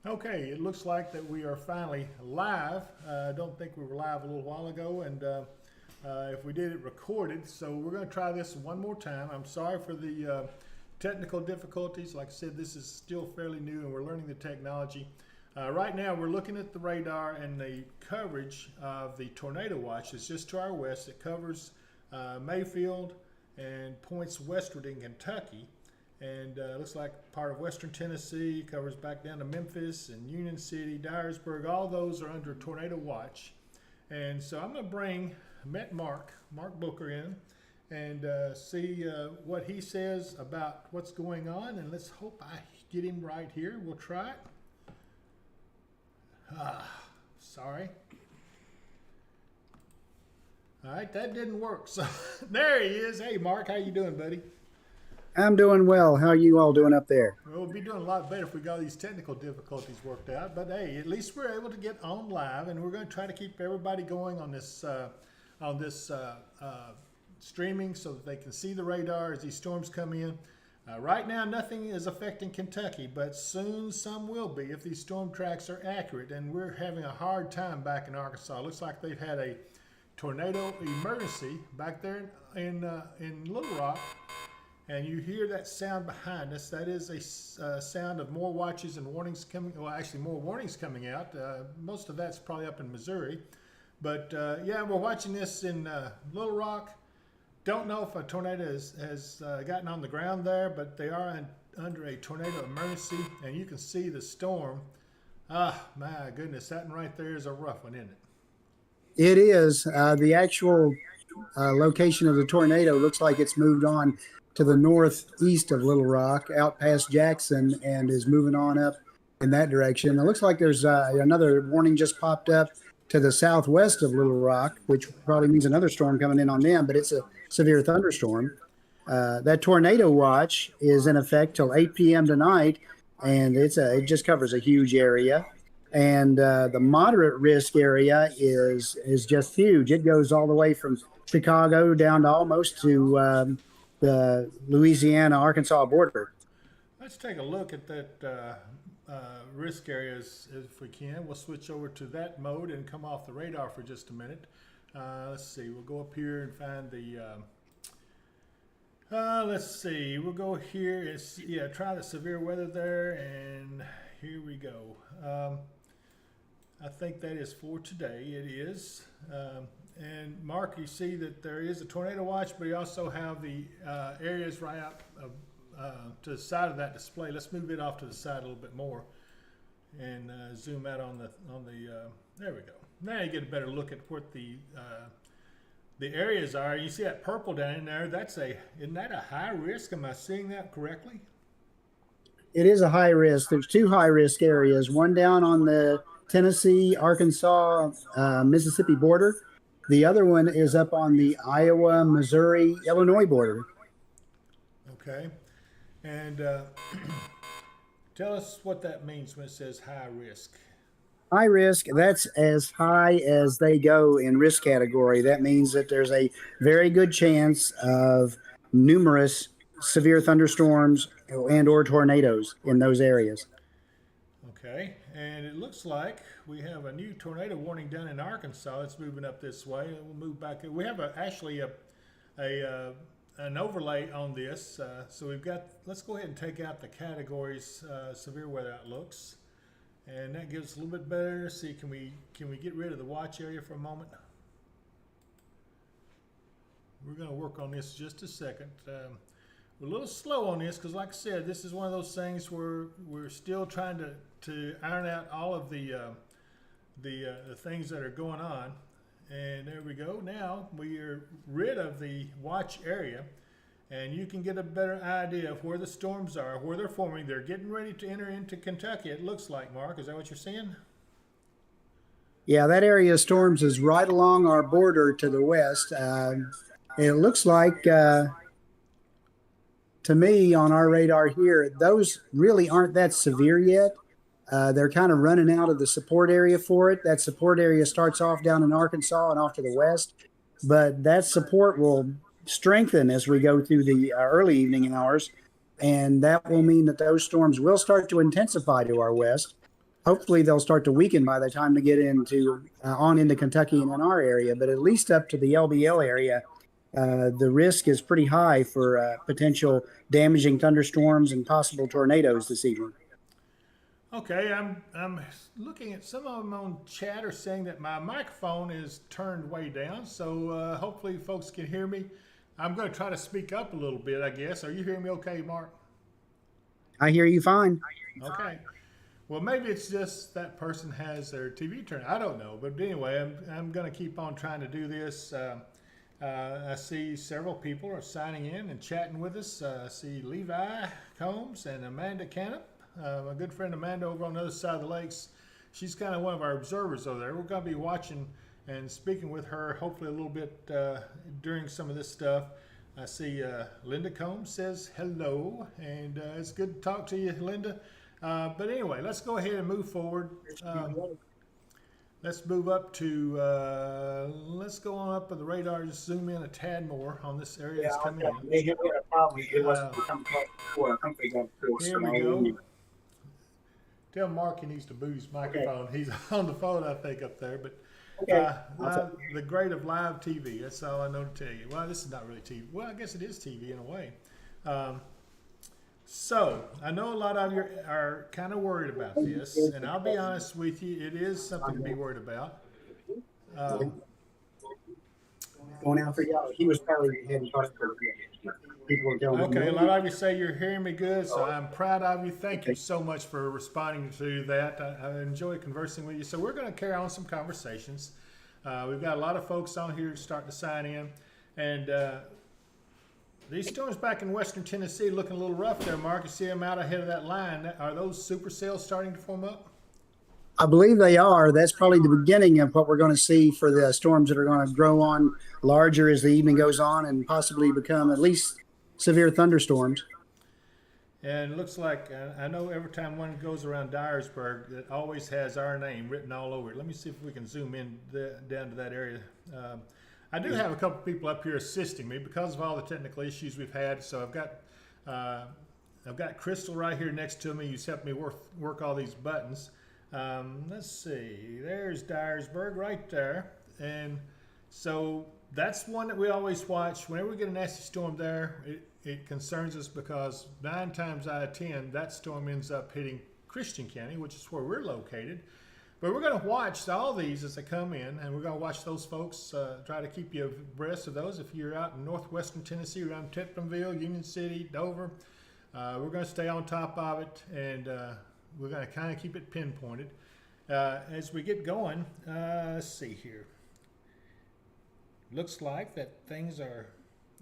Okay, it looks like that we are finally live. I don't think we were live a little while ago, and if we did it recorded, so we're going to try this one more time. I'm sorry for the technical difficulties. Like I said, this is still fairly new, and we're learning the technology. Right now, we're looking at the radar and the coverage of the tornado watch. It's just to our west. It covers Mayfield and points westward in Kentucky. And looks like part of western Tennessee, covers back down to Memphis and Union City, Dyersburg. All those are under tornado watch. And so I'm going to bring Mark Booker in and see what he says about what's going on. And let's hope I get him right here. We'll try it. Sorry. All right, that didn't work. So there he is. Hey, Mark, how you doing, buddy? I'm doing well. How are you all doing up there? Well, we'd be doing a lot better if we got these technical difficulties worked out. But hey, at least we're able to get on live, and we're going to try to keep everybody going on this streaming so that they can see the radar as these storms come in. Right now, nothing is affecting Kentucky, but soon some will be if these storm tracks are accurate. And we're having a hard time back in Arkansas. It looks like they've had a tornado emergency back there in Little Rock. And you hear that sound behind us. That is a sound of more watches and warnings coming. Well, actually, more warnings coming out. Most of that's probably up in Missouri. But yeah, we're watching this in Little Rock. Don't know if a tornado has gotten on the ground there, but they are under a tornado emergency. And you can see the storm. Ah, my goodness, that one right there is a rough one, isn't it? It is. The actual location of the tornado looks like it's moved on to the northeast of Little Rock, out past Jackson, and is moving on up in that direction. It looks like there's another warning just popped up to the southwest of Little Rock, which probably means another storm coming in on them, but it's a severe thunderstorm. That tornado watch is in effect till 8 p.m. tonight, and it just covers a huge area. And the moderate risk area is just huge. It goes all the way from Chicago down to almost to the Louisiana-Arkansas border. Let's take a look at that risk areas if we can. We'll switch over to that mode and come off the radar for just a minute. Let's see. We'll go up here and find the. Let's see. We'll go here. Try the severe weather there, and here we go. I think that is for today. It is. And Mark, you see that there is a tornado watch, but you also have the areas right out to the side of that display. Let's move it off to the side a little bit more and zoom out on the. There we go. Now you get a better look at what the areas are. You see that purple down in there? Isn't that a high risk? Am I seeing that correctly? It is a high risk. There's two high risk areas. One down on the Tennessee, Arkansas, Mississippi border. The other one is up on the Iowa, Missouri, Illinois border. Okay. And tell us what that means when it says high risk. High risk, that's as high as they go in risk category. That means that there's a very good chance of numerous severe thunderstorms and or tornadoes in those areas. Okay, and it looks like we have a new tornado warning down in Arkansas. It's moving up this way. We'll move back. We have actually an overlay on this. So we've got. Let's go ahead and take out the categories severe weather outlooks, and that gives us a little bit better. See, can we get rid of the watch area for a moment? We're going to work on this just a second. We're a little slow on this because, like I said, this is one of those things where we're still trying to iron out all of the things that are going on. And there we go. Now we are rid of the watch area, and you can get a better idea of where the storms are, where they're forming. They're getting ready to enter into Kentucky, it looks like, Mark. Is that what you're seeing? Yeah, that area of storms is right along our border to the west. It looks like, to me, on our radar here, those really aren't that severe yet. They're kind of running out of the support area for it. That support area starts off down in Arkansas and off to the west, but that support will strengthen as we go through the early evening hours, and that will mean that those storms will start to intensify to our west. hopefully they'll start to weaken by the time they get into on into Kentucky and in our area. But at least up to the LBL area, the risk is pretty high for potential damaging thunderstorms and possible tornadoes this evening. Okay, I'm looking at some of them on chat are saying that my microphone is turned way down, so hopefully folks can hear me. I'm going to try to speak up a little bit, I guess. Are you hearing me okay, Mark? I hear you fine. Okay. Well, maybe it's just that person has their TV turned. I don't know, but anyway, I'm going to keep on trying to do this. I see several people are signing in and chatting with us. I see Levi Combs and Amanda Canup. My good friend Amanda over on the other side of the lakes. She's kind of one of our observers over there. We're going to be watching and speaking with her hopefully a little bit during some of this stuff. I see Linda Combs says hello, and it's good to talk to you, Linda. But anyway, let's go ahead and move forward. Let's move up to, let's go on up with the radar, just zoom in a tad more on this area that's coming in. Here we go. Tell Mark he needs to boot his microphone. Okay. He's on the phone, I think, up there. But the great of live TV, that's all I know to tell you. Well, this is not really TV. Well, I guess it is TV in a way. So, I know a lot of you are kind of worried about this, and I'll be honest with you, it is something to be worried about. Going out for y'all, he was probably heading okay, a lot of you say you're hearing me good, so I'm proud of you. Thank you so much for responding to that. I enjoy conversing with you. So we're going to carry on some conversations. We've got a lot of folks on here starting to sign in, and these storms back in western Tennessee looking a little rough there, Mark. You see them out ahead of that line. Are those supercells starting to form up? I believe they are. That's probably the beginning of what we're going to see for the storms that are going to grow on larger as the evening goes on and possibly become at least severe thunderstorms. And it looks like, I know every time one goes around Dyersburg, it always has our name written all over it. Let me see if we can zoom in down to that area. I do have a couple people up here assisting me because of all the technical issues we've had. So I've got Crystal right here next to me who's helped me work all these buttons. Let's see, there's Dyersburg right there. And so that's one that we always watch. Whenever we get a nasty storm there, it concerns us because 9 times out of 10, that storm ends up hitting Christian County, which is where we're located. But we're going to watch all these as they come in, and we're going to watch those folks, try to keep you abreast of those. If you're out in northwestern Tennessee, around Tetronville, Union City, Dover, we're going to stay on top of it, and we're going to kind of keep it pinpointed. As we get going, let's see here. Looks like that things are,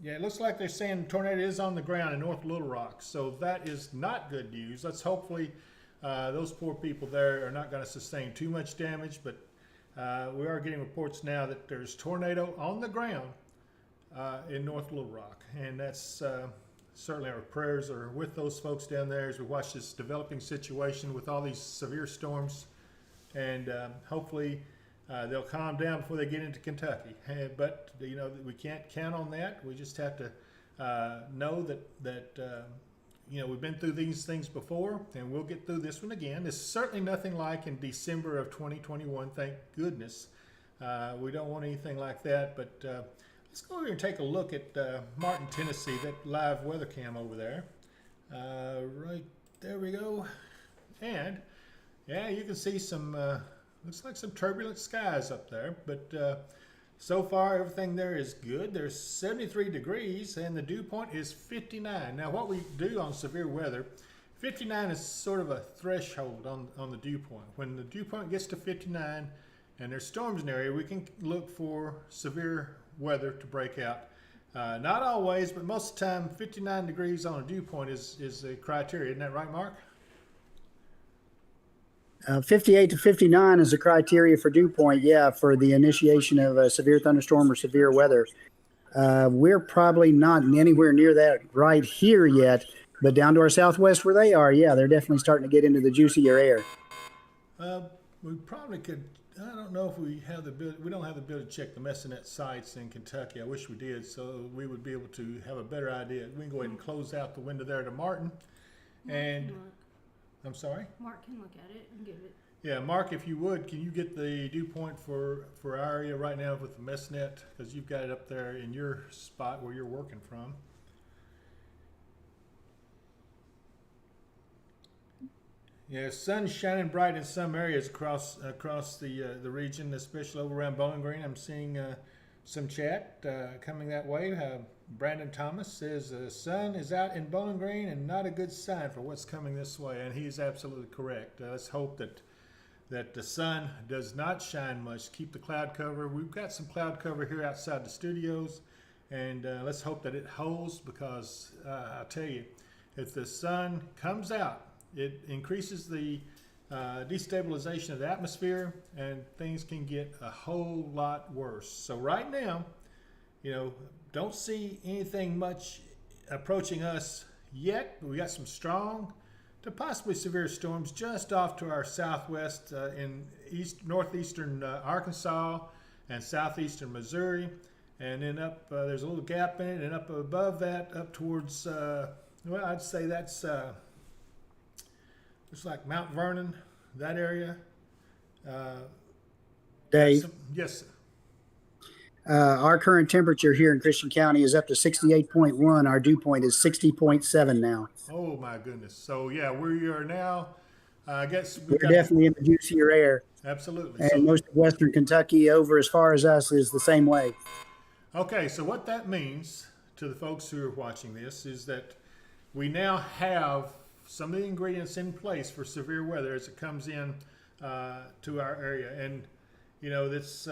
yeah, it looks like they're saying tornado is on the ground in North Little Rock. So that is not good news. Let's hopefully those poor people there are not going to sustain too much damage, but we are getting reports now that there's tornado on the ground in North Little Rock. And that's certainly our prayers are with those folks down there as we watch this developing situation with all these severe storms. And hopefully they'll calm down before they get into Kentucky. But, you know, we can't count on that. We just have to know that you know, we've been through these things before, and we'll get through this one again. It's certainly nothing like in December of 2021, thank goodness. We don't want anything like that, but let's go over here and take a look at Martin, Tennessee, that live weather cam over there. Right there we go. And, yeah, you can see some, looks like some turbulent skies up there, but so far, everything there is good. There's 73 degrees, and the dew point is 59. Now, what we do on severe weather, 59 is sort of a threshold on the dew point. When the dew point gets to 59 and there's storms in the area, we can look for severe weather to break out. Not always, but most of the time, 59 degrees on a dew point is a criteria. Isn't that right, Mark? 58 to 59 is the criteria for dew point, yeah, for the initiation of a severe thunderstorm or severe weather. We're probably not anywhere near that right here yet, but down to our southwest where they are, yeah, they're definitely starting to get into the juicier air. We probably could, I don't know if we have the ability, we don't have the ability to check the Messenet sites in Kentucky. I wish we did, so we would be able to have a better idea. We can go ahead and close out the window there to Martin. And I'm sorry? Mark can look at it and give it. Yeah, Mark, if you would, can you get the dew point for our area right now with the MessNet? Because you've got it up there in your spot where you're working from. Yeah, sun's shining bright in some areas across the region, especially over around Bowling Green. I'm seeing some chat coming that way. Brandon Thomas says the sun is out in Bowling Green and not a good sign for what's coming this way, and he's absolutely correct. Let's hope that the sun does not shine much. Keep the cloud cover. We've got some cloud cover here outside the studios, and let's hope that it holds, because I'll tell you, if the sun comes out, it increases the destabilization of the atmosphere, and things can get a whole lot worse. So right now, don't see anything much approaching us yet, but we got some strong to possibly severe storms just off to our southwest in northeastern Arkansas and southeastern Missouri, and then up there's a little gap in it, and up above that, up towards I'd say that's it's like Mount Vernon, that area. Dave, Yes, sir. Our current temperature here in Christian County is up to 68.1. Our dew point is 60.7 now. Oh my goodness. So yeah, we are now. I guess We're definitely in the juicier air. Absolutely. And most of Western Kentucky over as far as us is the same way. Okay, so what that means to the folks who are watching this is that we now have some of the ingredients in place for severe weather as it comes in to our area. And that's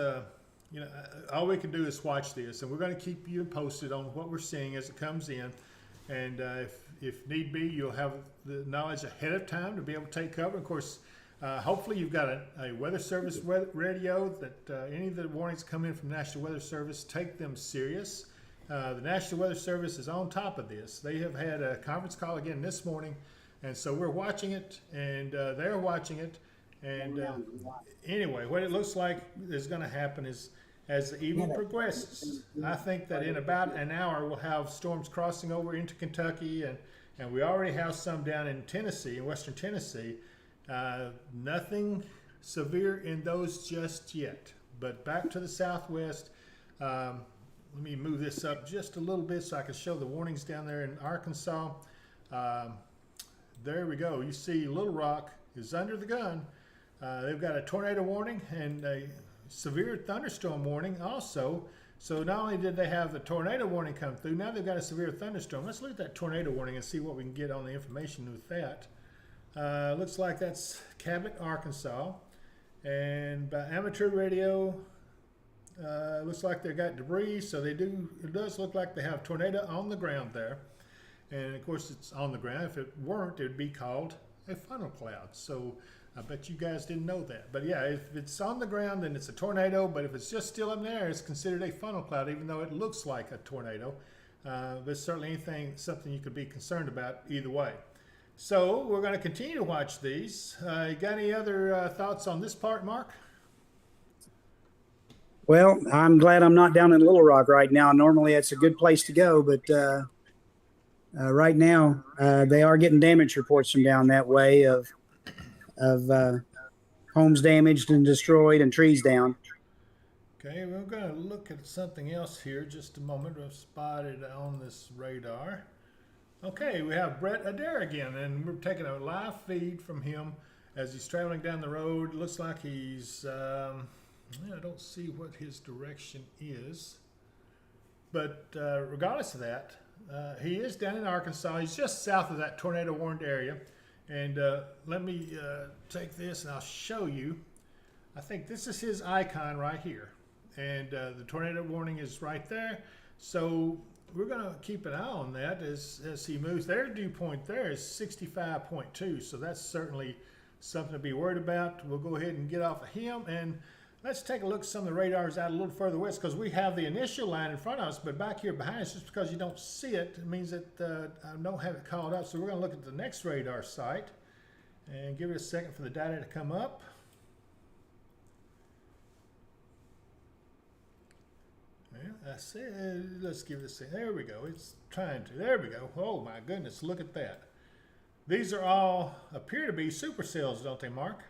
all we can do is watch this, and we're going to keep you posted on what we're seeing as it comes in. And if need be, you'll have the knowledge ahead of time to be able to take cover. Of course, hopefully you've got a Weather Service radio that any of the warnings come in from National Weather Service, take them serious. The National Weather Service is on top of this. They have had a conference call again this morning, and so we're watching it, and they're watching it. And anyway, what it looks like is going to happen is, as the evening progresses, I think that in about an hour we'll have storms crossing over into Kentucky, and we already have some down in Tennessee, in western Tennessee. Nothing severe in those just yet. But back to the southwest, let me move this up just a little bit so I can show the warnings down there in Arkansas. There we go. You see Little Rock is under the gun. They've got a tornado warning and a severe thunderstorm warning also. So not only did they have the tornado warning come through, now they've got a severe thunderstorm. Let's look at that tornado warning and see what we can get on the information with that. Looks like that's Cabot, Arkansas. And by amateur radio, looks like they got debris, so it does look like they have tornado on the ground there. And of course it's on the ground. If it weren't, it would be called a funnel cloud. So I bet you guys didn't know that. But yeah, if it's on the ground, then it's a tornado. But if it's just still in the air, it's considered a funnel cloud, even though it looks like a tornado. There's certainly something you could be concerned about either way. So we're going to continue to watch these. You got any other thoughts on this part, Mark? Well, I'm glad I'm not down in Little Rock right now. Normally that's a good place to go, but right now they are getting damage reports from down that way of homes damaged and destroyed and trees down. Okay, we're going to look at something else here. Just a moment. I've spotted on this radar. Okay, we have Brett Adair again, and we're taking a live feed from him as he's traveling down the road. Looks like he's, I don't see what his direction is, but regardless of that, he is down in Arkansas. He's just south of that tornado warned area. And let me take this and I'll show you. I think this is his icon right here. And the tornado warning is right there. So we're going to keep an eye on that as he moves. Their dew point there is 65.2. So that's certainly something to be worried about. We'll go ahead and get off of him. And let's take a look at some of the radars out a little further west, because we have the initial line in front of us, but back here behind us, just because you don't see it, it means that I don't have it called up. So we're going to look at the next radar site and give it a second for the data to come up. Well, I said, let's give this thing. There we go. It's trying to. There we go. Oh my goodness, look at that. These are all appear to be supercells, don't they, Mark?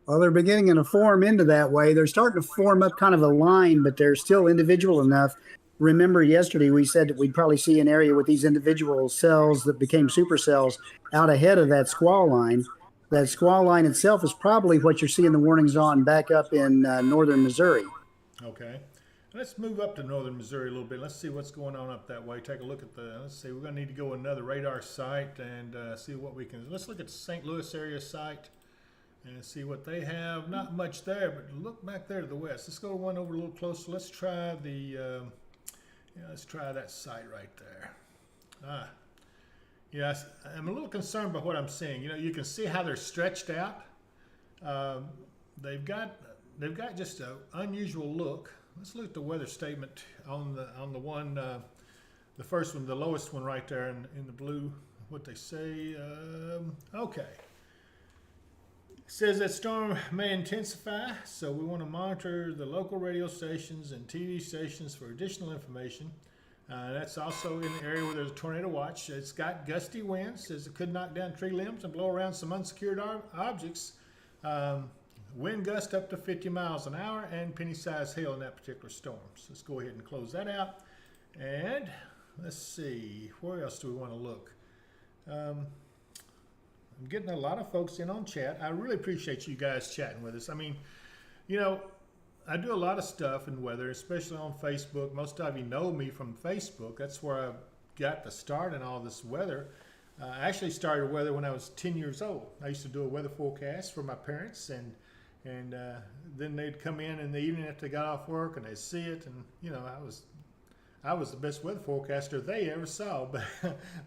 Well, they're beginning to form into that way. They're starting to form up kind of a line, but they're still individual enough. Remember, yesterday we said that we'd probably see an area with these individual cells that became supercells out ahead of that squall line. That squall line itself is probably what you're seeing the warnings on back up in northern Missouri. Okay. Let's move up to northern Missouri a little bit. Let's see what's going on up that way. Take a look at let's see, we're going to need to go another radar site and see what we can. Let's look at the St. Louis area site and see what they have. Not much there, but look back there to the west. Let's go one over a little closer. Let's try let's try that site right there. Yes, I'm a little concerned by what I'm seeing. You can see how they're stretched out. They've got just an unusual look. Let's look at the weather statement on the one, the first one, the lowest one right there in the blue. What they say. Okay. It says that storm may intensify, so we want to monitor the local radio stations and TV stations for additional information. That's also in the area where there's a tornado watch. It's got gusty winds, says it could knock down tree limbs and blow around some unsecured objects. Wind gust up to 50 miles an hour and penny-sized hail in that particular storm. So let's go ahead and close that out. And let's see, where else do we want to look? I'm getting a lot of folks in on chat. I really appreciate you guys chatting with us. I mean, I do a lot of stuff in weather, especially on Facebook. Most of you know me from Facebook. That's where I got the start in all this weather. I actually started weather when I was 10 years old. I used to do a weather forecast for my parents, and then they'd come in the evening after they got off work, and they'd see it, and I was the best weather forecaster they ever saw.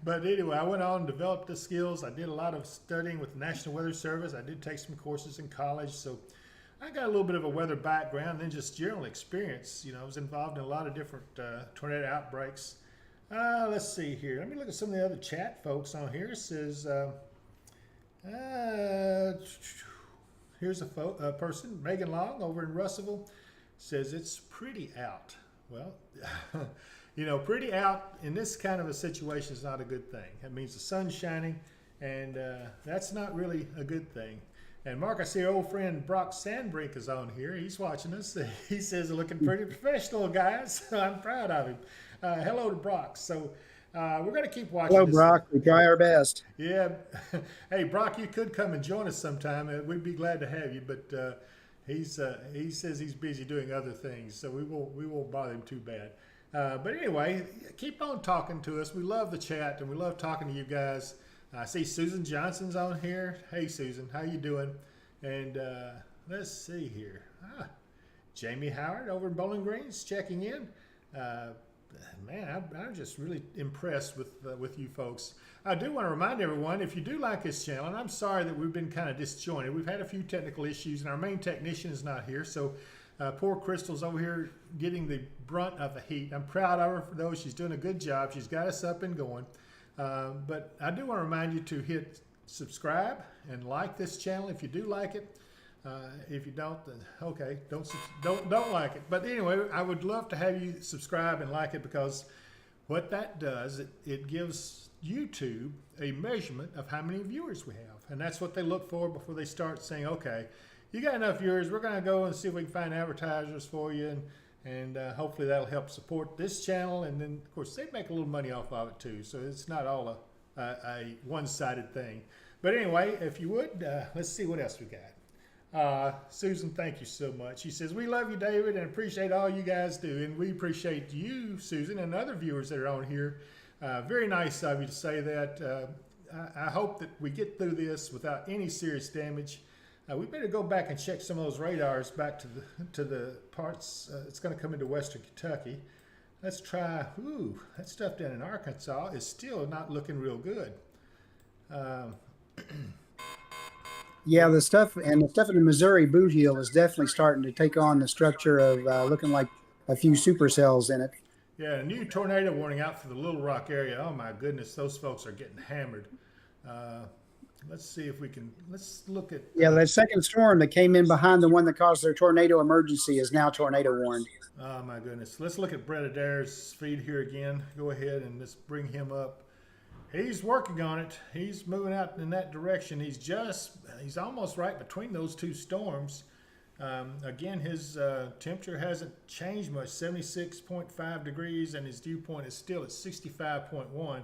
But anyway, I went on and developed the skills. I did a lot of studying with the National Weather Service. I did take some courses in college, so I got a little bit of a weather background, then just general experience. I was involved in a lot of different tornado outbreaks. Let's see here. Let me look at some of the other chat folks on here. It says, here's a person, Megan Long over in Russellville, says it's pretty out. Well, pretty out in this kind of a situation is not a good thing. That means the sun's shining, and that's not really a good thing. And Mark, I see our old friend Brock Sandbrink is on here. He's watching us. He says, looking pretty professional, guys. I'm proud of him. Hello to Brock. So we're going to keep watching. Hello, Brock. We try our best. Yeah. Hey, Brock, you could come and join us sometime. We'd be glad to have you. But he says he's busy doing other things, so we won't bother him too bad. But anyway, keep on talking to us. We love the chat, and we love talking to you guys. I see Susan Johnson's on here. Hey, Susan, how you doing? And let's see here. Jamie Howard over in Bowling Green's checking in. Man, I'm just really impressed with you folks. I do want to remind everyone, if you do like this channel, and I'm sorry that we've been kind of disjointed. We've had a few technical issues, and our main technician is not here. So poor Crystal's over here getting the brunt of the heat. I'm proud of her for those. She's doing a good job. She's got us up and going. But I do want to remind you to hit subscribe and like this channel if you do like it. If you don't, then okay, don't like it. But anyway, I would love to have you subscribe and like it, because what that does, it gives YouTube a measurement of how many viewers we have, and that's what they look for before they start saying, okay, you got enough viewers, we're going to go and see if we can find advertisers for you, and hopefully that'll help support this channel. And then of course they make a little money off of it too, so it's not all a one-sided thing. But anyway, if you would, let's see what else we got. Susan, thank you so much. She says, we love you, David, and appreciate all you guys do. And we appreciate you, Susan, and other viewers that are on here. Very nice of you to say that. I hope that we get through this without any serious damage. We better go back and check some of those radars back to the parts. It's going to come into western Kentucky. Let's try. Ooh, that stuff down in Arkansas is still not looking real good. Yeah, the stuff in the Missouri boot heel is definitely starting to take on the structure of looking like a few supercells in it. Yeah, a new tornado warning out for the Little Rock area. Oh my goodness, those folks are getting hammered. Let's see if we can, let's look at. Yeah, that second storm that came in behind the one that caused their tornado emergency is now tornado warned. Oh my goodness. Let's look at Brett Adair's feed here again. Go ahead and let's bring him up. He's working on it. He's moving out in that direction. He's almost right between those two storms. Again, his temperature hasn't changed much, 76.5 degrees, and his dew point is still at 65.1.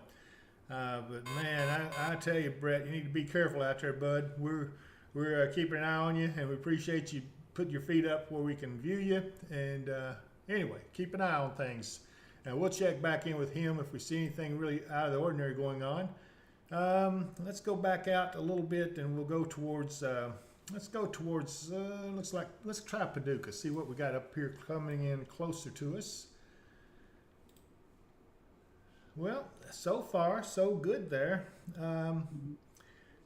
But man, I tell you, Brett, you need to be careful out there, bud. We're keeping an eye on you, and we appreciate you putting your feet up where we can view you. And anyway, keep an eye on things. And we'll check back in with him if we see anything really out of the ordinary going on. Let's go back out a little bit, and we'll go towards. Let's try Paducah. See what we got up here coming in closer to us. Well, so far so good there.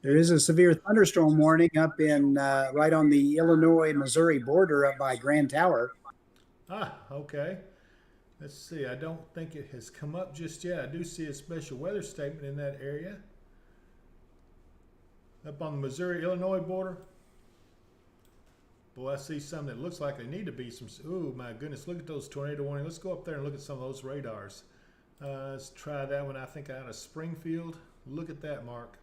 There is a severe thunderstorm warning up in right on the Illinois-Missouri border up by Grand Tower. Okay. Let's see. I don't think it has come up just yet. I do see a special weather statement in that area. Up on the Missouri-Illinois border. Boy, I see some that looks like they need to be some. Oh my goodness! Look at those tornado warnings. Let's go up there and look at some of those radars. Let's try that one. I think out of Springfield. Look at that, Mark.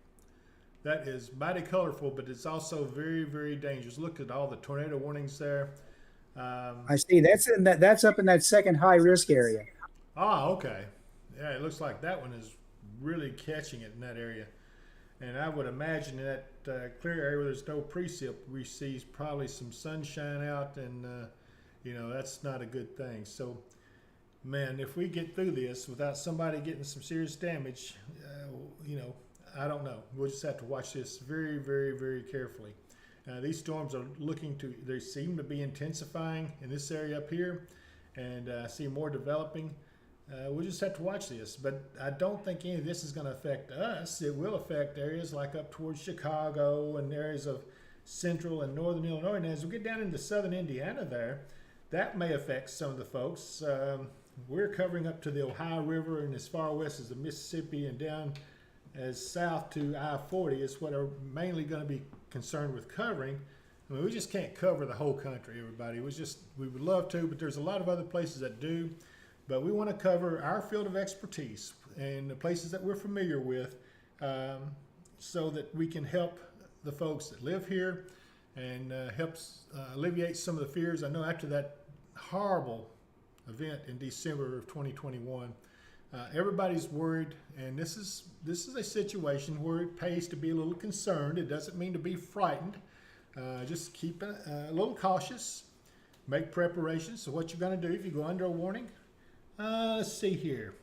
That is mighty colorful, but it's also very, very dangerous. Look at all the tornado warnings there. I see. That's up in that second high risk area. Okay. Yeah, it looks like that one is really catching it in that area. And I would imagine in that clear area where there's no precip, we see probably some sunshine out, and that's not a good thing. So, man, if we get through this without somebody getting some serious damage, I don't know. We'll just have to watch this very, very, very carefully. These storms they seem to be intensifying in this area up here, and I see more developing. We'll just have to watch this, but I don't think any of this is going to affect us. It will affect areas like up towards Chicago and areas of central and northern Illinois. And as we get down into southern Indiana there, that may affect some of the folks. We're covering up to the Ohio River and as far west as the Mississippi and down as south to I-40 is what are mainly going to be concerned with covering. I mean, we just can't cover the whole country, everybody. We would love to, but there's a lot of other places that do. But we want to cover our field of expertise and the places that we're familiar with, so that we can help the folks that live here and helps alleviate some of the fears. I know after that horrible event in December of 2021, everybody's worried, and this is a situation where it pays to be a little concerned. It doesn't mean to be frightened. Just keep a little cautious. Make preparations. So what you're going to do if you go under a warning. Let's see here.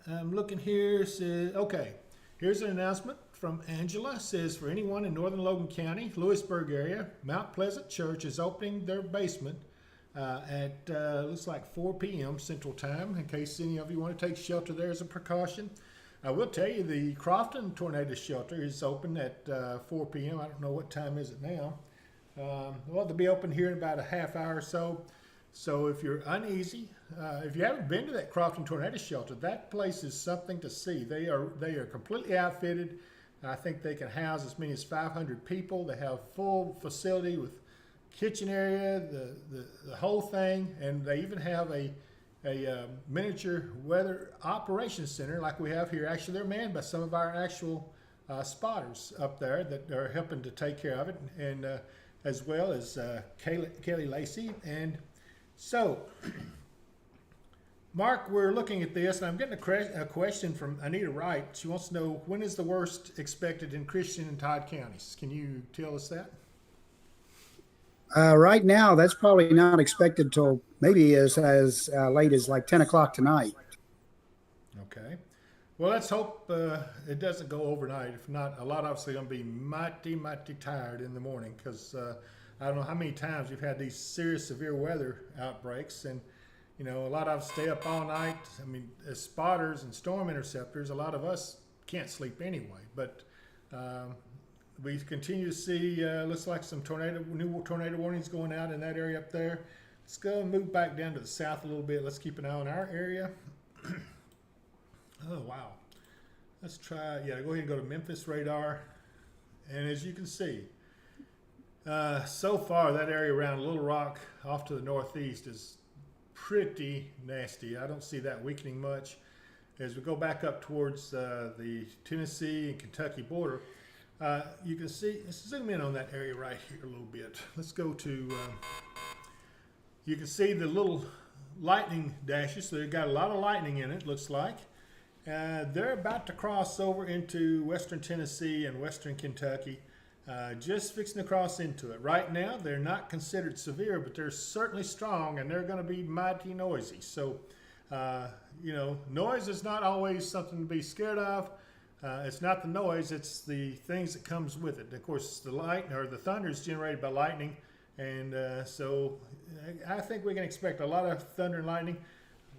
I'm looking here. Okay, here's an announcement from Angela. It says for anyone in northern Logan County, Lewisburg area, Mount Pleasant Church is opening their basement at looks like 4 p.m. Central Time, in case any of you want to take shelter there as a precaution. I will tell you the Crofton Tornado Shelter is open at 4 p.m. I don't know what time is it now. Well, they'll be open here in about a half hour or so. So if you're uneasy, if you haven't been to that Crofton Tornado Shelter, that place is something to see. They are completely outfitted. I think they can house as many as 500 people. They have full facility with kitchen area, the whole thing, and they even have a miniature weather operations center like we have here. Actually, they're manned by some of our actual spotters up there that are helping to take care of it, and as well as Kelly Lacey. And so, Mark, we're looking at this, and I'm getting a question from Anita Wright. She wants to know, when is the worst expected in Christian and Todd counties? Can you tell us that? Right now, that's probably not expected till maybe as late as like 10 o'clock tonight. Okay. Well, let's hope it doesn't go overnight. If not, a lot of us are going to be mighty, mighty tired in the morning, because I don't know how many times we've had these serious severe weather outbreaks, and a lot of us stay up all night. I mean, as spotters and storm interceptors, a lot of us can't sleep anyway. But we continue to see looks like some new tornado warnings going out in that area up there. Let's go and move back down to the south a little bit. Let's keep an eye on our area. Oh wow. Let's try. Yeah, go ahead and go to Memphis radar, and as you can see. So far, that area around Little Rock off to the northeast is pretty nasty. I don't see that weakening much. as we go back up towards the Tennessee and Kentucky border, you can see, let's zoom in on that area right here a little bit. Let's go to, you can see the little lightning dashes. So they've got a lot of lightning in it, looks like. They're about to cross over into western Tennessee and western Kentucky, just fixing to cross into it. Right now, they're not considered severe, but they're certainly strong, and they're going to be mighty noisy. So, you know, noise is not always something to be scared of. It's not the noise, it's the things that comes with it. And of course, the light or the thunder is generated by lightning, and so I think we can expect a lot of thunder and lightning.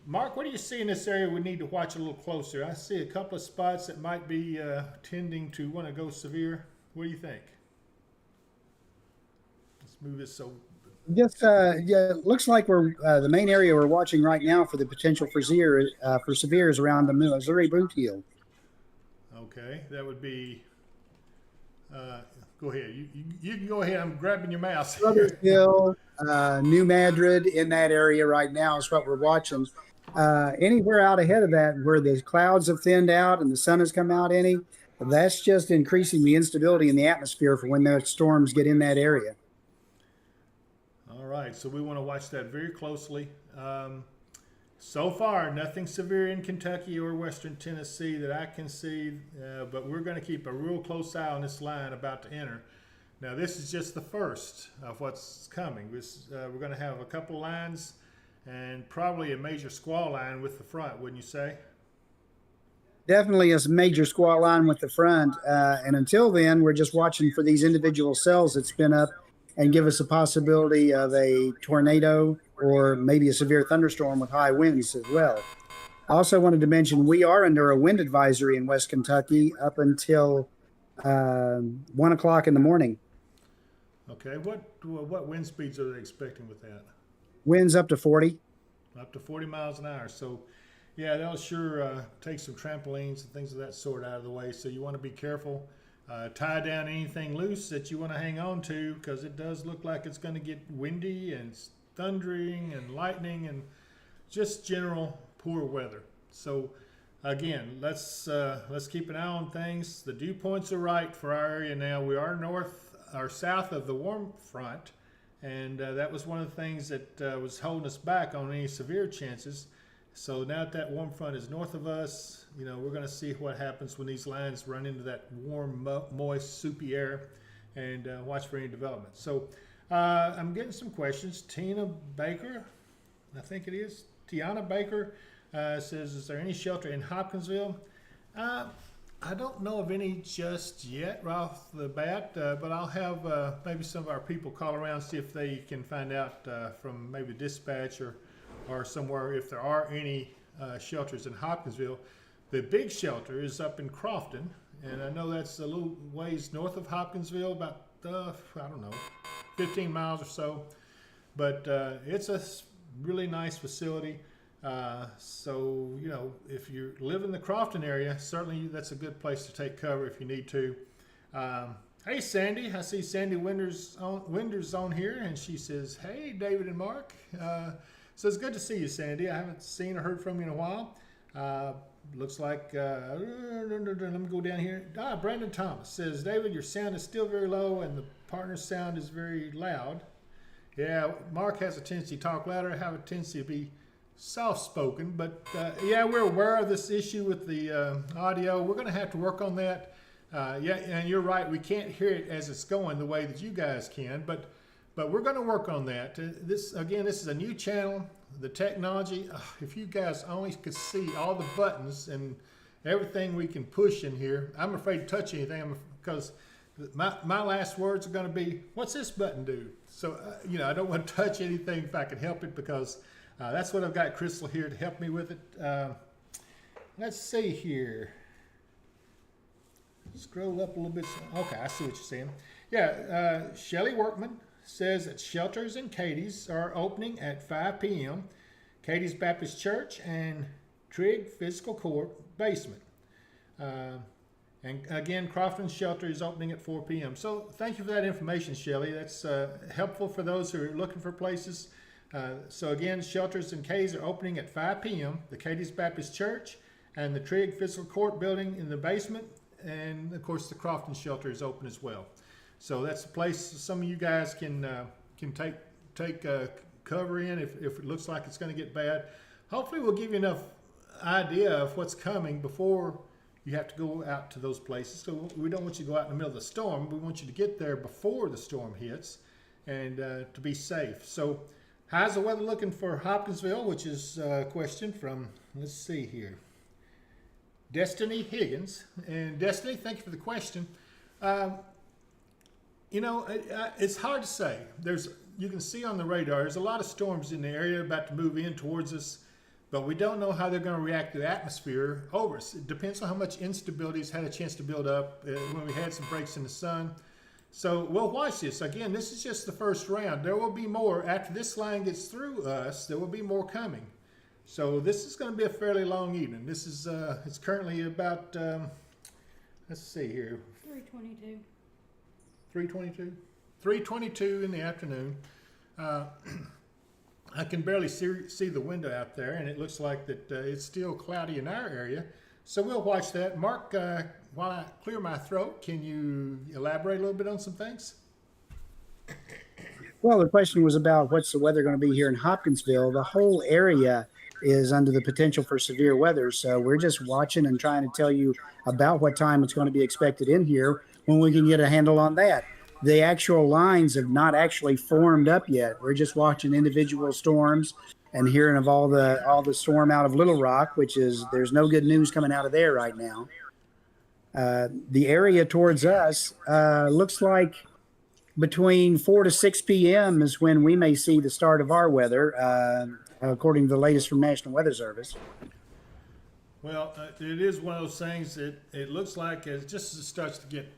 Mark, what do you see in this area we need to watch a little closer? I see a couple of spots that might be tending to want to go severe. What do you think? Let's move this so. Just yeah, it looks like we're the main area we're watching right now for the potential for severe is around the Missouri boot heel. Okay, that would be. Go ahead. You can go ahead. I'm grabbing your mouse. Hopkinsville, New Madrid, in that area right now is what we're watching. Anywhere out ahead of that, where the clouds have thinned out and the sun has come out, that's just increasing the instability in the atmosphere for when the storms get in that area. All right, so we want to watch that very closely. So far, nothing severe in Kentucky or western Tennessee that I can see, but we're going to keep a real close eye on this line about to enter. Now, this is just the first of what's coming. We're going to have a couple lines and probably a major squall line with the front, wouldn't you say? Definitely a major squall line with the front. And until then, we're just watching for these individual cells that spin up and give us a possibility of a tornado or maybe a severe thunderstorm with high winds as well. I also wanted to mention we are under a wind advisory in West Kentucky up until 1 o'clock in the morning. Okay, what wind speeds are they expecting with that? Winds up to 40. Up to 40 miles an hour. So, yeah, that'll sure take some trampolines and things of that sort out of the way. So you want to be careful. Tie down anything loose that you want to hang on to, because it does look like it's going to get windy and thundering and lightning and just general poor weather. So again, let's keep an eye on things. The dew points are right for our area now. We are north or south of the warm front, and that was one of the things that was holding us back on any severe chances. So now that warm front is north of us, you know, we're going to see what happens when these lines run into that warm, moist, soupy air, and watch for any development. So I'm getting some questions. Tina Baker, I think it is. Tiana Baker says, is there any shelter in Hopkinsville? I don't know of any just yet right off the bat, but I'll have maybe some of our people call around, see if they can find out from maybe dispatch or somewhere if there are any shelters in Hopkinsville. The big shelter is up in Crofton, and I know that's a little ways north of Hopkinsville, about, I don't know, 15 miles or so. But it's a really nice facility. So, you know, if you live in the Crofton area, certainly that's a good place to take cover if you need to. Hey, Sandy, I see Sandy Winders on here, and she says, hey, David and Mark. So it's good to see you, Sandy. I haven't seen or heard from you in a while. Looks like, let me go down here. Brandon Thomas says, David, your sound is still very low and the partner's sound is very loud. Yeah, Mark has a tendency to talk louder. I have a tendency to be soft-spoken, but yeah, we're aware of this issue with the audio. We're going to have to work on that. Yeah, and you're right. We can't hear it as it's going the way that you guys can, but we're going to work on that. This is a new channel. The technology, if you guys only could see all the buttons and everything we can push in here. I'm afraid to touch anything because my last words are going to be, what's this button do? So, you know, I don't want to touch anything if I can help it, because that's what I've got Crystal here to help me with it. Let's see here. Scroll up a little bit. Okay, I see what you're saying. Yeah, Shelly Workman says that shelters in Katie's are opening at 5 p.m. Katie's Baptist Church and Trigg Physical Court basement. And again, Crofton's shelter is opening at 4 p.m. So thank you for that information, Shelly. That's helpful for those who are looking for places. So again, shelters in Katie's are opening at 5 p.m. The Katie's Baptist Church and the Trigg Physical Court building in the basement, and of course the Crofton shelter is open as well. So that's a place some of you guys can take cover in if it looks like it's going to get bad. Hopefully we'll give you enough idea of what's coming before you have to go out to those places. So we don't want you to go out in the middle of the storm. We want you to get there before the storm hits and to be safe. So how's the weather looking for Hopkinsville, which is a question from, let's see here, Destiny Higgins. And Destiny, thank you for the question. You know, it's hard to say. You can see on the radar, there's a lot of storms in the area about to move in towards us, but we don't know how they're going to react to the atmosphere over us. It depends on how much instability has had a chance to build up when we had some breaks in the sun. So we'll watch this. Again, this is just the first round. There will be more. After this line gets through us, there will be more coming. So this is going to be a fairly long evening. This is, it's currently about, let's see here. 3:22. 3:22? 3:22 in the afternoon. I can barely see the window out there, and it looks like that it's still cloudy in our area. So we'll watch that. Mark, while I clear my throat, can you elaborate a little bit on some things? Well, the question was about what's the weather going to be here in Hopkinsville. The whole area is under the potential for severe weather. So we're just watching and trying to tell you about what time it's going to be expected in here when we can get a handle on that. The actual lines have not actually formed up yet. We're just watching individual storms and hearing of all the storm out of Little Rock, which is, there's no good news coming out of there right now. The area towards us looks like between 4 to 6 p.m. is when we may see the start of our weather, according to the latest from National Weather Service. Well, it is one of those things that it looks like just as it starts to get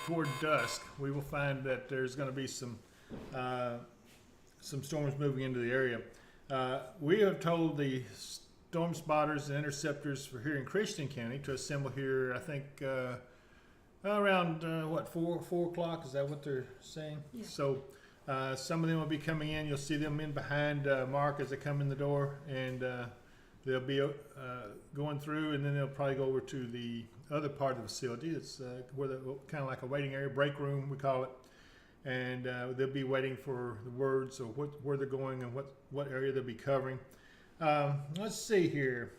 toward dusk, we will find that there's going to be some storms moving into the area. We have told the storm spotters and interceptors for here in Christian County to assemble here, I think, around, 4 o'clock? Is that what they're saying? Yeah. So some of them will be coming in. You'll see them in behind Mark as they come in the door, and they'll be going through, and then they'll probably go over to the other part of the facility. It's where kind of like a waiting area, break room we call it, and they'll be waiting for the words of where they're going and what area they'll be covering. Let's see here.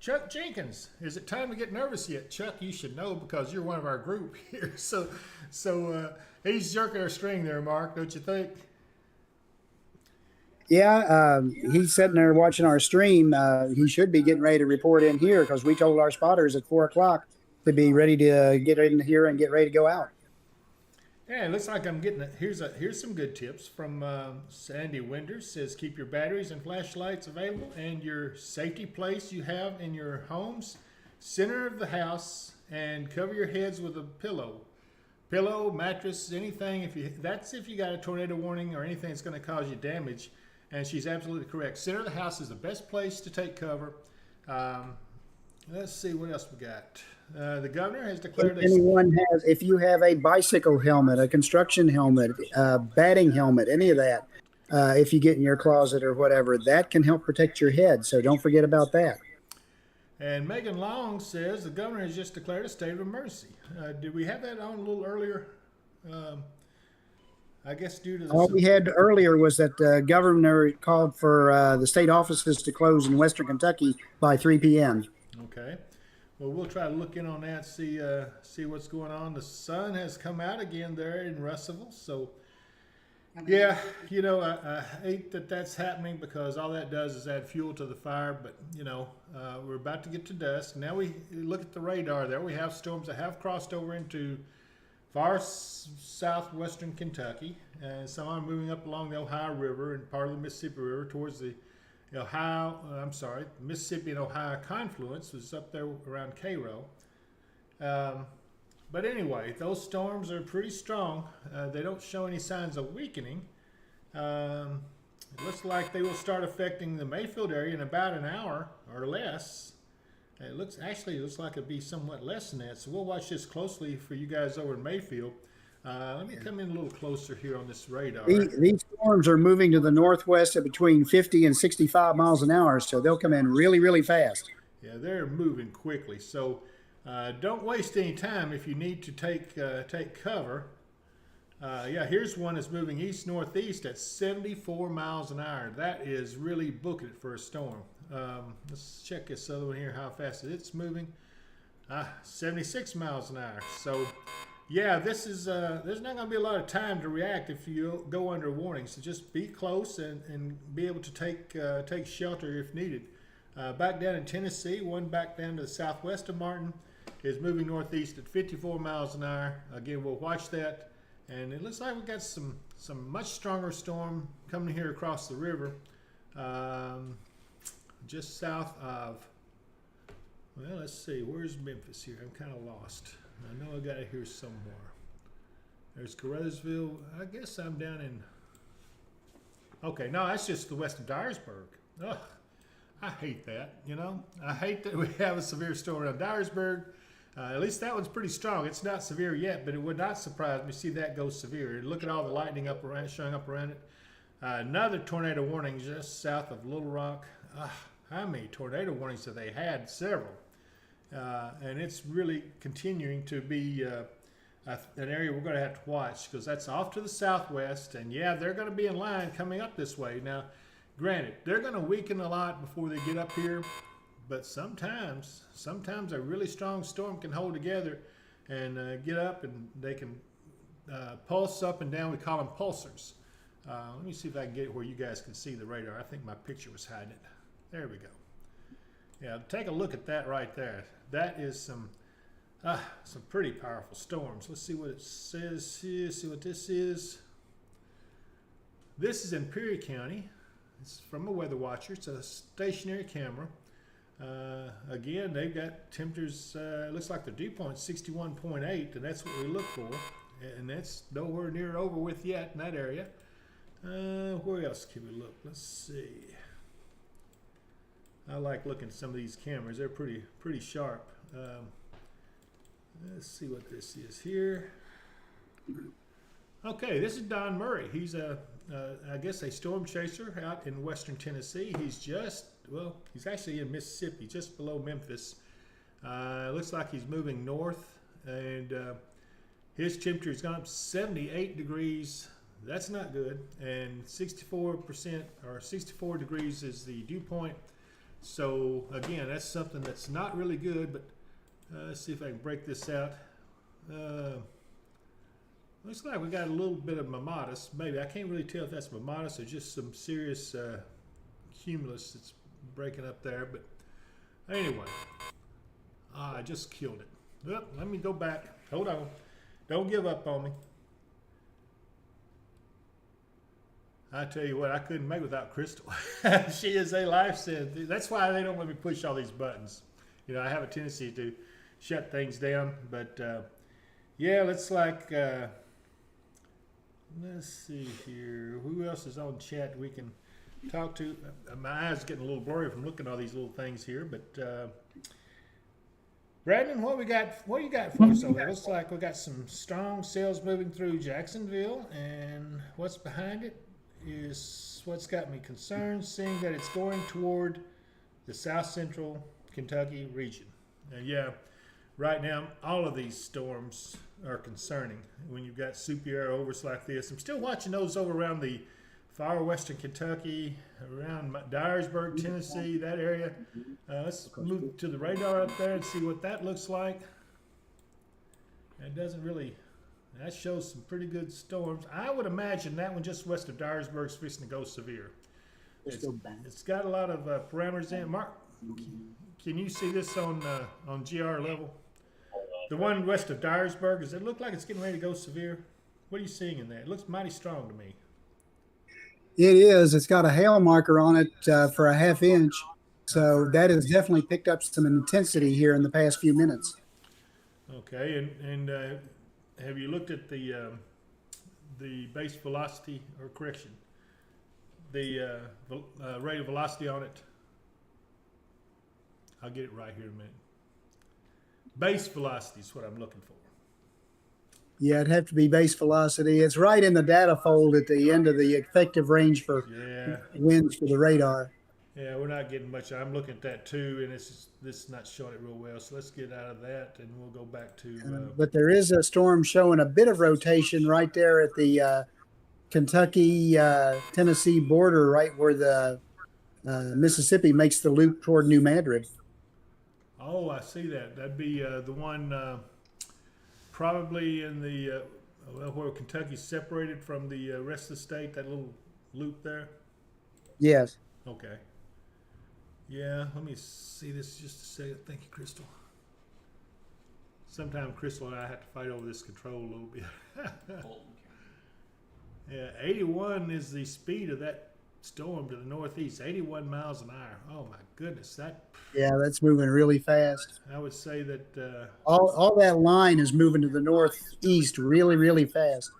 Chuck Jenkins, is it time to get nervous yet? Chuck, you should know because you're one of our group here. So he's jerking our string there, Mark, don't you think? Yeah, he's sitting there watching our stream. He should be getting ready to report in here because we told our spotters at 4 o'clock to be ready to get in here and get ready to go out. Yeah, it looks like I'm getting it. Here's some good tips from Sandy Winders. Says keep your batteries and flashlights available and your safety place you have in your homes, center of the house, and cover your heads with a pillow, mattress, anything. If you got a tornado warning or anything that's going to cause you damage. And she's absolutely correct. Center of the house is the best place to take cover. Let's see what else we got. The governor has declared if you have a bicycle helmet, a construction helmet, a batting helmet, any of that, if you get in your closet or whatever, that can help protect your head. So don't forget about that. And Megan Long says the governor has just declared a state of emergency. Did we have that on a little earlier? I guess due to the... All we had earlier was that the governor called for the state offices to close in Western Kentucky by 3 p.m. Okay. Well, we'll try to look in on that, see what's going on. The sun has come out again there in Russellville. So, yeah, you know, I hate that that's happening because all that does is add fuel to the fire. But, you know, we're about to get to dusk. Now we look at the radar there. We have storms that have crossed over into far southwestern Kentucky, and some are moving up along the Ohio River and part of the Mississippi River towards the Mississippi and Ohio confluence, was up there around Cairo. But anyway, those storms are pretty strong. They don't show any signs of weakening. It looks like they will start affecting the Mayfield area in about an hour or less. It looks like it'd be somewhat less than that. So we'll watch this closely for you guys over in Mayfield. Let me come in a little closer here on this radar. These storms are moving to the northwest at between 50 and 65 miles an hour, so they'll come in really, really fast. Yeah, they're moving quickly. So don't waste any time if you need to take cover. Yeah, here's one that's moving east-northeast at 74 miles an hour. That is really booking it for a storm. Let's check this other one here, how fast it's moving. 76 miles an hour. So, yeah, this is there's not going to be a lot of time to react if you go under warning. So just be close and be able to take shelter if needed. Back down in Tennessee, one back down to the southwest of Martin is moving northeast at 54 miles an hour. Again, we'll watch that. And it looks like we've got some much stronger storm coming here across the river, just south of, well, let's see, where's Memphis here? I'm kind of lost. I know I got it here somewhere. There's Carruthersville. I guess I'm down in, okay, no, that's just the west of Dyersburg. Ugh, I hate that, you know. I hate that we have a severe storm around Dyersburg. At least that one's pretty strong. It's not severe yet, but it would not surprise me to see that go severe. Look at all the lightning up around, showing up around it. Another tornado warning just south of Little Rock. How many tornado warnings have they had? Several. And it's really continuing to be an area we're going to have to watch because that's off to the southwest. And yeah, they're going to be in line coming up this way. Now, granted, they're going to weaken a lot before they get up here. But sometimes a really strong storm can hold together and get up, and they can pulse up and down. We call them pulsars. Let me see if I can get it where you guys can see the radar. I think my picture was hiding it. There we go. Yeah, take a look at that right there. That is some pretty powerful storms. Let's see what it says here. See what this is. This is in Perry County. It's from a weather watcher. It's a stationary camera. Again, they've got temperatures, looks like the dew point's 61.8, and that's what we look for. And that's nowhere near over with yet in that area. Where else can we look? Let's see. I like looking at some of these cameras. They're pretty sharp. Let's see what this is here. Okay, this is Don Murray. He's I guess a storm chaser out in western Tennessee. He's actually in Mississippi, just below Memphis. Looks like he's moving north, and his temperature has gone up 78 degrees. That's not good. And 64% or 64 degrees is the dew point. So again, that's something that's not really good, but let's see if I can break this out. Looks like we got a little bit of mammatus. Maybe I can't really tell if that's mammatus or just some serious cumulus that's breaking up there. But anyway, I just killed it. Well, let me go back. Hold on. Don't give up on me. I tell you what, I couldn't make without Crystal. She is a lifesaver. That's why they don't let me push all these buttons. You know, I have a tendency to shut things down. But yeah, looks like. Let's see here. Who else is on chat we can talk to? My eyes are getting a little blurry from looking at all these little things here. But Brandon, what you got for us over there? Looks like we got some strong cells moving through Jacksonville, and what's behind it is what's got me concerned, seeing that it's going toward the south central Kentucky region. And yeah, right now all of these storms are concerning when you've got super overs like this. I'm still watching those over around the far western Kentucky, around Dyersburg, Tennessee, that area. Let's move to the radar up there and see what that looks like. That shows some pretty good storms. I would imagine that one just west of Dyersburg is fixing to go severe. It's got a lot of parameters in it. Mark, can you see this on GR level? The one west of Dyersburg, does it look like it's getting ready to go severe? What are you seeing in there? It looks mighty strong to me. It is. It's got a hail marker on it for a half inch. So that has definitely picked up some intensity here in the past few minutes. Okay, and have you looked at the base velocity, or correction, the rate of velocity on it? I'll get it right here in a minute. Base velocity is what I'm looking for. Yeah, it'd have to be base velocity. It's right in the data fold at the end of the effective range for winds for the radar. Yeah, we're not getting much. I'm looking at that too, and this is not showing it real well. So let's get out of that, and we'll go back to. But there is a storm showing a bit of rotation right there at the Kentucky Tennessee border, right where the Mississippi makes the loop toward New Madrid. Oh, I see that. That'd be the one probably in the well, where Kentucky's separated from the rest of the state. That little loop there. Yes. Okay. Yeah, let me see this just a second. Thank you, Crystal. Sometimes Crystal and I have to fight over this control a little bit. Yeah, 81 is the speed of that storm to the northeast. 81 miles an hour. Oh my goodness, that. Yeah, that's moving really fast. I would say that. All that line is moving to the northeast really, really fast.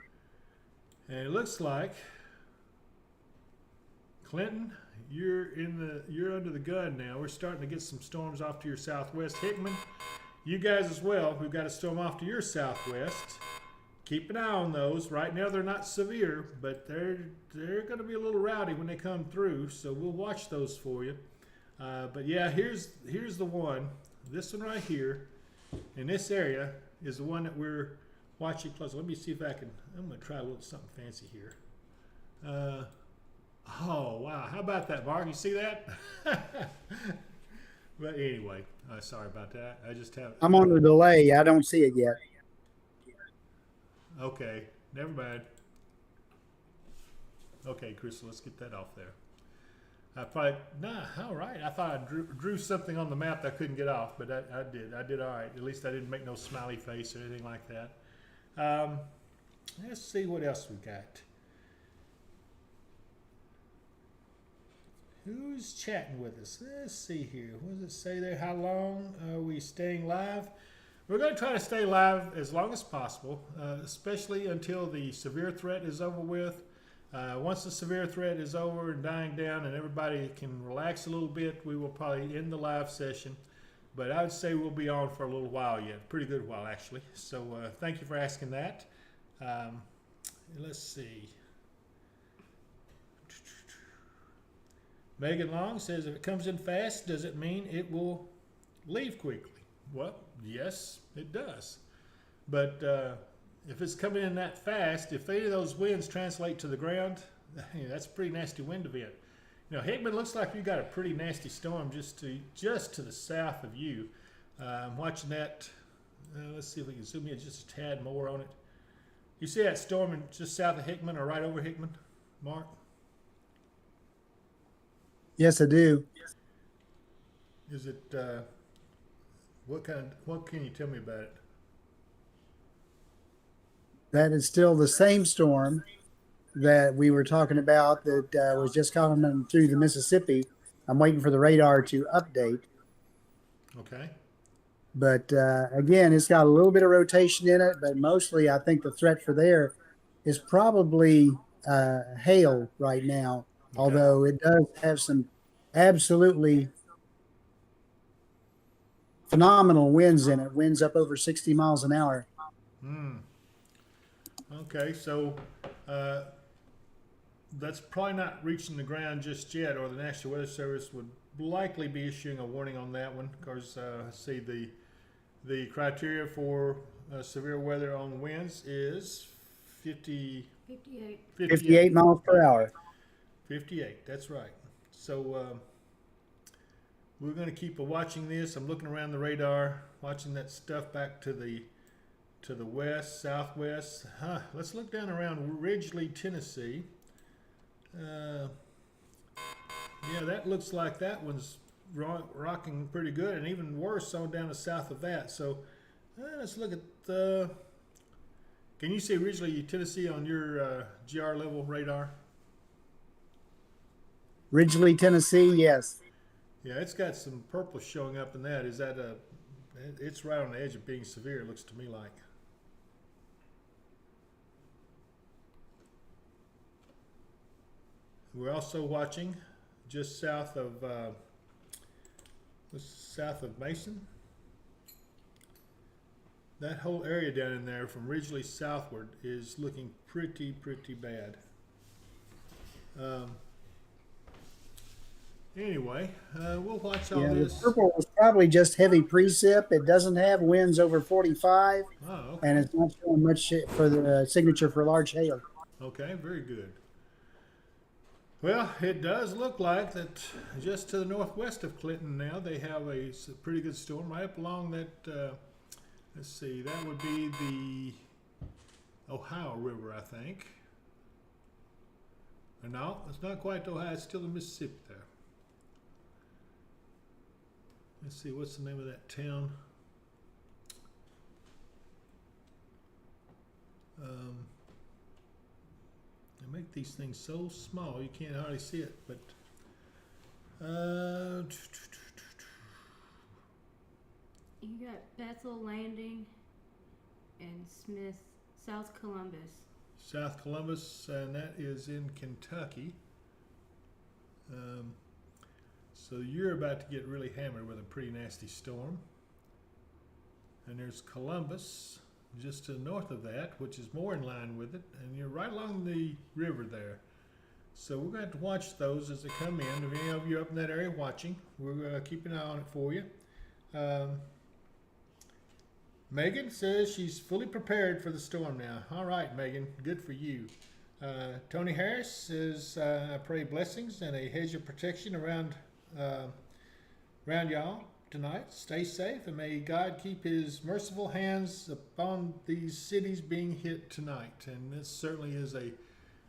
And it looks like Clinton, you're under the gun now. We're starting to get some storms off to your southwest. Hickman, you guys as well. We've got a storm off to your southwest. Keep an eye on those. Right now they're not severe, but they're going to be a little rowdy when they come through. So we'll watch those for you. But yeah, here's the one. This one right here, in this area, is the one that we're watching close. Let me see if I can. I'm going to try a little something fancy here. Oh wow! How about that, Mark? You see that? But anyway, sorry about that. I just have. I'm on the delay. I don't see it yet. Okay, never mind. Okay, Crystal, let's get that off there. I probably all right. I thought I drew something on the map that I couldn't get off, but I did. I did all right. At least I didn't make no smiley face or anything like that. Let's see what else we got. Who's chatting with us? Let's see here. What does it say there? How long are we staying live? We're going to try to stay live as long as possible, especially until the severe threat is over with. Once the severe threat is over and dying down and everybody can relax a little bit, we will probably end the live session. But I would say we'll be on for a little while yet. Pretty good while, actually. So thank you for asking that. Let's see. Megan Long says, if it comes in fast, does it mean it will leave quickly? Well, yes, it does. But if it's coming in that fast, if any of those winds translate to the ground, that's a pretty nasty wind event. You know, Hickman, looks like you got a pretty nasty storm just to the south of you. I'm watching that. Let's see if we can zoom in just a tad more on it. You see that storm just south of Hickman or right over Hickman, Mark? Yes, I do. Is it what can you tell me about it? That is still the same storm that we were talking about that was just coming through the Mississippi. I'm waiting for the radar to update. Okay. But again, it's got a little bit of rotation in it, but mostly I think the threat for there is probably hail right now. Okay. Although it does have some absolutely phenomenal winds in it. Winds up over 60 miles an hour. Okay, so that's probably not reaching the ground just yet, or the National Weather Service would likely be issuing a warning on that one. Because see, the criteria for severe weather on winds is 58 miles per hour. 58, that's right. So we're going to keep watching this. I'm looking around the radar, watching that stuff back to the west, southwest. Let's look down around Ridgely, Tennessee. Yeah, that looks like that one's rocking pretty good, and even worse on down the south of that. So let's look at the. Can you see Ridgely, Tennessee on your GR level radar? Ridgely, Tennessee, yes. Yeah, it's got some purple showing up in that. Is that it's right on the edge of being severe, it looks to me like. We're also watching just south of Mason. That whole area down in there from Ridgely southward is looking pretty bad. Anyway, we'll watch all Yeah, the this. purple was probably just heavy precip. It doesn't have winds over 45, Oh, and okay. it's not showing much for the signature for large hail. Okay, very good. Well, it does look like that just to the northwest of Clinton now, they have a pretty good storm right up along that, let's see, that would be the Ohio River, I think. No, it's not quite the Ohio, it's still the Mississippi there. Let's see, what's the name of that town? They make these things so small you can't hardly see it, but You got Bethel Landing and Smith, South Columbus. South Columbus, and that is in Kentucky. So you're about to get really hammered with a pretty nasty storm. And there's Columbus, just to the north of that, which is more in line with it, and you're right along the river there. So we're going to have to watch those as they come in. If any of you are up in that area watching, we're going to keep an eye on it for you. Megan says she's fully prepared for the storm now. All right, Megan, good for you. Tony Harris says, I pray blessings and a hedge of protection around y'all tonight. Stay safe, and may God keep his merciful hands upon these cities being hit tonight. And this certainly is a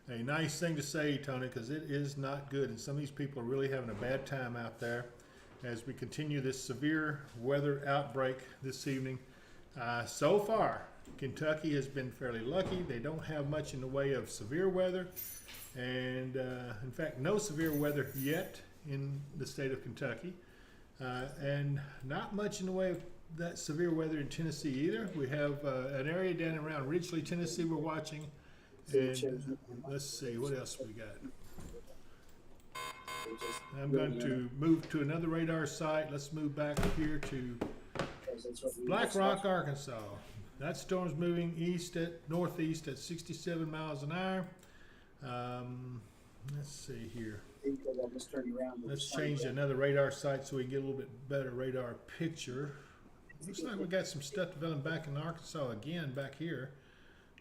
nice thing to say, Tony, because it is not good. And some of these people are really having a bad time out there as we continue this severe weather outbreak this evening. So far, Kentucky has been fairly lucky. They don't have much in the way of severe weather. And in fact, no severe weather yet in the state of Kentucky. And not much in the way of that severe weather in Tennessee either. We have an area down around Ridgely, Tennessee we're watching. And let's see, what else we got? I'm going to move to another radar site. Let's move back here to Black Rock, Arkansas. That storm's moving northeast at 67 miles an hour. Let's see here. Let's change to another radar site so we can get a little bit better radar picture. Looks like we got some stuff developing back in Arkansas again back here.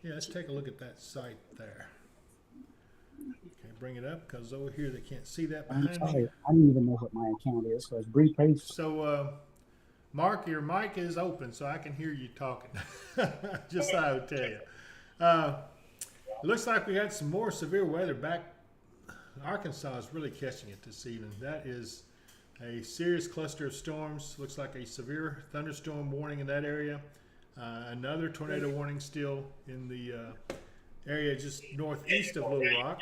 Yeah, let's take a look at that site there. Okay, bring it up because over here they can't see that behind me. I don't even know what my account is, so it's brief page. So, Mark, your mic is open so I can hear you talking. Just so I would tell you. It looks like we got some more severe weather back. Arkansas is really catching it this evening. That is a serious cluster of storms. Looks like a severe thunderstorm warning in that area. Another tornado warning still in the area just northeast of Little Rock.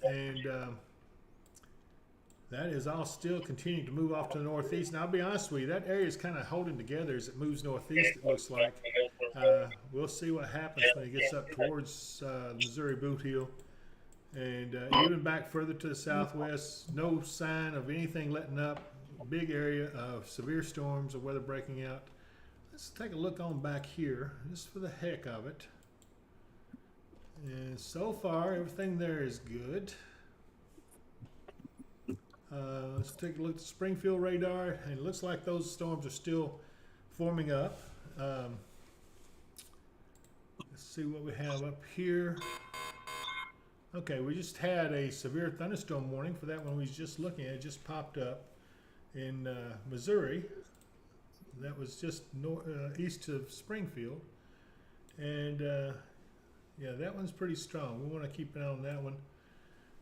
And that is all still continuing to move off to the northeast. And I'll be honest with you, that area is kind of holding together as it moves northeast, it looks like. We'll see what happens when it gets up towards Missouri Boot Heel. And even back further to the southwest, no sign of anything letting up. A big area of severe storms or weather breaking out. Let's take a look on back here, just for the heck of it. And so far, everything there is good. Let's take a look at the Springfield radar, and it looks like those storms are still forming up. Let's see what we have up here. Okay, we just had a severe thunderstorm warning for that one we was just looking at. It just popped up in Missouri. That was just east of Springfield. And yeah, that one's pretty strong. We want to keep an eye on that one.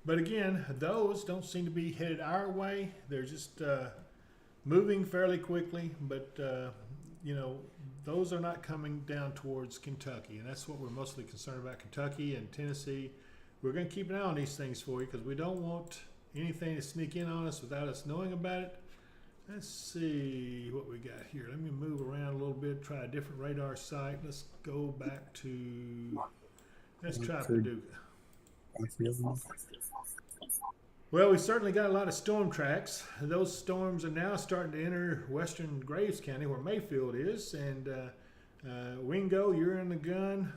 But again, those don't seem to be headed our way. They're just moving fairly quickly. But, you know, those are not coming down towards Kentucky. And that's what we're mostly concerned about, Kentucky and Tennessee. We're going to keep an eye on these things for you because we don't want anything to sneak in on us without us knowing about it. Let's see what we got here. Let me move around a little bit, try a different radar site. Let's go back to, let's try Paducah. Well, we certainly got a lot of storm tracks. Those storms are now starting to enter western Graves County where Mayfield is. And Wingo, you're in the gun.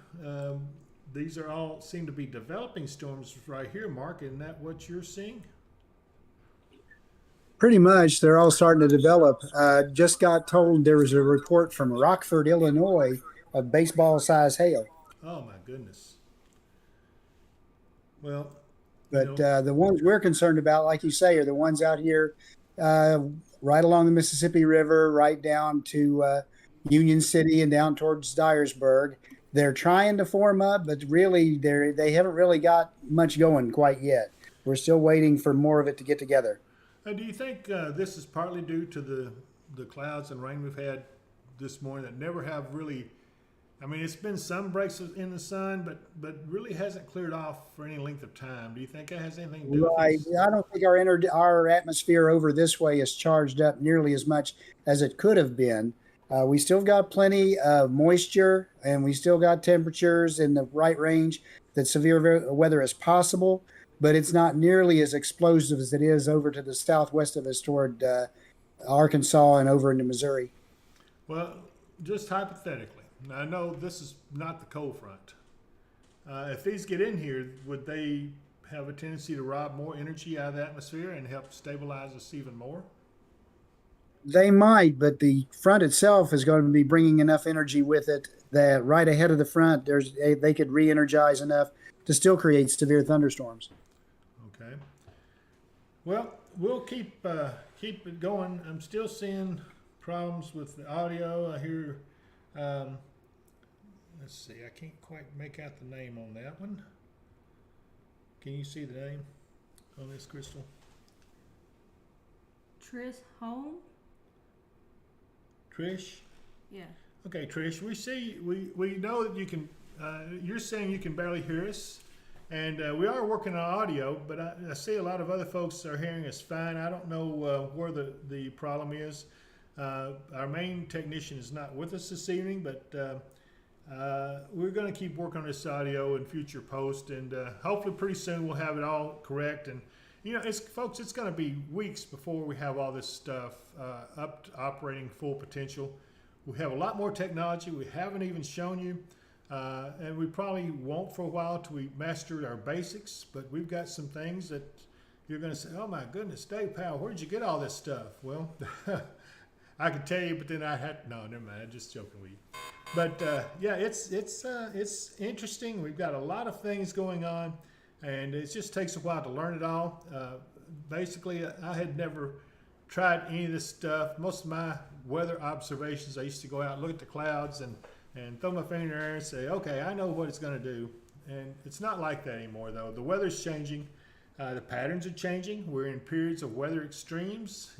These are all seem to be developing storms right here, Mark. Isn't that what you're seeing? Pretty much, they're all starting to develop. Just got told there was a report from Rockford, Illinois, of baseball-sized hail. Oh my goodness. Well, you But know, the ones we're concerned about, like you say, are the ones out here uh, right along the Mississippi River, right down to Union City and down towards Dyersburg. They're trying to form up, but really they haven't really got much going quite yet. We're still waiting for more of it to get together. do you think this is partly due to the clouds and rain we've had this morning that never have really? I mean, it's been some breaks in the sun, but really hasn't cleared off for any length of time. Do you think that has anything to do with Right. this? I don't think our atmosphere over this way is charged up nearly as much as it could have been. We still got plenty of moisture, and we still got temperatures in the right range that severe weather is possible, but it's not nearly as explosive as it is over to the southwest of us toward Arkansas and over into Missouri. Well, just hypothetically, now, I know this is not the cold front. If these get in here, would they have a tendency to rob more energy out of the atmosphere and help stabilize us even more? They might, but the front itself is going to be bringing enough energy with it that right ahead of the front, they could re-energize enough to still create severe thunderstorms. Okay. Well, we'll keep it going. I'm still seeing problems with the audio. I hear. Let's see. I can't quite make out the name on that one. Can you see the name on this, Crystal? Tris Home? Trish. Yeah. Okay, Trish. We know that you can. You're saying you can barely hear us, and we are working on audio. But I see a lot of other folks are hearing us fine. I don't know where the problem is. Our main technician is not with us this evening, but we're going to keep working on this audio in future posts, and hopefully pretty soon we'll have it all correct. And folks, it's going to be weeks before we have all this stuff up to operating full potential. We have a lot more technology we haven't even shown you, and we probably won't for a while till we master our basics. But we've got some things that you're going to say, "Oh my goodness, Dave Powell, where'd you get all this stuff?" Well, I could tell you, but then I had no. Never mind. I'm just joking with you. But yeah, it's interesting. We've got a lot of things going on, and it just takes a while to learn it all. Basically, I had never tried any of this stuff. Most of my weather observations, I used to go out and look at the clouds and throw my finger in the air and say, "Okay, I know what it's going to do." And it's not like that anymore, though. The weather's changing. The patterns are changing. We're in periods of weather extremes.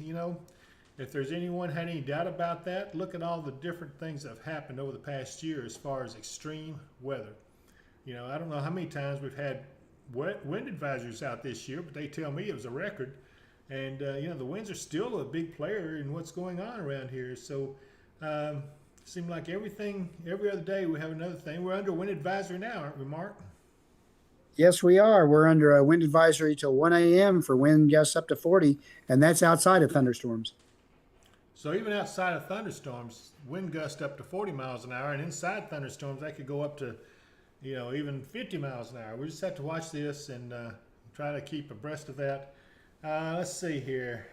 If there's anyone had any doubt about that, look at all the different things that have happened over the past year as far as extreme weather. I don't know how many times we've had wind advisories out this year, but they tell me it was a record. And, the winds are still a big player in what's going on around here. So it seems like every other day we have another thing. We're under a wind advisory now, aren't we, Mark? Yes, we are. We're under a wind advisory till 1 a.m. for wind gusts up to 40, and that's outside of thunderstorms. So even outside of thunderstorms, wind gusts up to 40 miles an hour, and inside thunderstorms, they could go up to, even 50 miles an hour. We just have to watch this and try to keep abreast of that. Let's see here.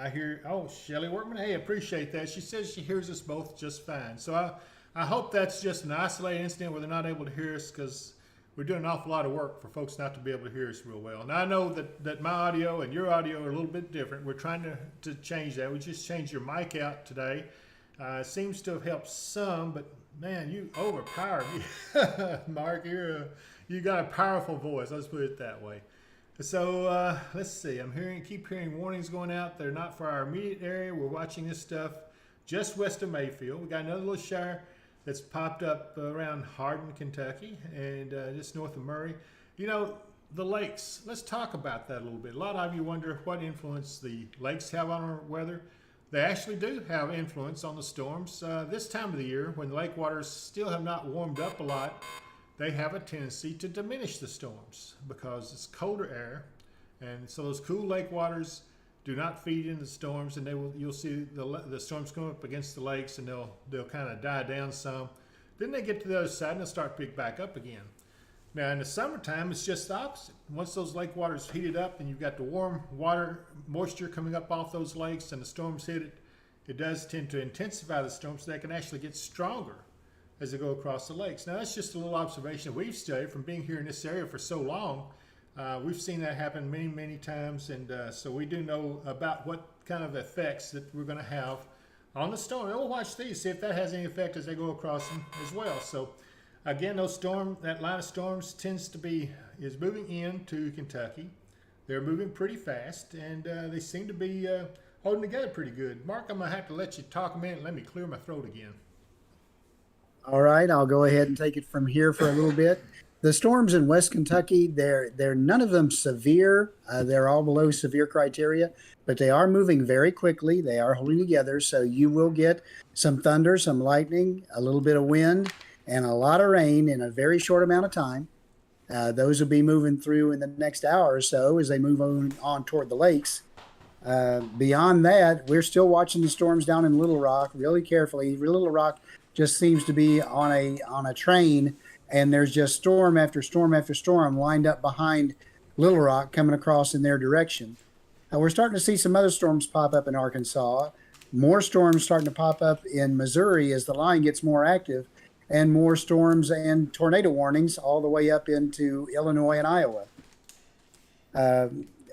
I hear, Shelly Workman. Hey, appreciate that. She says she hears us both just fine. So I hope that's just an isolated incident where they're not able to hear us, because we're doing an awful lot of work for folks not to be able to hear us real well. Now, I know that my audio and your audio are a little bit different. We're trying to change that. We just changed your mic out today. Seems to have helped some, but man, you overpowered me. Mark, you got a powerful voice. Let's put it that way. So let's see. Keep hearing warnings going out. They're not for our immediate area. We're watching this stuff just west of Mayfield. We got another little shower that's popped up around Hardin, Kentucky, and just north of Murray. The lakes. Let's talk about that a little bit. A lot of you wonder what influence the lakes have on our weather. They actually do have influence on the storms. This time of the year, when the lake waters still have not warmed up a lot, they have a tendency to diminish the storms because it's colder air, and so those cool lake waters do not feed into the storms, and you'll see the storms come up against the lakes, and they'll kind of die down some. Then they get to the other side and they'll start to pick back up again. Now in the summertime, it's just the opposite. Once those lake waters heated up and you've got the warm water moisture coming up off those lakes and the storms hit it, it does tend to intensify the storms so they can actually get stronger as they go across the lakes. Now that's just a little observation we've studied from being here in this area for so long. We've seen that happen many, many times, and so we do know about what kind of effects that we're going to have on the storm. And we'll watch these, see if that has any effect as they go across them as well. So again, that line of storms is moving into Kentucky. They're moving pretty fast, and they seem to be holding together pretty good. Mark, I'm going to have to let you talk a minute and let me clear my throat again. All right, I'll go ahead and take it from here for a little bit. The storms in West Kentucky, they're none of them severe. They're all below severe criteria, but they are moving very quickly. They are holding together, so you will get some thunder, some lightning, a little bit of wind, and a lot of rain in a very short amount of time. Those will be moving through in the next hour or so as they move on toward the lakes. Beyond that, we're still watching the storms down in Little Rock really carefully. Little Rock just seems to be on a train, and there's just storm after storm after storm lined up behind Little Rock coming across in their direction. We're starting to see some other storms pop up in Arkansas. More storms starting to pop up in Missouri as the line gets more active, and more storms and tornado warnings all the way up into Illinois and Iowa.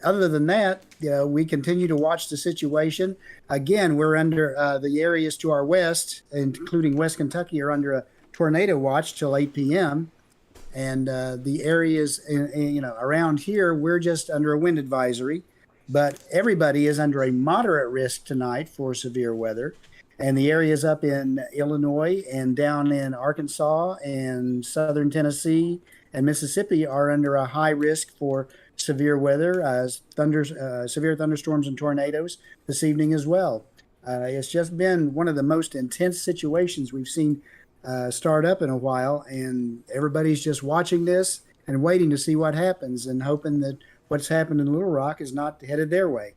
Other than that, we continue to watch the situation. Again, we're under the areas to our west, including West Kentucky, are under a tornado watch till 8 p.m. And the areas around here, we're just under a wind advisory. But everybody is under a moderate risk tonight for severe weather. And the areas up in Illinois and down in Arkansas and southern Tennessee and Mississippi are under a high risk for severe weather, severe thunderstorms and tornadoes this evening as well. It's just been one of the most intense situations we've seen start up in a while, and everybody's just watching this and waiting to see what happens and hoping that what's happened in Little Rock is not headed their way.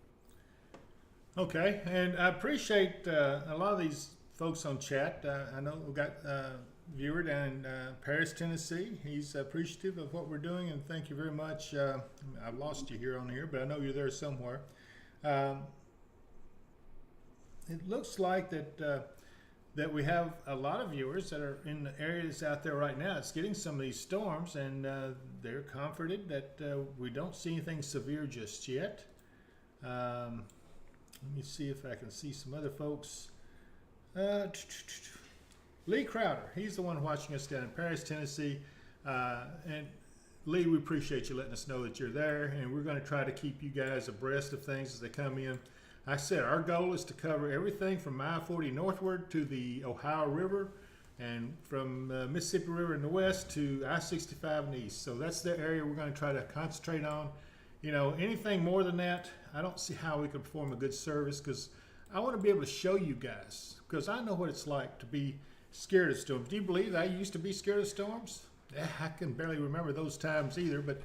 Okay, and I appreciate a lot of these folks on chat. I know we've got a viewer down in Paris, Tennessee. He's appreciative of what we're doing, and thank you very much. I've lost you here on here, but I know you're there somewhere. It looks like that we have a lot of viewers that are in the areas out there right now. It's getting some of these storms, and they're comforted that we don't see anything severe just yet. Let me see if I can see some other folks. Lee Crowder, he's the one watching us down in Paris, Tennessee. And Lee, we appreciate you letting us know that you're there, and we're going to try to keep you guys abreast of things as they come in. I said our goal is to cover everything from I-40 northward to the Ohio River, and from Mississippi River in the west to I-65 in the east. So that's the area we're going to try to concentrate on. Anything more than that, I don't see how we can perform a good service, because I want to be able to show you guys, because I know what it's like to be scared of storms. Do you believe I used to be scared of storms? I can barely remember those times either, but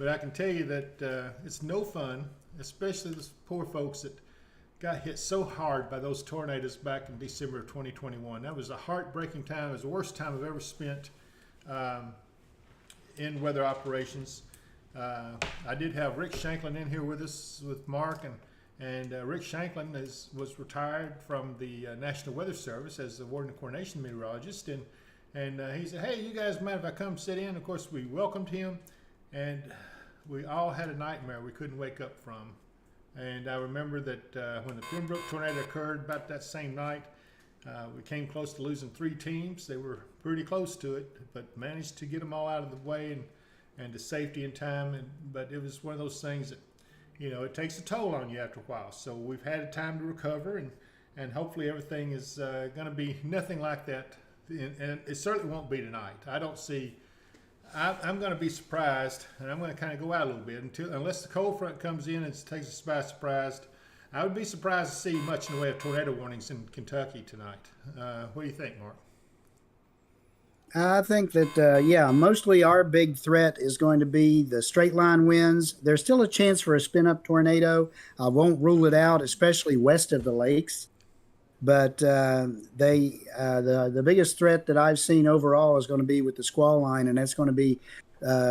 I can tell you that it's no fun, especially those poor folks that got hit so hard by those tornadoes back in December of 2021. That was a heartbreaking time. It was the worst time I've ever spent in weather operations. I did have Rick Shanklin in here with us, with Mark, and Rick Shanklin was retired from the National Weather Service as the Warden Coordination Meteorologist, and he said, "Hey, you guys mind if I come sit in?" Of course, we welcomed him, and we all had a nightmare we couldn't wake up from. And I remember that when the Pembroke tornado occurred about that same night, we came close to losing 3 teams. They were pretty close to it, but managed to get them all out of the way and to safety in time. But it was one of those things that, it takes a toll on you after a while. So we've had a time to recover, and hopefully everything is going to be nothing like that. And it certainly won't be tonight. I don't see. I'm going to be surprised, and I'm going to kind of go out a little bit unless the cold front comes in and takes us by surprise. I would be surprised to see much in the way of tornado warnings in Kentucky tonight. What do you think, Mark? I think that, mostly our big threat is going to be the straight line winds. There's still a chance for a spin-up tornado. I won't rule it out, especially west of the lakes. But the biggest threat that I've seen overall is going to be with the squall line, and that's going to be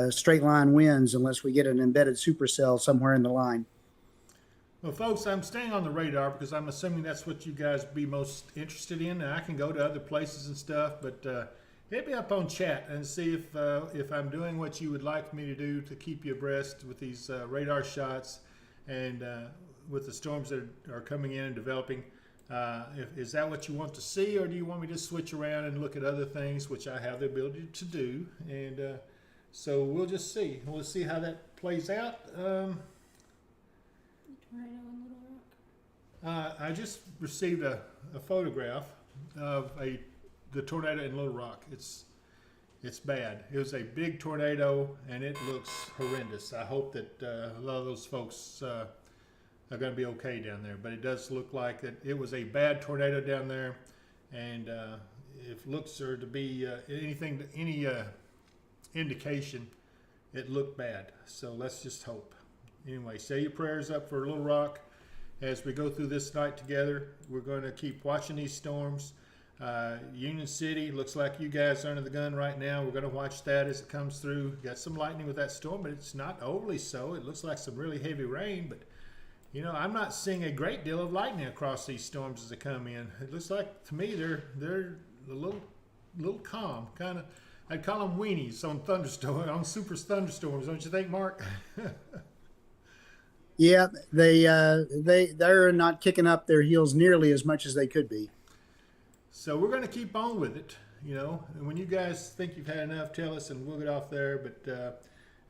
straight line winds unless we get an embedded supercell somewhere in the line. Well, folks, I'm staying on the radar because I'm assuming that's what you guys be most interested in. And I can go to other places and stuff, but hit me up on chat and see if I'm doing what you would like me to do to keep you abreast with these radar shots and with the storms that are coming in and developing. Is that what you want to see, or do you want me to switch around and look at other things, which I have the ability to do? And so we'll just see. We'll see how that plays out. Tornado in Little Rock. I just received a photograph of the tornado in Little Rock. It's bad. It was a big tornado, and it looks horrendous. I hope that a lot of those folks are going to be okay down there. But it does look like it was a bad tornado down there, and if looks are to be any indication, it looked bad. So let's just hope. Anyway, say your prayers up for Little Rock as we go through this night together. We're going to keep watching these storms. Union City, looks like you guys are under the gun right now. We're going to watch that as it comes through. Got some lightning with that storm, but it's not overly so. It looks like some really heavy rain, but you know, I'm not seeing a great deal of lightning across these storms as they come in. It looks like to me they're a little calm, kind of. I'd call them weenies on super thunderstorms, don't you think, Mark? Yeah, they're not kicking up their heels nearly as much as they could be. So we're going to keep on with it, you know. And when you guys think you've had enough, tell us, and we'll get off there. But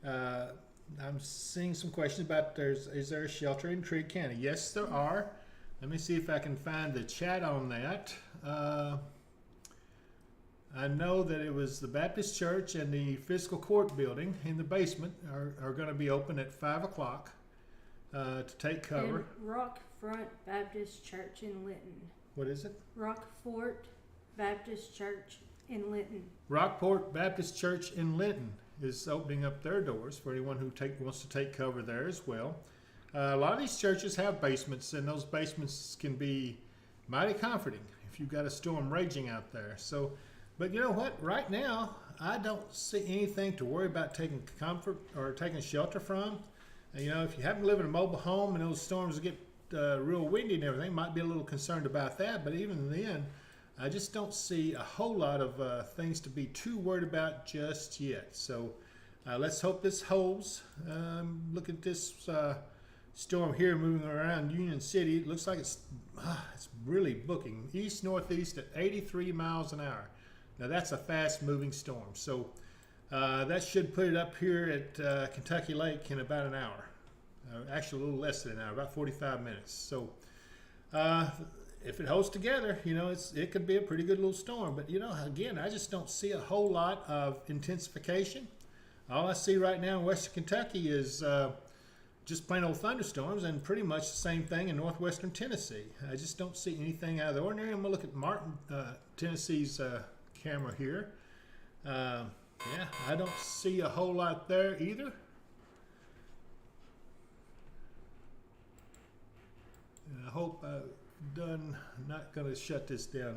I'm seeing some questions about is there a shelter in Trigg County? Yes, there are. Let me see if I can find the chat on that. I know that it was the Baptist Church and the Fiscal Court building in the basement are going to be open at 5 o'clock. To take cover. And Rockfront Baptist Church in Linton. What is it? Rockfort Baptist Church in Linton. Rockport Baptist Church in Linton is opening up their doors for anyone who wants to take cover there as well. A lot of these churches have basements, and those basements can be mighty comforting if you've got a storm raging out there. So, but you know what? Right now, I don't see anything to worry about taking comfort or taking shelter from. You know, if you happen to live in a mobile home and those storms get real windy and everything, might be a little concerned about that. But even then, I just don't see a whole lot of things to be too worried about just yet. So let's hope this holds. Look at this storm here moving around Union City. It looks like it's really booking east-northeast at 83 miles an hour. Now that's a fast-moving storm. So that should put it up here at Kentucky Lake in about an hour. Actually, a little less than an hour, about 45 minutes. So if it holds together, you know, it could be a pretty good little storm. But, you know, again, I just don't see a whole lot of intensification. All I see right now in western Kentucky is just plain old thunderstorms, and pretty much the same thing in northwestern Tennessee. I just don't see anything out of the ordinary. I'm going to look at Martin, Tennessee's camera here. Yeah, I don't see a whole lot there either. And I hope I'm not going to shut this down.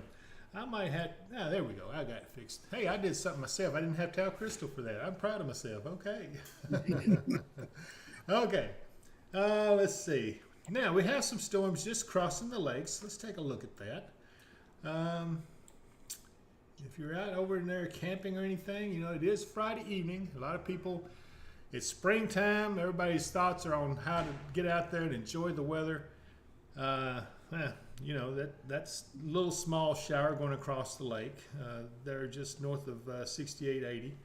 I might have, there we go. I got it fixed. Hey, I did something myself. I didn't have to tell Crystal for that. I'm proud of myself. Okay. Okay. Let's see. Now, we have some storms just crossing the lakes. Let's take a look at that. If you're out over in there camping or anything, you know, it is Friday evening. A lot of people, it's springtime. Everybody's thoughts are on how to get out there and enjoy the weather. You know, that's a little small shower going across the lake. They're just north of 6880.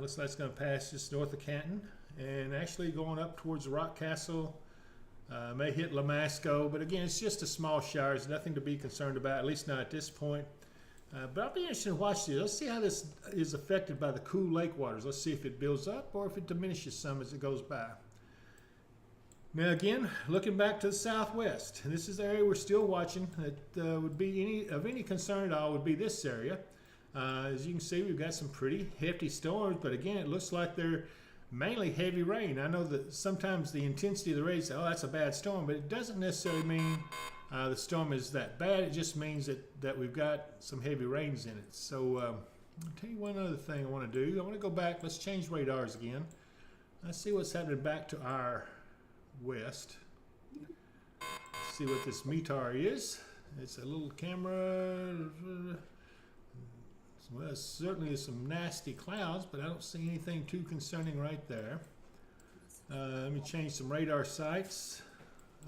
Looks like it's going to pass just north of Canton and actually going up towards Rock Castle. May hit Lamasco, but again, it's just a small shower. It's nothing to be concerned about, at least not at this point. But I'll be interested to watch this. Let's see how this is affected by the cool lake waters. Let's see if it builds up or if it diminishes some as it goes by. Now again, looking back to the southwest, and this is the area we're still watching. That would be any concern at all would be this area. As you can see, we've got some pretty hefty storms, but again, it looks like they're mainly heavy rain. I know that sometimes the intensity of the rain say, oh, that's a bad storm, but it doesn't necessarily mean the storm is that bad. It just means that we've got some heavy rains in it. So I'll tell you one other thing I want to do. I want to go back. Let's change radars again. Let's see what's happening back to our west. See what this METAR is. It's a little camera. Well, certainly some nasty clouds, but I don't see anything too concerning right there. Let me change some radar sites.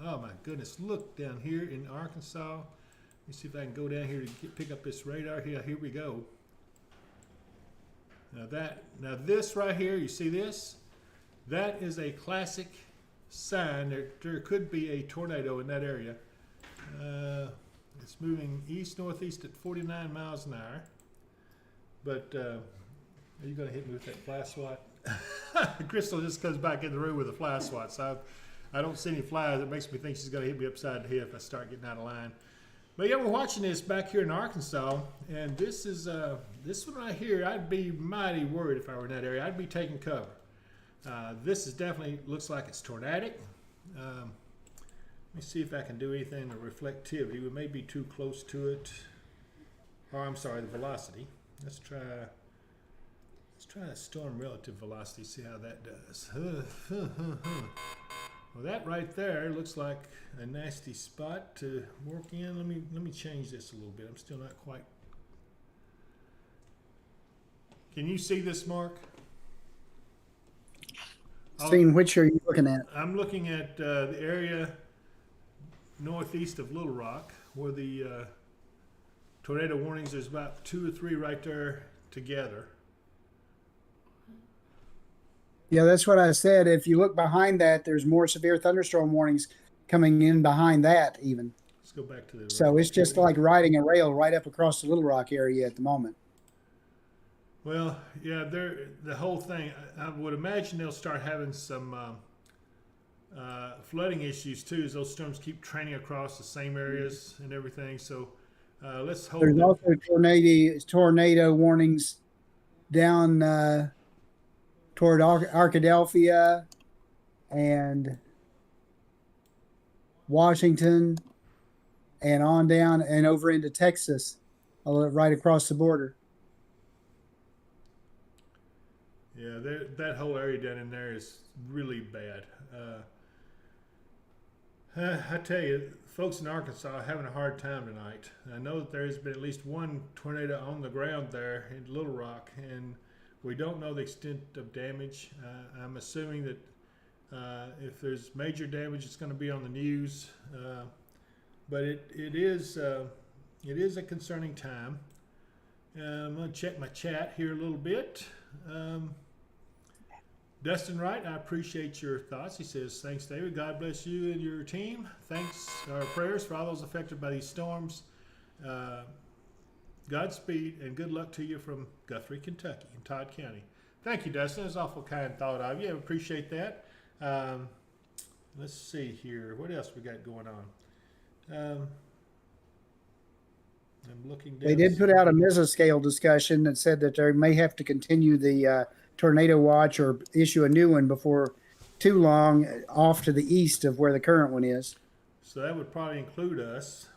Oh my goodness, look down here in Arkansas. Let me see if I can go down here to pick up this radar. Here we go. Now this right here, you see this? That is a classic sign that there could be a tornado in that area. It's moving east-northeast at 49 miles an hour. But are you going to hit me with that fly swat? Crystal just comes back in the room with a fly swat. So I don't see any flies. It makes me think she's going to hit me upside the head if I start getting out of line. But yeah, we're watching this back here in Arkansas, and this is this one right here. I'd be mighty worried if I were in that area. I'd be taking cover. This is definitely looks like it's tornadic. Let me see if I can do anything to reflectivity. We may be too close to it. Oh, I'm sorry, the velocity. Let's try the storm relative velocity. See how that does. Well, that right there looks like a nasty spot to work in. Let me change this a little bit. I'm still not quite. Can you see this, Mark? Seeing which are you looking at? I'm looking at the area northeast of Little Rock, where the tornado warnings. There's about 2 or 3 right there together. Yeah, that's what I said. If you look behind that, there's more severe thunderstorm warnings coming in behind that even. Let's go back to the. So it's just like riding a rail right up across the Little Rock area at the moment. Well, yeah, the whole thing, I would imagine they'll start having some flooding issues too, as those storms keep training across the same areas and everything. So let's hope. There's also tornado warnings down toward Arkadelphia and Washington and on down and over into Texas, right across the border. Yeah, that whole area down in there is really bad. I tell you, folks in Arkansas are having a hard time tonight. I know that there has been at least one tornado on the ground there in Little Rock, and we don't know the extent of damage. I'm assuming that if there's major damage, it's going to be on the news. But it is a concerning time. I'm going to check my chat here a little bit. Dustin Wright, I appreciate your thoughts. He says, thanks, David. God bless you and your team. Thanks, our prayers for all those affected by these storms. Godspeed and good luck to you from Guthrie, Kentucky, in Todd County. Thank you, Dustin. It's awful kind thought of you. I appreciate that. Let's see here. What else we got going on? I'm looking down. They did put out a mesoscale discussion that said that they may have to continue the tornado watch or issue a new one before too long off to the east of where the current one is. So that would probably include us.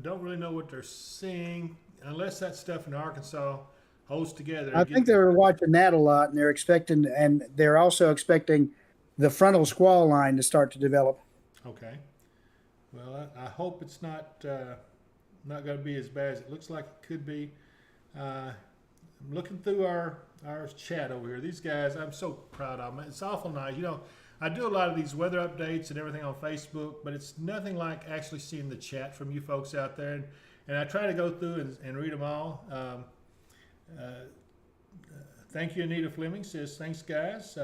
Don't really know what they're seeing unless that stuff in Arkansas holds together. I think they were watching that a lot, and they're also expecting the frontal squall line to start to develop. Okay. Well, I hope it's not going to be as bad as it looks like it could be. I'm looking through our chat over here. These guys, I'm so proud of them. It's awful nice. You know, I do a lot of these weather updates and everything on Facebook, but it's nothing like actually seeing the chat from you folks out there. And I try to go through and read them all. Thank you, Anita Fleming says, thanks, guys.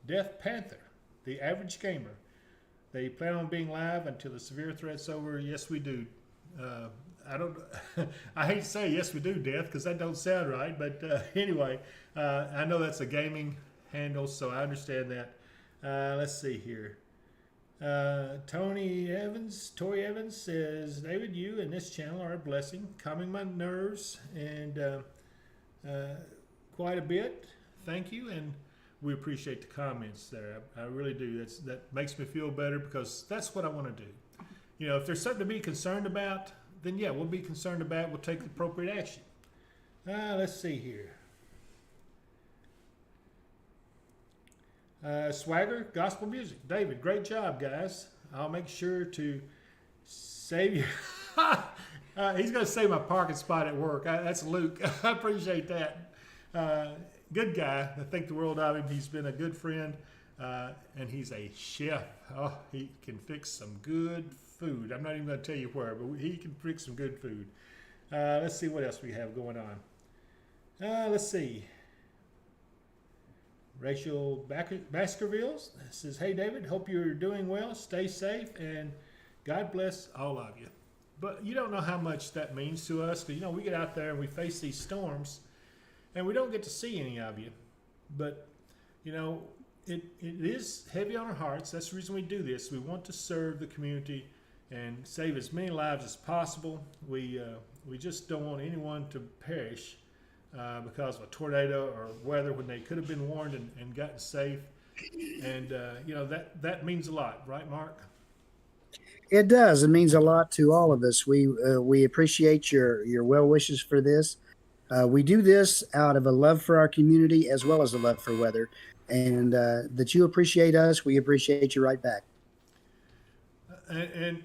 Death Panther, the average gamer. They plan on being live until the severe threat's over. Yes, we do. I hate to say yes, we do, Death, because that don't sound right. But anyway, I know that's a gaming handle, so I understand that. Let's see here. Tori Evans says, David, you and this channel are a blessing, calming my nerves and quite a bit. Thank you, and we appreciate the comments there. I really do. That makes me feel better because that's what I want to do. You know, if there's something to be concerned about, then yeah, we'll be concerned about it. We'll take the appropriate action. Let's see here. Swagger, gospel music. David, great job, guys. I'll make sure to save you. He's going to save my parking spot at work. That's Luke. I appreciate that. Good guy. I think the world of him. He's been a good friend, and he's a chef. Oh, he can fix some good food. I'm not even going to tell you where, but he can fix some good food. Let's see what else we have going on. Let's see. Rachel Baskervilles says, "Hey David, hope you're doing well. Stay safe and God bless all of you." But you don't know how much that means to us, because we get out there and we face these storms, and we don't get to see any of you. But it is heavy on our hearts. That's the reason we do this. We want to serve the community and save as many lives as possible. We just don't want anyone to perish because of a tornado or weather when they could have been warned and gotten safe. And that means a lot, right, Mark? It does. It means a lot to all of us. We appreciate your well wishes for this. We do this out of a love for our community as well as a love for weather, and that you appreciate us, we appreciate you right back. And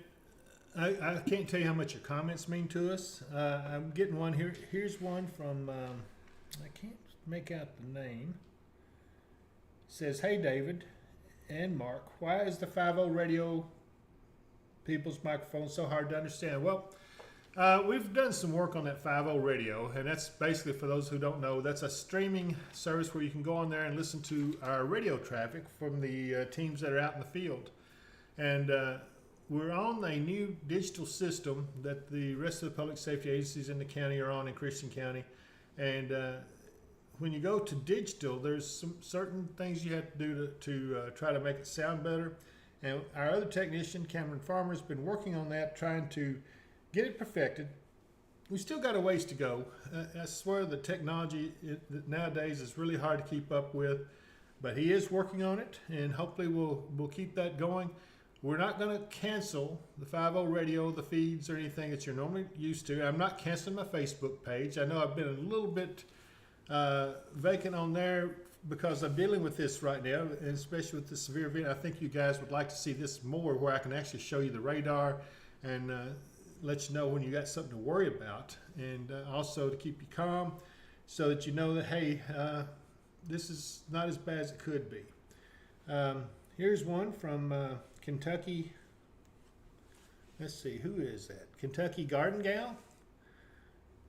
I can't tell you how much your comments mean to us. I'm getting one here. Here's one from, I can't make out the name. It says, "Hey David and Mark, why is the 50 radio people's microphone so hard to understand?" Well, we've done some work on that 50 radio, and that's basically, for those who don't know, that's a streaming service where you can go on there and listen to our radio traffic from the teams that are out in the field. And we're on a new digital system that the rest of the public safety agencies in the county are on in Christian County. And when you go to digital, there's some certain things you have to do to try to make it sound better. And our other technician, Cameron Farmer, has been working on that, trying to get it perfected. We still got a ways to go. I swear the technology nowadays is really hard to keep up with, but he is working on it, and hopefully we'll keep that going. We're not going to cancel the 50 radio, the feeds, or anything that you're normally used to. I'm not canceling my Facebook page. I know I've been a little bit vacant on there because I'm dealing with this right now, and especially with the severe event. I think you guys would like to see this more, where I can actually show you the radar and let you know when you got something to worry about, and also to keep you calm so that you know that, hey, this is not as bad as it could be. Here's one from Kentucky. Let's see, who is that? Kentucky Garden Gal.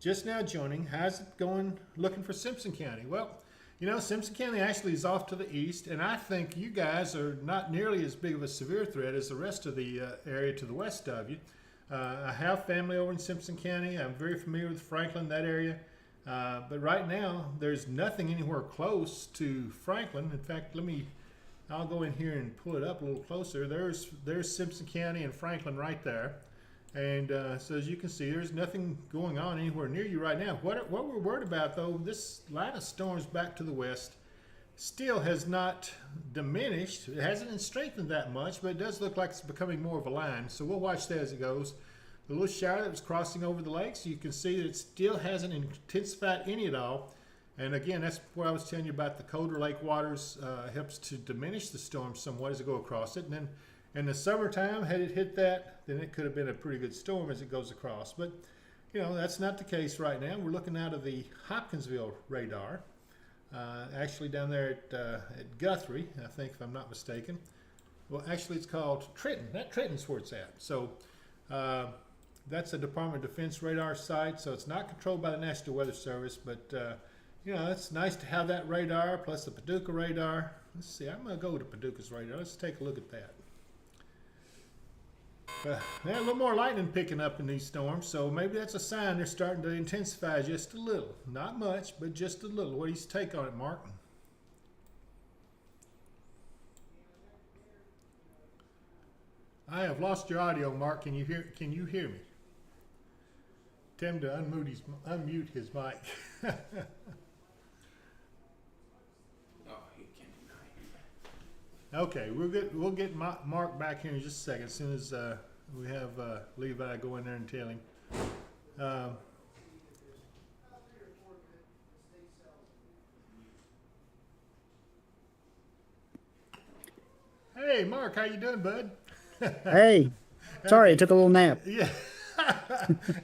Just now joining. How's it going looking for Simpson County? Well, Simpson County actually is off to the east, and I think you guys are not nearly as big of a severe threat as the rest of the area to the west of you. I have family over in Simpson County. I'm very familiar with Franklin, that area. But right now, there's nothing anywhere close to Franklin. In fact, I'll go in here and pull it up a little closer. There's Simpson County and Franklin right there. And so as you can see, there's nothing going on anywhere near you right now. What we're worried about, though, this line of storms back to the west still has not diminished. It hasn't been strengthened that much, but it does look like it's becoming more of a line. So we'll watch that as it goes. The little shower that was crossing over the lakes, you can see that it still hasn't intensified any at all. And again, that's what I was telling you about. The colder lake waters helps to diminish the storm somewhat as it go across it. And then in the summertime, had it hit that, then it could have been a pretty good storm as it goes across. But, that's not the case right now. We're looking out of the Hopkinsville radar, actually down there at Guthrie, I think, if I'm not mistaken. Well, actually, it's called Trenton. Trenton's where it's at. So that's a Department of Defense radar site, so it's not controlled by the National Weather Service, but it's nice to have that radar, plus the Paducah radar. Let's see, I'm going to go to Paducah's radar. Let's take a look at that. A little more lightning picking up in these storms, so maybe that's a sign they're starting to intensify just a little. Not much, but just a little. What do you take on it, Mark? I have lost your audio, Mark. Can you hear me? Tell him to unmute his mic. Okay, we'll get Mark back here in just a second, as soon as we have Levi go in there and tell him. Hey, Mark, how you doing, bud? Hey, sorry, I took a little nap. Yeah,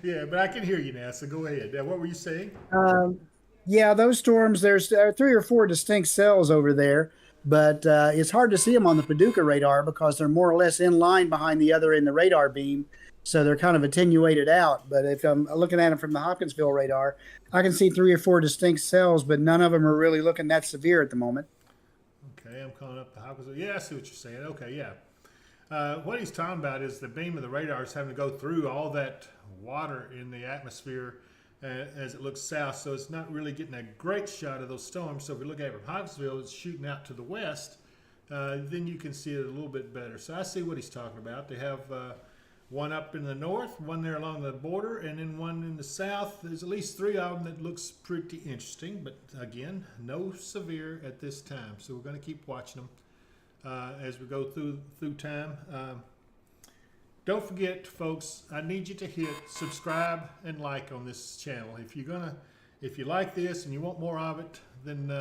yeah, but I can hear you now. So go ahead. What were you saying? Um, yeah, those storms, there's 3 or 4 distinct cells over there, but it's hard to see them on the Paducah radar because they're more or less in line behind the other in the radar beam. So they're kind of attenuated out. But if I'm looking at them from the Hopkinsville radar, I can see 3 or 4 distinct cells, but none of them are really looking that severe at the moment. Okay, I'm calling up the Hopkinsville. Yeah, I see what you're saying. Okay, yeah. What he's talking about is the beam of the radar is having to go through all that water in the atmosphere as it looks south, so it's not really getting a great shot of those storms. So if we look at it from Hopkinsville, it's shooting out to the west, then you can see it a little bit better. So I see what he's talking about. They have one up in the north, one there along the border, and then one in the south. There's at least 3 of them that looks pretty interesting, but again, no severe at this time. So we're going to keep watching them as we go through time. Don't forget, folks, I need you to hit subscribe and like on this channel. If you like this and you want more of it, then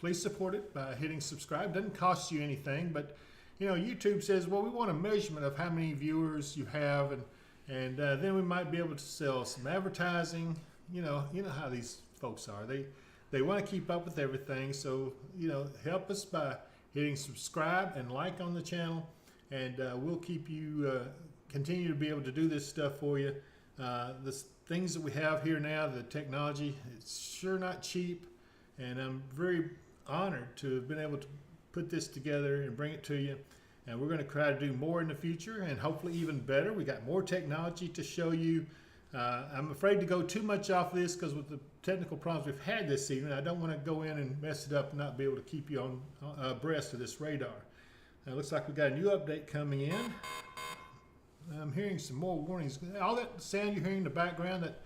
please support it by hitting subscribe. Doesn't cost you anything, but YouTube says, well, we want a measurement of how many viewers you have, and then we might be able to sell some advertising. You know how these folks are. They want to keep up with everything, so help us by hitting subscribe and like on the channel, and we'll keep you continue to be able to do this stuff for you. The things that we have here now, the technology, it's sure not cheap, and I'm very honored to have been able to put this together and bring it to you. And we're going to try to do more in the future, and hopefully even better. We got more technology to show you. I'm afraid to go too much off this because with the technical problems we've had this evening, I don't want to go in and mess it up and not be able to keep you on abreast of this radar. Now, it looks like we've got a new update coming in. I'm hearing some more warnings. All that sound you're hearing in the background, that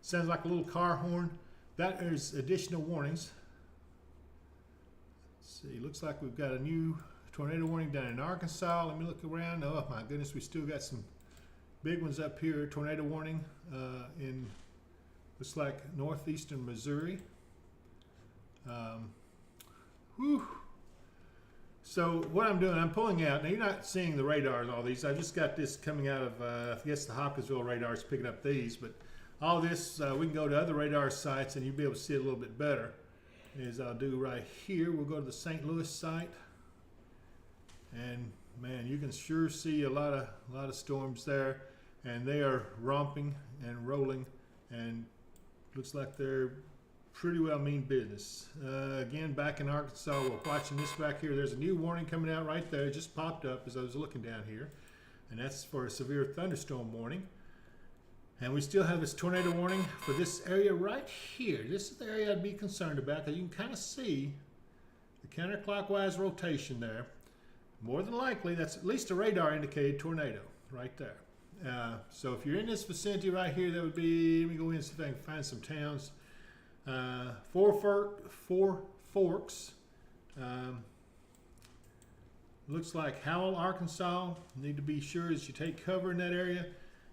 sounds like a little car horn, that is additional warnings. Let's see, looks like we've got a new tornado warning down in Arkansas. Let me look around. Oh my goodness, we still got some big ones up here. Tornado warning in, looks like northeastern Missouri. Whew. So what I'm doing, I'm pulling out. Now you're not seeing the radars, all these. I just got this coming out of, I guess the Hopkinsville radar is picking up these. But all this, we can go to other radar sites and you'll be able to see it a little bit better. As I'll do right here, we'll go to the St. Louis site. And man, you can sure see a lot of storms there. And they are romping and rolling. And looks like they're pretty well mean business. Again, back in Arkansas, we're watching this back here. There's a new warning coming out right there. It just popped up as I was looking down here. And that's for a severe thunderstorm warning. And we still have this tornado warning for this area right here. This is the area I'd be concerned about, because you can kind of see the counterclockwise rotation there. More than likely, that's at least a radar indicated tornado right there. So if you're in this vicinity right here, that would be, let me go in and see if I can find some towns. Four Forks. Looks like Howell, Arkansas. Need to be sure as you take cover in that area.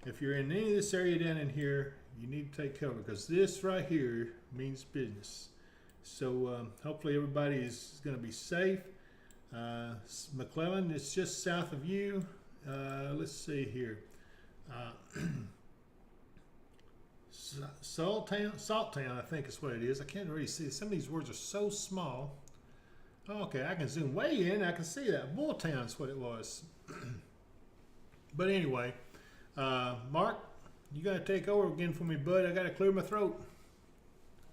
If you're in any of this area down in here, you need to take cover, because this right here means business. So hopefully everybody is going to be safe. McClellan is just south of you. Let's see here. Salttown, I think is what it is. I can't really see. Some of these words are so small. Okay, I can zoom way in. I can see that. Bulltown is what it was. But anyway, Mark, you got to take over again for me, bud. I got to clear my throat.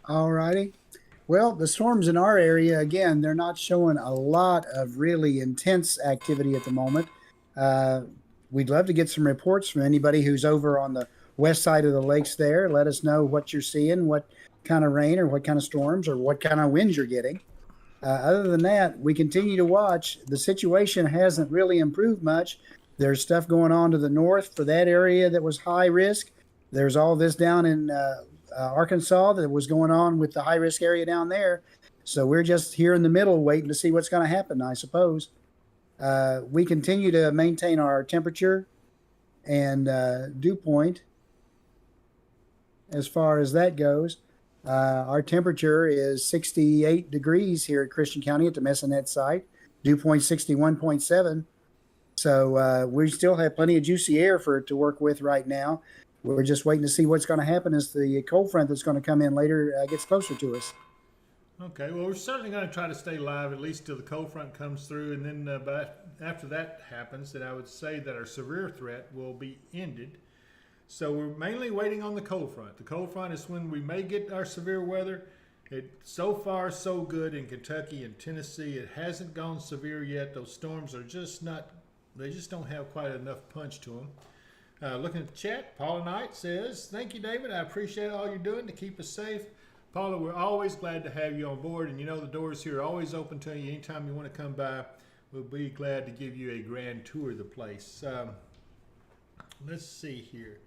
All righty. Well, the storms in our area, again, they're not showing a lot of really intense activity at the moment. We'd love to get some reports from anybody who's over on the west side of the lakes there. Let us know what you're seeing, what kind of rain or what kind of storms or what kind of winds you're getting. Other than that, we continue to watch. The situation hasn't really improved much. There's stuff going on to the north for that area that was high risk. There's all this down in Arkansas that was going on with the high risk area down there. So we're just here in the middle waiting to see what's going to happen, I suppose. We continue to maintain our temperature and dew point as far as that goes. Our temperature is 68 degrees here at Christian County at the Messinette site. dew point 61.7. So we still have plenty of juicy air for it to work with right now. We're just waiting to see what's going to happen as the cold front that's going to come in later gets closer to us. Okay, well, we're certainly going to try to stay live at least till the cold front comes through, and then after that happens, then I would say that our severe threat will be ended. So we're mainly waiting on the cold front. The cold front is when we may get our severe weather. So far, so good in Kentucky and Tennessee. It hasn't gone severe yet. Those storms are just not, they just don't have quite enough punch to them. Looking at the chat, Paula Knight says, "Thank you, David. I appreciate all you're doing to keep us safe." Paula, we're always glad to have you on board, and you know the doors here are always open to you. Anytime you want to come by, we'll be glad to give you a grand tour of the place. Let's see here.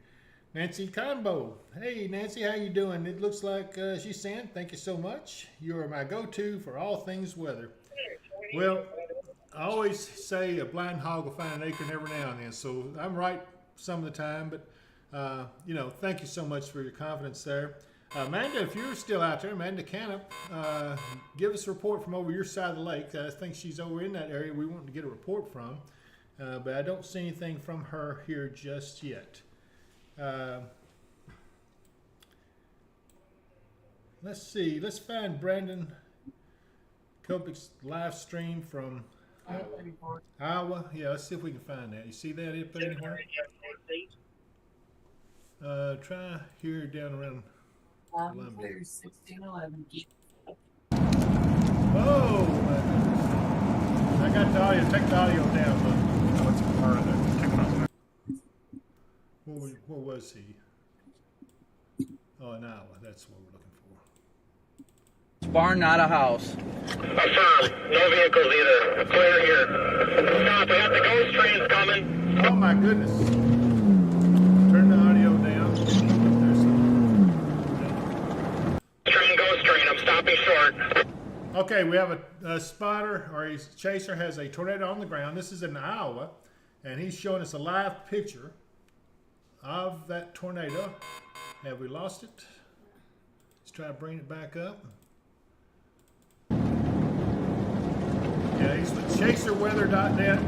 Nancy Conbo. Hey, Nancy, how you doing? It looks like she's saying, "Thank you so much. You are my go-to for all things weather." Well, I always say a blind hog will find an acorn every now and then, so I'm right some of the time, but you know, thank you so much for your confidence there. Amanda, if you're still out there, Amanda Canup, give us a report from over your side of the lake. I think she's over in that area we want to get a report from, but I don't see anything from her here just yet. Let's see. Let's find Brandon Kopic's live stream from Iowa. Yeah, let's see if we can find that. You see that up there anywhere? Try here down around Columbia. 1611. Oh, my goodness. I got the audio. Take the audio down, but what's part of that? Where was he? Oh, in Iowa. That's what we're looking for. Barn, not a house. Affirm. No vehicles either. Clear here. Stop. We got the ghost trains coming. Oh, my goodness. Turn the audio down. Train, ghost train. I'm stopping short. Okay, we have a spotter or a chaser has a tornado on the ground. This is in Iowa, and he's showing us a live picture of that tornado. Have we lost it? Let's try to bring it back up. Yeah, he's with chaserweather.net.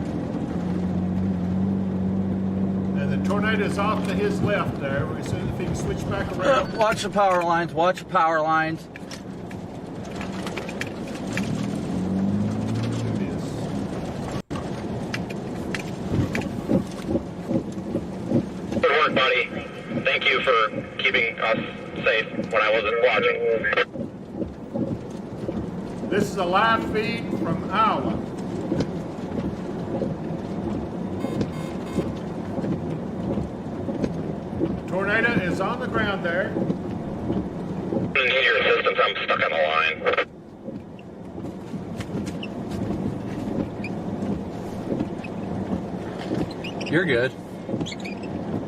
And the tornado is off to his left there. We're seeing if he can switch back around. Watch the power lines. Watch the power lines. Good work, buddy. Thank you for keeping us safe when I wasn't watching. This is a live feed from Iowa. The tornado is on the ground there. I need your assistance. I'm stuck on the line. You're good.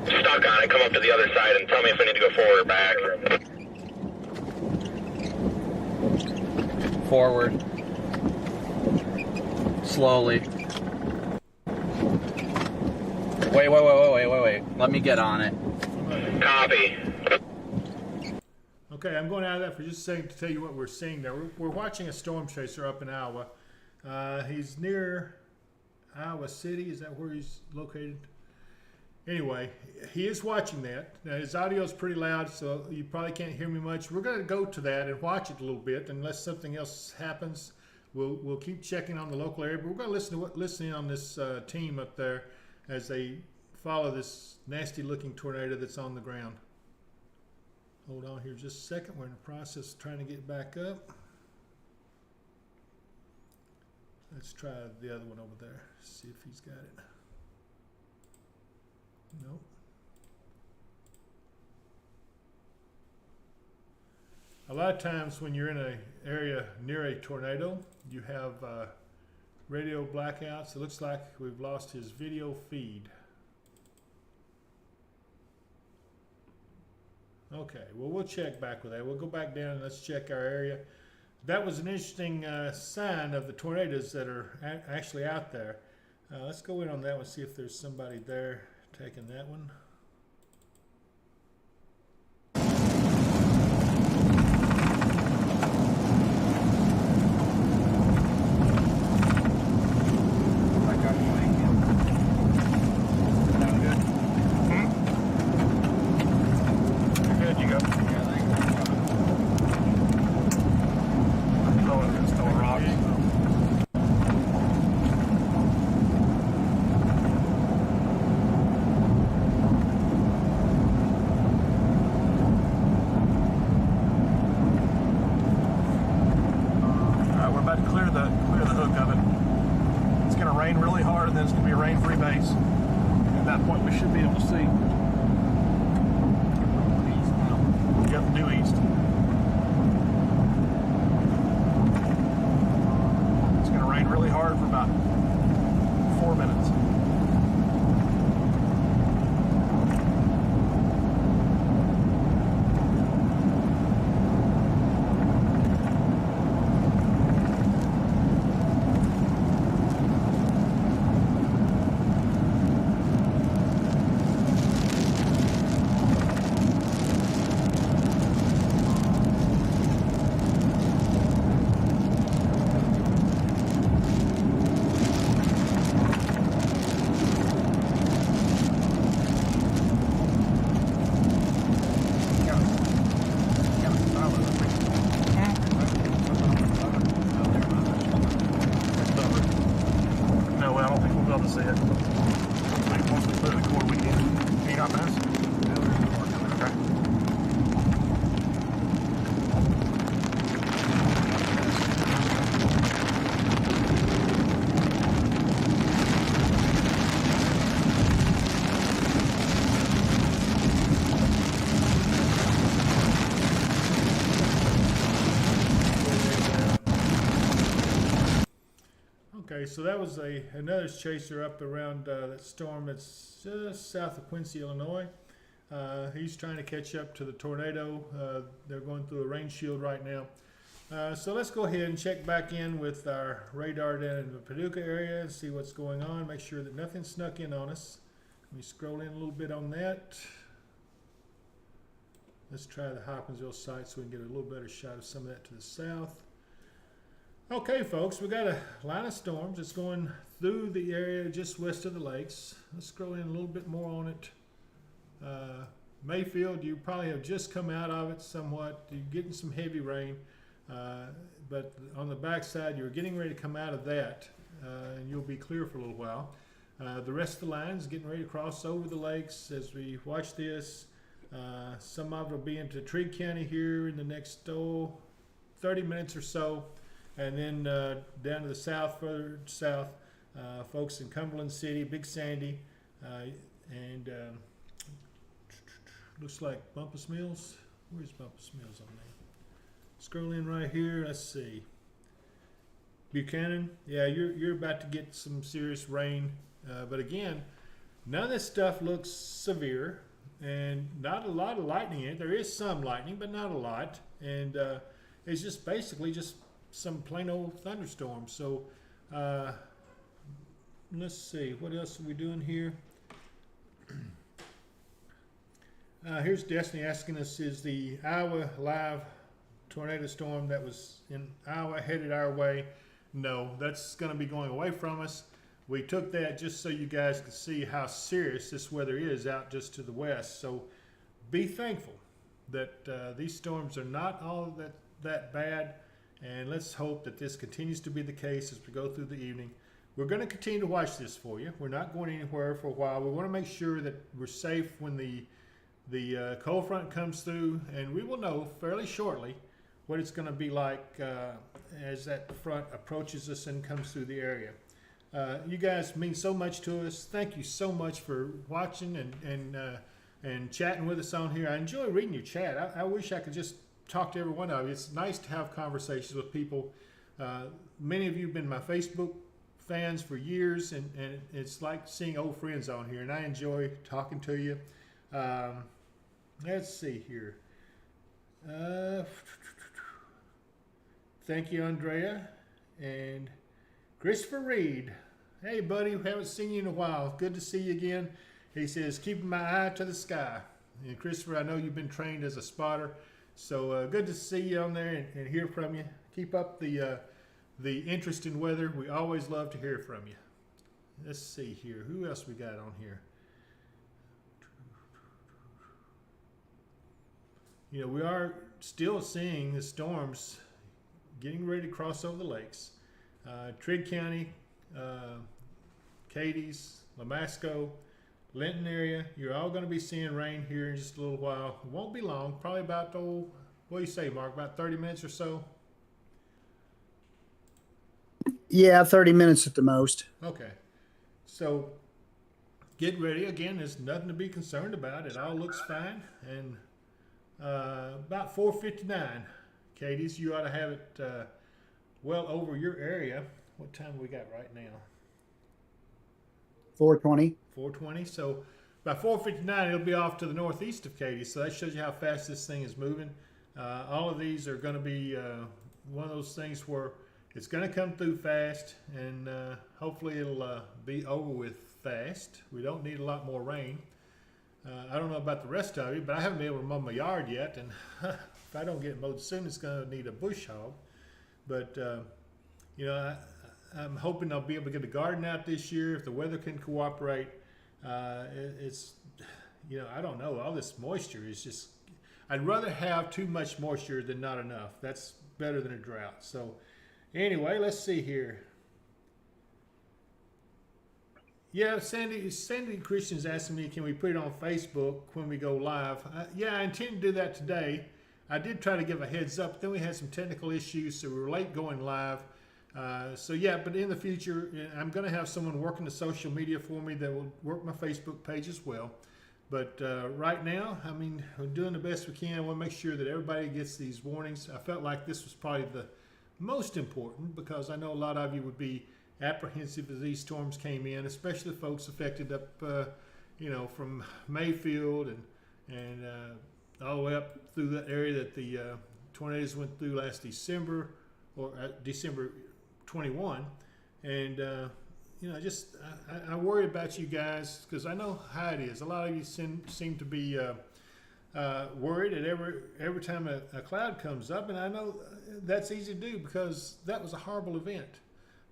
Stuck on it. Come up to the other side and tell me if I need to go forward or back. Forward. Slowly. Wait. Let me get on it. Copy. Okay, I'm going out of that for just a second to tell you what we're seeing there. We're watching a storm chaser up in Iowa. He's near Iowa City. Is that where he's located? Anyway, he is watching that. Now, his audio is pretty loud, so you probably can't hear me much. We're going to go to that and watch it a little bit. Unless something else happens, we'll keep checking on the local area. But we're going to listen in on this team up there as they follow this nasty-looking tornado that's on the ground. Hold on here just a second. We're in the process of trying to get back up. Let's try the other one over there. See if he's got it. Nope. A lot of times when you're in an area near a tornado, you have radio blackouts. It looks like we've lost his video feed. Okay, well, we'll check back with that. We'll go back down and let's check our area. That was an interesting sign of the tornadoes that are actually out there. Let's go in on that one, see if there's somebody there taking that one. Okay, so that was another chaser up around that storm that's just south of Quincy, Illinois. He's trying to catch up to the tornado. They're going through a rain shield right now. So let's go ahead and check back in with our radar down in the Paducah area and see what's going on. Make sure that nothing snuck in on us. Let me scroll in a little bit on that. Let's try the Hopkinsville site so we can get a little better shot of some of that to the south. Okay, folks, we got a line of storms. It's going through the area just west of the lakes. Let's scroll in a little bit more on it. Mayfield, you probably have just come out of it somewhat. You're getting some heavy rain, but on the backside, you're getting ready to come out of that, and you'll be clear for a little while. The rest of the line is getting ready to cross over the lakes as we watch this. Some of it will be into Trigg County here in the next 30 minutes or so. And then down to the south, further south, folks in Cumberland City, Big Sandy, and looks like Bumpus Mills. Where's Bumpus Mills on there? Scroll in right here. Let's see. Buchanan. Yeah, you're about to get some serious rain. But again, none of this stuff looks severe, and not a lot of lightning in it. There is some lightning, but not a lot. And it's just basically just some plain old thunderstorms. So let's see, what else are we doing here? Here's Destiny asking us, is the Iowa live tornado storm that was in Iowa headed our way? No, that's going to be going away from us. We took that just so you guys can see how serious this weather is out just to the west. So be thankful that these storms are not all that bad. And let's hope that this continues to be the case as we go through the evening. We're going to continue to watch this for you. We're not going anywhere for a while. We want to make sure that we're safe when the cold front comes through, and we will know fairly shortly what it's going to be like as that front approaches us and comes through the area. You guys mean so much to us. Thank you so much for watching and chatting with us on here. I enjoy reading your chat. I wish I could just talk to every one of you. It's nice to have conversations with people. Many of you have been my Facebook fans for years, and it's like seeing old friends on here, and I enjoy talking to you. Let's see here. Thank you, Andrea. And Christopher Reed. Hey, buddy, we haven't seen you in a while. Good to see you again. He says, keeping my eye to the sky. And Christopher, I know you've been trained as a spotter. So good to see you on there and hear from you. Keep up the interest in weather. We always love to hear from you. Let's see here. Who else we got on here? You know, we are still seeing the storms getting ready to cross over the lakes. Trigg County, Cadiz, Lamasco, Linton area, you're all going to be seeing rain here in just a little while. It won't be long, probably about, what do you say, Mark, about 30 minutes or so? Yeah, 30 minutes at the most. Okay. So get ready. Again, there's nothing to be concerned about. It all looks fine. And about 4:59, Cadiz, you ought to have it well over your area. What time we got right now? 4:20. 4:20. So by 4:59, it'll be off to the northeast of Cadiz. So that shows you how fast this thing is moving. All of these are going to be one of those things where it's going to come through fast, and hopefully it'll be over with fast. We don't need a lot more rain. I don't know about the rest of you, but I haven't been able to mow my yard yet, and if I don't get mowed soon, it's going to need a bush hog. But you know, I'm hoping I'll be able to get the garden out this year if the weather can cooperate. It's, you know, I don't know. All this moisture is just, I'd rather have too much moisture than not enough. That's better than a drought. So anyway, let's see here. Yeah, Sandy Christian's asking me, can we put it on Facebook when we go live? Yeah, I intend to do that today. I did try to give a heads up, then we had some technical issues, so we were late going live. So yeah, but in the future, I'm going to have someone working the social media for me that will work my Facebook page as well. But right now, I mean, we're doing the best we can. I want to make sure that everybody gets these warnings. I felt like this was probably the most important because I know a lot of you would be apprehensive as these storms came in, especially the folks affected up, you know, from Mayfield and all the way up through that area that the tornadoes went through last December, or December 21. And you know, just I worry about you guys because I know how it is. A lot of you seem to be worried at every time a cloud comes up, and I know that's easy to do because that was a horrible event.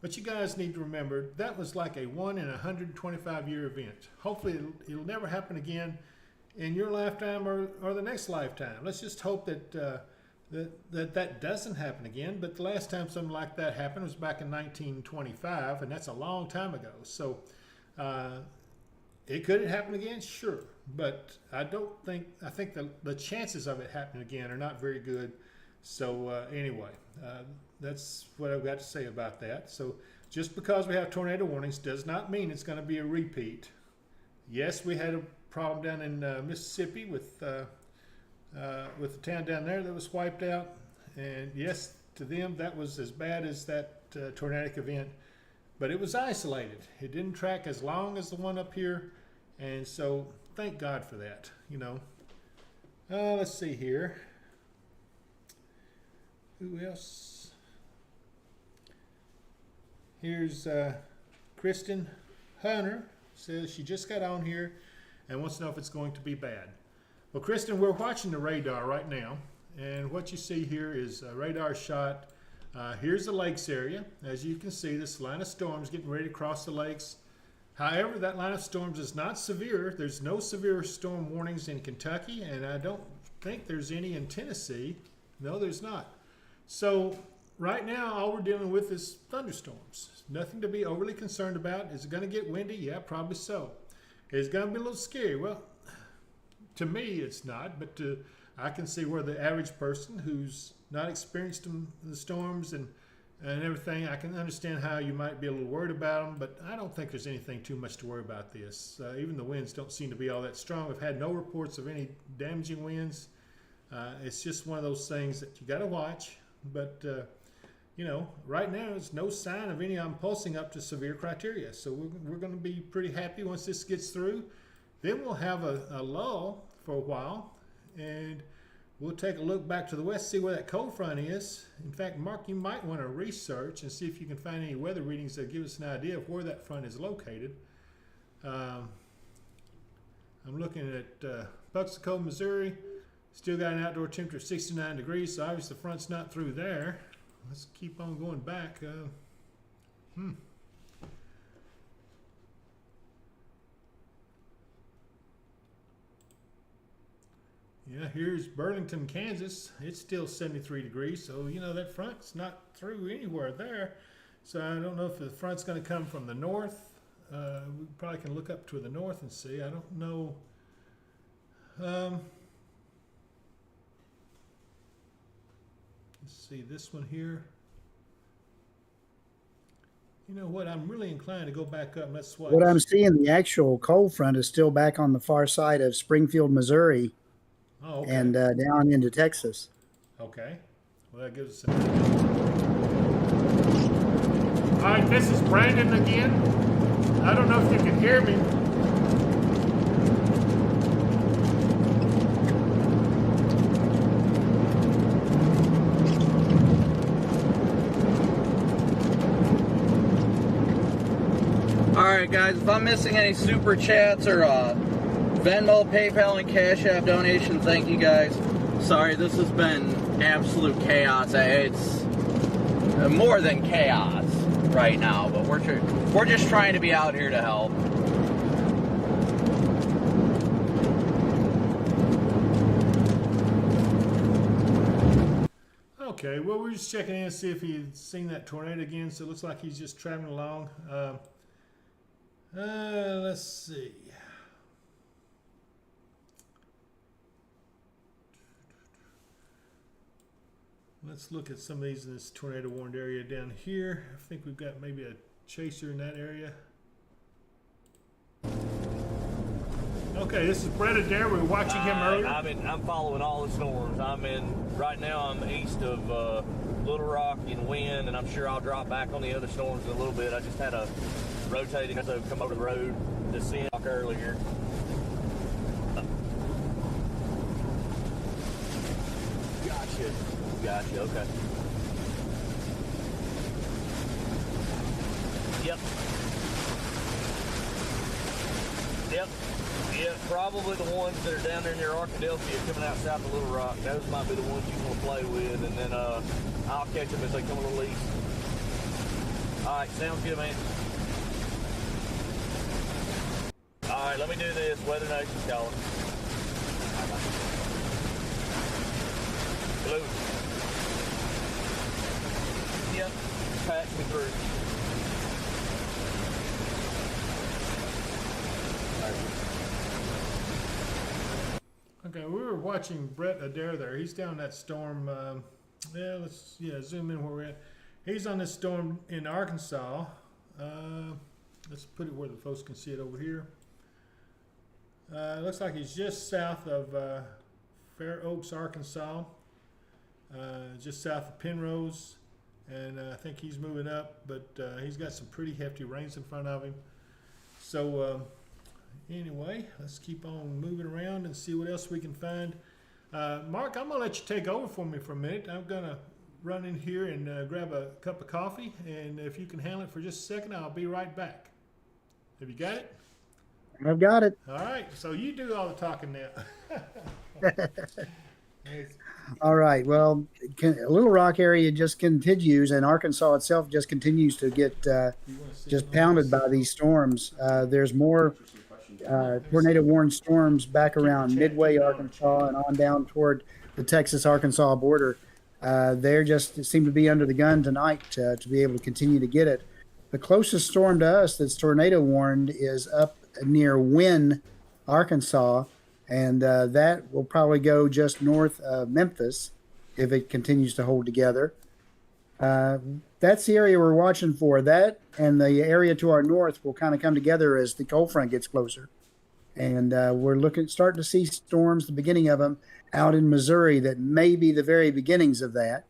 But you guys need to remember that was like a 1 in 125 year event. Hopefully it'll never happen again in your lifetime or the next lifetime. Let's just hope that that doesn't happen again. But the last time something like that happened was back in 1925, and that's a long time ago. So it could happen again, sure, but I think the chances of it happening again are not very good. So anyway, that's what I've got to say about that. So just because we have tornado warnings does not mean it's going to be a repeat. Yes, we had a problem down in Mississippi with the town down there that was wiped out, and yes, to them that was as bad as that tornadic event, but it was isolated. It didn't track as long as the one up here, and so thank God for that. You know, let's see here. Who else? Here's Kristen Hunter, says she just got on here and wants to know if it's going to be bad. Well, Kristen, we're watching the radar right now, and what you see here is a radar shot. Here's the lakes area. As you can see, this line of storms getting ready to cross the lakes. However, that line of storms is not severe. There's no severe storm warnings in Kentucky, and I don't think there's any in Tennessee. No, there's not. So right now, all we're dealing with is thunderstorms. Nothing to be overly concerned about. Is it going to get windy? Yeah, probably so. Is it going to be a little scary? Well, to me, it's not, but I can see where the average person who's not experienced the storms and everything, I can understand how you might be a little worried about them, but I don't think there's anything too much to worry about this. Even the winds don't seem to be all that strong. We've had no reports of any damaging winds. It's just one of those things that you got to watch, but you know, right now there's no sign of any pulsing up to severe criteria, so we're going to be pretty happy once this gets through. Then we'll have a lull for a while, and we'll take a look back to the west, see where that cold front is. In fact, Mark, you might want to research and see if you can find any weather readings that give us an idea of where that front is located. I'm looking at Buxico, Missouri. Still got an outdoor temperature of 69 degrees, so obviously the front's not through there. Let's keep on going back. Yeah, here's Burlington, Kansas. It's still 73 degrees, so you know that front's not through anywhere there. So I don't know if the front's going to come from the north. We probably can look up to the north and see. I don't know. Let's see this one here. You know what? I'm really inclined to go back up. Let's watch. What I'm seeing, the actual cold front is still back on the far side of Springfield, Missouri. Oh, okay. And down into Texas. Okay. Well, that gives us an All right, this is Brandon again. I don't know if you can hear me. Alright guys, if I'm missing any super chats or Venmo, PayPal, and Cash App donations, thank you guys. Sorry, this has been absolute chaos. It's more than chaos right now, but we're just trying to be out here to help. Okay, well, we're just checking in to see if he's seen that tornado again, so it looks like he's just traveling along. Let's see. Let's look at some of these in this tornado warned area down here. I think we've got maybe a chaser in that area. Okay, this is Brett Adair. We were watching him earlier. I'm following all the storms. Right now I'm east of Little Rock and Wind, and I'm sure I'll drop back on the other storms in a little bit. I just had a rotating to come over the road to see Rock earlier. Gotcha, okay. Yep. Yeah, probably the ones that are down there near Arkadelphia coming out south of Little Rock. Those might be the ones you want to play with, and then I'll catch them as they come a little east. All right, sounds good, man. All right, let me do this. Weather Nation's calling. Hello. Yep, patch me through. Okay, we were watching Brett Adair there. He's down that storm. Let's zoom in where we're at. He's on this storm in Arkansas. Let's put it where the folks can see it over here. Looks like he's just south of Fair Oaks, Arkansas. Just south of Penrose. And I think he's moving up, but he's got some pretty hefty rains in front of him. So anyway, let's keep on moving around and see what else we can find. Mark, I'm going to let you take over for me for a minute. I'm going to run in here and grab a cup of coffee, and if you can handle it for just a second, I'll be right back. Have you got it? I've got it. All right, so you do all the talking now. All right. Well, Little Rock area just continues, and Arkansas itself just continues to get just pounded by these storms. There's more tornado-warned storms back around Midway, Arkansas, and on down toward the Texas-Arkansas border. They just seem to be under the gun tonight to be able to continue to get it. The closest storm to us that's tornado-warned is up near Wynne, Arkansas, and that will probably go just north of Memphis if it continues to hold together. That's the area we're watching for. That and the area to our north will kind of come together as the cold front gets closer. And we're starting to see storms, the beginning of them, out in Missouri that may be the very beginnings of that.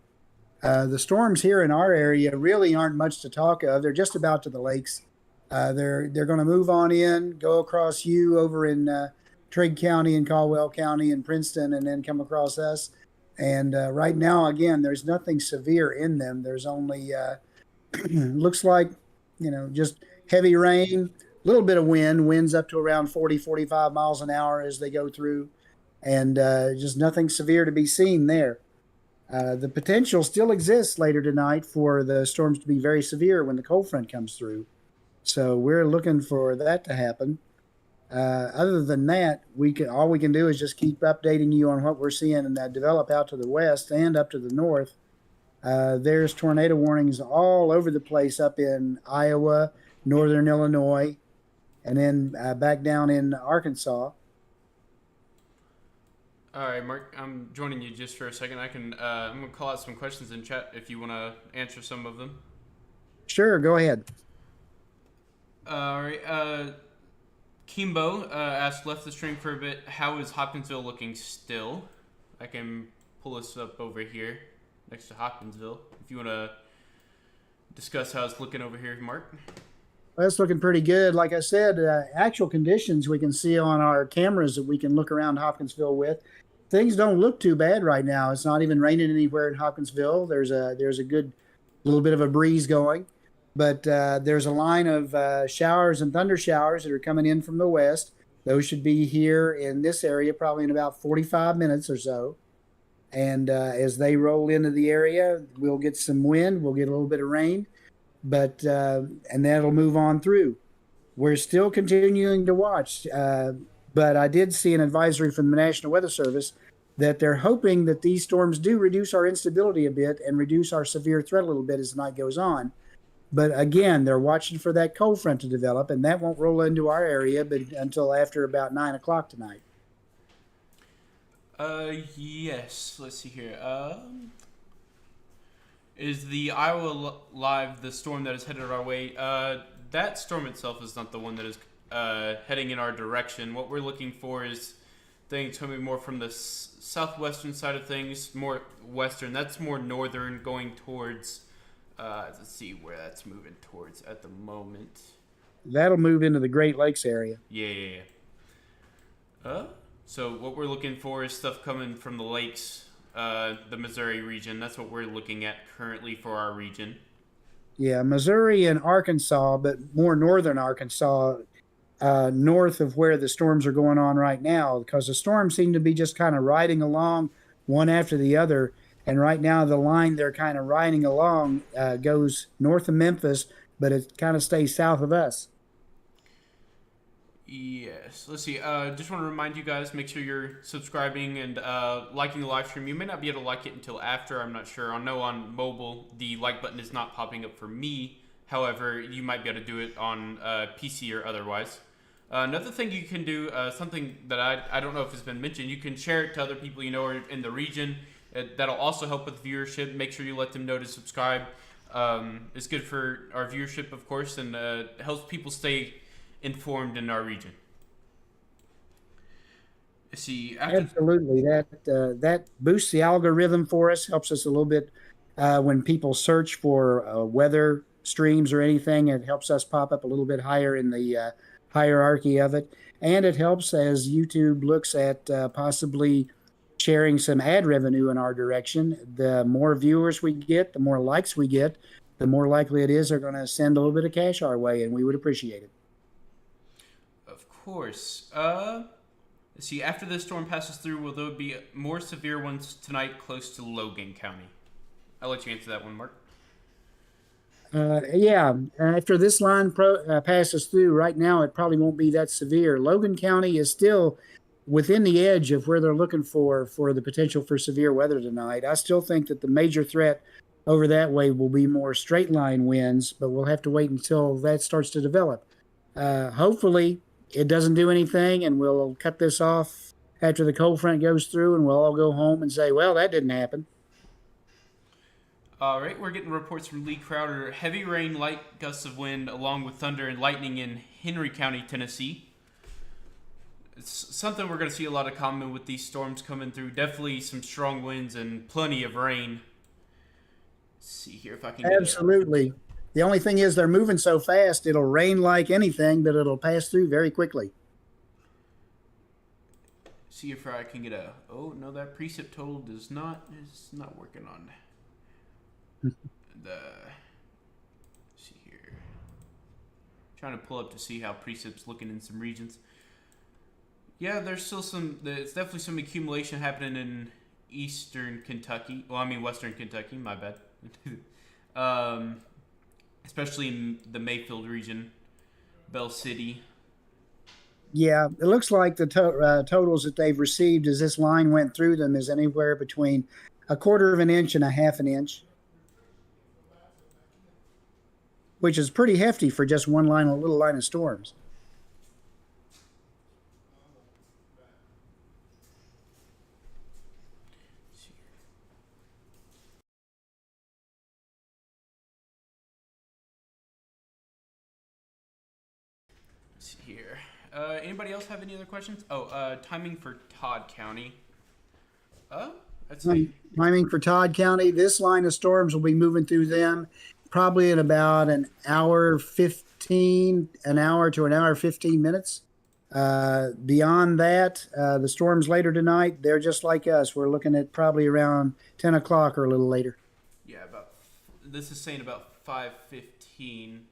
The storms here in our area really aren't much to talk of. They're just about to the lakes. They're going to move on in, go across over in Trigg County and Caldwell County and Princeton, and then come across us. And right now, again, there's nothing severe in them. There's only, looks like, just heavy rain, a little bit of winds up to around 40, 45 miles an hour as they go through, and just nothing severe to be seen there. The potential still exists later tonight for the storms to be very severe when the cold front comes through. So we're looking for that to happen. Other than that, all we can do is just keep updating you on what we're seeing and develop out to the west and up to the north. There's tornado warnings all over the place up in Iowa, northern Illinois, and then back down in Arkansas. All right, Mark, I'm joining you just for a second. I'm going to call out some questions in chat if you want to answer some of them. Sure, go ahead. All right. Kimbo asked, left the stream for a bit. How is Hopkinsville looking still? I can pull this up over here next to Hopkinsville if you want to discuss how it's looking over here, Mark. Well, it's looking pretty good. Like I said, actual conditions we can see on our cameras that we can look around Hopkinsville with. Things don't look too bad right now. It's not even raining anywhere in Hopkinsville. There's a good little bit of a breeze going. But there's a line of showers and thunder showers that are coming in from the west. Those should be here in this area probably in about 45 minutes or so. And as they roll into the area, we'll get some wind. We'll get a little bit of rain. But and that'll move on through. We're still continuing to watch. But I did see an advisory from the National Weather Service that they're hoping that these storms do reduce our instability a bit and reduce our severe threat a little bit as the night goes on. But again, they're watching for that cold front to develop, and that won't roll into our area but until after about 9 o'clock tonight. Yes. Let's see here. Is the Iowa Live the storm that is headed our way? That storm itself is not the one that is heading in our direction. What we're looking for is things coming more from the southwestern side of things, more western. That's more northern, going towards. Let's see where that's moving towards at the moment. That'll move into the Great Lakes area. Yeah. So what we're looking for is stuff coming from the lakes, the Missouri region. That's what we're looking at currently for our region. Yeah, Missouri and Arkansas, but more northern Arkansas, north of where the storms are going on right now, because the storms seem to be just kind of riding along one after the other. And right now, the line they're kind of riding along goes north of Memphis, but it kind of stays south of us. Yes. Let's see. Just want to remind you guys, make sure you're subscribing and liking the live stream. You may not be able to like it until after. I'm not sure. I know on mobile, the like button is not popping up for me. However, you might be able to do it on PC or otherwise. Another thing you can do, something that I don't know if it's been mentioned, you can share it to other people you know are in the region. That'll also help with viewership. Make sure you let them know to subscribe. It's good for our viewership, of course, and helps people stay informed in our region. See, Absolutely, that boosts the algorithm for us, helps us a little bit when people search for weather streams or anything. It helps us pop up a little bit higher in the hierarchy of it, and it helps as YouTube looks at possibly sharing some ad revenue in our direction. The more viewers we get, the more likes we get, the more likely it is they're going to send a little bit of cash our way, and we would appreciate it. Of course. Let's see, after this storm passes through, will there be more severe ones tonight close to Logan County? I'll let you answer that one, Mark. Yeah, after this line passes through, right now it probably won't be that severe. Logan County is still within the edge of where they're looking for the potential for severe weather tonight. I still think that the major threat over that way will be more straight line winds, but we'll have to wait until that starts to develop. Hopefully it doesn't do anything, and we'll cut this off after the cold front goes through, and we'll all go home and say, well, that didn't happen. All right, we're getting reports from Lee Crowder. Heavy rain, light gusts of wind, along with thunder and lightning in Henry County, Tennessee. It's something we're going to see a lot of common with these storms coming through. Definitely some strong winds and plenty of rain. Let's see here if I can get Absolutely. The only thing is they're moving so fast, it'll rain like anything, but it'll pass through very quickly. See if I can get a... Oh, no, that precip total is not working on the... See here. Trying to pull up to see how precip's looking in some regions. Yeah, there's still there's definitely some accumulation happening in eastern Kentucky. Well, I mean western Kentucky, my bad. Especially in the Mayfield region, Bell City. Yeah, it looks like the totals that they've received as this line went through them is anywhere between 1/4 of an inch and 1/2 an inch, which is pretty hefty for just one line, a little line of storms. Here. Anybody else have any other questions? Oh, timing for Todd County. Let's see. Timing for Todd County. This line of storms will be moving through them probably in about an hour to an hour 15 minutes. Beyond that, the storms later tonight, they're just like us. We're looking at probably around 10 o'clock or a little later. Yeah, this is saying about 5:15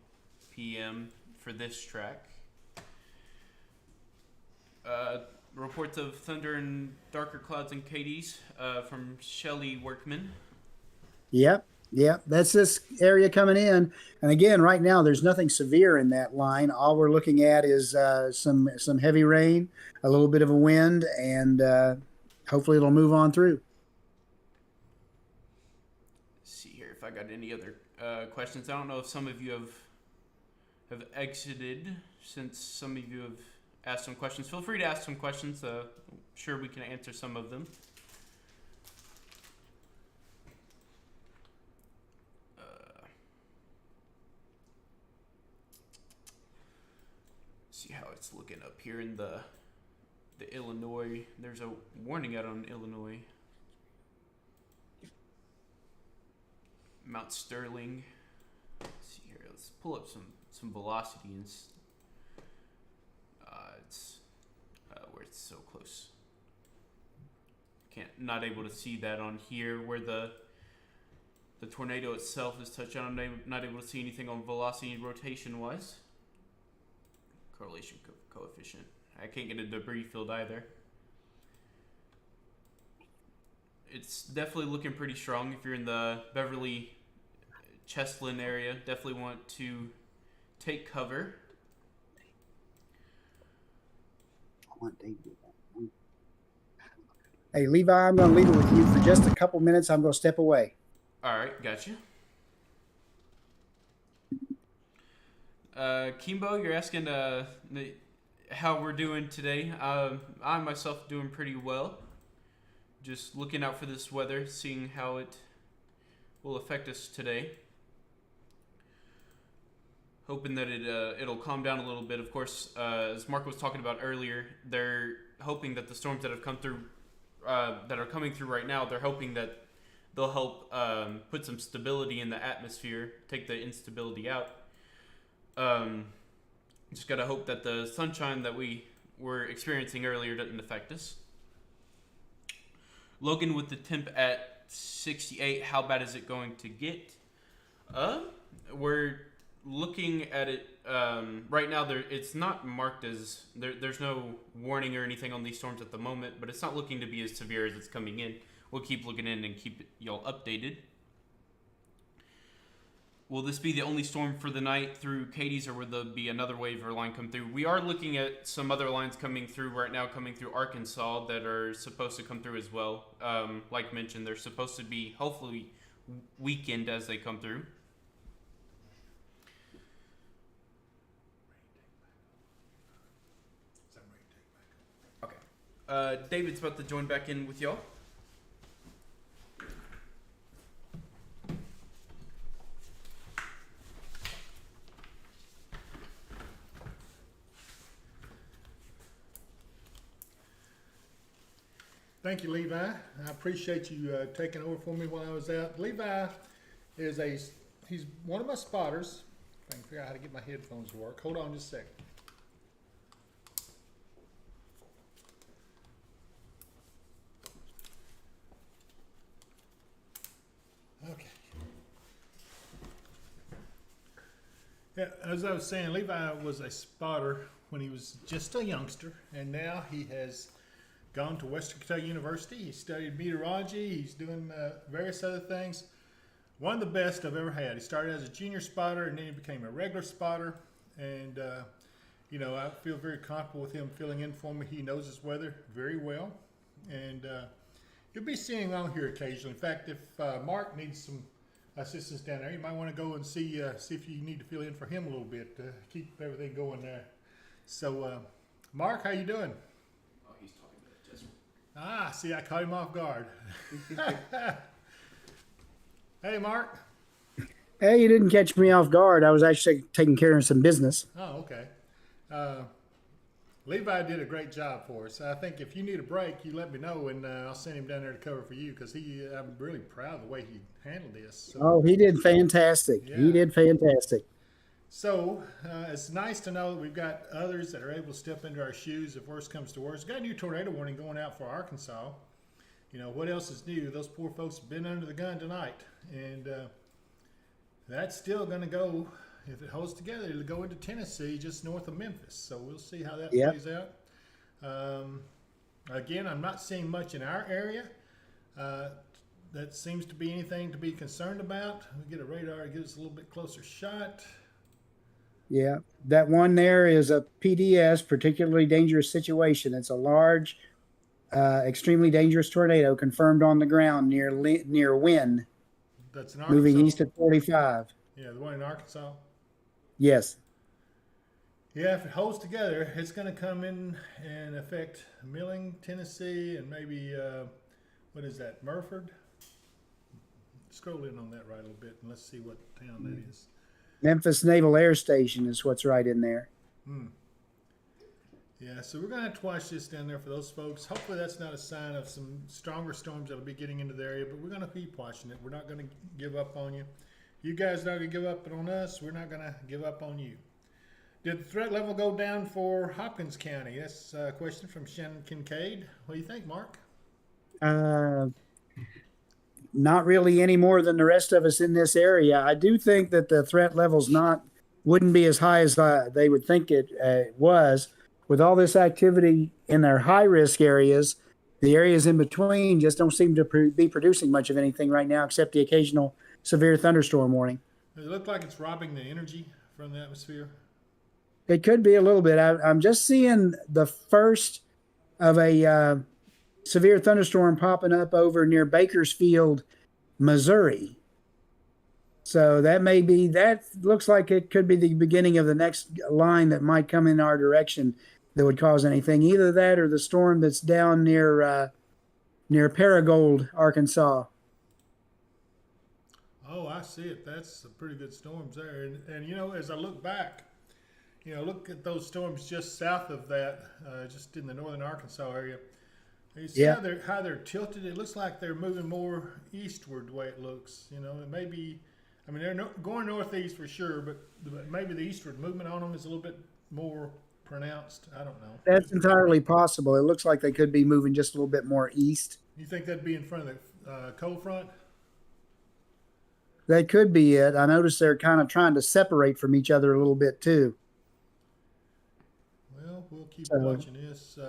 p.m. for this track. Reports of thunder and darker clouds and KDs from Shelley Workman. Yep. That's this area coming in. And again, right now, there's nothing severe in that line. All we're looking at is some heavy rain, a little bit of a wind, and hopefully it'll move on through. Let's see here if I got any other questions. I don't know if some of you have exited, since some of you have asked some questions. Feel free to ask some questions. I'm sure we can answer some of them. See how here in the Illinois. There's a warning out on Illinois. Mount Sterling. Let's see here. Let's pull up some velocity and it's where it's so close. Not able to see that on here where the tornado itself is touched on. I'm not able to see anything on velocity and rotation wise. Correlation coefficient. I can't get a debris field either. It's definitely looking pretty strong. If you're in the Beverly Cheslin area, definitely want to take cover. Hey, Levi, I'm going to leave it with you for just a couple minutes. I'm going to step away. All right, gotcha. Kimbo, you're asking how we're doing today. I myself doing pretty well. Just looking out for this weather, seeing how it will affect us today. Hoping that it'll calm down a little bit. Of course, as Mark was talking about earlier, they're hoping that the storms that have come through, that are coming through right now, they're hoping that they'll help put some stability in the atmosphere, take the instability out. Just gotta hope that the sunshine that we were experiencing earlier doesn't affect us. Logan with the temp at 68. How bad is it going to get? We're looking at it right now. It's not marked as there's no warning or anything on these storms at the moment, but it's not looking to be as severe as it's coming in. We'll keep looking in and keep y'all updated. Will this be the only storm for the night through Katie's, or will there be another wave or line come through? We are looking at some other lines coming through right now, coming through Arkansas, that are supposed to come through as well. Like mentioned, they're supposed to be hopefully weakened as they come through. Okay. David's about to join back in with y'all. Thank you, Levi. I appreciate you taking over for me while I was out. Levi is he's one of my spotters. If I can figure out how to get my headphones to work. Hold on just a second. Okay. Yeah, as I was saying, Levi was a spotter when he was just a youngster, and now he has gone to Western Kentucky University. He studied meteorology. He's doing various other things. One of the best I've ever had. He started as a junior spotter, and then he became a regular spotter. And, you know, I feel very comfortable with him filling in for me. He knows his weather very well. And you'll be seeing him on here occasionally. In fact, if Mark needs some assistance down there, you might want to go and see if you need to fill in for him a little bit to keep everything going there. So, Mark, how you doing? Ah, see, I caught him off guard. Hey, Mark. Hey, you didn't catch me off guard. I was actually taking care of some business. Oh, okay. Levi did a great job for us. I think if you need a break, you let me know, and I'll send him down there to cover for you, because I'm really proud of the way he handled this. So, oh, he did fantastic. yeah. He did fantastic. So it's nice to know that we've got others that are able to step into our shoes if worse comes to worse. We've got a new tornado warning going out for Arkansas. You know, what else is new? Those poor folks have been under the gun tonight. And that's still going to go, if it holds together, it'll go into Tennessee just north of Memphis. So we'll see how that plays out. Again, I'm not seeing much in our area. That seems to be anything to be concerned about. We get a radar to give us a little bit closer shot. Yeah, that one there is a PDS, particularly dangerous situation. It's a large, extremely dangerous tornado confirmed on the ground near Wynn. That's in Arkansas. Moving east at 45. Yeah, the one in Arkansas. Yes. Yeah, if it holds together, it's going to come in and affect Milling, Tennessee, and maybe, what is that, Murford? Scroll in on that right a little bit, and let's see what town that is. Memphis Naval Air Station is what's right in there. Yeah, so we're gonna have to watch this down there for those folks. Hopefully that's not a sign of some stronger storms that'll be getting into the area, but we're gonna keep watching it. We're not gonna give up on you. You guys not gonna give up on us. We're not gonna give up on you. Did the threat level go down for Hopkins County? That's a question from Shannon Kincaid. What do you think, Mark? Not really any more than the rest of us in this area. I do think that the threat level's wouldn't be as high as they would think it was. With all this activity in their high risk areas, the areas in between just don't seem to be producing much of anything right now, except the occasional severe thunderstorm warning. Does it look like it's robbing the energy from the atmosphere? It could be a little bit. I'm just seeing the first of a severe thunderstorm popping up over near Bakersfield, Missouri. So that looks like it could be the beginning of the next line that might come in our direction that would cause anything. Either that or the storm that's down near Paragould, Arkansas. Oh, I see it. That's some pretty good storms there. And you know, as I look back, you know, look at those storms just south of that, just in the northern Arkansas area. You see how they're tilted? It looks like they're moving more eastward the way it looks. You know, it may be, I mean, they're going northeast for sure, but maybe the eastward movement on them is a little bit more pronounced. I don't know. That's entirely possible. It looks like they could be moving just a little bit more east. You think that'd be in front of the cold front? That could be it. I noticed they're kind of trying to separate from each other a little bit too. Well, we'll keep watching this.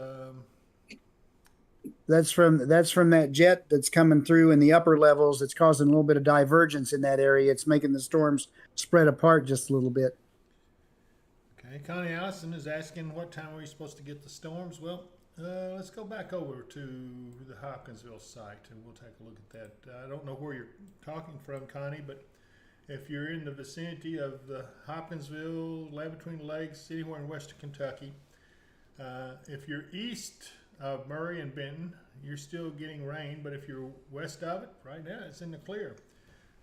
That's from that jet that's coming through in the upper levels. It's causing a little bit of divergence in that area. It's making the storms spread apart just a little bit. Okay, Connie Allison is asking what time are we supposed to get the storms? Well, let's go back over to the Hopkinsville site and we'll take a look at that. I don't know where you're talking from, Connie, but if you're in the vicinity of the Hopkinsville, Land Between the Lakes, anywhere in western Kentucky, if you're east of Murray and Benton, you're still getting rain, but if you're west of it, right now it's in the clear.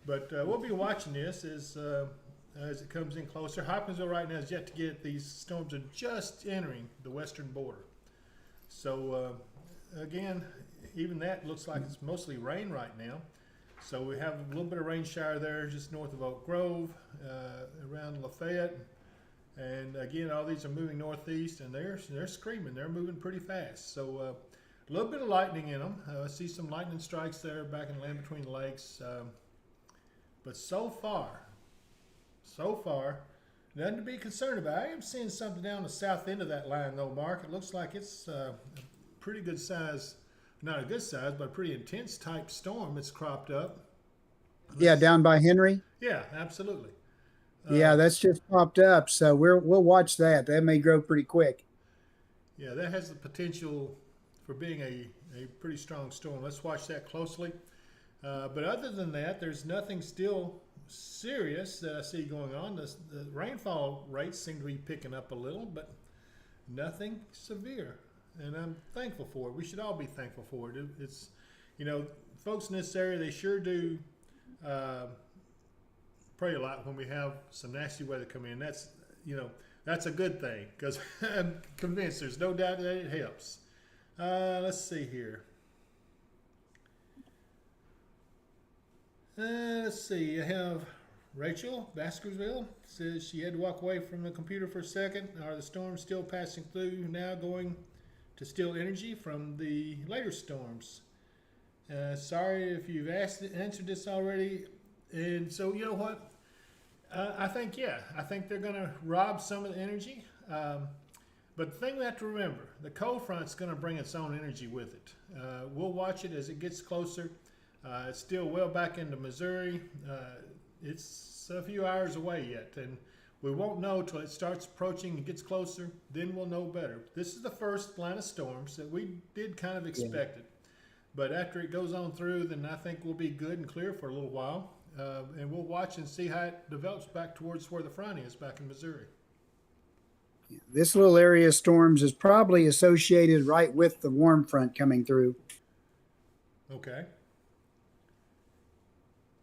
But we'll be watching this as it comes in closer. Hopkinsville right now is yet to get these storms are just entering the western border. So again, even that looks like it's mostly rain right now. So we have a little bit of rain shower there just north of Oak Grove, around Lafayette. And again, all these are moving northeast, and they're screaming. They're moving pretty fast. So a little bit of lightning in them. I see some lightning strikes there back in Land Between the Lakes. But so far, nothing to be concerned about. I am seeing something down the south end of that line, though, Mark. It looks like it's a pretty good size, not a good size, but a pretty intense type storm that's cropped up. Yeah, down by Henry. Yeah, absolutely. Yeah, that's just popped up, so we'll watch that. That may grow pretty quick. Yeah, that has the potential for being a pretty strong storm. Let's watch that closely. But other than that, there's nothing still serious that I see going on. The rainfall rates seem to be picking up a little, but nothing severe. And I'm thankful for it. We should all be thankful for it. It's, you know, folks in this area, they sure do pray a lot when we have some nasty weather come in. That's, you know, that's a good thing because I'm convinced there's no doubt that it helps. Let's see here. Let's see. I have Rachel Baskersville says she had to walk away from the computer for a second. Are the storms still passing through now, going to steal energy from the later storms? Sorry if you've answered this already. And so, you know what? I think they're going to rob some of the energy. But the thing we have to remember, the cold front's going to bring its own energy with it. We'll watch it as it gets closer. It's still well back into Missouri. It's a few hours away yet, and we won't know till it starts approaching and gets closer. Then we'll know better. This is the first line of storms that we did kind of expect it. But after it goes on through, then I think we'll be good and clear for a little while. And we'll watch and see how it develops back towards where the front is back in Missouri. This little area of storms is probably associated right with the warm front coming through. Okay.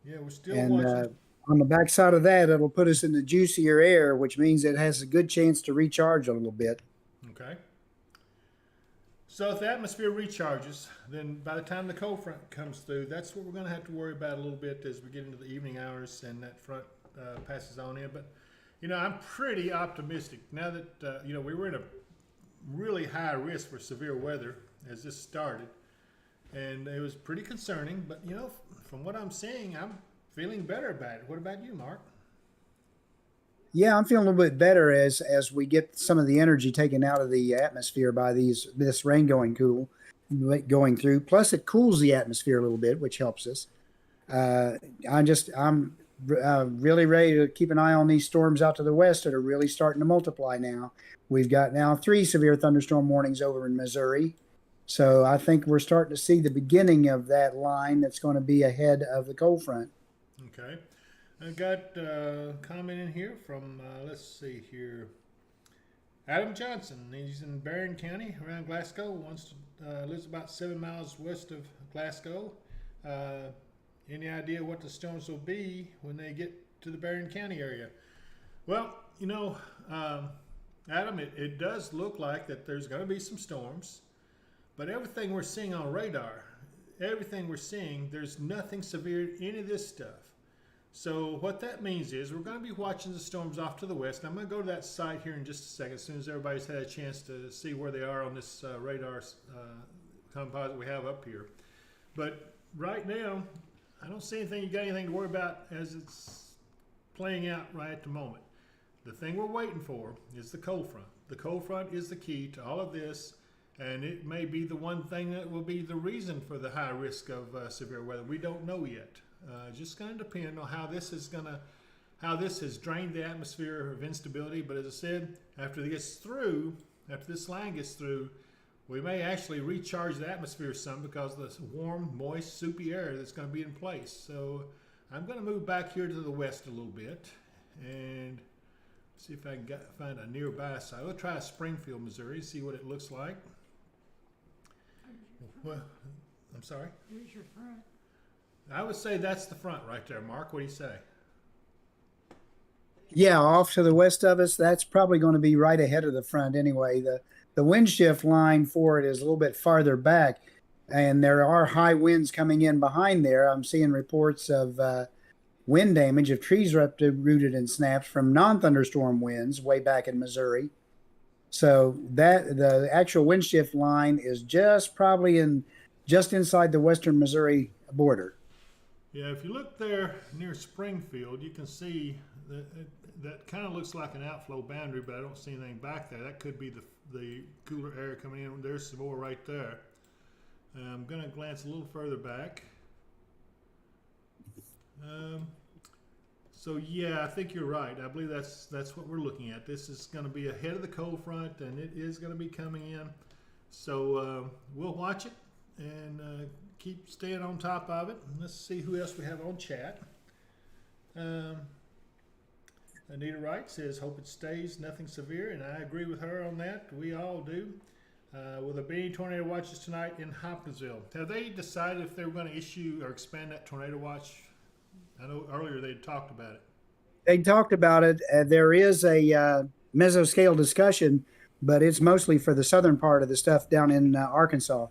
Yeah, we're still And watching. on the backside of that, it'll put us in the juicier air, which means it has a good chance to recharge a little bit. Okay. So if the atmosphere recharges, then by the time the cold front comes through, that's what we're going to have to worry about a little bit as we get into the evening hours and that front passes on in. But, you know, I'm pretty optimistic now that, you know, we were in a really high risk for severe weather as this started. And it was pretty concerning. But, you know, from what I'm seeing, I'm feeling better about it. What about you, Mark? Yeah, I'm feeling a little bit better as we get some of the energy taken out of the atmosphere by this rain going through. Plus, it cools the atmosphere a little bit, which helps us. I'm really ready to keep an eye on these storms out to the west that are really starting to multiply now. We've got now 3 severe thunderstorm warnings over in Missouri. So I think we're starting to see the beginning of that line that's going to be ahead of the cold front. Okay. I got a comment in here from, let's see here, Adam Johnson. He's in Barron County around Glasgow, lives about 7 miles west of Glasgow. Any idea what the storms will be when they get to the Barron County area? Well, you know, Adam, it does look like that there's going to be some storms, but everything we're seeing on radar, there's nothing severe in any of this stuff. So what that means is we're going to be watching the storms off to the west. And I'm going to go to that site here in just a second, as soon as everybody's had a chance to see where they are on this radar composite we have up here. But right now, I don't see anything. You got anything to worry about as it's playing out right at the moment. The thing we're waiting for is the cold front. The cold front is the key to all of this, and it may be the one thing that will be the reason for the high risk of severe weather. We don't know yet. Just going to depend on how this has drained the atmosphere of instability. But as I said, after this line gets through, we may actually recharge the atmosphere some because of this warm, moist, soupy air that's going to be in place. So I'm going to move back here to the west a little bit and see if I can find a nearby site. We'll try Springfield, Missouri, see what it looks like. Well, I'm sorry? Where's your front? I would say that's the front right there, Mark. What do you say? Yeah, off to the west of us, that's probably going to be right ahead of the front anyway. The wind shift line for it is a little bit farther back, and there are high winds coming in behind there. I'm seeing reports of wind damage of trees uprooted and snapped from non-thunderstorm winds way back in Missouri. So that the actual wind shift line is just probably just inside the western Missouri border. Yeah, if you look there near Springfield, you can see that kind of looks like an outflow boundary, but I don't see anything back there. That could be the cooler air coming in. There's some more right there. I'm going to glance a little further back. So yeah, I think you're right. I believe that's what we're looking at. This is going to be ahead of the cold front, and it is going to be coming in. So we'll watch it and keep staying on top of it. Let's see who else we have on chat. Anita Wright says, hope it stays nothing severe, and I agree with her on that. We all do. Will there be any tornado watches tonight in Hopkinsville? Have they decided if they were going to issue or expand that tornado watch? I know earlier they talked about it. They talked about it. There is a mesoscale discussion, but it's mostly for the southern part of the stuff down in Arkansas.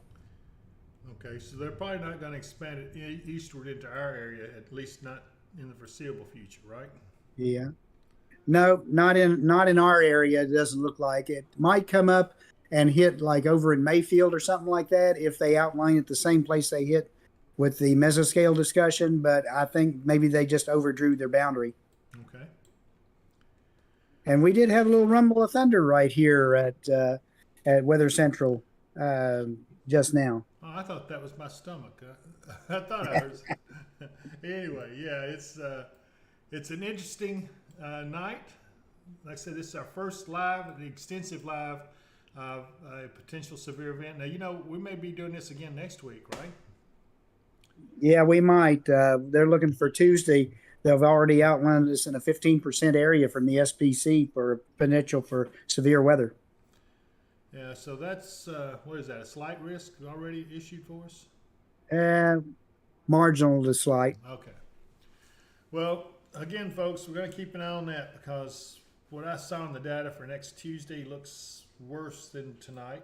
Okay, so they're probably not going to expand it eastward into our area, at least not in the foreseeable future, right? Yeah. No, not in our area. It doesn't look like it. Might come up and hit like over in Mayfield or something like that if they outline it the same place they hit with the mesoscale discussion, but I think maybe they just overdrew their boundary. Okay. And we did have a little rumble of thunder right here at Weather Central just now. Oh, I thought that was my stomach. I thought I heard. Anyway, yeah, it's an interesting night. Like I said, this is our first extensive live of a potential severe event. Now, you know, we may be doing this again next week, right? Yeah, we might. They're looking for Tuesday. They've already outlined this in a 15% area from the SPC for potential for severe weather. Yeah, so that's, what is that, a slight risk already issued for us? Marginal to slight. Okay. Well, again, folks, we're going to keep an eye on that because what I saw in the data for next Tuesday looks worse than tonight.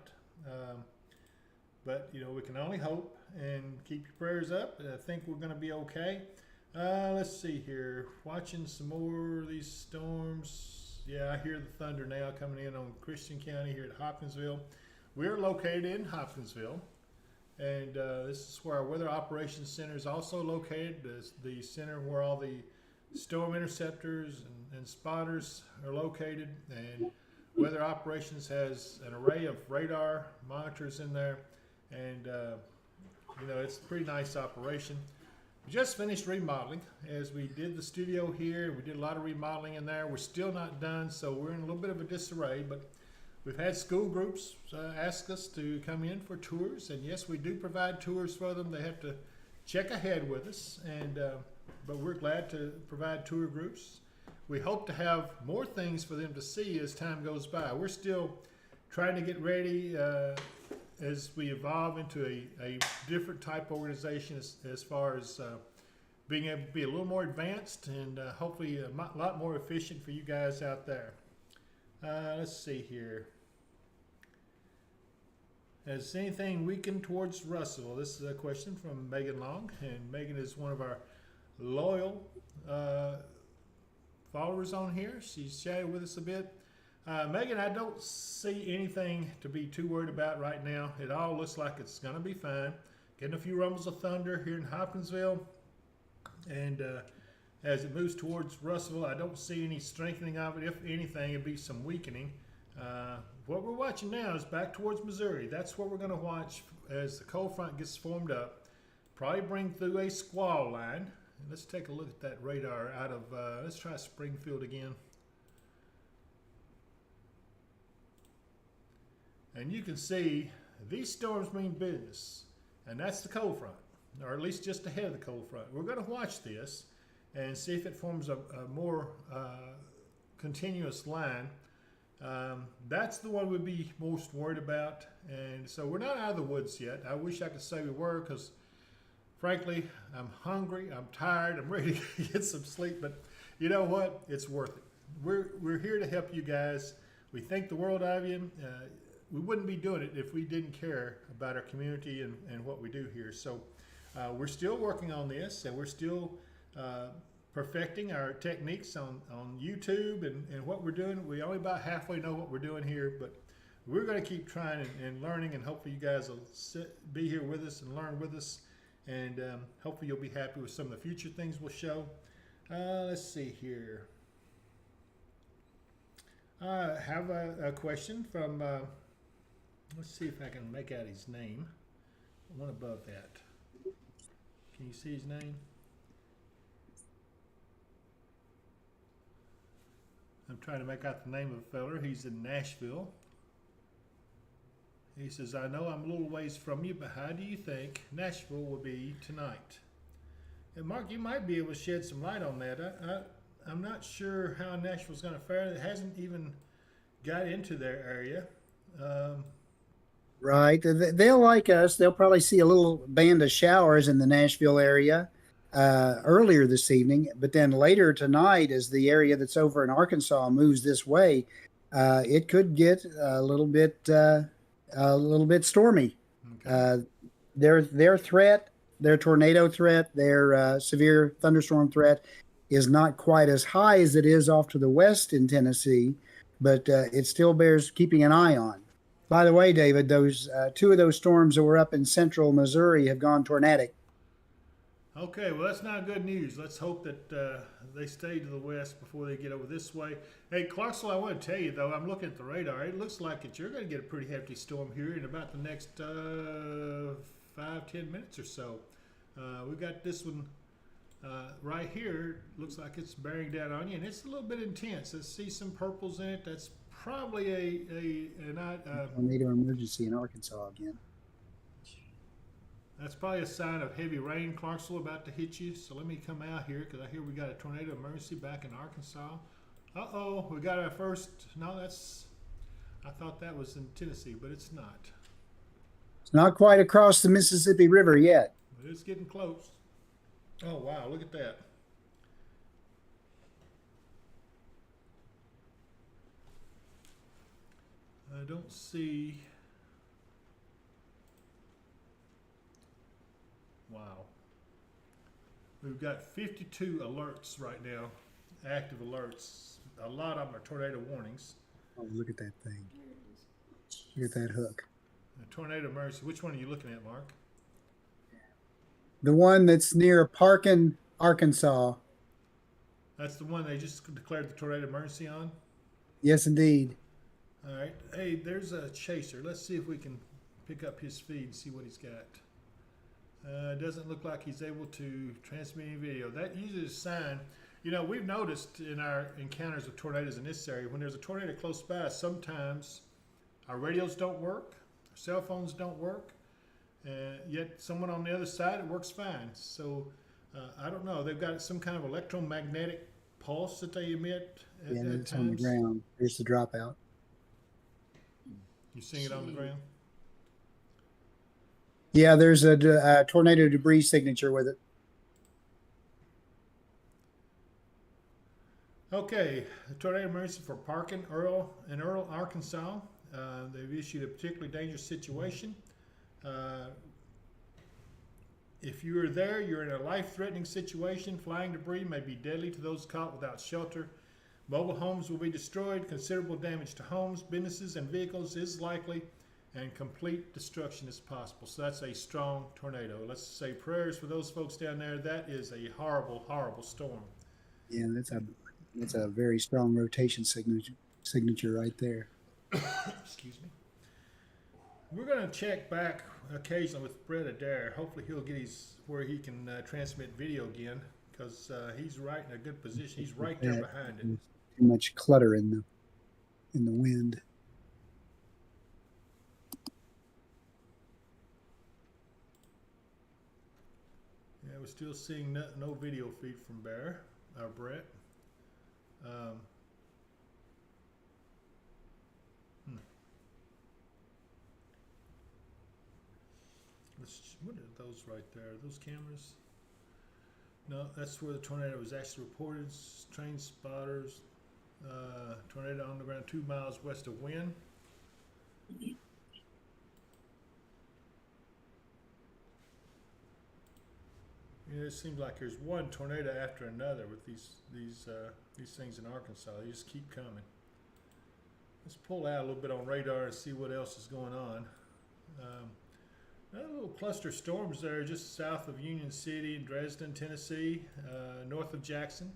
but you know, we can only hope and keep your prayers up. I think we're going to be okay. Let's see here. Watching some more of these storms. Yeah, I hear the thunder now coming in on Christian County here at Hopkinsville. We're located in Hopkinsville, and this is where our Weather Operations Center is also located. The center where all the storm interceptors and spotters are located, and Weather Operations has an array of radar monitors in there, and you know, it's a pretty nice operation. We just finished remodeling as we did the studio here. We did a lot of remodeling in there. We're still not done, so we're in a little bit of a disarray, but we've had school groups ask us to come in for tours, and yes, we do provide tours for them. They have to check ahead with us, and but we're glad to provide tour groups. We hope to have more things for them to see as time goes by. We're still trying to get ready as we evolve into a different type organization as far as being able to be a little more advanced and hopefully a lot more efficient for you guys out there. Let's see here. Has anything weakened towards Russell? This is a question from Megan Long, and Megan is one of our loyal followers on here. She's chatted with us a bit. Megan, I don't see anything to be too worried about right now. It all looks like it's going to be fine. Getting a few rumbles of thunder here in Hopkinsville, and as it moves towards Russellville, I don't see any strengthening of it. If anything, it'd be some weakening. What we're watching now is back towards Missouri. That's what we're going to watch as the cold front gets formed up. Probably bring through a squall line. And let's take a look at that radar out of, let's try Springfield again. And you can see these storms mean business, and that's the cold front, or at least just ahead of the cold front. We're going to watch this and see if it forms a more continuous line. That's the one we'd be most worried about, and so we're not out of the woods yet. I wish I could say we were, because frankly, I'm hungry, I'm tired, I'm ready to get some sleep, but you know what? It's worth it. We're here to help you guys. We think the world of you. We wouldn't be doing it if we didn't care about our community and what we do here. So we're still working on this, and we're still perfecting our techniques on YouTube and what we're doing. We only about halfway know what we're doing here, but we're going to keep trying and learning, and hopefully you guys will be here with us and learn with us, and hopefully you'll be happy with some of the future things we'll show. Let's see here. I have a question from, let's see if I can make out his name. One above that. Can you see his name? I'm trying to make out the name of the feller. He's in Nashville. He says, I know I'm a little ways from you, but how do you think Nashville will be tonight? And Mark, you might be able to shed some light on that. I'm not sure how Nashville's going to fare. It hasn't even got into their area. Right. They'll, like us, they'll probably see a little band of showers in the Nashville area earlier this evening, but then later tonight, as the area that's over in Arkansas moves this way, it could get a little bit stormy. Okay. Their threat, their tornado threat, their severe thunderstorm threat is not quite as high as it is off to the west in Tennessee, but it still bears keeping an eye on. By the way, David, those two of those storms that were up in central Missouri have gone tornadic. Okay, well, that's not good news. Let's hope that they stay to the west before they get over this way. Hey, Clarksville, I want to tell you, though, I'm looking at the radar. It looks like that you're going to get a pretty hefty storm here in about the next 5-10 minutes or so. We've got this one right here. Looks like it's bearing down on you, and it's a little bit intense. I see some purples in it. That's probably a tornado emergency in Arkansas again. That's probably a sign of heavy rain, Clarksville, about to hit you. So let me come out here, because I hear we got a tornado emergency back in Arkansas. Uh-oh, we got our first. No, I thought that was in Tennessee, but it's not. It's not quite across the Mississippi River yet. But it's getting close. Oh, wow, look at that. I don't see Wow. We've got 52 alerts right now, active alerts. A lot of them are tornado warnings. Oh, look at that thing. There it is. Look at that hook. A tornado emergency. Which one are you looking at, Mark? The one that's near Parkin, Arkansas. That's the one they just declared the tornado emergency on? Yes, indeed. All right. Hey, there's a chaser. Let's see if we can pick up his feed and see what he's got. Doesn't look like he's able to transmit any video. That usually is a sign. You know, we've noticed in our encounters with tornadoes in this area, when there's a tornado close by, sometimes our radios don't work, our cell phones don't work, yet someone on the other side, it works fine. So I don't know. They've got some kind of electromagnetic pulse that they emit at And times. it's on the ground. Here's the dropout. You seeing it on the ground? Yeah, there's a tornado debris signature with it. Okay, the tornado emergency for Parkin, Earl, Arkansas. They've issued a particularly dangerous situation. If you are there, you're in a life-threatening situation. Flying debris may be deadly to those caught without shelter. Mobile homes will be destroyed. Considerable damage to homes, businesses, and vehicles is likely, and complete destruction is possible. So that's a strong tornado. Let's say prayers for those folks down there. That is a horrible, horrible storm. Yeah, that's a very strong rotation signature right there. Excuse me. We're going to check back occasionally with Brett Adair. Hopefully he'll get where he can transmit video again, because he's right in a good position. He's right there behind it. Too much clutter in the wind. Yeah, we're still seeing no video feed from Brett. What are those right there? Those cameras? No, that's where the tornado was actually reported. Train spotters. Tornado on the ground 2 miles west of Wynn. You know, it seems like there's one tornado after another with these things in Arkansas. They just keep coming. Let's pull out a little bit on radar and see what else is going on. Another little cluster storms there just south of Union City, Dresden, Tennessee, north of Jackson.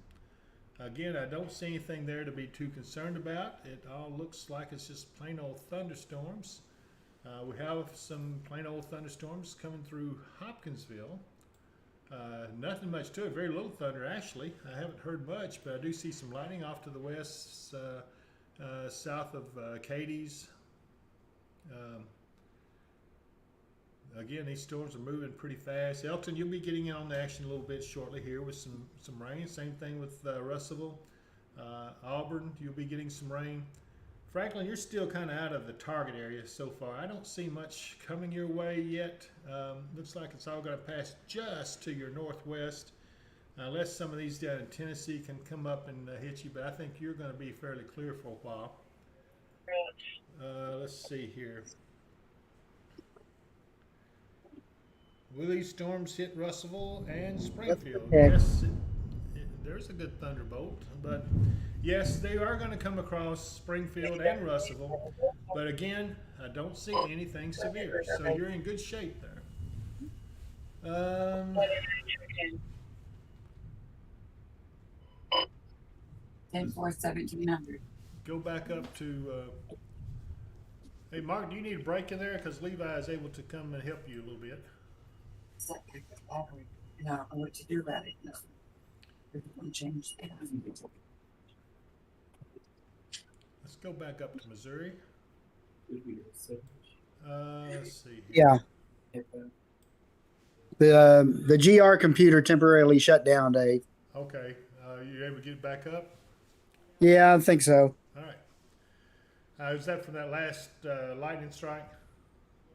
Again, I don't see anything there to be too concerned about. It all looks like it's just plain old thunderstorms. We have some plain old thunderstorms coming through Hopkinsville. Nothing much to it, very little thunder actually. I haven't heard much, but I do see some lightning off to the west, south of Cadiz. Again, these storms are moving pretty fast. Elton, you'll be getting in on the action a little bit shortly here with some rain. Same thing with Russellville. Auburn, you'll be getting some rain. Franklin, you're still kind of out of the target area so far. I don't see much coming your way yet. Looks like it's all going to pass just to your northwest, unless some of these down in Tennessee can come up and hit you. But I think you're going to be fairly clear for a while. Let's see here. Will these storms hit Russellville and Springfield? Yes, there's a good thunderbolt, but yes, they are going to come across Springfield and Russellville. But again, I don't see anything severe, so you're in good shape there. 10-4-1700. Go back up to. Hey, Mark, do you need a break in there? Because Levi is able to come and help you a little bit. No, I don't know what to do about it. No. We'll change that. Let's go back up to Missouri. Let's see Yeah. here. The GR computer temporarily shut down, Dave. Okay. You able to get back up? Yeah, I think so. All right. Is that from that last lightning strike?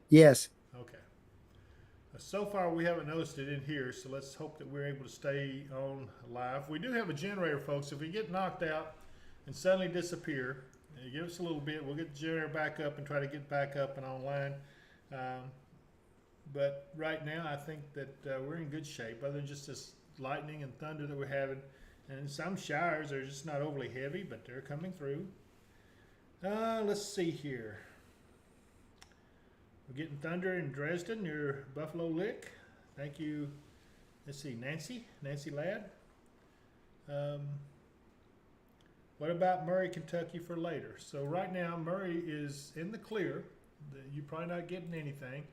Yes. Okay. So far, we haven't noticed it in here, so let's hope that we're able to stay on live. We do have a generator, folks. If we get knocked out and suddenly disappear, give us a little bit. We'll get the generator back up and try to get back up and online. but right now I think that we're in good shape, other than just this lightning and thunder that we're having. And some showers are just not overly heavy, but they're coming through. Let's see here. We're getting thunder in Dresden near Buffalo Lick. Thank you. Let's see, Nancy Ladd. What about Murray, Kentucky for later? So right now Murray is in the clear. You're probably not getting anything.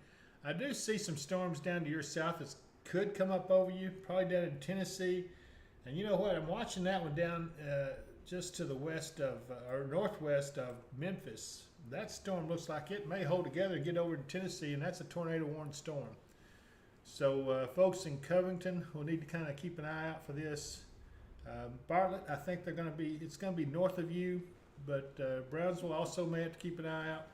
I do see some storms down to your south that could come up over you, probably down in Tennessee. And you know what? I'm watching that one down just to the west of, or northwest of Memphis. That storm looks like it may hold together and get over to Tennessee, and that's a tornado warning storm. So folks in Covington will need to kind of keep an eye out for this. Bartlett, I think it's going to be north of you, but Brownsville also may have to keep an eye out.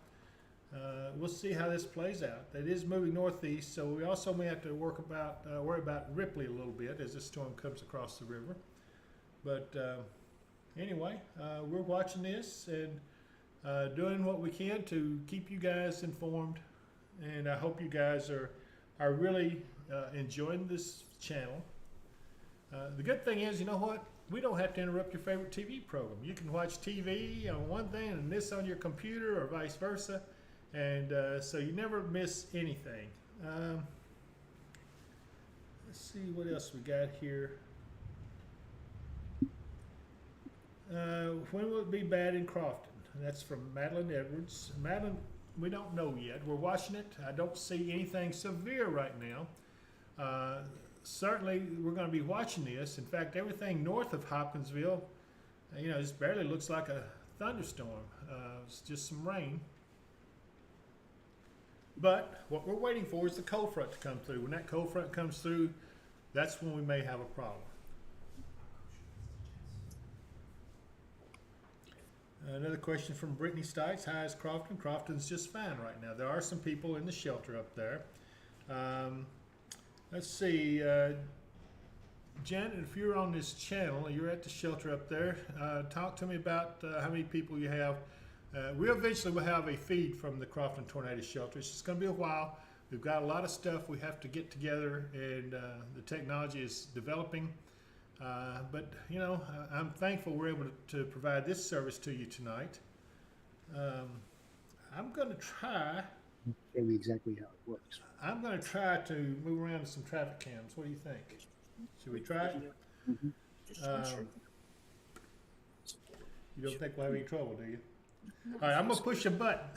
We'll see how this plays out. It is moving northeast, so we also may have to worry about Ripley a little bit as this storm comes across the river. But anyway, we're watching this and doing what we can to keep you guys informed, and I hope you guys are really enjoying this channel. The good thing is, you know what? We don't have to interrupt your favorite TV program. You can watch TV on one thing and this on your computer, or vice versa. And so you never miss anything. Let's see what else we got here. When will it be bad in Crofton? That's from Madeline Edwards. Madeline, we don't know yet. We're watching it. I don't see anything severe right now. Certainly, we're going to be watching this. In fact, everything north of Hopkinsville, it barely looks like a thunderstorm. It's just some rain. But what we're waiting for is the cold front to come through. When that cold front comes through, that's when we may have a problem. Another question from Brittany Stites. Hi, is Crofton? Crofton's just fine right now. There are some people in the shelter up there. Let's see. Janet, if you're on this channel, you're at the shelter up there, talk to me about how many people you have. We eventually will have a feed from the Crofton Tornado Shelter. It's just going to be a while. We've got a lot of stuff we have to get together, and the technology is developing. But, I'm thankful we're able to provide this service to you tonight. I'm going to try. Show me exactly how it works. I'm going to try to move around to some traffic cams. What do you think? Should we try it? You don't think we'll have any trouble, do you? All right, I'm going to push a button.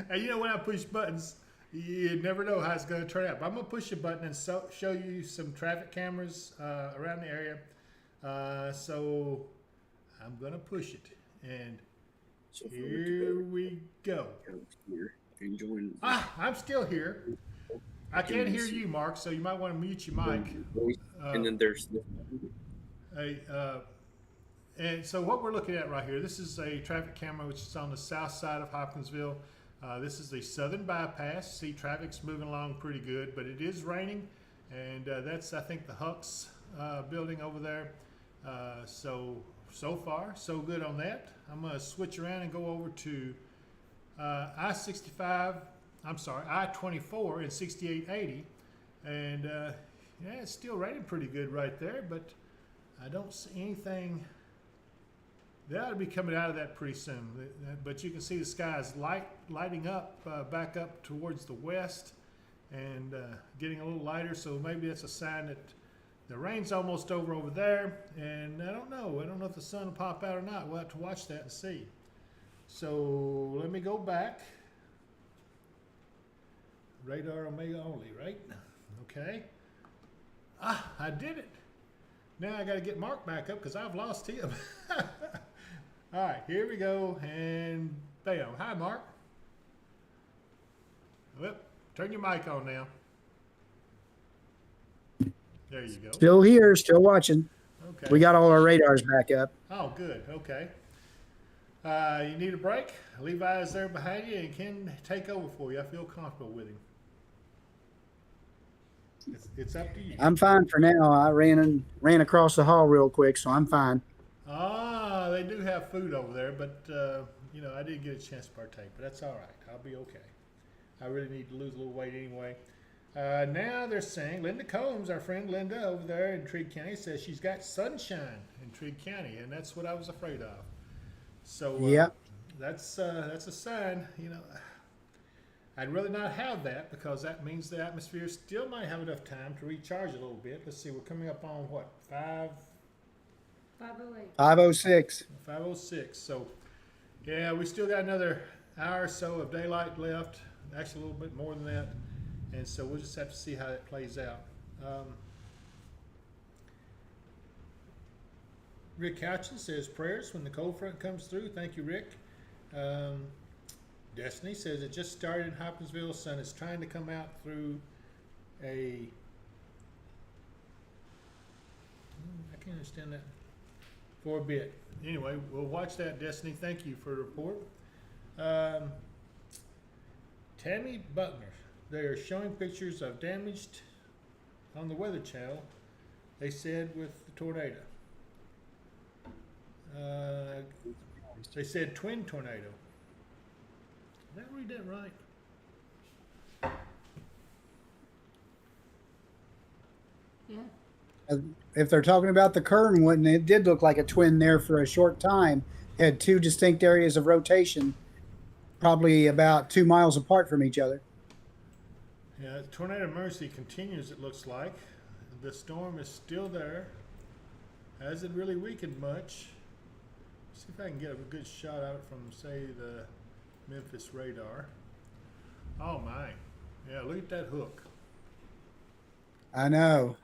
And when I push buttons, you never know how it's going to turn out. But I'm going to push a button and show you some traffic cameras around the area. So I'm going to push it. And here we go. I'm still here. I can't hear you, Mark, so you might want to mute your mic. And then there's and so what we're looking at right here, this is a traffic camera which is on the south side of Hopkinsville. This is the southern bypass. See, traffic's moving along pretty good, but it is raining, and that's, I think, the Huck's building over there. So far, so good on that. I'm going to switch around and go over to I-24 and 6880, and it's still raining pretty good right there, but I don't see anything. They ought to be coming out of that pretty soon, but you can see the sky is lighting up back up towards the west, and getting a little lighter, so maybe that's a sign that the rain's almost over there, and I don't know if the sun will pop out or not. We'll have to watch that and see. So let me go back. Radar Omega only, right? Okay. I did it. Now I got to get Mark back up because I've lost him. All right, here we go, and bam. Hi, Mark. Well, turn your mic on now. There you go. Still here, still watching. Okay. We got all our radars back up. Oh, good. Okay. You need a break? Levi is there behind you and can take over for you. I feel comfortable with him. It's up to you. I'm fine for now. I ran across the hall real quick, so I'm fine. They do have food over there, but I didn't get a chance to partake, but that's all right. I'll be okay. I really need to lose a little weight anyway. Now they're saying Linda Combs, our friend Linda over there in Trigg County, says she's got sunshine in Trigg County, and that's what I was afraid of. So Yeah. that's a sign. You know, I'd rather not have that because that means the atmosphere still might have enough time to recharge a little bit. Let's see, we're coming up on what, 508. 506. 5:06. So yeah, we still got another hour or so of daylight left. Actually, a little bit more than that. And so we'll just have to see how that plays out. Rick Couchin says prayers when the cold front comes through. Thank you, Rick. Destiny says it just started in Hopkinsville. Sun is trying to come out through a. I can't understand that for a bit. Anyway, we'll watch that, Destiny. Thank you for the report. Tammy Buckner. They are showing pictures of damaged on the Weather Channel, they said, with the tornado. They said twin tornado. Did I read that right? Yeah. If they're talking about the Kern one, it did look like a twin there for a short time. Had two distinct areas of rotation, probably about 2 miles apart from each other. Yeah, the tornado emergency continues, it looks like. The storm is still there. Hasn't really weakened much. See if I can get a good shot out from, say, the Memphis radar. Oh my. Yeah, look at that hook. I know.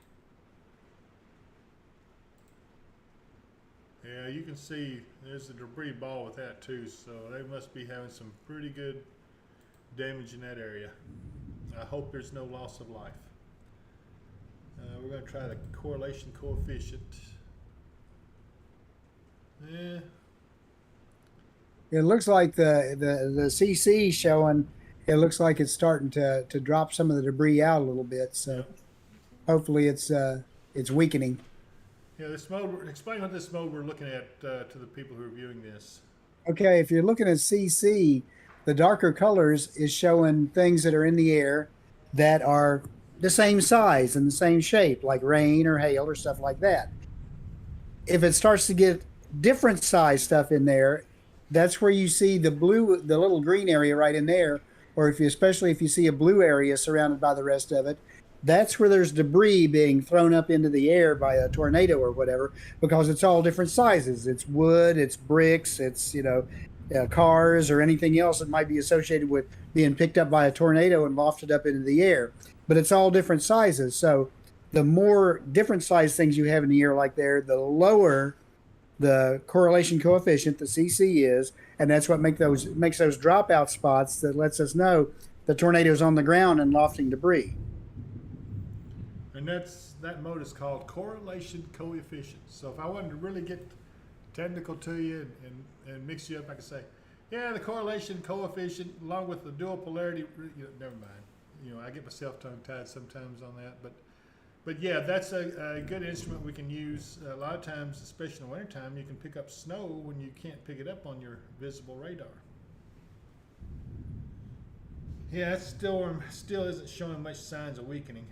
Yeah, you can see there's a debris ball with that too, so they must be having some pretty good damage in that area. I hope there's no loss of life. We're going to try the correlation coefficient. Yeah. It looks like the CC showing. It looks like it's starting to drop some of the debris out a little bit. So hopefully it's weakening. Yeah, this mode. Explain what this mode we're looking at to the people who are viewing this. Okay, if you're looking at CC, the darker colors is showing things that are in the air that are the same size and the same shape, like rain or hail or stuff like that. If it starts to get different size stuff in there, that's where you see the blue, the little green area right in there, or especially if you see a blue area surrounded by the rest of it, that's where there's debris being thrown up into the air by a tornado or whatever, because it's all different sizes. It's wood, it's bricks, it's, cars or anything else that might be associated with being picked up by a tornado and lofted up into the air. But it's all different sizes. So the more different size things you have in the air like there, the lower the correlation coefficient, the CC, is, and that's what makes those dropout spots that lets us know the tornado's on the ground and lofting debris. And that mode is called correlation coefficient. So if I wanted to really get technical to you and mix you up, I could say, yeah, the correlation coefficient along with the dual polarity. Never mind. I get myself tongue-tied sometimes on that, but yeah, that's a good instrument we can use. A lot of times, especially in the wintertime, you can pick up snow when you can't pick it up on your visible radar. Yeah, that storm still isn't showing much signs of weakening.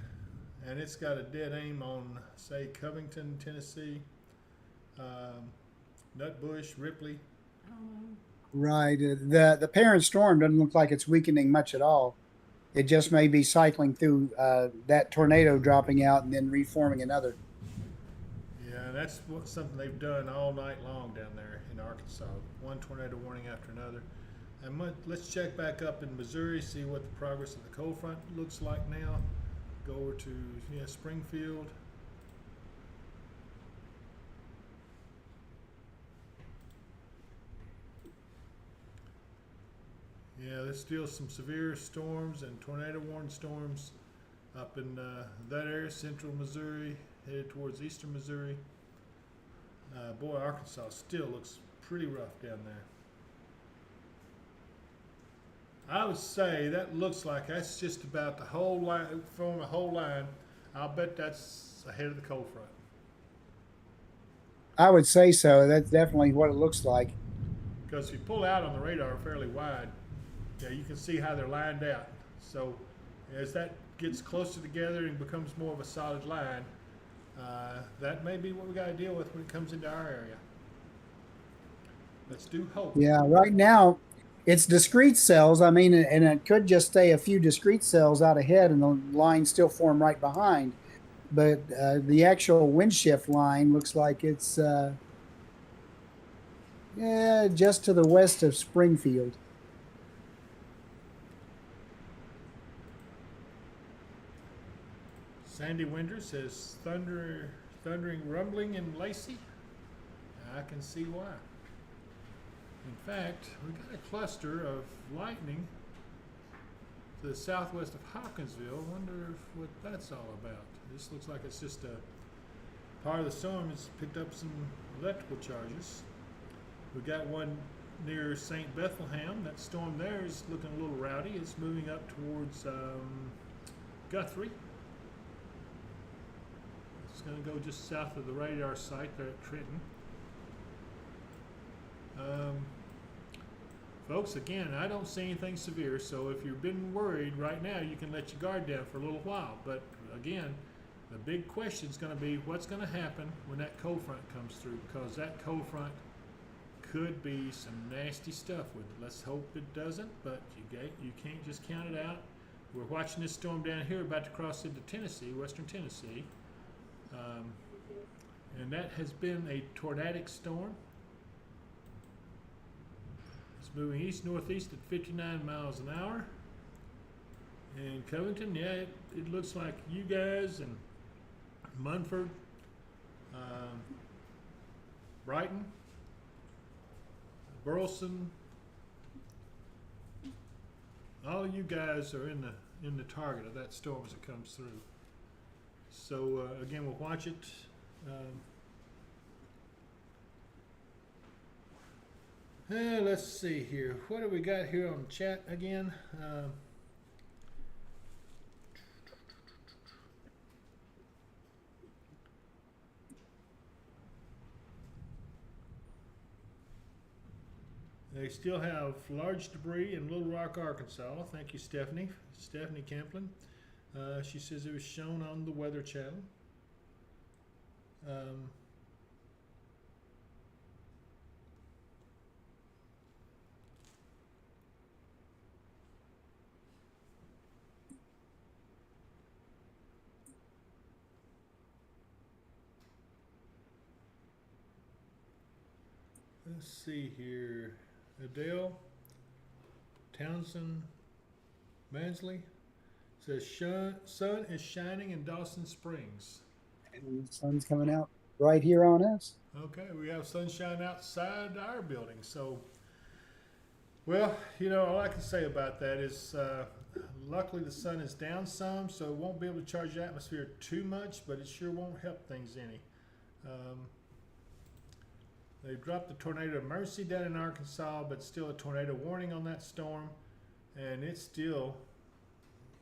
And it's got a dead aim on, say, Covington, Tennessee, Nutbush, Ripley. Right. The parent storm doesn't look like it's weakening much at all. It just may be cycling through that tornado dropping out and then reforming another. Yeah, and that's something they've done all night long down there in Arkansas. One tornado warning after another. And let's check back up in Missouri, see what the progress of the cold front looks like now. Go over to Springfield. Yeah, there's still some severe storms and tornado warning storms up in that area, central Missouri, headed towards eastern Missouri. Boy, Arkansas still looks pretty rough down there. I would say that looks like that's just about the whole line, form a whole line. I'll bet that's ahead of the cold front. I would say so. That's definitely what it looks like. Because if you pull out on the radar fairly wide, you can see how they're lined out. So as that gets closer together and becomes more of a solid line, that may be what we got to deal with when it comes into our area. Let's do hope. Yeah, right now it's discrete cells. I mean, and it could just stay a few discrete cells out ahead and the line still form right behind. But the actual wind shift line looks like it's just to the west of Springfield. Sandy Winder says thundering rumbling in Lacey. I can see why. In fact, we got a cluster of lightning to the southwest of Hopkinsville. Wonder what that's all about. This looks like it's just a part of the storm has picked up some electrical charges. We got one near St. Bethlehem. That storm there is looking a little rowdy. It's moving up towards Guthrie. It's going to go just south of the radar site there at Trenton. Folks, again, I don't see anything severe, so if you've been worried right now, you can let your guard down for a little while. But again, the big question is going to be what's going to happen when that cold front comes through, because that cold front could be some nasty stuff with it. Let's hope it doesn't, but you can't just count it out. We're watching this storm down here about to cross into Tennessee, western Tennessee, and that has been a tornadic storm. It's moving east-northeast at 59 miles an hour. And Covington, yeah, it looks like you guys and Munford, Brighton, Burleson, all of you guys are in the target of that storm as it comes through. So again, we'll watch it. Let's see here. What do we got here on chat again? They still have large debris in Little Rock, Arkansas. Thank you, Stephanie. Stephanie Camplin. She says it was shown on the Weather Channel. Let's see here. Adele Townsend Mansley says sun is shining in Dawson Springs. And the sun's coming out right here on us. Okay, we have sunshine outside our building. So, well, you know, all I can say about that is luckily the sun is down some, so it won't be able to charge the atmosphere too much, but it sure won't help things any. They've dropped the tornado emergency down in Arkansas, but still a tornado warning on that storm, and it's still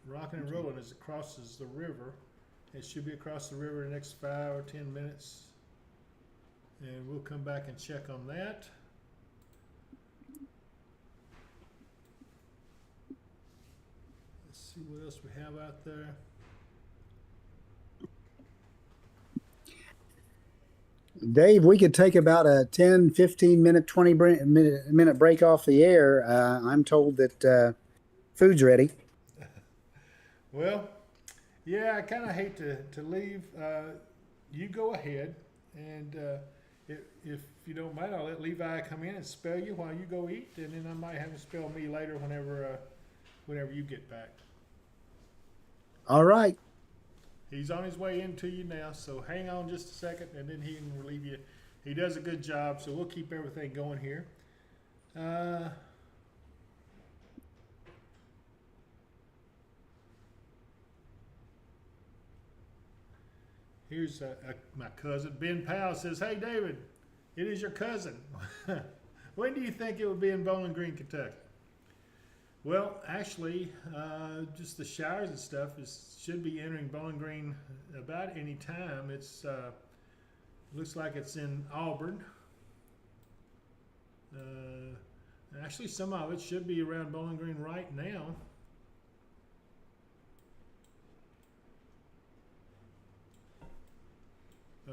rocking and rolling as it crosses the river. It should be across the river in the next 5 or 10 minutes, and we'll come back and check on that. Let's see what else we have out there. Dave, we could take about a 10, 15 minute, 20 minute break off the air. I'm told that food's ready. Well, yeah, I kind of hate to leave. You go ahead, and if you don't mind, I'll let Levi come in and spell you while you go eat, and then I might have him spell me later whenever you get back. All right. He's on his way into you now, so hang on just a second, and then he can relieve you. He does a good job, so we'll keep everything going here. Here's my cousin. Ben Powell says, "Hey, David, it is your cousin. When do you think it will be in Bowling Green, Kentucky?" Well, actually, just the showers and stuff should be entering Bowling Green about any time. It's looks like it's in Auburn. Actually, some of it should be around Bowling Green right now.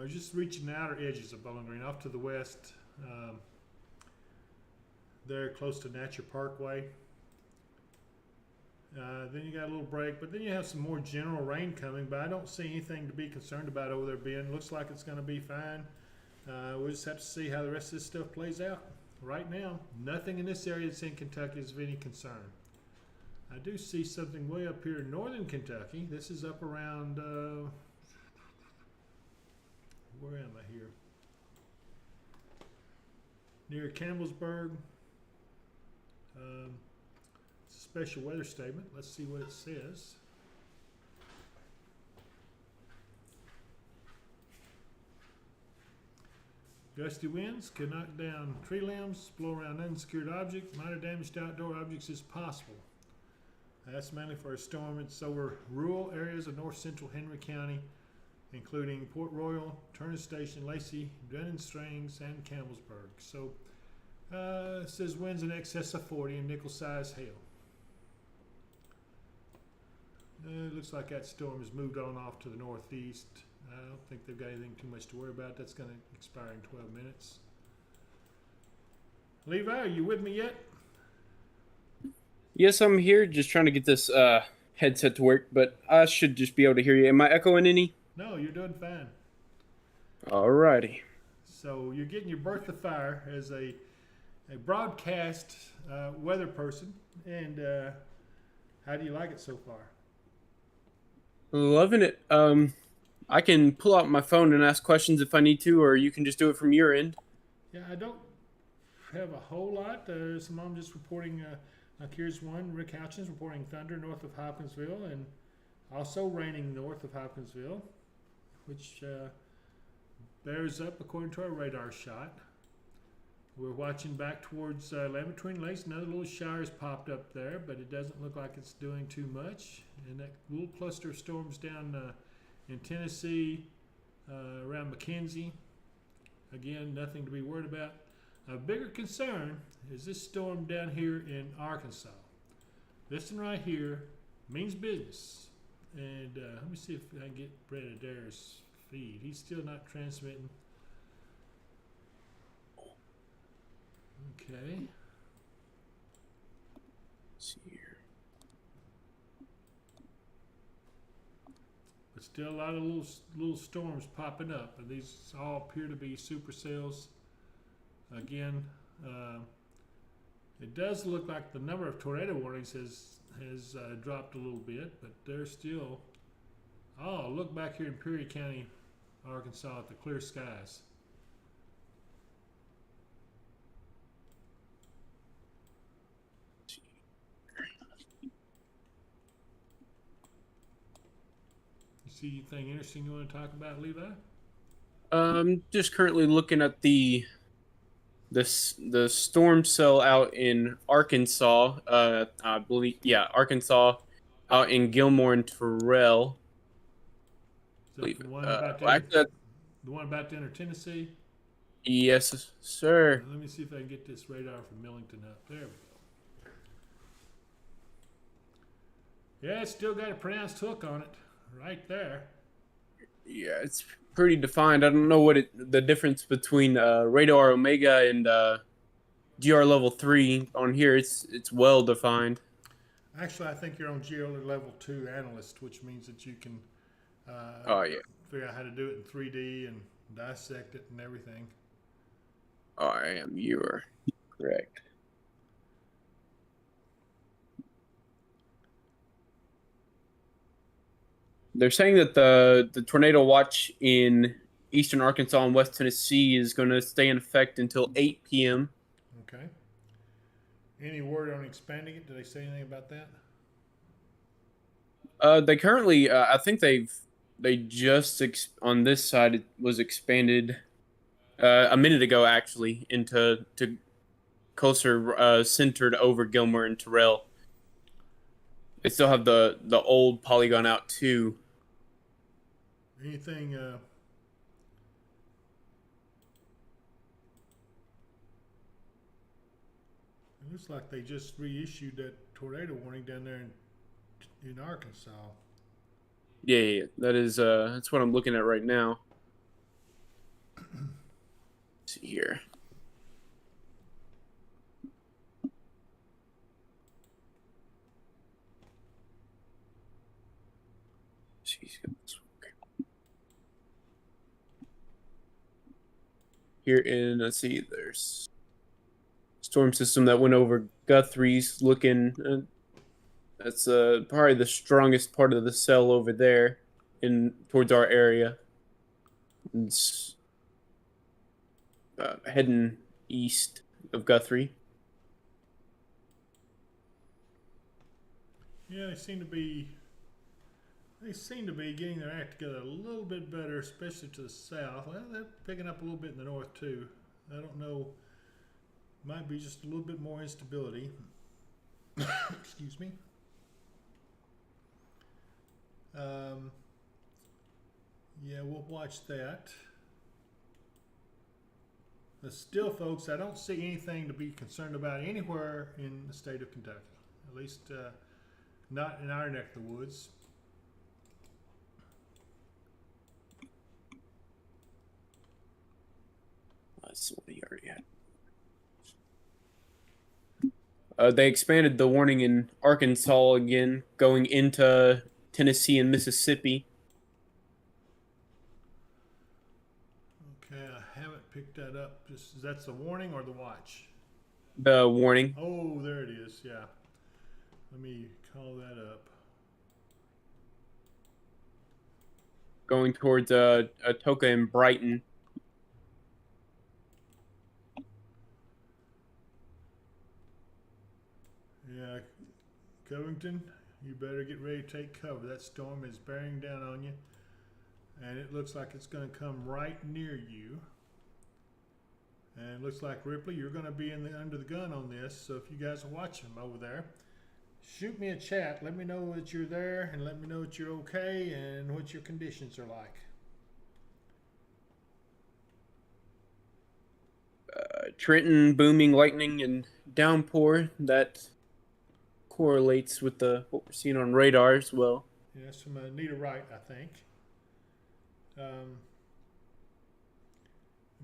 just reaching the outer edges of Bowling Green, off to the west. There, close to Natcher Parkway. Then you got a little break, but then you have some more general rain coming, but I don't see anything to be concerned about over there, Ben. Looks like it's going to be fine. We'll just have to see how the rest of this stuff plays out. Right now, nothing in this area that's in Kentucky is of any concern. I do see something way up here in northern Kentucky. This is up around, where am I here? Near Campbellsburg. It's a special weather statement. Let's see what it says. Gusty winds can knock down tree limbs, blow around unsecured objects. Minor damage to outdoor objects is possible. That's mainly for a storm. It's over rural areas of north central Henry County, including Port Royal, Turner Station, Lacey, Drennan Springs, and Campbellsburg. So it says winds in excess of 40 and nickel-sized hail. It looks like that storm has moved on off to the northeast. I don't think they've got anything too much to worry about. That's going to expire in 12 minutes. Levi, are you with me yet? Yes, I'm here, just trying to get this headset to work, but I should just be able to hear you. Am I echoing any? No, you're doing fine. Alrighty. So you're getting your Birth of Fire as a broadcast weather person, and how do you like it so far? Loving it. I can pull out my phone and ask questions if I need to, or you can just do it from your end. Yeah, I don't have a whole lot. I'm just reporting. Here's one. Rick Houchins reporting thunder north of Hopkinsville, and also raining north of Hopkinsville, which bears up according to our radar shot. We're watching back towards Land Between Lakes. Another little shower's popped up there, but it doesn't look like it's doing too much. And that little cluster of storms down in Tennessee, around McKenzie. Again, nothing to be worried about. A bigger concern is this storm down here in Arkansas. This one right here means business. And let me see if I can get Brett Adair's feed. He's still not transmitting. Okay. Let's see here. But still a lot of little storms popping up, and these all appear to be supercells. Again, it does look like the number of tornado warnings has dropped a little bit, but there's still. Oh, look back here in Perry County, Arkansas, at the clear skies. You see anything interesting you want to talk about, Levi? Just currently looking at the storm cell out in Arkansas. I believe, yeah, Arkansas, out in Gilmore and Terrell. Is that the one about to enter Tennessee? Yes, sir. Let me see if I can get this radar from Millington up. There we go. Yeah, it's still got a pronounced hook on it, right there. Yeah, it's pretty defined. I don't know what the difference between radar Omega and GR level 3 on here. It's well defined. Actually, I think you're on GR level 2 analyst, which means that you can figure out how to do it in 3D and dissect it and everything. I am. You are correct. They're saying that the tornado watch in eastern Arkansas and West Tennessee is going to stay in effect until 8 p.m. Okay. Any word on expanding it? Did they say anything about that? They currently, I think they just on this side it was expanded a minute ago actually into closer centered over Gilmer and Terrell. They still have the old polygon out too. Anything? It looks like they just reissued that tornado warning down there in Arkansas. Yeah, that is that's what I'm looking at right now. see here. She's got this one. Here in, let's see, there's storm system that went over Guthrie's looking. That's probably the strongest part of the cell over there in towards our area. It's heading east of Guthrie. Yeah, they seem to be getting their act together a little bit better, especially to the south. Well, they're picking up a little bit in the north too. I don't know. Might be just a little bit more instability. Excuse me. Yeah, we'll watch that. But still, folks, I don't see anything to be concerned about anywhere in the state of Kentucky. At least not in our neck of the woods. That's what he already had. They expanded the warning in Arkansas again, going into Tennessee and Mississippi. Okay, I haven't picked that up. Just that's the warning or the watch? The warning. Oh, there it is. Yeah. Let me call that up. Going towards Atoka and Brighton. Yeah, Covington, you better get ready to take cover. That storm is bearing down on you, and it looks like it's going to come right near you. And it looks like Ripley, you're going to be under the gun on this. So if you guys are watching over there, shoot me a chat. Let me know that you're there, and let me know that you're okay and what your conditions are like. Trenton, booming lightning and downpour. That correlates with what we're seeing on radar as well. Yeah, that's from Anita Wright, I think.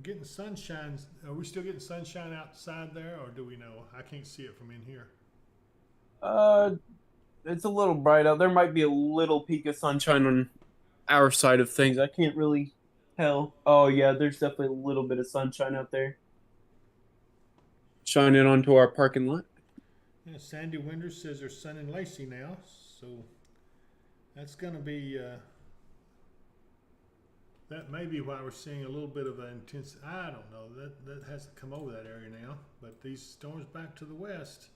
Getting sunshine. Are we still getting sunshine outside there, or do we know? I can't see it from in here. It's a little bright out. There might be a little peak of sunshine on our side of things. I can't really tell. Oh yeah, there's definitely a little bit of sunshine out there, shining onto our parking lot. Yeah, Sandy Winters says there's sun in Lacey now, so that's going to be. That may be why we're seeing a little bit of an intense. I don't know. That hasn't come over that area now, but these storms back to the west.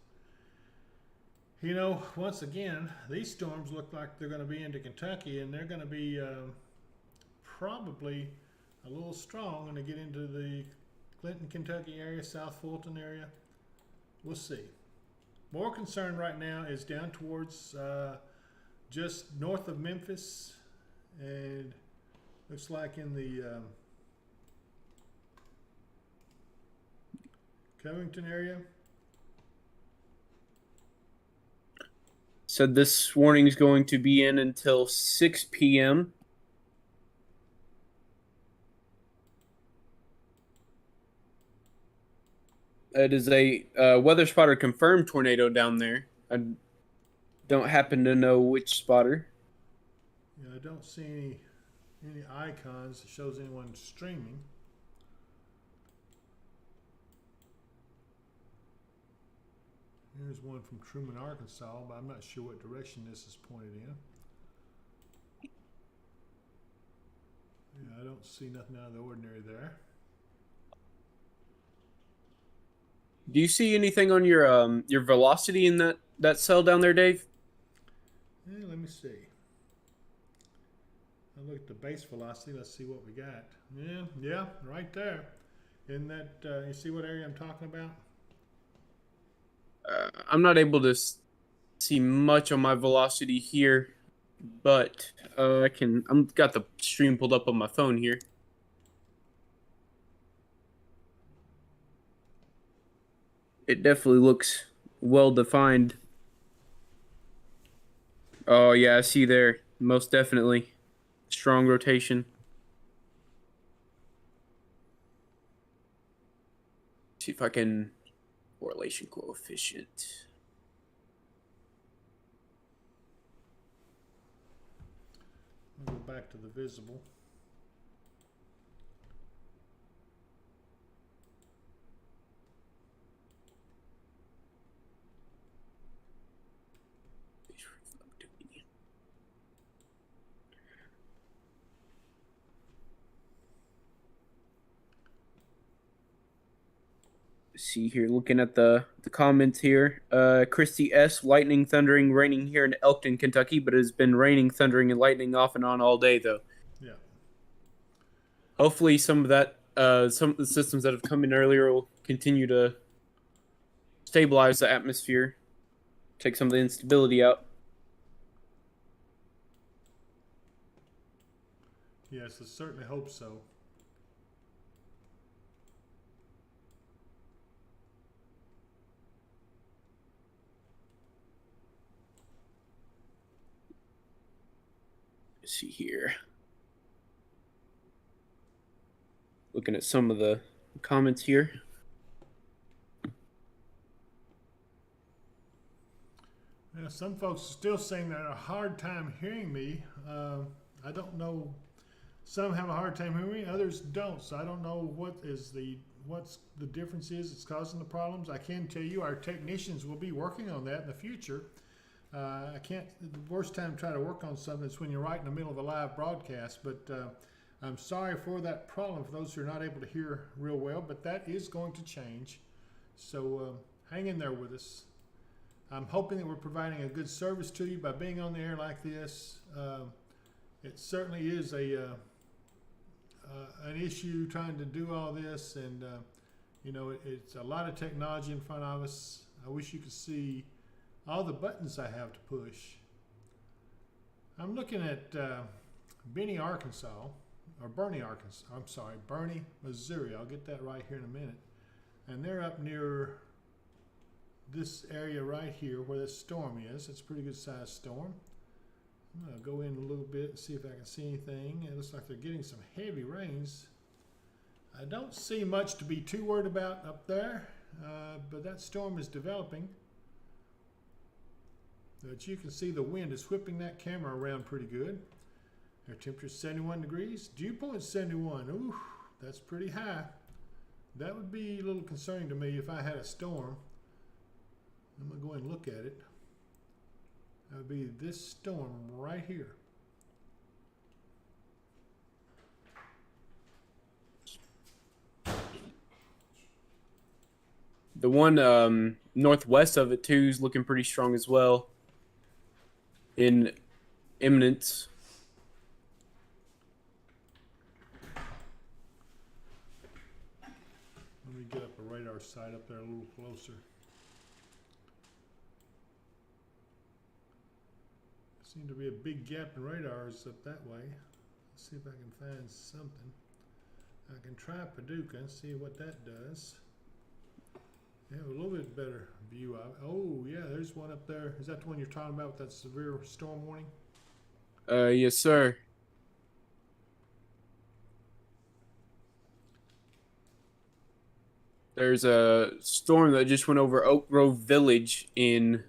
You know, once again, these storms look like they're going to be into Kentucky, and they're going to be probably a little strong when they get into the Clinton, Kentucky area, South Fulton area. We'll see. More concern right now is down towards just north of Memphis, and looks like in the Covington area. Said this warning is going to be in until 6 p.m. It is a weather spotter confirmed tornado down there. I don't happen to know which spotter. Yeah, I don't see any icons that shows anyone streaming. Here's one from Truman, Arkansas, but I'm not sure what direction this is pointed in. Yeah, I don't see nothing out of the ordinary there. Do you see anything on your velocity in that cell down there, Dave? Yeah, let me see. I look at the base velocity. Let's see what we got. Yeah, right there. In that, you see what area I'm talking about? I'm not able to see much on my velocity here, but I'm got the stream pulled up on my phone here. It definitely looks well defined. Oh yeah, I see there. Most definitely. Strong rotation. See if I can correlation coefficient. I'll go back to the visible. See here, looking at the comments here. Christy S, lightning, thundering, raining here in Elkton, Kentucky, but it has been raining, thundering, and lightning off and on all day though. Yeah. Hopefully some of that some of the systems that have come in earlier will continue to stabilize the atmosphere, take some of the instability out. Yes, I certainly hope so. Let's see here. Looking at some of the comments here. Yeah, some folks are still saying they have a hard time hearing me. I don't know. Some have a hard time hearing me, others don't. So I don't know what's the difference is that's causing the problems. I can tell you our technicians will be working on that in the future. I can't. The worst time to try to work on something is when you're right in the middle of a live broadcast. But I'm sorry for that problem for those who are not able to hear real well. But that is going to change. So hang in there with us. I'm hoping that we're providing a good service to you by being on the air like this. It certainly is an issue trying to do all this, and you know, it's a lot of technology in front of us. I wish you could see all the buttons I have to push. I'm looking at Benny, Arkansas, or Bernie, Arkansas. I'm sorry, Bernie, Missouri. I'll get that right here in a minute. And they're up near this area right here where this storm is. It's a pretty good sized storm. I'm going to go in a little bit and see if I can see anything. It looks like they're getting some heavy rains. I don't see much to be too worried about up there, but that storm is developing. But you can see the wind is whipping that camera around pretty good. Air temperature is 71 degrees. Dew point 71. Ooh, that's pretty high. That would be a little concerning to me if I had a storm. I'm going to go ahead and look at it. That would be this storm right here. The one northwest of it too is looking pretty strong as well. In imminence. Let me get up a radar sight up there a little closer. Seems to be a big gap in radars up that way. Let's see if I can find something. I can try Paducah and see what that does. Yeah, a little bit better view of it. Oh, yeah, there's one up there. Is that the one you're talking about with that severe storm warning? Yes, sir. There's a storm that just went over Oak Grove Village in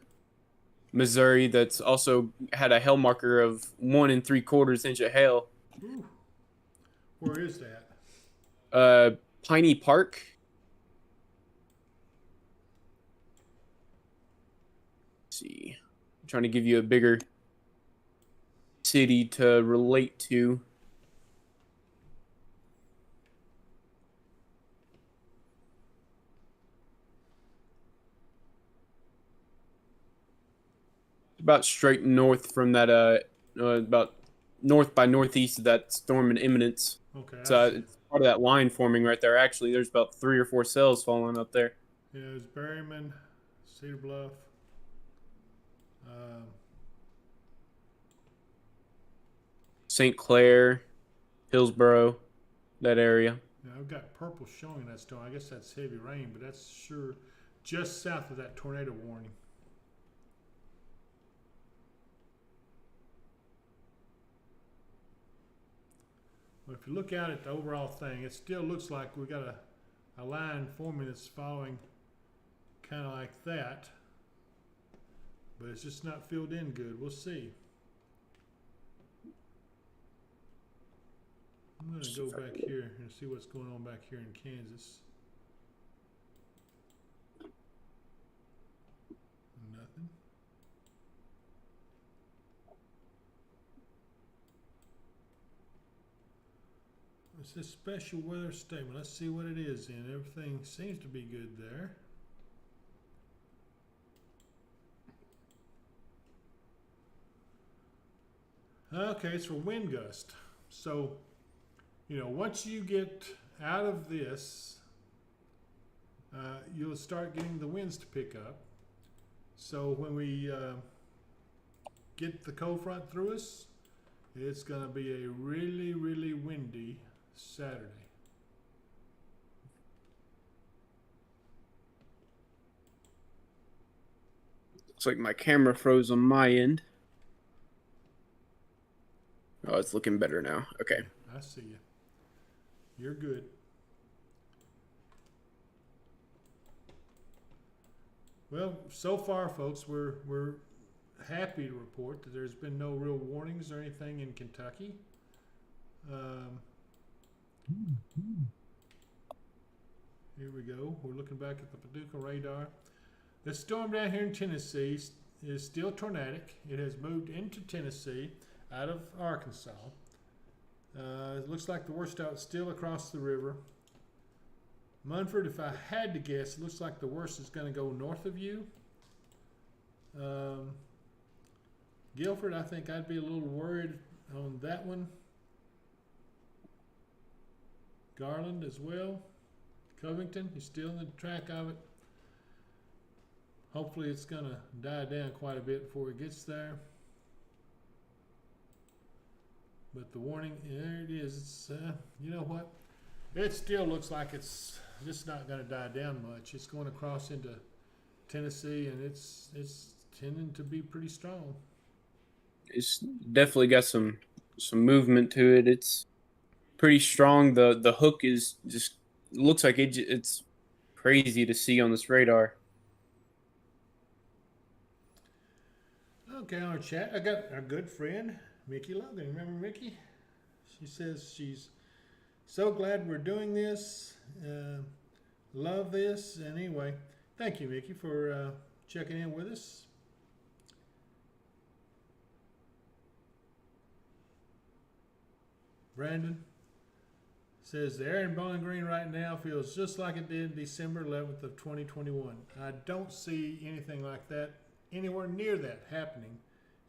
Missouri that's also had a hail marker of 1 3/4 inch of hail. Ooh. Where is that? Piney Park. Let's see. I'm trying to give you a bigger city to relate to. About straight north from that, about north by northeast of that storm in imminence. Okay. So it's part of that line forming right there. Actually, there's about 3 or 4 cells falling up there. Yeah, there's Berryman, Cedar Bluff. St. Clair, Hillsboro, that area. Yeah, I've got purple showing that storm. I guess that's heavy rain, but that's sure just south of that tornado warning. Well, if you look out at the overall thing, it still looks like we got a line forming that's following kind of like that, but it's just not filled in good. We'll see. I'm going to go back here and see what's going on back here in Kansas. Nothing. It's a special weather statement. Let's see what it is in. Everything seems to be good there. Okay, it's for wind gust. So, you know, once you get out of this, you'll start getting the winds to pick up. So when we get the cold front through us, it's going to be a really, really windy Saturday. Looks like my camera froze on my end. Oh, it's looking better now. Okay. I see you. You're good. Well, so far, folks, we're happy to report that there's been no real warnings or anything in Kentucky. Here we go. We're looking back at the Paducah radar. The storm down here in Tennessee is still tornadic. It has moved into Tennessee out of Arkansas. It looks like the worst out still across the river. Munford, if I had to guess, it looks like the worst is going to go north of you. Guilford, I think I'd be a little worried on that one. Garland as well. Covington, he's still in the track of it. Hopefully it's going to die down quite a bit before it gets there. But the warning, there it is. It's, you know what? It still looks like it's just not going to die down much. It's going across into Tennessee, and it's tending to be pretty strong. It's definitely got some movement to it. It's pretty strong. The hook is just looks like it's crazy to see on this radar. Okay, on our chat, I got our good friend Mickey Logan. Remember Mickey? She says she's so glad we're doing this. Love this. And anyway, thank you, Mickey, for checking in with us. Brandon says the air in Bowling Green right now feels just like it did December 11th of 2021. I don't see anything like that, anywhere near that happening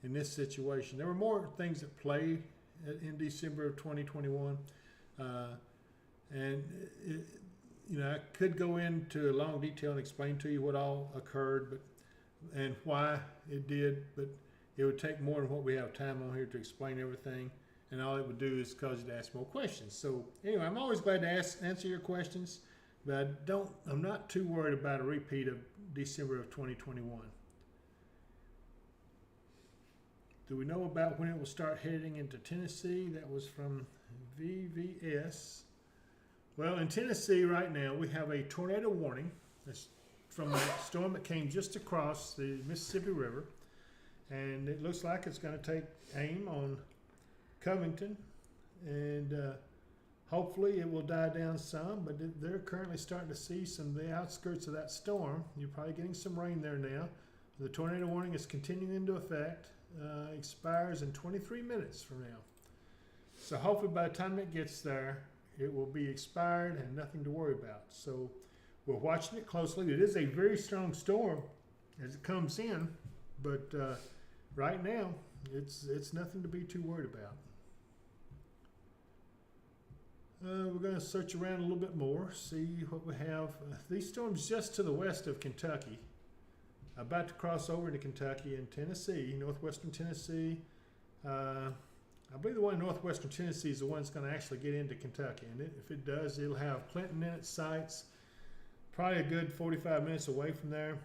in this situation. There were more things at play in December of 2021. And you know, I could go into a long detail and explain to you what all occurred, and why it did, but it would take more than what we have time on here to explain everything. And all it would do is cause you to ask more questions. So anyway, I'm always glad to answer your questions, but I'm not too worried about a repeat of December of 2021. Do we know about when it will start heading into Tennessee? That was from VVS. Well, in Tennessee right now, we have a tornado warning. That's from the storm that came just across the Mississippi River. And it looks like it's going to take aim on Covington, and hopefully it will die down some, but they're currently starting to see some of the outskirts of that storm. You're probably getting some rain there now. The tornado warning is continuing into effect, expires in 23 minutes from now. So hopefully by the time it gets there, it will be expired and nothing to worry about. So we're watching it closely. It is a very strong storm as it comes in, but right now it's nothing to be too worried about. We're going to search around a little bit more, see what we have. These storms just to the west of Kentucky, about to cross over into Kentucky and Tennessee, northwestern Tennessee. I believe the one in northwestern Tennessee is the one that's going to actually get into Kentucky. And if it does, it'll have Clinton in its sights, probably a good 45 minutes away from there.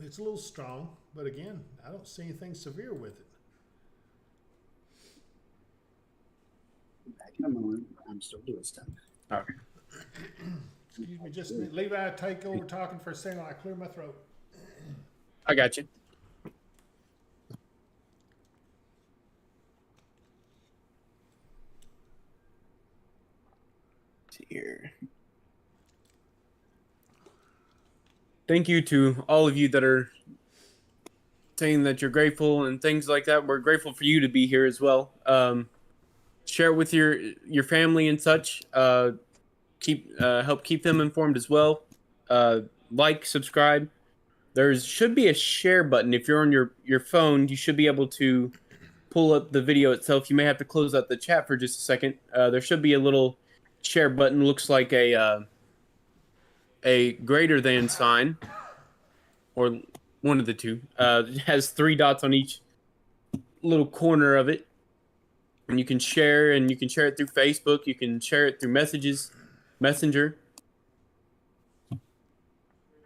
It's a little strong, but again, I don't see anything severe with it. Come on, I'm still doing stuff. Okay. Excuse me, just Levi, take over talking for a second while I clear my throat. I got you. Let's see here. Thank you to all of you that are saying that you're grateful and things like that. We're grateful for you to be here as well. Share it with your family and such. Help keep them informed as well. Like, subscribe. There should be a share button. If you're on your phone, you should be able to pull up the video itself. You may have to close out the chat for just a second. There should be a little share button. Looks like a greater than sign, or one of the two. It has 3 dots on each little corner of it. And you can share it through Facebook. You can share it through Messenger.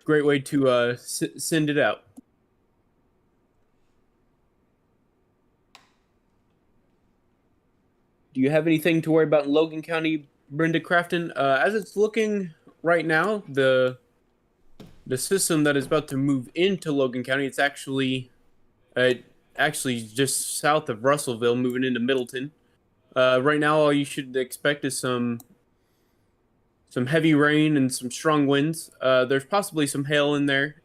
Great way to send it out. Do you have anything to worry about in Logan County, Brenda Crafton? As it's looking right now, the system that is about to move into Logan County, it's actually just south of Russellville, moving into Middleton. Right now, all you should expect is some heavy rain and some strong winds. There's possibly some hail in there,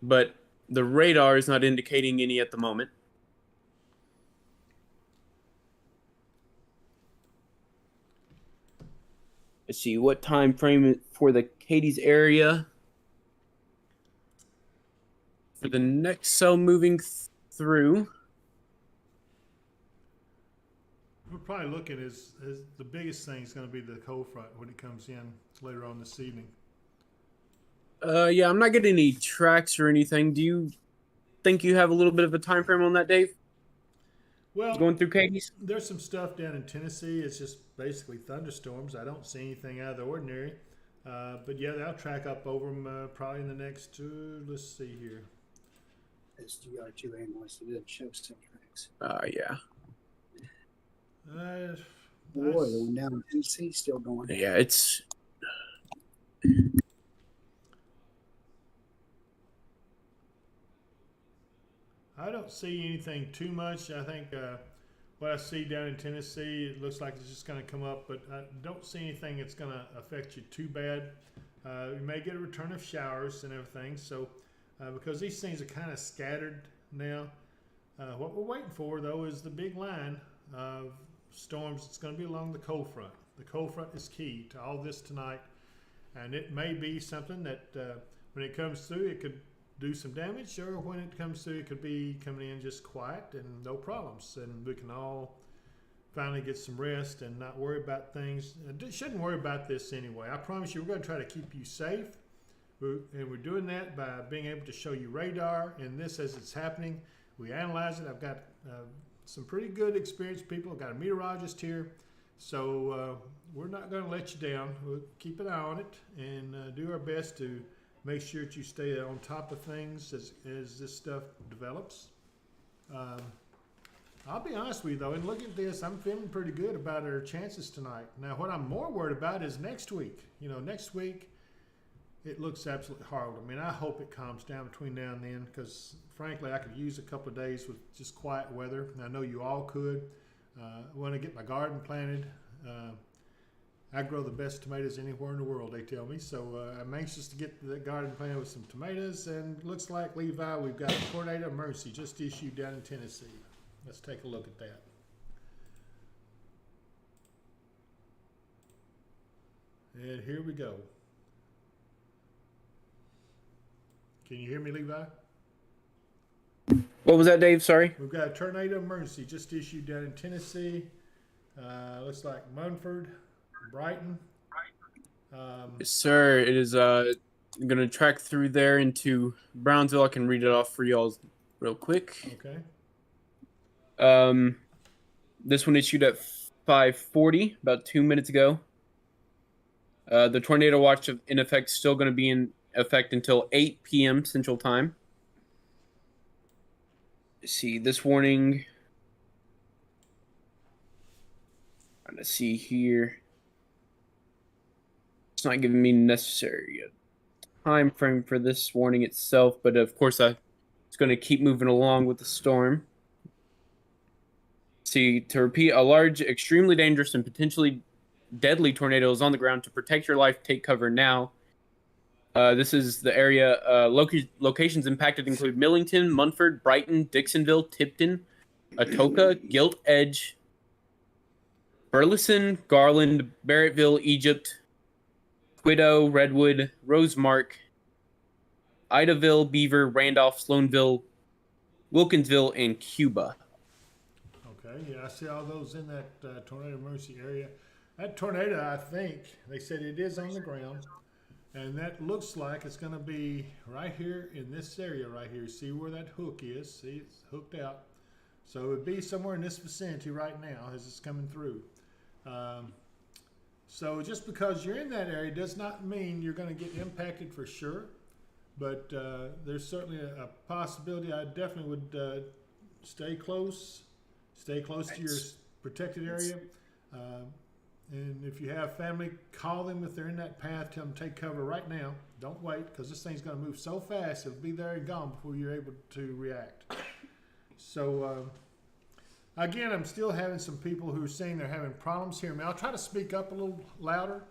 but the radar is not indicating any at the moment. Let's see what time frame for the Cadiz area. For the next cell moving through. We're probably looking as the biggest thing is going to be the cold front when it comes in later on this evening. Yeah, I'm not getting any tracks or anything. Do you think you have a little bit of a time frame on that, Dave? Well, going through Cadiz? There's some stuff down in Tennessee. It's just basically thunderstorms. I don't see anything out of the ordinary. But yeah, they'll track up over them probably in the next, let's see here. SDR2 analyst, it didn't show some tracks. Yeah. Boy, the one down in Tennessee still going. Yeah, it's. I don't see anything too much. I think what I see down in Tennessee, it looks like it's just going to come up, but I don't see anything that's going to affect you too bad. You may get a return of showers and everything. So, because these things are kind of scattered now, what we're waiting for though is the big line of storms. It's going to be along the cold front. The cold front is key to all this tonight, and it may be something that when it comes through, it could do some damage, or when it comes through, it could be coming in just quiet and no problems, and we can all finally get some rest and not worry about things. Shouldn't worry about this anyway. I promise you, we're going to try to keep you safe, and we're doing that by being able to show you radar and this as it's happening. We analyze it. I've got some pretty good experienced people. I've got a meteorologist here, so we're not going to let you down. We'll keep an eye on it and do our best to make sure that you stay on top of things as this stuff develops. I'll be honest with you though, and looking at this, I'm feeling pretty good about our chances tonight. Now, what I'm more worried about is next week. You know, next week, it looks absolutely horrible. I mean, I hope it calms down between now and then, because frankly, I could use a couple of days with just quiet weather. And I know you all could. I want to get my garden planted. I grow the best tomatoes anywhere in the world, they tell me. So I'm anxious to get the garden planted with some tomatoes. And looks like, Levi, we've got a tornado emergency just issued down in Tennessee. Let's take a look at that. And here we go. Can you hear me, Levi? What was that, Dave? Sorry. We've got a tornado emergency just issued down in Tennessee. Looks like Munford, Brighton. Yes, sir. It is going to track through there into Brownsville. I can read it off for y'all real quick. Okay. This one issued at 5:40, about 2 minutes ago. The tornado watch in effect still going to be in effect until 8 p.m. Central Time. Let's see, this warning. Trying to see here. It's not giving me necessary time frame for this warning itself, but of course it's going to keep moving along with the storm. See, to repeat, a large, extremely dangerous, and potentially deadly tornado is on the ground. To protect your life, take cover now. This is the area. Locations impacted include Millington, Munford, Brighton, Dixonville, Tipton, Atoka, Gilt Edge, Burleson, Garland, Barrettville, Egypt, Quiddo, Redwood, Rosemark, Idaville, Beaver, Randolph, Sloanville, Wilkinsville, and Cuba. Okay, yeah, I see all those in that tornado emergency area. That tornado, I think, they said it is on the ground, and that looks like it's going to be right here in this area right here. See where that hook is? See, it's hooked out. So it would be somewhere in this vicinity right now as it's coming through. So just because you're in that area does not mean you're going to get impacted for sure, but there's certainly a possibility. I definitely would stay close to your protected area. And if you have family, call them if they're in that path. Tell them to take cover right now. Don't wait, because this thing's going to move so fast, it'll be there and gone before you're able to react. So, again, I'm still having some people who are saying they're having problems hearing me. I'll try to speak up a little louder,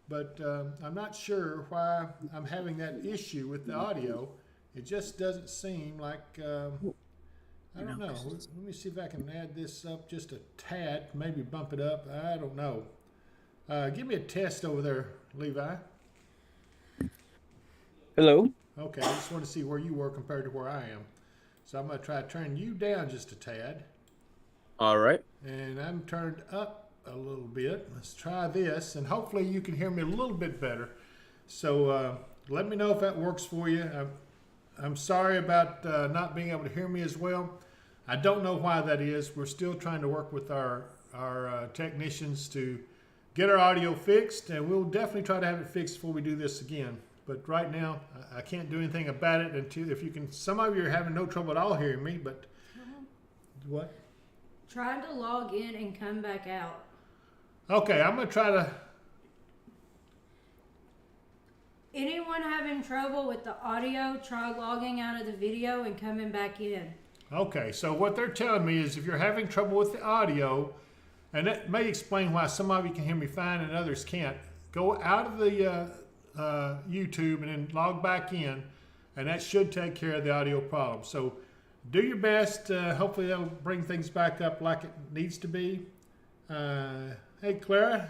but I'm not sure why I'm having that issue with the audio. It just doesn't seem like... I don't know. Let me see if I can add this up just a tad, maybe bump it up. I don't know. Give me a test over there, Levi. Hello. Okay, I just want to see where you were compared to where I am. So I'm going to try to turn you down just a tad. All right. And I'm turned up a little bit. Let's try this, and hopefully you can hear me a little bit better. So let me know if that works for you. I'm sorry about not being able to hear me as well. I don't know why that is. We're still trying to work with our technicians to get our audio fixed, and we'll definitely try to have it fixed before we do this again. But right now, I can't do anything about it until if you can. Some of you are having no trouble at all hearing me, but what? Try to log in and come back out. Okay, I'm gonna try to. Anyone having trouble with the audio, try logging out of the video and coming back in. Okay, so what they're telling me is if you're having trouble with the audio, and that may explain why some of you can hear me fine and others can't, go out of the YouTube and then log back in, and that should take care of the audio problem. So do your best. Hopefully that'll bring things back up like it needs to be. Hey, Kara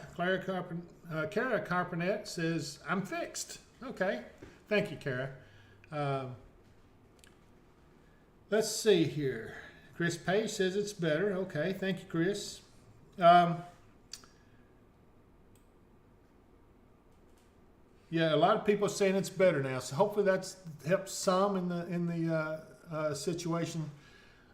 Carpenet says, I'm fixed. Okay, thank you, Kara. Let's see here. Chris Page says it's better. Okay, thank you, Chris. Yeah, a lot of people are saying it's better now, so hopefully that's helps some in the situation.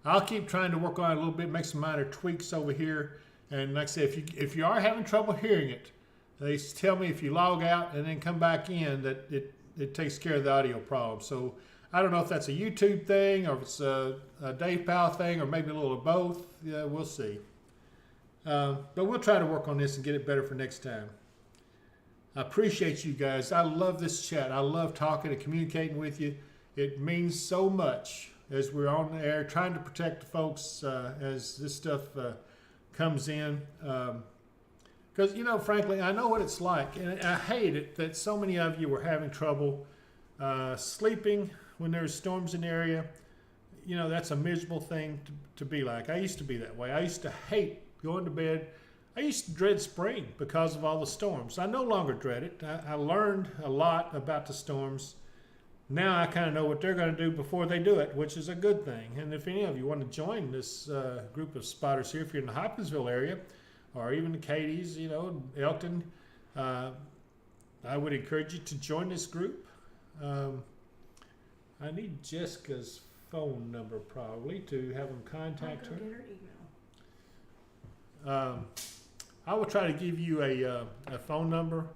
I'll keep trying to work on it a little bit, make some minor tweaks over here. And like I said, if you are having trouble hearing it, they tell me if you log out and then come back in that it takes care of the audio problem. So I don't know if that's a YouTube thing or if it's a Dave Powell thing or maybe a little of both. Yeah, we'll see. But we'll try to work on this and get it better for next time. I appreciate you guys. I love this chat. I love talking and communicating with you. It means so much as we're on the air trying to protect the folks as this stuff comes in. Because, you know, frankly, I know what it's like. And I hate it that so many of you were having trouble sleeping when there's storms in the area. You know, that's a miserable thing to be like. I used to be that way. I used to hate going to bed. I used to dread spring because of all the storms. I no longer dread it. I learned a lot about the storms. Now I kind of know what they're going to do before they do it, which is a good thing. And if any of you want to join this group of spotters here, if you're in the Hopkinsville area, or even the Cadies, you know, Elkton, I would encourage you to join this group. I need Jessica's phone number probably to have them contact her. Get her email. I will try to give you a phone number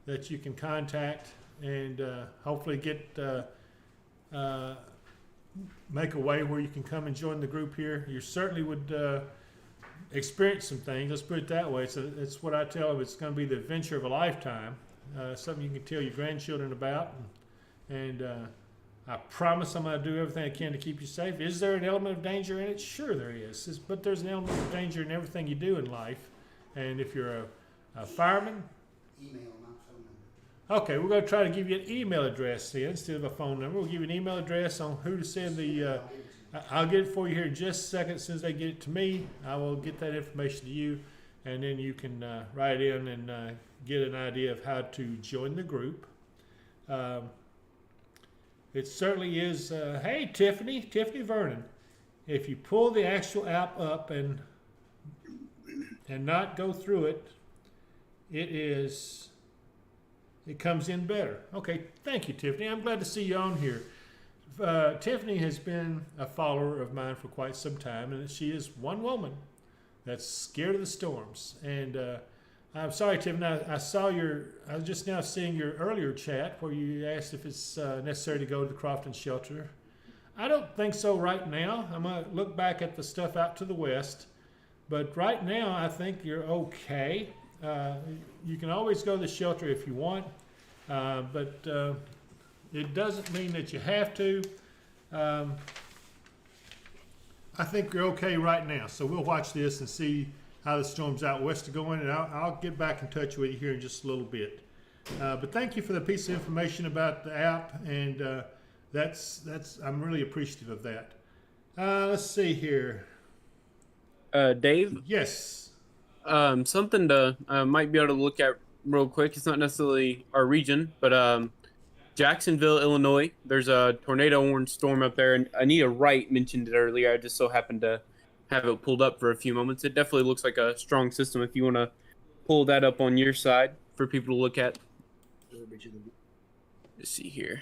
that you can contact and hopefully get make a way where you can come and join the group here. You certainly would experience some things. Let's put it that way. It's what I tell them. It's going to be the adventure of a lifetime. something you can tell your grandchildren about. And I promise I'm going to do everything I can to keep you safe. Is there an element of danger in it? Sure there is. But there's an element of danger in everything you do in life. And if you're a fireman, Email, not phone number. okay, we're going to try to give you an email address then instead of a phone number. We'll give you an email address on who to send the. I'll get it for you here in just a second. As soon as they get it to me, I will get that information to you, and then you can write in and get an idea of how to join the group. It certainly is. Hey, Tiffany Vernon, if you pull the actual app up and not go through it, it comes in better. Okay, thank you, Tiffany. I'm glad to see you on here. Tiffany has been a follower of mine for quite some time, and she is one woman that's scared of the storms. And I'm sorry, Tiffany, I was just now seeing your earlier chat where you asked if it's necessary to go to the Crofton shelter. I don't think so right now. I'm going to look back at the stuff out to the west. But right now, I think you're okay. You can always go to the shelter if you want, but it doesn't mean that you have to. I think you're okay right now. So we'll watch this and see how the storms out west are going, and I'll get back in touch with you here in just a little bit. But thank you for the piece of information about the app, and I'm really appreciative of that. Let's see here. Dave, Yes. something to might be able to look at real quick. It's not necessarily our region, but Jacksonville, Illinois. There's a tornado warning storm up there, and Anita Wright mentioned it earlier. I just so happened to have it pulled up for a few moments. It definitely looks like a strong system. If you want to pull that up on your side for people to look at. Let's see here.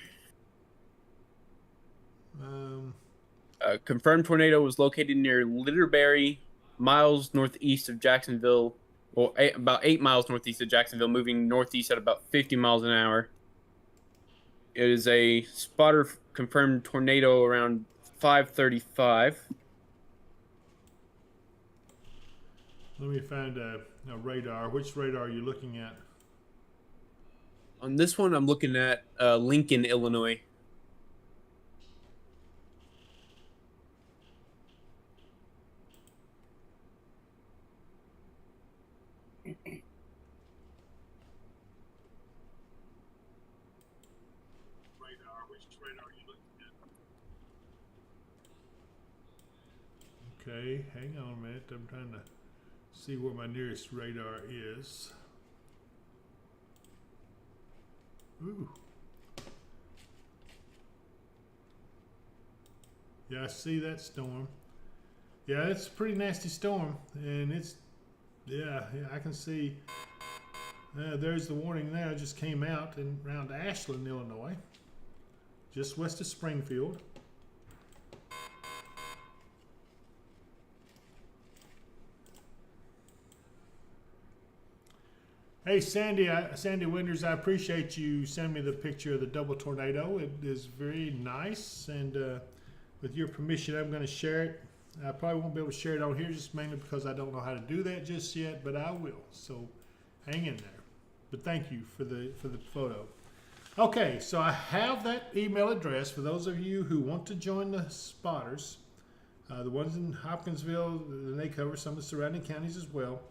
A confirmed tornado was located near Litterbury, miles northeast of Jacksonville, well, about 8 miles northeast of Jacksonville, moving northeast at about 50 miles an hour. It is a spotter confirmed tornado around 5:35. Let me find a radar. Which radar are you looking at? On this one, I'm looking at Lincoln, Illinois. Which radar are you looking at? Okay, hang on a minute. I'm trying to see where my nearest radar is. Ooh. Yeah, I see that storm. Yeah, it's a pretty nasty storm, and yeah, I can see. There's the warning now. It just came out around Ashland, Illinois, just west of Springfield. Hey, Sandy Winters, I appreciate you sending me the picture of the double tornado. It is very nice, and with your permission, I'm going to share it. I probably won't be able to share it on here just mainly because I don't know how to do that just yet, but I will. So hang in there. But thank you for the photo. Okay, so I have that email address for those of you who want to join the spotters. The ones in Hopkinsville, they cover some of the surrounding counties as well.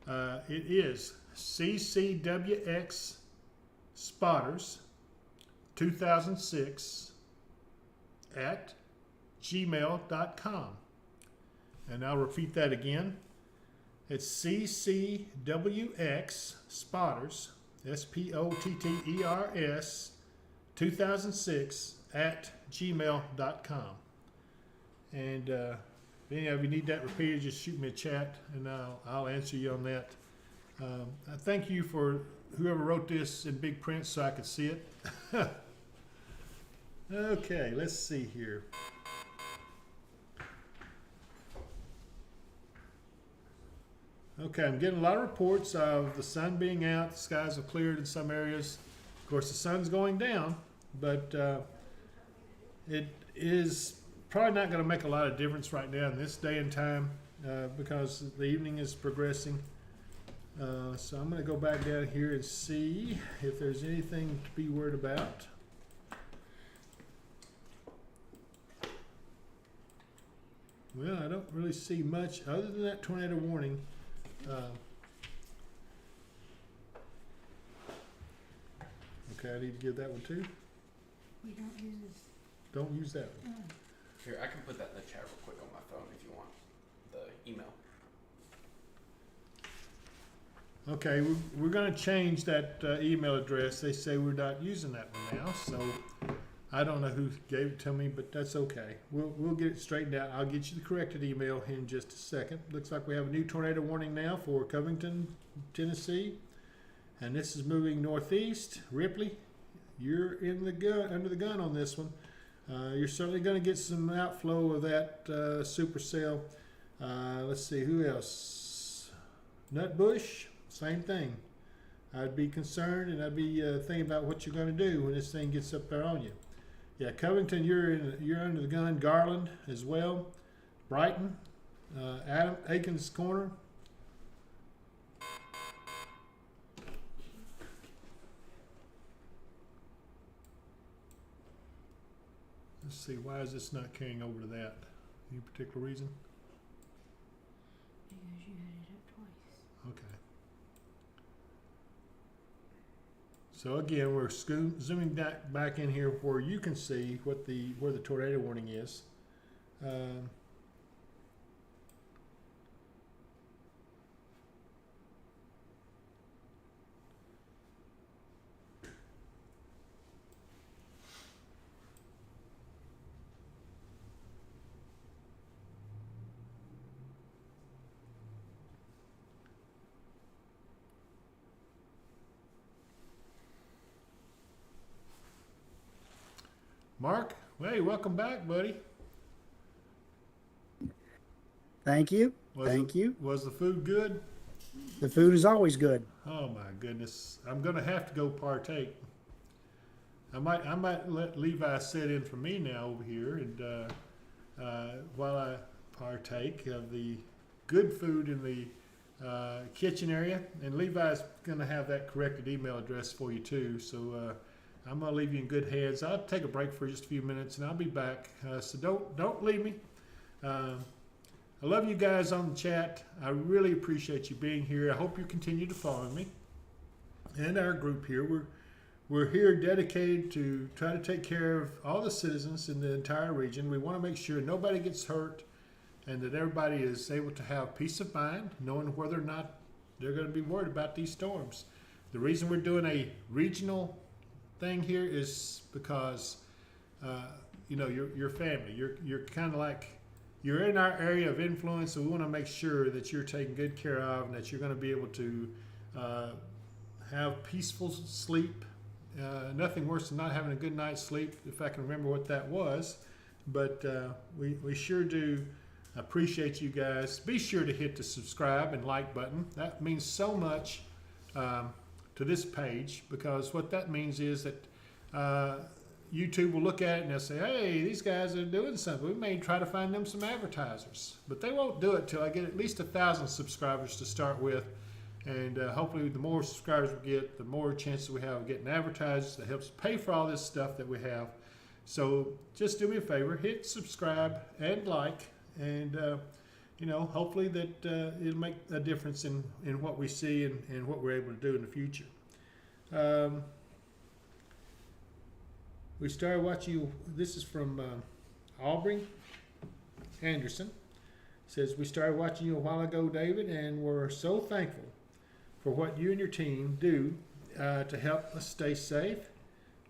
It is CCWX Spotters 2006 at gmail.com. And I'll repeat that again. It's CCWX Spotters, SPOTTERS 2006 at gmail.com. And if any of you need that repeated, just shoot me a chat and I'll answer you on that. I thank you for whoever wrote this in big print so I could see it. Okay, let's see here. Okay, I'm getting a lot of reports of the sun being out, the skies have cleared in some areas. Of course, the sun's going down, but it is probably not going to make a lot of difference right now in this day and time because the evening is progressing. So I'm going to go back down here and see if there's anything to be worried about. Well, I don't really see much other than that tornado warning. Okay, I need to give that one too. We don't use this. Don't use that one. Here, I can put that in the chat real quick on my phone if you want the email. Okay, we're going to change that email address. They say we're not using that one now, so I don't know who gave it to me, but that's okay. We'll get it straightened out. I'll get you the corrected email here in just a second. Looks like we have a new tornado warning now for Covington, Tennessee, and this is moving northeast. Ripley, you're in the gun, under the gun on this one. You're certainly going to get some outflow of that supercell. Let's see, who else? Nutbush, same thing. I'd be concerned, and I'd be thinking about what you're going to do when this thing gets up there on you. Yeah, Covington, you're under the gun. Garland as well. Brighton, Adam Aikens Corner. Let's see, why is this not carrying over to that? Any particular reason? Because you had it up twice. Okay. So again, we're zooming back in here where you can see what where the tornado warning is. Mark, hey, welcome back, buddy. Thank you. Thank you. Was the food good? The food is always good. Oh my goodness, I'm gonna have to go partake. I might let Levi sit in for me now over here, and while I partake of the good food in the kitchen area, and Levi's gonna have that corrected email address for you too. So I'm gonna leave you in good hands. I'll take a break for just a few minutes, and I'll be back. So don't leave me. I love you guys on the chat. I really appreciate you being here. I hope you continue to follow me and our group here. We're here dedicated to try to take care of all the citizens in the entire region. We want to make sure nobody gets hurt and that everybody is able to have peace of mind, knowing whether or not they're going to be worried about these storms. The reason we're doing a regional thing here is because you know, your family. You're kind of like, you're in our area of influence, so we want to make sure that you're taken good care of and that you're going to be able to have peaceful sleep. Nothing worse than not having a good night's sleep, if I can remember what that was. But we sure do appreciate you guys. Be sure to hit the subscribe and like button. That means so much to this page, because what that means is that YouTube will look at it and they'll say, hey, these guys are doing something. We may try to find them some advertisers. But they won't do it till I get at least 1,000 subscribers to start with. And hopefully the more subscribers we get, the more chances we have of getting advertised. That helps pay for all this stuff that we have. So just do me a favor, hit subscribe and like, and you know, hopefully that it'll make a difference in what we see and what we're able to do in the future. We started watching, this is from Aubrey Anderson. It says, we started watching you a while ago, David, and we're so thankful for what you and your team do to help us stay safe.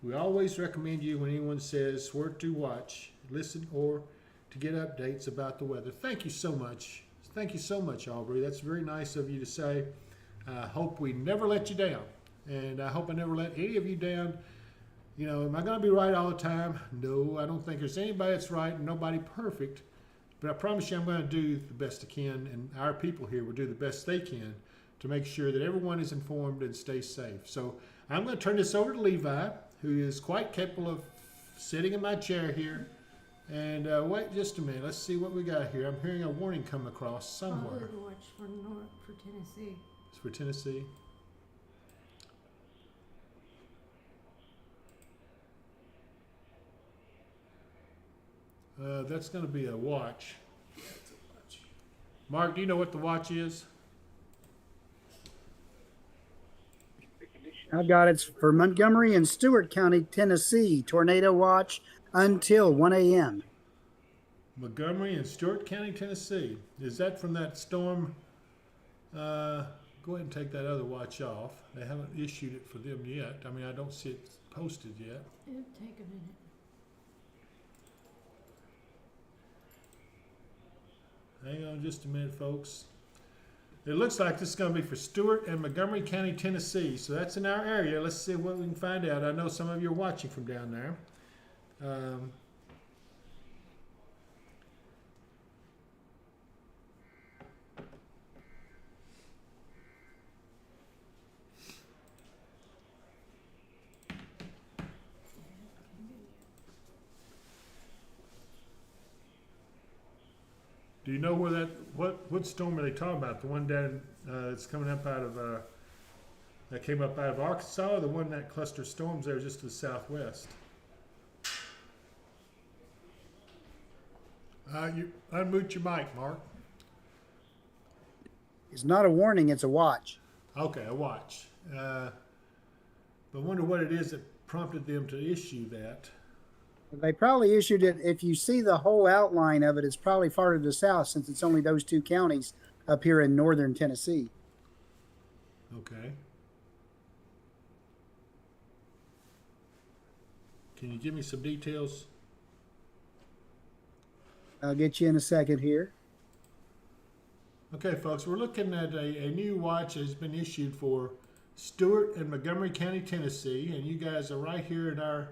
We always recommend you when anyone says where to watch, listen, or to get updates about the weather. Thank you so much. Thank you so much, Aubrey. That's very nice of you to say. I hope we never let you down, and I hope I never let any of you down. You know, am I going to be right all the time? No, I don't think there's anybody that's right and nobody perfect. But I promise you I'm going to do the best I can, and our people here will do the best they can to make sure that everyone is informed and stays safe. So I'm going to turn this over to Levi, who is quite capable of sitting in my chair here. And wait just a minute. Let's see what we got here. I'm hearing a warning come across somewhere. Probably watch for Tennessee. It's for Tennessee. That's going to be a watch. Mark, do you know what the watch is? I've got it's for Montgomery and Stewart County, Tennessee. Tornado watch until 1 a.m. Montgomery and Stewart County, Tennessee. Is that from that storm? Go ahead and take that other watch off. They haven't issued it for them yet. I mean, I don't see it posted yet. It'll take a minute. Hang on just a minute, folks. It looks like this is going to be for Stewart and Montgomery County, Tennessee. So that's in our area. Let's see what we can find out. I know some of you are watching from down there. Do you know where that, what storm are they talking about? The one down, that's coming up out of, that came up out of Arkansas, or the one that cluster storms there just to the southwest? You unmute your mic, Mark. It's not a warning, it's a watch. Okay, a watch. But I wonder what it is that prompted them to issue that. They probably issued it. If you see the whole outline of it, it's probably farther to the south since it's only those two counties up here in northern Tennessee. Okay. Can you give me some details? I'll get you in a second here. Okay, folks, we're looking at a new watch that has been issued for Stewart and Montgomery County, Tennessee, and you guys are right here in our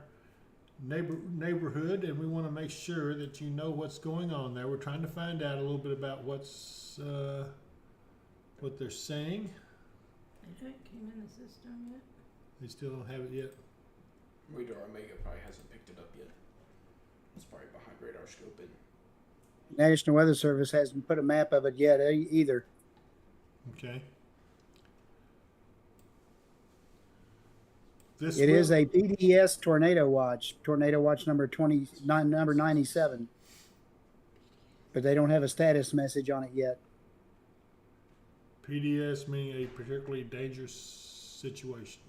neighborhood, and we want to make sure that you know what's going on there. We're trying to find out a little bit about what's what they're saying. It came in the system yet? They still don't have it yet. Radar Omega probably hasn't picked it up yet. It's probably behind radar scoping. National Weather Service hasn't put a map of it yet either. Okay. It is a PDS tornado watch number 97, but they don't have a status message on it yet. PDS meaning a particularly dangerous situation.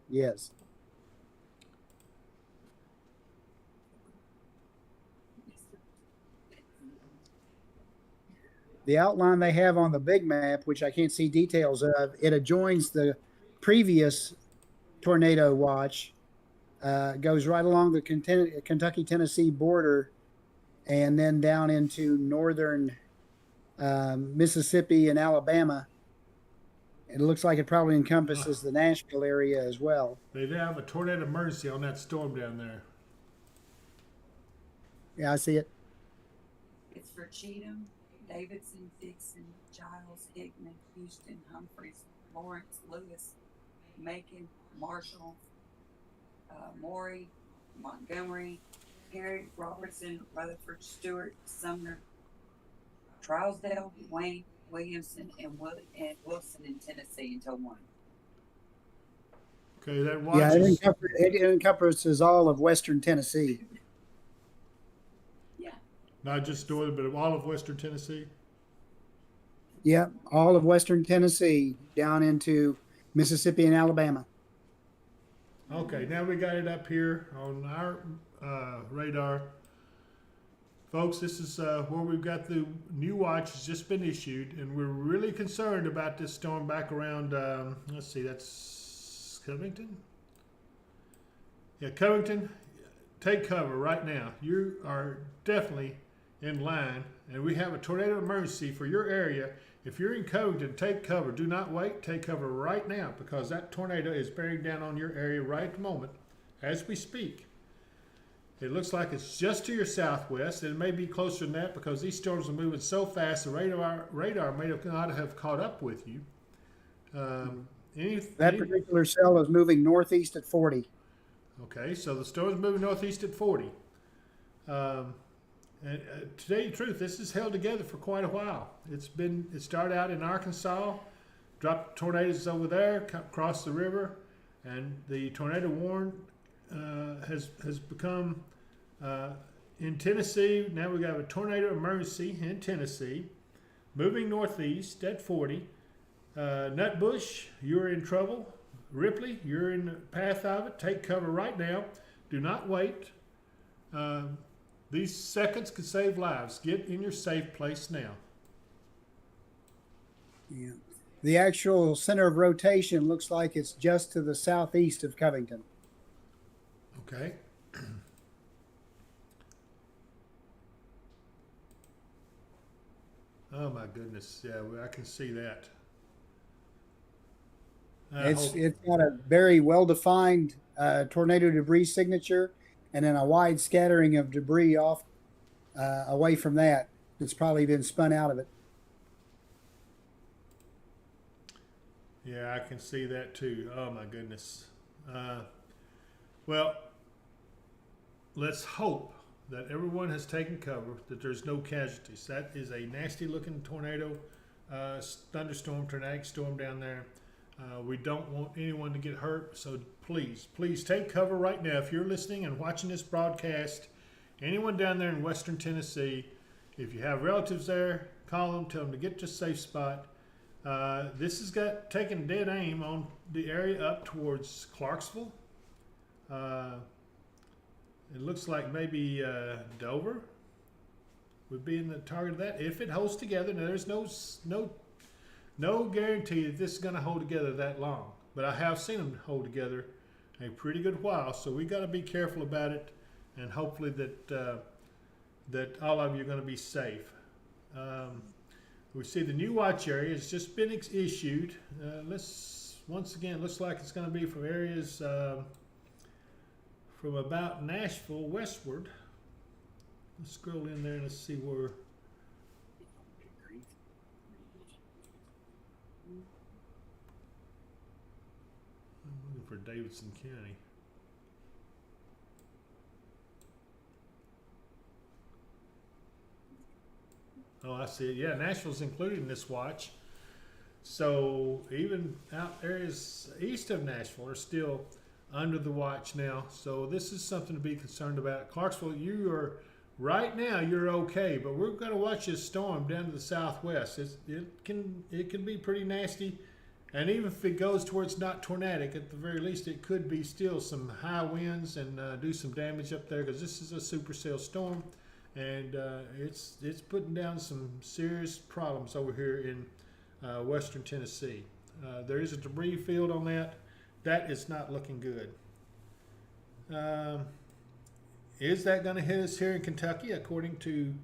Yes. The outline they have on the big map, which I can't see details of, it adjoins the previous tornado watch, goes right along the Kentucky-Tennessee border and then down into northern Mississippi and Alabama. It looks like it probably encompasses the Nashville area as well. They have a tornado emergency on that storm down there. Yeah, I see it. It's for Cheatham, Davidson, Dixon, Giles, Hickman, Houston, Humphreys, Lawrence, Lewis, Macon, Marshall, Maury, Montgomery, Harry, Robertson, Rutherford, Stewart, Sumner, Trousdale, Wayne, Williamson, and Wilson in Tennessee until 1. Okay, that watch Yeah, it encompasses all of western Tennessee. Yeah. Not just northern, but all of western Tennessee? Yeah, all of western Tennessee down into Mississippi and Alabama. Okay, now we got it up here on our radar. Folks, this is where we've got the new watch has just been issued, and we're really concerned about this storm back around, let's see, that's Covington? Yeah, Covington, take cover right now. You are definitely in line, and we have a tornado emergency for your area. If you're in Covington, take cover. Do not wait. Take cover right now because that tornado is bearing down on your area right at the moment as we speak. It looks like it's just to your southwest. It may be closer than that because these storms are moving so fast the radar may not have caught up with you. That particular cell is moving northeast at 40. Okay, so the storm is moving northeast at 40. And to tell you the truth, this has held together for quite a while. It started out in Arkansas, dropped tornadoes over there, across the river, and the tornado warning has become in Tennessee. Now we got a tornado emergency in Tennessee, moving northeast at 40. Nutbush, you're in trouble. Ripley, you're in the path of it. Take cover right now. Do not wait. These seconds could save lives. Get in your safe place now. Yeah. The actual center of rotation looks like it's just to the southeast of Covington. Okay. Oh my goodness. Yeah, I can see that. It's got a very well-defined tornado debris signature, and then a wide scattering of debris off away from that. It's probably been spun out of it. Yeah, I can see that too. Oh my goodness. Well, let's hope that everyone has taken cover, that there's no casualties. That is a nasty looking tornado, thunderstorm, tornadic storm down there. We don't want anyone to get hurt, so please take cover right now. If you're listening and watching this broadcast, anyone down there in western Tennessee, if you have relatives there, call them, tell them to get to a safe spot. This has got taken dead aim on the area up towards Clarksville. It looks like maybe Dover would be in the target of that if it holds together. Now there's no guarantee that this is going to hold together that long, but I have seen them hold together a pretty good while. So we got to be careful about it, and hopefully that all of you are going to be safe. We see the new watch area has just been issued. Once again, looks like it's going to be from areas from about Nashville westward. Let's scroll in there and let's see where. I'm looking for Davidson County. Oh, I see it. Yeah, Nashville's included in this watch. So even out areas east of Nashville are still under the watch now. So this is something to be concerned about. Clarksville, right now you're okay, but we're going to watch this storm down to the southwest. It can be pretty nasty, and even if it goes towards not tornadic, at the very least it could be still some high winds and do some damage up there, because this is a supercell storm. And it's putting down some serious problems over here in western Tennessee. There is a debris field on that. That is not looking good. Is that going to hit us here in Kentucky? According to,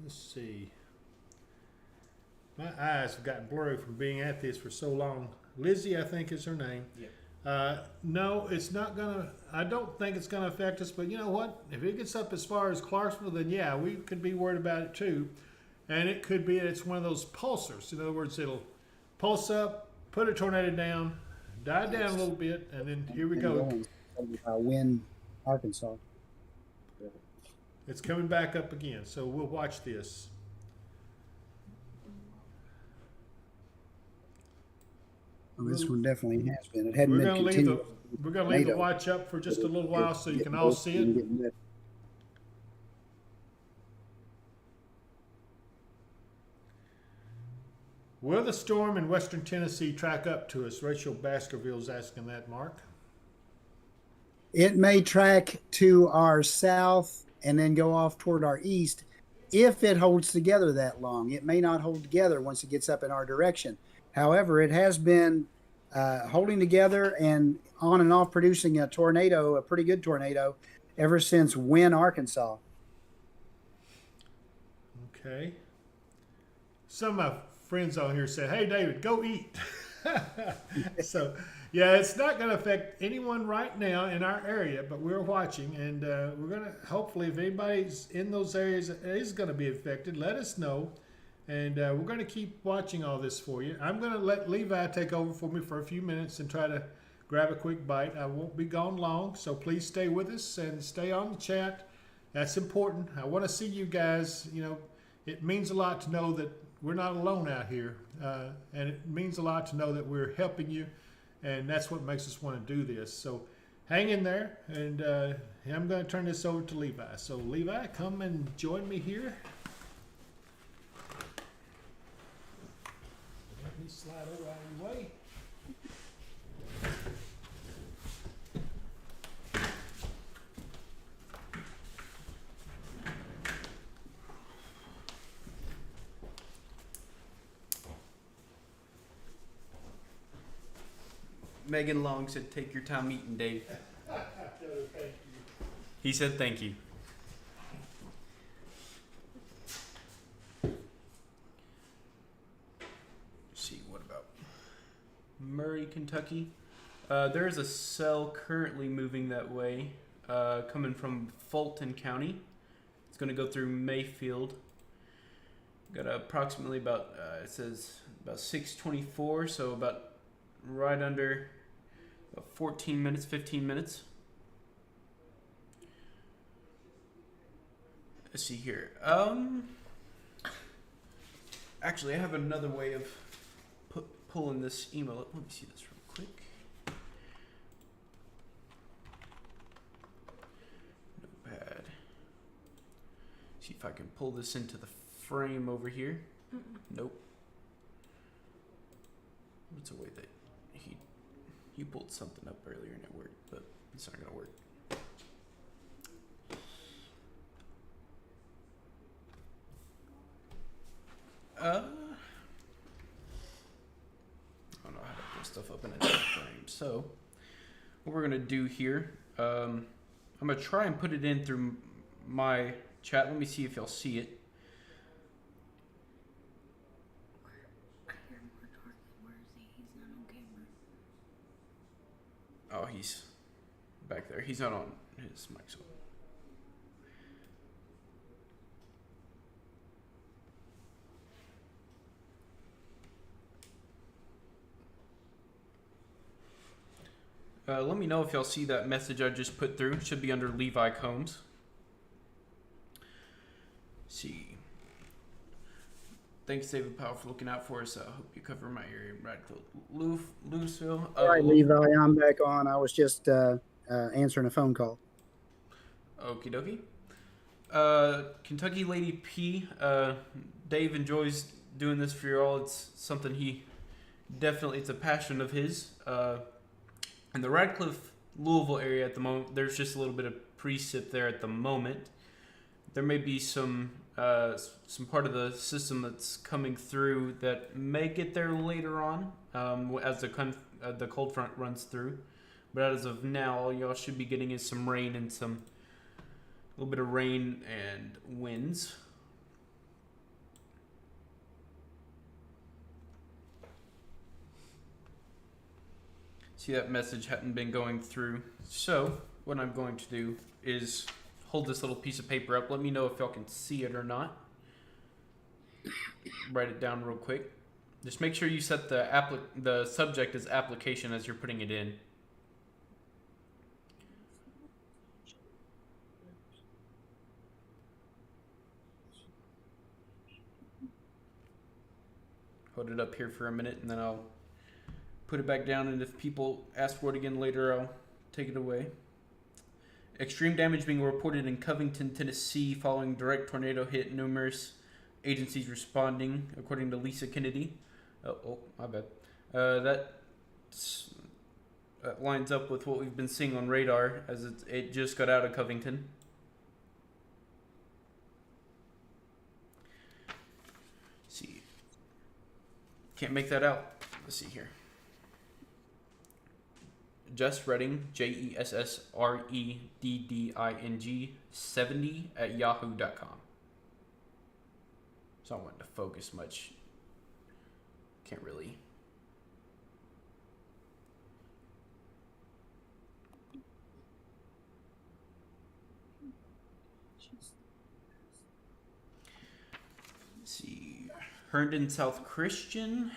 let's see. My eyes have gotten blurry from being at this for so long. Lizzie, I think is her name. Yeah. No, it's not gonna. I don't think it's gonna affect us. But you know what? If it gets up as far as Clarksville, then yeah, we could be worried about it too. And it could be it's one of those pulsars. In other words, it'll pulse up, put a tornado down, die down a little bit, and then here we go. Wind, Arkansas. It's coming back up again. So we'll watch this. Well, this one definitely has been. It hadn't been continuous. We're going to leave the watch up for just a little while so you can all see it. Will the storm in western Tennessee track up to us? Rachel Baskerville's asking that, Mark. It may track to our south and then go off toward our east if it holds together that long. It may not hold together once it gets up in our direction. However, it has been holding together and on and off producing a tornado, a pretty good tornado, ever since Wynne, Arkansas. Okay. Some of my friends on here say, hey, David, go eat. So, yeah, it's not going to affect anyone right now in our area, but we're watching, and we're going to, hopefully, if anybody's in those areas that is going to be affected, let us know. And we're going to keep watching all this for you. I'm going to let Levi take over for me for a few minutes and try to grab a quick bite. I won't be gone long, so please stay with us and stay on the chat. That's important. I want to see you guys. You know, it means a lot to know that we're not alone out here, and it means a lot to know that we're helping you, and that's what makes us want to do this. So hang in there, and I'm going to turn this over to Levi. So Levi, come and join me here. Let me slide over out of your way. Megan Long said, "Take your time eating, Dave." He said, "Thank you." Let's see, what about Murray, Kentucky? There's a cell currently moving that way, coming from Fulton County. It's going to go through Mayfield. Got approximately about, it says about 6:24, so about right under 14 minutes, 15 minutes. Let's see here. Actually, I have another way of pulling this email up. Let me see this real quick. Notepad. See if I can pull this into the frame over here. Nope. What's a way that he pulled something up earlier and it worked, but it's not gonna work. I don't know how to pull stuff up in a different frame. So what we're gonna do here, I'm gonna try and put it in through my chat. Let me see if y'all see it. Oh, he's back there. He's not on. His mic's on. Let me know if y'all see that message I just put through. It should be under Levi Combs. Let's see. Thanks, David Powell, for looking out for us. I hope you cover my area, Louisville. All right, Levi, I'm back on. I was just answering a phone call. Okie dokie. Kentucky Lady P. Dave enjoys doing this for you all. It's something it's a passion of his. In the Radcliffe, Louisville area at the moment, there's just a little bit of precip there at the moment. There may be some part of the system that's coming through that may get there later on as the cold front runs through. But as of now, all y'all should be getting is some rain and a little bit of rain and winds. See, that message hadn't been going through. So what I'm going to do is hold this little piece of paper up. Let me know if y'all can see it or not. Write it down real quick. Just make sure you set the subject as application as you're putting it in. Hold it up here for a minute and then I'll put it back down, and if people ask for it again later, I'll take it away. Extreme damage being reported in Covington, Tennessee following direct tornado hit. Numerous agencies responding, according to Lisa Kennedy. Oh, my bad. That lines up with what we've been seeing on radar as it just got out of Covington. Let's see. Can't make that out. Let's see here. Just Redding, JESSREDDING 70 at yahoo.com. So I wanted to focus much. Can't really. Let's see. Herndon South Christian.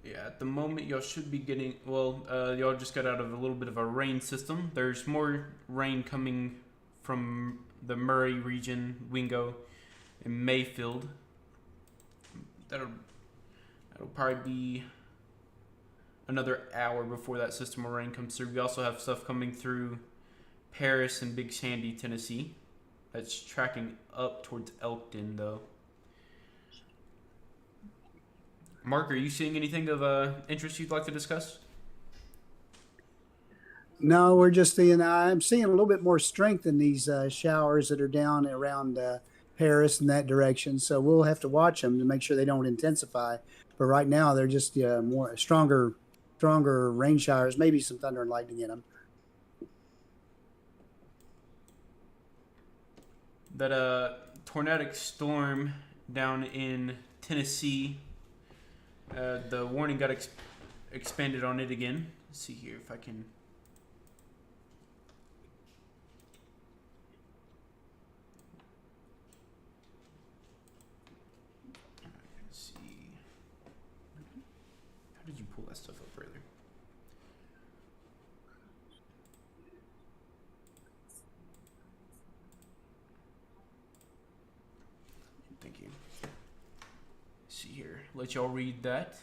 Yeah, at the moment y'all should be getting, y'all just got out of a little bit of a rain system. There's more rain coming from the Murray region, Wingo, and Mayfield. That'll probably be another hour before that system of rain comes through. We also have stuff coming through Paris and Big Sandy, Tennessee. That's tracking up towards Elkton, though. Mark, are you seeing anything of interest you'd like to discuss? No, we're just seeing. I'm seeing a little bit more strength in these showers that are down around Paris in that direction. So we'll have to watch them to make sure they don't intensify. But right now, they're just more stronger rain showers. Maybe some thunder and lightning in them. That tornadic storm down in Tennessee. The warning got expanded on it again. Let's see here if I can. Let's see. How did you pull that stuff up earlier? Thank you. See here. Let y'all read that.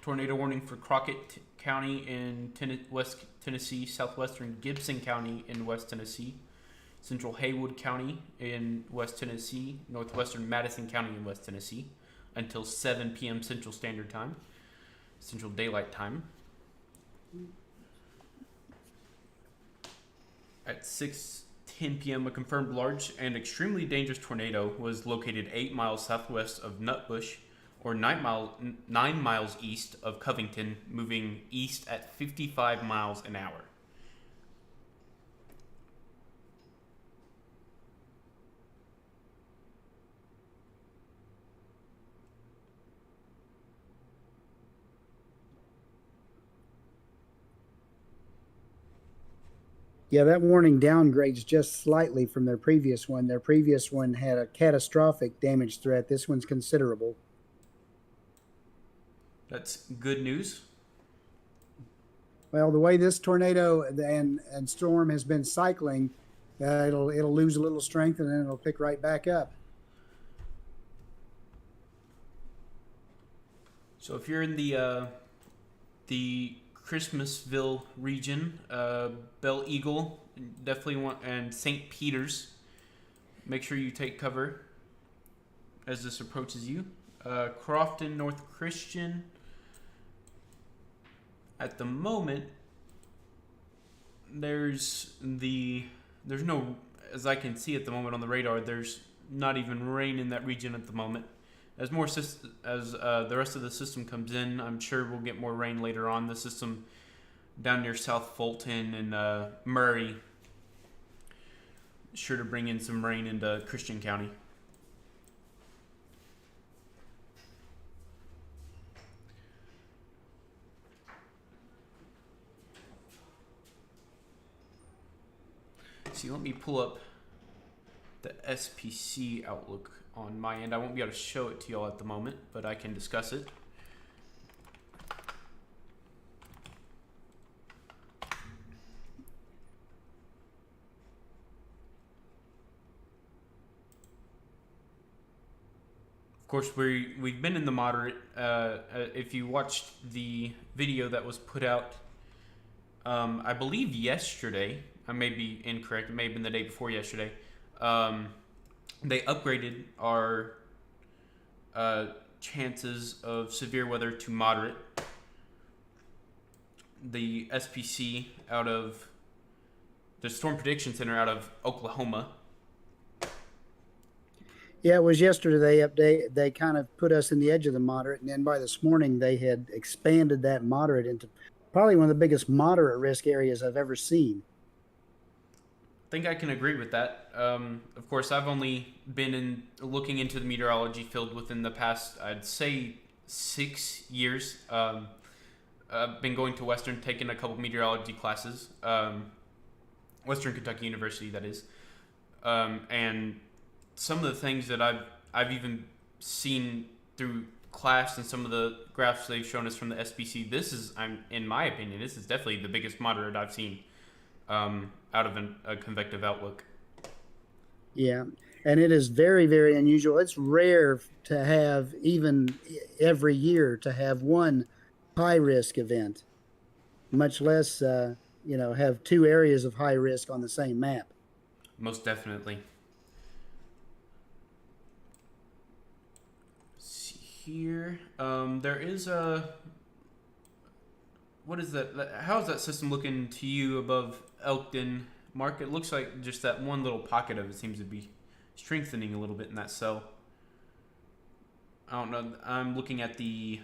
Tornado warning for Crockett County in West Tennessee, southwestern Gibson County in West Tennessee, central Haywood County in West Tennessee, northwestern Madison County in West Tennessee, until 7 p.m. Central Standard Time, Central Daylight Time. At 6:10 p.m., a confirmed large and extremely dangerous tornado was located 8 miles southwest of Nutbush, or 9 miles east of Covington, moving east at 55 miles an hour. Yeah, that warning downgrades just slightly from their previous one. Their previous one had a catastrophic damage threat. This one's considerable. That's good news. Well, the way this tornado and storm has been cycling, it'll lose a little strength and then it'll pick right back up. So if you're in the Christmasville region, Belle Eagle, definitely and St. Peter's, make sure you take cover as this approaches you. Crofton, North Christian. At the moment, there's no, as I can see at the moment on the radar, there's not even rain in that region at the moment. As the rest of the system comes in, I'm sure we'll get more rain later on. The system down near South Fulton and Murray, sure to bring in some rain into Christian County. See, let me pull up the SPC outlook on my end. I won't be able to show it to y'all at the moment, but I can discuss it. Of course, we've been in the moderate. If you watched the video that was put out, I believe yesterday, I may be incorrect, it may have been the day before yesterday, they upgraded our chances of severe weather to moderate. The SPC out of the Storm Prediction Center out of Oklahoma. Yeah, it was yesterday they kind of put us in the edge of the moderate, and then by this morning they had expanded that moderate into probably one of the biggest moderate risk areas I've ever seen. I think I can agree with that. Of course, I've only been looking into the meteorology field within the past, I'd say, 6 years. I've been going to Western, taking a couple meteorology classes. Western Kentucky University, that is. And some of the things that I've even seen through class and some of the graphs they've shown us from the SPC, in my opinion, this is definitely the biggest moderate I've seen out of a convective outlook. Yeah, and it is very, very unusual. It's rare to have even every year to have one high risk event, much less have two areas of high risk on the same map. Most definitely. Let's see here. There is a. What is that? How is that system looking to you above Elkton, Mark? It looks like just that one little pocket of it seems to be strengthening a little bit in that cell. I don't know. I'm looking at the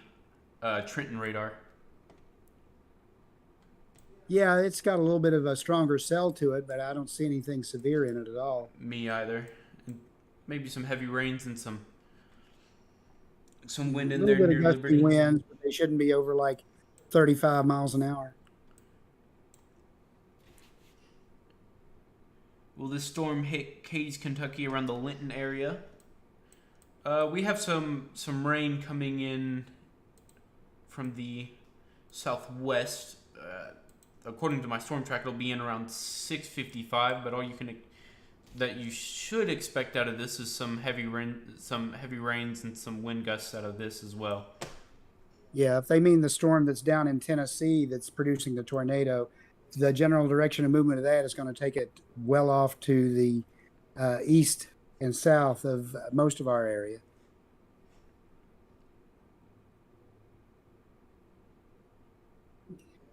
Trenton radar. Yeah, it's got a little bit of a stronger cell to it, but I don't see anything severe in it at all. Me either. And maybe some heavy rains and some wind A in little there bit of near gusty Liberty. winds, but they shouldn't be over like 35 miles an hour. Will this storm hit Cadiz, Kentucky around the Linton area? We have some rain coming in from the southwest. According to my storm track, it'll be in around 6:55. But all you should expect out of this is some heavy rains and some wind gusts out of this as well. Yeah, if they mean the storm that's down in Tennessee that's producing the tornado, the general direction of movement of that is going to take it well off to the east and south of most of our area.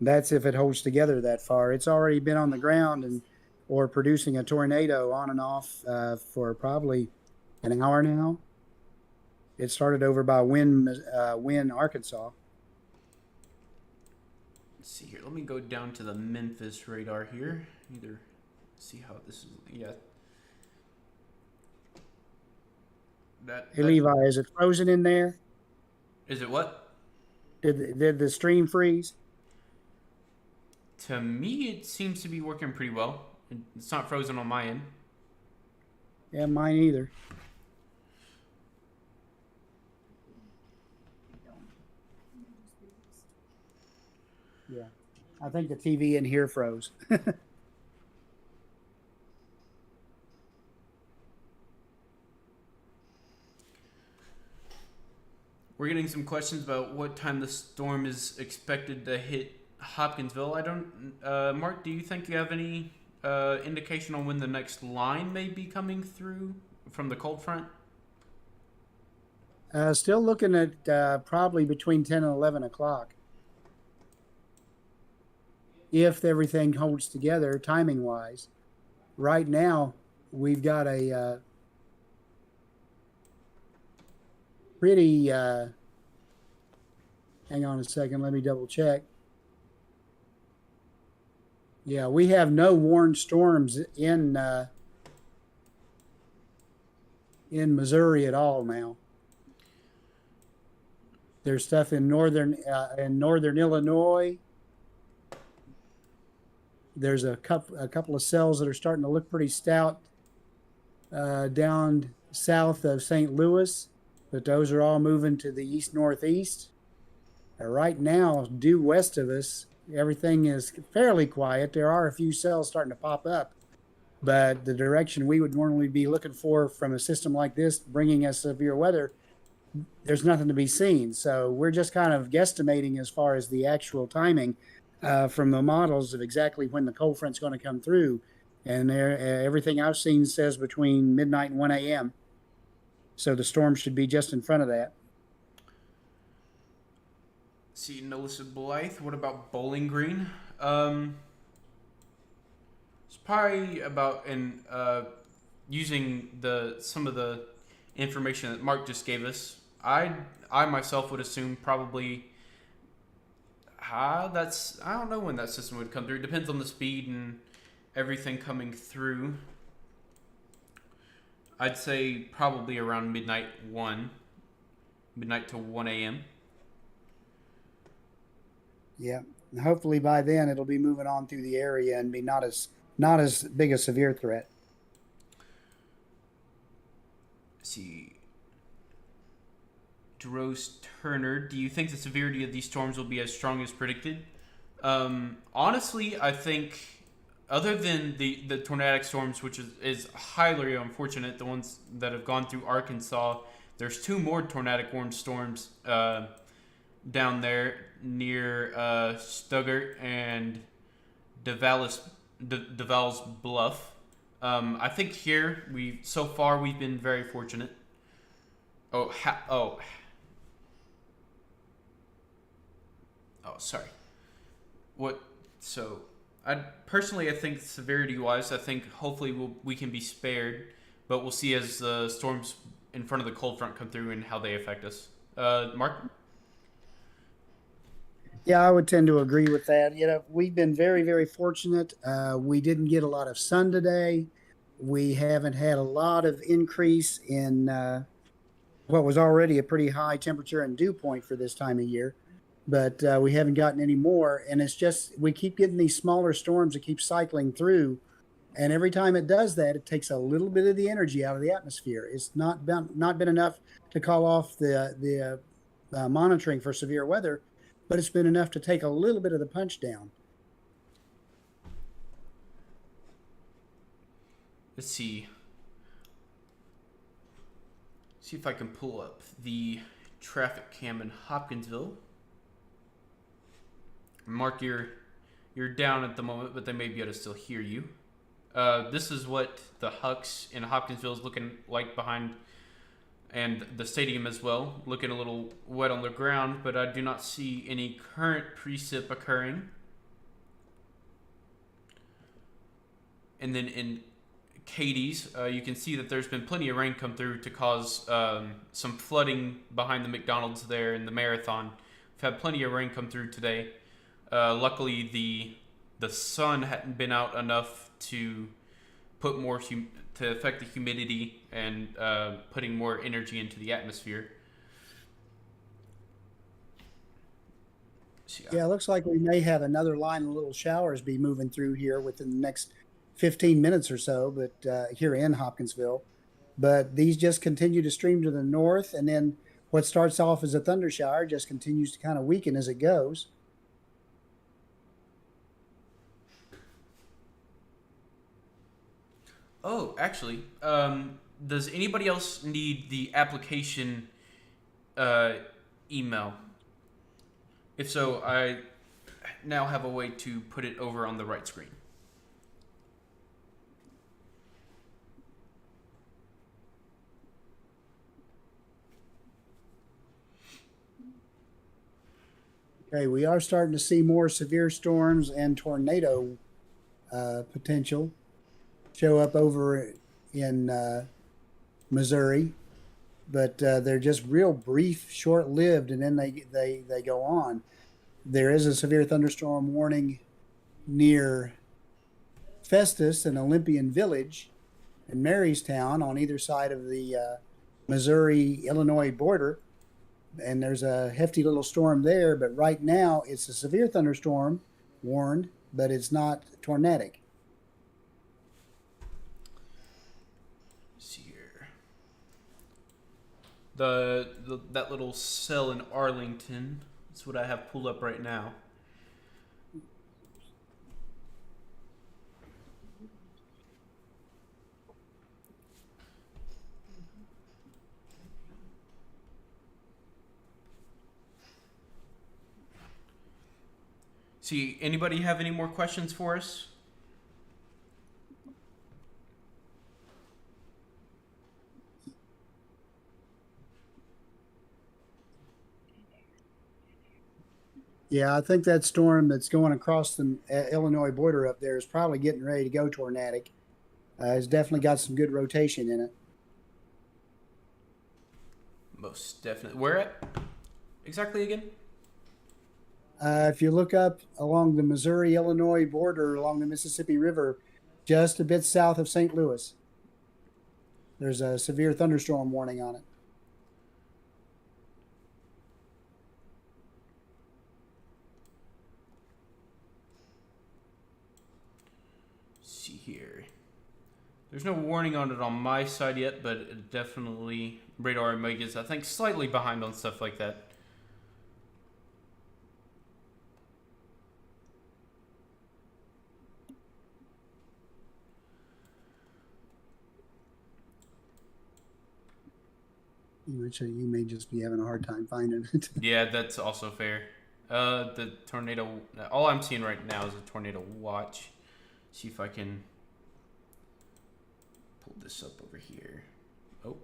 That's if it holds together that far. It's already been on the ground or producing a tornado on and off for probably an hour now. It started over by Wynn, Arkansas. Let's see here. Let me go down to the Memphis radar here. Either see how this is. Yeah. Hey Levi, is it frozen in there? Is it what? Did the stream freeze? To me, it seems to be working pretty well. It's not frozen on my end. Yeah, mine either. Yeah, I think the TV in here froze. We're getting some questions about what time the storm is expected to hit Hopkinsville. I don't. Mark, do you think you have any indication on when the next line may be coming through from the cold front? Still looking at probably between 10 and 11 o'clock. If everything holds together timing-wise. Right now, we've got a pretty... hang on a second, let me double check. Yeah, we have no warned storms in Missouri at all now. There's stuff in northern Illinois. There's a couple of cells that are starting to look pretty stout down south of St. Louis, but those are all moving to the east-northeast. Right now, due west of us, everything is fairly quiet. There are a few cells starting to pop up, but the direction we would normally be looking for from a system like this bringing us severe weather, there's nothing to be seen. So we're just kind of guesstimating as far as the actual timing from the models of exactly when the cold front's going to come through. And everything I've seen says between midnight and 1 a.m. So the storm should be just in front of that. See, Melissa Blythe, what about Bowling Green? It's probably about using some of the information that Mark just gave us. I myself would assume probably I don't know when that system would come through. It depends on the speed and everything coming through. I'd say probably around midnight to 1 a.m. Yeah, and hopefully by then it'll be moving on through the area and be not as big a severe threat. Let's see. DeRose Turner, do you think the severity of these storms will be as strong as predicted? Honestly, I think other than the tornadic storms, which is highly unfortunate, the ones that have gone through Arkansas, there's 2 more tornadic warned storms down there near Stuttgart and DeVal's Bluff. I think here so far we've been very fortunate. Oh, sorry. What? So, I think severity-wise, I think hopefully we can be spared, but we'll see as the storms in front of the cold front come through and how they affect us. Mark? Yeah, I would tend to agree with that. You know, we've been very, very fortunate. We didn't get a lot of sun today. We haven't had a lot of increase in what was already a pretty high temperature and dew point for this time of year. But we haven't gotten any more. And it's just, we keep getting these smaller storms that keep cycling through. And every time it does that, it takes a little bit of the energy out of the atmosphere. It's not been enough to call off the monitoring for severe weather, but it's been enough to take a little bit of the punch down. Let's see. See if I can pull up the traffic cam in Hopkinsville. Mark, you're down at the moment, but they may be able to still hear you. This is what the Hucks in Hopkinsville is looking like behind, and the stadium as well, looking a little wet on the ground, but I do not see any current precip occurring. And then in Katie's, you can see that there's been plenty of rain come through to cause some flooding behind the McDonald's there in the marathon. We've had plenty of rain come through today. Luckily, the sun hadn't been out enough to put more to affect the humidity and putting more energy into the atmosphere. So, Yeah, it looks like we may have another line of little showers be moving through here within the next 15 minutes or so, but here in Hopkinsville. But these just continue to stream to the north, and then what starts off as a thunder shower just continues to kind of weaken as it goes. Oh, actually, does anybody else need the application email? If so, I now have a way to put it over on the right screen. Okay, we are starting to see more severe storms and tornado potential show up over in Missouri, but they're just real brief, short-lived, and then they go on. There is a severe thunderstorm warning near Festus and Olympian Village and Marystown on either side of the Missouri-Illinois border, and there's a hefty little storm there, but right now it's a severe thunderstorm warned, but it's not tornadic. That little cell in Arlington. That's what I have pulled up right now. See, anybody have any more questions for us? Yeah, I think that storm that's going across the Illinois border up there is probably getting ready to go tornadic. It's definitely got some good rotation in it. Most definitely. Where at exactly again? If you look up along the Missouri-Illinois border along the Mississippi River, just a bit south of St. Louis, there's a severe thunderstorm warning on it. See here. There's no warning on it on my side yet, but it definitely radar images, I think, slightly behind on stuff like that. Which you may just be having a hard time finding it. Yeah, that's also fair. The tornado. All I'm seeing right now is a tornado watch. See if I can pull this up over here. Oh,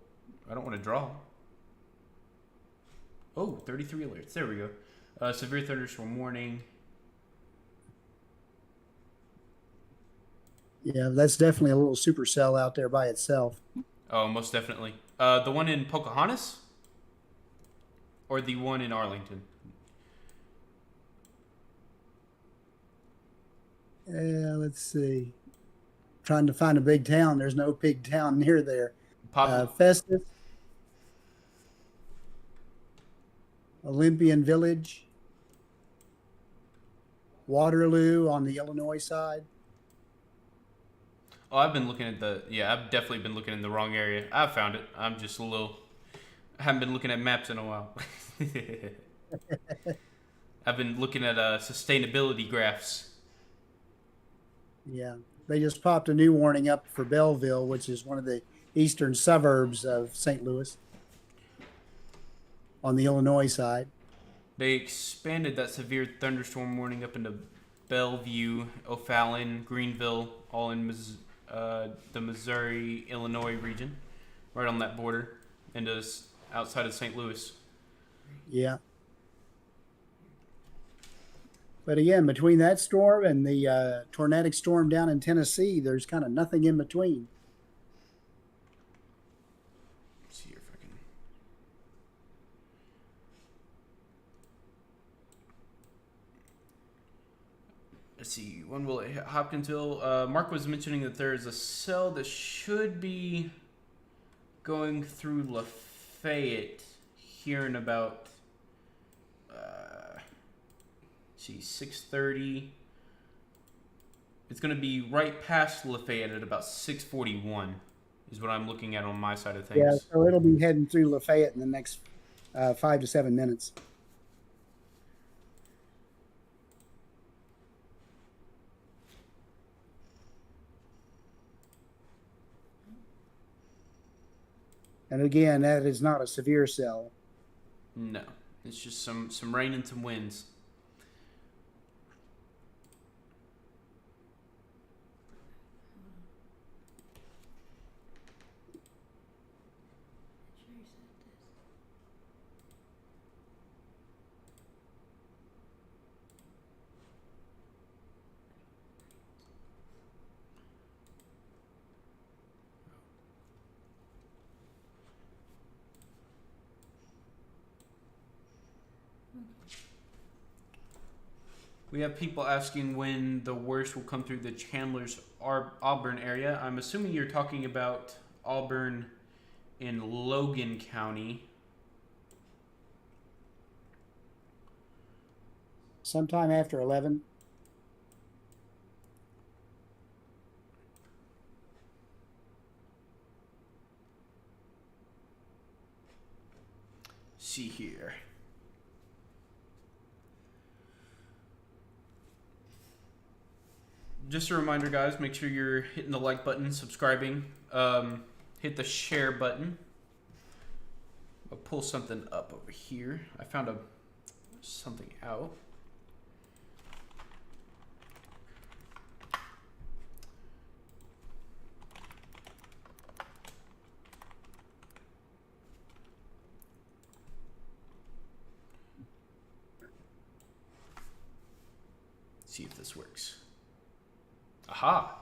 I don't want to draw. Oh, 33 alerts. There we go. Severe thunderstorm warning. Yeah, that's definitely a little supercell out there by itself. Oh, most definitely. The one in Pocahontas? Or the one in Arlington? Yeah, let's see. Trying to find a big town. There's no big town near there. Festus, Olympian Village, Waterloo on the Illinois side. Oh, I've been looking at I've definitely been looking in the wrong area. I found it. I'm just I haven't been looking at maps in a while. I've been looking at sustainability graphs. Yeah, they just popped a new warning up for Belleville, which is one of the eastern suburbs of St. Louis on the Illinois side. They expanded that severe thunderstorm warning up into Bellevue, O'Fallon, Greenville, all in the Missouri-Illinois region, right on that border, and outside of St. Louis. Yeah. But again, between that storm and the tornadic storm down in Tennessee, there's kind of nothing in between. Let's see if I can. Let's see. When will it hit Hopkinsville? Mark was mentioning that there is a cell that should be going through Lafayette here in about 6:30. It's going to be right past Lafayette at about 6:41 is what I'm looking at on my side of things. Yeah, so it'll be heading through Lafayette in the next 5 to 7 minutes. And again, that is not a severe cell. No, it's just some rain and some winds. We have people asking when the worst will come through the Chandler's Auburn area. I'm assuming you're talking about Auburn in Logan County. Sometime after 11. See here. Just a reminder, guys, make sure you're hitting the like button, subscribing, hit the share button. I'll pull something up over here. I found something out. See if this works. Aha!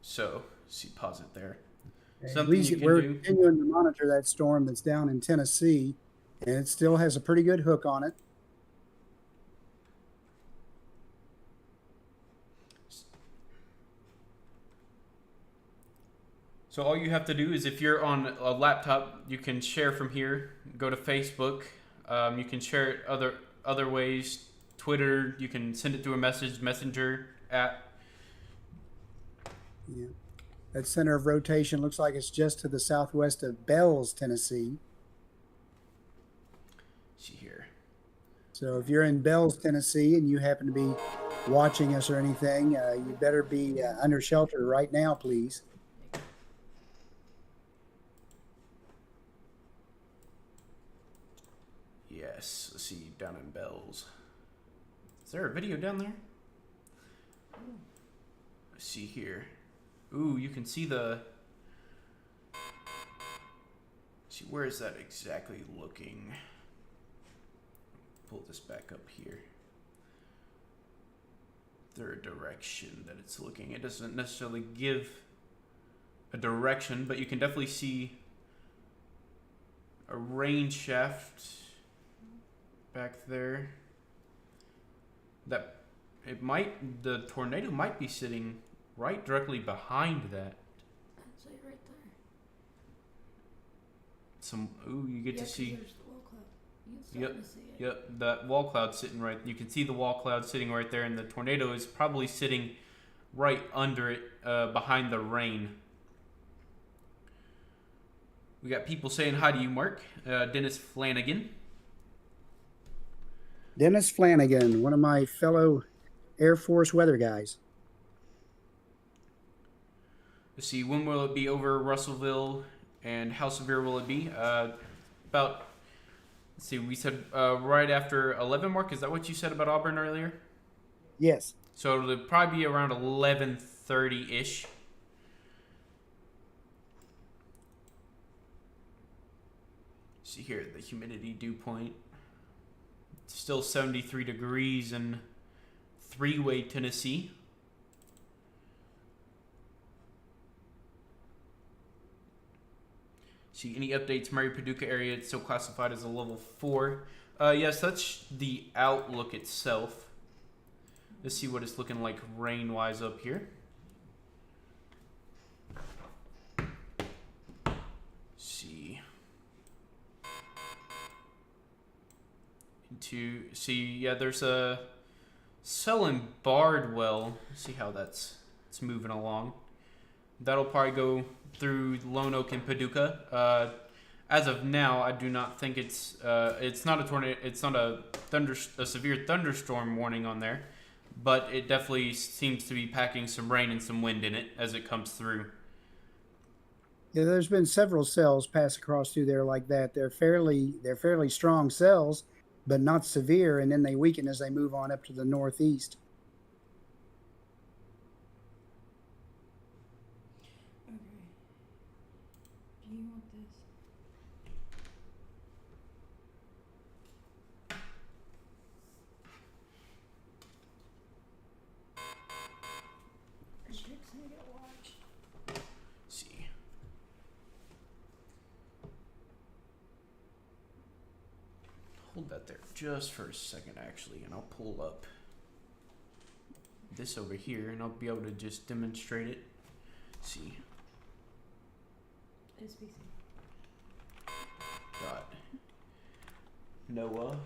So, see, pause it there. Something you can we're do. continuing to monitor that storm that's down in Tennessee, and it still has a pretty good hook on it. So all you have to do is, if you're on a laptop, you can share from here. Go to Facebook. You can share it other ways. Twitter. You can send it through a messenger app. Yeah. That center of rotation looks like it's just to the southwest of Bells, Tennessee. See here. So if you're in Bells, Tennessee, and you happen to be watching us or anything, you better be under shelter right now, please. Yes, let's see, down in Bells. Is there a video down there? Let's see here. Ooh, you can see the... See, where is that exactly looking? Pull this back up here. Third direction that it's looking. It doesn't necessarily give a direction, but you can definitely see a rain shaft back there. That it might, the tornado might be sitting right directly behind that. That's it right there. Some, ooh, you get to see. There's the wall cloud. You can start to see it. Yep, that wall cloud sitting right. You can see the wall cloud sitting right there, and the tornado is probably sitting right under it, behind the rain. We got people saying hi to you, Mark. Dennis Flanagan. Dennis Flanagan, one of my fellow Air Force weather guys. Let's see, when will it be over Russellville, and how severe will it be? About, let's see, we said right after 11, Mark. Is that what you said about Auburn earlier? Yes. So it'll probably be around 11:30-ish. See here, the humidity dew point. It's still 73 degrees in Three-Way, Tennessee. See, any updates? Murray Paducah area, it's still classified as a level 4. Yes, that's the outlook itself. Let's see what it's looking like rain-wise up here. See. To see, yeah, there's a cell in Bardwell. See how it's moving along. That'll probably go through Lone Oak and Paducah. As of now, I do not think it's not a tornado. It's not a severe thunderstorm warning on there, but it definitely seems to be packing some rain and some wind in it as it comes through. Yeah, there's been several cells pass across through there like that. They're fairly strong cells, but not severe, and then they weaken as they move on up to the northeast. Okay. Do you want this? Chick's gonna get watched. See. Hold that there just for a second, actually, and I'll pull up this over here, and I'll be able to just demonstrate it. See. SBC. Dot NOAA.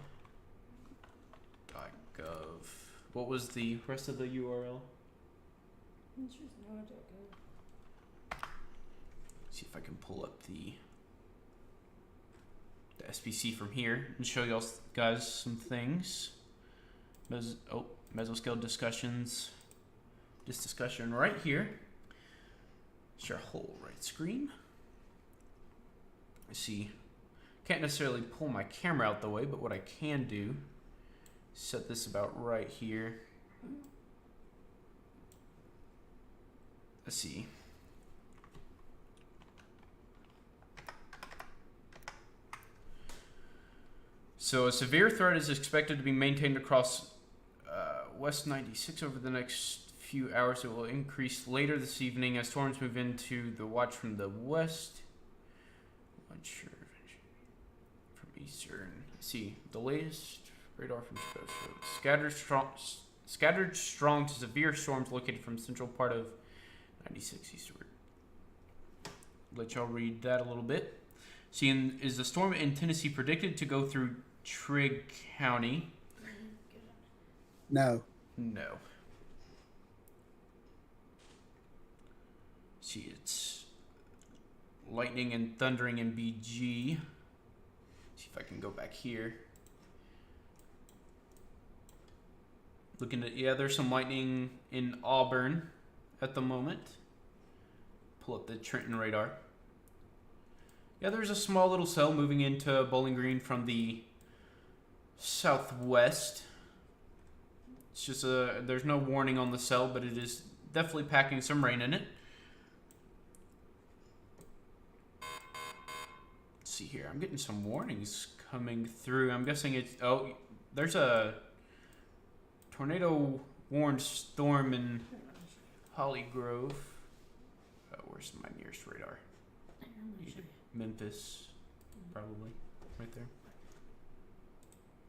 .gov. What was the rest of the URL? It's just NOAA.gov. See if I can pull up the SPC from here and show y'all guys some things. Mesoscale discussions. This discussion right here. Share whole right screen. I see. Can't necessarily pull my camera out the way, but what I can do is set this about right here. Let's see. So a severe threat is expected to be maintained across West 96 over the next few hours. It will increase later this evening as storms move into the watch from the west. Watch from eastern. Let's see, the latest radar from scattered strong to severe storms located from central part of 96 eastward. Let y'all read that a little bit. Seeing, is the storm in Tennessee predicted to go through Trigg County? No. No. See, it's lightning and thundering in BG. See if I can go back here. Looking at, yeah, there's some lightning in Auburn at the moment. Pull up the Trenton radar. Yeah, there's a small little cell moving into Bowling Green from the southwest. It's just there's no warning on the cell, but it is definitely packing some rain in it. Let's see here. I'm getting some warnings coming through. I'm guessing it's... Oh, there's a tornado warned storm in Holly Grove. Where's my nearest radar? Memphis, probably. Right there.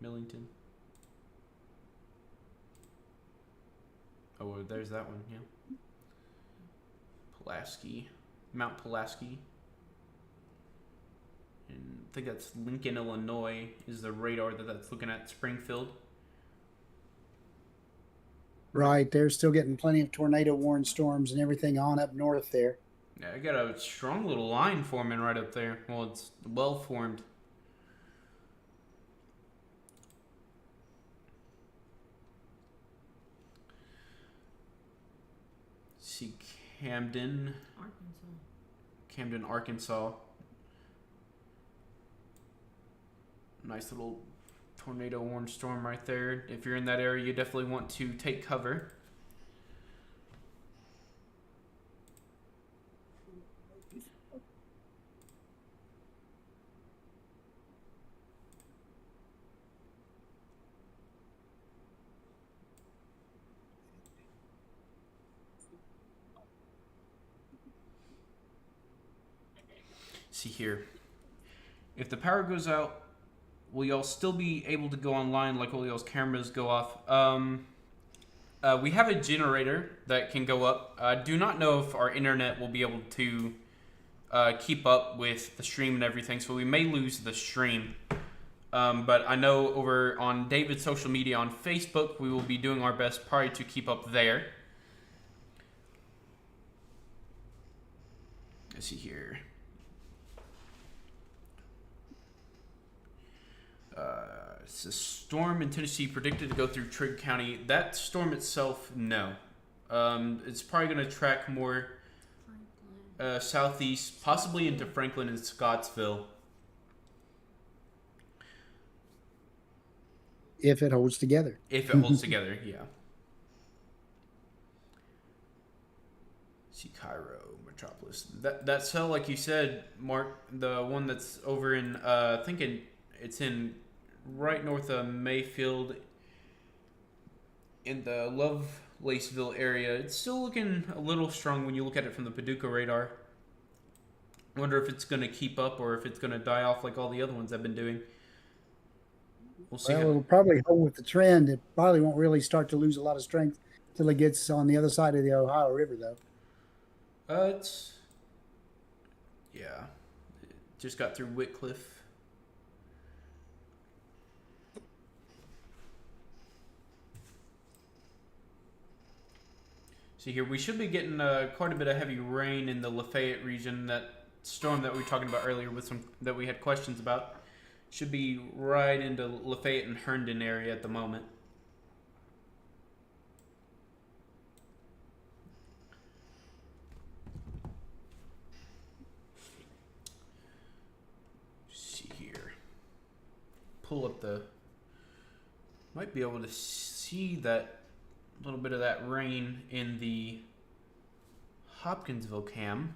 Millington. Oh, there's that one, yeah. Pulaski. Mount Pulaski. And I think that's Lincoln, Illinois, is the radar that's looking at Springfield. Right, they're still getting plenty of tornado warned storms and everything on up north there. Yeah, I got a strong little line forming right up there. Well, it's well formed. See Camden, Arkansas. Nice little tornado warned storm right there. If you're in that area, you definitely want to take cover. See here. If the power goes out, will y'all still be able to go online? Like, will y'all's cameras go off? We have a generator that can go up. I do not know if our internet will be able to keep up with the stream and everything, so we may lose the stream. But I know over on David's social media on Facebook, we will be doing our best probably to keep up there. Let's see here. It's a storm in Tennessee predicted to go through Trigg County. That storm itself, no. It's probably going to track more southeast, possibly into Franklin and Scottsville. If it holds together. If it holds together, yeah. See Cairo, Metropolis. That cell, like you said, Mark, the one that's over in, I think it's in right north of Mayfield in the Lovelaceville area. It's still looking a little strong when you look at it from the Paducah radar. I wonder if it's going to keep up or if it's going to die off like all the other ones I've been doing. We'll see. Well, it'll probably hold with the trend. It probably won't really start to lose a lot of strength till it gets on the other side of the Ohio River, though. It just got through Whitcliffe. See here, we should be getting quite a bit of heavy rain in the Lafayette region. That storm that we were talking about earlier with some that we had questions about should be right into Lafayette and Herndon area at the moment. See here. Pull up the... Might be able to see that little bit of that rain in the Hopkinsville cam.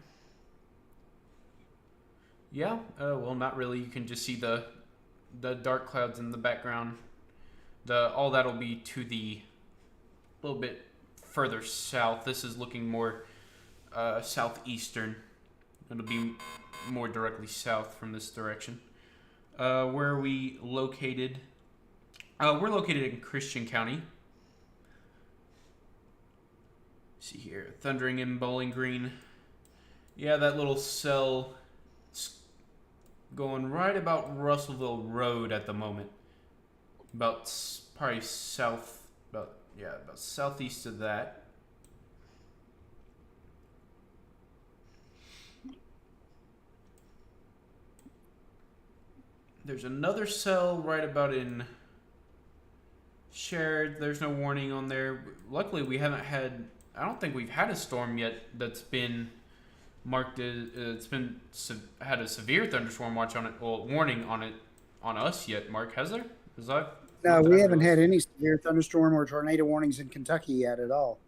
Yeah, well, not really. You can just see the dark clouds in the background. All that'll be to the little bit further south. This is looking more southeastern. It'll be more directly south from this direction. Where are we located? We're located in Christian County. See here, Thundering in Bowling Green. Yeah, that little cell going right about Russellville Road at the moment. About probably south, about southeast of that. There's another cell right about in Shared. There's no warning on there. Luckily, we haven't had... I don't think we've had a storm yet that's been marked as... it's had a severe thunderstorm watch on it, well, warning on it on us yet, Mark. Has there? 'Cause I've No, not that we I haven't had realized. any severe thunderstorm or tornado warnings in Kentucky yet at all.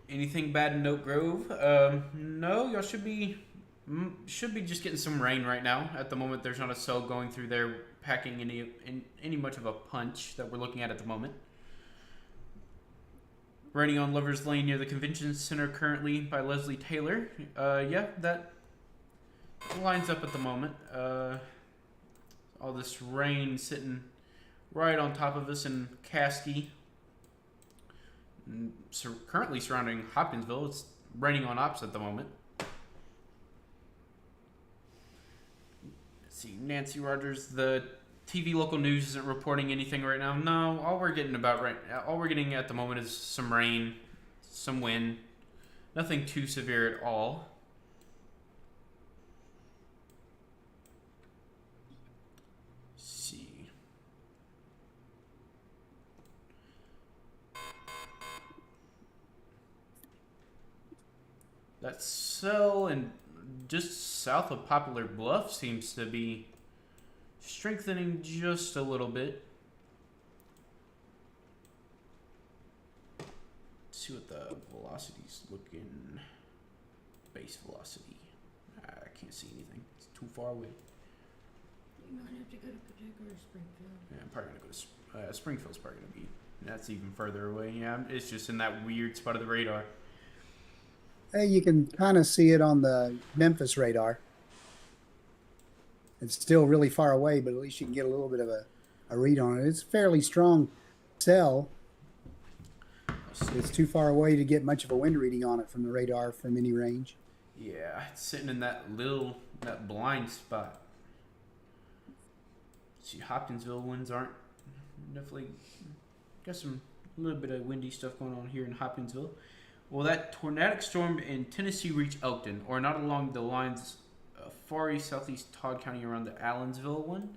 Anything bad in Oak Grove? No, y'all should be just getting some rain right now. At the moment, there's not a cell going through there packing any much of a punch that we're looking at the moment. Raining on Lovers Lane near the convention center currently by Leslie Taylor. Yeah, that lines up at the moment. All this rain sitting right on top of us in Caskey. Currently surrounding Hopkinsville. It's raining on ops at the moment. Let's see, Nancy Rogers, the TV local news isn't reporting anything right now. No, all we're getting at the moment is some rain, some wind. Nothing too severe at all. Let's see. That cell and just south of Poplar Bluff seems to be strengthening just a little bit. Let's see what the velocity's looking. Base velocity. I can't see anything. It's too far away. You might have to go to Paducah or Springfield. Yeah, I'm probably gonna go to Springfield's probably gonna be. That's even further away. Yeah, it's just in that weird spot of the radar. Hey, you can kind of see it on the Memphis radar. It's still really far away, but at least you can get a little bit of a read on it. It's a fairly strong cell. It's too far away to get much of a wind reading on it from the radar from any range. Yeah, it's sitting in that blind spot. See, Hopkinsville winds aren't definitely got a little bit of windy stuff going on here in Hopkinsville. Will that tornadic storm in Tennessee reach Elkton, or not along the lines far east, southeast Todd County around the Allensville one?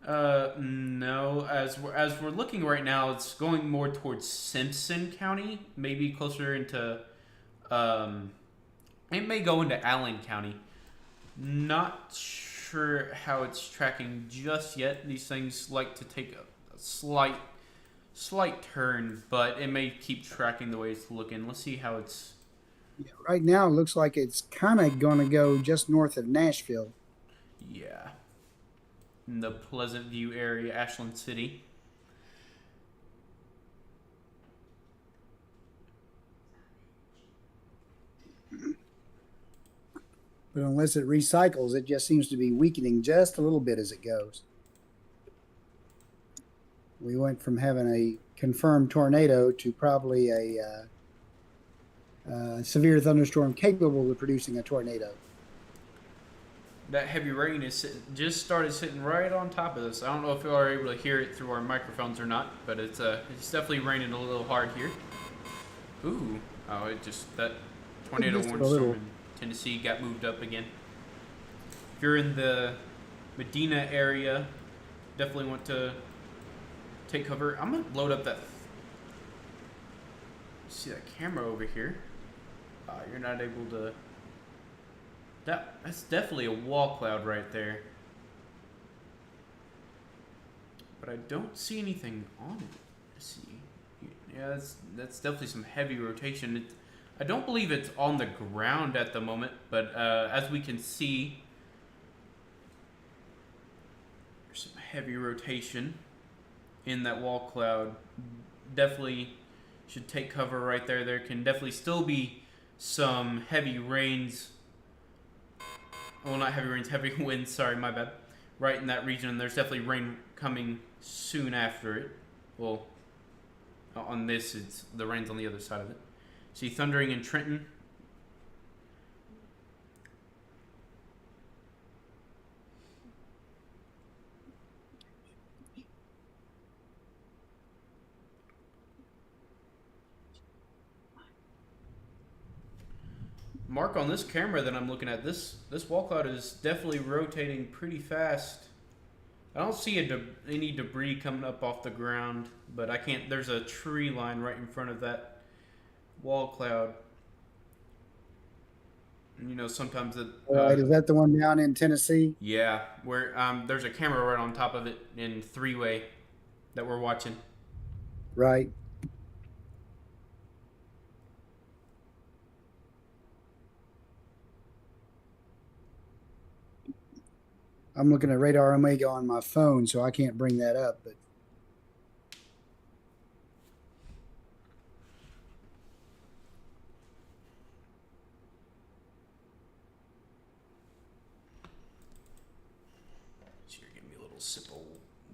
No. As we're looking right now, it's going more towards Simpson County, maybe closer into. It may go into Allen County. Not sure how it's tracking just yet. These things like to take a slight turn, but it may keep tracking the way it's looking. Let's see how it's. Yeah, right now, it looks like it's kind of going to go just north of Nashville. Yeah. In the Pleasant View area, Ashland City. But unless it recycles, it just seems to be weakening just a little bit as it goes. We went from having a confirmed tornado to probably a severe thunderstorm capable of producing a tornado. That heavy rain is just started sitting right on top of us. I don't know if you are able to hear it through our microphones or not, but it's definitely raining a little hard here. Ooh, oh, that tornado warning storm in Tennessee got moved up again. If you're in the Medina area, definitely want to take cover. I'm gonna load up that. See that camera over here? You're not able to. That's definitely a wall cloud right there. But I don't see anything on it. Let's see. Yeah, that's definitely some heavy rotation. I don't believe it's on the ground at the moment, but as we can see, there's some heavy rotation in that wall cloud. Definitely should take cover right there. There can definitely still be some heavy rains. Well, not heavy rains, heavy winds, sorry, my bad. Right in that region, there's definitely rain coming soon after it. Well, on this, it's the rain's on the other side of it. See thundering in Trenton. Mark, on this camera that I'm looking at, this wall cloud is definitely rotating pretty fast. I don't see any debris coming up off the ground, but I can't. There's a tree line right in front of that wall cloud. And, you know, sometimes it. All right, is that the one down in Tennessee? Yeah, where there's a camera right on top of it in three-way that we're watching. Right. I'm looking at Radar Omega on my phone, so I can't bring that up. But Here, give me a little sip of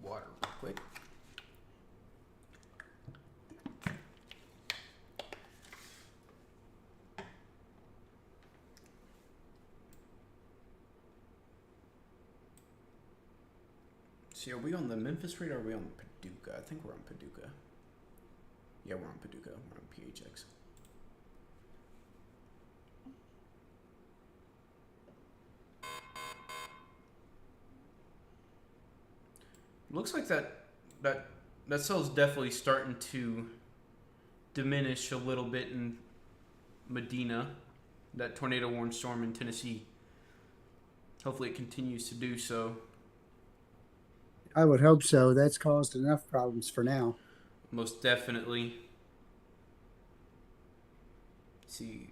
water real quick. See, are we on the Memphis radar or are we on Paducah? I think we're on Paducah. Yeah, we're on Paducah. We're on PHX. Looks like that cell's definitely starting to diminish a little bit in Medina, that tornado warning storm in Tennessee. Hopefully it continues to do so. I would hope so. That's caused enough problems for now. Most definitely. Let's see.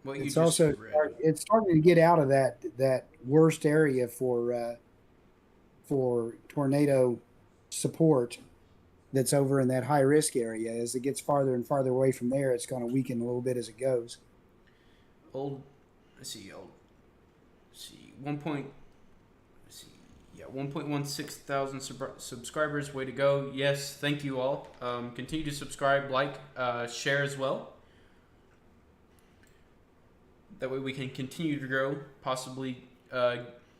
What It's also it's starting to get out of that worst area for tornado support that's over in that high risk area. As it gets farther and farther away from there, it's going to weaken a little bit as it goes. Let's see, 1.16 thousand subscribers. Way to go. Yes, thank you all. Continue to subscribe, like, share as well. That way we can continue to grow, possibly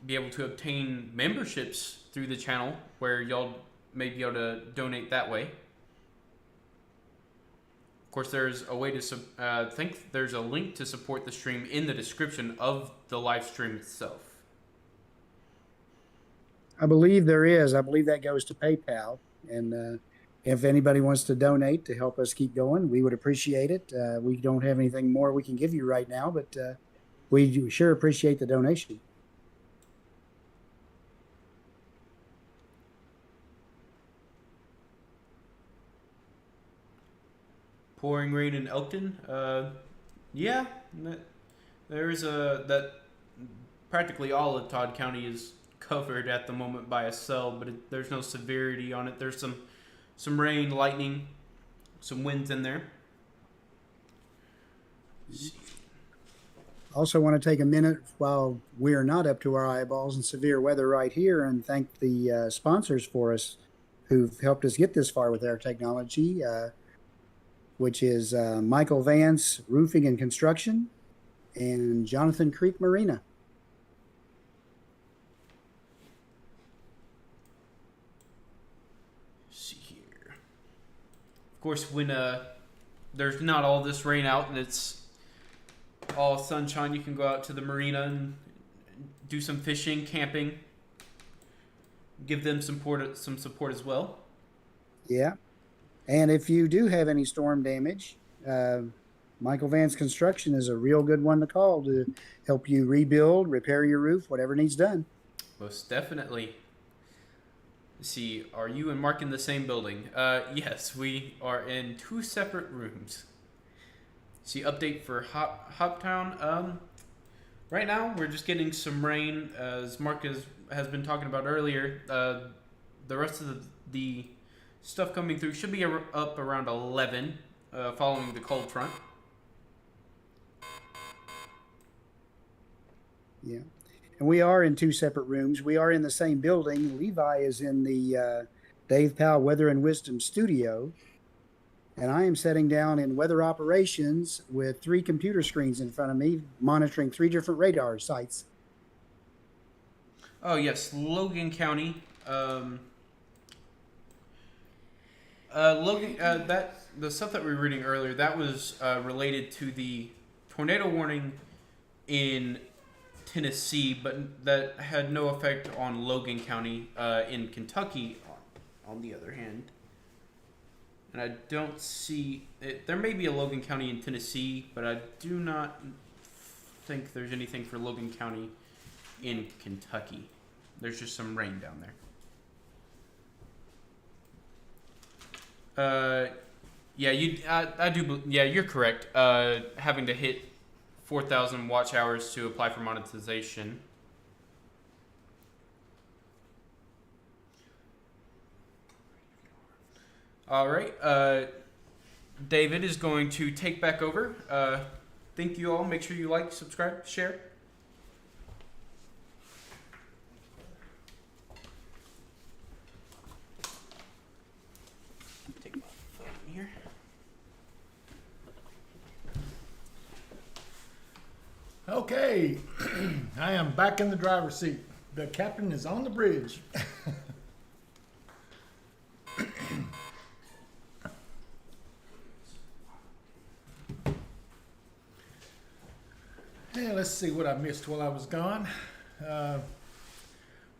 be able to obtain memberships through the channel where y'all may be able to donate that way. Of course, there's a way to think there's a link to support the stream in the description of the live stream itself. I believe there is. I believe that goes to PayPal. And if anybody wants to donate to help us keep going, we would appreciate it. We don't have anything more we can give you right now, but we sure appreciate the donation. Pouring rain in Elkton. Yeah, there's that practically all of Todd County is covered at the moment by a cell, but there's no severity on it. There's some rain, lightning, some winds in there. Also want to take a minute while we are not up to our eyeballs in severe weather right here and thank the sponsors for us who've helped us get this far with our technology, which is Michael Vance Roofing and Construction and Jonathan Creek Marina. Of course, when there's not all this rain out and it's all sunshine, you can go out to the marina and do some fishing, camping, give them some support as well. Yeah. And if you do have any storm damage, Michael Vance Construction is a real good one to call to help you rebuild, repair your roof, whatever needs done. Most definitely. Let's see, are you and Mark in the same building? Yes, we are in two separate rooms. See, update for Hoptown. Right now, we're just getting some rain, as Mark has been talking about earlier. The rest of the stuff coming through should be up around 11, following the cold front. Yeah. And we are in two separate rooms. We are in the same building. Levi is in the Dave Powell Weather and Wisdom studio. And I am sitting down in weather operations with 3 computer screens in front of me, monitoring 3 different radar sites. Oh, yes. Logan County. Logan, the stuff that we were reading earlier, that was related to the tornado warning in Tennessee, but that had no effect on Logan County in Kentucky on the other hand. And I don't see it. There may be a Logan County in Tennessee, but I do not think there's anything for Logan County in Kentucky. There's just some rain down there. Yeah, I do. Yeah, you're correct. Having to hit 4,000 watch hours to apply for monetization. All right. David is going to take back over. Thank you all. Make sure you like, subscribe, share. Take my phone here. Okay, I am back in the driver's seat. The captain is on the bridge. Yeah, let's see what I missed while I was gone. Oh,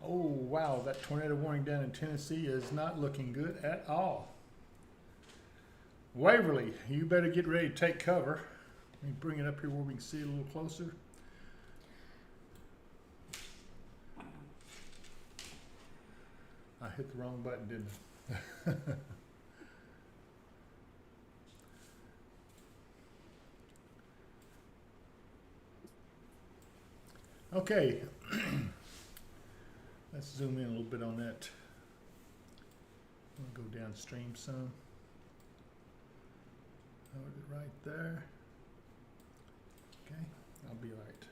wow, that tornado warning down in Tennessee is not looking good at all. Waverly, you better get ready to take cover. Let me bring it up here where we can see it a little closer. I hit the wrong button, didn't I? Okay, let's zoom in a little bit on that. I'll go downstream some. Hold it right there. Okay, I'll be all right.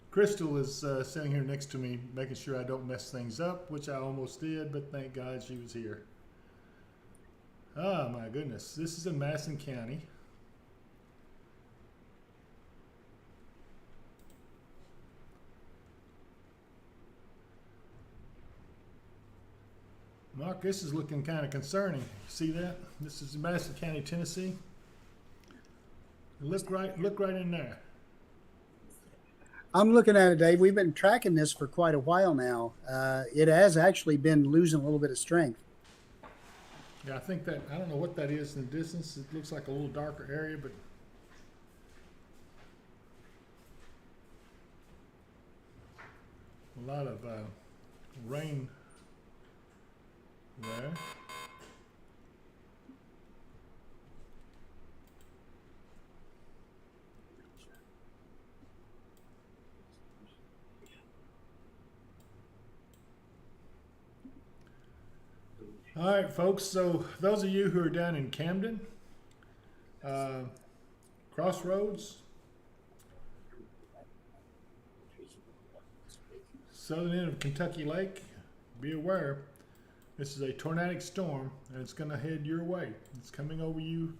Crystal is sitting here next to me, making sure I don't mess things up, which I almost did, but thank God she was here. Oh my goodness, this is in Madison County. Mark, this is looking kind of concerning. See that? This is Madison County, Tennessee. Look right in there. I'm looking at it, Dave. We've been tracking this for quite a while now. It has actually been losing a little bit of strength. Yeah, I think that, I don't know what that is in the distance. It looks like a little darker area, but a lot of rain there. All right, folks, so those of you who are down in Camden, Crossroads, southern end of Kentucky Lake, be aware, this is a tornadic storm, and it's going to head your way. It's coming over you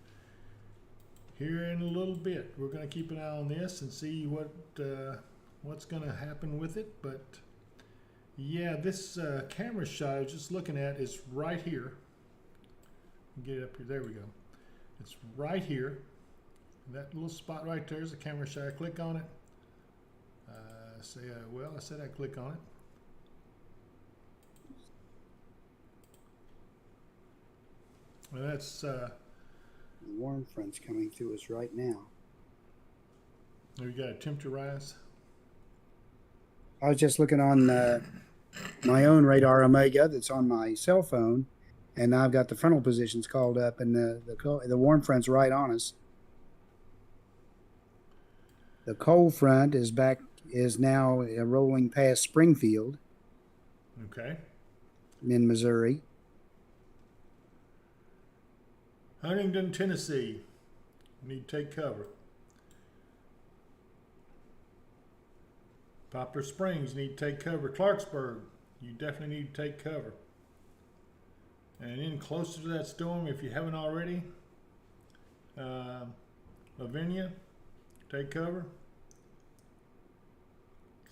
here in a little bit. We're going to keep an eye on this and see what's going to happen with it, but yeah, this camera shot I was just looking at is right here. Get it up here. There we go. It's right here. That little spot right there is a camera shot. I click on it. I said I click on it. Well, that's The warm front's coming through us right now. we got a temperature rise. I was just looking on my own radar Omega that's on my cell phone, and I've got the frontal positions called up, and the warm front's right on us. The cold front is now rolling past Springfield Okay. in Missouri. Huntington, Tennessee. Need to take cover. Poplar Springs, need to take cover. Clarksburg, you definitely need to take cover. And in closer to that storm, if you haven't already, Lavinia, take cover.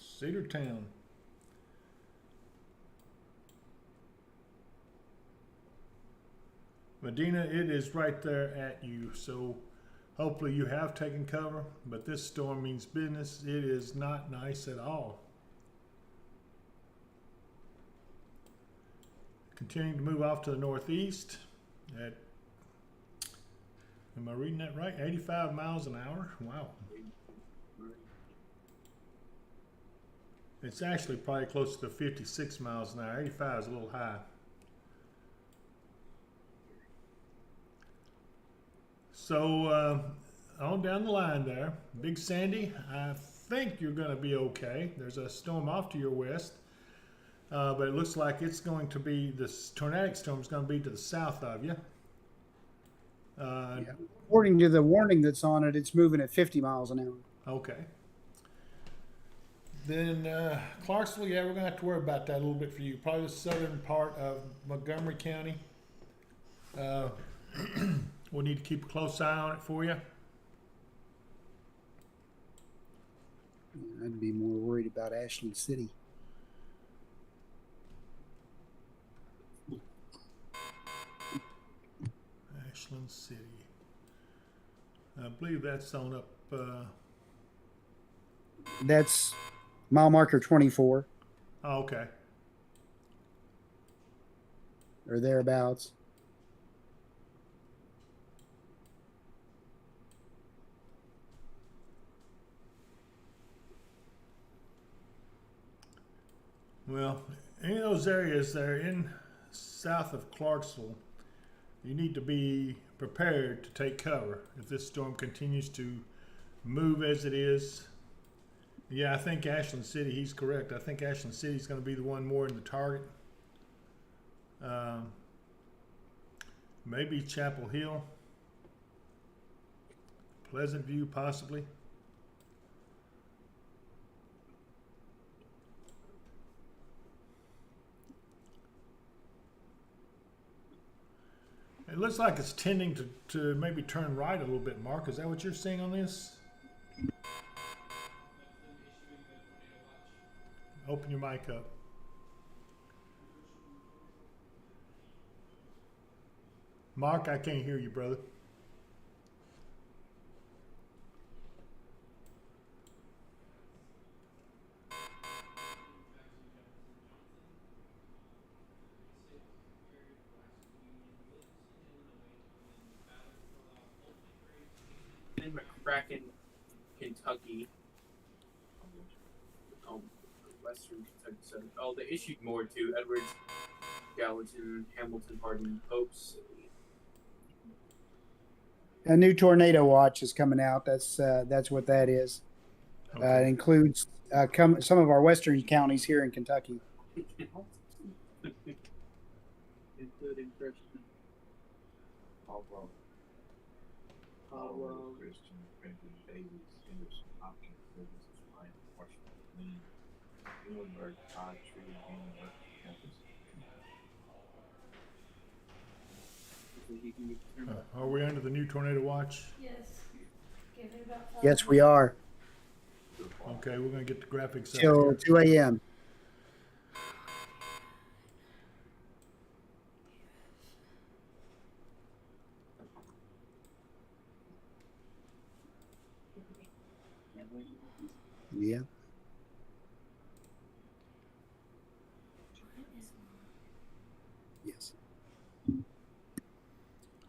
Cedartown. Medina, it is right there at you, so hopefully you have taken cover, but this storm means business. It is not nice at all. Continuing to move off to the northeast at, am I reading that right? 85 miles an hour? Wow. It's actually probably close to 56 miles an hour. 85 is a little high. So on down the line there, Big Sandy, I think you're going to be okay. There's a storm off to your west. But it looks like it's going to be, this tornadic storm is going to be to the south of you. Yeah. According to the warning that's on it, it's moving at 50 miles an hour. Okay. Then Clarksville, yeah, we're going to have to worry about that a little bit for you. Probably the southern part of Montgomery County. We'll need to keep a close eye on it for you. I'd be more worried about Ashland City. Ashland City. I believe that's on up. That's mile marker 24 Oh, okay. or thereabouts. Well, any of those areas that are in south of Clarksville, you need to be prepared to take cover if this storm continues to move as it is. Yeah, I think Ashland City, he's correct. I think Ashland City is going to be the one more in the target. Maybe Chapel Hill. Pleasant View, possibly. It looks like it's tending to maybe turn right a little bit, Mark. Is that what you're seeing on this? Open your mic up. Mark, I can't hear you, brother. In McCracken, Kentucky. Western Kentucky. So, they issued more to Edwards, Gallatin, Hamilton, Hardin, Hope City. A new tornado watch is coming out. That's what that is. Okay. It includes some of our western counties here in Kentucky. Including Christian. Powell, Christian, Franklin, Davis, Henderson, Hopkinsville, Washington, Muhlenberg, Todd, Tree, Hamburg, campus. Are we under the new tornado watch? Yes. Give it about 5 Yes, we are. Okay, we're going to get the graphics up Till here. 2 a.m. Yeah. Yes.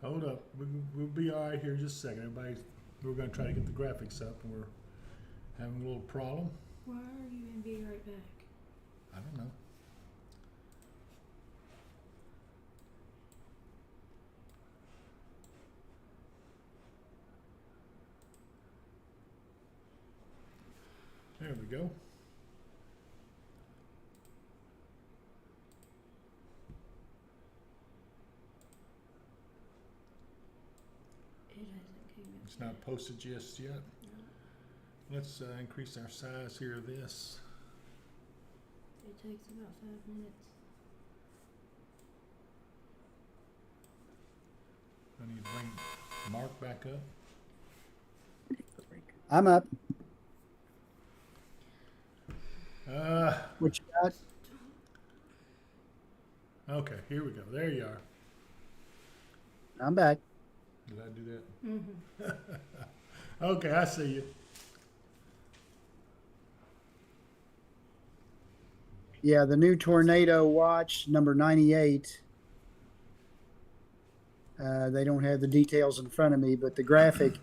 Hold up. We'll be all right here in just a second. Everybody, we're going to try to get the graphics up, and we're having a little problem. Why are you gonna be right back? I don't know. There we go. It hasn't came in. It's not posted just yet. Let's increase our size here of this. It takes about 5 minutes. I need to bring Mark back up. I'm up. What you got? Okay, here we go. There you are. I'm back. Did I do that? Mm-hmm. Okay, I see you. Yeah, the new tornado watch number 98. They don't have the details in front of me, but the graphic,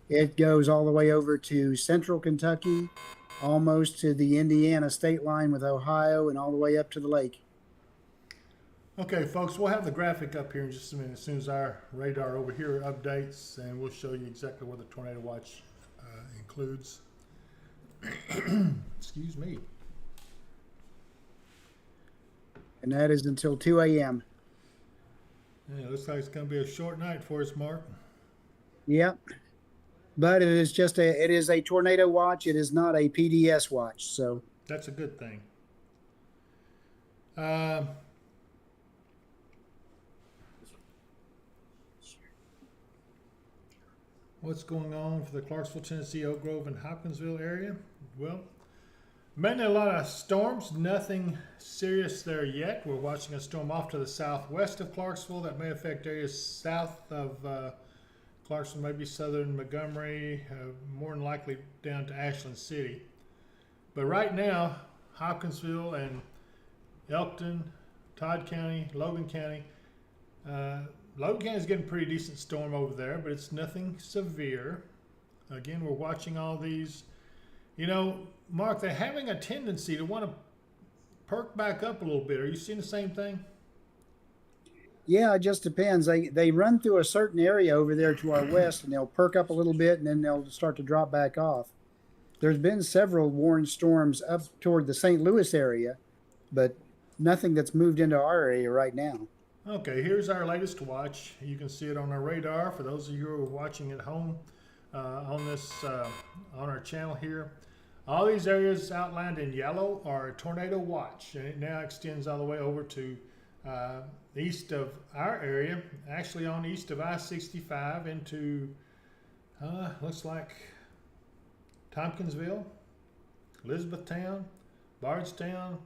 it goes all the way over to central Kentucky, almost to the Indiana state line with Ohio, and all the way up to the lake. Okay, folks, we'll have the graphic up here in just a minute as soon as our radar over here updates, and we'll show you exactly what the tornado watch includes. Excuse me. And that is until 2 a.m. Yeah, it looks like it's going to be a short night for us, Mark. Yep. But it is a tornado watch. It is not a PDS watch. So that's a good thing. What's going on for the Clarksville, Tennessee, Oak Grove, and Hopkinsville area? Well, mainly a lot of storms. Nothing serious there yet. We're watching a storm off to the southwest of Clarksville that may affect areas south of Clarksville, maybe southern Montgomery, more than likely down to Ashland City. But right now, Hopkinsville and Elkton, Todd County, Logan County. Logan County is getting a pretty decent storm over there, but it's nothing severe. Again, we're watching all these. You know, Mark, they're having a tendency to want to perk back up a little bit. Are you seeing the same thing? Yeah, it just depends. They run through a certain area over there to our west, and they'll perk up a little bit, and then they'll start to drop back off. There's been several warned storms up toward the St. Louis area, but nothing that's moved into our area right now. Okay, here's our latest watch. You can see it on our radar for those of you who are watching at home on our channel here. All these areas outlined in yellow are a tornado watch, and it now extends all the way over to east of our area, actually on east of I-65 into, looks like Tompkinsville, Elizabethtown, Bardstown.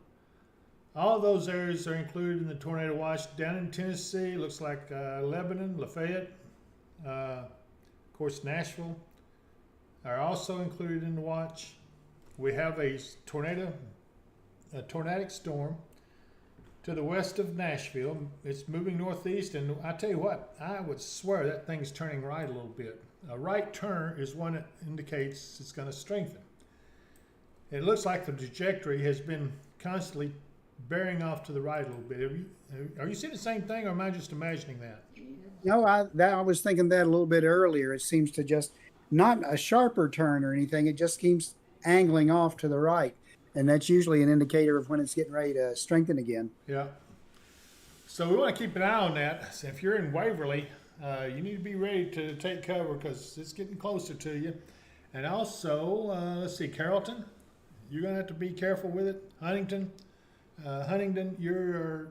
All those areas are included in the tornado watch. Down in Tennessee, looks like Lebanon, Lafayette, of course Nashville are also included in the watch. We have a tornadic storm to the west of Nashville. It's moving northeast, and I tell you what, I would swear that thing's turning right a little bit. A right turn is one that indicates it's going to strengthen. It looks like the trajectory has been constantly bearing off to the right a little bit. Are you seeing the same thing, or am I just imagining that? No, I was thinking that a little bit earlier. It seems to just, not a sharper turn or anything, it just keeps angling off to the right. And that's usually an indicator of when it's getting ready to strengthen again. Yeah. So we want to keep an eye on that. So if you're in Waverly, you need to be ready to take cover because it's getting closer to you. And also, let's see, Carrollton, you're going to have to be careful with it. Huntington, you're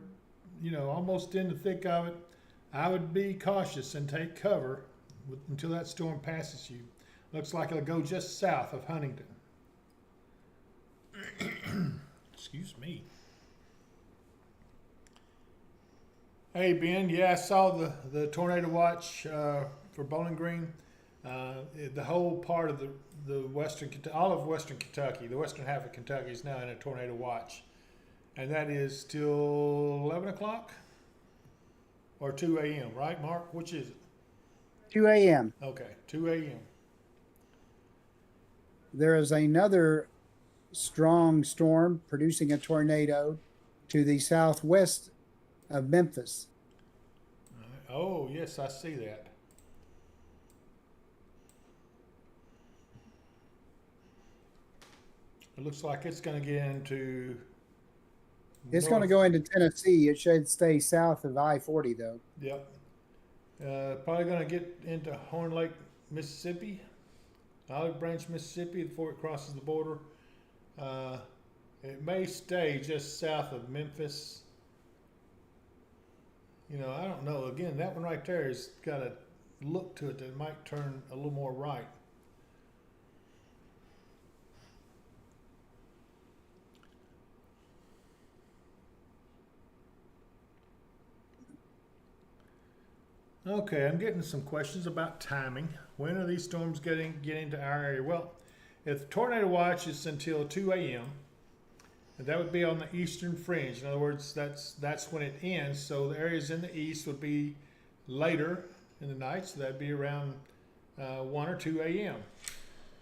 almost in the thick of it. I would be cautious and take cover until that storm passes you. Looks like it'll go just south of Huntington. Excuse me. Hey Ben, yeah, I saw the tornado watch for Bowling Green. The whole part of all of western Kentucky, the western half of Kentucky is now in a tornado watch. And that is till 11 o'clock or 2 a.m., right, Mark? Which is it? 2 a.m. Okay, 2 a.m. There is another strong storm producing a tornado to the southwest of Memphis. Oh, yes, I see that. It looks like it's going to get into... It's going to go into Tennessee. It should stay south of I-40, though. Yep. Probably going to get into Horn Lake, Mississippi, Olive Branch, Mississippi, before it crosses the border. It may stay just south of Memphis. I don't know. Again, that one right there has got a look to it that might turn a little more right. Okay, I'm getting some questions about timing. When are these storms getting to our area? Well, if the tornado watch is until 2 a.m., And that would be on the eastern fringe. In other words, that's when it ends. So the areas in the east would be later in the night. So that'd be around 1 or 2 a.m.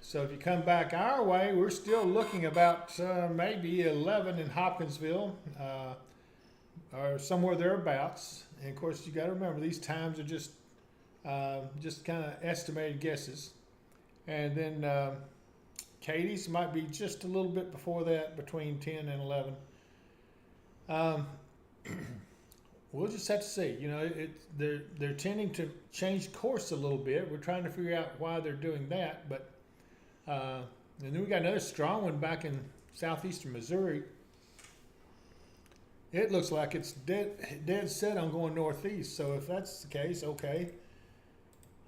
So if you come back our way, we're still looking about maybe 11 in Hopkinsville or somewhere thereabouts. And of course, you got to remember these times are just kind of estimated guesses. And then Katie's might be just a little bit before that, between 10 and 11. We'll just have to see. You know, they're tending to change course a little bit. We're trying to figure out why they're doing that. But and then we got another strong one back in southeastern Missouri. It looks like it's dead set on going northeast. So if that's the case, okay,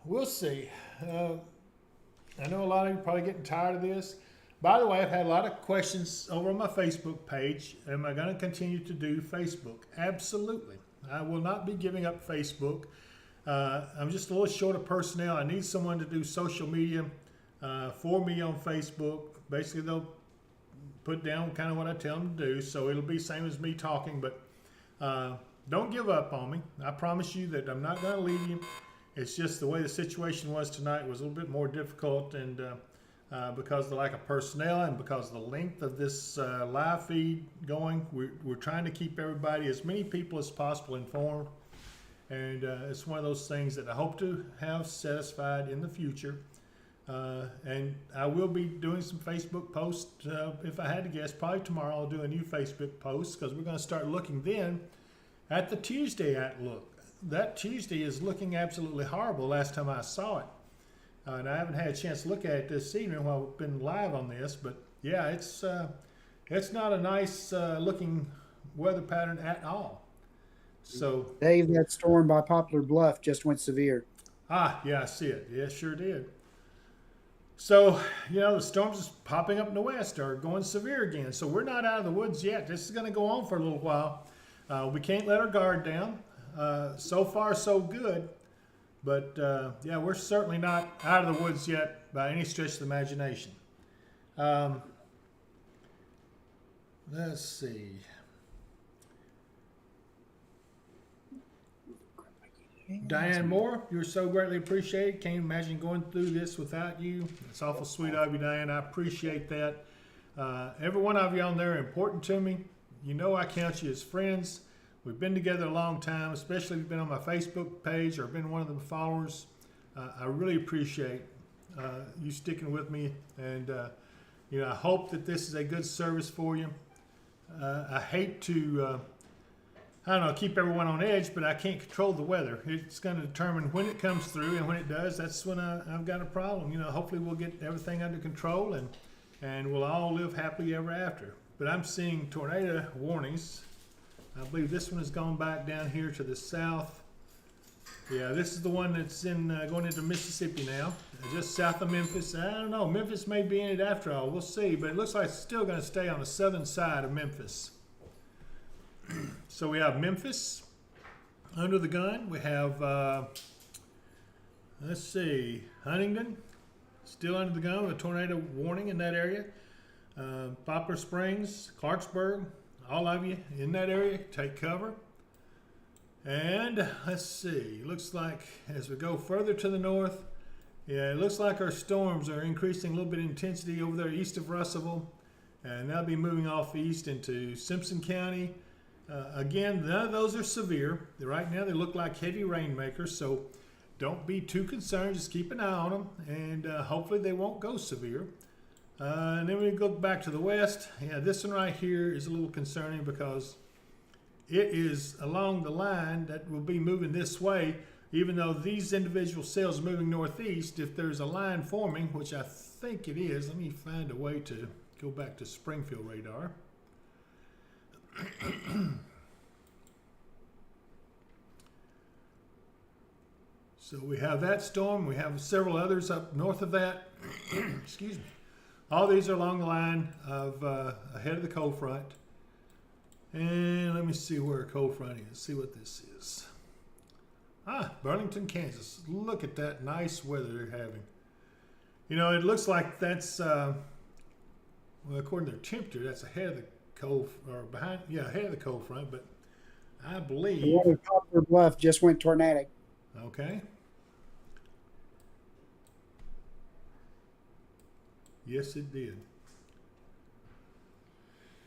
we'll see. I know a lot of you are probably getting tired of this. By the way, I've had a lot of questions over on my Facebook page. Am I going to continue to do Facebook? Absolutely. I will not be giving up Facebook. I'm just a little short of personnel. I need someone to do social media for me on Facebook. Basically, they'll put down kind of what I tell them to do. So it'll be same as me talking, but don't give up on me. I promise you that I'm not going to leave you. It's just the way the situation was tonight was a little bit more difficult, and because of the lack of personnel and because of the length of this live feed going, we're trying to keep everybody, as many people as possible, informed. And it's one of those things that I hope to have satisfied in the future. And I will be doing some Facebook posts. If I had to guess, probably tomorrow I'll do a new Facebook post, because we're going to start looking then at the Tuesday outlook. That Tuesday is looking absolutely horrible last time I saw it. And I haven't had a chance to look at it this evening while we've been live on this. But yeah, it's not a nice looking weather pattern at all. So Dave, that storm by Poplar Bluff just went severe. Yeah, I see it. Yeah, sure did. So, you know, the storms is popping up in the west are going severe again. So we're not out of the woods yet. This is going to go on for a little while. We can't let our guard down. So far, so good. But, yeah, we're certainly not out of the woods yet by any stretch of the imagination. Let's see. Diane Moore, you're so greatly appreciated. Can't imagine going through this without you. It's awful sweet of you, Diane. I appreciate that. Every one of you on there are important to me. You know I count you as friends. We've been together a long time, especially if you've been on my Facebook page or been one of the followers. I really appreciate you sticking with me, and you know, I hope that this is a good service for you. I hate to I don't know, keep everyone on edge, but I can't control the weather. It's going to determine when it comes through, and when it does, that's when I've got a problem. You know, hopefully we'll get everything under control, and we'll all live happily ever after. But I'm seeing tornado warnings. I believe this one has gone back down here to the south. Yeah, this is the one that's in going into Mississippi now, just south of Memphis. I don't know, Memphis may be in it after all. We'll see, but it looks like it's still going to stay on the southern side of Memphis. So we have Memphis under the gun. We have, let's see, Huntington still under the gun with a tornado warning in that area. Poplar Springs, Clarksburg, all of you in that area, take cover. And let's see, looks like as we go further to the north, yeah, it looks like our storms are increasing a little bit in intensity over there east of Russellville, and they'll be moving off east into Simpson County. Again, none of those are severe. Right now they look like heavy rainmakers, so don't be too concerned. Just keep an eye on them, and hopefully they won't go severe. And then we go back to the west. Yeah, this one right here is a little concerning because it is along the line that will be moving this way, even though these individual cells are moving northeast. If there's a line forming, which I think it is, let me find a way to go back to Springfield radar. So we have that storm. We have several others up north of that. Excuse me. All these are along the line of ahead of the cold front. And let me see where a cold front is. See what this is. Burlington, Kansas. Look at that nice weather they're having. You know, it looks like that's, well, according to their temperature, that's ahead of the cold, or behind, yeah, ahead of the cold front, but I The believe, one in Poplar Bluff just went tornadic. okay. Yes, it did.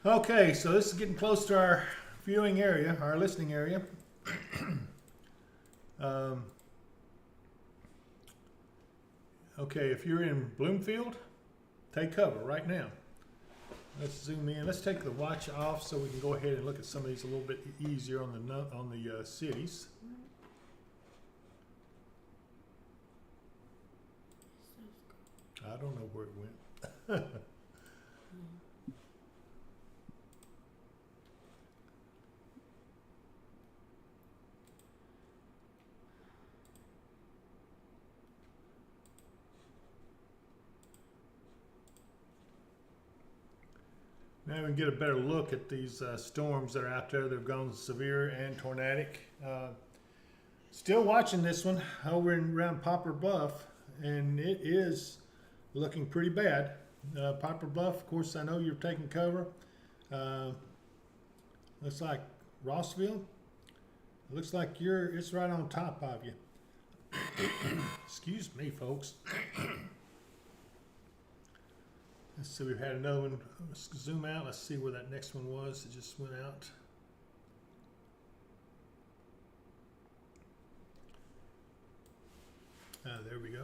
Okay, so this is getting close to our viewing area, our listening area. Okay, if you're in Bloomfield, take cover right now. Let's zoom in. Let's take the watch off so we can go ahead and look at some of these a little bit easier on the cities. I don't know where it went. Now we can get a better look at these storms that are out there. They've gone severe and tornadic. Still watching this one over around Poplar Bluff, and it is looking pretty bad. Poplar Bluff, of course, I know you're taking cover. Looks like Rossville. It looks like it's right on top of you. Excuse me, folks. Let's see, we've had another one. Let's zoom out. Let's see where that next one was. It just went out. There we go.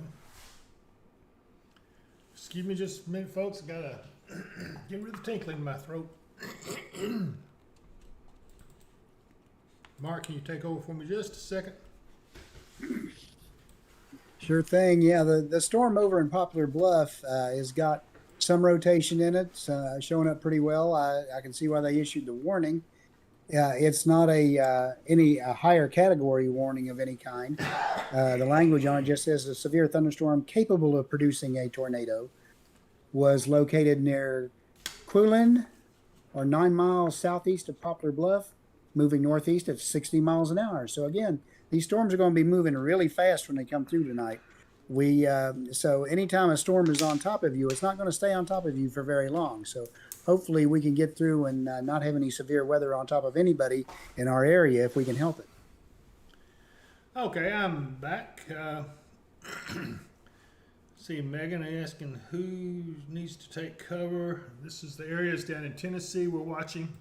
Excuse me just a minute, folks. I gotta get rid of the tinkling in my throat. Mark, can you take over for me just a second? Sure thing. Yeah, the storm over in Poplar Bluff has got some rotation in it, showing up pretty well. I can see why they issued the warning. It's not any higher category warning of any kind. The language on it just says a severe thunderstorm capable of producing a tornado was located near Quillen, or 9 miles southeast of Poplar Bluff, moving northeast at 60 miles an hour. So again, these storms are going to be moving really fast when they come through tonight. So anytime a storm is on top of you, it's not going to stay on top of you for very long. So hopefully we can get through and not have any severe weather on top of anybody in our area if we can help it. Okay, I'm back. See, Megan asking who needs to take cover. This is the areas down in Tennessee we're watching.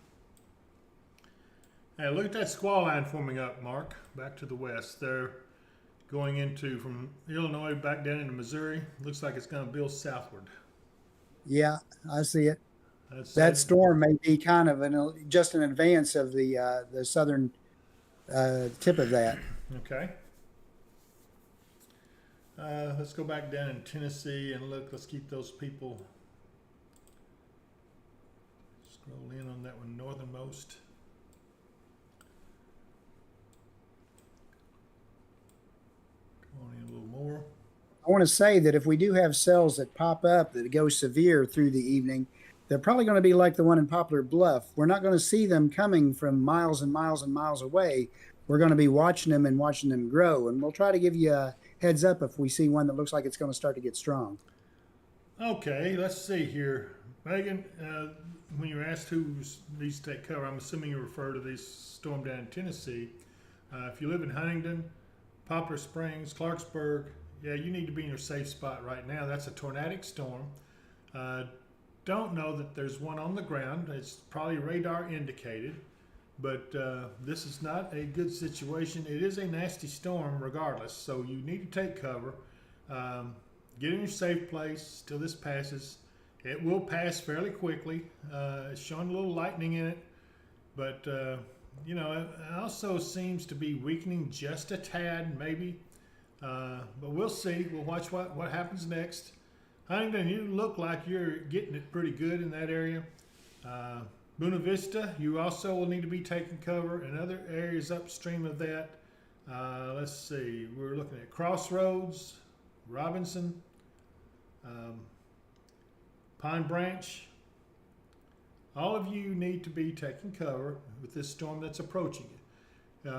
Hey, look at that squall line forming up, Mark, back to the west. They're going from Illinois back down into Missouri. Looks like it's going to build southward. Yeah, I see it. That storm may be kind of just in advance of the southern tip of that. Okay. Let's go back down in Tennessee and look. Let's keep those people. Scroll in on that one, northernmost. Come on in a little more. I want to say that if we do have cells that pop up that go severe through the evening, they're probably going to be like the one in Poplar Bluff. We're not going to see them coming from miles and miles and miles away. We're going to be watching them and watching them grow. And we'll try to give you a heads up if we see one that looks like it's going to start to get strong. Okay, let's see here. Megan, when you were asked who needs to take cover, I'm assuming you refer to this storm down in Tennessee. If you live in Huntington, Poplar Springs, Clarksburg, yeah, you need to be in your safe spot right now. That's a tornadic storm. Don't know that there's one on the ground. It's probably radar indicated, but this is not a good situation. It is a nasty storm regardless, so you need to take cover. Get in your safe place till this passes. It will pass fairly quickly. It's showing a little lightning in it, but you know, it also seems to be weakening just a tad, maybe. But we'll see. We'll watch what happens next. Huntington, you look like you're getting it pretty good in that area. Buena Vista, you also will need to be taking cover in other areas upstream of that. Let's see. We're looking at Crossroads, Robinson, Pine Branch. All of you need to be taking cover with this storm that's approaching you.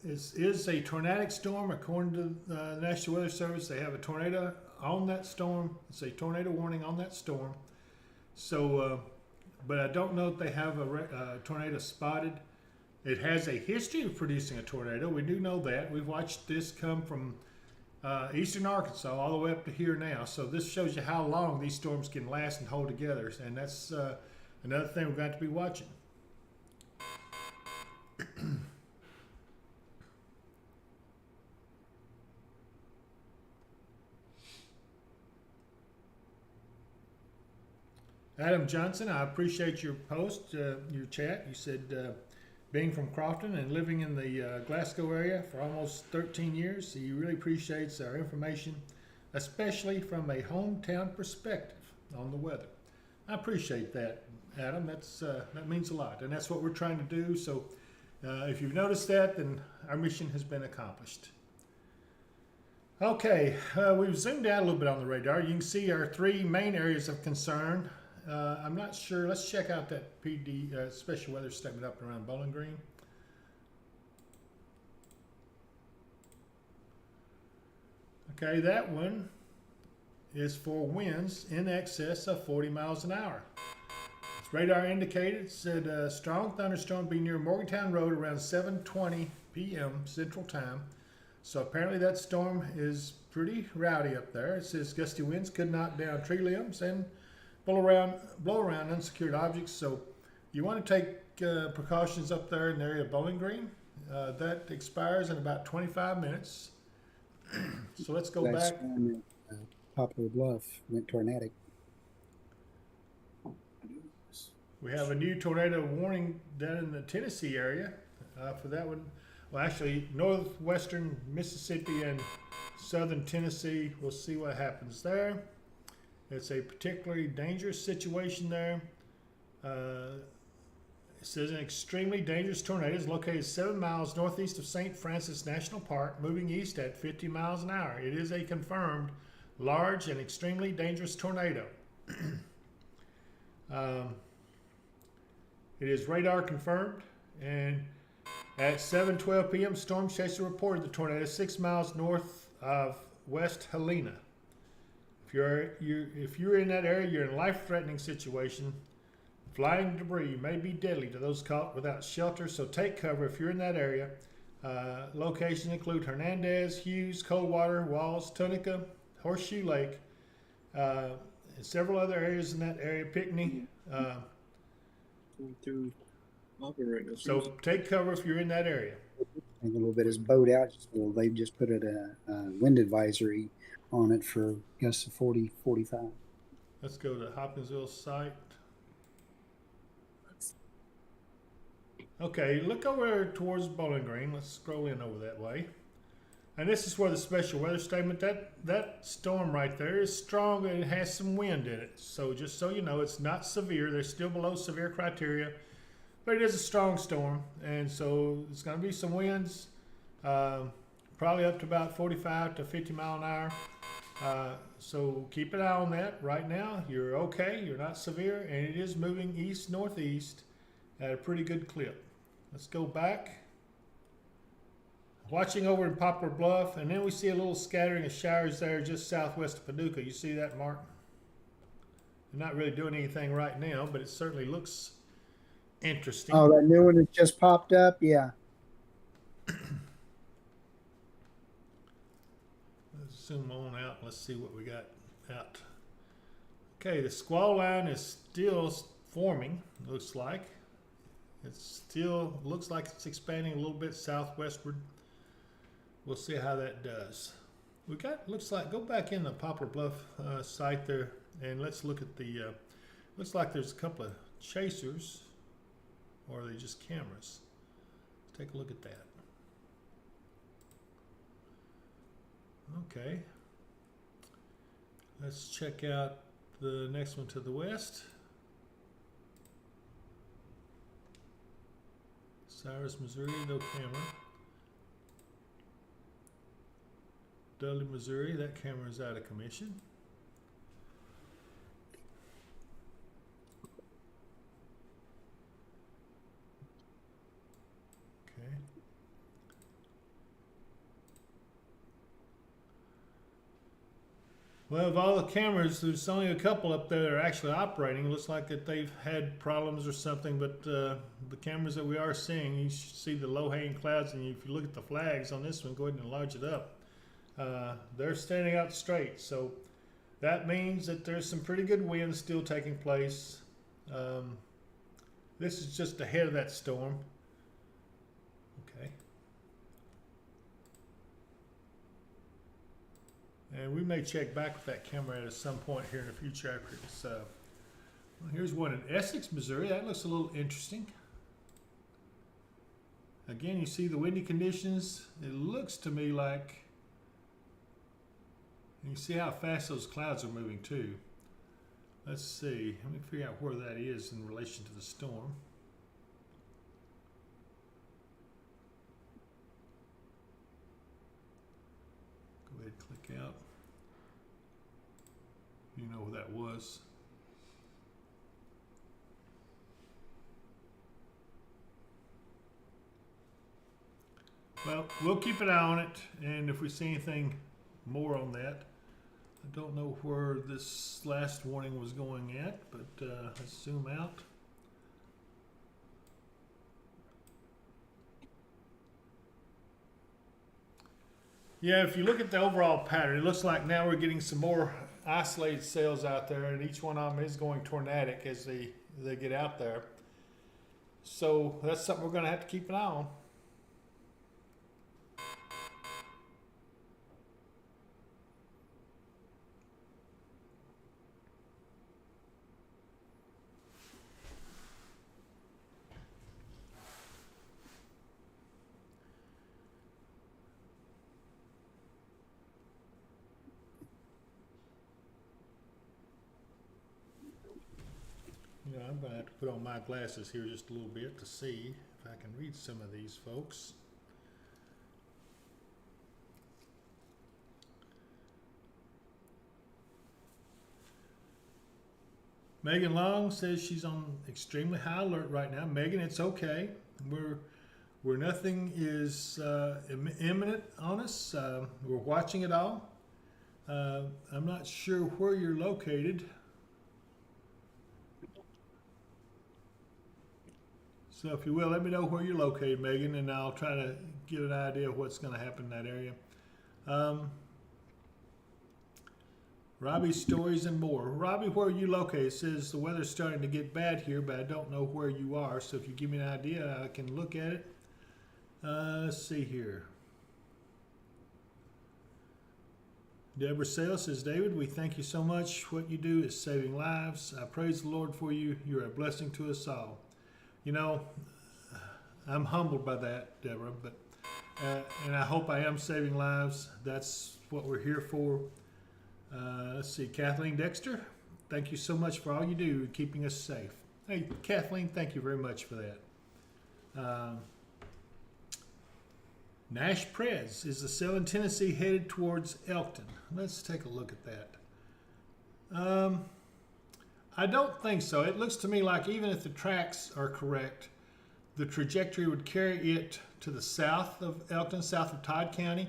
It is a tornadic storm according to the National Weather Service. They have a tornado on that storm. It's a tornado warning on that storm. So but I don't know if they have a tornado spotted. It has a history of producing a tornado. We do know that. We've watched this come from eastern Arkansas all the way up to here now. So this shows you how long these storms can last and hold together. And that's another thing we've got to be watching. Adam Johnson, I appreciate your post, your chat. You said being from Crofton and living in the Glasgow area for almost 13 years, he really appreciates our information, especially from a hometown perspective on the weather. I appreciate that, Adam. That means a lot, and that's what we're trying to do. So if you've noticed that, then our mission has been accomplished. Okay, we've zoomed out a little bit on the radar. You can see our 3 main areas of concern. I'm not sure. Let's check out that PD special weather statement up and around Bowling Green. Okay, that one is for winds in excess of 40 miles an hour. Its radar indicated said strong thunderstorm be near Morgantown Road around 7:20 p.m. Central Time. So apparently that storm is pretty rowdy up there. It says gusty winds could knock down tree limbs and blow around unsecured objects. So you want to take precautions up there in the area of Bowling Green. That expires in about 25 minutes. So let's go back. Poplar Bluff went tornadic. We have a new tornado warning down in the Tennessee area for that one. Well, actually, northwestern Mississippi and southern Tennessee. We'll see what happens there. It's a particularly dangerous situation there. It says an extremely dangerous tornado is located 7 miles northeast of St. Francis National Park, moving east at 50 miles an hour. It is a confirmed large and extremely dangerous tornado. It is radar confirmed, and at 7:12 p.m., Storm Chaser reported the tornado 6 miles north of West Helena. If you're in that area, you're in a life-threatening situation. Flying debris may be deadly to those caught without shelter, so take cover if you're in that area. Locations include Hernandez, Hughes, Coldwater, Walls, Tunica, Horseshoe Lake, and several other areas in that area, Pinckney. So take cover if you're in that area. A little bit is boat out. Well, they've just put a wind advisory on it for gusts of 40, 45. Let's go to Hopkinsville site. Okay, look over towards Bowling Green. Let's scroll in over that way. And this is where the special weather statement, that storm right there is strong and it has some wind in it. So just so you know, it's not severe. They're still below severe criteria, but it is a strong storm. And so it's going to be some winds, probably up to about 45 to 50 mile an hour. So keep an eye on that. Right now, you're okay. You're not severe, and it is moving east-northeast at a pretty good clip. Let's go back. Watching over in Poplar Bluff, and then we see a little scattering of showers there just southwest of Paducah. You see that, Mark? They're not really doing anything right now, but it certainly looks interesting. Oh, that new one that just popped up? Yeah. Let's zoom on out. Let's see what we got out. Okay, the squall line is still forming, looks like. It still looks like it's expanding a little bit southwestward. We'll see how that does. We got, looks like, go back in the Poplar Bluff site there, and let's look at the, looks like there's a couple of chasers, or are they just cameras? Let's take a look at that. Okay. Let's check out the next one to the west. Cyrus, Missouri, no camera. Dudley, Missouri, that camera is out of commission. Okay. Well, of all the cameras, there's only a couple up there that are actually operating. It looks like that they've had problems or something, but the cameras that we are seeing, you see the low-hanging clouds, and if you look at the flags on this one, go ahead and enlarge it up. They're standing out straight, so that means that there's some pretty good winds still taking place. This is just ahead of that storm. Okay. And we may check back with that camera at some point here in the future after this. Well, here's one in Essex, Missouri. That looks a little interesting. Again, you see the windy conditions. It looks to me like, you see how fast those clouds are moving too. Let's see. Let me figure out where that is in relation to the storm. Go ahead and click out. You know who that was. Well, we'll keep an eye on it, and if we see anything more on that, I don't know where this last warning was going at, but let's zoom out. Yeah, if you look at the overall pattern, it looks like now we're getting some more isolated cells out there, and each one of them is going tornadic as they get out there. So that's something we're going to have to keep an eye on. You know, I'm going to have to put on my glasses here just a little bit to see if I can read some of these folks. Megan Long says she's on extremely high alert right now. Megan, it's okay. We're nothing is imminent on us. We're watching it all. I'm not sure where you're located. So if you will, let me know where you're located, Megan, and I'll try to get an idea of what's going to happen in that area. Robbie's Stories and More. Robbie, where are you located? It says the weather's starting to get bad here, but I don't know where you are. So if you give me an idea, I can look at it. Let's see here. Deborah Sale says, David, we thank you so much. What you do is saving lives. I praise the Lord for you. You're a blessing to us all. You know, I'm humbled by that, Deborah, but and I hope I am saving lives. That's what we're here for. Let's see, Kathleen Dexter, thank you so much for all you do, keeping us safe. Hey, Kathleen, thank you very much for that. Nash Prez, is the cell in Tennessee headed towards Elkton? Let's take a look at that. I don't think so. It looks to me like even if the tracks are correct, the trajectory would carry it to the south of Elkton, south of Todd County.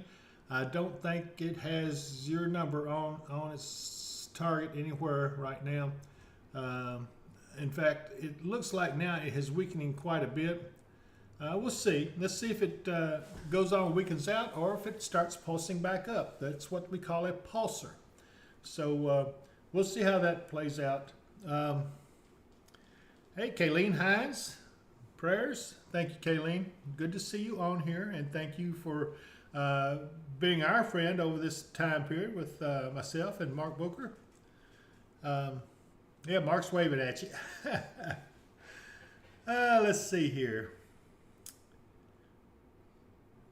I don't think it has your number on its target anywhere right now. In fact, it looks like now it is weakening quite a bit. We'll see. Let's see if it goes on and weakens out or if it starts pulsing back up. That's what we call a pulsar. So we'll see how that plays out. Hey, Kayleen Hines, prayers. Thank you, Kayleen. Good to see you on here, and thank you for being our friend over this time period with myself and Mark Booker. Yeah, Mark's waving at you. Let's see here.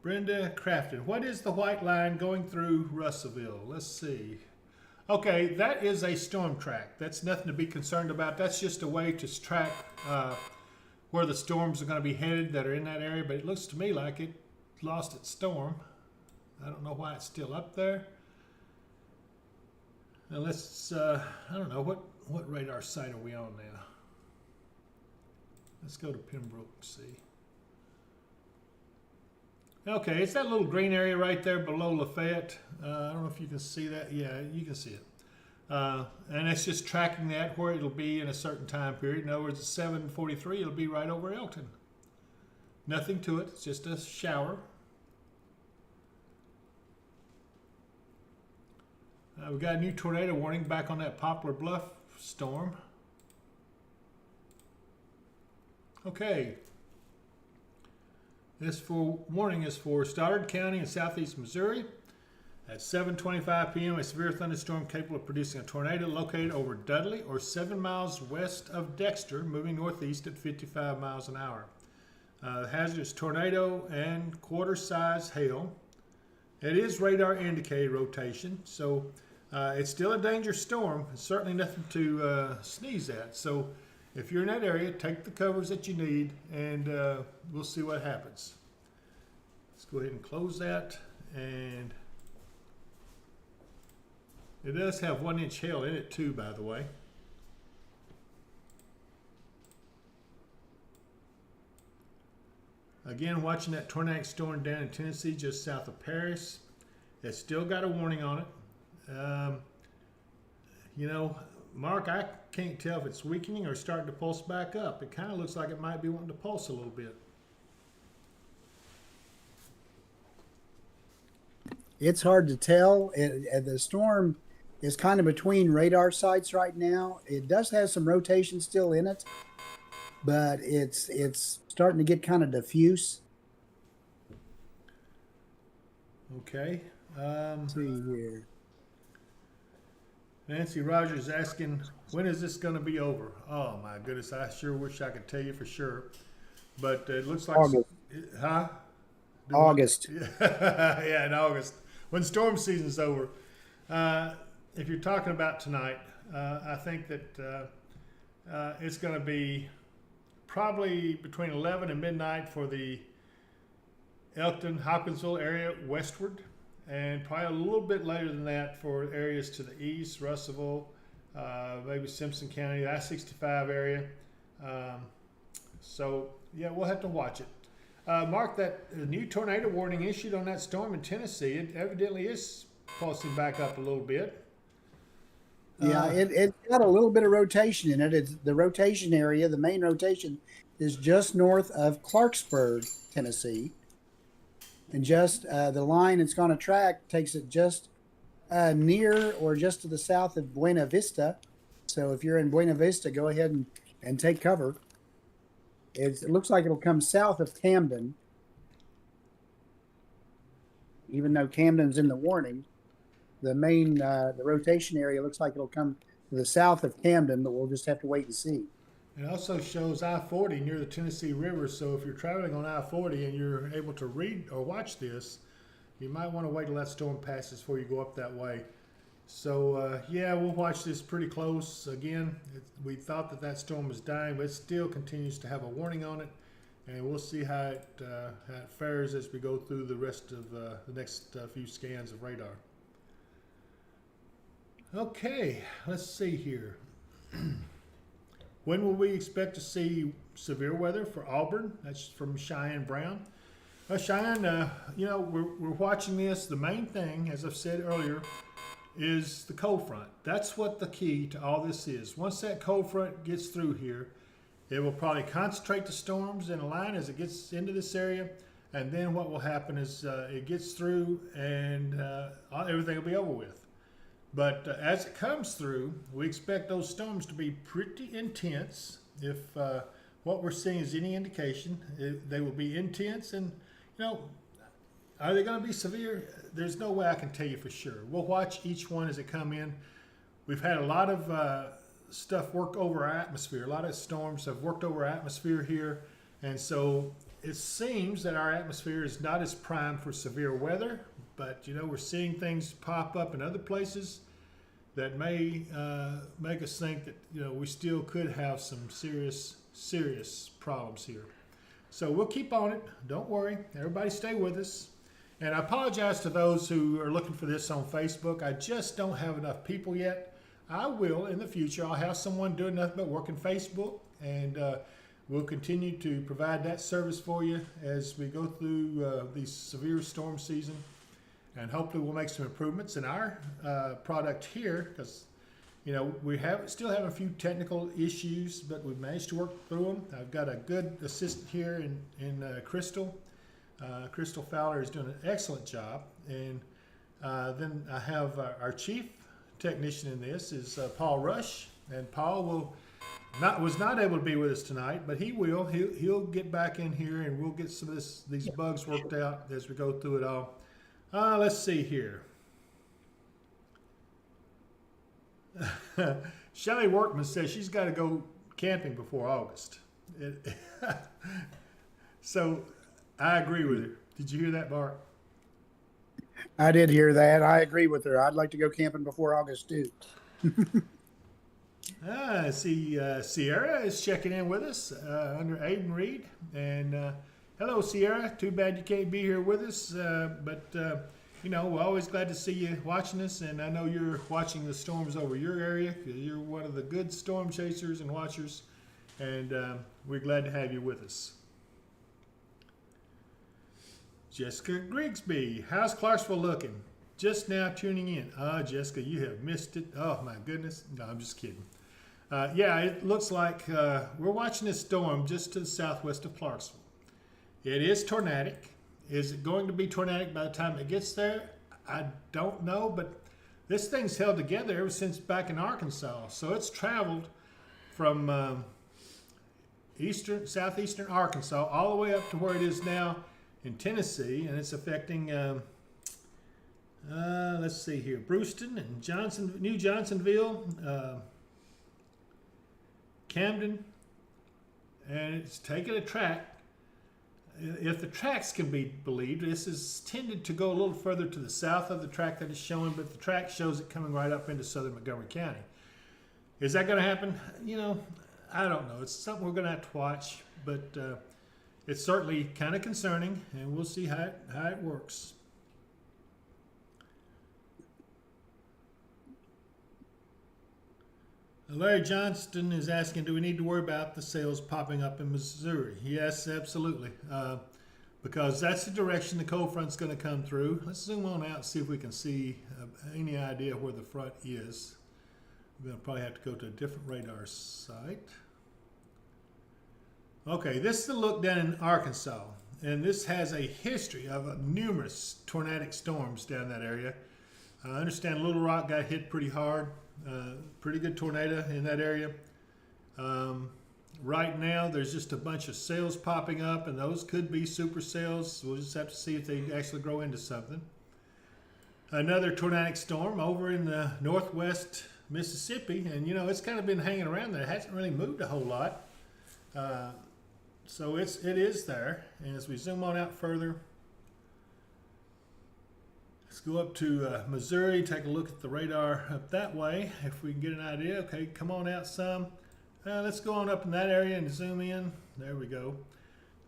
Brenda Crafton, what is the white line going through Russellville? Let's see. Okay, that is a storm track. That's nothing to be concerned about. That's just a way to track where the storms are going to be headed that are in that area, but it looks to me like it lost its storm. I don't know why it's still up there. Now let's, I don't know, what radar site are we on now? Let's go to Pembroke and see. Okay, it's that little green area right there below Lafayette. I don't know if you can see that. Yeah, you can see it. And it's just tracking that where it'll be in a certain time period. In other words, at 7:43, it'll be right over Elton. Nothing to it. It's just a shower. We got a new tornado warning back on that Poplar Bluff storm. Okay. This warning is for Stoddard County in southeast Missouri. At 7:25 p.m., a severe thunderstorm capable of producing a tornado located over Dudley or 7 miles west of Dexter, moving northeast at 55 miles an hour. Hazardous tornado and quarter-size hail. It is radar indicated rotation, so it's still a dangerous storm. It's certainly nothing to sneeze at. So if you're in that area, take the covers that you need, and we'll see what happens. Let's go ahead and close that. And it does have 1-inch hail in it too, by the way. Again, watching that tornadic storm down in Tennessee, just south of Paris. It's still got a warning on it. You know, Mark, I can't tell if it's weakening or starting to pulse back up. It kind of looks like it might be wanting to pulse a little bit. It's hard to tell. The storm is kind of between radar sites right now. It does have some rotation still in it, but it's starting to get kind of diffuse. Okay. Let's see here. Nancy Rogers asking, when is this going to be over? Oh my goodness, I sure wish I could tell you for sure, but it looks like August. Huh? August. Yeah, in August, when storm season's over. If you're talking about tonight, I think that it's going to be probably between 11 and midnight for the Elkton, Hopkinsville area westward, and probably a little bit later than that for areas to the east, Russellville, maybe Simpson County, the I-65 area. So, yeah, we'll have to watch it. Mark, that new tornado warning issued on that storm in Tennessee, it evidently is pulsing back up a little bit. Yeah, it's got a little bit of rotation in it. It's the rotation area. The main rotation is just north of Clarksburg, Tennessee. And just the line it's going to track takes it just near or just to the south of Buena Vista. So if you're in Buena Vista, go ahead and take cover. It looks like it'll come south of Camden, even though Camden's in the warning. The main, the rotation area looks like it'll come to the south of Camden, but we'll just have to wait and see. It also shows I-40 near the Tennessee River, so if you're traveling on I-40 and you're able to read or watch this, you might want to wait till that storm passes before you go up that way. So, yeah, we'll watch this pretty close. Again, we thought that storm was dying, but it still continues to have a warning on it, and we'll see how it fares as we go through the rest of the next few scans of radar. Okay, let's see here. When will we expect to see severe weather for Auburn? That's from Cheyenne Brown. Cheyenne, you know, we're watching this. The main thing, as I've said earlier, is the cold front. That's what the key to all this is. Once that cold front gets through here, it will probably concentrate the storms in a line as it gets into this area. And then what will happen is it gets through and everything will be over with. But as it comes through, we expect those storms to be pretty intense. If what we're seeing is any indication, they will be intense. And, you know, are they going to be severe? There's no way I can tell you for sure. We'll watch each one as they come in. We've had a lot of stuff work over our atmosphere. A lot of storms have worked over our atmosphere here. And so it seems that our atmosphere is not as primed for severe weather. But, you know, we're seeing things pop up in other places that may make us think that, you know, we still could have some serious problems here. So we'll keep on it. Don't worry. Everybody stay with us. And I apologize to those who are looking for this on Facebook. I just don't have enough people yet. I will in the future. I'll have someone doing nothing but working Facebook, and we'll continue to provide that service for you as we go through these severe storm season. And hopefully we'll make some improvements in our product here, because you know, still have a few technical issues, but we've managed to work through them. I've got a good assistant here in Crystal. Crystal Fowler is doing an excellent job. And then I have our chief technician in this is Paul Rush, and Paul was not able to be with us tonight, but he will. He'll get back in here, and we'll get some of these bugs worked out as we go through it all. Let's see here. Shelley Workman says she's got to go camping before August. So I agree with her. Did you hear that, Bart? I did hear that. I agree with her. I'd like to go camping before August too. I see Sierra is checking in with us under Aiden Reed. And hello, Sierra. Too bad you can't be here with us, but you know, we're always glad to see you watching us, and I know you're watching the storms over your area because you're one of the good storm chasers and watchers, and we're glad to have you with us. Jessica Grigsby, how's Clarksville looking? Just now tuning in. Jessica, you have missed it. Oh, my goodness. No, I'm just kidding. Yeah, it looks like we're watching this storm just to the southwest of Clarksville. It is tornadic. Is it going to be tornadic by the time it gets there? I don't know, but this thing's held together ever since back in Arkansas. So it's traveled from southeastern Arkansas all the way up to where it is now in Tennessee, and it's affecting, let's see here, Brewston and New Johnsonville, Camden, and it's taken a track. If the tracks can be believed, this is tended to go a little further to the south of the track that is showing, but the track shows it coming right up into southern Montgomery County. Is that going to happen? You know, I don't know. It's something we're going to have to watch, but it's certainly kind of concerning, and we'll see how it works. Larry Johnston is asking, do we need to worry about the sales popping up in Missouri? Yes, absolutely, because that's the direction the cold front's going to come through. Let's zoom on out and see if we can see any idea where the front is. We're going to probably have to go to a different radar site. Okay, this is the look down in Arkansas, and this has a history of numerous tornadic storms down that area. I understand Little Rock got hit pretty hard. Pretty good tornado in that area. Right now, there's just a bunch of cells popping up, and those could be supercells. We'll just have to see if they actually grow into something. Another tornadic storm over in the northwest Mississippi, and you know, it's kind of been hanging around there. It hasn't really moved a whole lot. So it is there. And as we zoom on out further, let's go up to Missouri, take a look at the radar up that way, if we can get an idea. Okay, come on out some. Let's go on up in that area and zoom in. There we go.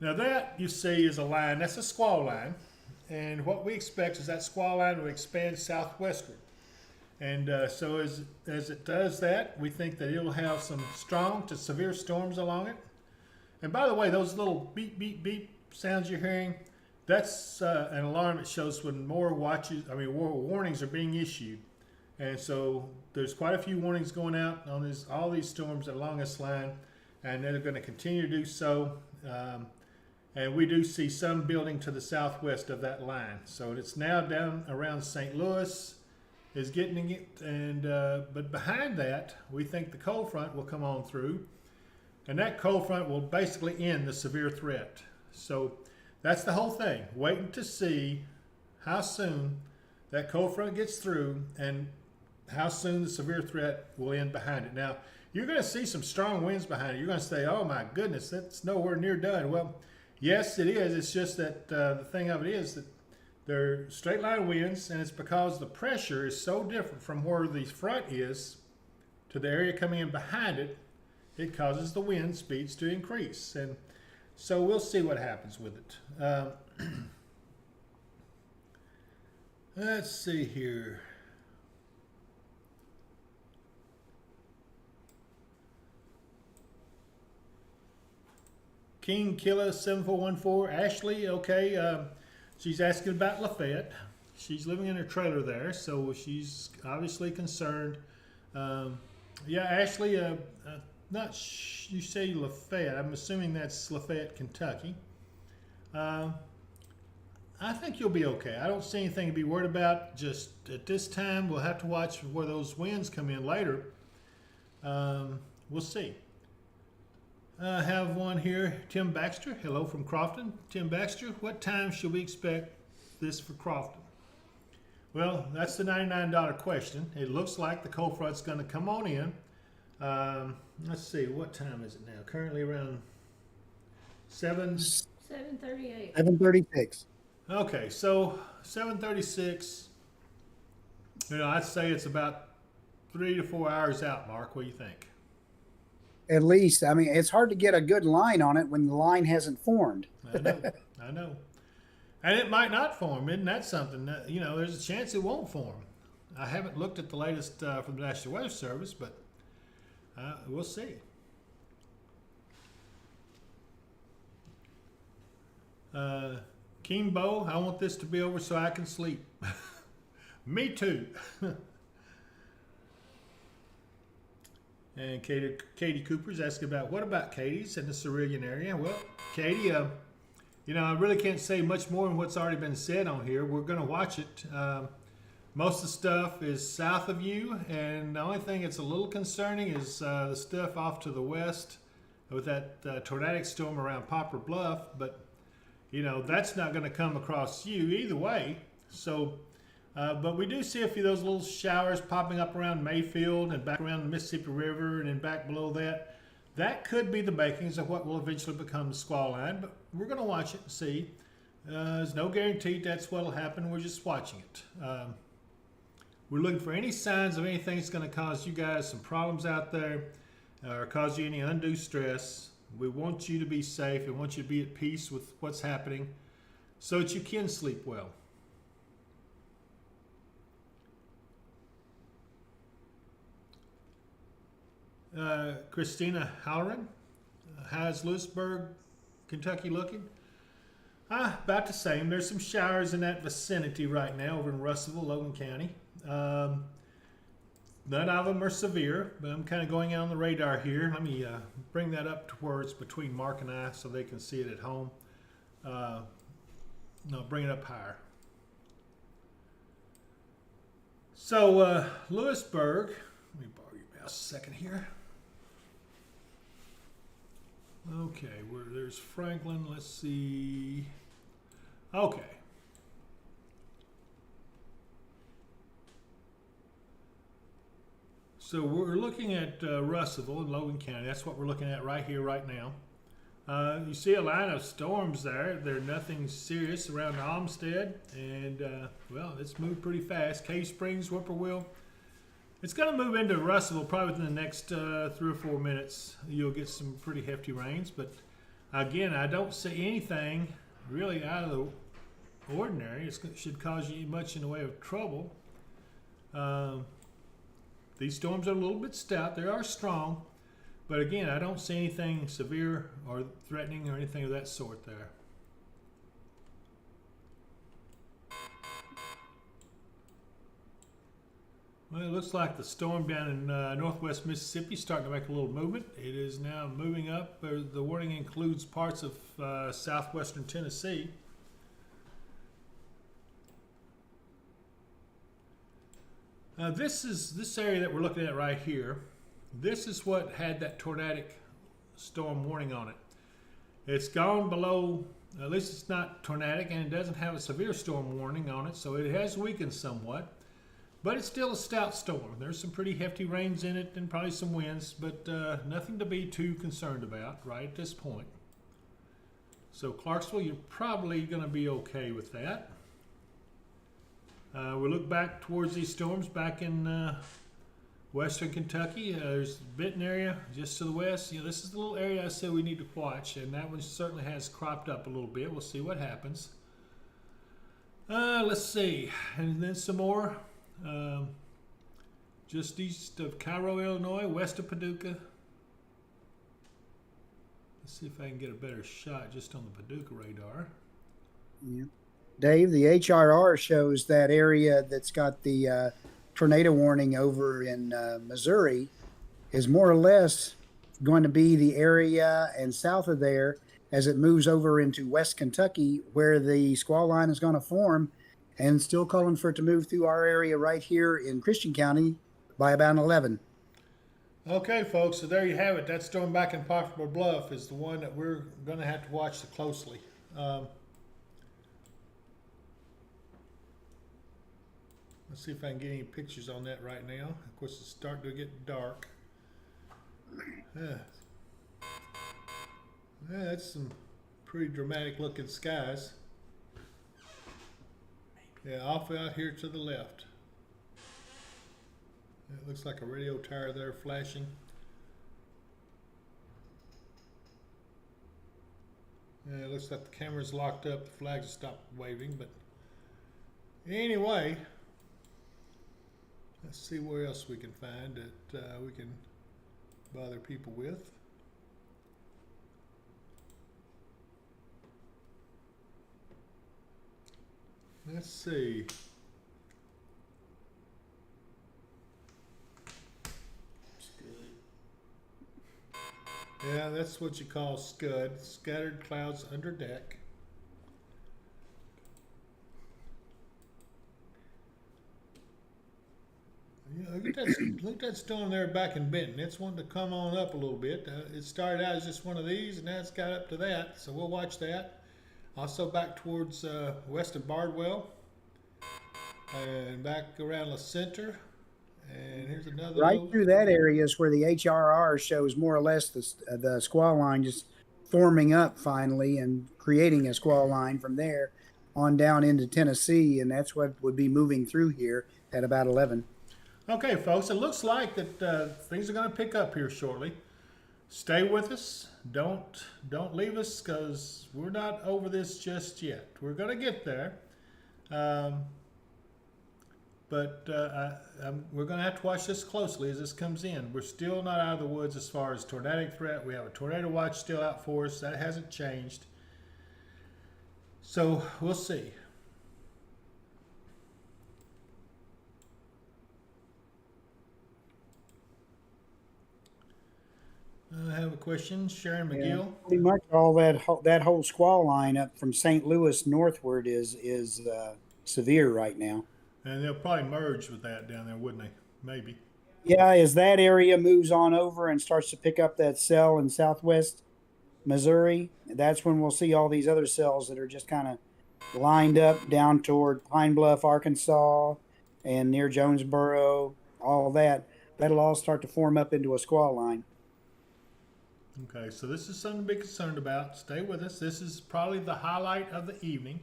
Now that, you see, is a line. That's a squall line. And what we expect is that squall line will expand southwestward. And so as it does that, we think that it'll have some strong to severe storms along it. And by the way, those little beep, beep, beep sounds you're hearing, that's an alarm that shows when more warnings are being issued. And so there's quite a few warnings going out on all these storms along this line, and they're going to continue to do so. And we do see some building to the southwest of that line. So it's now down around St. Louis is getting it, and but behind that, we think the cold front will come on through, and that cold front will basically end the severe threat. So that's the whole thing, waiting to see how soon that cold front gets through and how soon the severe threat will end behind it. Now, you're going to see some strong winds behind it. You're going to say, oh my goodness, that's nowhere near done. Well, yes, it is. It's just that the thing of it is that they're straight line winds, and it's because the pressure is so different from where the front is to the area coming in behind it, it causes the wind speeds to increase. And so we'll see what happens with it. Let's see here. King Killer 7414, Ashley, okay. She's asking about Lafayette. She's living in her trailer there, so she's obviously concerned Yeah, Ashley, you say Lafayette. I'm assuming that's Lafayette, Kentucky. I think you'll be okay. I don't see anything to be worried about. Just at this time, we'll have to watch where those winds come in later. We'll see. I have one here, Tim Baxter. Hello from Crofton. Tim Baxter, what time should we expect this for Crofton? Well, that's the $99 question. It looks like the cold front's going to come on in. Let's see, what time is it now? Currently around 7:38. 7:36. Okay, so 7:36. I'd say it's about 3 to 4 hours out, Mark. What do you think? At least, I mean, it's hard to get a good line on it when the line hasn't formed. I know, I know. And it might not form. Isn't that something? There's a chance it won't form. I haven't looked at the latest from the National Weather Service, but we'll see. Kimbo, I want this to be over so I can sleep. Me too. And Katie Cooper's asking about, what about Katie's in the Cerulean area? Well, Katie, I really can't say much more than what's already been said on here. We're going to watch it. Most of the stuff is south of you, and the only thing that's a little concerning is the stuff off to the west with that tornadic storm around Poplar Bluff, but that's not going to come across you either way. So, but we do see a few of those little showers popping up around Mayfield and back around the Mississippi River and then back below that. That could be the makings of what will eventually become the squall line, but we're going to watch it and see. There's no guarantee that's what will happen. We're just watching it. We're looking for any signs of anything that's going to cause you guys some problems out there or cause you any undue stress. We want you to be safe. We want you to be at peace with what's happening so that you can sleep well. Christina Halloran, how's Lewisburg, Kentucky looking? About the same. There's some showers in that vicinity right now over in Russellville, Logan County. None of them are severe, but I'm kind of going out on the radar here. Let me bring that up to where it's between Mark and I so they can see it at home. No, bring it up higher. So, Lewisburg, let me borrow your mouse a second here. Okay, there's Franklin. Let's see. Okay. So we're looking at Russellville in Logan County. That's what we're looking at right here, right now. You see a line of storms there. They're nothing serious around Olmsted. And, it's moved pretty fast. Cave Springs, Whippoorwill. It's going to move into Russellville probably within the next 3 or 4 minutes. You'll get some pretty hefty rains. But, again, I don't see anything really out of the ordinary. It should cause you much in the way of trouble. These storms are a little bit stout. They are strong. But again, I don't see anything severe or threatening or anything of that sort there. Well, it looks like the storm down in northwest Mississippi is starting to make a little movement. It is now moving up. The warning includes parts of southwestern Tennessee. This area that we're looking at right here. This is what had that tornadic storm warning on it. It's gone below, at least it's not tornadic, and it doesn't have a severe storm warning on it, so it has weakened somewhat. But it's still a stout storm. There's some pretty hefty rains in it and probably some winds, but nothing to be too concerned about right at this point. So Clarksville, you're probably going to be okay with that. We look back towards these storms back in western Kentucky. There's the Benton area just to the west. This is the little area I said we need to watch, and that one certainly has cropped up a little bit. We'll see what happens. Let's see, and then some more. Just east of Cairo, Illinois, west of Paducah. Let's see if I can get a better shot just on the Paducah radar. Yeah. Dave, the HRR shows that area that's got the tornado warning over in Missouri is more or less going to be the area and south of there as it moves over into West Kentucky, where the squall line is going to form, and still calling for it to move through our area right here in Christian County by about 11. Okay, folks, so there you have it. That storm back in Poplar Bluff is the one that we're going to have to watch closely. Let's see if I can get any pictures on that right now. Of course, it's starting to get dark. Yeah, that's some pretty dramatic looking skies. Yeah, off out here to the left. It looks like a radio tower there flashing. Yeah, it looks like the camera's locked up. The flags have stopped waving, but anyway, let's see where else we can find that we can bother people with. Let's see. Yeah, that's what you call scud, scattered clouds under deck. Yeah, look at that storm there back in Benton. It's wanting to come on up a little bit. It started out as just one of these, and now it's got up to that. So we'll watch that. Also back towards west of Bardwell, and back around the center. And here's another right through that area is where the HRR shows more or less the squall line just forming up finally and creating a squall line from there on down into Tennessee, and that's what would be moving through here at about 11. Okay, folks, it looks like that things are going to pick up here shortly. Stay with us. Don't leave us, because we're not over this just yet. We're going to get there. But we're going to have to watch this closely as this comes in. We're still not out of the woods as far as tornadic threat. We have a tornado watch still out for us. That hasn't changed. So we'll see. I have a question. Sharon McGill. Yeah, pretty much all that whole squall line up from St. Louis northward is severe right now. And they'll probably merge with that down there, wouldn't they? Maybe. Yeah, as that area moves on over and starts to pick up that cell in southwest Missouri, that's when we'll see all these other cells that are just kind of lined up down toward Pine Bluff, Arkansas, and near Jonesboro, all that. That'll all start to form up into a squall line. Okay, so this is something to be concerned about. Stay with us. This is probably the highlight of the evening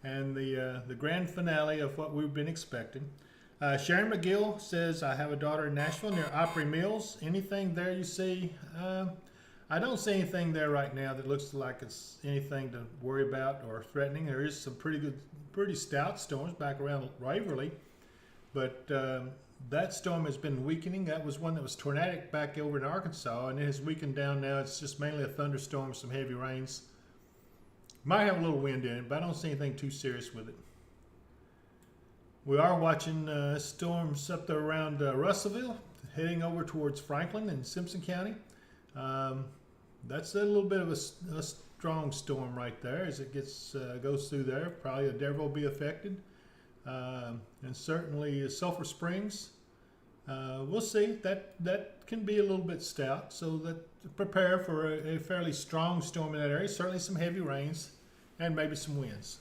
and the grand finale of what we've been expecting. Sharon McGill says, I have a daughter in Nashville near Opry Mills. Anything there you see? I don't see anything there right now that looks like it's anything to worry about or threatening. There is some pretty stout storms back around Waverly, but that storm has been weakening. That was one that was tornadic back over in Arkansas, and it has weakened down now. It's just mainly a thunderstorm, some heavy rains. Might have a little wind in it, but I don't see anything too serious with it. We are watching storms up there around Russellville, heading over towards Franklin and Simpson County. That's a little bit of a strong storm right there as it goes through there. Probably Devereux will be affected. And certainly Sulphur Springs. We'll see. That can be a little bit stout, so that prepare for a fairly strong storm in that area. Certainly some heavy rains and maybe some winds.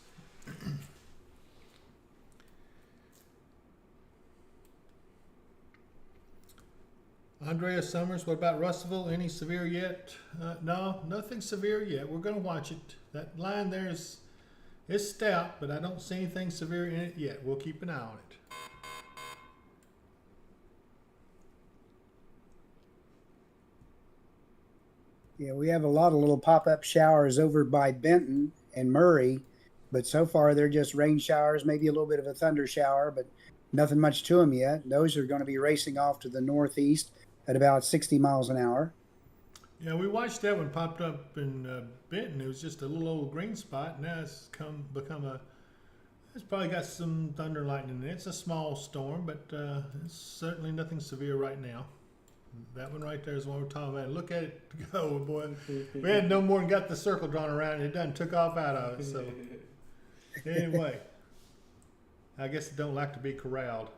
Andrea Summers, what about Russellville? Any severe yet? No, nothing severe yet. We're going to watch it. That line there is stout, but I don't see anything severe in it yet. We'll keep an eye on it. Yeah, we have a lot of little pop-up showers over by Benton and Murray, but so far they're just rain showers, maybe a little bit of a thunder shower, but nothing much to them yet. Those are going to be racing off to the northeast at about 60 miles an hour. Yeah, we watched that one popped up in Benton. It was just a little old green spot. Now it's become It's probably got some thunder and lightning in it. It's a small storm, but it's certainly nothing severe right now. That one right there is what we're talking about. Look at it go, boy. We had no more than got the circle drawn around it. It done took off out of it. So anyway, I guess it don't like to be corralled.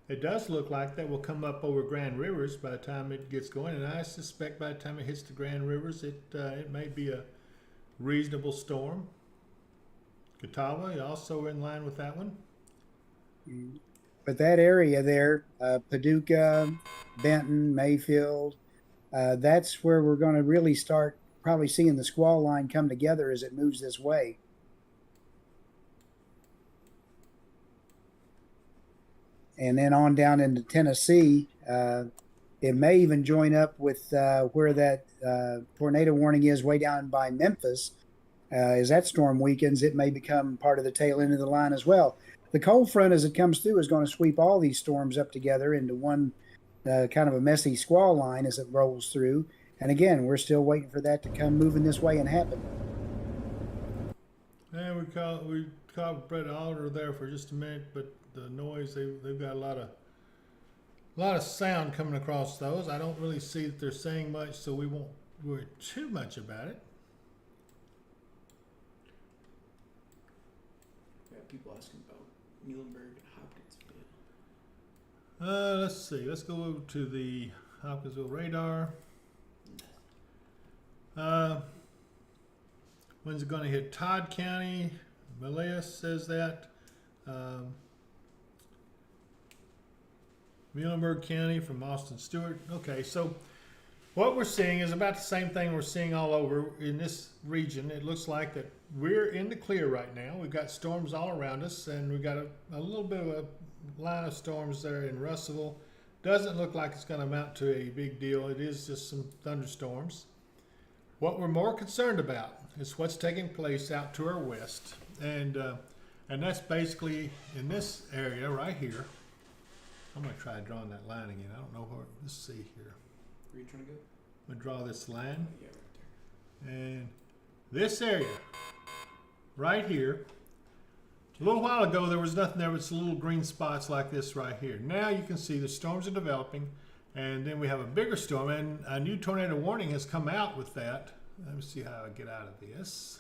It does look like that will come up over Grand Rivers by the time it gets going, and I suspect by the time it hits the Grand Rivers, it may be a reasonable storm. Catawba also in line with that one. But that area there, Paducah, Benton, Mayfield, that's where we're going to really start probably seeing the squall line come together as it moves this way. And then on down into Tennessee, it may even join up with where that tornado warning is way down by Memphis. As that storm weakens, it may become part of the tail end of the line as well. The cold front, as it comes through, is going to sweep all these storms up together into one kind of a messy squall line as it rolls through. And again, we're still waiting for that to come moving this way and happen. Yeah, we caught Brett Alder there for just a minute, but the noise, they've got a lot of sound coming across those. I don't really see that they're saying much, so we won't worry too much about it. Yeah, people asking about Muhlenberg and Hopkinsville. Let's see. Let's go over to the Hopkinsville radar. When's it going to hit Todd County? Malaya says that. Muhlenberg County from Austin Stewart. Okay, so what we're seeing is about the same thing we're seeing all over in this region. It looks like that we're in the clear right now. We've got storms all around us, and we've got a little bit of a line of storms there in Russellville. Doesn't look like it's going to amount to a big deal. It is just some thunderstorms. What we're more concerned about is what's taking place out to our west, and that's basically in this area right here. I'm going to try drawing that line again. I don't know where. Let's see here. Where are you trying to go? I'm going to draw this line. Yeah, right there. And this area right here. A little while ago, there was nothing there but some little green spots like this right here. Now you can see the storms are developing, and then we have a bigger storm, and a new tornado warning has come out with that. Let me see how I get out of this.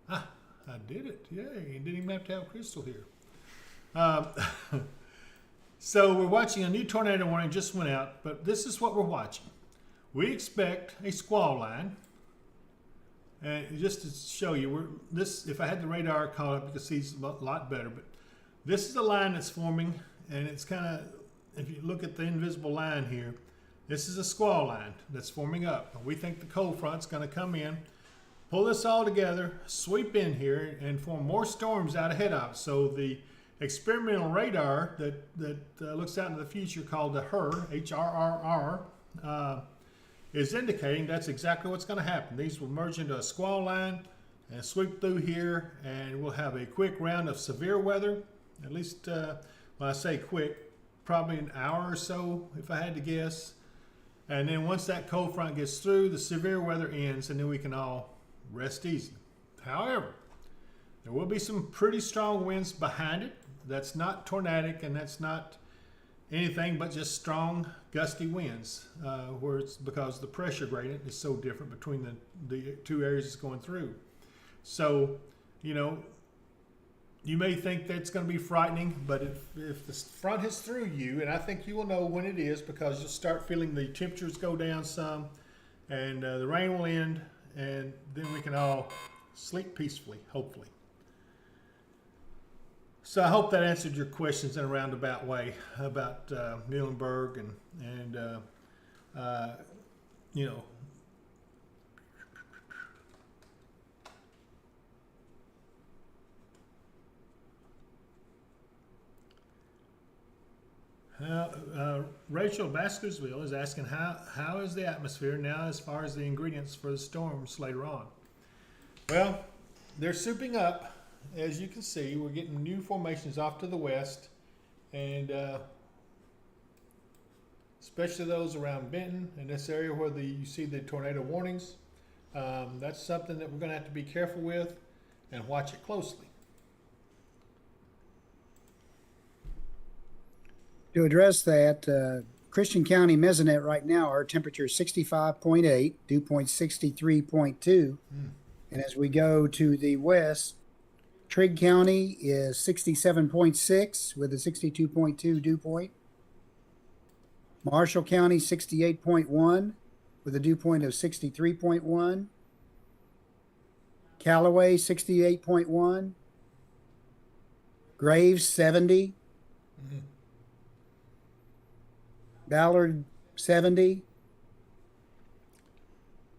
Ah, I did it. Yay. You didn't even have to have Crystal here. So we're watching a new tornado warning just went out, but this is what we're watching. We expect a squall line. And just to show you, if I had the radar caught up, you can see it's a lot better. But this is a line that's forming, and it's kind of, if you look at the invisible line here, this is a squall line that's forming up. We think the cold front's going to come in, pull this all together, sweep in here, and form more storms out ahead of it. So the experimental radar that looks out into the future, called the HRRR, H-R-R-R, is indicating that's exactly what's going to happen. These will merge into a squall line and sweep through here, and we'll have a quick round of severe weather. At least, when I say quick, probably an hour or so, if I had to guess. And then once that cold front gets through, the severe weather ends, and then we can all rest easy. However, there will be some pretty strong winds behind it. That's not tornadic, and that's not anything but just strong, gusty winds, where it's because the pressure gradient is so different between the two areas it's going through. So, you may think that's going to be frightening, but if the front hits through you, and I think you will know when it is, because you'll start feeling the temperatures go down some, and the rain will end, and then we can all sleep peacefully, hopefully. So I hope that answered your questions in a roundabout way about Muhlenberg and Rachel Baskersville is asking how is the atmosphere now as far as the ingredients for the storms later on? Well, they're souping up. As you can see, we're getting new formations off to the west, and especially those around Benton and this area where you see the tornado warnings. That's something that we're going to have to be careful with and watch it closely. To address that, Christian County Mesonet right now, our temperature is 65.8, dew point 63.2. And as we go to the west, Trigg County is 67.6 with a 62.2 dew point. Marshall County 68.1 with a dew point of 63.1. Callaway 68.1. Graves 70. Ballard 70.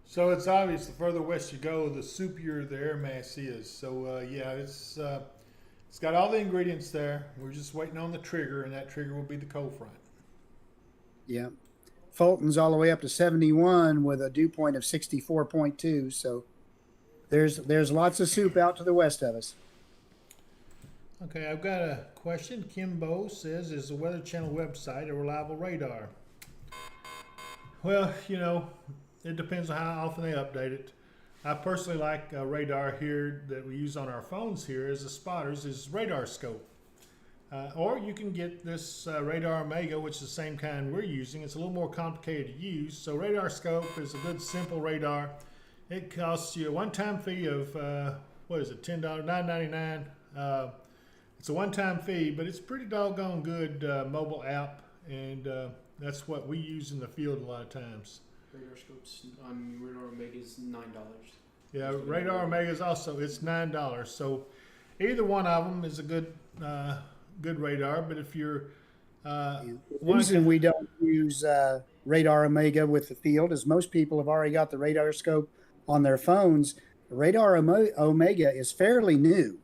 So it's obvious the further west you go, the soupier the air mass is. So yeah, it's got all the ingredients there. We're just waiting on the trigger, and that trigger will be the cold front. Yeah. Fulton's all the way up to 71 with a dew point of 64.2. So there's lots of soup out to the west of us. Okay, I've got a question. Kimbo says, is the Weather Channel website a reliable radar? Well, you know, it depends on how often they update it. I personally like a radar here that we use on our phones here as the spotters is Radar Scope. Or you can get this Radar Omega, which is the same kind we're using. It's a little more complicated to use. So Radar Scope is a good, simple radar. It costs you a one-time fee of, what is it, $10, $9.99. It's a one-time fee, but it's pretty doggone good mobile app, and that's what we use in the field a lot of times. Radar scopes on Radar Omega is $9. Yeah, Radar Omega is also, it's $9. So either one of them is a good good radar, but if you're The reason we don't use Radar Omega with the field is most people have already got the radar scope on their phones. Radar Omega is fairly new.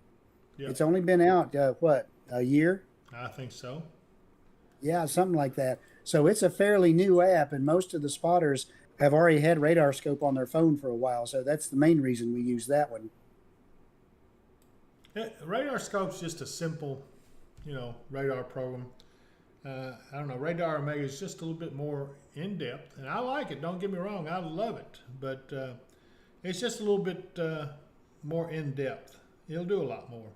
Yep. It's only been out, a year? I think so. Yeah, something like that. So it's a fairly new app, and most of the spotters have already had radar scope on their phone for a while. So that's the main reason we use that one. Yeah, Radar Scope's just a simple, radar program. I don't know, Radar Omega is just a little bit more in-depth, and I like it, don't get me wrong, I love it, but it's just a little bit more in-depth. It'll do a lot more.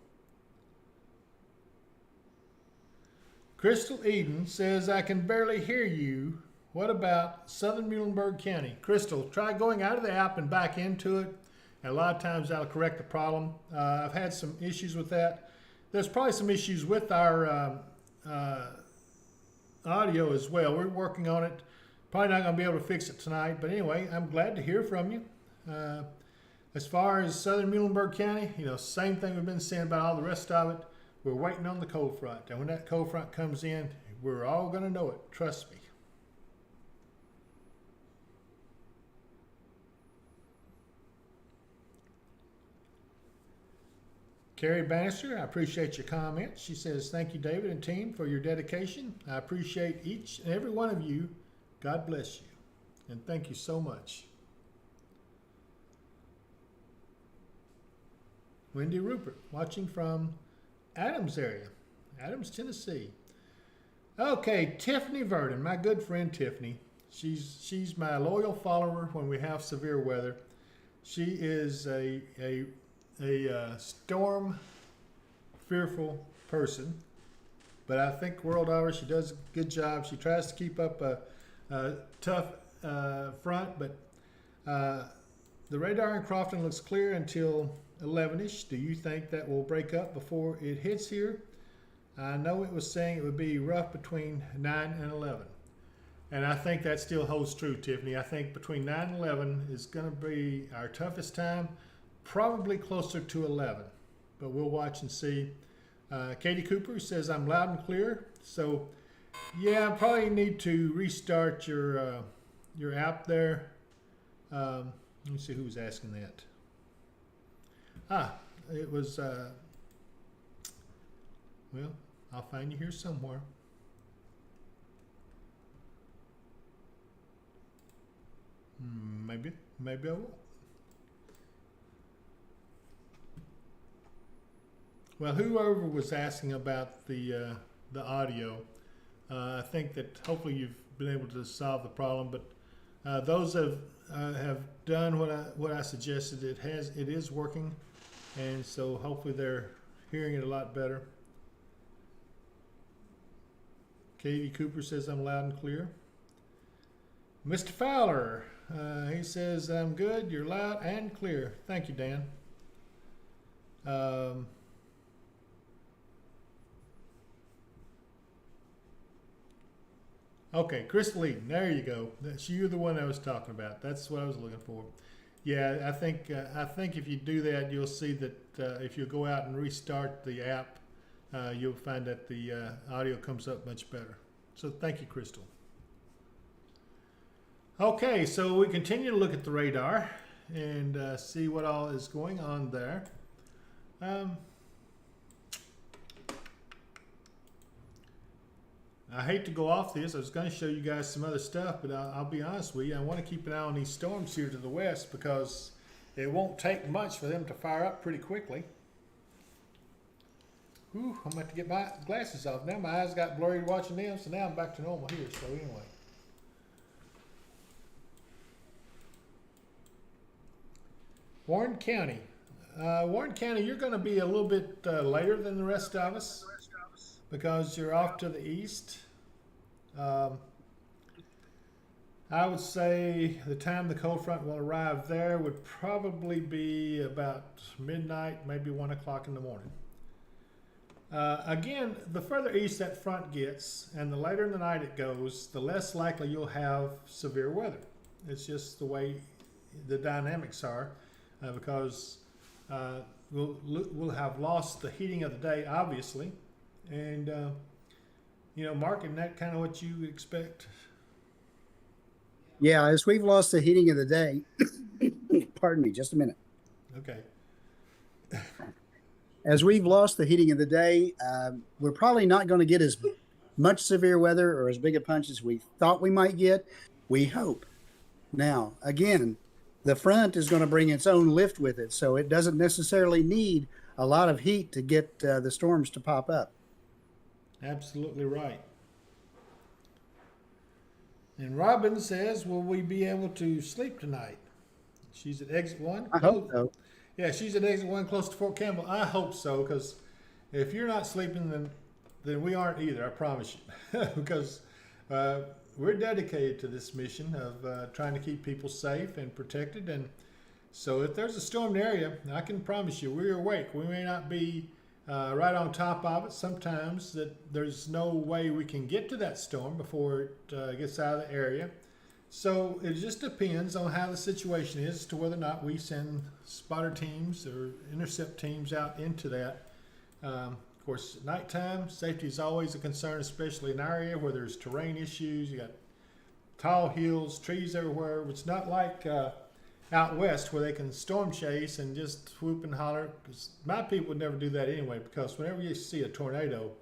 Crystal Eden says, I can barely hear you. What about Southern Muhlenberg County? Crystal, try going out of the app and back into it. And a lot of times that'll correct the problem. I've had some issues with that. There's probably some issues with our audio as well. We're working on it. Probably not going to be able to fix it tonight. But anyway, I'm glad to hear from you. As far as Southern Muhlenberg County, same thing we've been saying about all the rest of it. We're waiting on the cold front. And when that cold front comes in, we're all going to know it. Trust me. Carrie Bannister, I appreciate your comments. She says, thank you, David and team, for your dedication. I appreciate each and every one of you. God bless you. And thank you so much. Wendy Rupert, watching from Adams area, Adams, Tennessee. Okay, Tiffany Verdon, my good friend Tiffany. She's my loyal follower when we have severe weather. She is a storm fearful person, but I think world over, she does a good job. She tries to keep up a tough front, but the radar in Crofton looks clear until 11ish. Do you think that will break up before it hits here? I know it was saying it would be rough between 9 and 11. And I think that still holds true, Tiffany. I think between 9 and 11 is going to be our toughest time, probably closer to 11. But we'll watch and see. Katie Cooper says, I'm loud and clear. So, yeah, I probably need to restart your app there. Let me see who was asking that. It was, well, I'll find you here somewhere. Maybe I will. Well, whoever was asking about the audio, I think that hopefully you've been able to solve the problem, but Those have done what I suggested. It is working, and so hopefully they're hearing it a lot better. Katie Cooper says I'm loud and clear. Mr. Fowler, he says I'm good. You're loud and clear. Thank you, Dan. Okay, Crystal Eden, there you go. You're the one I was talking about. That's what I was looking for. Yeah, I think if you do that, you'll see that if you go out and restart the app, you'll find that the audio comes up much better. So thank you, Crystal. Okay, so we continue to look at the radar and see what all is going on there. I hate to go off this. I was going to show you guys some other stuff, but I'll be honest with you. I want to keep an eye on these storms here to the west because it won't take much for them to fire up pretty quickly. Whew, I'm going to have to get my glasses off now. My eyes got blurry watching them, so now I'm back to normal here. So anyway. Warren County. Warren County, you're going to be a little bit later than the rest of us because you're off to the east. I would say the time the cold front will arrive there would probably be about midnight, maybe 1 o'clock in the morning. Again, the further east that front gets and the later in the night it goes, the less likely you'll have severe weather. It's just the way the dynamics are. Because we'll have lost the heating of the day, obviously, and Mark, isn't that kind of what you expect? Yeah, as we've lost the heating of the day, pardon me, just a minute. Okay. As we've lost the heating of the day, we're probably not going to get as much severe weather or as big a punch as we thought we might get. We hope. Now, again, the front is going to bring its own lift with it, so it doesn't necessarily need a lot of heat to get the storms to pop up. Absolutely right. And Robin says, will we be able to sleep tonight? She's at exit 1. I hope so. Yeah, she's at exit 1 close to Fort Campbell. I hope so, because if you're not sleeping, then we aren't either, I promise you. Because we're dedicated to this mission of trying to keep people safe and protected. And so if there's a stormed area, I can promise you we're awake. We may not be right on top of it. Sometimes that there's no way we can get to that storm before it gets out of the area. So it just depends on how the situation is as to whether or not we send spotter teams or intercept teams out into that. Of course, at nighttime, safety is always a concern, especially in our area where there's terrain issues. You got tall hills, trees everywhere. It's not like out west where they can storm chase and just whoop and holler. 'Cause my people would never do that anyway, because whenever you see a tornado,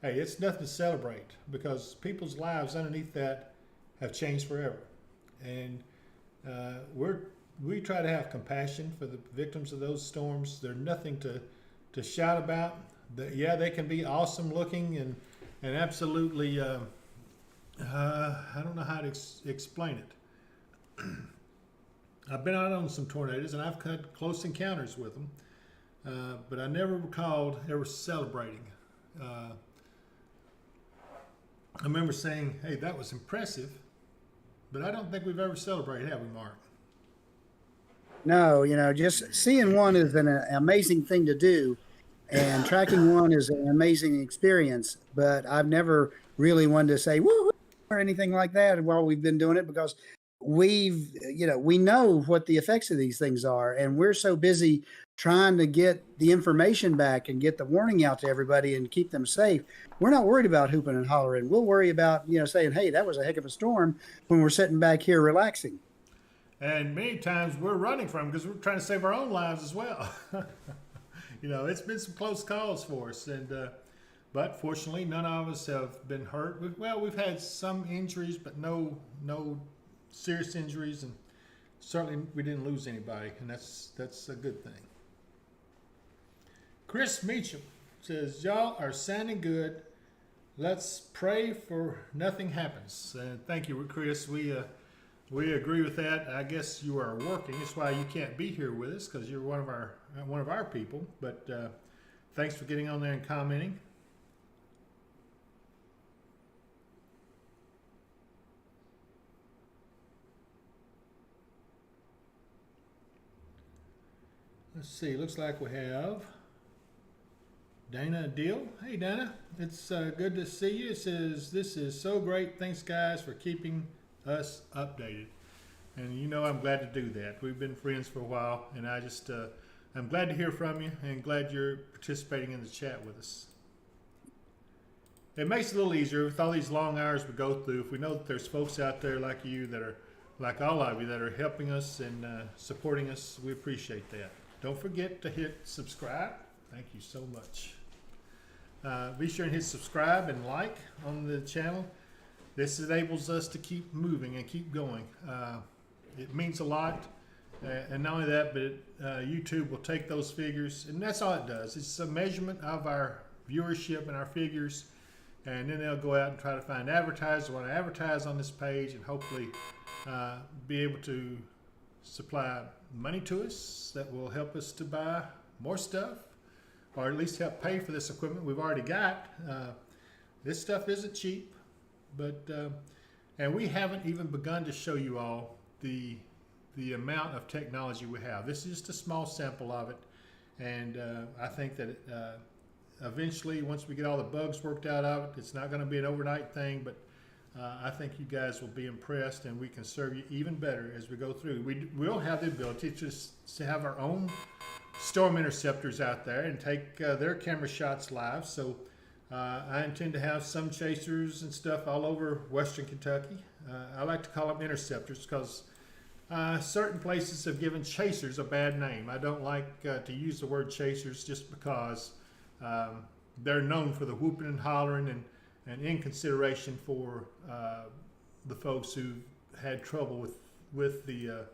hey, it's nothing to celebrate because people's lives underneath that have changed forever. And we try to have compassion for the victims of those storms. They're nothing to shout about. Yeah, they can be awesome looking and absolutely, I don't know how to explain it. I've been out on some tornadoes and I've had close encounters with them, but I never recalled ever celebrating. I remember saying, hey, that was impressive, but I don't think we've ever celebrated, have we, Mark? No, just seeing one is an amazing thing to do. And tracking one is an amazing experience, but I've never really wanted to say woo or anything like that while we've been doing it, because we know what the effects of these things are, and we're so busy trying to get the information back and get the warning out to everybody and keep them safe. We're not worried about hooping and hollering. We'll worry about, saying, hey, that was a heck of a storm when we're sitting back here relaxing. And many times we're running from them because we're trying to save our own lives as well. It's been some close calls for us, but fortunately, none of us have been hurt. We've had some injuries, but no serious injuries, and certainly we didn't lose anybody, and that's a good thing. Chris Meacham says, y'all are sounding good. Let's pray for nothing happens. Thank you, Chris. We We agree with that. I guess you are working. That's why you can't be here with us, because you're one of our people. But thanks for getting on there and commenting. Let's see. Looks like we have Dana Deal. Hey Dana, it's good to see you. It says, this is so great. Thanks guys for keeping us updated. And you know I'm glad to do that. We've been friends for a while, and I just I'm glad to hear from you and glad you're participating in the chat with us. It makes it a little easier with all these long hours we go through. If we know that there's folks out there like you that are, like all of you, that are helping us and supporting us, we appreciate that. Don't forget to hit subscribe. Thank you so much. Be sure and hit subscribe and like on the channel. This enables us to keep moving and keep going. It means a lot. And not only that, but YouTube will take those figures, and that's all it does. It's a measurement of our viewership and our figures, and then they'll go out and try to find advertisers who want to advertise on this page, and hopefully be able to supply money to us that will help us to buy more stuff, or at least help pay for this equipment we've already got. This stuff isn't cheap, but and we haven't even begun to show you all the amount of technology we have. This is just a small sample of it, and I think that eventually, once we get all the bugs worked out of it, it's not going to be an overnight thing, but I think you guys will be impressed, and we can serve you even better as we go through. We will have the ability to have our own storm interceptors out there and take their camera shots live. So I intend to have some chasers and stuff all over western Kentucky. I like to call them interceptors because certain places have given chasers a bad name. I don't like to use the word chasers just because they're known for the whooping and hollering and in consideration for the folks who had trouble with the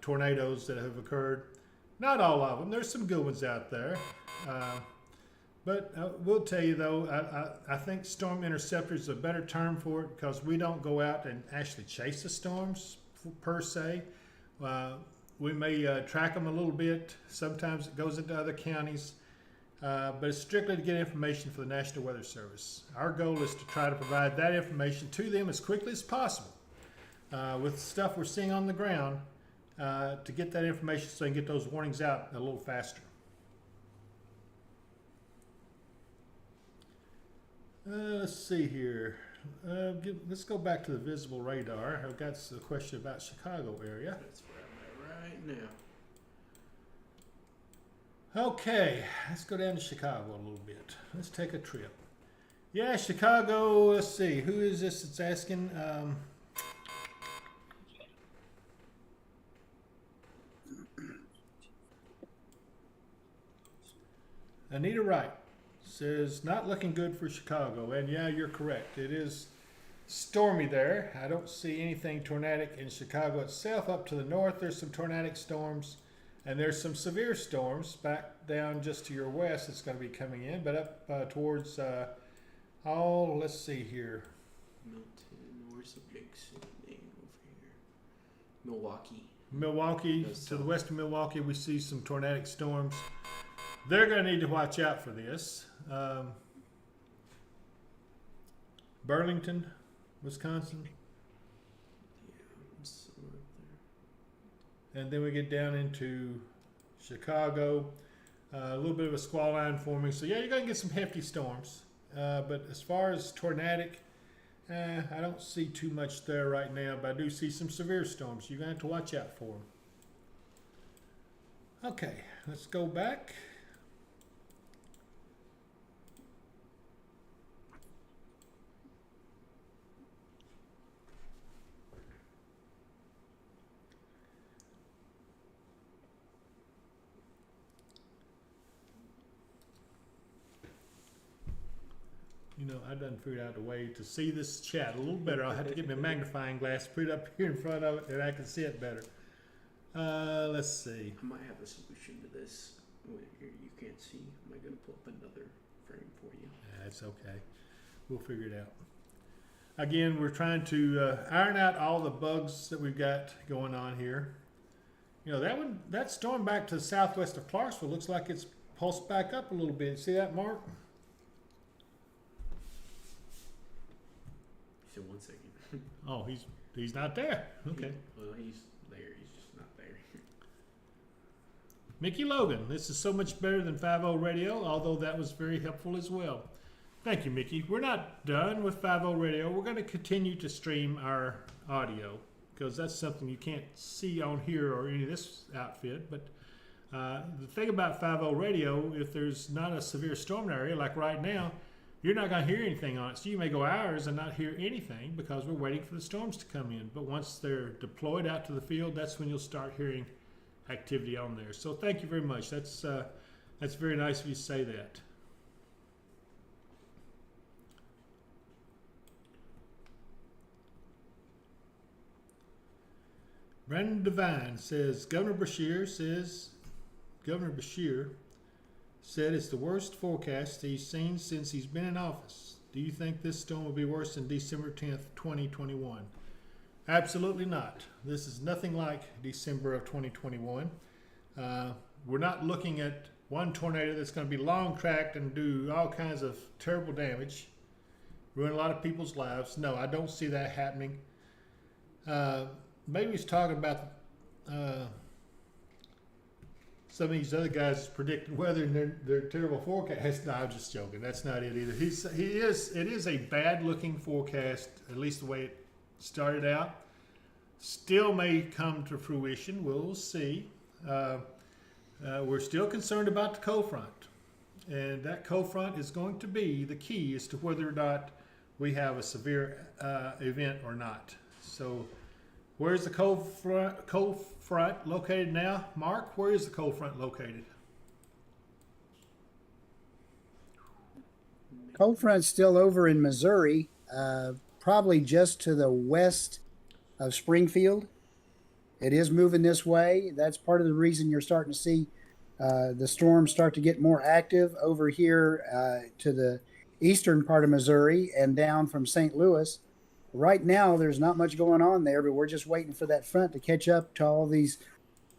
tornadoes that have occurred. Not all of them. There's some good ones out there. But we'll tell you though, I think storm interceptor is a better term for it because we don't go out and actually chase the storms per se. We may track them a little bit. Sometimes it goes into other counties. But it's strictly to get information for the National Weather Service. Our goal is to try to provide that information to them as quickly as possible with stuff we're seeing on the ground to get that information so they can get those warnings out a little faster. Let's see here. Let's go back to the visible radar. I've got a question about Chicago area. That's where I'm at right now. Okay, let's go down to Chicago a little bit. Let's take a trip. Yeah, Chicago, let's see. Who is this that's asking? Anita Wright says, not looking good for Chicago. And yeah, you're correct. It is stormy there. I don't see anything tornadic in Chicago itself. Up to the north, there's some tornadic storms. And there's some severe storms back down just to your west that's going to be coming in. But up towards, let's see here. Milton, where's the big city name over here? Milwaukee. Milwaukee, to the west of Milwaukee, we see some tornadic storms. They're going to need to watch out for this. Burlington, Wisconsin. And then we get down into Chicago, a little bit of a squall line forming. So yeah, you're going to get some hefty storms. But as far as tornadic, I don't see too much there right now, but I do see some severe storms. You're going to have to watch out for them. Okay, let's go back. You know, I done figured out a way to see this chat a little better. I'll have to get my magnifying glass, put it up here in front of it, and I can see it better. Let's see. I might have a solution to this. You can't see. Am I going to pull up another frame for you? That's okay. We'll figure it again, we're trying to iron out all the bugs that we've got going on here. You know, that storm back to the southwest of Clarksville looks like it's pulsed back up a little bit. See that, Mark? So 1 second. Oh, he's not there. Okay. Well, he's there. He's just not there. Mickey Logan, this is so much better than 5.0 radio, although that was very helpful as well. Thank you, Mickey. We're not done with 5.0 radio. We're going to continue to stream our audio because that's something you can't see on here or any of this outfit. But the thing about 5.0 radio, if there's not a severe storm area like right now, you're not going to hear anything on it. So you may go hours and not hear anything because we're waiting for the storms to come in. But once they're deployed out to the field, that's when you'll start hearing activity on there. So thank you very much. That's very nice of you to say that. Brandon Devine says Governor Bashir said it's the worst forecast he's seen since he's been in office. Do you think this storm will be worse than December 10th, 2021? Absolutely not. This is nothing like December of 2021. We're not looking at one tornado that's going to be long tracked and do all kinds of terrible damage, ruin a lot of people's lives. No, I don't see that happening. Maybe he's talking about some of these other guys predicting weather and their terrible forecast. No, I'm just joking. That's not it either. It is a bad looking forecast, at least the way it started out. Still may come to fruition. We'll see. We're still concerned about the cold front. And that cold front is going to be the key as to whether or not we have a severe event or not. So where's the cold front located now? Mark, where is the cold front located? Cold front's still over in Missouri, probably just to the west of Springfield. It is moving this way. That's part of the reason you're starting to see the storms start to get more active over here to the eastern part of Missouri and down from St. Louis. Right now, there's not much going on there, but we're just waiting for that front to catch up to all these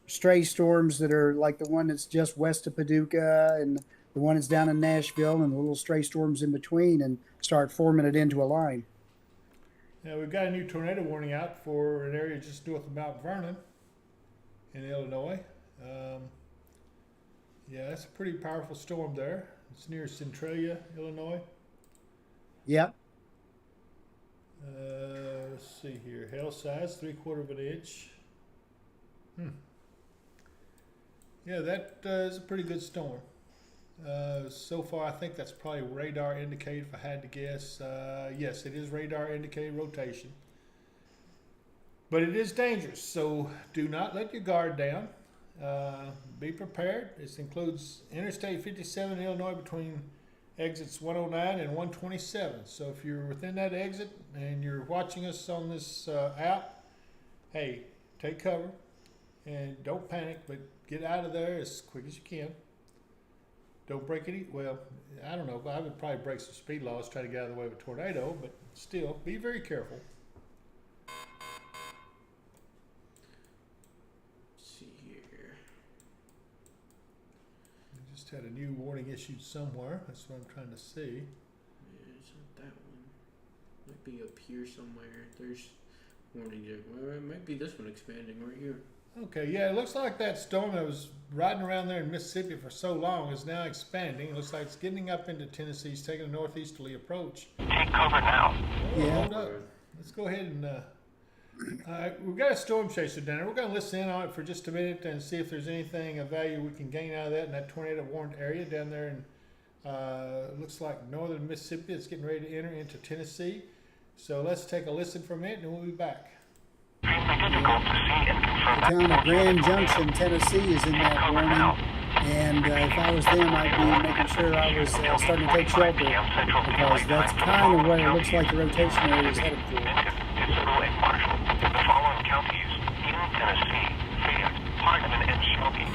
stray storms that are like the one that's just west of Paducah and the one that's down in Nashville and the little stray storms in between and start forming it into a line. Yeah, we've got a new tornado warning out for an area just north of Mount Vernon in Illinois. Yeah, that's a pretty powerful storm there. It's near Centralia, Illinois. Yep. Let's see here. Hail size, 3/4 of an inch. Yeah, that is a pretty good storm. So far, I think that's probably radar indicated if I had to guess. Yes, it is radar indicated rotation. But it is dangerous, so do not let your guard down. Be prepared. This includes Interstate 57 in Illinois between exits 109 and 127. So if you're within that exit and you're watching us on this app, hey, take cover and don't panic, but get out of there as quick as you can. Don't break any, well, I don't know, I would probably break some speed laws, try to get out of the way of a tornado, but still, be very careful. Let's see here. We just had a new warning issued somewhere. That's what I'm trying to see. Yeah, it's not that one. Might be up here somewhere. There's warning. Well, it might be this one expanding right here. Okay, yeah, it looks like that storm that was riding around there in Mississippi for so long is now expanding. It looks like it's getting up into Tennessee. It's taking a northeasterly approach. Take cover now. Yeah. Hold up. Let's go ahead and we've got a storm chaser down there. We're going to listen in on it for just a minute and see if there's anything of value we can gain out of that in that tornado warned area down there. And looks like northern Mississippi. It's getting ready to enter into Tennessee. So let's take a listen for a minute and we'll be back. The town of Grand Junction, Tennessee is in that warning, and if I was them, I'd be making sure I was starting to take shelter, because that's kind of where it looks like the rotation area is headed for. The following counties in Tennessee: Fayette, Hardeman, and Shelby.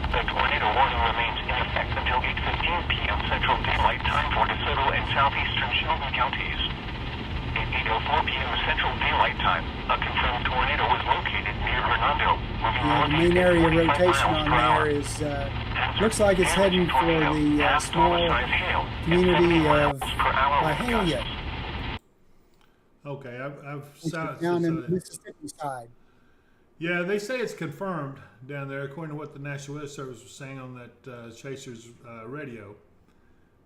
The tornado warning remains in effect until 8:15 p.m. Central Daylight Time for DeSoto and southeastern Shelby counties. Conville, moving Yeah, the northeast main at area of 45 rotation miles on per hour. there is looks like it's heading for the small community of Byhalia, Okay, I've which is silenced down this. in the Mississippi side. Yeah, they say it's confirmed down there, according to what the National Weather Service was saying on that Chaser's radio.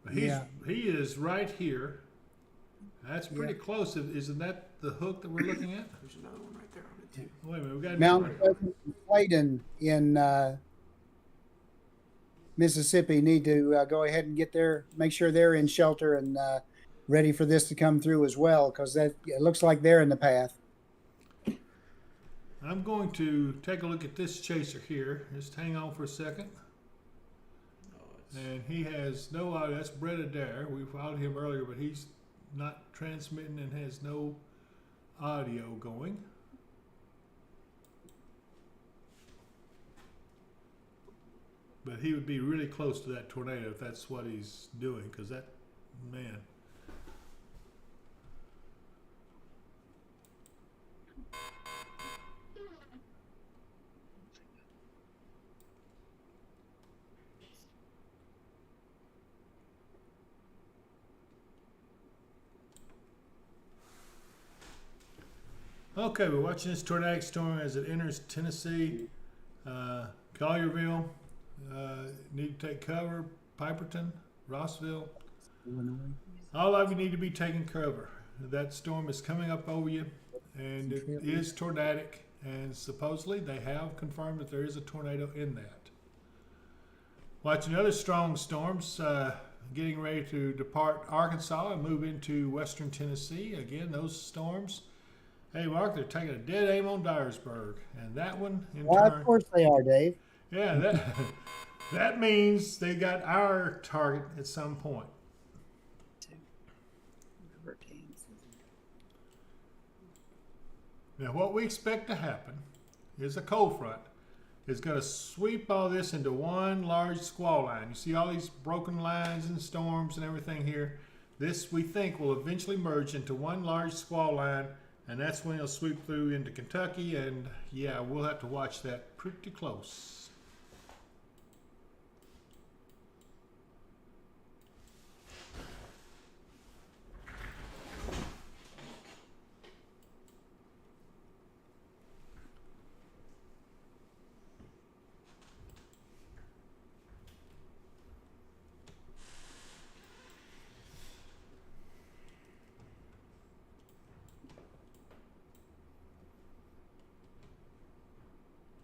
But he is right here. That's pretty close. Isn't that the hook that we're looking at? There's another one right there on it too. Wait a minute, we got Mount Pleasant and Clayton in Mississippi need to go ahead and get there, make sure they're in shelter and ready for this to come through as well, because it looks like they're in the path. I'm going to take a look at this chaser here. Just hang on for a second. And he has no audio. That's Brett Adair. We followed him earlier, but he's not transmitting and has no audio going. But he would be really close to that tornado if that's what he's doing, because that, man. Okay, we're watching this tornadic storm as it enters Tennessee. Collierville, need to take cover. Piperton, Rossville. All of you need to be taking cover. That storm is coming up over you, and it is tornadic, and supposedly they have confirmed that there is a tornado in that. Watching other strong storms, getting ready to depart Arkansas and move into western Tennessee. Again, those storms. Hey, Mark, they're taking a dead aim on Dyersburg, and that one in turn. Of course they are, Dave. Yeah, that means they got our target at some point. Now, what we expect to happen is a cold front is going to sweep all this into one large squall line. You see all these broken lines and storms and everything here. This, we think, will eventually merge into one large squall line, and that's when it'll sweep through into Kentucky, and yeah, we'll have to watch that pretty close.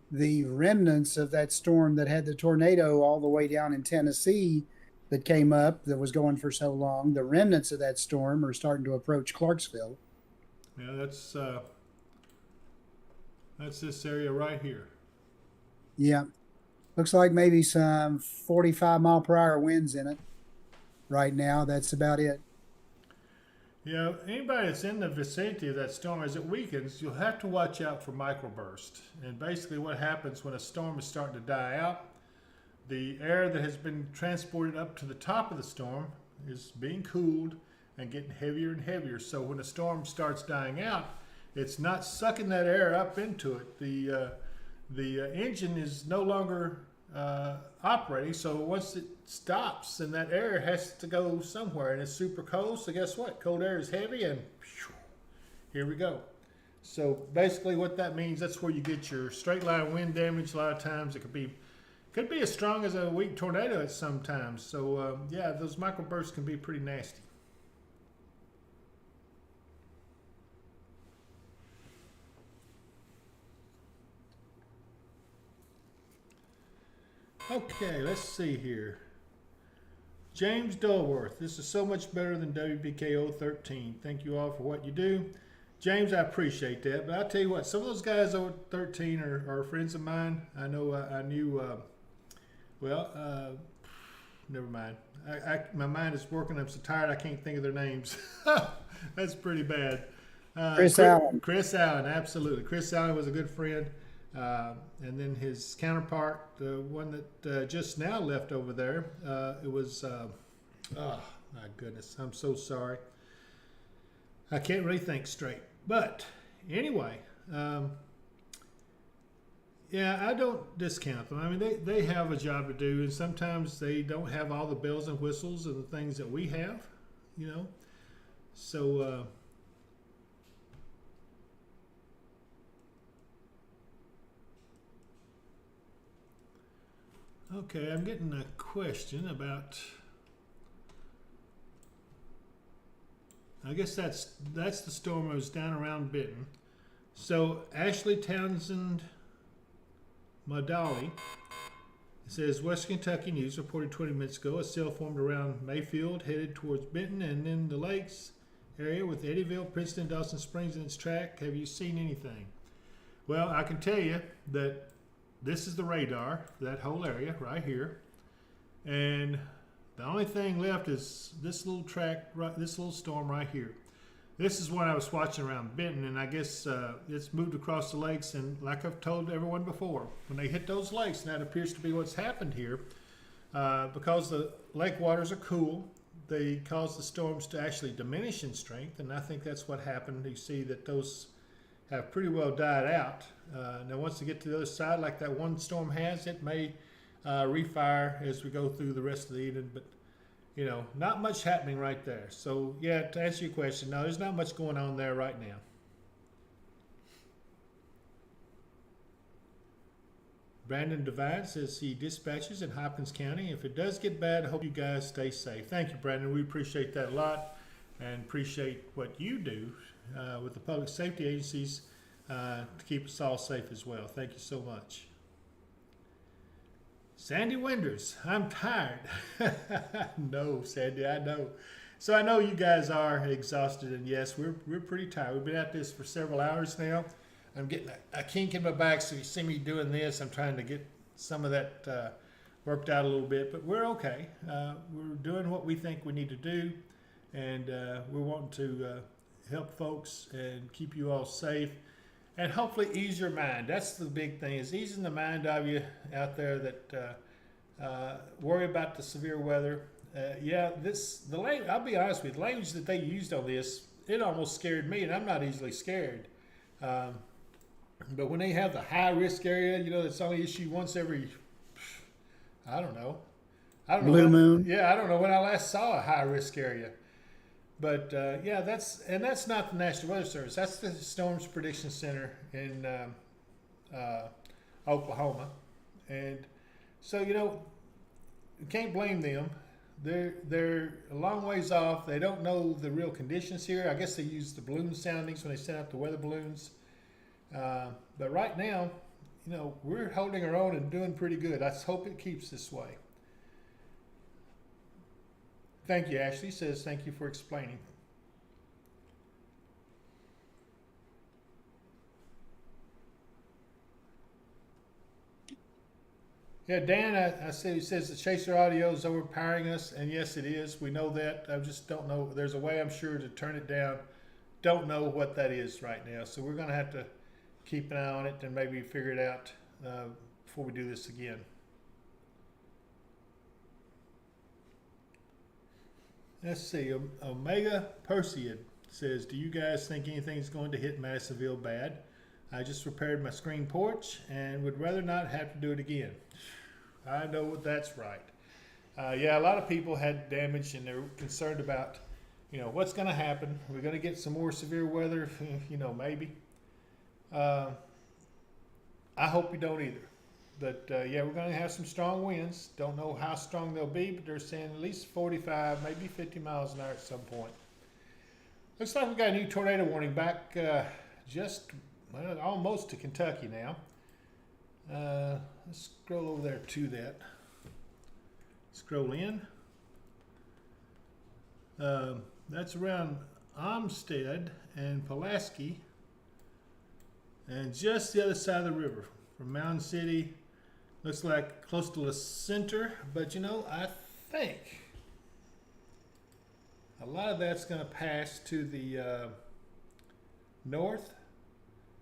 The remnants of that storm that had the tornado all the way down in Tennessee that came up that was going for so long, the remnants of that storm are starting to approach Clarksville. Yeah, that's this area right here. Yeah. Looks like maybe some 45-mile-per-hour winds in it right now. That's about it. Yeah, anybody that's in the vicinity of that storm, as it weakens, you'll have to watch out for microburst. And basically what happens when a storm is starting to die out, the air that has been transported up to the top of the storm is being cooled and getting heavier and heavier. So when the storm starts dying out, it's not sucking that air up into it. The engine is no longer operating, so once it stops, then that air has to go somewhere, and it's super cold. So guess what? Cold air is heavy, and here we go. So basically, what that means, that's where you get your straight line wind damage. A lot of times, it could be as strong as a weak tornado at some times. So yeah, those microbursts can be pretty nasty. Okay, let's see here. James Dulworth, this is so much better than WBKO 13. Thank you all for what you do. James, I appreciate that, but I'll tell you what, some of those guys over 13 are friends of mine. I know I knew, never mind. My mind is working. I'm so tired I can't think of their names. That's pretty bad. Chris Allen. Chris Allen, absolutely. Chris Allen was a good friend. And then his counterpart, the one that just now left over there, it was, oh my goodness, I'm so sorry. I can't really think straight. But anyway, Yeah, I don't discount them. I mean, they have a job to do, and sometimes they don't have all the bells and whistles and the things that we have, you know. So, okay, I'm getting a question about. I guess that's the storm that was down around Benton. So Ashley Townsend Madali, it says West Kentucky News reported 20 minutes ago a cell formed around Mayfield headed towards Benton and then the lakes area with Eddyville, Princeton, Dawson Springs in its track. Have you seen anything? Well, I can tell you that this is the radar for that whole area right here, and the only thing left is this little track, this little storm right here. This is what I was watching around Benton, and I guess it's moved across the lakes. And like I've told everyone before, when they hit those lakes, and that appears to be what's happened here, because the lake waters are cool, they cause the storms to actually diminish in strength, and I think that's what happened. You see that those have pretty well died out. Now, once they get to the other side, like that one storm has, it may refire as we go through the rest of the evening, but you know, not much happening right there. So yeah, to answer your question, no, there's not much going on there right now. Brandon Devine says he dispatches in Hopkins County. If it does get bad, I hope you guys stay safe. Thank you, Brandon. We appreciate that a lot, and appreciate what you do with the public safety agencies to keep us all safe as well. Thank you so much. Sandy Winders, I'm tired. No, Sandy, I know. So I know you guys are exhausted, and yes, we're pretty tired. We've been at this for several hours now. I'm getting a kink in my back, so you see me doing this. I'm trying to get some of that worked out a little bit, but we're okay. We're doing what we think we need to do, and we're wanting to help folks and keep you all safe. And hopefully ease your mind. That's the big thing, is easing the mind of you out there that worry about the severe weather. Yeah, I'll be honest with you, the language that they used on this, it almost scared me, and I'm not easily scared. But when they have the high risk area, you know, that's only issued once every, I don't know. Blue moon. Yeah, I don't know when I last saw a high risk area. But yeah, that's not the National Weather Service. That's the Storms Prediction Center in Oklahoma, and so you know, you can't blame them. They're a long ways off. They don't know the real conditions here. I guess they use the balloon soundings when they send out the weather balloons. But right now, you know, we're holding our own and doing pretty good. I hope it keeps this way. Thank you, Ashley says, thank you for explaining. Yeah, Dan, I said, he says the chaser audio is overpowering us, and yes, it is. We know that. I just don't know. There's a way, I'm sure, to turn it down. Don't know what that is right now. So we're going to have to keep an eye on it and maybe figure it out before we do this again. Let's see, Omega Perseid says, do you guys think anything's going to hit Madisonville bad? I just repaired my screen porch and would rather not have to do it again. I know that's right. Yeah, a lot of people had damage, and they're concerned about, you know, what's going to happen. We're going to get some more severe weather, you know, maybe. I hope we don't either. But yeah, we're going to have some strong winds. Don't know how strong they'll be, but they're saying at least 45, maybe 50 miles an hour at some point. Looks like we got a new tornado warning back almost to Kentucky now. Let's scroll over there to that. Scroll in. That's around Olmsted and Pulaski, and just the other side of the river from Mountain City. Looks like close to the center, but you know, I think a lot of that's going to pass to the north.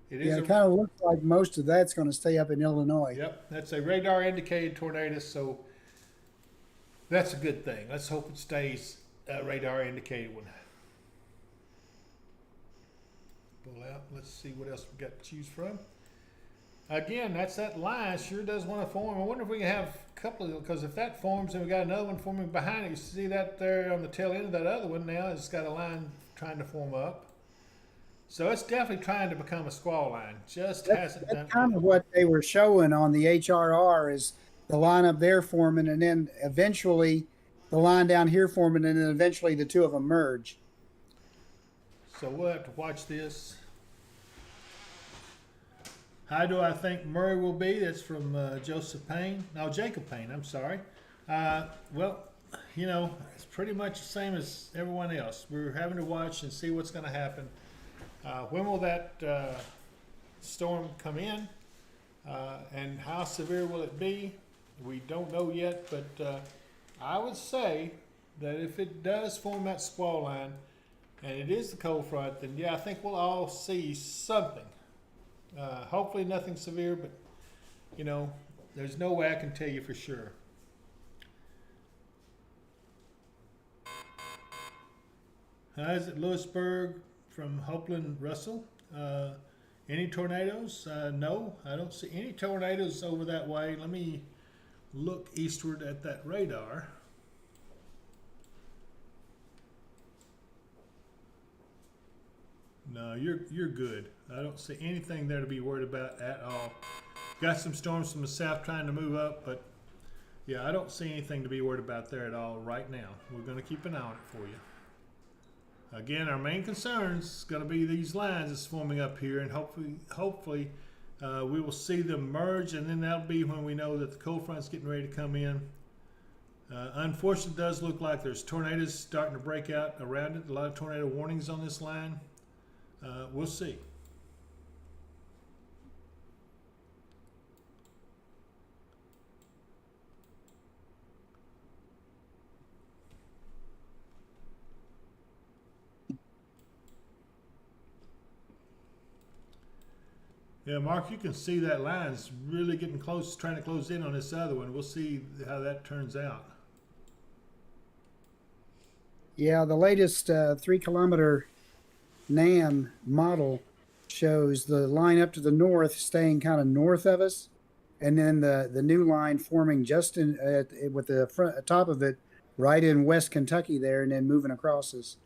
It kind of looks like most of that's going to stay up in Illinois. Yep, that's a radar indicated tornado, so that's a good thing. Let's hope it stays a radar indicated one. Pull out. Let's see what else we got to choose from. again, that line sure does want to form. I wonder if we can have a couple of, because if that forms, then we got another one forming behind it. You see that there on the tail end of that other one now? It's got a line trying to form up. So it's definitely trying to become a squall line. Just hasn't done That's kind of what they were showing on the HRR is the line up there forming, and then eventually the line down here forming, and then eventually the two of them merge. So we'll have to watch this. How do I think Murray will be? That's from Joseph Payne. No, Jacob Payne, I'm sorry. Well, you know, it's pretty much the same as everyone else. We're having to watch and see what's going to happen. When will that storm come in? And how severe will it be? We don't know yet, but I would say that if it does form that squall line, and it is the cold front, then yeah, I think we'll all see something. Hopefully nothing severe, but you know, there's no way I can tell you for sure. How is it, Lewisburg from Hopeland Russell? Any tornadoes? No, I don't see any tornadoes over that way. Let me look eastward at that radar. No, you're good. I don't see anything there to be worried about at all. Got some storms from the south trying to move up, but yeah, I don't see anything to be worried about there at all right now. We're going to keep an eye on it for you. Again, our main concern is going to be these lines that's forming up here, and hopefully we will see them merge, and then that'll be when we know that the cold front's getting ready to come in. Unfortunately, it does look like there's tornadoes starting to break out around it. A lot of tornado warnings on this line. We'll see. Yeah, Mark, you can see that line's really getting close, trying to close in on this other one. We'll see how that turns out. Yeah, the latest 3-kilometer NAM model shows the line up to the north staying kind of north of us, and then the new line forming just in with the front top of it right in West Kentucky there, and then moving across us.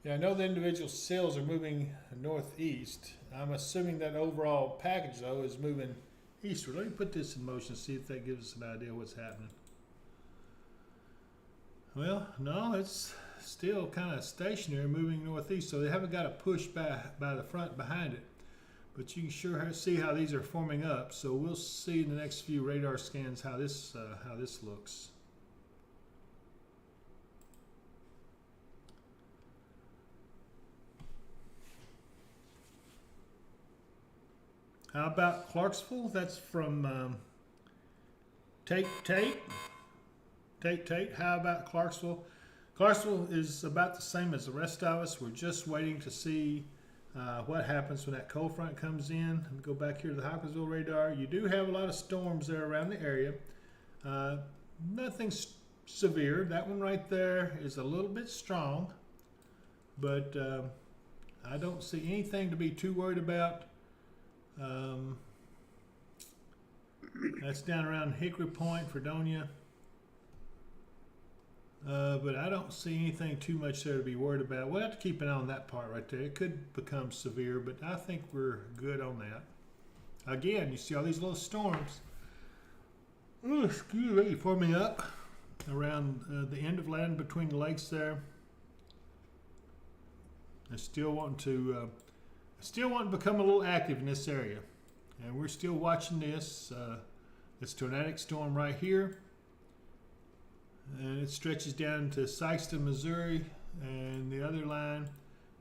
Yeah, I know the individual cells are moving northeast. I'm assuming that overall package, though, is moving eastward. Let me put this in motion, see if that gives us an idea what's happening. Well, no, it's still kind of stationary, moving northeast, so they haven't got a push by the front behind it. But you can sure see how these are forming up, so we'll see in the next few radar scans how this looks. How about Clarksville? That's from Tate. How about Clarksville? Clarksville is about the same as the rest of us. We're just waiting to see what happens when that cold front comes in. Let me go back here to the Hopkinsville radar. You do have a lot of storms there around the area. Nothing severe. That one right there is a little bit strong, but I don't see anything to be too worried about. That's down around Hickory Point, Fredonia. But I don't see anything too much there to be worried about. We'll have to keep an eye on that part right there. It could become severe, but I think we're good on that. Again, you see all these little storms forming up around the end of land between the lakes there. I still want to become a little active in this area, and we're still watching this tornadic storm right here, and it stretches down to Sykeston, Missouri, and the other line,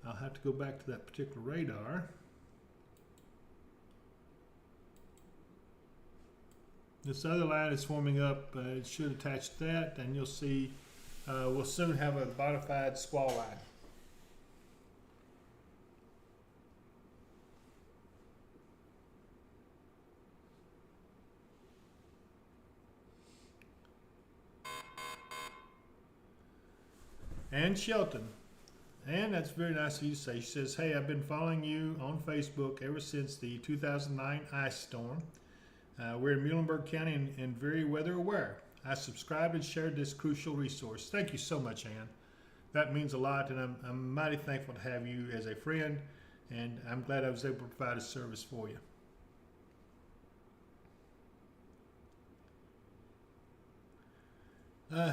I'll have to go back to that particular radar. This other line is forming up. It should attach to that, and you'll see we'll soon have a bona fide squall line. And Shelton. And that's very nice of you to say. She says, hey, I've been following you on Facebook ever since the 2009 ice storm. We're in Muhlenberg County and very weather aware. I subscribed and shared this crucial resource. Thank you so much, Ann. That means a lot, and I'm mighty thankful to have you as a friend, and I'm glad I was able to provide a service for you.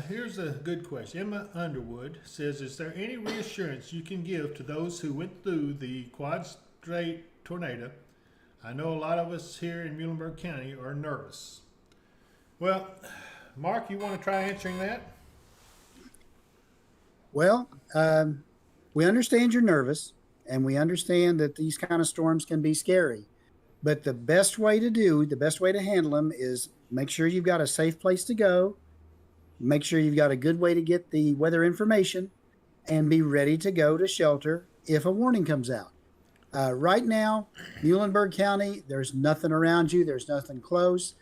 Here's a good question. Emma Underwood says, is there any reassurance you can give to those who went through the Quad Strait tornado? I know a lot of us here in Muhlenberg County are nervous. Well, Mark, you want to try answering that? Well, we understand you're nervous, and we understand that these kind of storms can be scary. But the best way to handle them is make sure you've got a safe place to go, make sure you've got a good way to get the weather information, and be ready to go to shelter if a warning comes out. Right now, Muhlenberg County, there's nothing around you. There's nothing close.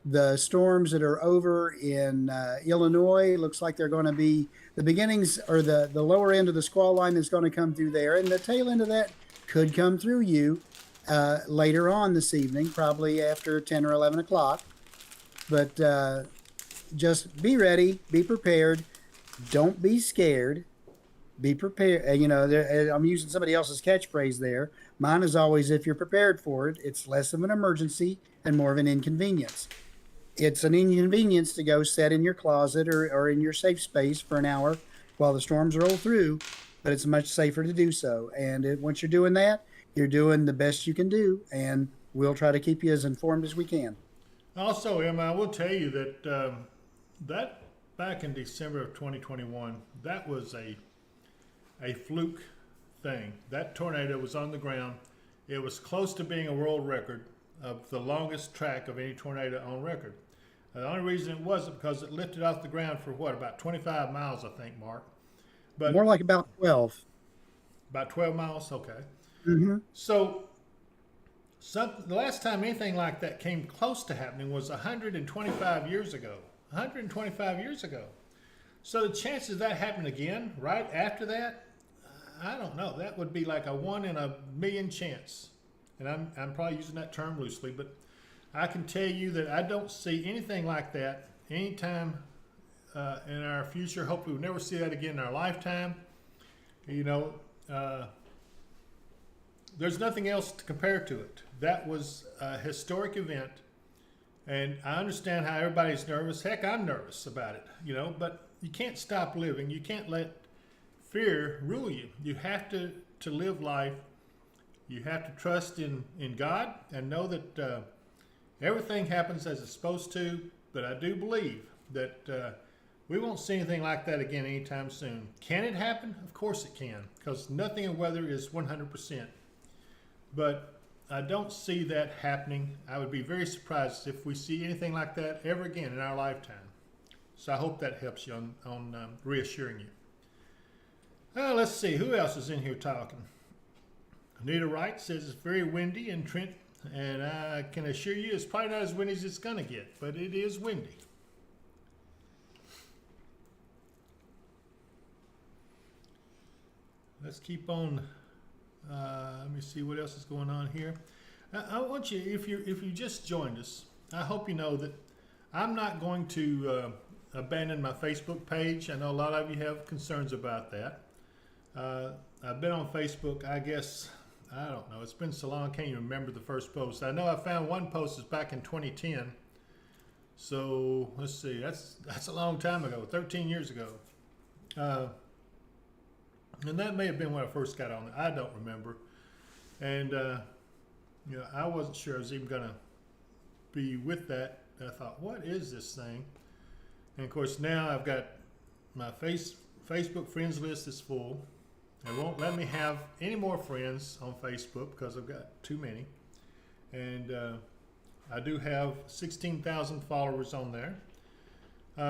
The storms that are over in Illinois, looks like they're going to be the beginnings, or the lower end of the squall line is going to come through there. And the tail end of that could come through you later on this evening, probably after 10 or 11 o'clock. But just be ready, be prepared. Don't be scared. Be prepared. You know, I'm using somebody else's catchphrase there. Mine is always, if you're prepared for it, it's less of an emergency and more of an inconvenience. It's an inconvenience to go sit in your closet or in your safe space for an hour while the storms roll through, but it's much safer to do so. And once you're doing that, you're doing the best you can do, and we'll try to keep you as informed as we can. Also, Emma, I will tell you that that back in December of 2021, that was a fluke thing. That tornado was on the ground. It was close to being a world record of the longest track of any tornado on record. The only reason it wasn't because it lifted off the ground for about 25 miles, I think, Mark. But more like about 12. About 12 miles, okay. Mm-hmm. So the last time anything like that came close to happening was 125 years ago. 125 years ago. So the chances of that happening again right after that, I don't know. That would be like a 1 in a million chance. And I'm probably using that term loosely, but I can tell you that I don't see anything like that anytime in our future. Hopefully we'll never see that again in our lifetime. You know, there's nothing else to compare to it. That was a historic event. And I understand how everybody's nervous. Heck, I'm nervous about it, you know, but you can't stop living. You can't let fear rule you. You have to live life. You have to trust in God and know that everything happens as it's supposed to. But I do believe that we won't see anything like that again anytime soon. Can it happen? Of course it can, because nothing in weather is 100%. But I don't see that happening. I would be very surprised if we see anything like that ever again in our lifetime. So I hope that helps you on reassuring you. Let's see, who else is in here talking? Anita Wright says it's very windy in Trent, and I can assure you it's probably not as windy as it's going to get, but it is windy. Let's keep on. Let me see what else is going on here. I want you, if you just joined us, I hope you know that I'm not going to abandon my Facebook page. I know a lot of you have concerns about that. I've been on Facebook, I guess, I don't know. It's been so long, I can't even remember the first post. I know I found one post is back in 2010. So let's see, that's a long time ago, 13 years ago. And that may have been when I first got on it. I don't remember. And, you know, I wasn't sure I was even going to be with that. I thought, what is this thing? And, of course, now I've got my Facebook friends list is full. It won't let me have any more friends on Facebook because I've got too many. And I do have 16,000 followers on there.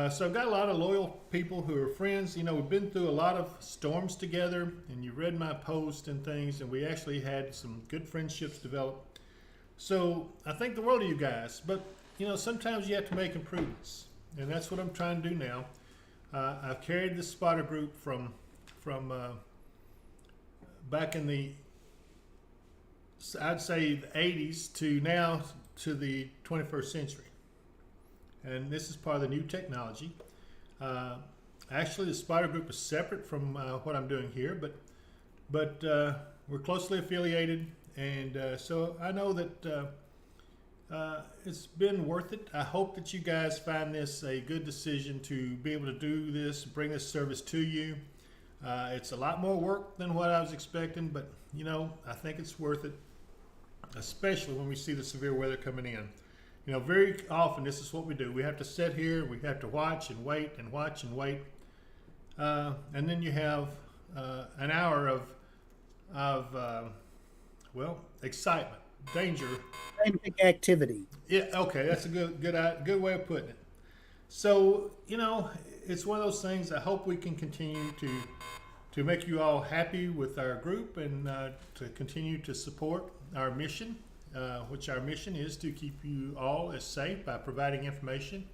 So I've got a lot of loyal people who are friends. You know, we've been through a lot of storms together, and you read my post and things, and we actually had some good friendships develop. So I think the world of you guys, but you know, sometimes you have to make improvements, and that's what I'm trying to do now. I've carried this spotter group from back in the, I'd say the 80s to now to the 21st century. And this is part of the new technology. Actually, the Spider Group is separate from what I'm doing here, but we're closely affiliated, and so I know that it's been worth it. I hope that you guys find this a good decision to be able to do this, bring this service to you. It's a lot more work than what I was expecting, but you know, I think it's worth it, especially when we see the severe weather coming in. You know, very often this is what we do. We have to sit here, we have to watch and wait and watch and wait. And then you have an hour of well, excitement, danger. Frantic activity. Yeah, okay, that's a good way of putting it. So, you know, it's one of those things. I hope we can continue to make you all happy with our group, and to continue to support our mission, which our mission is to keep you all as safe by providing information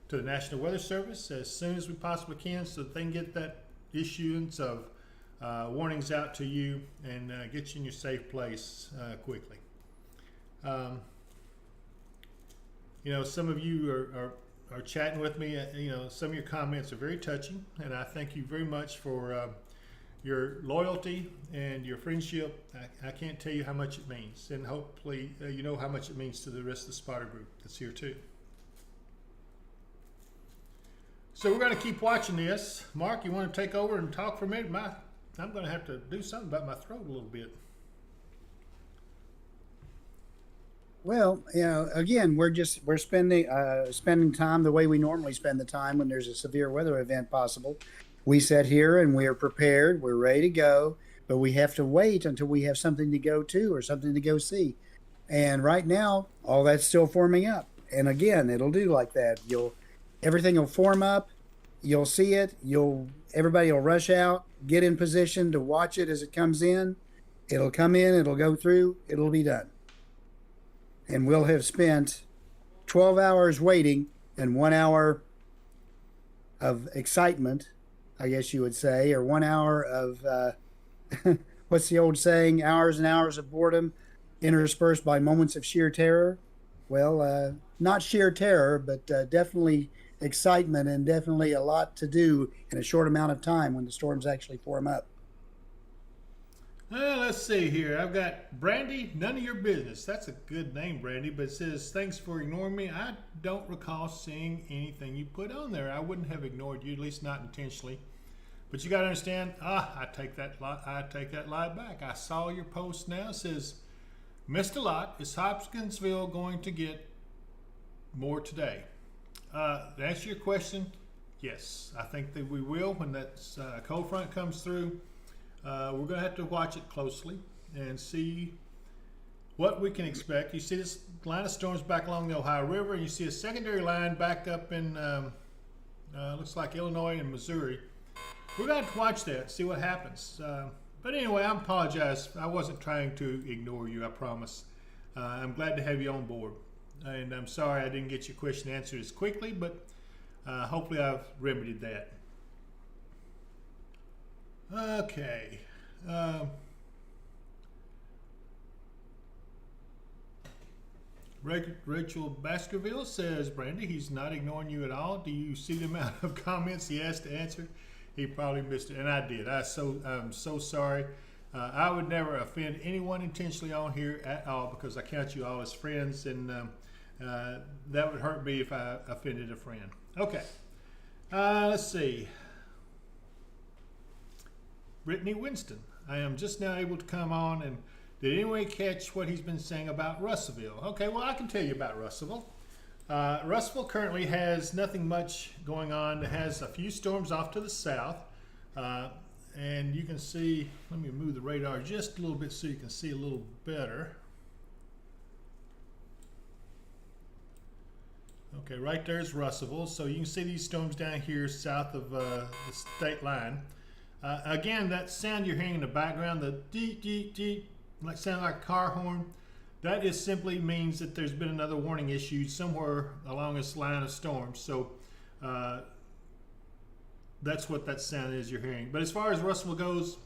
to the National Weather Service as soon as we possibly can, so that they can get that issuance of warnings out to you and get you in your safe place quickly. You know, some of you are chatting with me. You know, some of your comments are very touching, and I thank you very much for your loyalty and your friendship. I can't tell you how much it means, and hopefully you know how much it means to the rest of the Spider Group that's here too. So we're going to keep watching this. Mark, you want to take over and talk for a minute? I'm going to have to do something about my throat a little bit. Well, you know, again, we're spending time the way we normally spend the time when there's a severe weather event possible. We sit here and we are prepared. We're ready to go, but we have to wait until we have something to go to or something to go see. And right now, all that's still forming up. And again, it'll do like that. Everything will form up. You'll see it. Everybody will rush out, get in position to watch it as it comes in. It'll come in. It'll go through. It'll be done. And we'll have spent 12 hours waiting and 1 hour of excitement, I guess you would say, or 1 hour of, what's the old saying, hours and hours of boredom interspersed by moments of sheer terror. Well, not sheer terror, but definitely excitement, and definitely a lot to do in a short amount of time when the storms actually form up. Let's see here. I've got Brandy, none of your business. That's a good name, Brandy, but it says, thanks for ignoring me. I don't recall seeing anything you put on there. I wouldn't have ignored you, at least not intentionally. But you got to understand, I take that lie back. I saw your post now. It says, Mr. Lott, is Hopkinsville going to get more today? To answer your question, yes. I think that we will when that cold front comes through. We're going to have to watch it closely and see what we can expect. You see this line of storms back along the Ohio River, and you see a secondary line back up in, looks like Illinois and Missouri. We're going to have to watch that, see what happens. But anyway, I apologize. I wasn't trying to ignore you, I promise. I'm glad to have you on board. And I'm sorry I didn't get your question answered as quickly, but hopefully I've remedied that. Okay. Rachel Baskerville says, Brandy, he's not ignoring you at all. Do you see the amount of comments he asked to answer? He probably missed it, and I did. I'm so sorry. I would never offend anyone intentionally on here at all, because I count you all as friends, and that would hurt me if I offended a friend. Okay. Let's see. Brittany Winston. I am just now able to come on, and did anyone catch what he's been saying about Russellville? Okay, well, I can tell you about Russellville. Russellville currently has nothing much going on. It has a few storms off to the south, and you can see, let me move the radar just a little bit so you can see a little better. Okay, right there's Russellville. So you can see these storms down here south of the state line. Again, that sound you're hearing in the background, the deep, deep, deep, like sound like a car horn, that is simply means that there's been another warning issued somewhere along this line of storms. So that's what that sound is you're hearing. But as far as Russellville goes,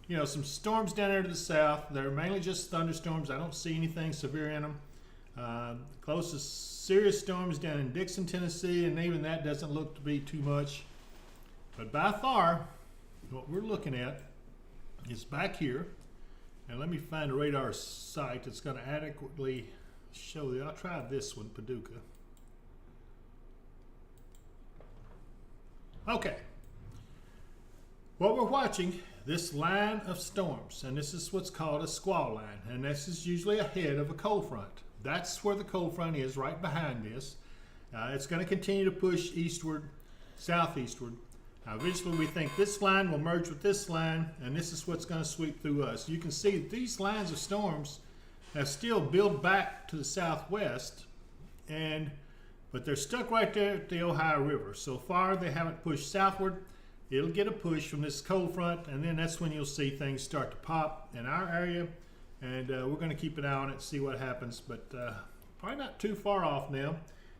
you know, some storms down there to the south. They're mainly just thunderstorms. I don't see anything severe in them. Closest serious storms down in Dixon, Tennessee, and even that doesn't look to be too much. But by far, what we're looking at is back here. And let me find a radar site that's going to adequately show you. I'll try this one, Paducah. Okay. What we're watching, this line of storms, and this is what's called a squall line, and this is usually ahead of a cold front. That's where the cold front is, right behind this. It's going to continue to push eastward, southeastward. Eventually we think this line will merge with this line, and this is what's going to sweep through us. You can see that these lines of storms have still built back to the southwest, but they're stuck right there at the Ohio River. So far they haven't pushed southward. It'll get a push from this cold front, and then that's when you'll see things start to pop in our area, and we're going to keep an eye on it, see what happens, but probably not too far off now.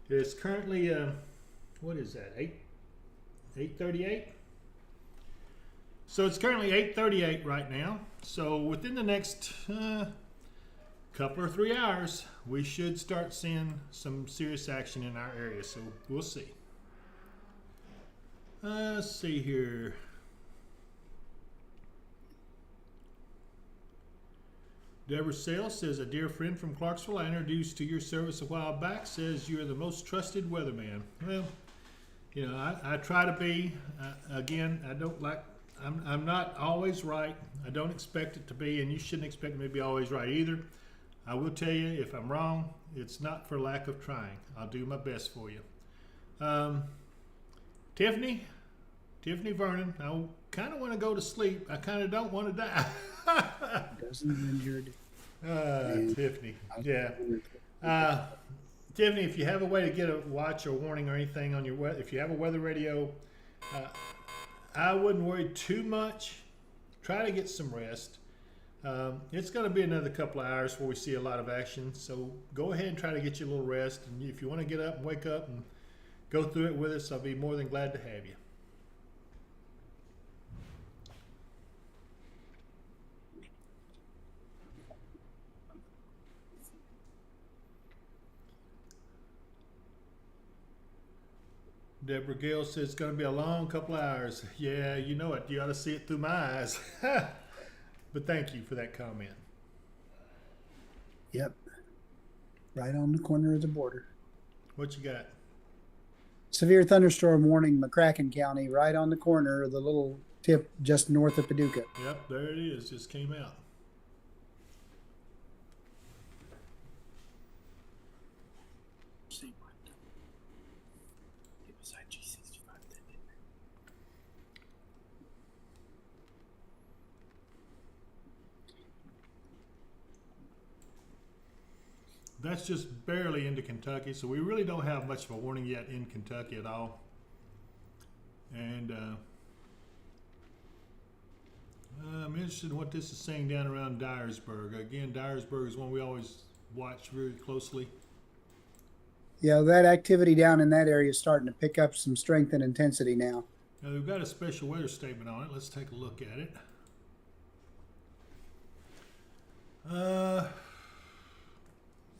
It's currently, what is that, 8:38? So it's currently 8:38 right now. So within the next couple or 3 hours, we should start seeing some serious action in our area. So we'll see. Let's see here. Deborah Sales says, a dear friend from Clarksville I introduced to your service a while back says you are the most trusted weatherman. Well, you know, I try to be. Again, I'm not always right. I don't expect it to be, and you shouldn't expect me to be always right either. I will tell you, if I'm wrong, it's not for lack of trying. I'll do my best for you. Tiffany Vernon, I kind of want to go to sleep. I kind of don't want to die. Doesn't injured. Tiffany, yeah. Tiffany, if you have a way to get a watch or warning or anything on your if you have a weather radio, I wouldn't worry too much. Try to get some rest. It's going to be another couple of hours before we see a lot of action, so go ahead and try to get you a little rest. And if you want to get up and wake up and go through it with us, I'll be more than glad to have you. Deborah Gale says it's going to be a long couple of hours. Yeah, you know it. You ought to see it through my eyes. But thank you for that comment. Yep. Right on the corner of the border. What you got? Severe thunderstorm warning, McCracken County, right on the corner of the little tip just north of Paducah. Yep, there it is. Just came out. That's just barely into Kentucky, so we really don't have much of a warning yet in Kentucky at all. And I'm interested in what this is saying down around Dyersburg. Again, Dyersburg is one we always watch very closely. Yeah, that activity down in that area is starting to pick up some strength and intensity now. Now, we've got a special weather statement on it. Let's take a look at it.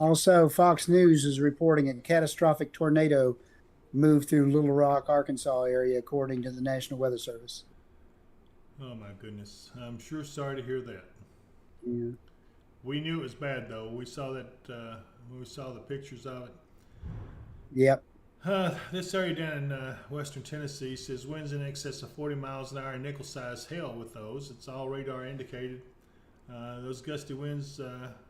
Also, Fox News is reporting a catastrophic tornado moved through Little Rock, Arkansas area, according to the National Weather Service. Oh my goodness. I'm sure sorry to hear that. Yeah. We knew it was bad though. We saw that when we saw the pictures of it. Yep. This area down in western Tennessee says winds in excess of 40 miles an hour and nickel-sized hail with those. It's all radar indicated. Those gusty winds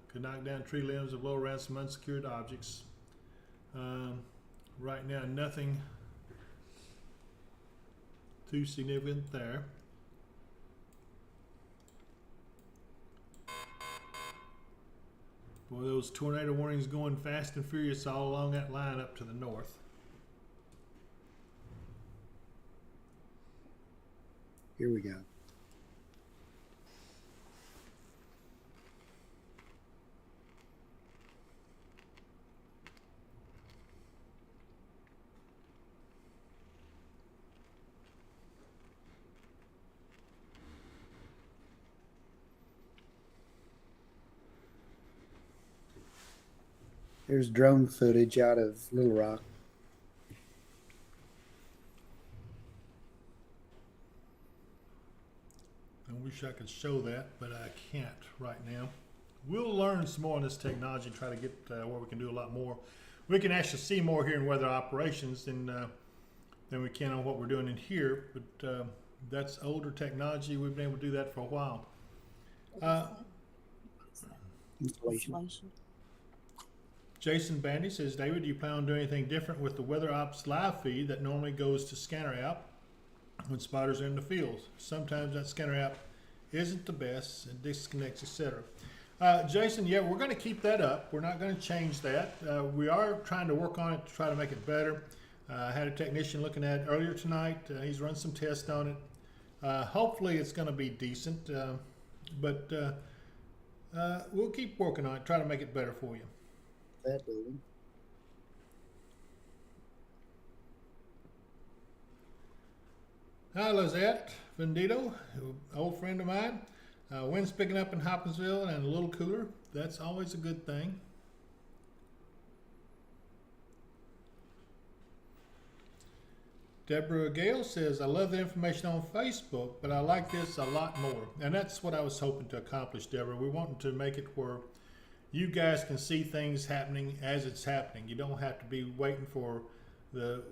could knock down tree limbs or blow around some unsecured objects. Right now, nothing too significant there. Boy, those tornado warnings going fast and furious all along that line up to the north. Here we go. There's drone footage out of Little Rock. I wish I could show that, but I can't right now. We'll learn some more on this technology and try to get where we can do a lot more. We can actually see more here in weather operations than we can on what we're doing in here, but that's older technology. We've been able to do that for a while. Installation. Jason Bandy says, David, do you plan on doing anything different with the Weather Ops live feed that normally goes to Scanner app when spotters are in the field? Sometimes that Scanner app isn't the best and disconnects, etc. Jason, yeah, we're going to keep that up. We're not going to change that. We are trying to work on it to try to make it better. I had a technician looking at it earlier tonight. He's run some tests on it. Hopefully it's going to be decent, but we'll keep working on it, try to make it better for you. That building. Hi, Lizette Vendito, old friend of mine. Wind's picking up in Hopkinsville and a little cooler. That's always a good thing. Deborah Gale says, I love the information on Facebook, but I like this a lot more. And that's what I was hoping to accomplish, Deborah. We wanted to make it where you guys can see things happening as it's happening. You don't have to be waiting for the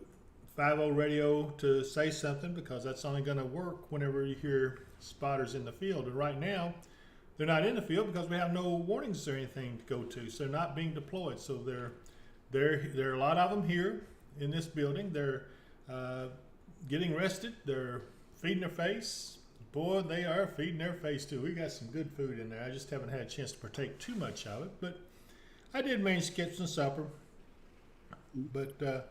50 radio to say something, because that's only going to work whenever you hear spotters in the field. And right now, they're not in the field because we have no warnings or anything to go to. So they're not being deployed. So there are a lot of them here in this building. They're getting rested. They're feeding their face. Boy, they are feeding their face too. We got some good food in there. I just haven't had a chance to partake too much of it, but I did manage to get some supper. But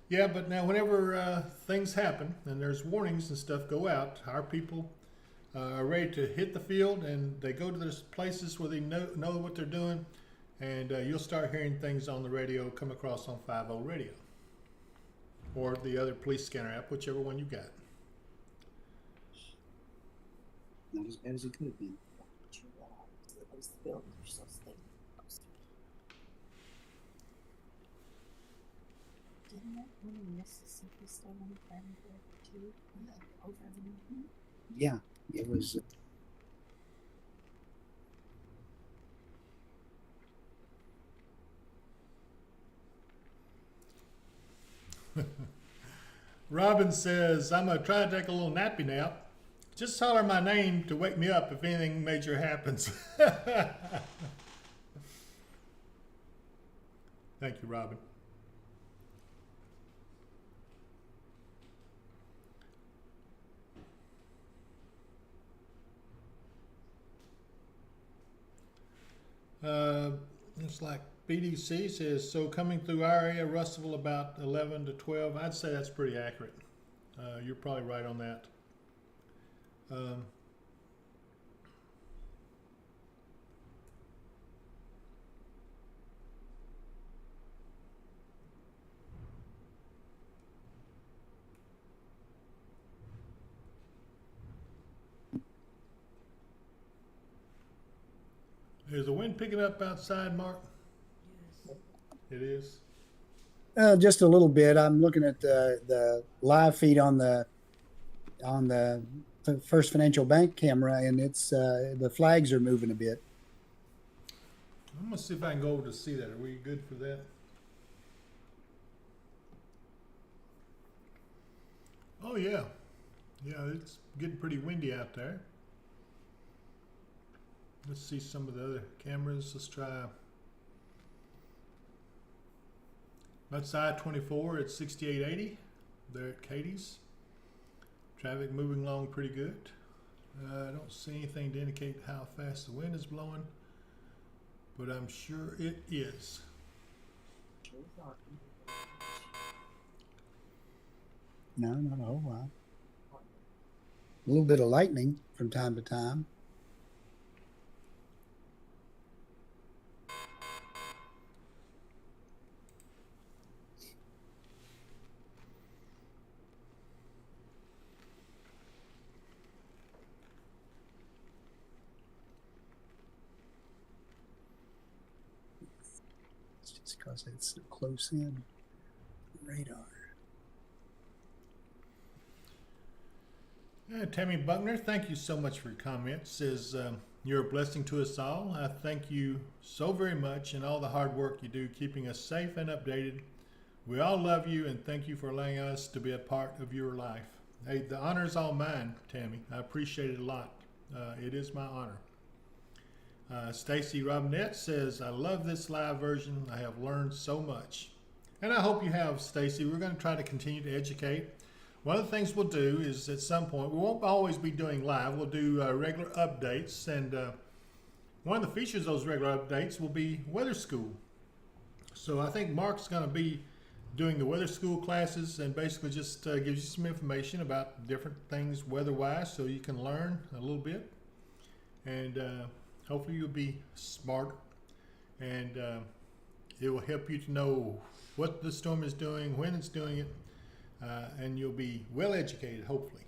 yeah, but now whenever things happen and there's warnings and stuff go out, our people are ready to hit the field, and they go to those places where they know what they're doing, and you'll start hearing things on the radio come across on 50 radio or the other police scanner app, whichever one you got. Not as bad as it could have been. The buildings are so stable. Didn't that one in Mississippi stay on the ground too? Over the Yeah, it was. Robin says, I'm going to try to take a little nappy nap. Just holler my name to wake me up if anything major happens. Thank you, Robin. It's like BDC says, so coming through our area, Russellville about 11 to 12. I'd say that's pretty accurate. You're probably right on that. Is the wind picking up outside, Mark? Yes. It is? Just a little bit. I'm looking at the live feed on the First Financial Bank camera, and it's the flags are moving a bit. I'm gonna see if I can go over to see that. Are we good for that? Oh yeah, yeah. It's getting pretty windy out there. Let's see some of the other cameras. Let's try. That's I-24 at 6880. There at Katie's. Traffic moving along pretty good. I don't see anything to indicate how fast the wind is blowing, but I'm sure it is. No, not a whole lot. A little bit of lightning from time to time. It's just because it's so close in radar. Tammy Buckner, thank you so much for your comments. Says you're a blessing to us all. I thank you so very much and all the hard work you do keeping us safe and updated. We all love you and thank you for allowing us to be a part of your life. Hey, the honor is all mine, Tammy. I appreciate it a lot. It is my honor. Stacy Robinette says, I love this live version. I have learned so much. And I hope you have, Stacy. We're going to try to continue to educate. One of the things we'll do is at some point, we won't always be doing live. We'll do regular updates. And one of the features of those regular updates will be weather school. So I think Mark's going to be doing the weather school classes and basically just gives you some information about different things weather-wise so you can learn a little bit. And hopefully you'll be smarter. And it will help you to know what the storm is doing, when it's doing it. And you'll be well educated, hopefully.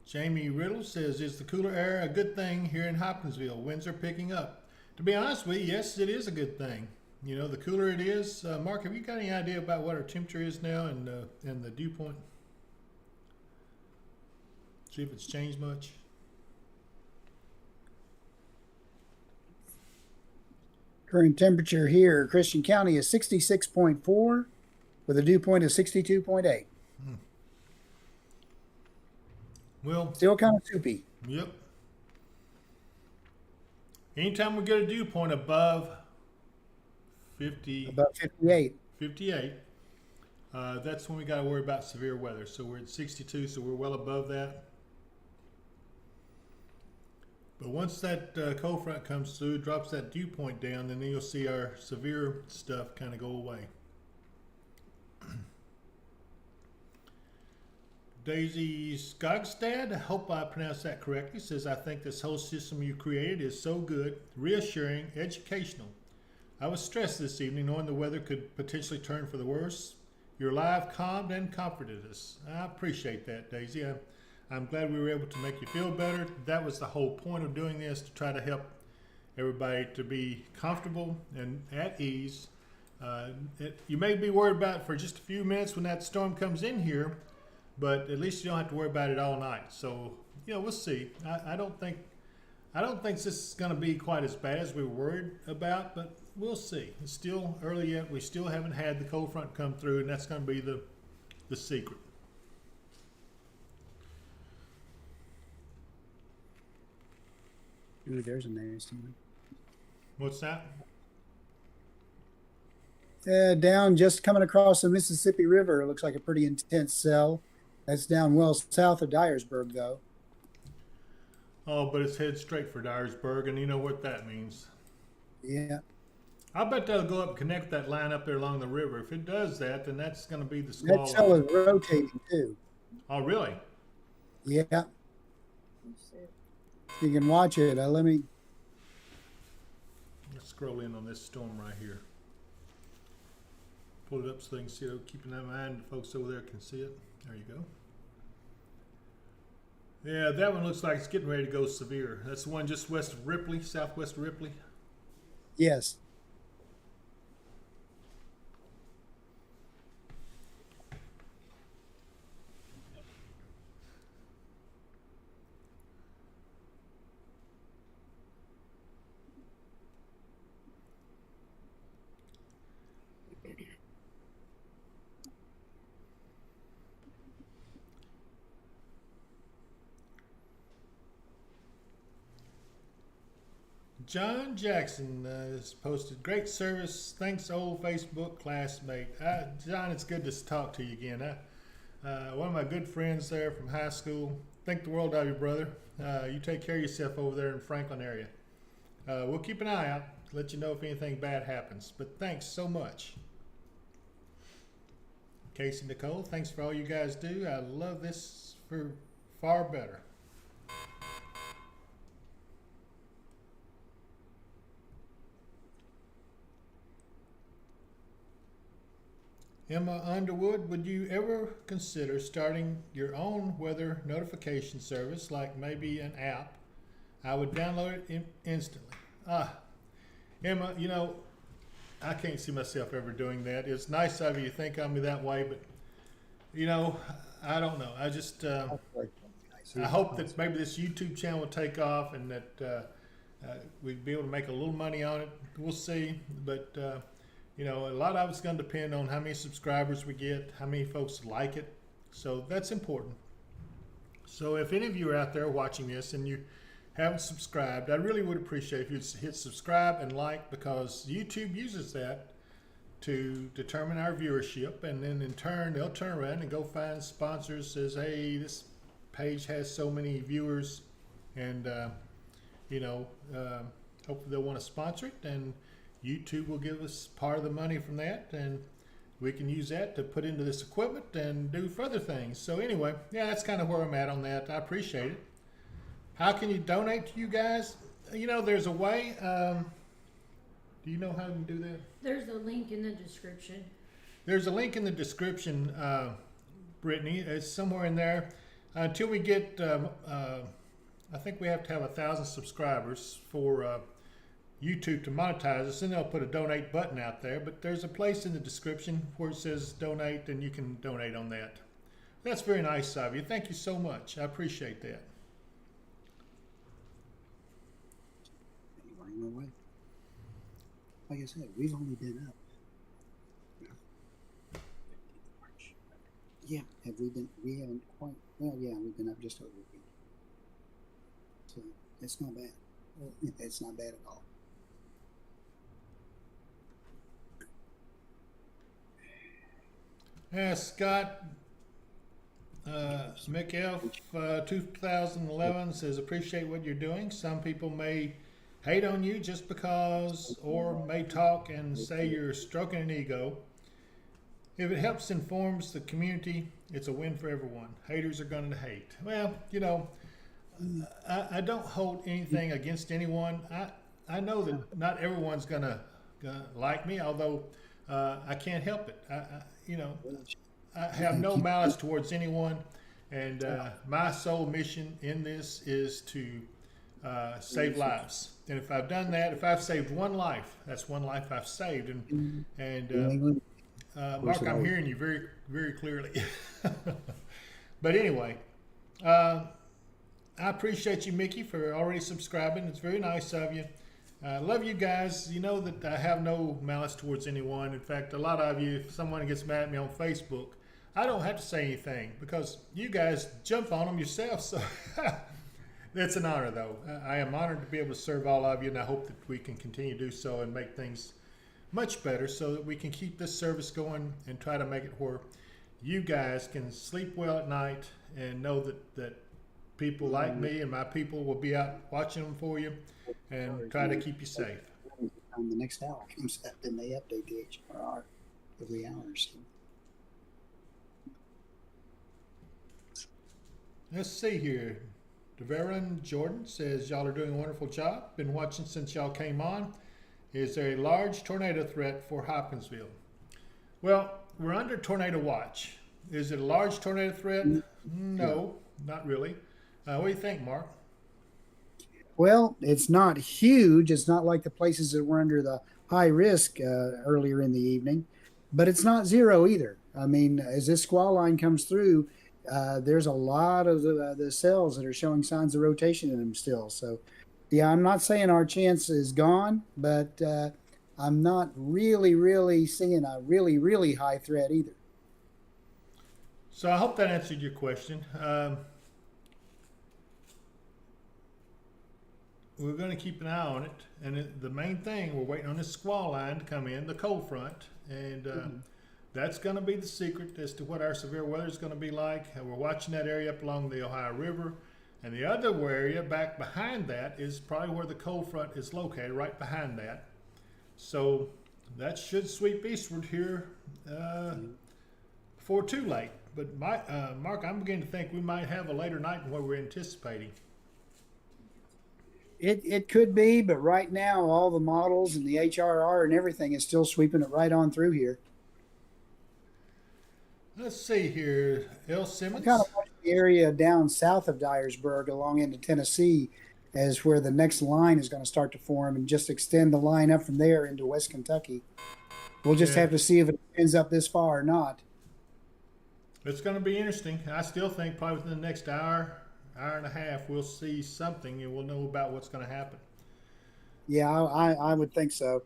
Jamie Riddle says, is the cooler air a good thing here in Hopkinsville? Winds are picking up. To be honest with you, yes, it is a good thing. You know, the cooler it is. Mark, have you got any idea about what our temperature is now and the dew point? See if it's changed much. Current temperature here, Christian County is 66.4 with a dew point of 62.8. Well, still kind of soupy. Yep. Anytime we get a dew point above 58, that's when we got to worry about severe weather. So we're at 62, so we're well above that. But once that cold front comes through, drops that dew point down, then you'll see our severe stuff kind of go away. Daisy Skogstad, I hope I pronounced that correctly, says, I think this whole system you created is so good, reassuring, educational. I was stressed this evening knowing the weather could potentially turn for the worse. Your live calmed and comforted us. I appreciate that, Daisy. I'm glad we were able to make you feel better. That was the whole point of doing this, to try to help everybody to be comfortable and at ease. You may be worried about it for just a few minutes when that storm comes in here, but at least you don't have to worry about it all night. So, you know, we'll see. I don't think this is going to be quite as bad as we were worried about, but we'll see. It's still early yet. We still haven't had the cold front come through, and that's going to be the secret. Ooh, there's a nasty one. What's that? Down just coming across the Mississippi River. It looks like a pretty intense cell. That's down well south of Dyersburg, though. Oh, but it's head straight for Dyersburg, and you know what that means. Yeah. I bet that'll go up and connect that line up there along the river. If it does that, then that's going to be the Squall. That cell is rotating, too. Oh, really? Yeah. You can watch it. Let's scroll in on this storm right here. Pull it up so they can see it. Keeping that in mind, the folks over there can see it. There you go. Yeah, that one looks like it's getting ready to go severe. That's the one just west of Ripley, southwest of Ripley. Yes. John Jackson has posted, great service. Thanks, old Facebook classmate. John, it's good to talk to you again. One of my good friends there from high school. Think the world of you, brother. You take care of yourself over there in Franklin area. We'll keep an eye out, let you know if anything bad happens. But thanks so much. Casey Nicole, thanks for all you guys do. I love this for far better. Emma Underwood, would you ever consider starting your own weather notification service, like maybe an app? I would download it instantly. Emma, you know, I can't see myself ever doing that. It's nice of you to think of me that way, but you know, I don't know. I just I hope that maybe this YouTube channel will take off and that we'd be able to make a little money on it. We'll see, but you know, a lot of it's going to depend on how many subscribers we get, how many folks like it. So that's important. So if any of you are out there watching this and you haven't subscribed, I really would appreciate if you'd hit subscribe and like, because YouTube uses that to determine our viewership, and then in turn they'll turn around and go find sponsors. Says, hey, this page has so many viewers, and you know, hopefully they'll want to sponsor it, and YouTube will give us part of the money from that, and we can use that to put into this equipment and do further things. So anyway, yeah, that's kind of where I'm at on that. I appreciate it. How can you donate to you guys? You know, there's a way. Do you know how to do that? There's a link in the description. There's a link in the description, Brittany. It's somewhere in there. Until we get, I think we have to have 1,000 subscribers for YouTube to monetize us, and they'll put a donate button out there. But there's a place in the description where it says donate, and you can donate on that. That's very nice of you. Thank you so much. I appreciate that. Anyway, like I said, we've only been up. Yeah, have we been? We haven't quite. Well, yeah, we've been up just over a week. So it's not bad. It's not bad at all. Yeah, Scott McElf 2011 says, appreciate what you're doing. Some people may hate on you just because, or may talk and say you're stroking an ego. If it helps informs the community, it's a win for everyone. Haters are going to hate. Well, you know, I don't hold anything against anyone. I know that not everyone's gonna like me, although I can't help it. You know, I have no malice towards anyone, and my sole mission in this is to save lives. And if I've done that, if I've saved one life, that's one life I've saved. And Mark, I'm hearing you very, very clearly. But anyway, I appreciate you, Mickey, for already subscribing. It's very nice of you. I love you guys. You know that I have no malice towards anyone. In fact, a lot of you, if someone gets mad at me on Facebook, I don't have to say anything because you guys jump on them yourself. So it's an honor, though. I am honored to be able to serve all of you, and I hope that we can continue to do so and make things much better so that we can keep this service going and try to make it where you guys can sleep well at night and know that people like me and my people will be out watching them for you and try to keep you safe. On the next hour comes up, and they update the HRR every hour or so. Let's see here. Deveron Jordan says, y'all are doing a wonderful job. Been watching since y'all came on. Is there a large tornado threat for Hopkinsville? Well, we're under tornado watch. Is it a large tornado threat? No, not really. What do you think, Mark? Well, it's not huge. It's not like the places that were under the high risk earlier in the evening, but it's not zero either. I mean, as this squall line comes through, there's a lot of the cells that are showing signs of rotation in them still. So, yeah, I'm not saying our chance is gone, but I'm not really seeing a really high threat either. So I hope that answered your question. We're going to keep an eye on it, and the main thing, we're waiting on this squall line to come in, the cold front, and that's going to be the secret as to what our severe weather is going to be like. We're watching that area up along the Ohio River, and the other area back behind that is probably where the cold front is located, right behind that. So that should sweep eastward here before too late. But Mark, I'm beginning to think we might have a later night than what we're anticipating. It could be, but right now all the models and the HRR and everything is still sweeping it right on through here. Let's see here. L. Simmons. I kind of watched the area down south of Dyersburg along into Tennessee as where the next line is going to start to form, and just extend the line up from there into West Kentucky. We'll just Yeah. have to see if it ends up this far or not. It's going to be interesting. I still think probably within the next hour and a half, we'll see something and we'll know about what's going to happen. Yeah, I would think so.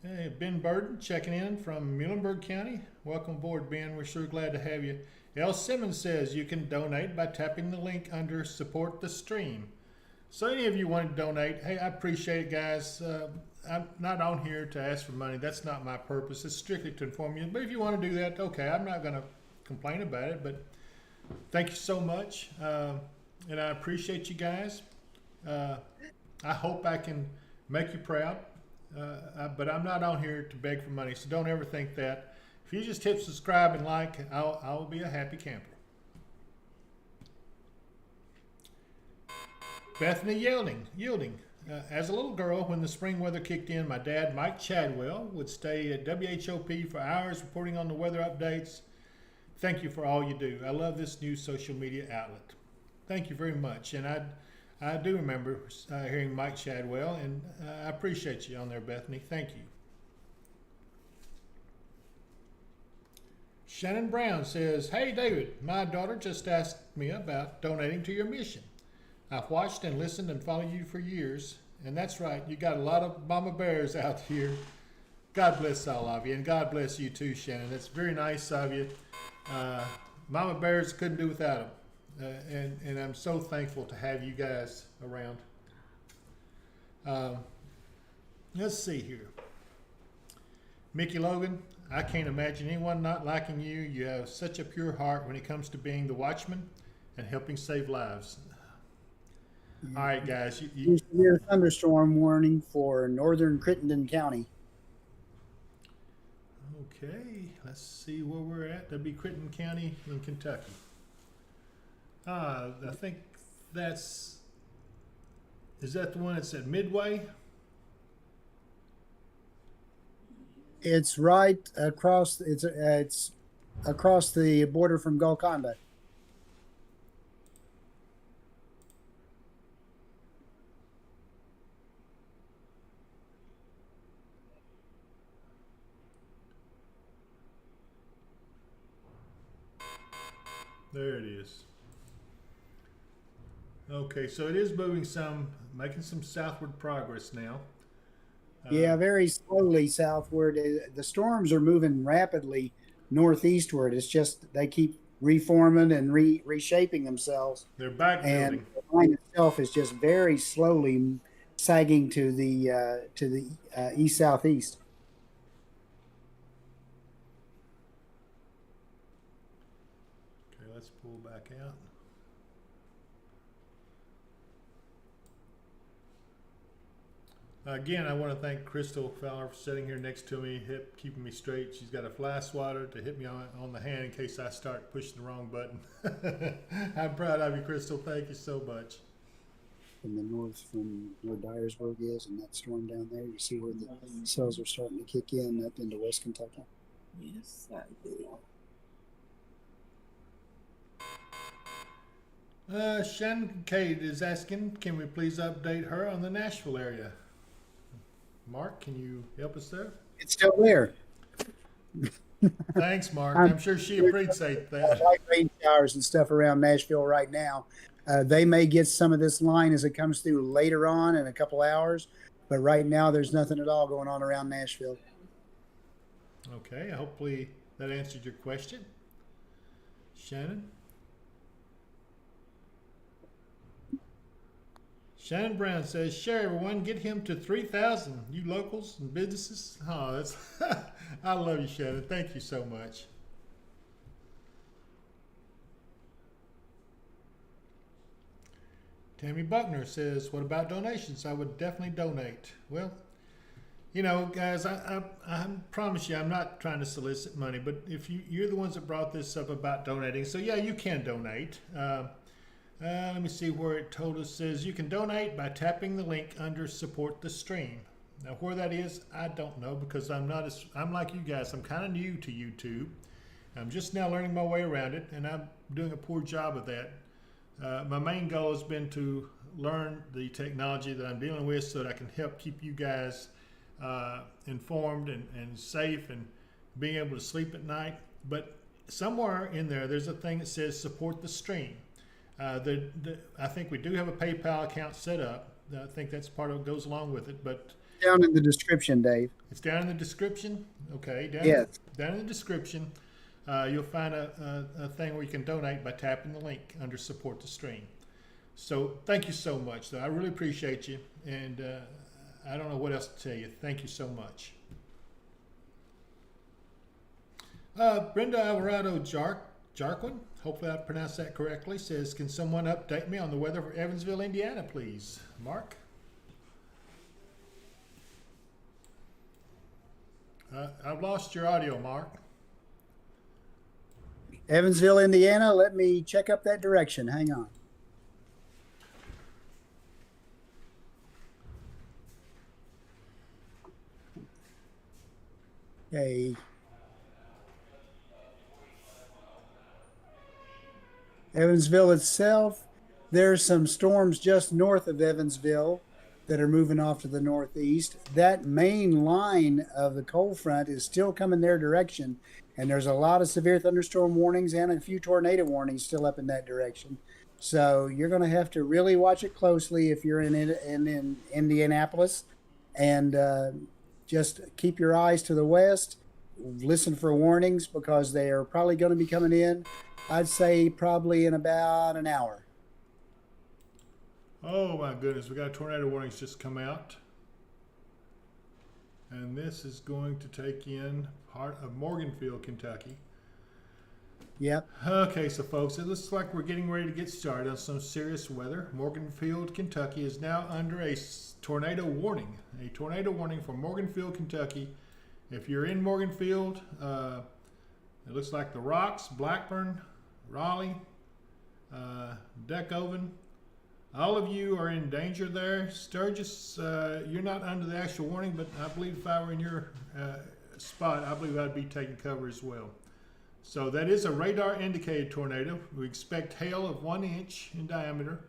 Hey, Ben Burden checking in from Muhlenberg County. Welcome aboard, Ben. We're sure glad to have you. L. Simmons says you can donate by tapping the link under Support the Stream. So any of you want to donate, hey, I appreciate it, guys. I'm not on here to ask for money. That's not my purpose. It's strictly to inform you. But if you want to do that, okay, I'm not going to complain about it. But thank you so much. And I appreciate you guys. I hope I can make you proud. But I'm not on here to beg for money, so don't ever think that. If you just hit subscribe and like, I'll be a happy camper. Bethany Yielding. As a little girl, when the spring weather kicked in, my dad, Mike Chadwell, would stay at WHOP for hours reporting on the weather updates. Thank you for all you do. I love this new social media outlet. Thank you very much. And I do remember hearing Mike Chadwell, and I appreciate you on there, Bethany. Thank you. Shannon Brown says, hey, David, my daughter just asked me about donating to your mission. I've watched and listened and followed you for years, and that's right, you got a lot of mama bears out here. God bless all of you, and God bless you too, Shannon. That's very nice of you. Mama bears couldn't do without them. And I'm so thankful to have you guys around. Let's see here. Mickey Logan, I can't imagine anyone not liking you. You have such a pure heart when it comes to being the watchman and helping save lives. All right, guys. There's a severe thunderstorm warning for northern Crittenden County. Okay, let's see where we're at. That'd be Crittenden County in Kentucky. I think is that the one that's at Midway? It's right across. It's across the border from Golconda. There it is. Okay, so it is moving making some southward progress now. Yeah, very slowly southward. The storms are moving rapidly northeastward. It's just they keep reforming and reshaping themselves. They're backbuilding. And the line itself is just very slowly sagging to the east southeast. Okay, let's pull back out. Again, I want to thank Crystal Fowler for sitting here next to me, keeping me straight. She's got a fly swatter to hit me on the hand in case I start pushing the wrong button. I'm proud of you, Crystal. Thank you so much. From the north, from where Dyersburg is, and that storm down there, you see where the cells are starting to kick in up into West Kentucky. Yes, I do. Shannon Cade is asking, can we please update her on the Nashville area? Mark, can you help us there? It's still there. Thanks, Mark. I'm sure she appreciates that. Light rain showers and stuff around Nashville right now. They may get some of this line as it comes through later on in a couple hours, but right now there's nothing at all going on around Nashville. Okay, hopefully that answered your question. Shannon? Shannon Brown says, share everyone, get him to 3,000. You locals and businesses. Oh, that's I love you, Shannon. Thank you so much. Tammy Buckner says, what about donations? I would definitely donate. Well, you know, guys, I promise you, I'm not trying to solicit money, but if you're the ones that brought this up about donating, so yeah, you can donate. Let me see where it told us. Says you can donate by tapping the link under Support the Stream. Now, where that is, I don't know because I'm like you guys. I'm kind of new to YouTube. I'm just now learning my way around it, and I'm doing a poor job of that. My main goal has been to learn the technology that I'm dealing with so that I can help keep you guys informed and safe and being able to sleep at night. But somewhere in there, there's a thing that says support the stream. I think we do have a PayPal account set up. I think that's part of what goes along with it, but Down in the description, Dave. it's down in the description. Okay, Yes. down in the description, you'll find a thing where you can donate by tapping the link under support the stream. So thank you so much, though. I really appreciate you, and I don't know what else to tell you. Thank you so much. Brenda Alvarado Jarquin, hopefully I pronounced that correctly, says, can someone update me on the weather for Evansville, Indiana, please? Mark? I've lost your audio, Mark. Evansville, Indiana. Let me check up that direction. Hang on. Okay. Evansville itself, there's some storms just north of Evansville that are moving off to the northeast. That main line of the cold front is still coming their direction, and there's a lot of severe thunderstorm warnings and a few tornado warnings still up in that direction. So you're going to have to really watch it closely if you're in Indianapolis, and just keep your eyes to the west. Listen for warnings because they are probably going to be coming in. I'd say probably in about an hour. Oh my goodness, we got tornado warnings just come out. And this is going to take in part of Morganfield, Kentucky. Yep. Okay, so folks, it looks like we're getting ready to get started on some serious weather. Morganfield, Kentucky is now under a tornado warning. A tornado warning for Morganfield, Kentucky. If you're in Morganfield, it looks like the Rocks, Blackburn, Raleigh, Deckoven, all of you are in danger there. Sturgis, you're not under the actual warning, but I believe if I were in your spot, I believe I'd be taking cover as well. So that is a radar indicated tornado. We expect hail of 1 inch in diameter.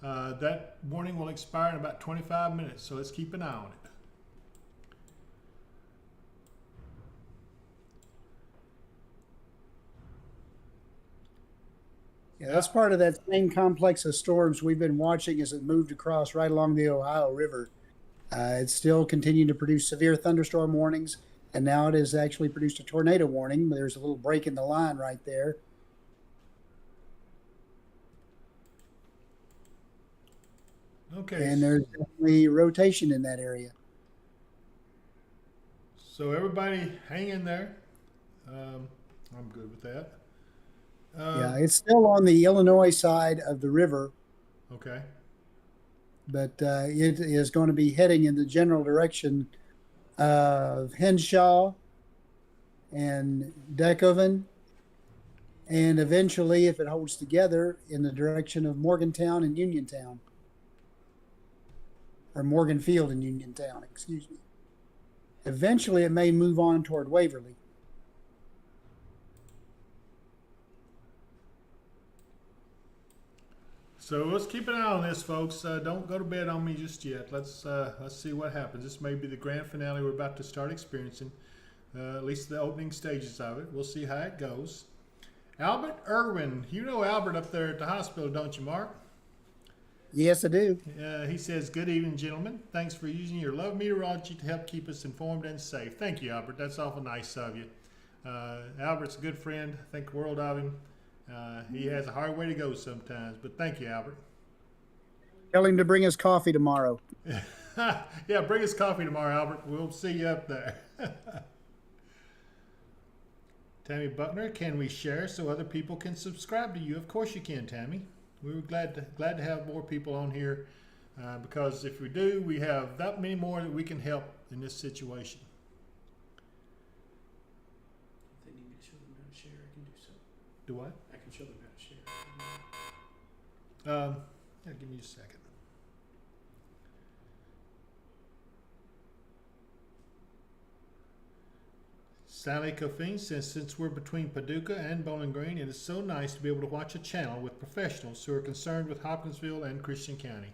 That warning will expire in about 25 minutes, so let's keep an eye on it. Yeah, that's part of that same complex of storms we've been watching as it moved across right along the Ohio River. It's still continuing to produce severe thunderstorm warnings, and now it has actually produced a tornado warning. There's a little break in the line right there. Okay. And there's definitely rotation in that area. So everybody hang in there. I'm good with that. Yeah, it's still on the Illinois side of the river, Okay. but it is going to be heading in the general direction of Henshaw and Deckoven, and eventually, if it holds together, in the direction of Morgantown and Uniontown. Or Morganfield and Uniontown, excuse me. Eventually, it may move on toward Waverly. So let's keep an eye on this, folks. Don't go to bed on me just yet. Let's see what happens. This may be the grand finale we're about to start experiencing, at least the opening stages of it. We'll see how it goes. Albert Irwin, you know Albert up there at the hospital, don't you, Mark? Yes, I do. He says, good evening, gentlemen. Thanks for using your love meteorology to help keep us informed and safe. Thank you, Albert. That's awful nice of you. Albert's a good friend. Think the world of him. He has a hard way to go sometimes, but thank you, Albert. Tell him to bring us coffee tomorrow. Yeah, bring us coffee tomorrow, Albert. We'll see you up there. Tammy Buckner, can we share so other people can subscribe to you? Of course you can, Tammy. We were glad to have more people on here because if we do, we have that many more that we can help in this situation. If they need me to show them how to share, I can do so. Do what? I can show them how to share. Yeah, give me a second. Sally Coffin says, since we're between Paducah and Bowling Green, it is so nice to be able to watch a channel with professionals who are concerned with Hopkinsville and Christian County.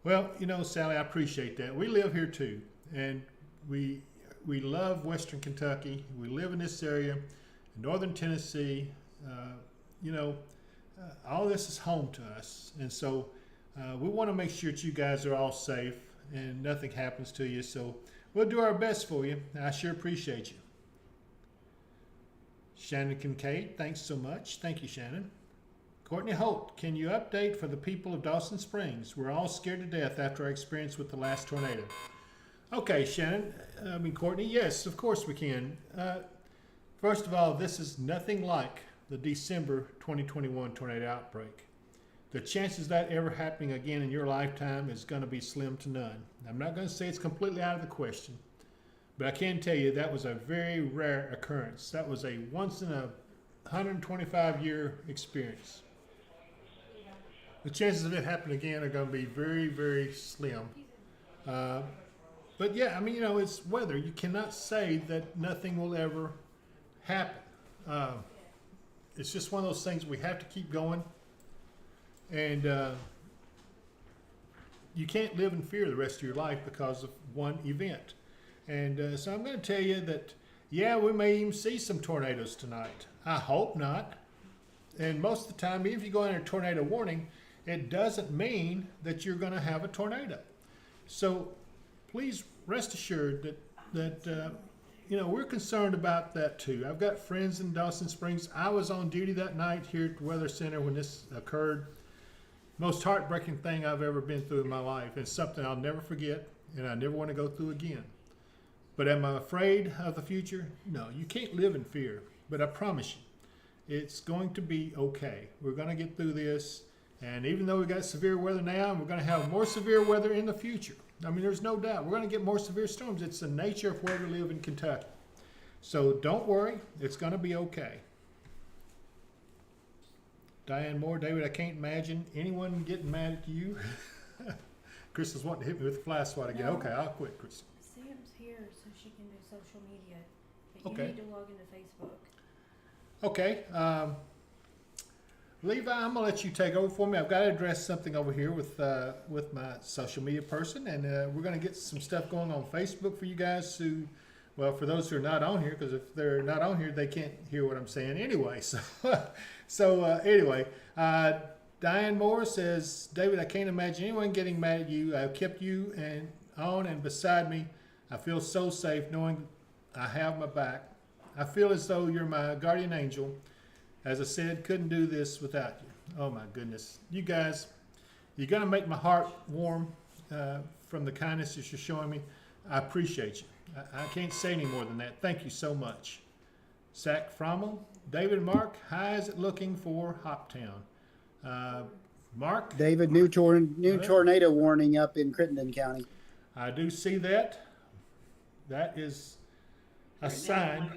Well, you know, Sally, I appreciate that. We live here too, and we love Western Kentucky. We live in this area, Northern Tennessee. All this is home to us, and so we want to make sure that you guys are all safe and nothing happens to you. So we'll do our best for you. I sure appreciate you. Shannon Kincaid, thanks so much. Thank you, Shannon. Courtney Holt, can you update for the people of Dawson Springs? We're all scared to death after our experience with the last tornado. Okay, Courtney, yes, of course we can. First of all, this is nothing like the December 2021 tornado outbreak. The chances of that ever happening again in your lifetime is going to be slim to none. I'm not going to say it's completely out of the question, but I can tell you that was a very rare occurrence. That was a once in a 125-year experience. The chances of it happening again are going to be very, very slim. But yeah, it's weather. You cannot say that nothing will ever happen. It's just one of those things we have to keep going. And you can't live in fear the rest of your life because of one event. And so I'm going to tell you that, yeah, we may even see some tornadoes tonight. I hope not. And most of the time, even if you go under a tornado warning, it doesn't mean that you're going to have a tornado. So please rest assured that we're concerned about that too. I've got friends in Dawson Springs. I was on duty that night here at the Weather Center when this occurred. Most heartbreaking thing I've ever been through in my life. It's something I'll never forget, and I never want to go through again. But am I afraid of the future? No, you can't live in fear. But I promise you, it's going to be okay. We're going to get through this. And even though we got severe weather now, and we're going to have more severe weather in the future. There's no doubt. We're going to get more severe storms. It's the nature of where we live in Kentucky. So don't worry. It's going to be okay. Diane Moore, David, I can't imagine anyone getting mad at you. Crystal's wanting to hit me with a fly swat again. No. Okay, I'll quit, Crystal. Sam's here so she can do social media. But Okay. You need to log into Facebook. Okay. Levi, I'm gonna let you take over for me. I've got to address something over here with my social media person, and we're gonna get some stuff going on Facebook for you guys who, well, for those who are not on here, because if they're not on here, they can't hear what I'm saying anyway. So, anyway, Diane Moore says, David, I can't imagine anyone getting mad at you. I've kept you on and beside me. I feel so safe knowing I have my back. I feel as though you're my guardian angel. As I said, couldn't do this without you. Oh my goodness. You guys, you're going to make my heart warm from the kindness that you're showing me. I appreciate you. I can't say any more than that. Thank you so much. Zach Frommel, David and Mark, how is it looking for Hoptown? Mark? David, new tornado warning up in Crittenden County. I do see that. That is a sign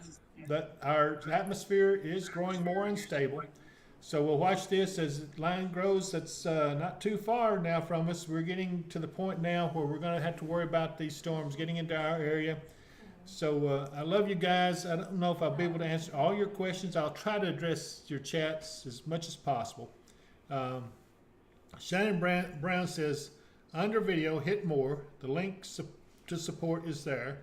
that our atmosphere is growing more unstable. So we'll watch this as the line grows. That's not too far now from us. We're getting to the point now where we're going to have to worry about these storms getting into our area. So I love you guys. I don't know if I'll be able to answer all your questions. I'll try to address your chats as much as possible. Shannon Brown says, under video, hit more. The link to support is there.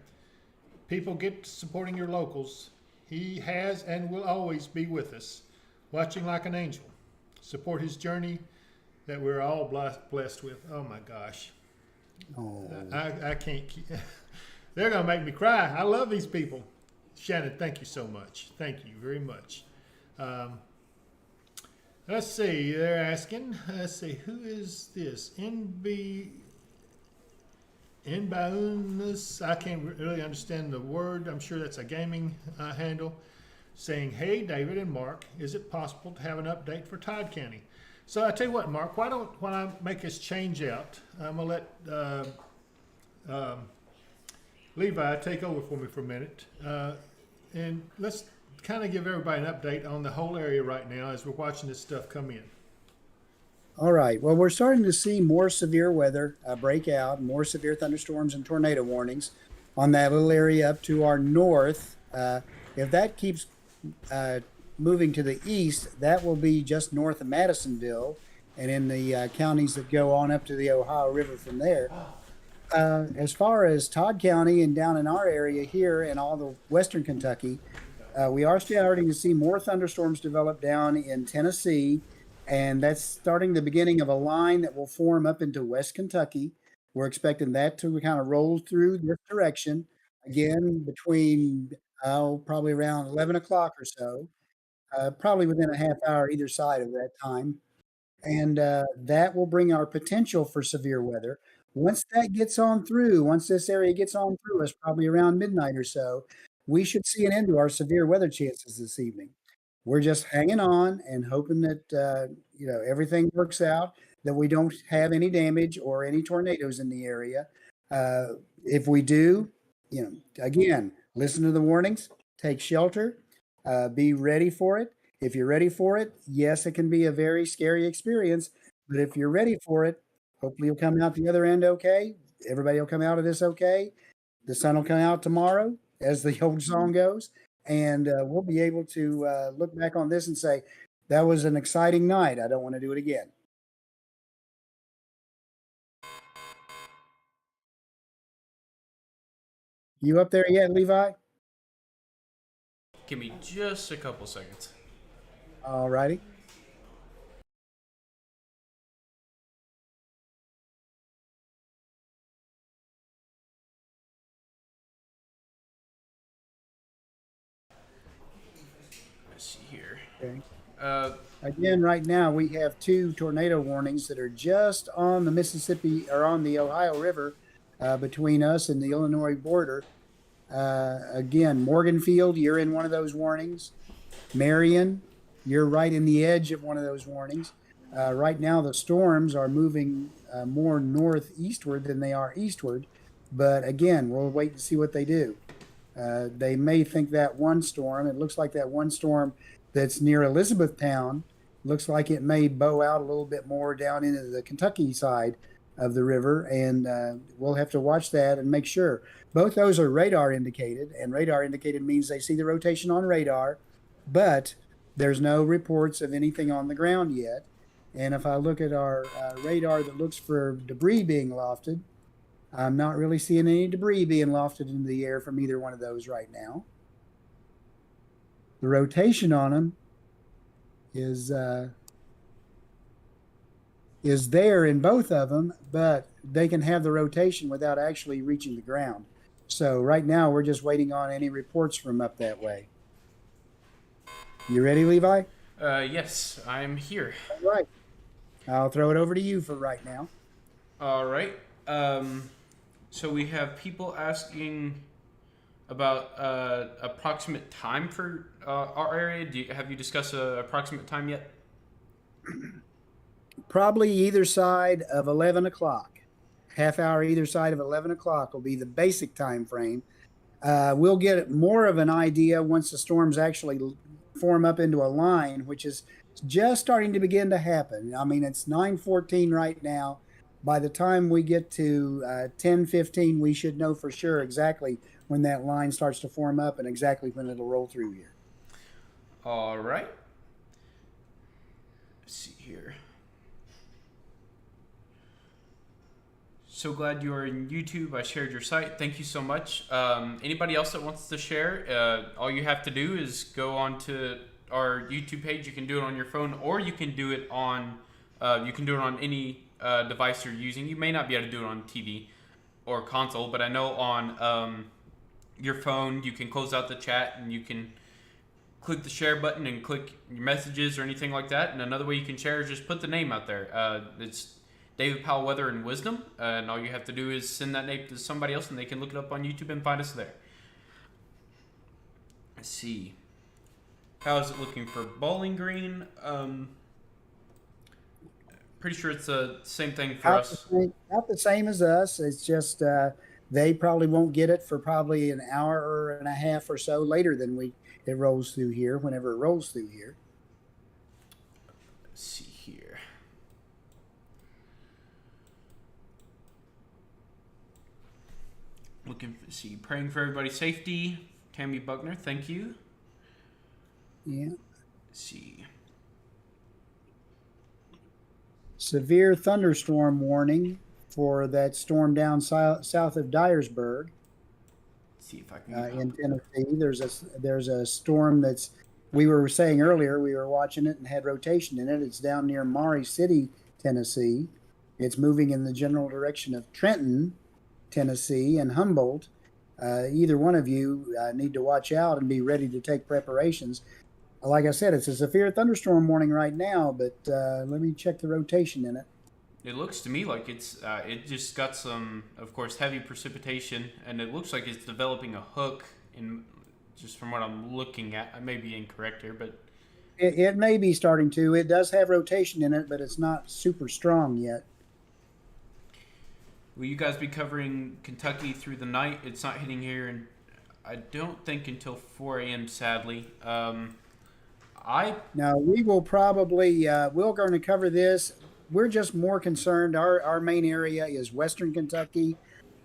People, get to supporting your locals. He has and will always be with us, watching like an angel. Support his journey that we're all blessed with. Oh my gosh. Oh. I can't keep. They're going to make me cry. I love these people. Shannon, thank you so much. Thank you very much. Let's see. They're asking. Let's see. Who is this? Inboundness, I can't really understand the word. I'm sure that's a gaming handle. Saying, hey, David and Mark, is it possible to have an update for Todd County? So I tell you what, Mark, why don't I make this change out? I'm going to let Levi take over for me for a minute. And let's kind of give everybody an update on the whole area right now as we're watching this stuff come in. All right. Well, we're starting to see more severe weather break out, more severe thunderstorms and tornado warnings on that little area up to our north If that keeps moving to the east, that will be just north of Madisonville and in the counties that go on up to the Ohio River from there. As far as Todd County and down in our area here and all the western Kentucky, we are starting to see more thunderstorms develop down in Tennessee, and that's starting the beginning of a line that will form up into West Kentucky. We're expecting that to kind of roll through this direction again between probably around 11 o'clock or so, probably within a half hour either side of that time. And that will bring our potential for severe weather. Once that gets on through, once this area gets on through us, probably around midnight or so, we should see an end to our severe weather chances this evening. We're just hanging on and hoping that everything works out, that we don't have any damage or any tornadoes in the area. If we do, again, listen to the warnings, take shelter, be ready for it. If you're ready for it, yes, it can be a very scary experience, but if you're ready for it, hopefully you'll come out the other end okay. Everybody will come out of this okay. The sun will come out tomorrow, as the old song goes, and we'll be able to look back on this and say, that was an exciting night. I don't want to do it again. You up there yet, Levi? Give me just a couple seconds. All righty. Let's see here. Okay. Uh, Again, right now we have 2 tornado warnings that are just on the Mississippi or on the Ohio River between us and the Illinois border. Again, Morganfield, you're in one of those warnings. Marion, you're right in the edge of one of those warnings. Right now, the storms are moving more northeastward than they are eastward. But again, we'll wait to see what they do. They may think that one storm, it looks like that one storm that's near Elizabethtown, looks like it may bow out a little bit more down into the Kentucky side of the river. And we'll have to watch that and make sure. Both those are radar indicated, and radar indicated means they see the rotation on radar, but there's no reports of anything on the ground yet. And if I look at our radar that looks for debris being lofted, I'm not really seeing any debris being lofted into the air from either one of those right now. The rotation on them is there in both of them, but they can have the rotation without actually reaching the ground. So right now we're just waiting on any reports from up that way. You ready, Levi? yes, I'm here. All right. I'll throw it over to you for right now. All right. So we have people asking about approximate time for our area. Have you discussed an approximate time yet? Probably either side of 11 o'clock. Half hour either side of 11 o'clock will be the basic time frame. We'll get more of an idea once the storms actually form up into a line, which is just starting to begin to happen. I mean, it's 9:14 right now. By the time we get to 10:15, we should know for sure exactly when that line starts to form up and exactly when it'll roll through here. All right. Let's see here. So glad you are in YouTube. I shared your site. Thank you so much. Anybody else that wants to share, all you have to do is go on to our YouTube page. You can do it on your phone, or you can do it on any device you're using. You may not be able to do it on TV or console, but I know on your phone you can close out the chat and you can click the share button and click your messages or anything like that. And another way you can share is just put the name out there. It's David Powell Weather and Wisdom, and all you have to do is send that name to somebody else and they can look it up on YouTube and find us there. Let's see. How is it looking for Bowling Green? Pretty sure it's the same thing for us. Not the same as us. It's just they probably won't get it for probably an hour and a half or so later than it rolls through here, whenever it rolls through here. Let's see here. Praying for everybody's safety. Tammy Buckner, thank you. Yeah. Let's see. Severe thunderstorm warning for that storm down south of Dyersburg. Let's see if I can. In Tennessee. There's a storm that's, we were saying earlier, we were watching it and had rotation in it. It's down near Maury City, Tennessee. It's moving in the general direction of Trenton, Tennessee, and Humboldt. Either one of you need to watch out and be ready to take preparations. Like I said, it's a severe thunderstorm warning right now, but let me check the rotation in it. It looks to me like it just got some, of course, heavy precipitation, and it looks like it's developing a hook. In just from what I'm looking at, I may be incorrect here, but it may be starting to. It does have rotation in it, but it's not super strong yet. will you guys be covering Kentucky through the night? It's not hitting here, and I don't think until 4 a.m. Sadly. Now we will probably we're going to cover this. We're just more concerned. Our main area is Western Kentucky,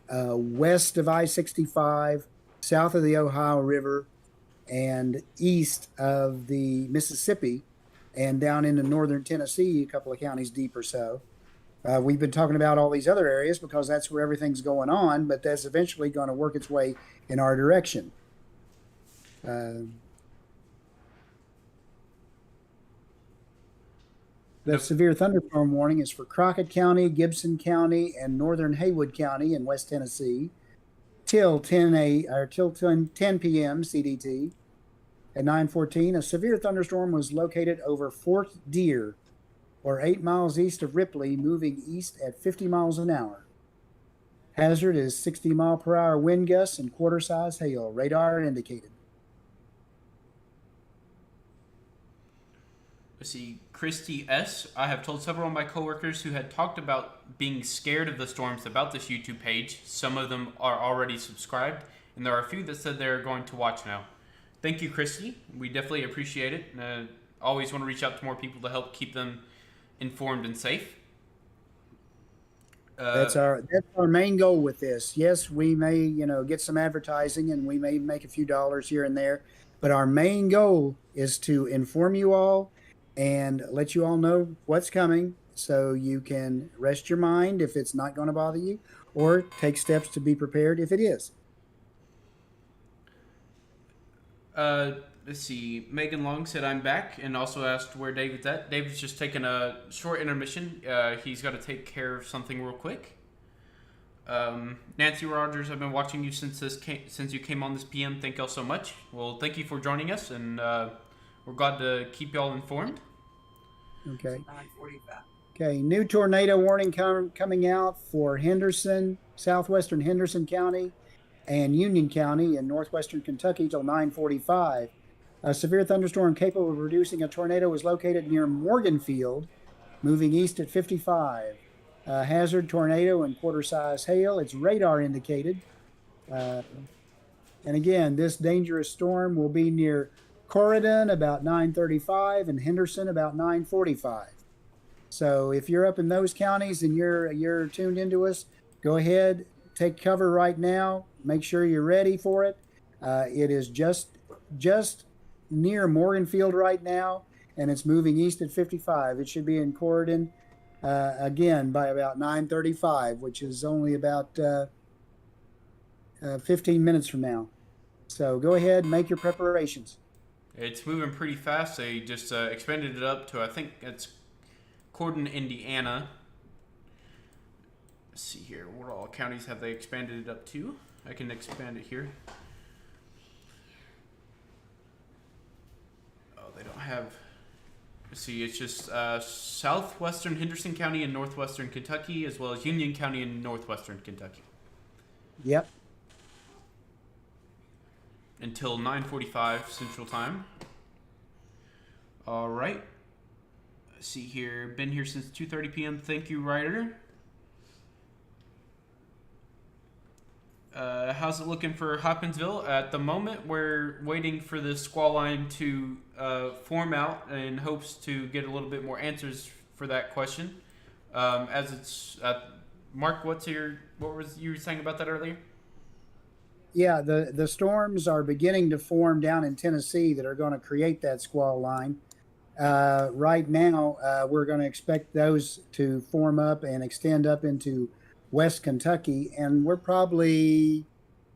west of I-65, south of the Ohio River, and east of the Mississippi, and down into northern Tennessee, a couple of counties deep or so. We've been talking about all these other areas because that's where everything's going on, but that's eventually going to work its way in our direction. The severe thunderstorm warning is for Crockett County, Gibson County, and northern Haywood County in West Tennessee till 10 p.m. CDT. At 9:14, a severe thunderstorm was located over Fort Deer, or 8 miles east of Ripley, moving east at 50 miles an hour. Hazard is 60-mile-per-hour wind gusts and quarter-size hail. Radar indicated. Let's see, Christy S. I have told several of my coworkers who had talked about being scared of the storms about this YouTube page. Some of them are already subscribed, and there are a few that said they're going to watch now. Thank you, Christy. We definitely appreciate it. Always want to reach out to more people to help keep them informed and safe. That's our main goal with this. Yes, we may get some advertising and we may make a few dollars here and there, but our main goal is to inform you all and let you all know what's coming so you can rest your mind if it's not going to bother you, or take steps to be prepared if it is. Let's see. Megan Long said I'm back and also asked where David's at. David's just taking a short intermission. He's got to take care of something real quick. Nancy Rogers, I've been watching you since you came on this PM. Thank y'all so much. Well, thank you for joining us, and we're glad to keep y'all informed. Okay. Okay. New tornado warning coming out for Henderson, southwestern Henderson County, and Union County in northwestern Kentucky till 9:45. A severe thunderstorm capable of producing a tornado is located near Morganfield, moving east at 55. Hazard tornado and quarter-size hail. It's radar indicated. And again, this dangerous storm will be near Corydon about 9:35 and Henderson about 9:45. So if you're up in those counties and you're tuned into us, go ahead, take cover right now. Make sure you're ready for it. It is just near Morganfield right now, and it's moving east at 55. It should be in Corydon again by about 9:35, which is only about 15 minutes from now. So go ahead and make your preparations. It's moving pretty fast. They just expanded it up to, I think it's Corydon, Indiana. Let's see here. What all counties have they expanded it up to? I can expand it here. Oh, they don't have... Let's see, it's just southwestern Henderson County and northwestern Kentucky, as well as Union County and northwestern Kentucky. Yep. Until 9:45 Central Time. All right. Let's see here. Been here since 2:30 p.m. Thank you, Ryder. How's it looking for Hopkinsville? At the moment, we're waiting for the squall line to form out in hopes to get a little bit more answers for that question. As it's Mark, what was you saying about that earlier? Yeah, the storms are beginning to form down in Tennessee that are going to create that squall line. Right now, we're going to expect those to form up and extend up into West Kentucky, and we're probably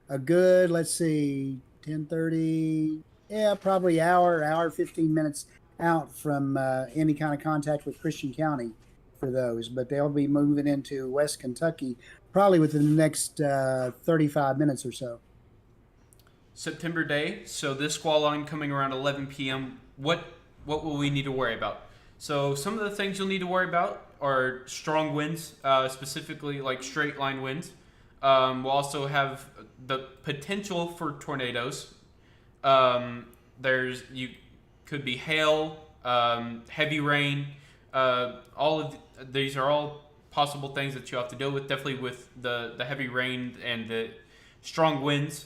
a good, let's see, 10:30, yeah, probably hour 15 minutes out from any kind of contact with Christian County for those, but they'll be moving into West Kentucky probably within the next 35 minutes or so. September day. So this squall line coming around 11 p.m. What will we need to worry about? So some of the things you'll need to worry about are strong winds, specifically like straight line winds. We'll also have the potential for tornadoes. Could be hail, heavy rain. All of these are all possible things that you have to deal with. Definitely with the heavy rain and the strong winds.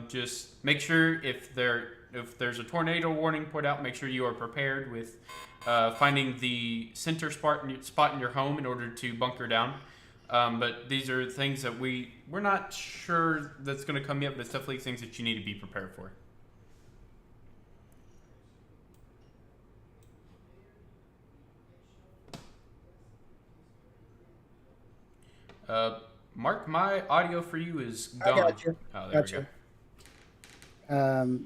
Just make sure if there's a tornado warning put out, make sure you are prepared with finding the center spot in your home in order to bunker down. But these are things that we're not sure that's going to come yet, but it's definitely things that you need to be prepared for. Mark, my audio for you is gone. I got you. Oh, there Gotcha. we go.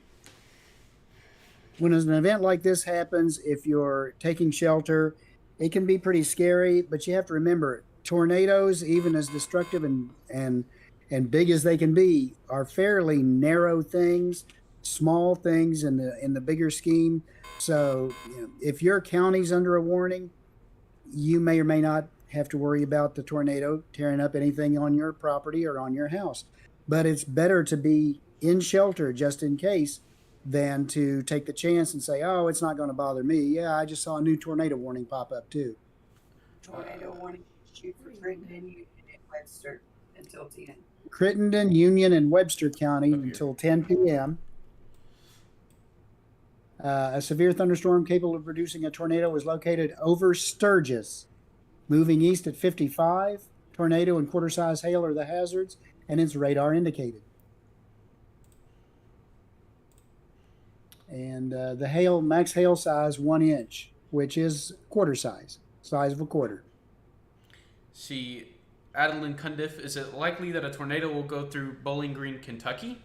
When an event like this happens, if you're taking shelter, it can be pretty scary, but you have to remember tornadoes, even as destructive and big as they can be, are fairly narrow things, small things in the bigger scheme. So if your county's under a warning, you may or may not have to worry about the tornado tearing up anything on your property or on your house. But it's better to be in shelter just in case than to take the chance and say, oh, it's not going to bother me. Yeah, I just saw a new tornado warning pop up too. Tornado warning issued for Crittenden, Union, and Webster until 10. Crittenden, Union, and Webster County until 10 p.m. A severe thunderstorm capable of producing a tornado was located over Sturgis, moving east at 55. Tornado and quarter-size hail are the hazards, and it's radar indicated. And the hail, max hail size 1 inch, which is quarter size of a quarter. See, Adeline Cundiff, is it likely that a tornado will go through Bowling Green, Kentucky?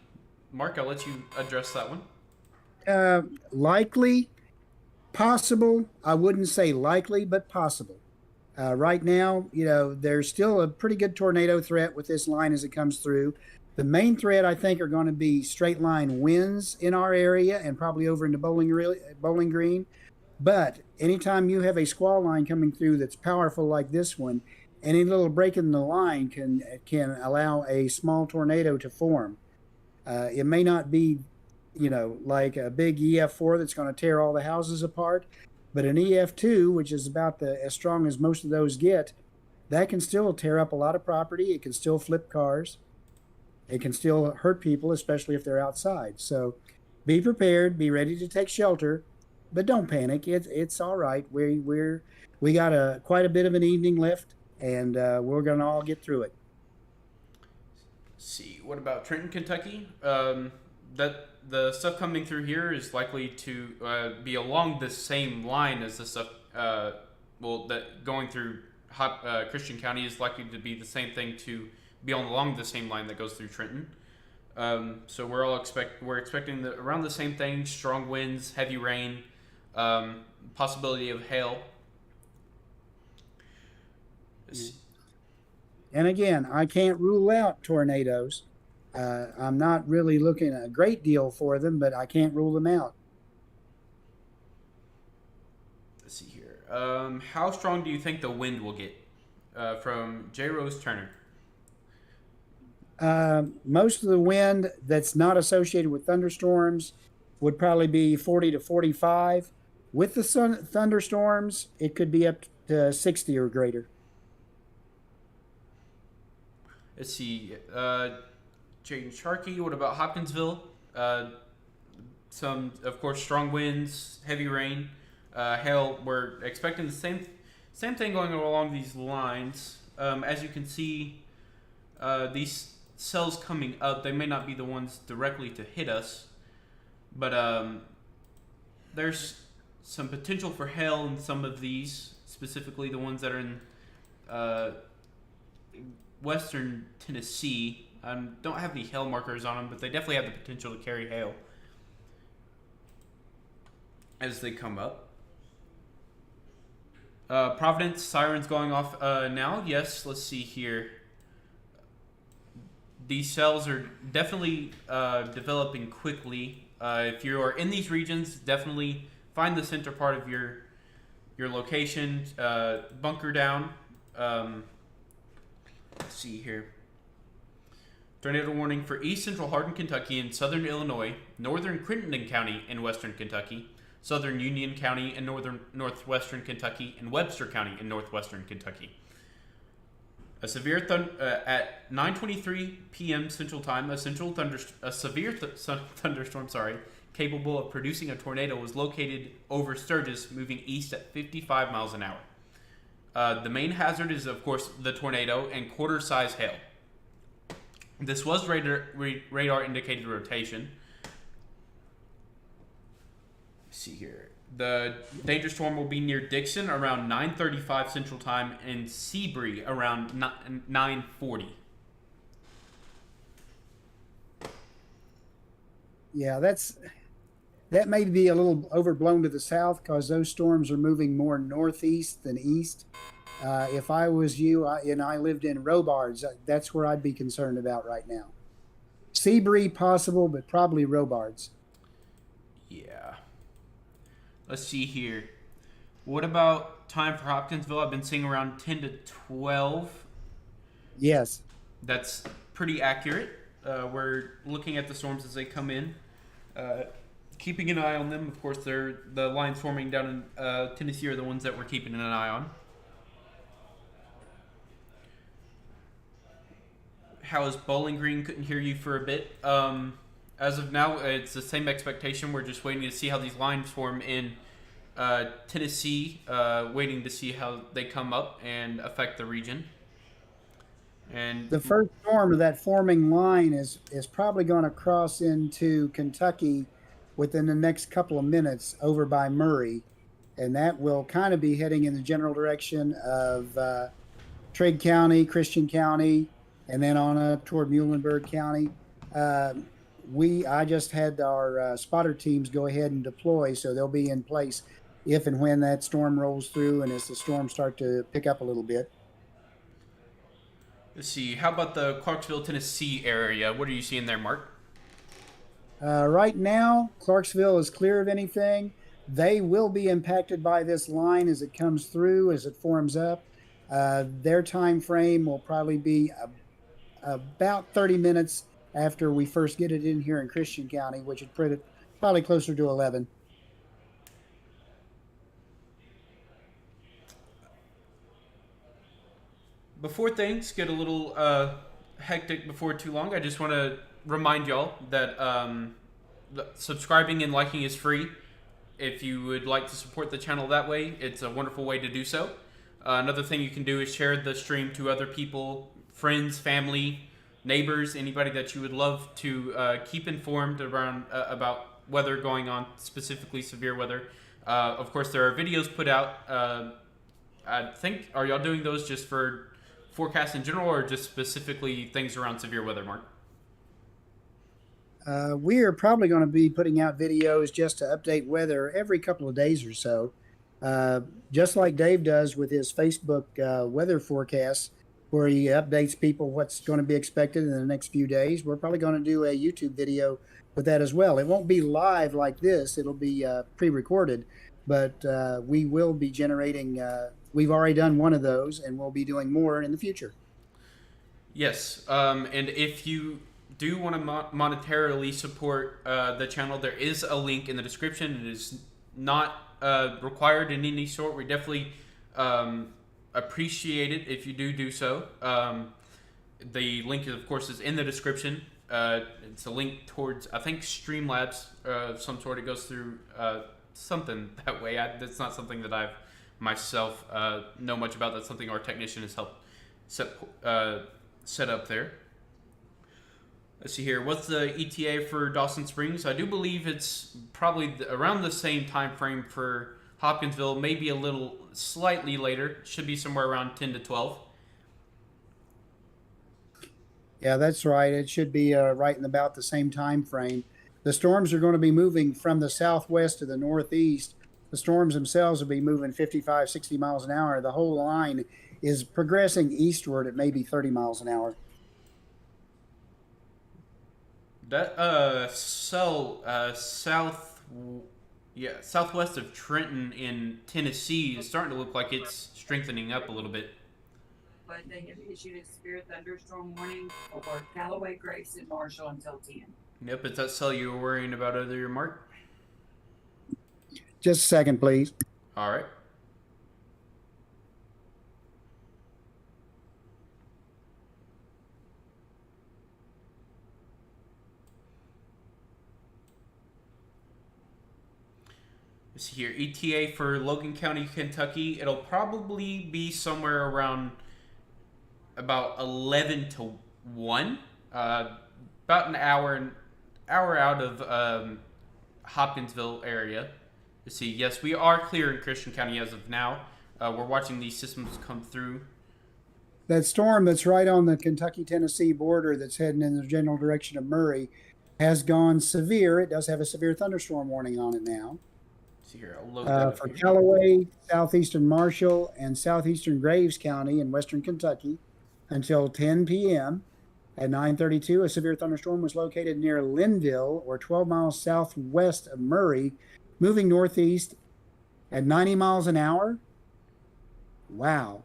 Mark, I'll let you address that one. Likely, possible. I wouldn't say likely, but possible. Right now, there's still a pretty good tornado threat with this line as it comes through. The main threat, I think, are going to be straight line winds in our area and probably over into Bowling Green. But anytime you have a squall line coming through that's powerful like this one, any little break in the line can allow a small tornado to form. It may not be, like a big EF4 that's going to tear all the houses apart, but an EF2, which is about as strong as most of those get, that can still tear up a lot of property. It can still flip cars. It can still hurt people, especially if they're outside. So be prepared, be ready to take shelter, but don't panic. It's all right. We got quite a bit of an evening lift, and we're going to all get through it. Let's see, what about Trenton, Kentucky? That the stuff coming through here is likely to be along the same line as the stuff. That going through Christian County is likely to be the same thing to be along the same line that goes through Trenton. So we're expecting around the same thing: strong winds, heavy rain, possibility of hail. And again, I can't rule out tornadoes. I'm not really looking a great deal for them, but I can't rule them out. Let's see here. How strong do you think the wind will get? From J. Rose Turner. Most of the wind that's not associated with thunderstorms would probably be 40 to 45. With the thunderstorms, it could be up to 60 or greater. Let's see. Jane Sharkey, what about Hopkinsville? Some, of course, strong winds, heavy rain, hail. We're expecting the same thing going along these lines. As you can see, these cells coming up, they may not be the ones directly to hit us, but there's some potential for hail in some of these, specifically the ones that are in western Tennessee. Don't have any hail markers on them, but they definitely have the potential to carry hail as they come up. Providence, sirens going off now. Yes, let's see here. These cells are definitely developing quickly. If you are in these regions, definitely find the center part of your location, bunker down. Let's see here. Tornado warning for east central Hardin, Kentucky, and southern Illinois, northern Crittenden County in western Kentucky, southern Union County in northwestern Kentucky, and Webster County in northwestern Kentucky. A severe at 9:23 p.m. Central Time, a severe thunderstorm, capable of producing a tornado was located over Sturgis, moving east at 55 miles an hour. The main hazard is, of course, the tornado and quarter-size hail. This was radar indicated rotation. Let's see here. The danger storm will be near Dixon around 9:35 Central Time and Seabury around 9:40. Yeah, that may be a little overblown to the south because those storms are moving more northeast than east. If I was you and I lived in Robards, that's where I'd be concerned about right now. Seabury possible, but probably Robards. Yeah. Let's see here. What about time for Hopkinsville? I've been seeing around 10 to 12. Yes. That's pretty accurate. We're looking at the storms as they come in. Keeping an eye on them. Of course, the lines forming down in Tennessee are the ones that we're keeping an eye on. How is Bowling Green? Couldn't hear you for a bit. As of now, it's the same expectation. We're just waiting to see how these lines form in Tennessee, waiting to see how they come up and affect the region. And the first storm of that forming line is probably going to cross into Kentucky within the next couple of minutes over by Murray. And that will kind of be heading in the general direction of Trigg County, Christian County, and then on up toward Muhlenberg County. I just had our spotter teams go ahead and deploy, so they'll be in place if and when that storm rolls through and as the storms start to pick up a little bit. Let's see. How about the Clarksville, Tennessee area? What are you seeing there, Mark? Right now, Clarksville is clear of anything. They will be impacted by this line as it comes through, as it forms up. Their time frame will probably be about 30 minutes after we first get it in here in Christian County, which is probably closer to 11. Before things get a little hectic before too long, I just want to remind y'all that subscribing and liking is free. If you would like to support the channel that way, it's a wonderful way to do so. Another thing you can do is share the stream to other people, friends, family, neighbors, anybody that you would love to keep informed around about weather going on, specifically severe weather. Of course, there are videos put out. I think, are y'all doing those just for forecasts in general or just specifically things around severe weather, Mark? We are probably going to be putting out videos just to update weather every couple of days or so. Just like Dave does with his Facebook weather forecasts, where he updates people what's going to be expected in the next few days. We're probably going to do a YouTube video with that as well. It won't be live like this. It'll be pre-recorded, but we will be generating, we've already done one of those, and we'll be doing more in the future. Yes, and if you do want to monetarily support the channel, there is a link in the description. It is not required in any sort. We definitely appreciate it if you do so. The link, of course, is in the description. It's a link towards, I think, Streamlabs of some sort. It goes through something that way. That's not something that I've myself know much about. That's something our technician has helped set up there. Let's see here. What's the ETA for Dawson Springs? I do believe it's probably around the same time frame for Hopkinsville, maybe a little slightly later. Should be somewhere around 10 to 12. Yeah, that's right. It should be right in about the same time frame. The storms are going to be moving from the southwest to the northeast. The storms themselves will be moving 55, 60 miles an hour. The whole line is progressing eastward at maybe 30 miles an hour. That southwest of Trenton in Tennessee is starting to look like it's strengthening up a little bit. But they have issued a severe thunderstorm warning for Callaway, Grace, and Marshall until 10. Yep, is that cell you were worrying about earlier, Mark? Just a second, please. All right. Let's see here. ETA for Logan County, Kentucky. It'll probably be somewhere around about 11 to 1. About an hour out of Hopkinsville area. Let's see. Yes, we are clear in Christian County as of now. We're watching these systems come through. That storm that's right on the Kentucky-Tennessee border that's heading in the general direction of Murray has gone severe. It does have a severe thunderstorm warning on it now. Let's see here. I'll load that up For here. Callaway, southeastern Marshall, and southeastern Graves County in western Kentucky until 10 p.m. At 9:32, a severe thunderstorm was located near Linville, or 12 miles southwest of Murray, moving northeast at 90 miles an hour. Wow.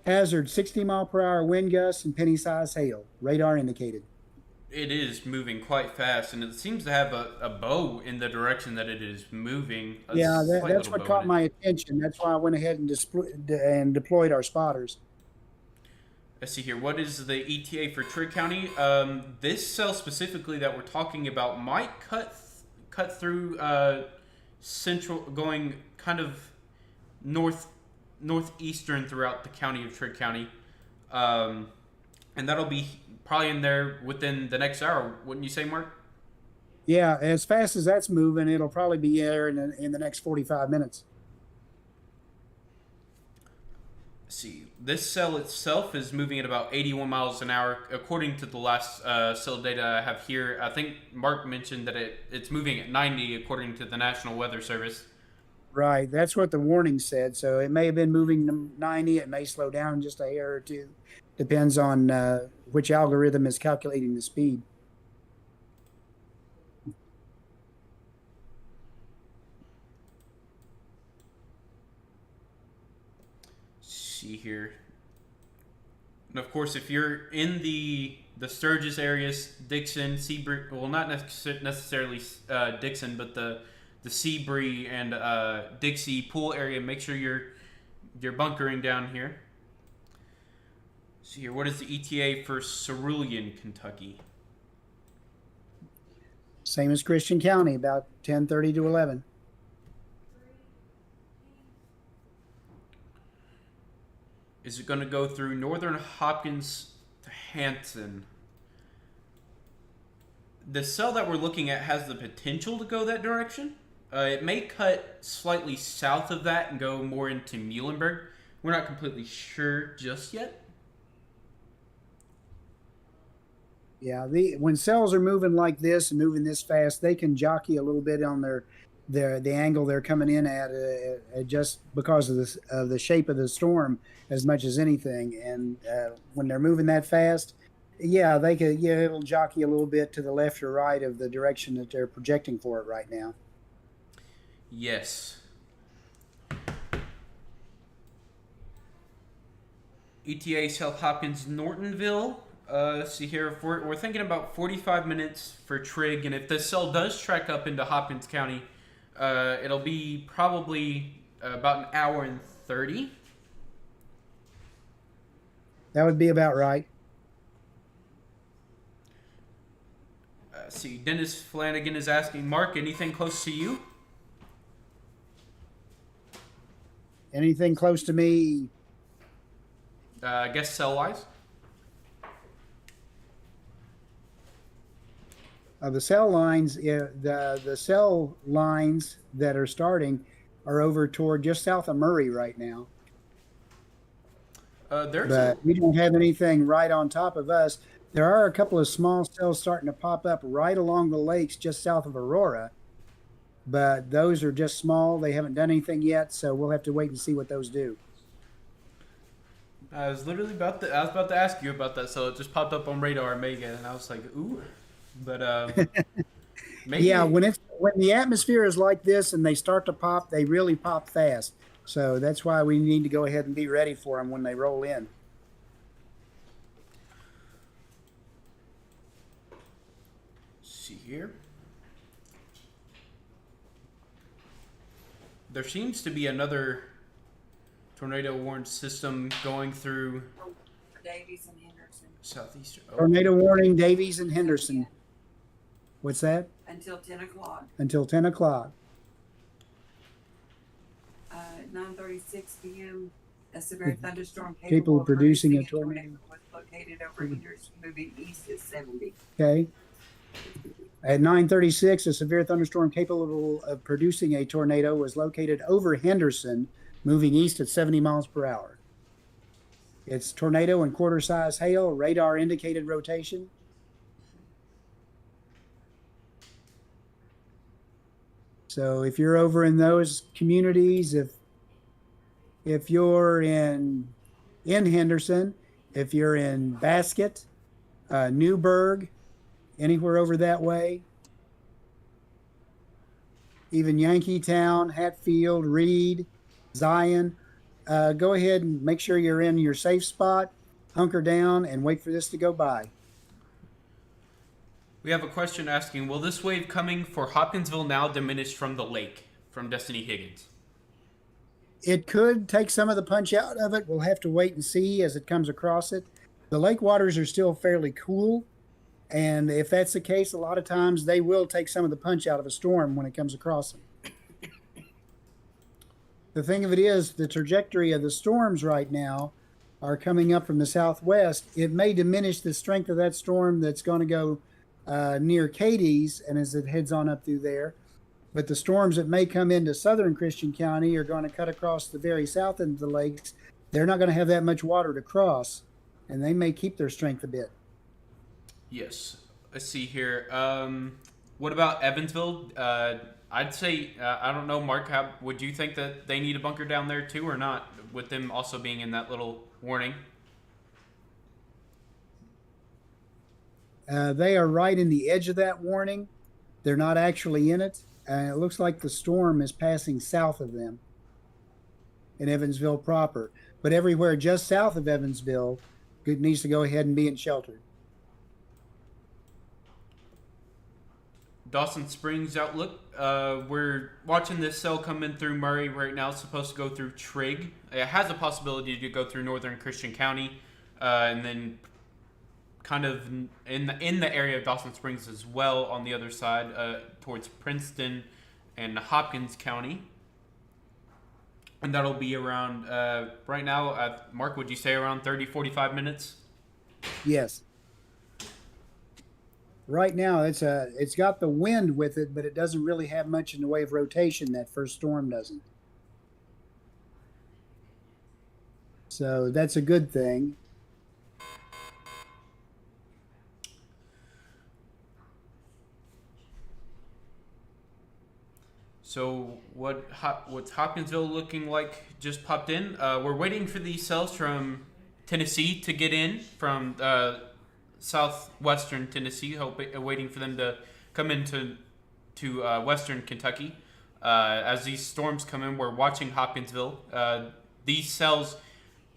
Hazard 60 mile per hour wind gusts and penny-sized hail. Radar indicated. It is moving quite fast, and it seems to have a bow in the direction that it is moving. Yeah, slight that's little what bow caught in it. my attention. That's why I went ahead and deployed our spotters. Let's see here. What is the ETA for Trigg County? This cell specifically that we're talking about might cut through central, going kind of northeastern throughout the county of Trigg County, and that'll be probably in there within the next hour. Wouldn't you say, Mark? Yeah, as fast as that's moving, it'll probably be there in the next 45 minutes. Let's see. This cell itself is moving at about 81 miles an hour, according to the last cell data I have here. I think Mark mentioned that it's moving at 90, according to the National Weather Service. Right, that's what the warning said. So it may have been moving to 90. It may slow down just a hair or two. Depends on which algorithm is calculating the speed. See here. And of course, if you're in the Sturgis areas, Dixon, Seabury, well, not necessarily Dixon, but the Seabury and Dixie Pool area, make sure you're bunkering down here. See here, what is the ETA for Cerulean, Kentucky? Same as Christian County, about 10:30 to 11. Is it going to go through northern Hopkins to Hanson? The cell that we're looking at has the potential to go that direction. It may cut slightly south of that and go more into Muhlenberg. We're not completely sure just yet. Yeah, when cells are moving like this and moving this fast, they can jockey a little bit on the angle they're coming in at just because of the shape of the storm as much as anything. And when they're moving that fast, yeah, it'll jockey a little bit to the left or right of the direction that they're projecting for it right now. Yes. ETA South Hopkins Nortonville. Let's see here. If we're thinking about 45 minutes for Trigg, and if this cell does track up into Hopkins County, it'll be probably about an hour and 30. That would be about right. See, Dennis Flanagan is asking, Mark, anything close to you? Anything close to me? I guess cell-wise? The cell lines, the cell lines that are starting are over toward just south of Murray right now. But we don't have anything right on top of us. There are a couple of small cells starting to pop up right along the lakes just south of Aurora, but those are just small. They haven't done anything yet, so we'll have to wait and see what those do. I was about to ask you about that, so it just popped up on radar Omega, and I was like, ooh. But maybe. Yeah, when the atmosphere is like this and they start to pop, they really pop fast. So that's why we need to go ahead and be ready for them when they roll in. See here. There seems to be another tornado warned system going through Davies and Henderson. southeastern. Oh. Tornado warning, Davies and Henderson. What's that? Until 10 o'clock. Until 10 o'clock. 9:36 p.m. A severe thunderstorm Capable of producing a tornado was located over Henderson, moving east at 70. Okay. At 9:36, a severe thunderstorm capable of producing a tornado was located over Henderson, moving east at 70 miles per hour. It's tornado and quarter-size hail, radar indicated rotation. So if you're over in those communities, if you're in Henderson, if you're in Basket, Newburgh, anywhere over that way, even Yankeetown, Hatfield, Reed, Zion, go ahead and make sure you're in your safe spot, hunker down, and wait for this to go by. We have a question asking, will this wave coming for Hopkinsville now diminish from the lake, from Destiny Higgins? It could take some of the punch out of it. We'll have to wait and see as it comes across it. The lake waters are still fairly cool. And if that's the case, a lot of times they will take some of the punch out of a storm when it comes across them. The thing of it is, the trajectory of the storms right now are coming up from the southwest. It may diminish the strength of that storm that's going to go near Cadiz and as it heads on up through there. But the storms that may come into southern Christian County are going to cut across the very south end of the lakes. They're not going to have that much water to cross, and they may keep their strength a bit. Yes. Let's see here. What about Evansville? I'd say, I don't know, Mark, would you think that they need a bunker down there too or not, with them also being in that little warning? They are right in the edge of that warning. They're not actually in it. It looks like the storm is passing south of them in Evansville proper. But everywhere just south of Evansville, it needs to go ahead and be in shelter. Dawson Springs outlook. We're watching this cell come in through Murray right now. It's supposed to go through Trigg. It has a possibility to go through northern Christian County, and then kind of in the area of Dawson Springs as well on the other side, towards Princeton and Hopkins County. And that'll be around, right now, Mark, would you say around 30, 45 minutes? Yes. Right now, it's got the wind with it, but it doesn't really have much in the way of rotation. That first storm doesn't. So that's a good thing. So what's Hopkinsville looking like just popped in? We're waiting for these cells from Tennessee to get in from southwestern Tennessee, waiting for them to come into western Kentucky. As these storms come in, we're watching Hopkinsville. These cells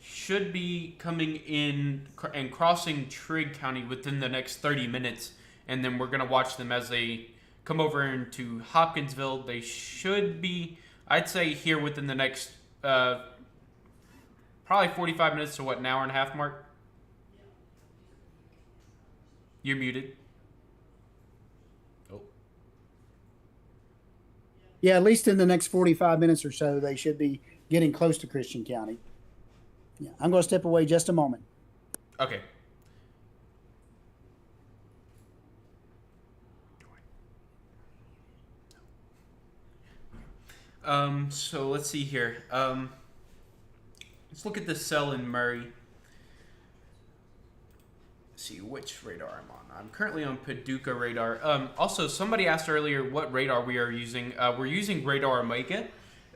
should be coming in and crossing Trigg County within the next 30 minutes, and then we're going to watch them as they come over into Hopkinsville. They should be, I'd say, here within the next probably 45 minutes to an hour and a half, Mark? You're muted. Oh. Yeah, at least in the next 45 minutes or so, they should be getting close to Christian County. Yeah, I'm going to step away just a moment. Okay. So let's see here. Let's look at the cell in Murray. Let's see which radar I'm on. I'm currently on Paducah radar. Also, somebody asked earlier what radar we are using. We're using Radar Omega.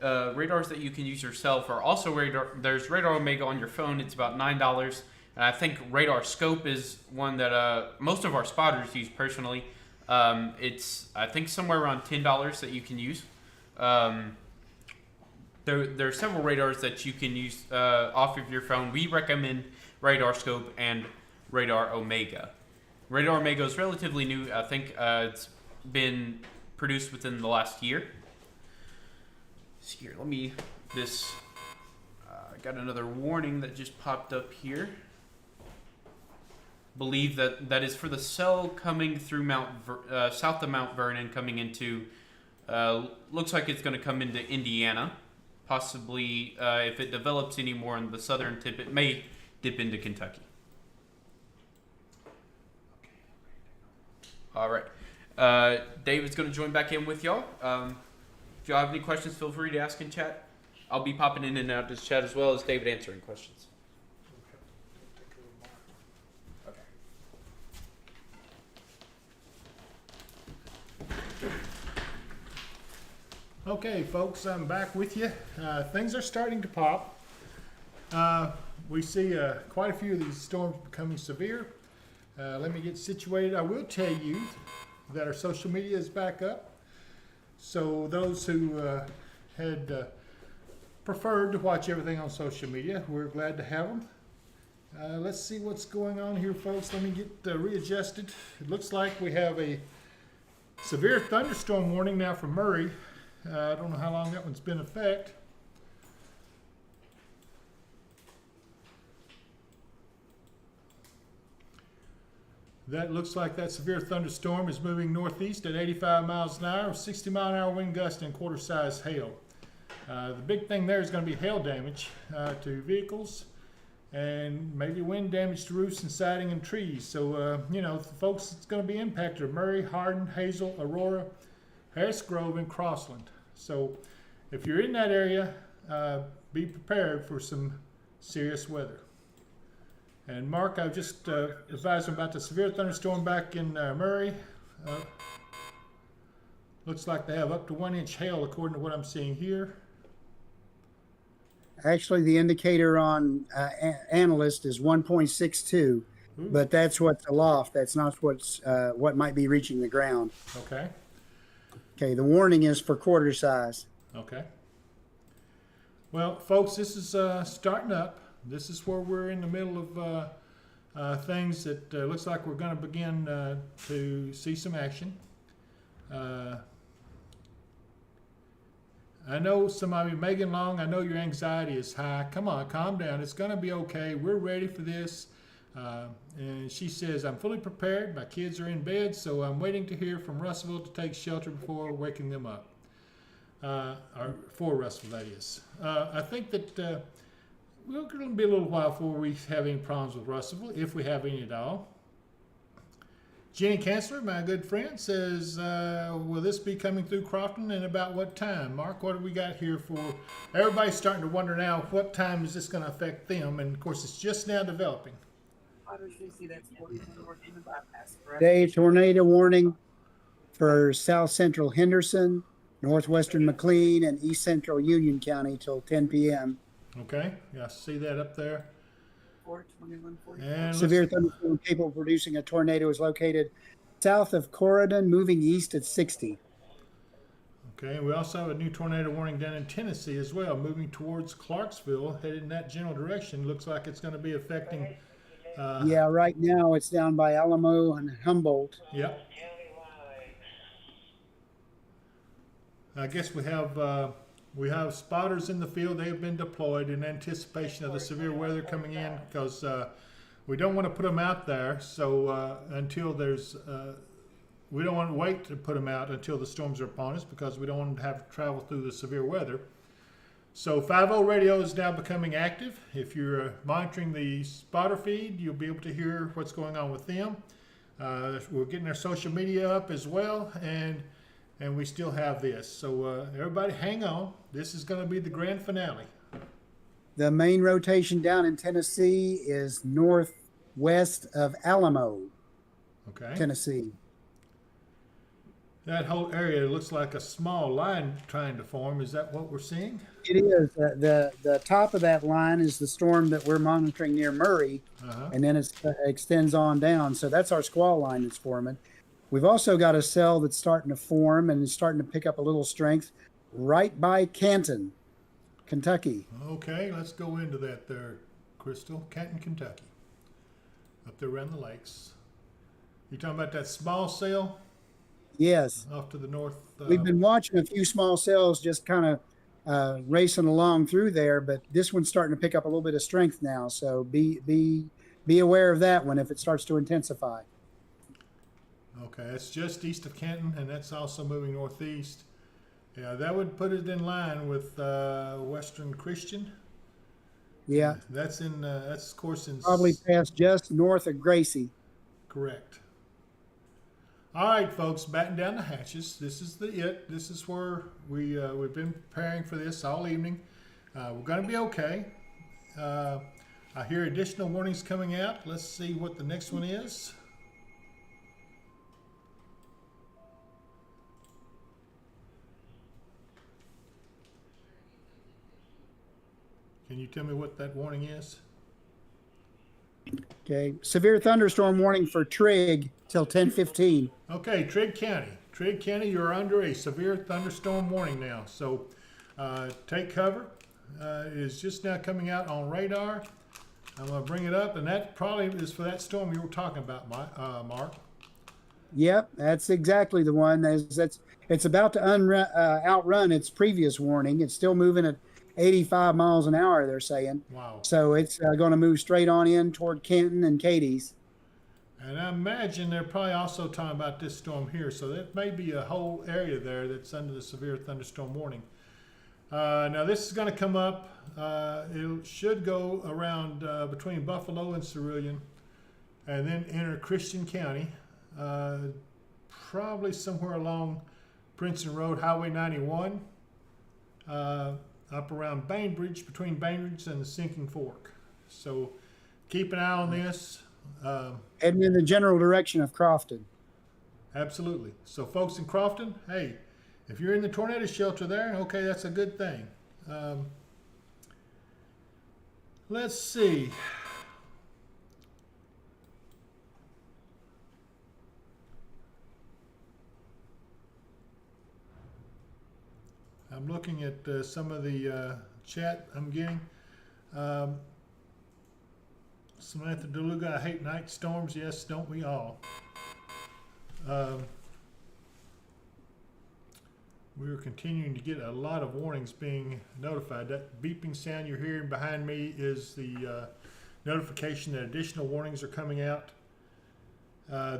Radars that you can use yourself are also radar. There's Radar Omega on your phone. It's about $9. And I think Radar Scope is one that most of our spotters use personally. It's, I think, somewhere around $10 that you can use. There are several radars that you can use off of your phone. We recommend Radar Scope and Radar Omega. Radar Omega is relatively new. I think it's been produced within the last year. So here, let me, I got another warning that just popped up here. Believe that is for the cell coming through south of Mount Vernon, coming into, looks like it's going to come into Indiana. Possibly, if it develops any more in the southern tip, it may dip into Kentucky. All right. David's going to join back in with y'all. If y'all have any questions, feel free to ask in chat. I'll be popping in and out this chat as well as David answering questions. Okay, folks, I'm back with you. Things are starting to pop. We see quite a few of these storms becoming severe. Let me get situated. I will tell you that our social media is back up. So those who had preferred to watch everything on social media, we're glad to have them. Let's see what's going on here, folks. Let me get readjusted. It looks like we have a severe thunderstorm warning now for Murray. I don't know how long that one's been in effect. That looks like that severe thunderstorm is moving northeast at 85 miles an hour, 60 mile an hour wind gust and quarter-size hail. The big thing there is going to be hail damage to vehicles and maybe wind damage to roofs and siding and trees. So, you know, folks, it's going to be impacted. Murray, Hardin, Hazel, Aurora, Harris Grove, and Crossland. So if you're in that area, be prepared for some serious weather. And Mark, I've just advised him about the severe thunderstorm back in Murray. Looks like they have up to 1 inch hail according to what I'm seeing here. Actually, the indicator on Analyst is 1.62, but that's what's aloft. That's not what's what might be reaching the ground. Okay. Okay, the warning is for quarter size. Okay. Well, folks, this is starting up. This is where we're in the middle of things that looks like we're going to begin to see some action. I know somebody, Megan Long, I know your anxiety is high. Come on, calm down. It's going to be okay. We're ready for this. And she says, I'm fully prepared. My kids are in bed, so I'm waiting to hear from Russellville to take shelter before waking them up. Or for Russellville, that is. I think that we're going to be a little while before we have any problems with Russellville, if we have any at all. Jenny Chancellor, my good friend, says, will this be coming through Crofton and about what time? Mark, what have we got here for? Everybody's starting to wonder now, what time is this going to affect them? And, of course, it's just now developing. Day tornado warning for south central Henderson, northwestern McLean, and east central Union County till 10 p.m. Okay, yeah, I see that up there. And severe thunderstorm capable of producing a tornado is located south of Corydon, moving east at 60. Okay, we also have a new tornado warning down in Tennessee as well, moving towards Clarksville, headed in that general direction. Looks like it's going to be affecting. Yeah, right now it's down by Alamo and Humboldt. Yep. I guess we have spotters in the field. They have been deployed in anticipation of the severe weather coming in, because we don't want to put them out there. So until there's, we don't want to wait to put them out until the storms are upon us, because we don't want them to have to travel through the severe weather. So 5.0 radio is now becoming active. If you're monitoring the spotter feed, you'll be able to hear what's going on with them. We're getting our social media up as well, and and we still have this. So everybody hang on. This is going to be the grand finale. The main rotation down in Tennessee is northwest of Alamo, Okay. Tennessee. That whole area looks like a small line trying to form. Is that what we're seeing? It is. The top of that line is the storm that we're monitoring near Murray, and then it extends on down. So that's our squall line that's forming. We've also got a cell that's starting to form and is starting to pick up a little strength right by Canton, Kentucky. Okay, let's go into that there, Crystal. Canton, Kentucky. Up there around the lakes. You talking about that small cell? Yes. Off to the north. We've been watching a few small cells just kind of racing along through there, but this one's starting to pick up a little bit of strength now. So be aware of that one if it starts to intensify. Okay, that's just east of Canton, and that's also moving northeast. Yeah, that would put it in line with Western Christian. Yeah. That's in. That's of course in. Probably past just north of Gracie. Correct. All right, folks, batten down the hatches. This is This is where we've been preparing for this all evening. We're going to be okay. I hear additional warnings coming out. Let's see what the next one is. Can you tell me what that warning is? Okay. Severe thunderstorm warning for Trigg till 10:15. Okay, Trigg County. Trigg County, you're under a severe thunderstorm warning now. So take cover. It is just now coming out on radar. I'm going to bring it up, and that probably is for that storm you were talking about, Mark. Yep, that's exactly the one. It's about to outrun its previous warning. It's still moving at 85 miles an hour, they're saying. Wow. So it's going to move straight on in toward Canton and Cadiz. And I imagine they're probably also talking about this storm here. So that may be a whole area there that's under the severe thunderstorm warning. Now this is going to come up. It should go around between Buffalo and Cerulean, and then enter Christian County, probably somewhere along Princeton Road, Highway 91. Up around Bainbridge, between Bainbridge and the Sinking Fork. So keep an eye on this. Heading in the general direction of Crofton. Absolutely. So folks in Crofton, hey, if you're in the tornado shelter there, okay, that's a good thing. Let's see. I'm looking at some of the chat I'm getting. Samantha DeLuga, I hate night storms. Yes, don't we all? We're continuing to get a lot of warnings being notified. That beeping sound you're hearing behind me is the notification that additional warnings are coming out.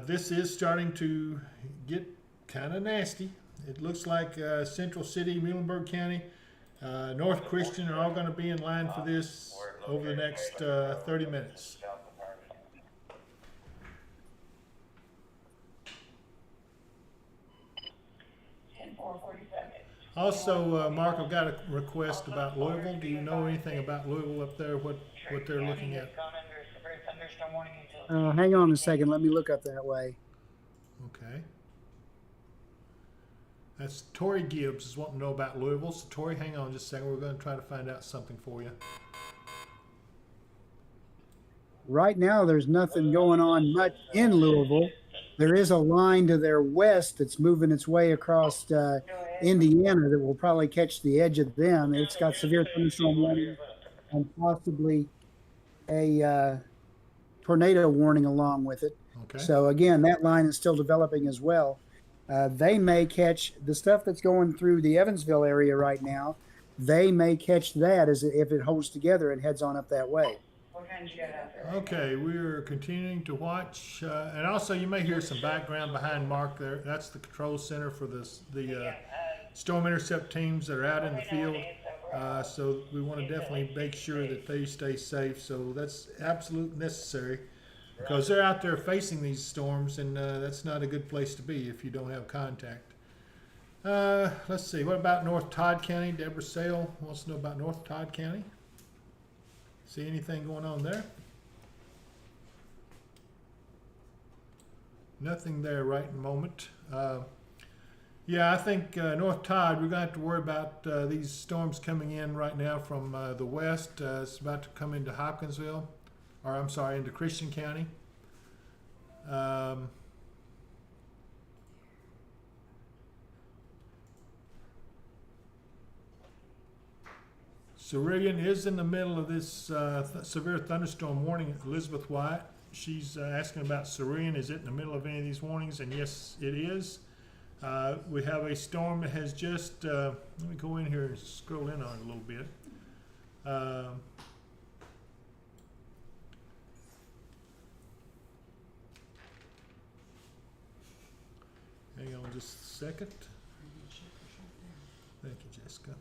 This is starting to get kind of nasty. It looks like Central City, Muhlenberg County, North Christian are all going to be in line for this over the next 30 minutes. Also, Mark, I've got a request about Louisville. Do you know anything about Louisville up there, what they're looking at? Hang on a second. Let me look up that way. Okay. That's Tori Gibbs is wanting to know about Louisville. So Tori, hang on just a second. We're going to try to find out something for you. Right now, there's nothing going on much in Louisville. There is a line to their west that's moving its way across Indiana that will probably catch the edge of them. It's got severe thunderstorm warning and possibly a tornado warning along with it. Okay. So again, that line is still developing as well. They may catch the stuff that's going through the Evansville area right now. They may catch that as if it holds together and heads on up that way. Okay, we're continuing to watch, and also you may hear some background behind Mark there. That's the control center for the storm intercept teams that are out in the field. So we want to definitely make sure that they stay safe. So that's absolutely necessary because they're out there facing these storms, and that's not a good place to be if you don't have contact. Let's see. What about North Todd County? Deborah Sale wants to know about North Todd County. See anything going on there? Nothing there right in the moment. Yeah, I think North Todd, we're going to have to worry about these storms coming in right now from the west. It's about to come into Hopkinsville, or I'm sorry, into Christian County. Cerulean is in the middle of this severe thunderstorm warning. Elizabeth White, she's asking about Cerulean. Is it in the middle of any of these warnings? And yes, it is. We have a storm that has just, let me go in here and scroll in on it a little bit. Hang on just a second. Thank you, Jessica.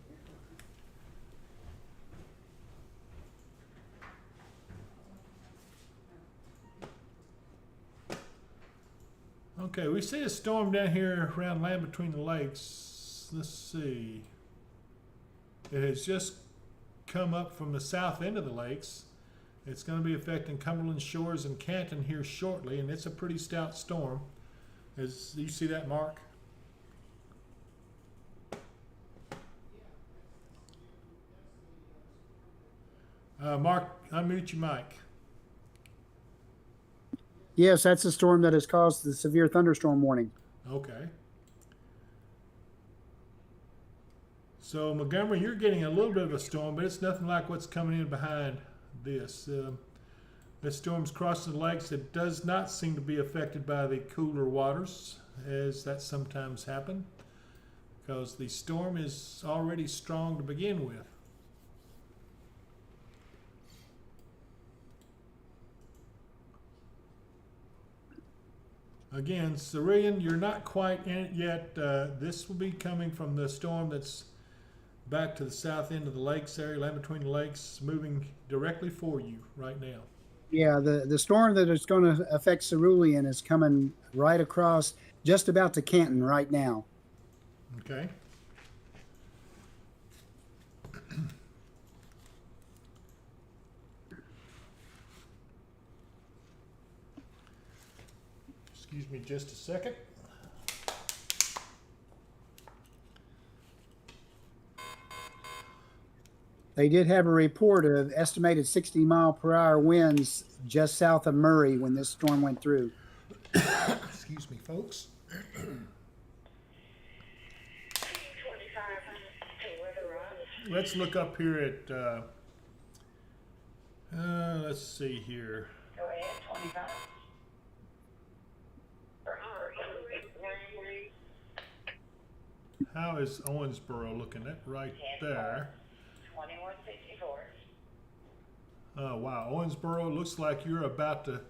Okay, we see a storm down here around Land Between the Lakes. Let's see. It has just come up from the south end of the lakes. It's going to be affecting Cumberland Shores and Canton here shortly, and it's a pretty stout storm. As you see that, Mark? Mark, unmute your mic. Yes, that's the storm that has caused the severe thunderstorm warning. Okay. So Montgomery, you're getting a little bit of a storm, but it's nothing like what's coming in behind this. This storm's crossing the lakes. It does not seem to be affected by the cooler waters, as that sometimes happens, because the storm is already strong to begin with. Again, Cerulean, you're not quite in it yet. This will be coming from the storm that's back to the south end of the lakes area, Land Between the Lakes, moving directly for you right now. Yeah, the storm that is going to affect Cerulean is coming right across, just about to Canton right now. Okay. Excuse me just a second. They did have a report of estimated 60-mile-per-hour winds just south of Murray when this storm went through. Excuse me, folks. Let's look up here at, let's see here. Go ahead, 25. How is Owensboro looking at right there? 2164. Oh, wow. Owensboro, looks like you're about to,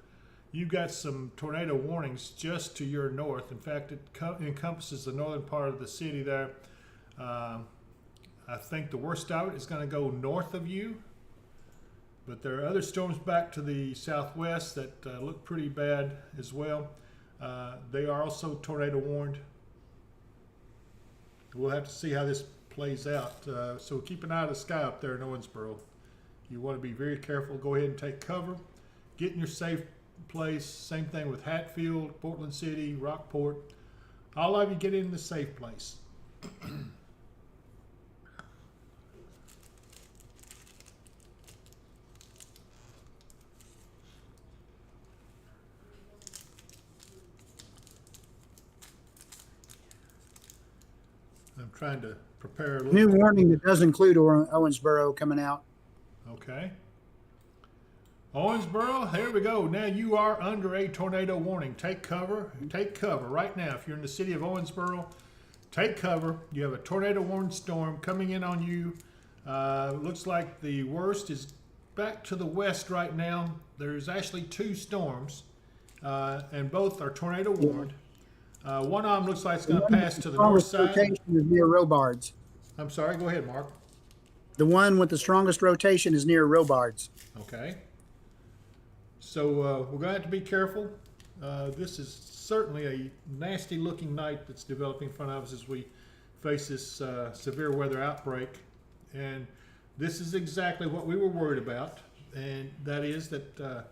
you've got some tornado warnings just to your north. In fact, it encompasses the northern part of the city there. I think the worst of it is going to go north of you. But there are other storms back to the southwest that look pretty bad as well. They are also tornado warned. We'll have to see how this plays out. So keep an eye on the sky up there in Owensboro. You want to be very careful. Go ahead and take cover. Get in your safe place. Same thing with Hatfield, Portland City, Rockport. All of you get in the safe place. I'm trying to prepare a little New bit. warning that does include Owensboro coming out. Okay. Owensboro, here we go. Now you are under a tornado warning. Take cover. Take cover right now. If you're in the city of Owensboro, take cover. You have a tornado warned storm coming in on you. Looks like the worst is back to the west right now. There's actually two storms, and both are tornado warned. One of them looks like it's going to pass to the north side. Rotation is near Robards. I'm sorry, go ahead, Mark. The one with the strongest rotation is near Robards. Okay. So we're going to have to be careful. This is certainly a nasty looking night that's developing in front of us as we face this severe weather outbreak. And this is exactly what we were worried about, and that is that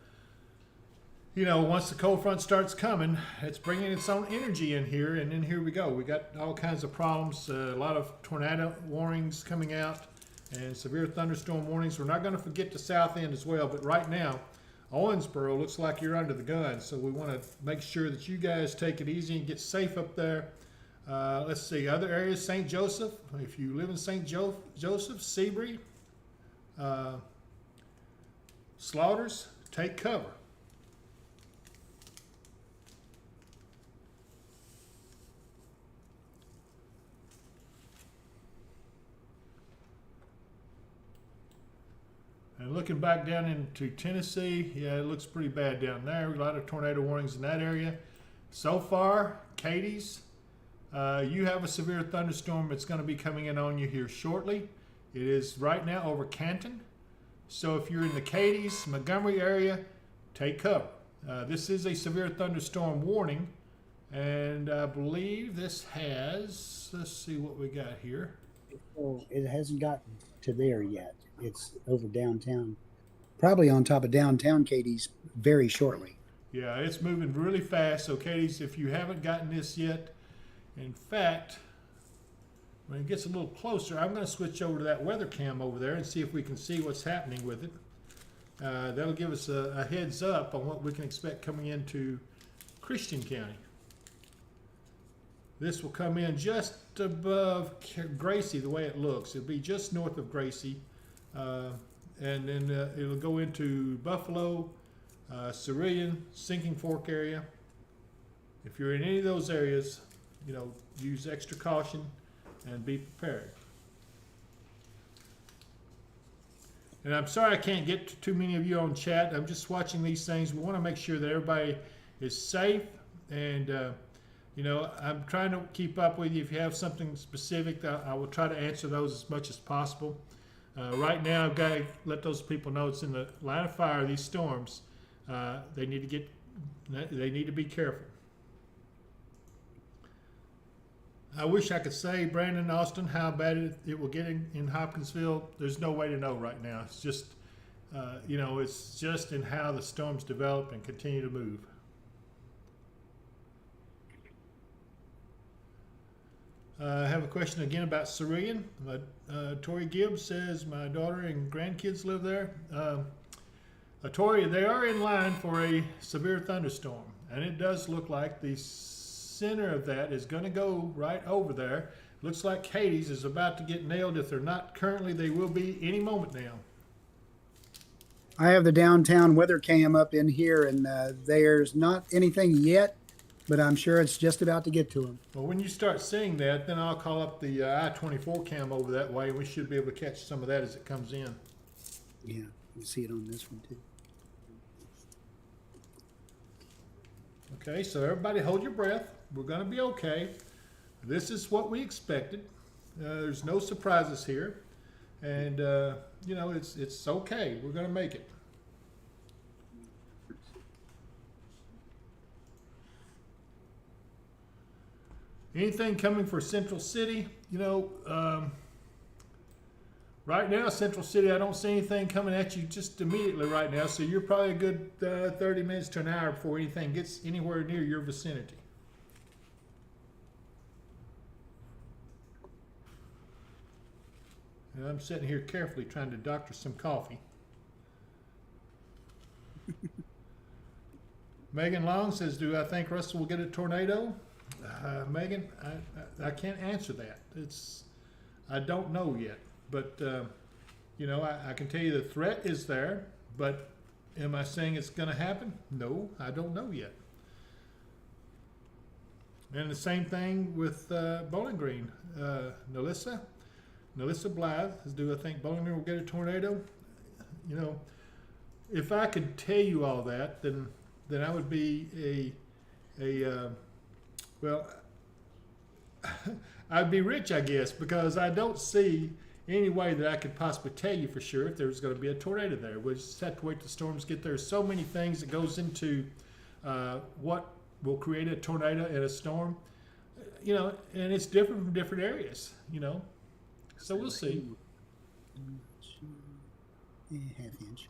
once the cold front starts coming, it's bringing its own energy in here, and then here we go. We got all kinds of problems, a lot of tornado warnings coming out, and severe thunderstorm warnings. We're not going to forget the south end as well, but right now, Owensboro looks like you're under the gun, so we want to make sure that you guys take it easy and get safe up there. Let's see, other areas, St. Joseph. If you live in St. Joseph, Seabury, Slaughters, take cover. And looking back down into Tennessee, yeah, it looks pretty bad down there. A lot of tornado warnings in that area. So far, Katie's, you have a severe thunderstorm that's going to be coming in on you here shortly. It is right now over Canton. So if you're in the Katie's, Montgomery area, take cover. This is a severe thunderstorm warning. And I believe this has, let's see what we got here. Well, it hasn't gotten to there yet. It's over downtown, probably on top of downtown Katie's very shortly. Yeah, it's moving really fast. So Katie's, if you haven't gotten this yet, in fact, when it gets a little closer, I'm going to switch over to that weather cam over there and see if we can see what's happening with it. That'll give us a heads up on what we can expect coming into Christian County. This will come in just above Gracie, the way it looks. It'll be just north of Gracie. And then it'll go into Buffalo, Cerulean, Sinking Fork area. If you're in any of those areas, use extra caution and be prepared. And I'm sorry I can't get to too many of you on chat. I'm just watching these things. We want to make sure that everybody is safe, and I'm trying to keep up with you. If you have something specific, I will try to answer those as much as possible. Right now, I've got to let those people know it's in the line of fire. These storms, they need to be careful. I wish I could say, Brandon, Austin, how bad it will get in Hopkinsville. There's no way to know right now. It's just, it's just in how the storms develop and continue to move. I have a question again about Cerulean. Tori Gibbs says, my daughter and grandkids live there. Tori, they are in line for a severe thunderstorm, and it does look like the center of that is going to go right over there. Looks like Katie's is about to get nailed. If they're not currently, they will be any moment now. I have the downtown weather cam up in here, and there's not anything yet, but I'm sure it's just about to get to them. Well, when you start seeing that, then I'll call up the I-24 cam over that way. We should be able to catch some of that as it comes in. Yeah, you see it on this one too. Okay, so everybody hold your breath. We're going to be okay. This is what we expected. There's no surprises here. And, it's okay. We're going to make it. Anything coming for Central City? Right now, Central City, I don't see anything coming at you just immediately right now. So you're probably a good 30 minutes to an hour before anything gets anywhere near your vicinity. And I'm sitting here carefully trying to doctor some coffee. Megan Long says, do I think Russell will get a tornado? Megan, I can't answer that. I don't know yet. But, I can tell you the threat is there. But am I saying it's going to happen? No, I don't know yet. And the same thing with Bowling Green. Nalissa Blythe, do I think Bowling Green will get a tornado? If I could tell you all that, then I would be I'd be rich, I guess, because I don't see any way that I could possibly tell you for sure if there's going to be a tornado there. We just have to wait till storms get there. So many things that goes into what will create a tornado in a storm. you know, and it's different from different areas, you know. So we'll see. Half inch.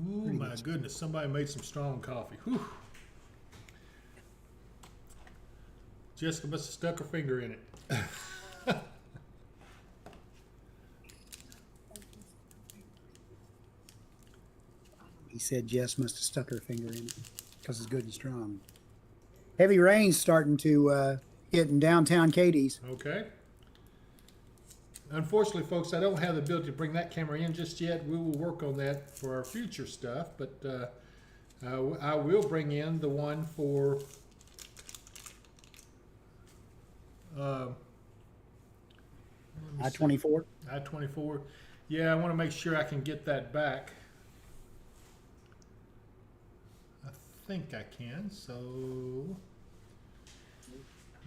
Ooh, my goodness, somebody made some strong coffee. Whew. Jessica must have stuck her finger in it. He said Jess must have stuck her finger in it because it's good and strong. Heavy rain's starting to hit in downtown Cadiz. Okay. Unfortunately, folks, I don't have the ability to bring that camera in just yet. We will work on that for our future stuff, but I will bring in the one for I-24. I-24. Yeah, I want to make sure I can get that back. I think I can, so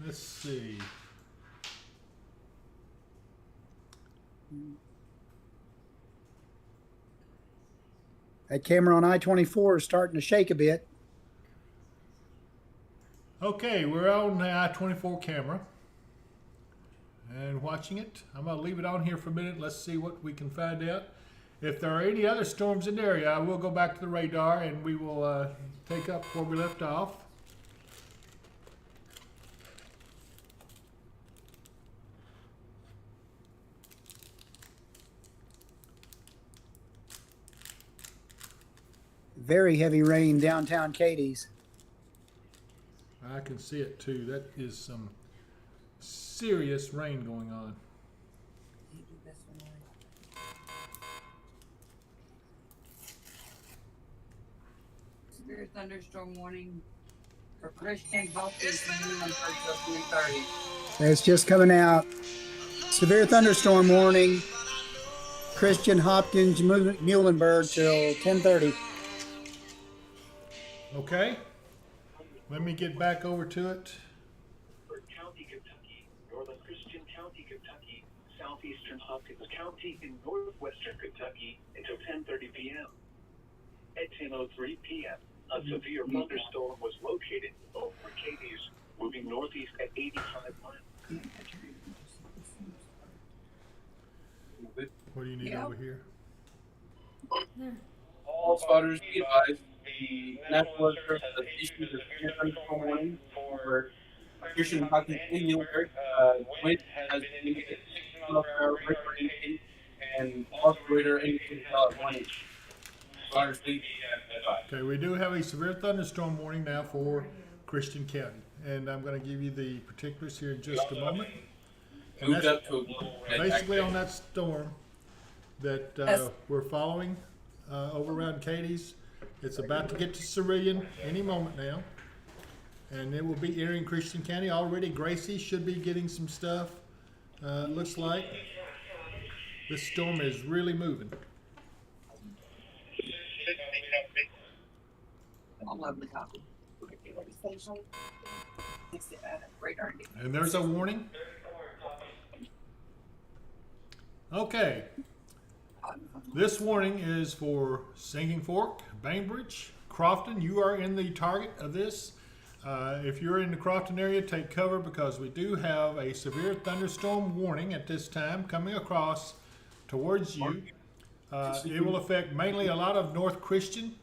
let's see. That camera on I-24 is starting to shake a bit. Okay, we're on the I-24 camera and watching it. I'm going to leave it on here for a minute. Let's see what we can find out. If there are any other storms in the area, I will go back to the radar and we will take up where we left off. Very heavy rain downtown Cadiz. I can see it too. That is some serious rain going on. Severe thunderstorm warning for Christian Hopkins and Muhlenberg till 3:30. It's just coming out. Severe thunderstorm warning. Christian Hopkins Muhlenberg till 10:30. Okay, let me get back over to it. County, Kentucky, northern Christian County, Kentucky, southeastern Hopkins County, in northwestern Kentucky until 10:30 p.m. At 10:03 p.m., a severe thunderstorm was located over Cadiz, moving northeast at 85 miles. What do you need over here? All spotters be advised. The National Weather Service has issued a severe thunderstorm warning for Christian Hopkins and Muhlenberg. Wind has been indicated 60 miles per hour, radar indicated, and also radar indicated at 1 inch. Spotters please be advised. Okay, we do have a severe thunderstorm warning now for Christian County, and I'm going to give you the particulars here in just a moment. And Moved that's up to a global red basically on activity. that storm that we're following over around Cadiz. It's about to get to Cerulean any moment now, and it will be entering Christian County. Already Gracie should be getting some stuff. Looks like this storm is really moving. All over the copy. Radar indicator. And there's a warning. Okay. This warning is for Sinking Fork, Bainbridge, Crofton. You are in the target of this. If you're in the Crofton area, take cover because we do have a severe thunderstorm warning at this time coming across towards you. It will affect mainly a lot of North Christian.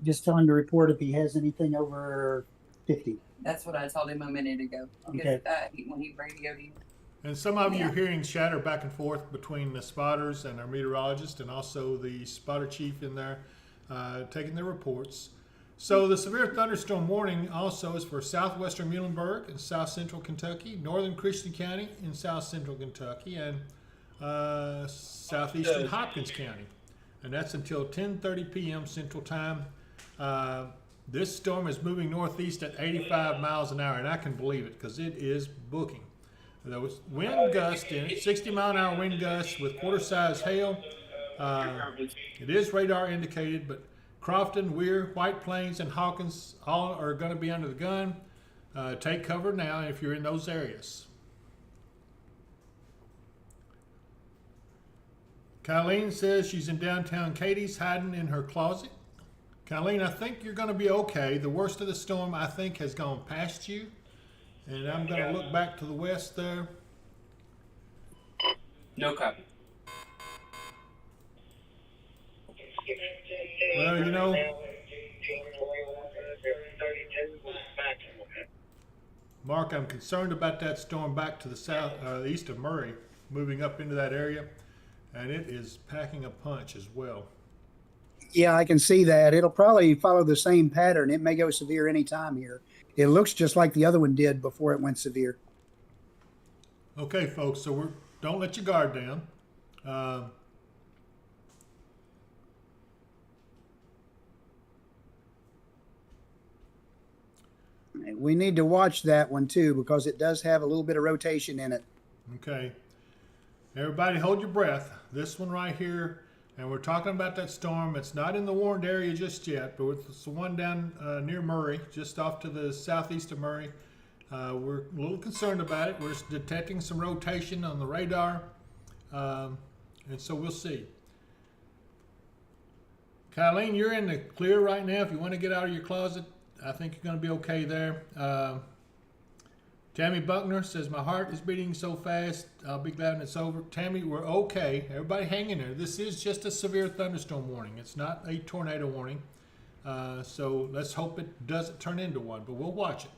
Just tell him to report if he has anything over 50. That's what I told him a minute ago. Okay. When he radioed you. And some of you are hearing chatter back and forth between the spotters and our meteorologist and also the spotter chief in there taking their reports. So the severe thunderstorm warning also is for southwestern Muhlenberg and south central Kentucky, northern Christian County in south central Kentucky, and southeastern Hopkins County. And that's until 10:30 p.m. Central Time. This storm is moving northeast at 85 miles an hour, and I can believe it because it is booking. There was wind gust in it, 60-mile-an-hour wind gusts with quarter-size hail. It is radar indicated, but Crofton, Weir, White Plains, and Hawkins all are going to be under the gun. Take cover now if you're in those areas. Colleen says she's in downtown Cadiz hiding in her closet. Colleen, I think you're going to be okay. The worst of the storm, I think, has gone past you. And I'm going to look back to the west there. No copy. Well, you know, Mark, I'm concerned about that storm back to the south, east of Murray, moving up into that area. And it is packing a punch as well. Yeah, I can see that. It'll probably follow the same pattern. It may go severe anytime here. It looks just like the other one did before it went severe. Okay, folks, so don't let your guard down. We need to watch that one too because it does have a little bit of rotation in it. Okay. Everybody hold your breath. This one right here, and we're talking about that storm. It's not in the warned area just yet, but it's the one down near Murray, just off to the southeast of Murray. We're a little concerned about it. We're detecting some rotation on the radar, and so we'll see. Colleen, you're in the clear right now. If you want to get out of your closet, I think you're going to be okay there. Tammy Buckner says, my heart is beating so fast, I'll be glad when it's over. Tammy, we're okay. Everybody hang in there. This is just a severe thunderstorm warning. It's not a tornado warning. So let's hope it doesn't turn into one, but we'll watch it.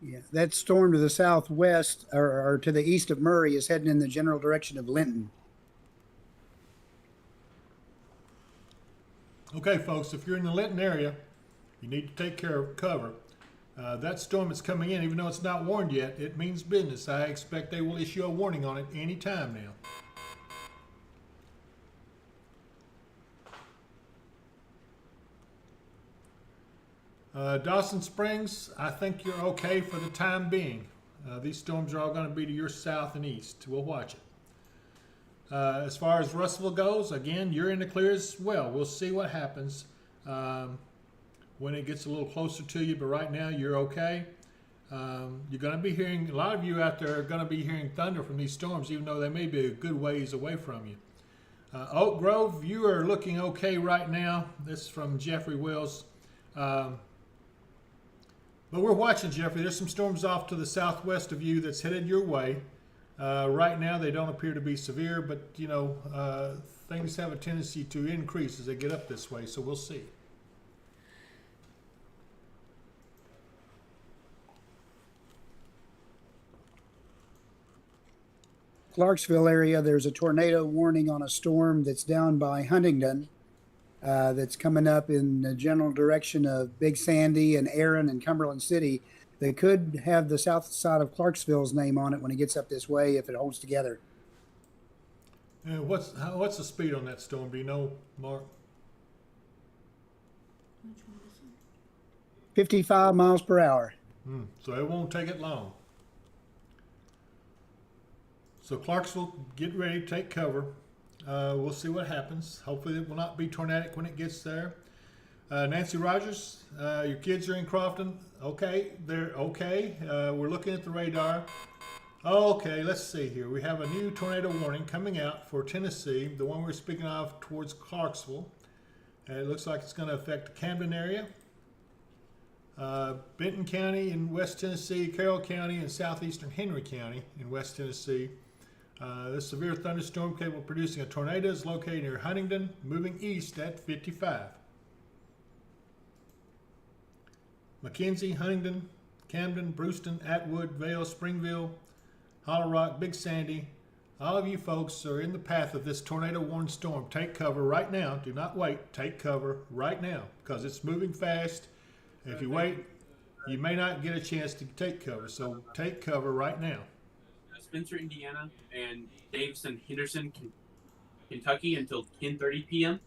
Yeah, that storm to the southwest or to the east of Murray is heading in the general direction of Linton. Okay, folks, if you're in the Linton area, you need to take care of cover. That storm that's coming in, even though it's not warned yet, it means business. I expect they will issue a warning on it any time now. Dawson Springs, I think you're okay for the time being. These storms are all going to be to your south and east. We'll watch it. As far as Russellville goes, again, you're in the clear as well. We'll see what happens when it gets a little closer to you, but right now you're okay. You're going to be hearing, a lot of you out there are going to be hearing thunder from these storms, even though they may be a good ways away from you. Oak Grove, you are looking okay right now. This is from Jeffrey Wells. But we're watching, Jeffrey. There's some storms off to the southwest of you that's headed your way. Right now, they don't appear to be severe, but, you know, things have a tendency to increase as they get up this way, so we'll see. Clarksville area, there's a tornado warning on a storm that's down by Huntingdon that's coming up in the general direction of Big Sandy and Aaron and Cumberland City. They could have the south side of Clarksville's name on it when it gets up this way if it holds together. What's the speed on that storm? Do you know, Mark? 55 miles per hour. So it won't take it long. So Clarksville, get ready, take cover. We'll see what happens. Hopefully it will not be tornadic when it gets there. Nancy Rogers, your kids are in Crofton. Okay, they're okay. We're looking at the radar. Okay, let's see here. We have a new tornado warning coming out for Tennessee, the one we're speaking of towards Clarksville. It looks like it's going to affect the Camden area, Benton County in West Tennessee, Carroll County, and southeastern Henry County in West Tennessee. This severe thunderstorm capable of producing a tornado is located near Huntingdon, moving east at 55. McKenzie, Huntingdon, Camden, Brewston, Atwood, Vale, Springville, Hollow Rock, Big Sandy. All of you folks are in the path of this tornado warned storm. Take cover right now. Do not wait. Take cover right now because it's moving fast. If you wait, you may not get a chance to take cover. So take cover right now. Spencer, Indiana, and Davison, Henderson, Kentucky until 10:30 p.m.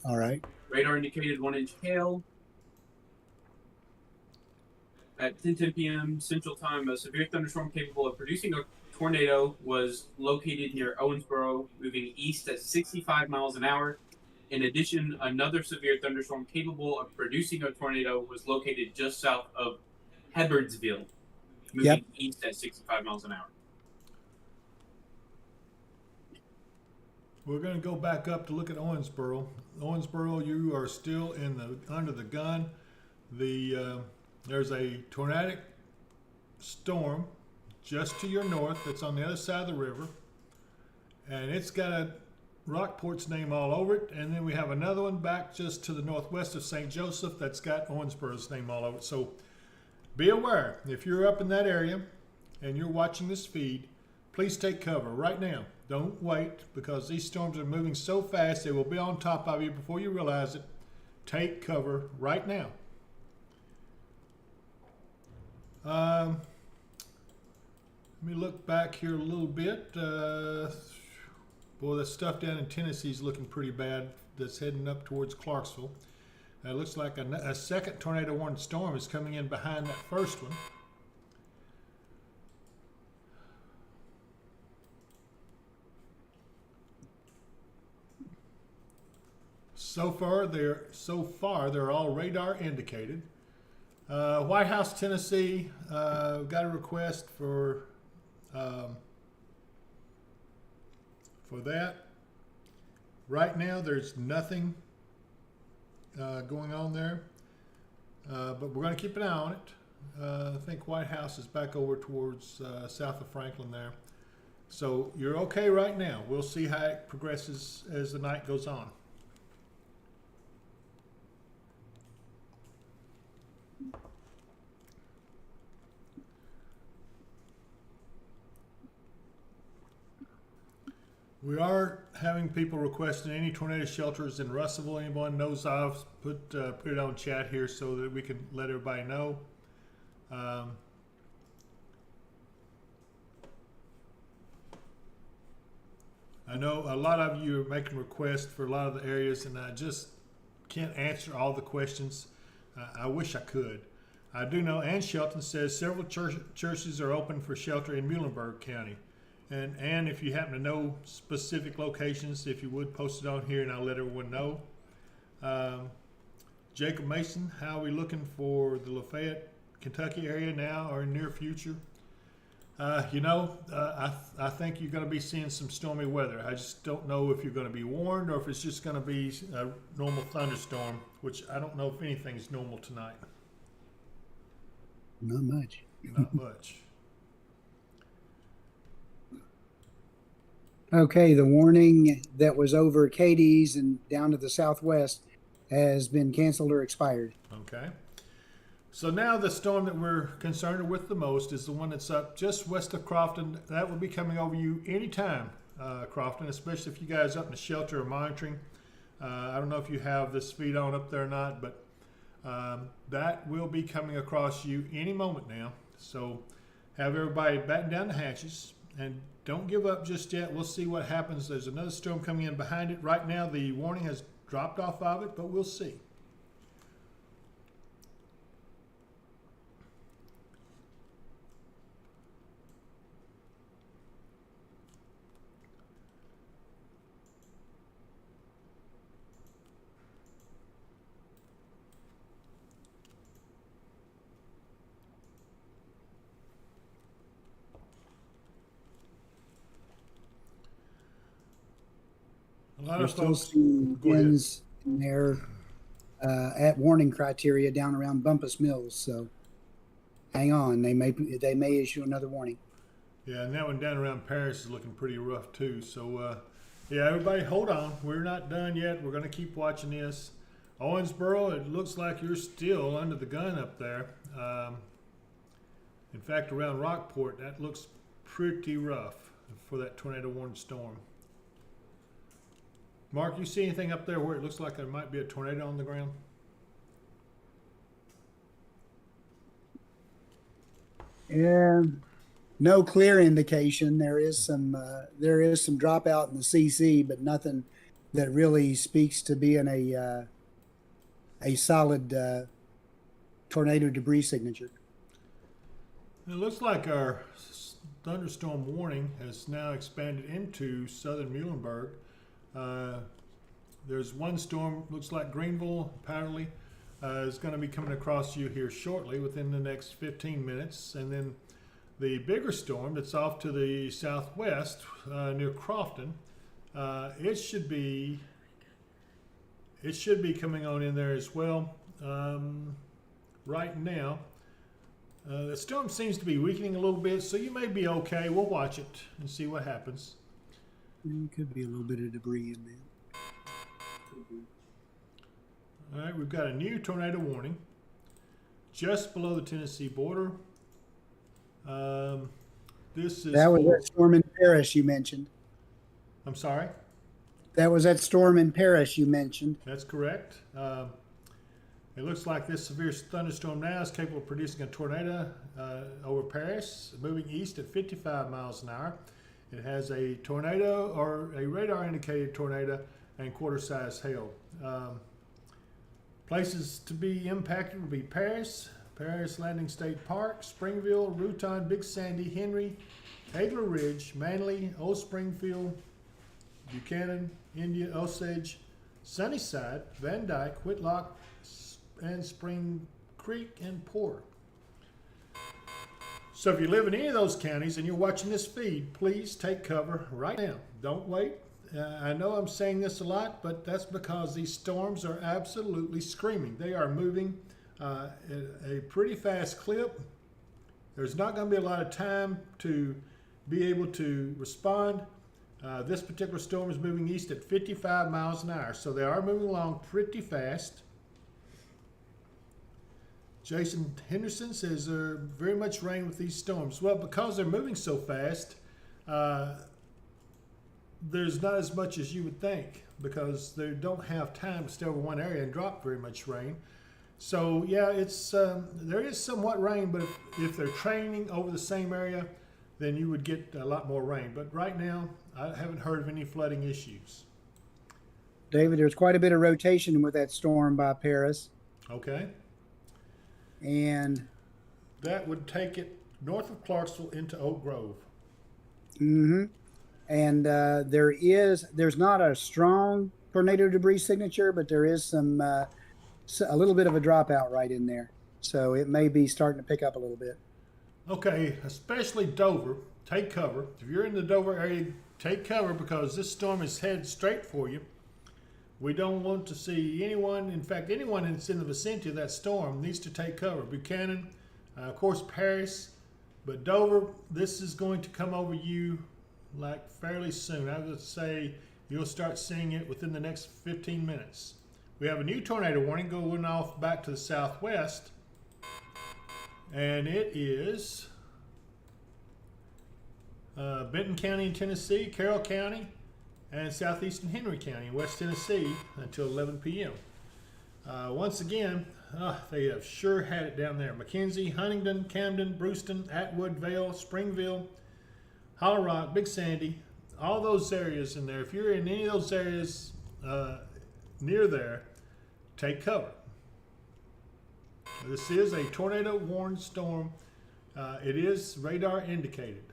All right. Radar indicated 1-inch hail. At 10:10 p.m. Central Time, a severe thunderstorm capable of producing a tornado was located near Owensboro, moving east at 65 miles an hour. In addition, another severe thunderstorm capable of producing a tornado was located just south of Hebbardsville, moving east at 65 miles an hour. We're going to go back up to look at Owensboro. Owensboro, you are still under the gun. There's a tornadic storm just to your north that's on the other side of the river, and it's got Rockport's name all over it. And then we have another one back just to the northwest of St. Joseph that's got Owensboro's name all over it. So be aware, if you're up in that area and you're watching this feed, please take cover right now. Don't wait, because these storms are moving so fast they will be on top of you before you realize it. Take cover right now. Let me look back here a little bit. Boy, the stuff down in Tennessee is looking pretty bad. That's heading up towards Clarksville. It looks like a second tornado warning storm is coming in behind that first one. So far, they're all radar indicated. White House, Tennessee, got a request for that. Right now, there's nothing going on there, but we're going to keep an eye on it. I think White House is back over towards south of Franklin there. So you're okay right now. We'll see how it progresses as the night goes on. We are having people requesting any tornado shelters in Russellville. Anyone knows of, put it on chat here so that we can let everybody know. I know a lot of you are making requests for a lot of the areas, and I just can't answer all the questions. I wish I could. I do know Ann Shelton says several churches are open for shelter in Muhlenberg County. And if you happen to know specific locations, if you would post it on here and I'll let everyone know. Jacob Mason, how are we looking for the Lafayette, Kentucky area now or in near future? I think you're going to be seeing some stormy weather. I just don't know if you're going to be warned or if it's just going to be a normal thunderstorm, which I don't know if anything's normal tonight. Not much. Not much. Okay, the warning that was over Cadiz and down to the southwest has been canceled or expired. Okay. So now the storm that we're concerned with the most is the one that's up just west of Crofton. That will be coming over you anytime, Crofton, especially if you guys up in the shelter are monitoring. I don't know if you have this feed on up there or not, but that will be coming across you any moment now. So have everybody batten down the hatches and don't give up just yet. We'll see what happens. There's another storm coming in behind it. Right now, the warning has dropped off of it, but we'll see. A lot We're of still folks. seeing Go ahead. winds in there at warning criteria down around Bumpus Mills. So hang on, they may issue another warning. Yeah, and that one down around Paris is looking pretty rough too. So, yeah, everybody hold on. We're not done yet. We're going to keep watching this. Owensboro, it looks like you're still under the gun up there. In fact, around Rockport, that looks pretty rough for that tornado warning storm. Mark, you see anything up there where it looks like there might be a tornado on the ground? No clear indication. There is some dropout in the CC, but nothing that really speaks to being a solid tornado debris signature. It looks like our thunderstorm warning has now expanded into southern Muhlenberg. There's one storm, looks like Greenville, apparently, is going to be coming across you here shortly within the next 15 minutes. And then the bigger storm that's off to the southwest near Crofton It should be coming on in there as well. Right now, the storm seems to be weakening a little bit, so you may be okay. We'll watch it and see what happens. Could be a little bit of debris in there. All right, we've got a new tornado warning just below the Tennessee border. This is That was that storm in Paris you mentioned. I'm sorry? That was that storm in Paris you mentioned. That's correct. It looks like this severe thunderstorm now is capable of producing a tornado over Paris, moving east at 55 miles an hour. It has a tornado or a radar indicated tornado and quarter-size hail. Places to be impacted would be Paris, Paris Landing State Park, Springville, Routon, Big Sandy, Henry, Hagler Ridge, Manly, Old Springfield, Buchanan, India, Osage, Sunnyside, Van Dyke, Whitlock, and Spring Creek, and Poor. So if you live in any of those counties and you're watching this feed, please take cover right now. Don't wait. I know I'm saying this a lot, but that's because these storms are absolutely screaming. They are moving at a pretty fast clip. There's not going to be a lot of time to be able to respond. This particular storm is moving east at 55 miles an hour, so they are moving along pretty fast. Jason Henderson says there very much rain with these storms. Well, because they're moving so fast, there's not as much as you would think because they don't have time to stay over one area and drop very much rain. So yeah, it's there is somewhat rain, but if they're training over the same area, then you would get a lot more rain. But right now, I haven't heard of any flooding issues. David, there's quite a bit of rotation with that storm by Paris. Okay. And that would take it north of Clarksville into Oak Grove. Mm-hmm. And there's not a strong tornado debris signature, but there is a little bit of a dropout right in there. So it may be starting to pick up a little bit. Okay, especially Dover, take cover. If you're in the Dover area, take cover because this storm is headed straight for you. We don't want to see anyone, in fact, anyone that's in the vicinity of that storm needs to take cover. Buchanan, of course, Paris, but Dover, this is going to come over you like fairly soon. I would say you'll start seeing it within the next 15 minutes. We have a new tornado warning going off back to the southwest, and it is Benton County in Tennessee, Carroll County, and southeastern Henry County in West Tennessee until 11 p.m. Once again, they have sure had it down there. McKenzie, Huntingdon, Camden, Brewston, Atwood, Vale, Springville, Hollow Rock, Big Sandy, all those areas in there. If you're in any of those areas near there, take cover. This is a tornado warned storm. It is radar indicated.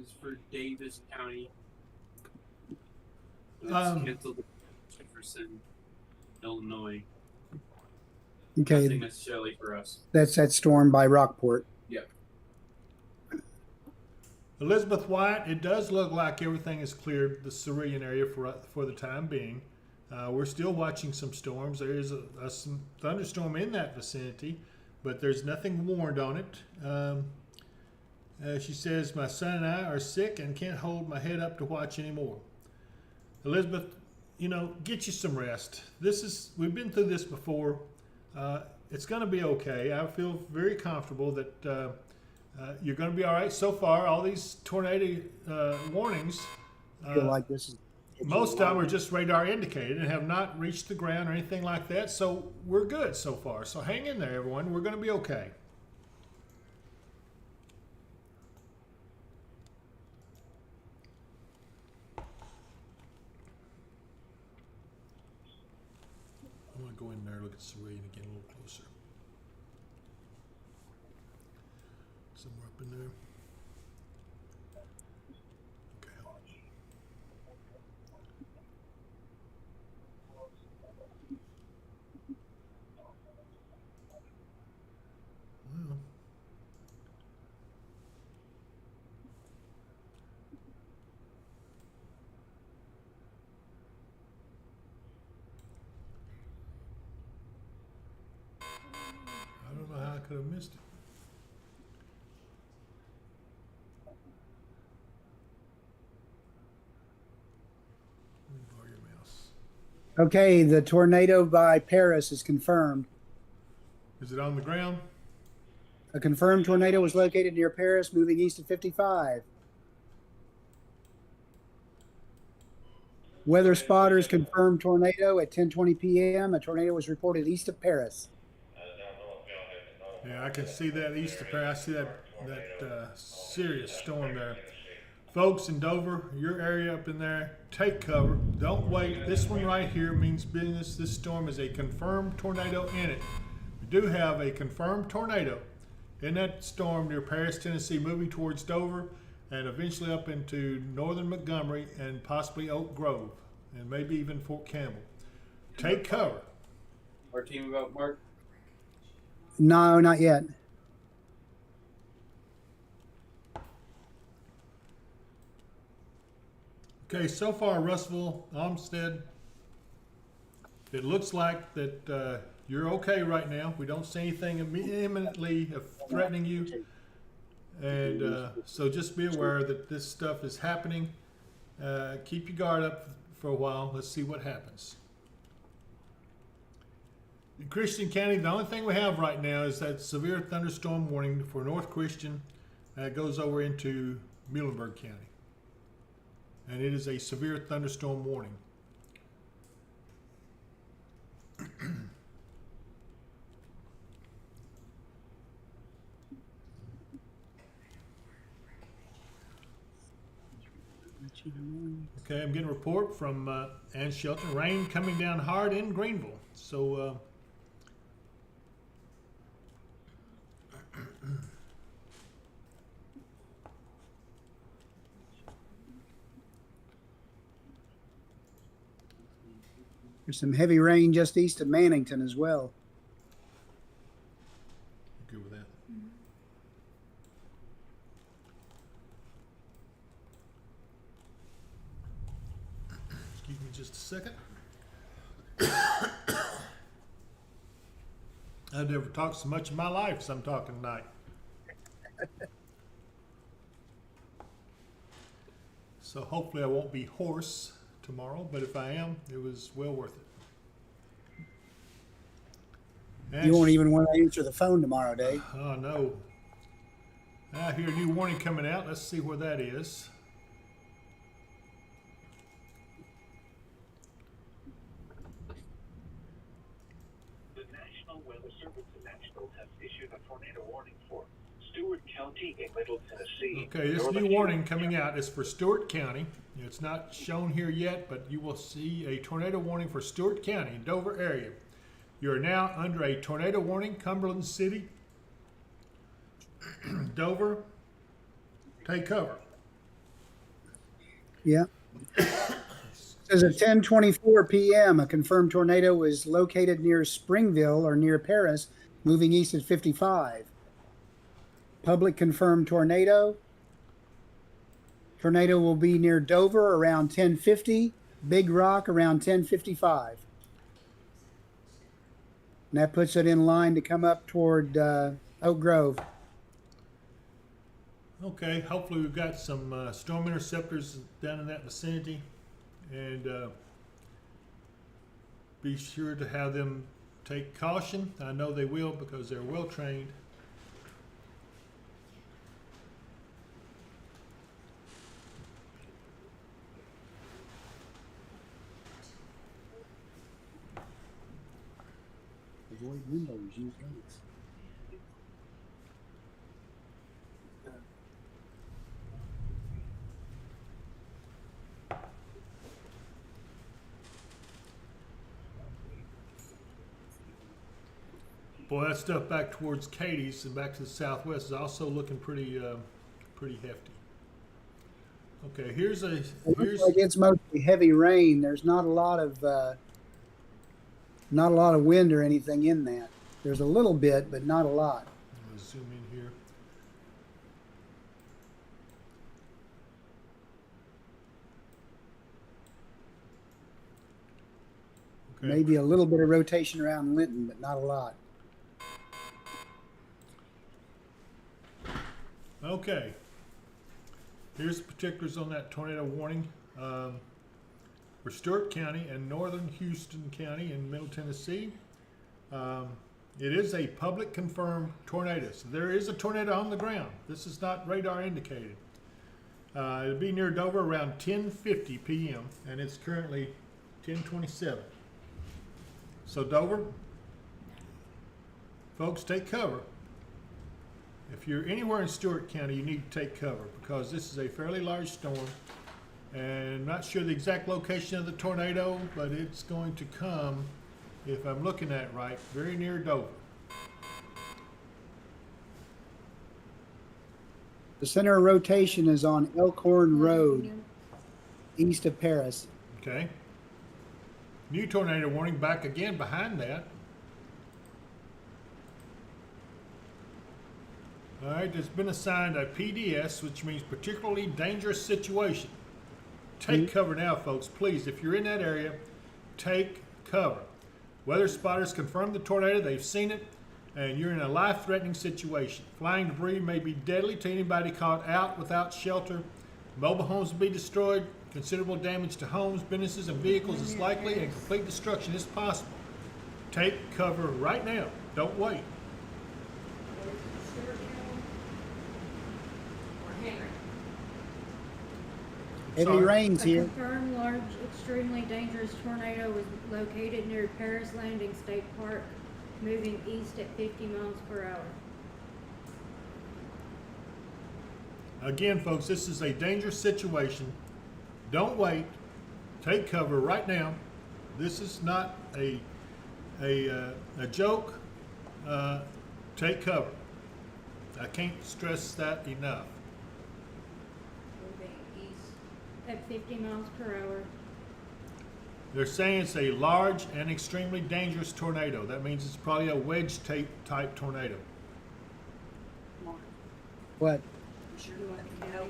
It's for Davis County. It's canceled Jefferson, Illinois. Okay. Nothing necessarily for us. That's that storm by Rockport. Yep. Elizabeth White, it does look like everything is cleared the Cerulean area for the time being. We're still watching some storms. There is some thunderstorm in that vicinity, but there's nothing warned on it. She says, my son and I are sick and can't hold my head up to watch anymore. Elizabeth, get you some rest. We've been through this before. It's going to be okay. I feel very comfortable that you're going to be all right. So far, all these tornado warnings, I feel like this is most of them are just radar indicated and have not reached the ground or anything like that. So we're good so far. So hang in there, everyone. We're going to be okay. I'm going to go in there and look at Cerulean again a little closer. Somewhere up in there. Okay, hold on. Well, don't know how I could have missed it. Let me borrow your mouse. Okay, the tornado by Paris is confirmed. Is it on the ground? A confirmed tornado was located near Paris, moving east at 55. Weather spotters confirmed tornado at 10:20 p.m. A tornado was reported east of Paris. Yeah, I can see that east of Paris. I see that serious storm there. Folks in Dover, your area up in there, take cover. Don't wait. This one right here means business. This storm is a confirmed tornado in it. We do have a confirmed tornado in that storm near Paris, Tennessee, moving towards Dover and eventually up into northern Montgomery and possibly Oak Grove and maybe even Fort Campbell. Take cover. Our team about Mark? No, not yet. Okay, so far, Russellville, Olmsted, it looks like that you're okay right now. We don't see anything imminently threatening you. And so just be aware that this stuff is happening. Keep your guard up for a while. Let's see what happens. In Christian County, the only thing we have right now is that severe thunderstorm warning for North Christian. That goes over into Muhlenberg County. And it is a severe thunderstorm warning. Okay, I'm getting a report from Ann Shelton. Rain coming down hard in Greenville. So There's some heavy rain just east of Mannington as well. good with that. Excuse me just a second. I've never talked so much in my life as I'm talking tonight. So hopefully I won't be hoarse tomorrow, but if I am, it was well worth it. And You won't even want to answer the phone tomorrow, Dave. Oh, no. I hear a new warning coming out. Let's see where that is. The National Weather Service in Nashville has issued a tornado warning for Stewart County in Middle Tennessee. Okay, this new warning coming out is for Stewart County. It's not shown here yet, but you will see a tornado warning for Stewart County, Dover area. You are now under a tornado warning, Cumberland City, Dover, take cover. Yeah. Says at 10:24 p.m., a confirmed tornado was located near Springville or near Paris, moving east at 55. Public confirmed tornado. Tornado will be near Dover around 10:50, Big Rock around 10:55. And that puts it in line to come up toward Oak Grove. Okay, hopefully we've got some storm interceptors down in that vicinity, and be sure to have them take caution. I know they will because they're well trained. Avoid windows, use lights. Boy, that stuff back towards Katie's and back to the southwest is also looking pretty hefty. Okay, here's It looks like it's mostly heavy rain. There's not a lot of wind or anything in that. There's a little bit, but not a lot. I'm gonna zoom in here. Okay. Maybe a little bit of rotation around Linton, but not a lot. Okay. Here's the particulars on that tornado warning. For Stewart County and northern Houston County in Middle Tennessee. It is a public confirmed tornado. So there is a tornado on the ground. This is not radar indicated. It'll be near Dover around 10:50 p.m. and it's currently 10:27. So Dover, folks, take cover. If you're anywhere in Stewart County, you need to take cover because this is a fairly large storm. And I'm not sure the exact location of the tornado, but it's going to come, if I'm looking at it right, very near Dover. The center of rotation is on Elkhorn Road, east of Paris. Okay. New tornado warning back again behind that. All right, there's been assigned a PDS, which means particularly dangerous situation. Take cover now, folks. Please, if you're in that area, take cover. Weather spotters confirmed the tornado. They've seen it, and you're in a life-threatening situation. Flying debris may be deadly to anybody caught out without shelter. Mobile homes will be destroyed. Considerable damage to homes, businesses, and vehicles is likely, and complete destruction is possible. Take cover right now. Don't wait. Heavy Sorry. rains A here. confirmed large, extremely dangerous tornado was located near Paris Landing State Park, moving east at 50 miles per hour. Again, folks, this is a dangerous situation. Don't wait. Take cover right now. This is not a joke. Take cover. I can't stress that enough. Moving east at 50 miles per hour. They're saying it's a large and extremely dangerous tornado. That means it's probably a wedge tape type tornado. What? Sure you want to know.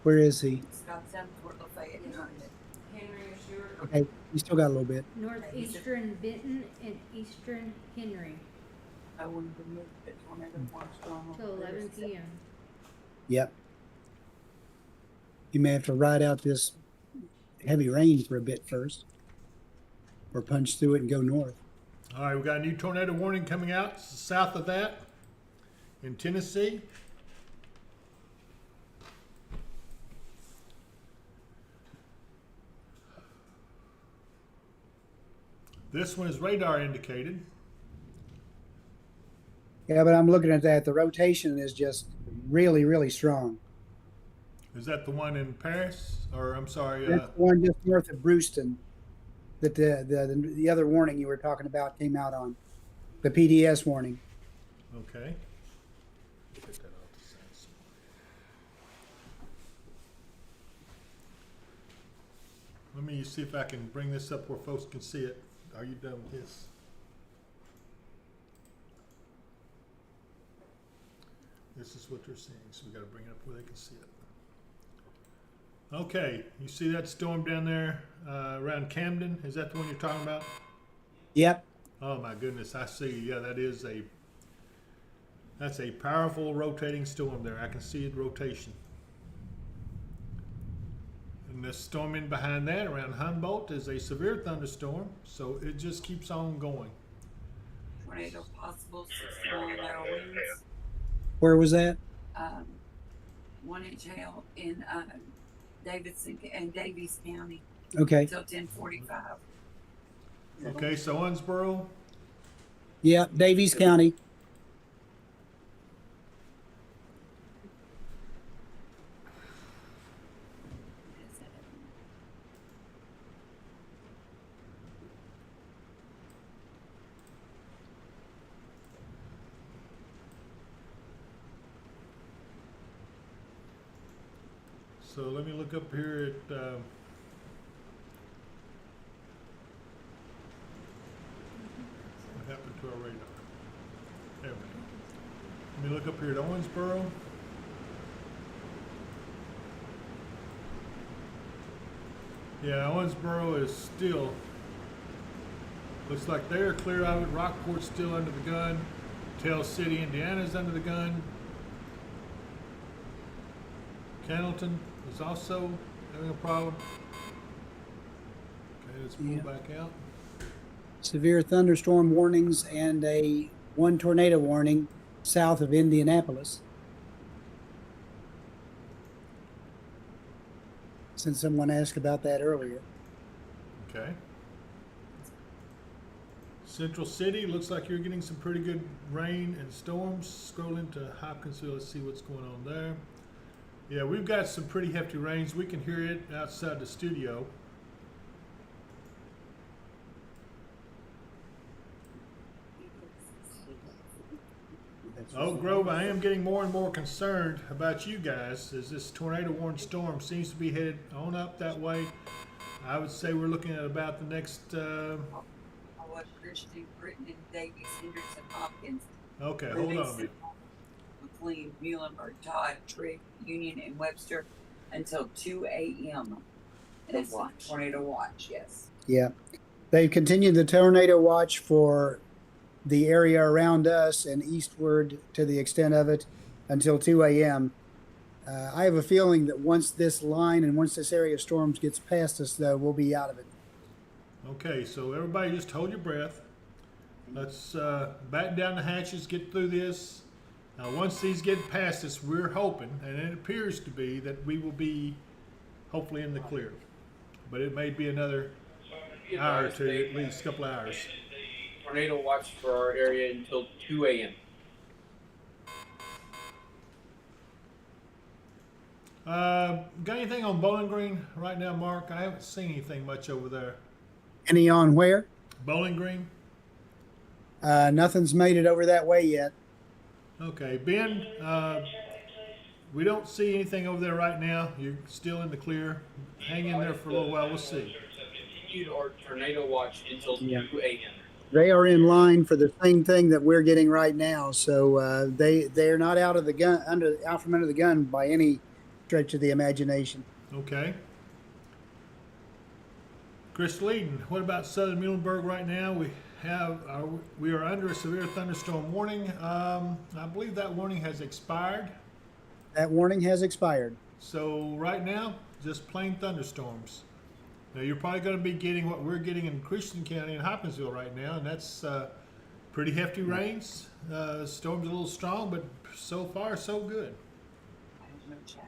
Where is he? Scott Fort Lafayette behind it. Henry or Stewart? Okay, you still got a little bit. Northeastern Benton and eastern Henry I wouldn't have moved it tornado watch strong. till 11 p.m. Yep. You may have to ride out this heavy rain for a bit first, or punch through it and go north. All right, we got a new tornado warning coming out south of that in Tennessee. This one is radar indicated. Yeah, but I'm looking at that. The rotation is just really, really strong. Is that the one in Paris? Or I'm sorry, That's the one just north of Brewston that the other warning you were talking about came out on. The PDS warning. okay. Get that off the side somewhere. Let me see if I can bring this up where folks can see it. Are you done with this? This is what they're seeing, so we got to bring it up where they can see it. Okay, you see that storm down there around Camden? Is that the one you're talking about? Yep. Oh my goodness, I see. Yeah, that's a powerful rotating storm there. I can see it rotation. And the storm in behind that around Humboldt is a severe thunderstorm, so it just keeps on going. Tornado possible 6-mile-an-hour winds. Where was that? 1 inch hail in Davidson and Davies County Okay. until 10:45. Okay, so Owensboro, Yep. Davies County. so let me look up here at what happened to our radar. There we go. Let me look up here at Owensboro. Yeah, Owensboro is still, looks like they're clear of it. Rockport's still under the gun. Tell City, Indiana is under the gun. Cannleton is also having a problem. Okay, let's pull back out. Severe thunderstorm warnings and one tornado warning south of Indianapolis. Since someone asked about that earlier. Okay. Central City, looks like you're getting some pretty good rain and storms. Scroll into Hopkinsville, let's see what's going on there. Yeah, we've got some pretty hefty rains. We can hear it outside the studio. Oak Grove, I am getting more and more concerned about you guys as this tornado warning storm seems to be headed on up that way. I would say we're looking at about the next. Christian, Britton, Davies, Henderson, Hopkins. Okay, hold on a minute. McLean, Muhlenberg, Todd, Trigg, Union, and Webster until 2 a.m. And it's a tornado watch, yes. Yeah. They've continued the tornado watch for the area around us and eastward to the extent of it until 2 a.m. I have a feeling that once this line and once this area of storms gets past us, though, we'll be out of it. Okay, so everybody just hold your breath. Let's batten down the hatches, get through this. Now, once these get past us, we're hoping, and it appears to be, that we will be hopefully in the clear. But it may be another hour or two, at least a couple hours. Tornado watch for our area until 2 a.m. Got anything on Bowling Green right now, Mark? I haven't seen anything much over there. Any on where? Bowling Green? Nothing's made it over that way yet. Okay, Ben, we don't see anything over there right now. You're still in the clear. Hang in there for a little while. We'll see. Continued our tornado watch until 2 a.m. They are in line for the same thing that we're getting right now. So they're not out of the gun, out from under the gun by any stretch of the imagination. Okay. Chris Leeden, what about southern Muhlenberg right now? We are under a severe thunderstorm warning. I believe that warning has expired. That warning has expired. So right now, just plain thunderstorms. Now you're probably going to be getting what we're getting in Christian County and Hopkinsville right now, and that's pretty hefty rains. Storms a little strong, but so far so good. I have no chat.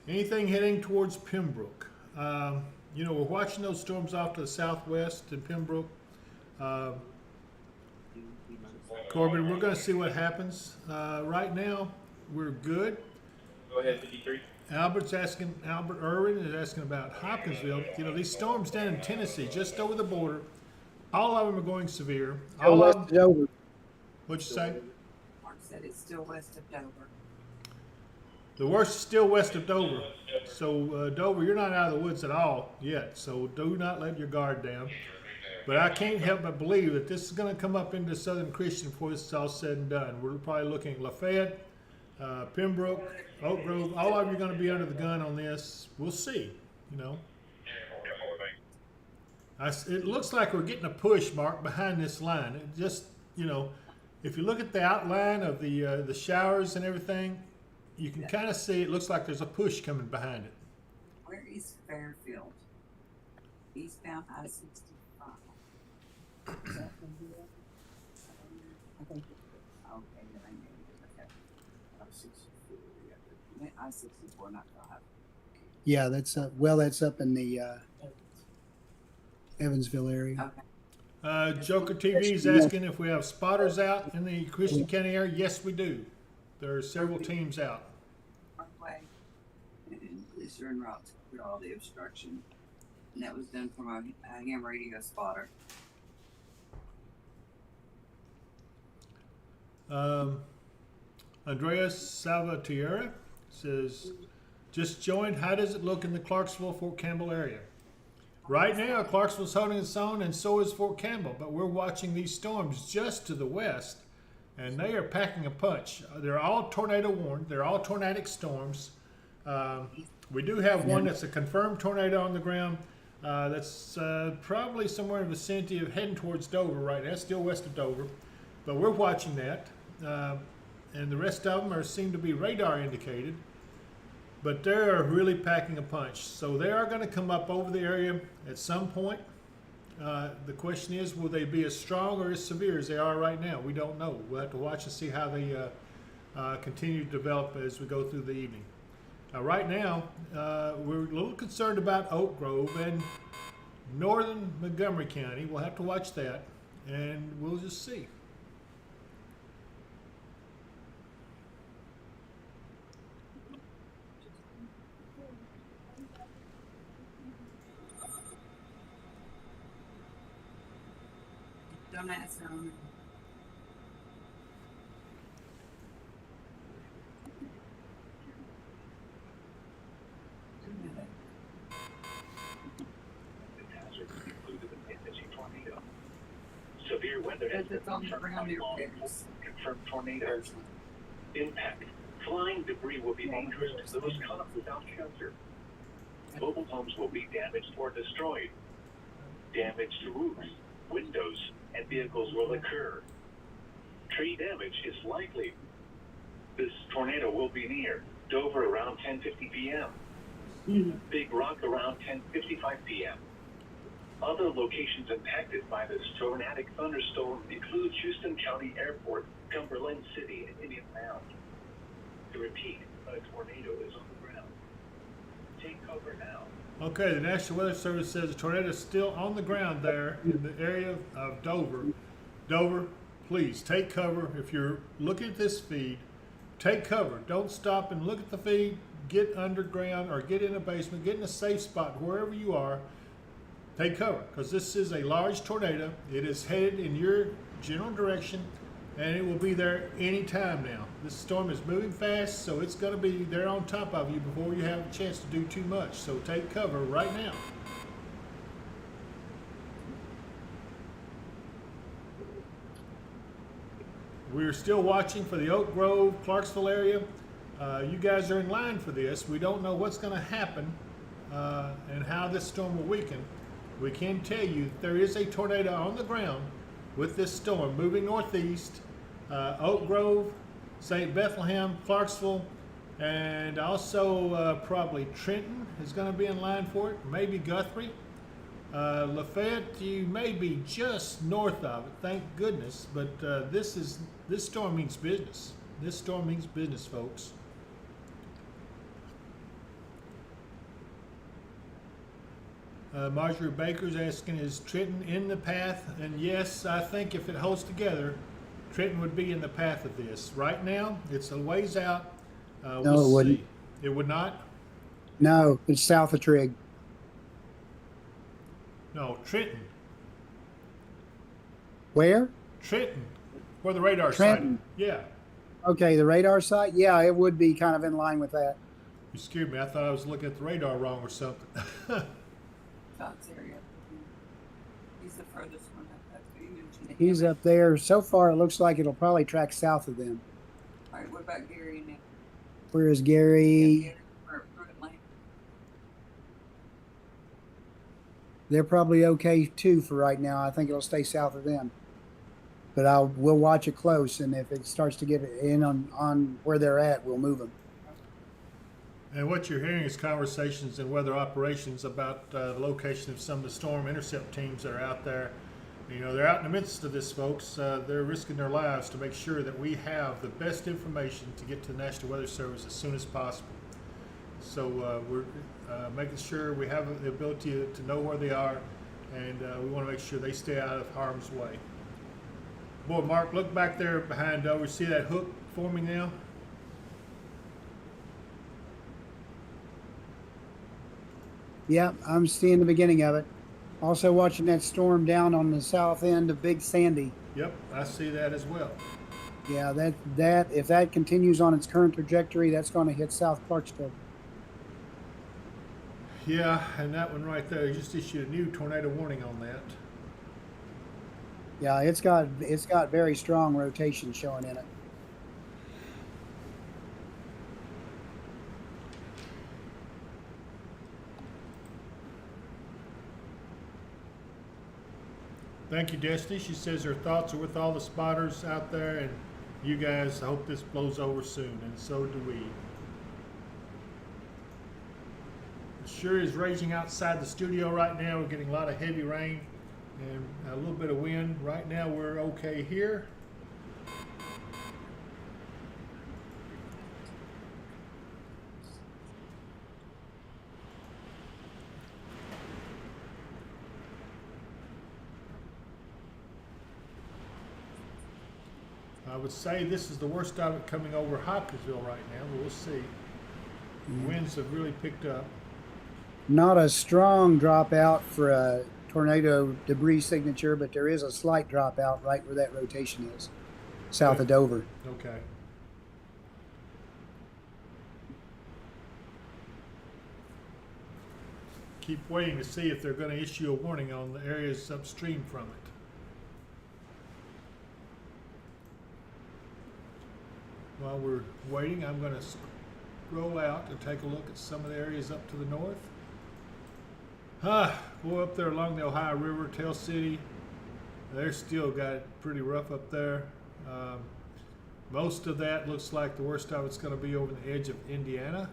Anything heading towards Pembroke? You know, we're watching those storms off to the southwest in Pembroke. Corbin, we're going to see what happens. Right now, we're good. Go ahead, 53. Albert Irwin is asking about Hopkinsville. You know, these storms down in Tennessee, just over the border, all of them are going severe. All of them. Over. What'd you say? Mark said it's still west of Dover. The worst is still west of Dover. So, Dover, you're not out of the woods at all yet. So, do not let your guard down. But I can't help but believe that this is going to come up into Southern Christian before this is all said and done. We're probably looking at Lafayette, Pembroke, Oak Grove. All of you are going to be under the gun on this. We'll see, you know. It looks like we're getting a push, Mark, behind this line. It just, you know, if you look at the outline of the showers and everything, you can kind of see it looks like there's a push coming behind it. Where is Fairfield? Eastbound I-65. Is that from here? I think okay, then I made it. Okay. I-64, not 5. Yeah, that's up in the Evansville area. Okay. Joker TV is asking if we have spotters out in the Christian County area. Yes, we do. There are several teams out. Parkway and police are en route to clear all the obstruction. And that was done from a ham radio spotter. Andreas Salvatierra says, just joined. How does it look in the Clarksville, Fort Campbell area? Right now, Clarksville's holding its own, and so is Fort Campbell. But we're watching these storms just to the west, and they are packing a punch. They're all tornado warned. They're all tornadic storms. We do have one that's a confirmed tornado on the ground. That's probably somewhere in the vicinity of heading towards Dover right now, still west of Dover. But we're watching that. And the rest of them seem to be radar indicated. But they're really packing a punch. So they are going to come up over the area at some point. The question is, will they be as strong or as severe as they are right now? We don't know. We'll have to watch and see how they continue to develop as we go through the evening. Right now, we're a little concerned about Oak Grove and northern Montgomery County. We'll have to watch that, and we'll just see. Don't ask them. Severe weather has been It's on the ground here. confirmed tornadoes. Impact. Flying debris will be dangerous to those caught without shelter. Mobile homes will be damaged or destroyed. Damage to roofs, windows, and vehicles will occur. Tree damage is likely. This tornado will be near Dover around 10:50 p.m. Big Rock around 10:55 p.m. Other locations impacted by this tornadic thunderstorm include Houston County Airport, Cumberland City, and Indian Mound. To repeat, a tornado is on the ground. Take cover now. Okay, the National Weather Service says the tornado is still on the ground there in the area of Dover. Dover, please take cover. If you're looking at this feed, take cover. Don't stop and look at the feed. Get underground or get in a basement. Get in a safe spot wherever you are. Take cover, because this is a large tornado. It is headed in your general direction, and it will be there any time now. This storm is moving fast, so it's going to be there on top of you before you have a chance to do too much. So take cover right now. We're still watching for the Oak Grove, Clarksville area. You guys are in line for this. We don't know what's going to happen and how this storm will weaken. We can tell you there is a tornado on the ground with this storm moving northeast. Oak Grove, St. Bethlehem, Clarksville, and also probably Trenton is going to be in line for it, maybe Guthrie. Lafayette, you may be just north of it, thank goodness, but this storm means business. This storm means business, folks. Marjorie Baker's asking, is Trenton in the path? And yes, I think if it holds together, Trenton would be in the path of this. Right now, it's a ways out. No, We'll it wouldn't. see. It would not? No, it's south of Trigg. No, Trenton. Where? Trenton. Where the radar Trenton. sighted. Yeah. Okay, the radar site? Yeah, it would be kind of in line with that. You scared me. I thought I was looking at the radar wrong or something. Fox area. He's the furthest one up. That's what you mentioned. He's up there. So far, it looks like it'll probably track south of them. All right, what about Gary now? Where is Gary? They're probably okay too for right now. I think it'll stay south of them. But we'll watch it close, and if it starts to get in on where they're at, we'll move them. And what you're hearing is conversations and weather operations about the location of some of the storm intercept teams that are out there. You know, they're out in the midst of this, folks. They're risking their lives to make sure that we have the best information to get to the National Weather Service as soon as possible. So we're making sure we have the ability to know where they are, and we want to make sure they stay out of harm's way. Boy, Mark, look back there behind Dover. See that hook forming now? Yeah, I'm seeing the beginning of it. Also watching that storm down on the south end of Big Sandy. Yep, I see that as well. Yeah, that if that continues on its current trajectory, that's going to hit South Clarksville. Yeah, and that one right there, just issued a new tornado warning on that. Yeah, it's got very strong rotation showing in it. Thank you, Destiny. She says her thoughts are with all the spotters out there, and you guys. I hope this blows over soon, and so do we. It sure is raging outside the studio right now. We're getting a lot of heavy rain and a little bit of wind. Right now we're okay here. I would say this is the worst of it coming over Hopkinsville right now, but we'll see. The winds have really picked up. Not a strong dropout for a tornado debris signature, but there is a slight dropout right where that rotation is, south of Dover. Okay. Keep waiting to see if they're going to issue a warning on the areas upstream from it. While we're waiting, I'm going to scroll out and take a look at some of the areas up to the north. Boy, up there along the Ohio River, Tell City, they're still got it pretty rough up there. Most of that looks like the worst of it's going to be over the edge of Indiana.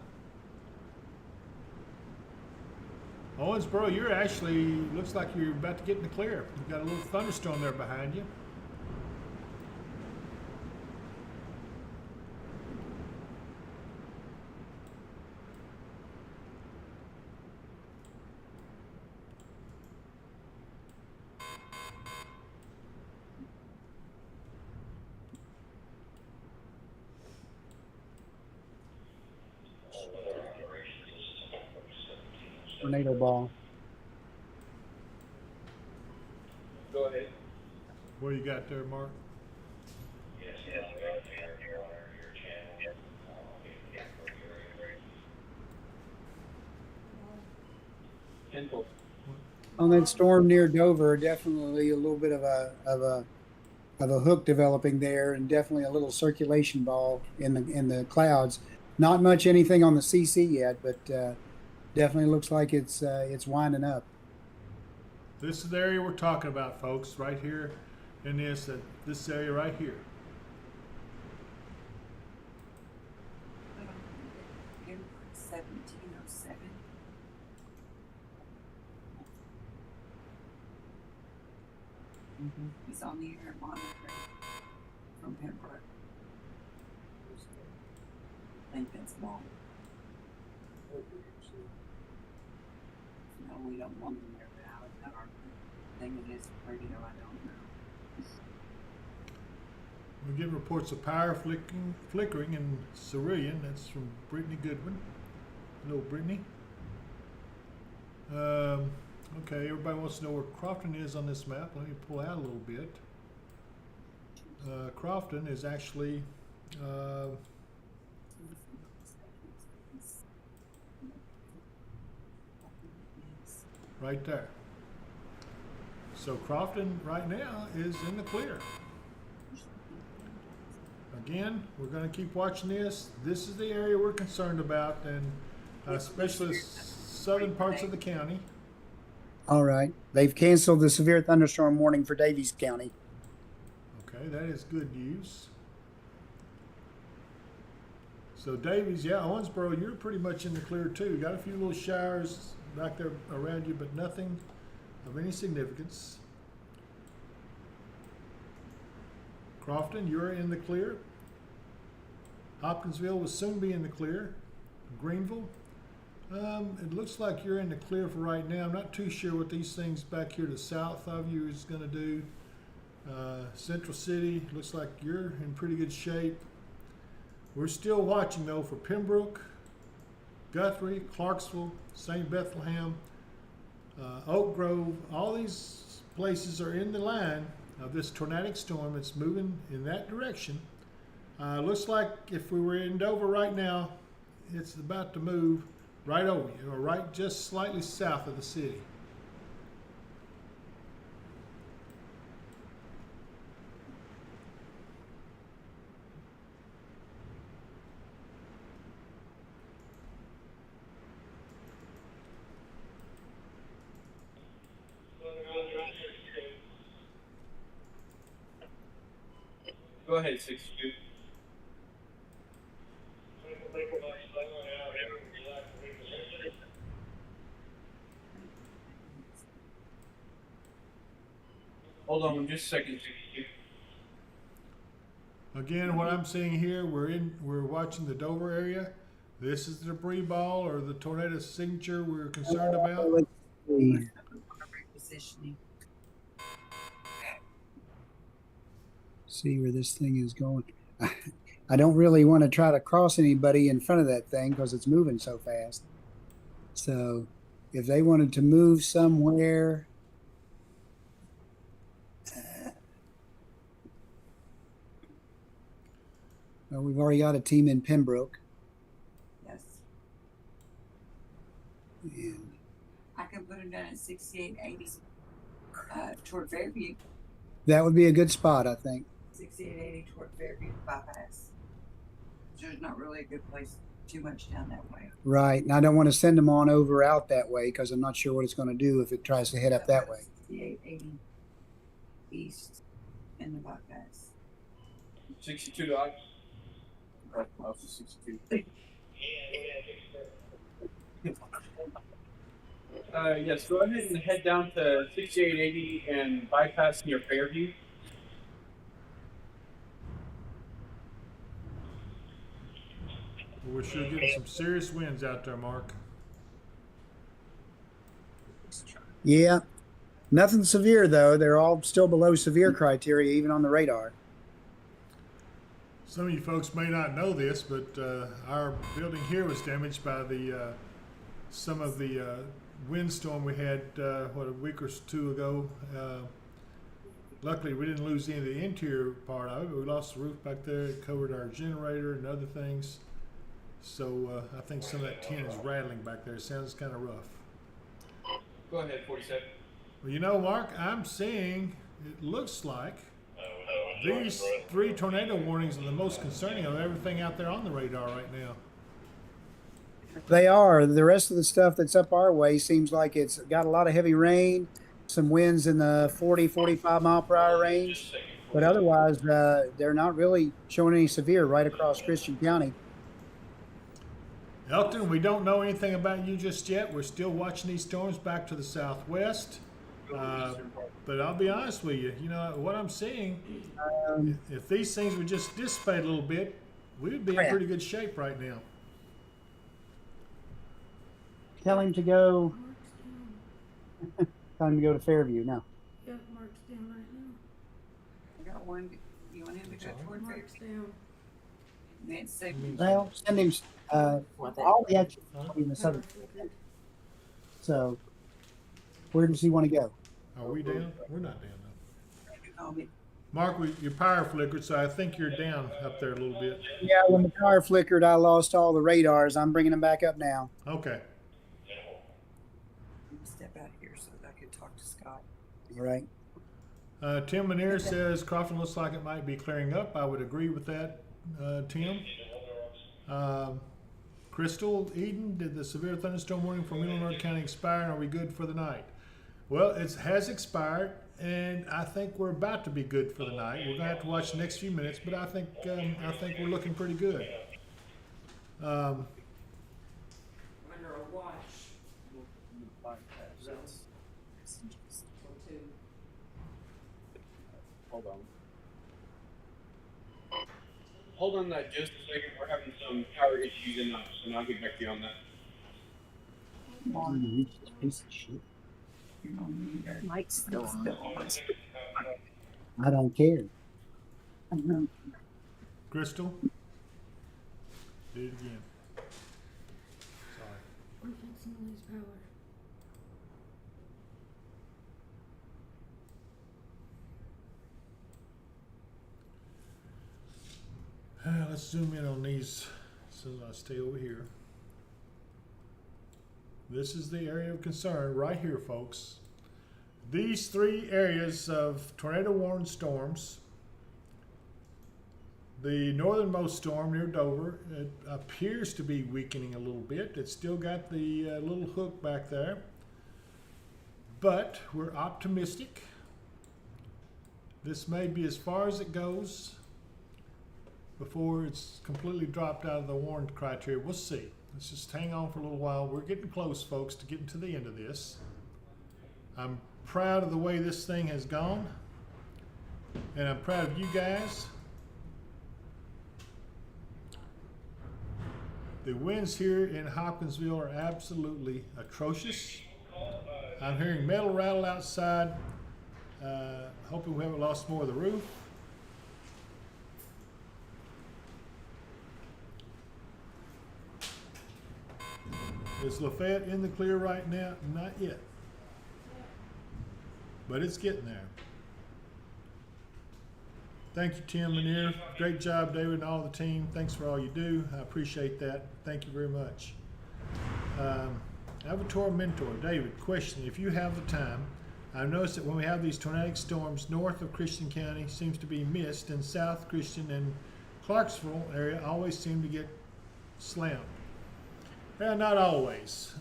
Owensboro, you're actually, looks like you're about to get in the clear. You've got a little thunderstorm there behind you. Tornado ball. Go ahead. What do you got there, Mark? Yes, I got here on your channel. On that storm near Dover, definitely a little bit of a hook developing there, and definitely a little circulation ball in the clouds. Not much anything on the CC yet, but definitely looks like it's winding up. This is the area we're talking about, folks, right here in this area right here. In 1707. He's on the air monitoring from Pembroke. I think that's long. No, we don't want them there, but I would not our thing it is radio, I don't know. We get reports of power flickering in Cerulean. That's from Brittany Goodwin. Hello, Brittany. Okay, everybody wants to know where Crofton is on this map. Let me pull out a little bit. Crofton is actually right there. So Crofton right now is in the clear. Again, we're going to keep watching this. This is the area we're concerned about, and especially the southern parts of the county. All right. They've canceled the severe thunderstorm warning for Davies County. Okay, that is good news. So Davies, yeah, Owensboro, you're pretty much in the clear too. Got a few little showers back there around you, but nothing of any significance. Crofton, you're in the clear. Hopkinsville will soon be in the clear. Greenville, it looks like you're in the clear for right now. I'm not too sure what these things back here to the south of you is going to do. Central City, looks like you're in pretty good shape. We're still watching though for Pembroke, Guthrie, Clarksville, St. Bethlehem, Oak Grove. All these places are in the line of this tornadic storm. It's moving in that direction. Looks like if we were in Dover right now, it's about to move right over you, or right just slightly south of the city. Go ahead, 62. Hold on just a second, 62. Again, what I'm seeing here, we're watching the Dover area. This is the debris ball or the tornado signature we're concerned about. Let's see. Repositioning. See where this thing is going. I don't really want to try to cross anybody in front of that thing because it's moving so fast. So if they wanted to move somewhere, well, we've already got a team in Pembroke. Yes. And I can put them down at 6880 toward Fairview. that would be a good spot, I think. 6880 toward Fairview bypass. There's not really a good place too much down that way. Right. And I don't want to send them on over out that way because I'm not sure what it's going to do if it tries to head up that way. 6880 east in the bypass. 62 dogs. Oh, I was just 62. Yes, go ahead and head down to 6880 and bypass near Fairview. We're sure getting some serious winds out there, Mark. Yeah. Nothing severe, though. They're all still below severe criteria, even on the radar. Some of you folks may not know this, but our building here was damaged by the some of the windstorm we had a week or two ago. Luckily, we didn't lose any of the interior part of it, but we lost the roof back there. It covered our generator and other things. So I think some of that tin is rattling back there. It sounds kind of rough. Go ahead, 47. Well, you know, Mark, I'm seeing, it looks like these 3 tornado warnings are the most concerning of everything out there on the radar right now. They are. The rest of the stuff that's up our way seems like it's got a lot of heavy rain, some winds in the 40, 45 mile per hour range. But otherwise, they're not really showing any severe right across Christian County. Elton, we don't know anything about you just yet. We're still watching these storms back to the southwest. But I'll be honest with you, you know, what I'm seeing, if these things would just dissipate a little bit, we would be in pretty good shape right now. Tell him to go. Tell him to go to Fairview now. Yep, Mark's down right now. I got one. You want him to go toward Mark's Fairview? down. That's second. Well, send him. All the action in the southern. So, where does he want to go? Are we down? We're not down though. Call me. Mark, your power flickered, so I think you're down up there a little bit. Yeah, when the power flickered, I lost all the radars. I'm bringing them back up now. Okay. Step out here so that I can talk to Scott. All right. Tim Manier says Crofton looks like it might be clearing up. I would agree with that, Tim. Crystal Eden, did the severe thunderstorm warning from Illinois County expire, and are we good for the night? Well, it has expired, and I think we're about to be good for the night. We're gonna have to watch the next few minutes, but I think we're looking pretty good. Under a watch. Hold on. Hold on that just a second. We're having some power issues and I'll get back to you on that. Piece of shit. Mike's still on. I don't care. Crystal, do it again. Sorry. We're fixing to lose power. Let's zoom in on these so I stay over here. This is the area of concern right here, folks. These 3 areas of tornado warned storms. The northernmost storm near Dover, it appears to be weakening a little bit. It's still got the little hook back there. But we're optimistic. This may be as far as it goes. before it's completely dropped out of the warrant criteria. We'll see. Let's just hang on for a little while. We're getting close, folks, to getting to the end of this. I'm proud of the way this thing has gone, and I'm proud of you guys. The winds here in Hopkinsville are absolutely atrocious. I'm hearing metal rattle outside. Hoping we haven't lost more of the roof. Is Lafayette in the clear right now? Not yet. But it's getting there. Thank you, Tim Lanier. Great job, David, and all the team. Thanks for all you do. I appreciate that. Thank you very much. Avatar Mentor, David, question. If you have the time, I've noticed that when we have these tornadic storms, north of Christian County seems to be missed, and south Christian and Clarksville area always seem to get slammed. Not always.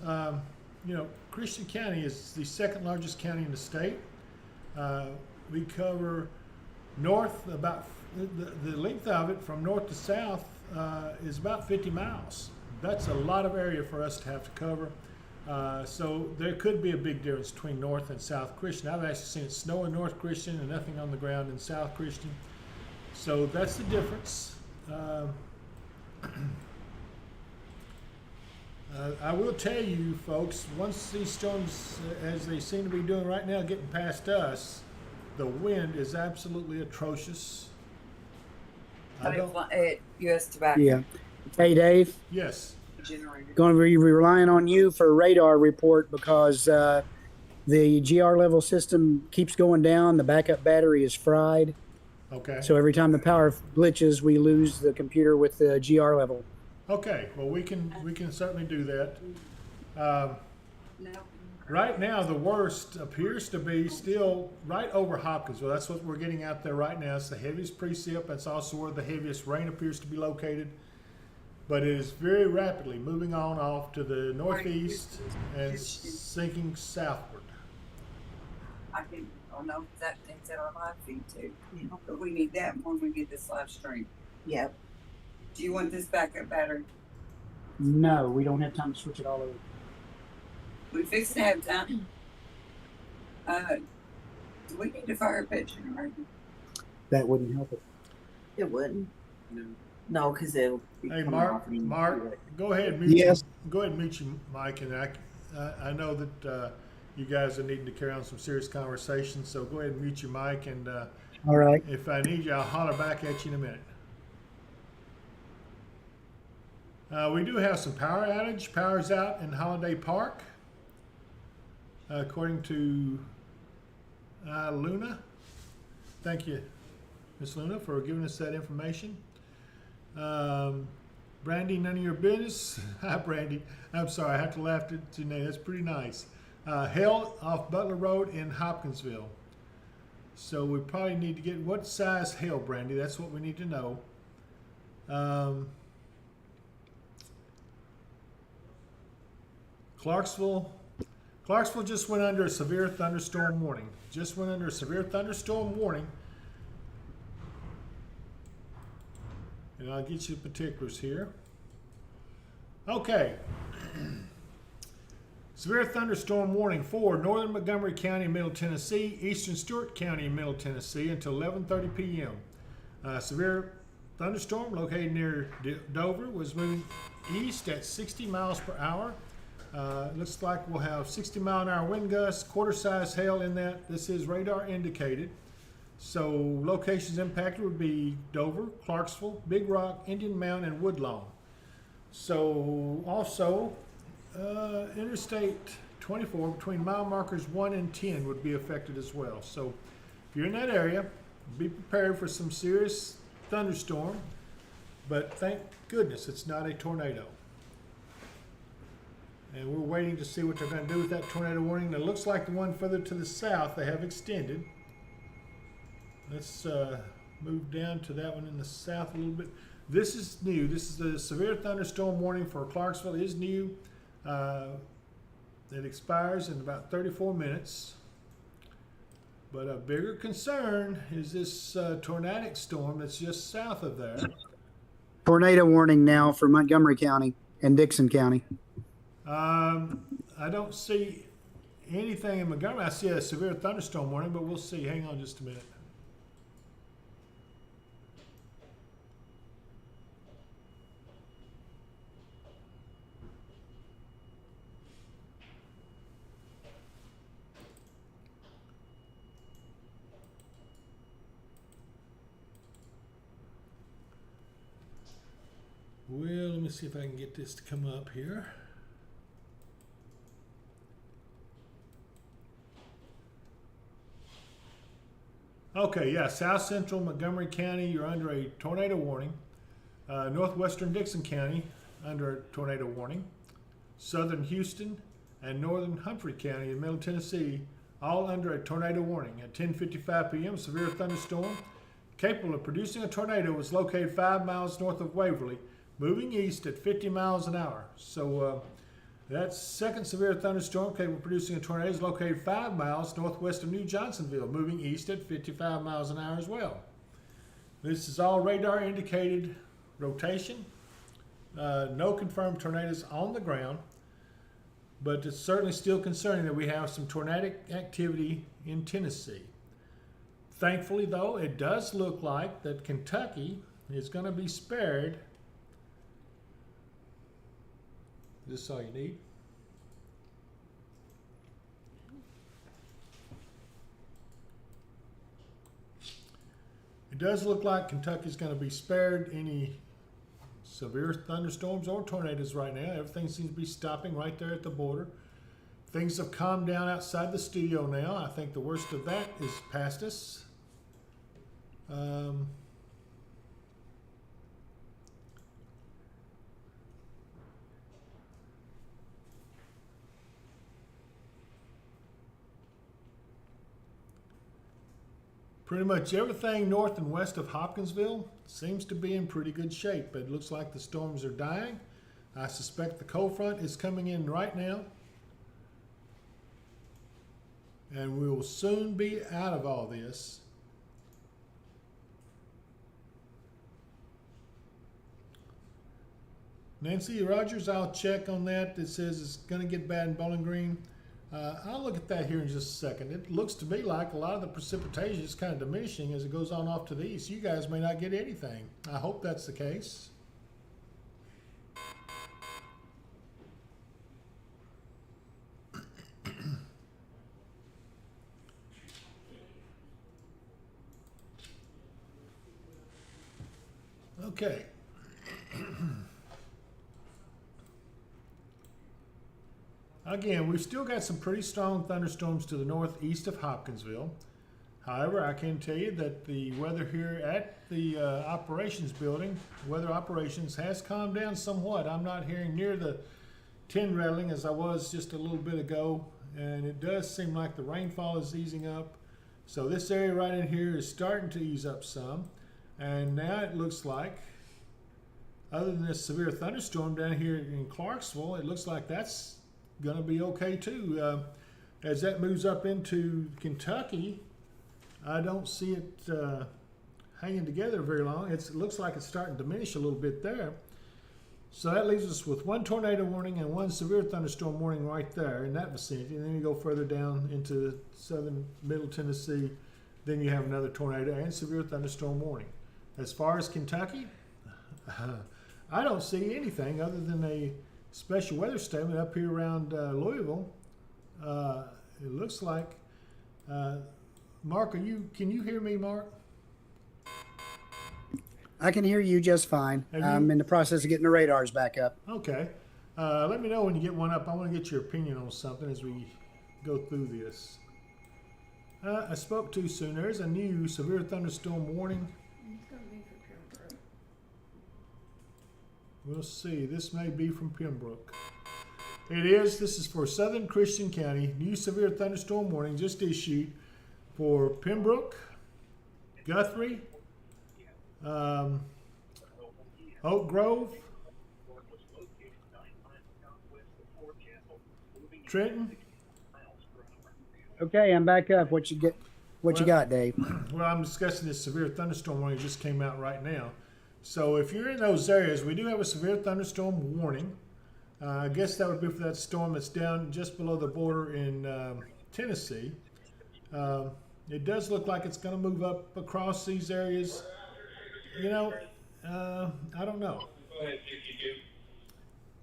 Christian County is the second largest county in the state. We cover north about, the length of it from north to south is about 50 miles. That's a lot of area for us to have to cover. So there could be a big difference between North and South Christian. I've actually seen it snow in North Christian and nothing on the ground in South Christian. So that's the difference. I will tell you, folks, once these storms, as they seem to be doing right now, getting past us, the wind is absolutely atrocious. U.S. tobacco. Yeah. Hey, Dave. Yes. Going to be relying on you for a radar report because the GR level system keeps going down. The backup battery is fried. Okay. So every time the power glitches, we lose the computer with the GR level. Okay. Well, we can certainly do that. Right now, the worst appears to be still right over Hopkinsville. That's what we're getting out there right now. It's the heaviest precip. That's also where the heaviest rain appears to be located. But it is very rapidly moving on off to the northeast and sinking southward. That thing's at our live feed too. But we need that when we get this live stream. Yep. Do you want this backup battery? No, we don't have time to switch it all over. We fixed to have time. Do we need a fire pit generator? That wouldn't help it. It wouldn't. No, because it'll be Hey, coming Mark, off and go ahead and mute Yes. Go ahead and mute your mic, and I know that you guys are needing to carry on some serious conversations, so go ahead and mute your mic, and All right. if I need you, I'll holler back at you in a minute. We do have some power outage. Power's out in Holiday Park, according to Luna. Thank you, Miss Luna, for giving us that information. Brandy, none of your business. Hi, Brandy. I'm sorry, I have to laugh at your name. That's pretty nice. Hail off Butler Road in Hopkinsville. So we probably need to get what size hail, Brandy. That's what we need to know. Clarksville just went under a severe thunderstorm warning. Just went under a severe thunderstorm warning. And I'll get you the particulars here. Okay. Severe thunderstorm warning for northern Montgomery County, Middle Tennessee, eastern Stewart County, Middle Tennessee until 11:30 p.m. Severe thunderstorm located near Dover was moving east at 60 miles per hour. Looks like we'll have 60-mile-an-hour wind gusts, quarter-size hail in that. This is radar indicated. So locations impacted would be Dover, Clarksville, Big Rock, Indian Mound, and Woodlawn. So also Interstate 24 between mile markers 1 and 10 would be affected as well. So if you're in that area, be prepared for some serious thunderstorm, but thank goodness it's not a tornado. And we're waiting to see what they're going to do with that tornado warning. It looks like the one further to the south they have extended. Let's move down to that one in the south a little bit. This is new. This is the severe thunderstorm warning for Clarksville. It is new. It expires in about 34 minutes. But a bigger concern is this tornadic storm that's just south of there. Tornado warning now for Montgomery County and Dixon County. I don't see anything in Montgomery. I see a severe thunderstorm warning, but we'll see. Hang on just a minute. Well, let me see if I can get this to come up here. Okay, yeah, South Central Montgomery County, you're under a tornado warning. Northwestern Dixon County, under a tornado warning. Southern Houston and Northern Humphrey County in Middle Tennessee, all under a tornado warning. At 10:55 p.m., severe thunderstorm capable of producing a tornado was located 5 miles north of Waverly, moving east at 50 miles an hour. So that second severe thunderstorm capable of producing a tornado is located 5 miles northwest of New Johnsonville, moving east at 55 miles an hour as well. This is all radar indicated rotation. No confirmed tornadoes on the ground, but it's certainly still concerning that we have some tornadic activity in Tennessee. Thankfully, though, it does look like that Kentucky is going to be spared. Is this all you need? It does look like Kentucky's going to be spared any severe thunderstorms or tornadoes right now. Everything seems to be stopping right there at the border. Things have calmed down outside the studio now. I think the worst of that is past us. Pretty much everything north and west of Hopkinsville seems to be in pretty good shape, but it looks like the storms are dying. I suspect the cold front is coming in right now, and we will soon be out of all this. Nancy Rogers, I'll check on that. It says it's going to get bad in Bowling Green. I'll look at that here in just a second. It looks to me like a lot of the precipitation is kind of diminishing as it goes on off to the east. You guys may not get anything. I hope that's the case. Okay. Again, we've still got some pretty strong thunderstorms to the northeast of Hopkinsville. However, I can tell you that the weather here at the operations building, weather operations, has calmed down somewhat. I'm not hearing near the tin rattling as I was just a little bit ago, and it does seem like the rainfall is easing up. So this area right in here is starting to ease up some, and now it looks like, other than this severe thunderstorm down here in Clarksville, it looks like that's going to be okay too. As that moves up into Kentucky, I don't see it hanging together very long. It looks like it's starting to diminish a little bit there. So that leaves us with one tornado warning and one severe thunderstorm warning right there in that vicinity. And then you go further down into southern middle Tennessee, then you have another tornado and severe thunderstorm warning. As far as Kentucky, I don't see anything other than a special weather statement up here around Louisville. It looks like, Mark, can you hear me, Mark? I can hear you just fine. I'm in the process of getting the radars back up. Okay. Let me know when you get one up. I want to get your opinion on something as we go through this. I spoke too soon. There's a new severe thunderstorm warning. It's gonna be for Pembroke. We'll see. This may be from Pembroke. It is. This is for Southern Christian County. New severe thunderstorm warning just issued for Pembroke, Guthrie, Oak Grove, Trenton. Okay, I'm back up. What you got, Dave? Well, I'm discussing this severe thunderstorm warning that just came out right now. So if you're in those areas, we do have a severe thunderstorm warning. I guess that would be for that storm that's down just below the border in Tennessee. It does look like it's going to move up across these areas. You know, I don't know.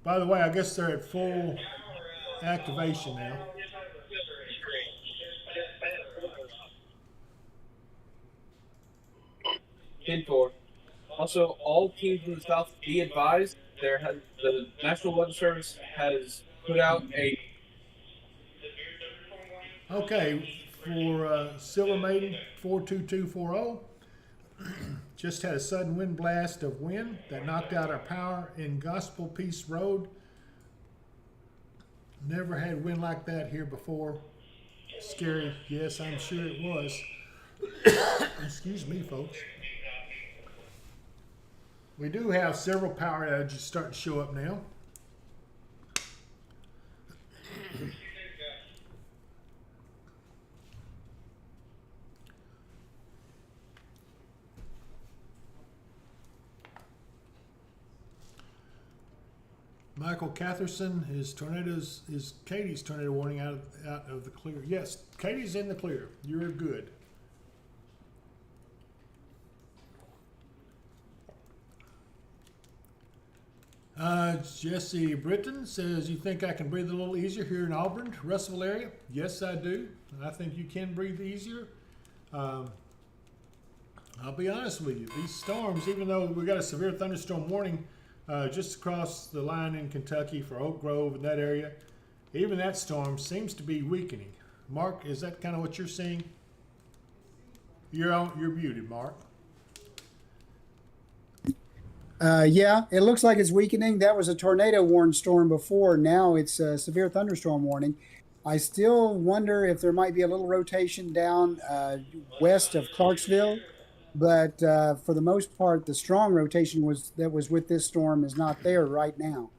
By the way, I guess they're at full activation now. 10-4. Also, all teams in the South be advised. The National Weather Service has put out a. Okay, for Silver Maiden 42240, just had a sudden wind blast of wind that knocked out our power in Gospel Peace Road. Never had wind like that here before. Scary, yes, I'm sure it was. Excuse me, folks. We do have several power outages starting to show up now. Michael Catherson, is Katie's tornado warning out of the clear? Yes, Katie's in the clear. You're good. Jesse Britton says, you think I can breathe a little easier here in Auburn, Russellville area? Yes, I do. I think you can breathe easier. I'll be honest with you. These storms, even though we got a severe thunderstorm warning just across the line in Kentucky for Oak Grove and that area, even that storm seems to be weakening. Mark, is that kind of what you're seeing? You're muted, Mark. Yeah, it looks like it's weakening. That was a tornado warned storm before. Now it's a severe thunderstorm warning. I still wonder if there might be a little rotation down west of Clarksville, but for the most part, the strong rotation that was with this storm is not there right now.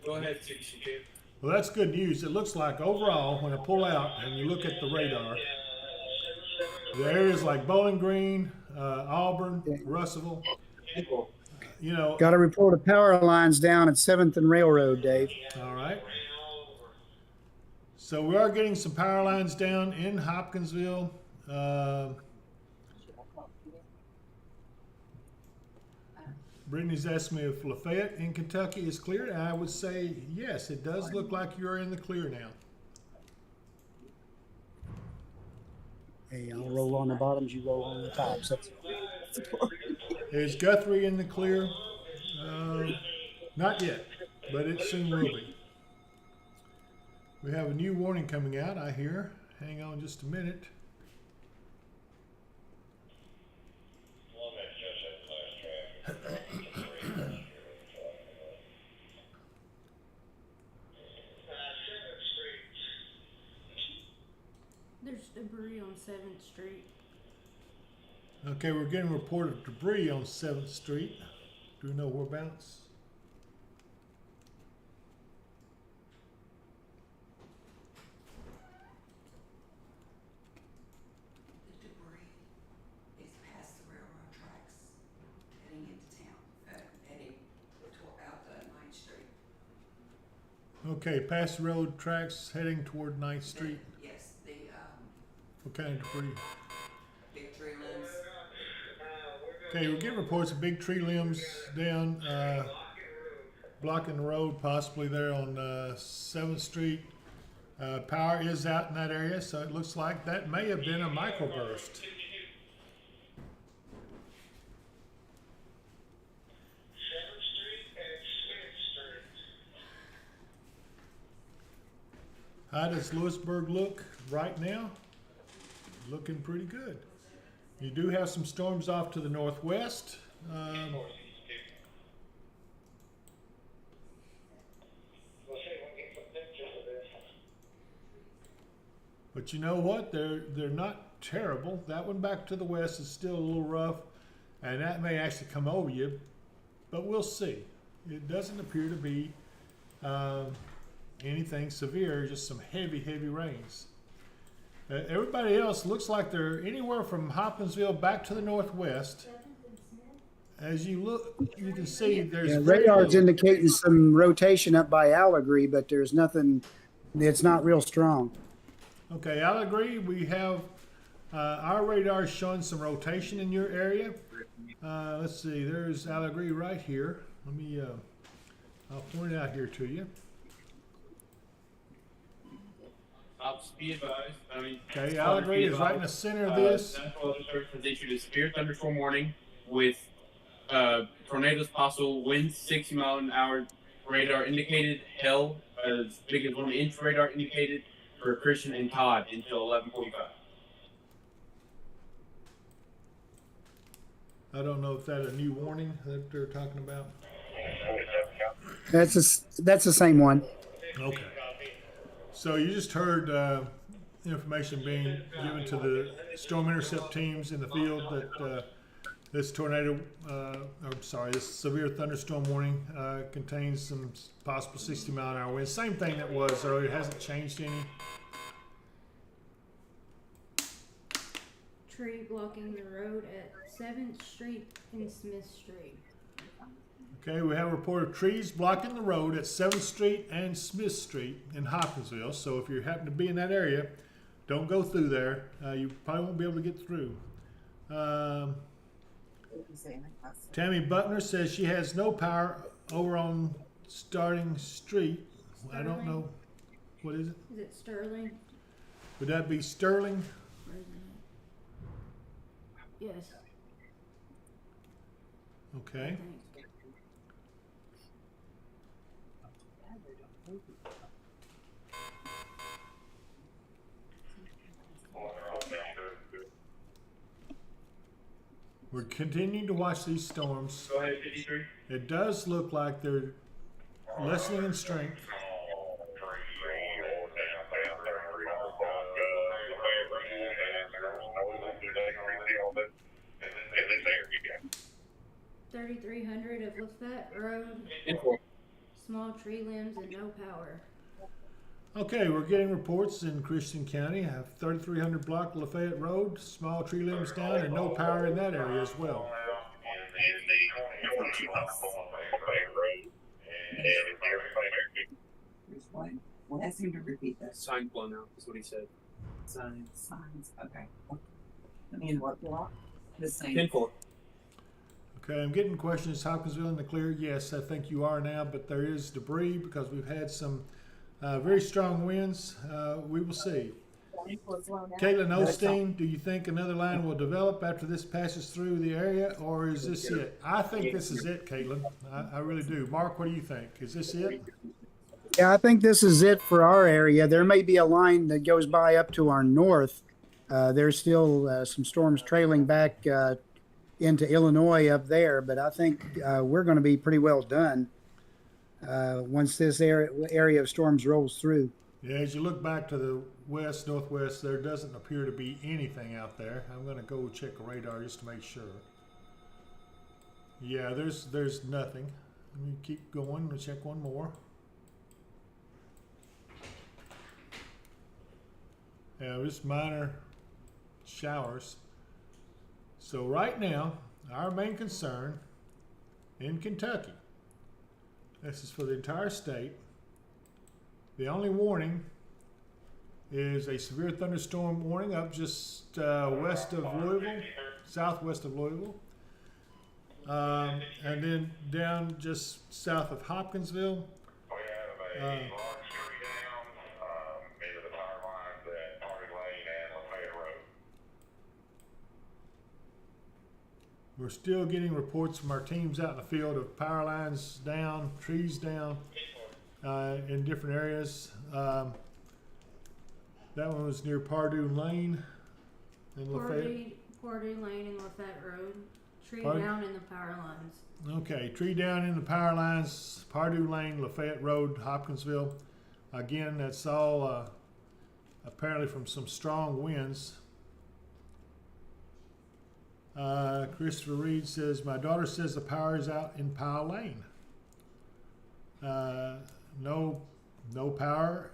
Go ahead, CCJ. Well, that's good news. It looks like overall, when I pull out and you look at the radar, the areas like Bowling Green, Auburn, Russellville, you know. Got a report of power lines down at 7th and Railroad, Dave. All right. So we are getting some power lines down in Hopkinsville. Brittany's asked me if Lafayette in Kentucky is cleared. I would say yes, it does look like you're in the clear now. Hey, I'll roll on the bottoms, you roll on the tops. Is Guthrie in the clear? Not yet, but it soon will be. We have a new warning coming out, I hear. Hang on just a minute. There's debris on 7th Street. Okay, we're getting a report of debris on 7th Street. Do we know whereabouts? The debris is past the railroad tracks, heading into town, heading out to 9th Street. Okay, past the road tracks heading toward 9th Street. Yes, What kind of debris? big tree limbs. Okay, we're getting reports of big tree limbs down, blocking the road, possibly there on 7th Street. Power is out in that area, so it looks like that may have been a microburst. How does Lewisburg look right now? Looking pretty good. You do have some storms off to the northwest. But you know what? They're not terrible. That one back to the west is still a little rough, and that may actually come over you, but we'll see. It doesn't appear to be anything severe, just some heavy rains. Everybody else looks like they're anywhere from Hopkinsville back to the northwest as you look, you can see there's Yeah, very radar's little. indicating some rotation up by Allegory, but there's nothing. It's not real strong. Okay, I'll agree. We have our radar is showing some rotation in your area. Let's see. There's Allegory right here. Let me. I'll point it out here to you. Be advised. Okay, Allegory is right in the center of this. National Weather Service has issued a severe thunderstorm warning with tornadoes possible, winds 60 mile an hour, radar indicated, hail as big as 1 inch radar indicated for Christian and Todd until 11:45. I don't know if that's a new warning that they're talking about. That's the same one. Okay. So you just heard information being given to the storm intercept teams in the field that this tornado, this severe thunderstorm warning contains some possible 60 mile an hour winds. Same thing that was earlier. It hasn't changed any. Tree blocking the road at 7th Street and Smith Street. Okay, we have a report of trees blocking the road at 7th Street and Smith Street in Hopkinsville. So if you happen to be in that area, don't go through there. You probably won't be able to get through. Tammy Butler says she has no power over on Starting Street. Sterling. I don't know. What is it? Is it Sterling? Would that be Sterling? Where is it? Yes. Okay. I think. We're continuing to watch these storms. Go ahead, 53. It does look like they're lessening in strength. $3,300 of Lafette Road. Small tree limbs and no power. Okay, we're getting reports in Christian County. Have 3300 block Lafayette Road, small tree limbs down, and no power in that area as well. Well, ask him to repeat that. Signs blown out is what he said. Signs, okay. I mean, what block? The same. 10-4. Okay, I'm getting questions. Hopkinsville in the clear? Yes, I think you are now, but there is debris because we've had some very strong winds. We will see. Caitlin Osteen, do you think another line will develop after this passes through the area, or is this it? I think this is it, Caitlin. I really do. Mark, what do you think? Is this it? Yeah, I think this is it for our area. There may be a line that goes by up to our north. There's still some storms trailing back into Illinois up there, but I think we're going to be pretty well done once this area of storms rolls through. Yeah, as you look back to the west, northwest, there doesn't appear to be anything out there. I'm going to go check the radar just to make sure. Yeah, there's nothing. Let me keep going. We'll check one more. Yeah, just minor showers. So right now, our main concern in Kentucky, this is for the entire state, the only warning is a severe thunderstorm warning up just west of Louisville, southwest of Louisville, and then down just south of Hopkinsville. We're still getting reports from our teams out in the field of power lines down, trees down in different areas. That one was near Pardue Lane in Lafayette. Pardue Lane and Lafayette Road. Tree Pardon? down in the power lines. Okay, tree down in the power lines, Pardue Lane, Lafayette Road, Hopkinsville. Again, that's all apparently from some strong winds. Christopher Reed says, my daughter says the power is out in Powell Lane. No power.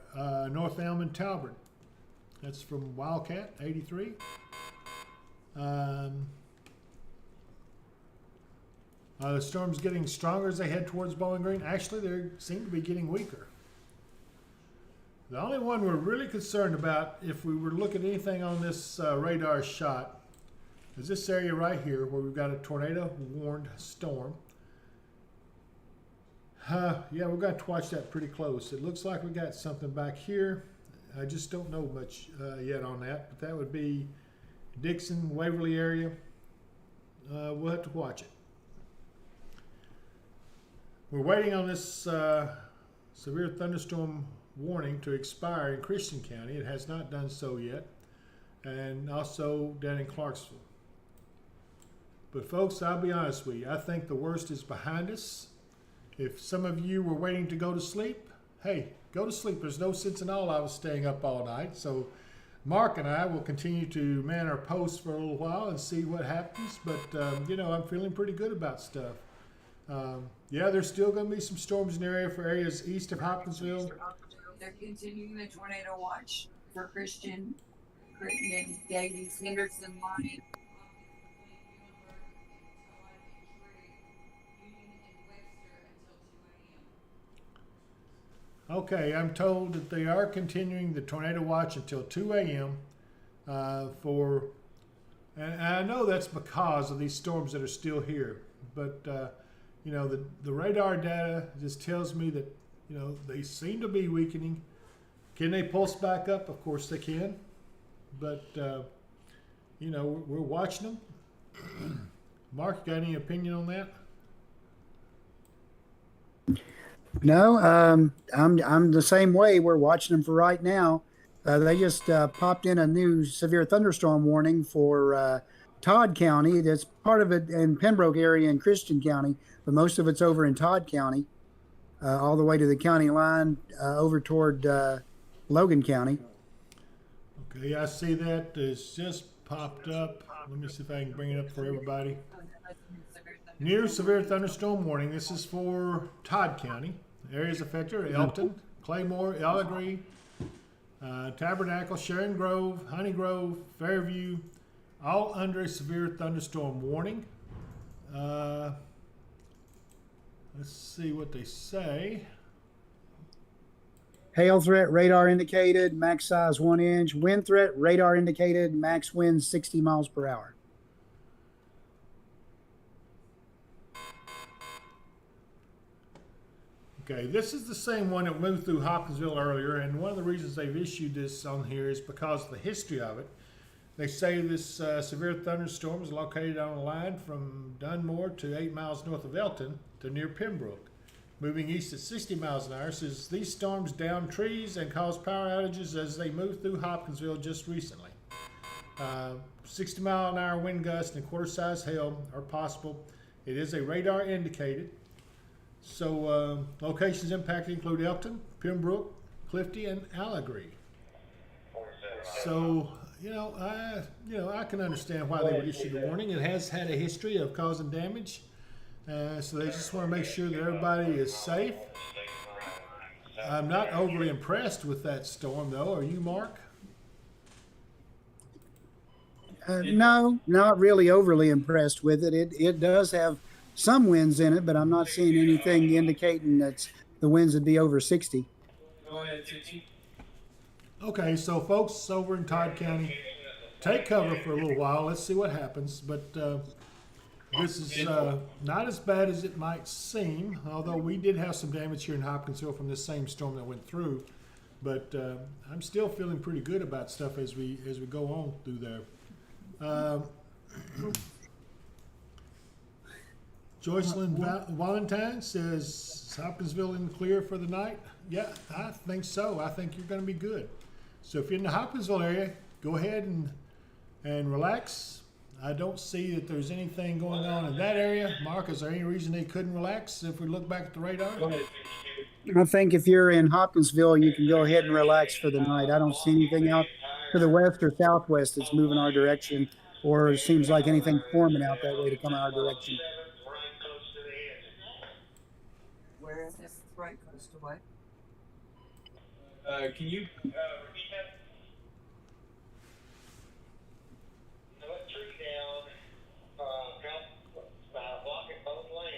North Elm and Talbot. That's from Wildcat 83. The storm's getting stronger as they head towards Bowling Green. Actually, they seem to be getting weaker. The only one we're really concerned about, if we were to look at anything on this radar shot, is this area right here where we've got a tornado-warned storm. Yeah, we're going to watch that pretty close. It looks like we got something back here. I just don't know much yet on that, but that would be Dixon, Waverly area. We'll have to watch it. We're waiting on this severe thunderstorm warning to expire in Christian County. It has not done so yet, and also down in Clarksville. But folks, I'll be honest with you, I think the worst is behind us. If some of you were waiting to go to sleep, hey, go to sleep. There's no sense in all of us staying up all night. So Mark and I will continue to man our posts for a little while and see what happens. But, you know, I'm feeling pretty good about stuff. Yeah, there's still going to be some storms in the area for areas east of Hopkinsville. They're continuing the tornado watch for Christian, Crittenden, Davies, Henderson, Lonnie. Okay, I'm told that they are continuing the tornado watch until 2 a.m. And I know that's because of these storms that are still here. But, you know, the radar data just tells me that, you know, they seem to be weakening. Can they pulse back up? Of course they can. But, you know, we're watching them. Mark, you got any opinion on that? No, I'm the same way. We're watching them for right now. They just popped in a new severe thunderstorm warning for Todd County. That's part of it in Pembroke area in Christian County, but most of it's over in Todd County, all the way to the county line over toward Logan County. Okay, I see that. It's just popped up. Let me see if I can bring it up for everybody. Near severe thunderstorm warning. This is for Todd County. Areas affected are Elton, Claymore, Ellegree, Tabernacle, Sharon Grove, Honey Grove, Fairview, all under a severe thunderstorm warning. Let's see what they say. Hail threat radar indicated, max size 1 inch. Wind threat radar indicated, max wind 60 miles per hour. Okay, this is the same one that moved through Hopkinsville earlier, and one of the reasons they've issued this on here is because of the history of it. They say this severe thunderstorm is located on a line from Dunmore to 8 miles north of Elton to near Pembroke, moving east at 60 miles an hour. Says these storms down trees and cause power outages as they move through Hopkinsville just recently. 60 mile an hour wind gusts and quarter-size hail are possible. It is a radar indicated. So locations impacted include Elton, Pembroke, Clifty, and Allegree. So I can understand why they would issue the warning. It has had a history of causing damage, so they just want to make sure that everybody is safe. I'm not overly impressed with that storm, though. Are you, Mark? No, not really overly impressed with it. It does have some winds in it, but I'm not seeing anything indicating that the winds would be over 60. Go ahead, Chichi. Okay, so folks over in Todd County, take cover for a little while. Let's see what happens. But this is not as bad as it might seem, although we did have some damage here in Hopkinsville from this same storm that went through. But I'm still feeling pretty good about stuff as we go on through there. Joycelyn Valentine says, Hopkinsville in the clear for the night? Yeah, I think so. I think you're going to be good. So if you're in the Hopkinsville area, go ahead and relax. I don't see that there's anything going on in that area. Mark, is there any reason they couldn't relax if we look back at the radar? Go ahead. I think if you're in Hopkinsville, you can go ahead and relax for the night. I don't see anything out to the west or southwest that's moving our direction, or it seems like anything forming out that way to come our direction. Where is this right close to what? Can you repeat that? Put tree down, blocking both lanes.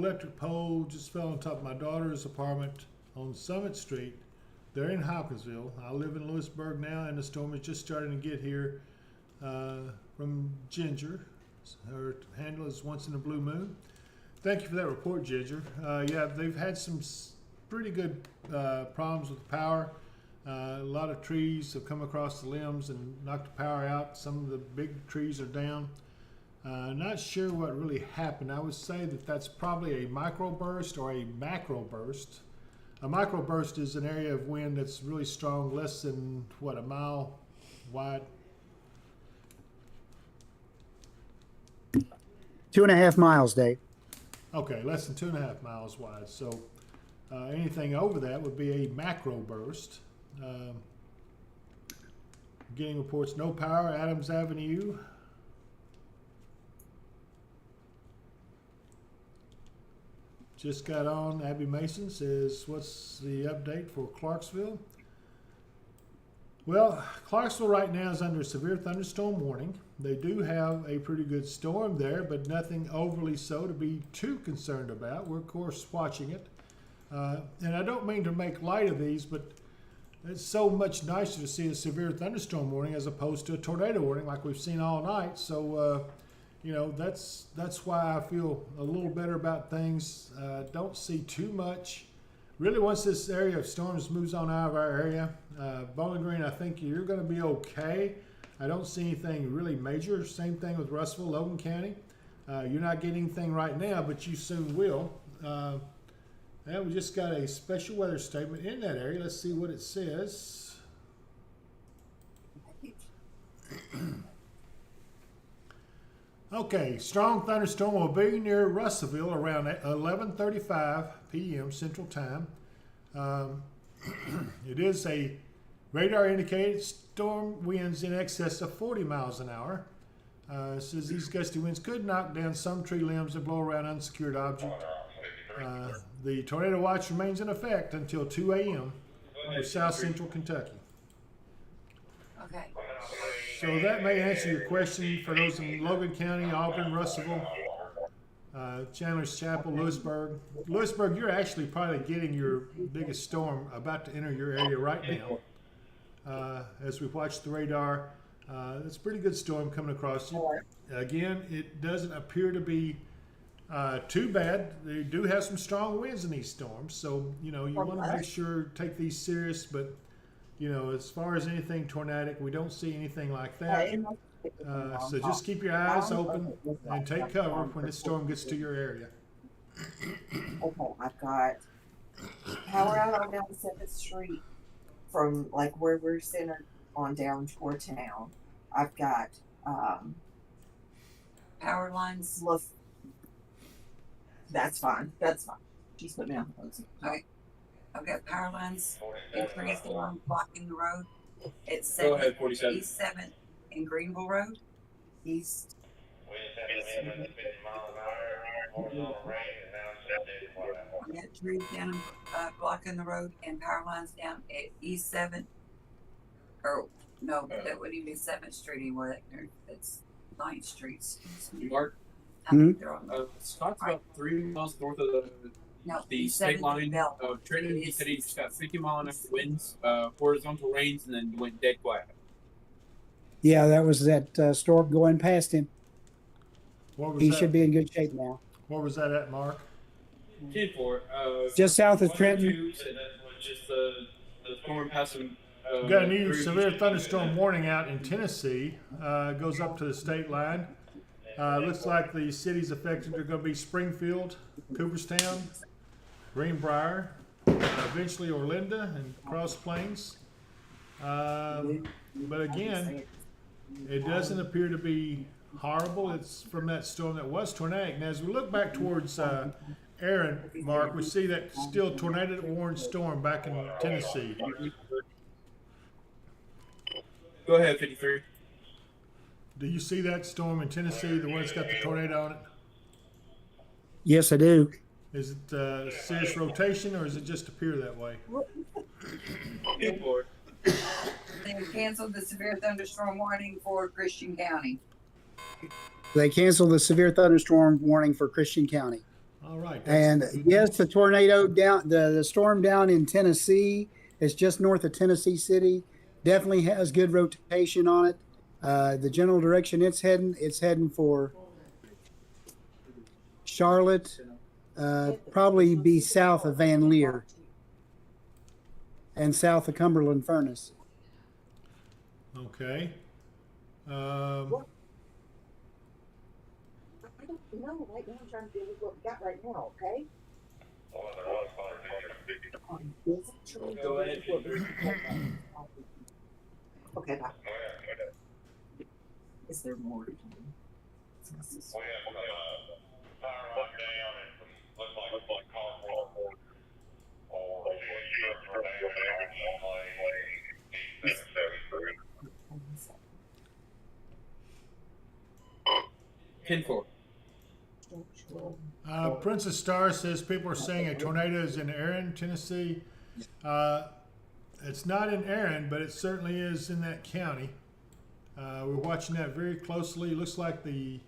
electric pole just fell on top of my daughter's apartment on Summit Street. They're in Hopkinsville. I live in Lewisburg now, and the storm is just starting to get here from Ginger. Her handle is Once in a Blue Moon. Thank you for that report, Ginger. Yeah, they've had some pretty good problems with power. A lot of trees have come across the limbs and knocked the power out. Some of the big trees are down. Not sure what really happened. I would say that that's probably a microburst or a macroburst. A microburst is an area of wind that's really strong, less than, what, a mile wide? 2.5 miles, Dave. Okay, less than 2.5 miles wide. So anything over that would be a macroburst. Getting reports, no power, Adams Avenue. Just got on. Abby Mason says, what's the update for Clarksville? Well, Clarksville right now is under a severe thunderstorm warning. They do have a pretty good storm there, but nothing overly so to be too concerned about. We're, of course, watching it. And I don't mean to make light of these, but it's so much nicer to see a severe thunderstorm warning as opposed to a tornado warning like we've seen all night. So, you know, that's why I feel a little better about things. Don't see too much. Really, once this area of storms moves on out of our area, Bowling Green, I think you're going to be okay. I don't see anything really major. Same thing with Russellville, Logan County. You're not getting anything right now, but you soon will. And we just got a special weather statement in that area. Let's see what it says. Okay, strong thunderstorm will be near Russellville around 11:35 p.m. Central Time. It is a radar indicated storm winds in excess of 40 miles an hour. It says these gusty winds could knock down some tree limbs and blow around unsecured objects. The tornado watch remains in effect until 2 a.m. for South Central Kentucky. Okay. So that may answer your question for those in Logan County, Auburn, Russellville, Chandler's Chapel, Lewisburg. Lewisburg, you're actually probably getting your biggest storm about to enter your area right now. As we watch the radar, it's a pretty good storm coming across you. Again, it doesn't appear to be too bad. They do have some strong winds in these storms, so you know you want to make sure take these serious. But you know, as far as anything tornadic, we don't see anything like that. So just keep your eyes open and take cover when this storm gets to your area. Okay, I've got power out on down 7th Street from like where we're centered on down toward town. I've got Power lines. That's fine. That's fine. She's put me on the phone. Okay. I've got power lines in trees blocking the road. It's Go ahead, 47. East 7th and Greenville Road. East. We got trees down blocking the road and power lines down at East 7th. Or no, that wouldn't even be 7th Street anymore. It's 9th Street. Excuse me. Mark, I think they're on. Scott's about 3 miles north of the East state 7th line. Bell. Trenton, he said he just got 50-mile-an-hour winds, horizontal rains, and then went dead quiet. Yeah, that was that storm going past him. What was He that? should be in good shape now. Where was that at, Mark? 10-4. Just south of 1 and Trenton. 2 said that was just the storm passing. We've got a new severe thunderstorm warning out in Tennessee. Goes up to the state line. Looks like the cities affected are going to be Springfield, Cooperstown, Greenbrier, eventually Olinda and Cross Plains. But again, it doesn't appear to be horrible. It's from that storm that was tornadic. Now, as we look back towards Aaron, Mark, we see that still tornado warned storm back in Tennessee. Go ahead, 53. Do you see that storm in Tennessee, the one that's got the tornado on it? Yes, I do. Is it serious rotation, or does it just appear that way? 10-4. They canceled the severe thunderstorm warning for Christian County. They canceled the severe thunderstorm warning for Christian County. All right. And good yes, news. the tornado the storm down in Tennessee, it's just north of Tennessee City, definitely has good rotation on it. The general direction it's heading for Charlotte, probably be south of Van Leer and south of Cumberland Furnace. Okay. I don't know. Right now, I'm trying to deal with what we got right now, okay? On this tree, Go ahead. Okay, bye. Is there more? Ten four. Princess Star says people are saying a tornado is in Erin, Tennessee. It's not in Erin, but it certainly is in that county. We're watching that very closely. It looks like the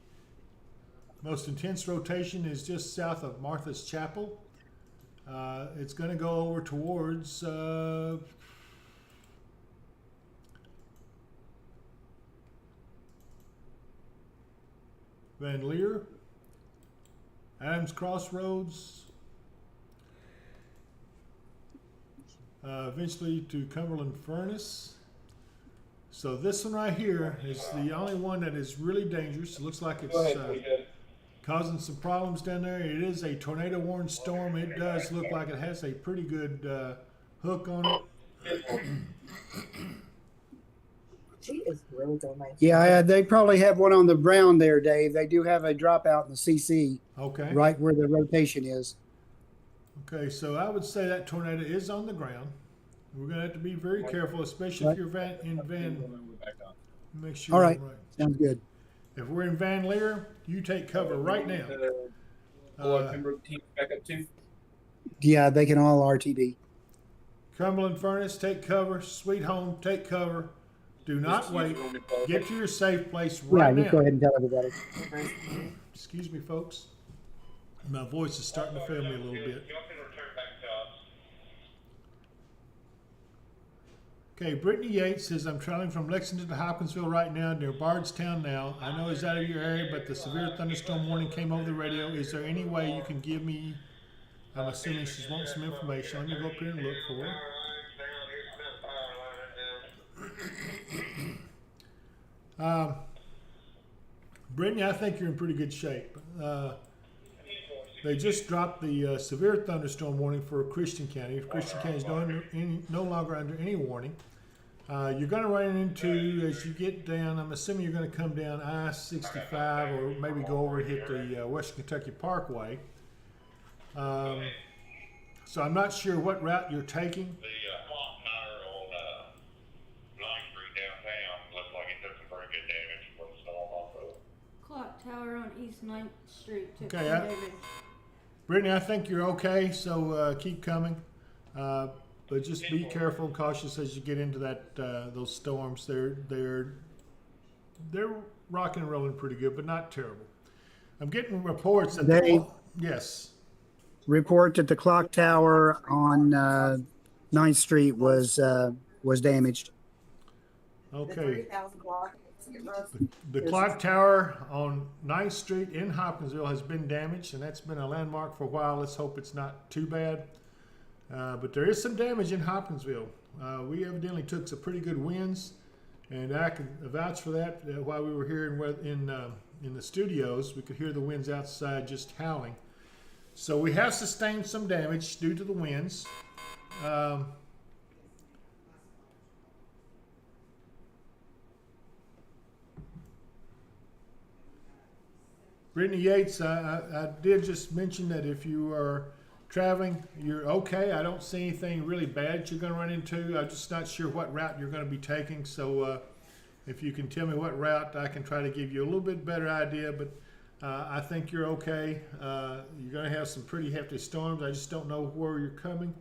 most intense rotation is just south of Martha's Chapel. It's going to go over towards Van Leer, Adams Crossroads, eventually to Cumberland Furnace. So this one right here is the only one that is really dangerous. It looks like it's causing some problems down there. It is a tornado warned storm. It does look like it has a pretty good hook on it. She is really donating. Yeah, they probably have one on the brown there, Dave. They do have a dropout in the CC. Okay. Right where the rotation is. Okay, so I would say that tornado is on the ground. We're going to have to be very careful, especially if you're in Van. Make sure. All right. I'm right. Sounds good. If we're in Van Leer, you take cover right now. Pembroke team back up too. Yeah, they can all RTB. Cumberland Furnace, take cover. Sweet Home, take cover. Do not wait. Get to your safe place right Yeah, now. just go ahead and tell everybody. Excuse me, folks. My voice is starting to fail me a little bit. Okay, Brittany Yates says, I'm traveling from Lexington to Hopkinsville right now, near Bardstown now. I know it's out of your area, but the severe thunderstorm warning came over the radio. Is there any way you can give me, I'm assuming she's wanting some information. Let me go up here and look for her. Brittany, I think you're in pretty good shape. They just dropped the severe thunderstorm warning for Christian County. If Christian County is no longer under any warning, you're going to run into, as you get down, I'm assuming you're going to come down I-65 or maybe go over and hit the Western Kentucky Parkway. So I'm not sure what route you're taking. Clock tower on East 9th Street took Okay, some damage. Brittany, I think you're okay, so keep coming. But just be careful and cautious as you get into that those storms. They're rocking and rolling pretty good, but not terrible. I'm getting reports that Dave? Yes. Report that the clock tower on 9th Street was damaged. Okay. The The clock tower on 9th Street in Hopkinsville has been damaged, and that's been a landmark for a while. Let's hope it's not too bad. But there is some damage in Hopkinsville. We evidently took some pretty good winds, and I can vouch for that. While we were here in the studios, we could hear the winds outside just howling. So we have sustained some damage due to the winds. Brittany Yates, I did just mention that if you are traveling, you're okay. I don't see anything really bad you're going to run into. I'm just not sure what route you're going to be taking. So if you can tell me what route, I can try to give you a little bit better idea. But I think you're okay. You're going to have some pretty hefty storms. I just don't know where you're coming.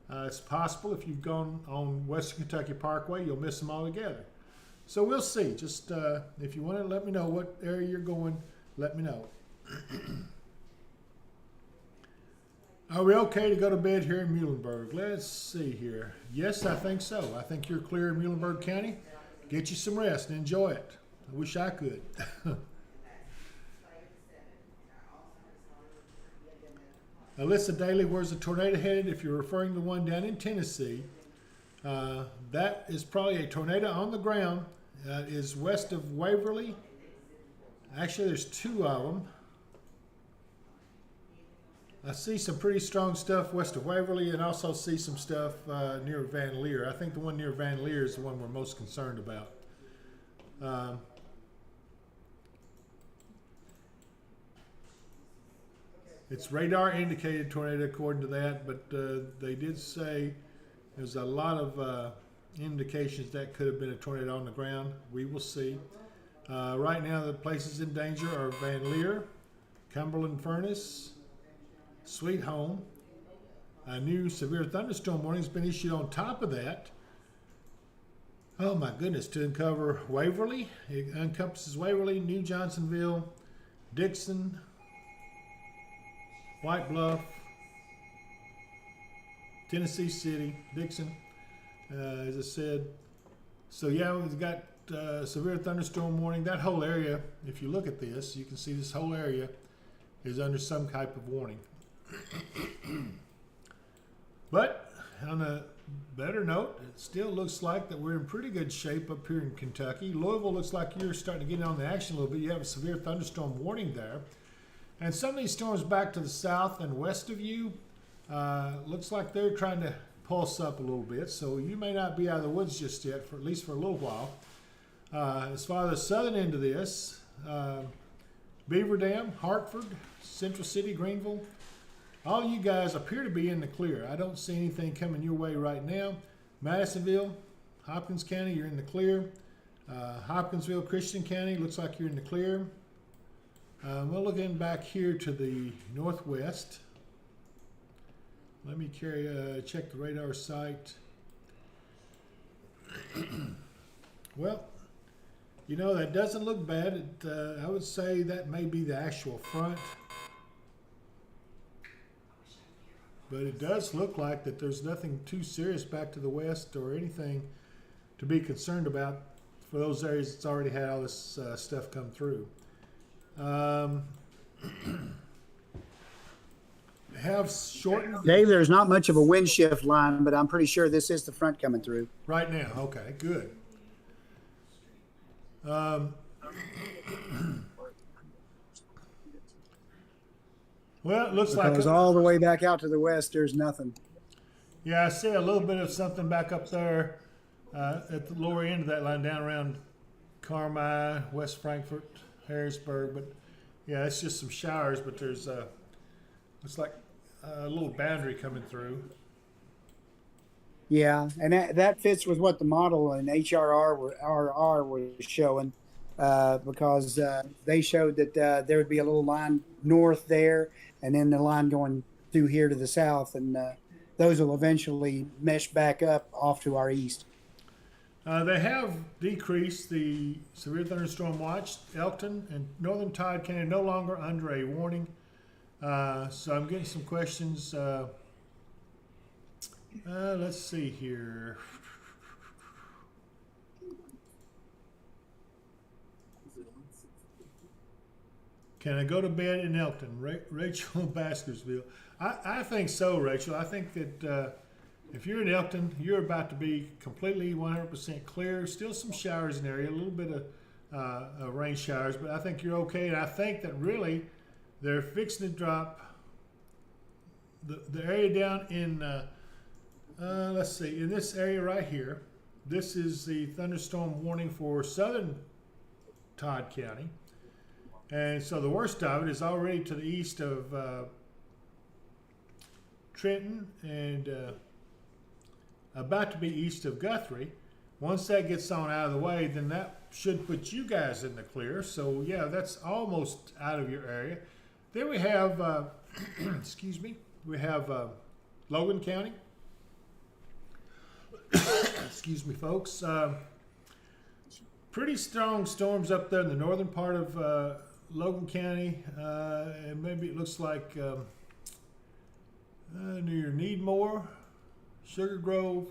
It's possible if you've gone on Western Kentucky Parkway, you'll miss them all together. So we'll see. Just if you want to let me know what area you're going, let me know. Are we okay to go to bed here in Muhlenberg? Let's see here. Yes, I think so. I think you're clear in Muhlenberg County. Get you some rest and enjoy it. I wish I could. Alyssa Daly, where's the tornado headed? If you're referring to one down in Tennessee, that is probably a tornado on the ground. Is west of Waverly. Actually, there's two of them. I see some pretty strong stuff west of Waverly, and also see some stuff near Van Leer. I think the one near Van Leer is the one we're most concerned about. It's radar indicated tornado according to that, but they did say there's a lot of indications that could have been a tornado on the ground. We will see. Right now, the places in danger are Van Leer, Cumberland Furnace, Sweet Home. A new severe thunderstorm warning has been issued on top of that. Oh my goodness, to uncover Waverly. It encompasses Waverly, New Johnsonville, Dixon, White Bluff, Tennessee City, Dixon, as I said. So yeah, we've got severe thunderstorm warning. That whole area, if you look at this, you can see this whole area is under some type of warning. But on a better note, it still looks like that we're in pretty good shape up here in Kentucky. Louisville looks like you're starting to get on the action a little bit. You have a severe thunderstorm warning there. And some of these storms back to the south and west of you, looks like they're trying to pulse up a little bit. So you may not be out of the woods just yet, for at least for a little while. As far as the southern end of this, Beaver Dam, Hartford, Central City, Greenville, all you guys appear to be in the clear. I don't see anything coming your way right now. Madisonville, Hopkins County, you're in the clear. Hopkinsville, Christian County, looks like you're in the clear. We're looking back here to the northwest. Let me check the radar site. Well, you know, that doesn't look bad. I would say that may be the actual front. But it does look like that there's nothing too serious back to the west or anything to be concerned about for those areas that's already had all this stuff come through. Have shortened. Dave, there's not much of a wind shift line, but I'm pretty sure this is the front coming through. Right now, okay, good. Well, it looks like Because all the way back out to the west, there's nothing. Yeah, I see a little bit of something back up there at the lower end of that line, down around Carmi, West Frankfort, Harrisburg. But yeah, it's just some showers. But there's looks like a little boundary coming through. Yeah, and that fits with what the model and RR was showing, because they showed that there would be a little line north there, and then the line going through here to the south, and those will eventually mesh back up off to our east. They have decreased the severe thunderstorm watch. Elkton and Northern Todd County are no longer under a warning. So I'm getting some questions. Let's see here. Can I go to bed in Elkton? Rachel Baskersville. I think so, Rachel. I think that if you're in Elkton, you're about to be completely 100% clear. Still some showers in the area, a little bit of rain showers, but I think you're okay. And I think that really they're fixing to drop the area down in, let's see, in this area right here. This is the thunderstorm warning for southern Todd County. And so the worst of it is already to the east of Trenton and about to be east of Guthrie. Once that gets on out of the way, then that should put you guys in the clear. So yeah, that's almost out of your area. Then we have, excuse me, we have Logan County. Excuse me, folks. Pretty strong storms up there in the northern part of Logan County, and maybe it looks like near Needmore, Sugar Grove.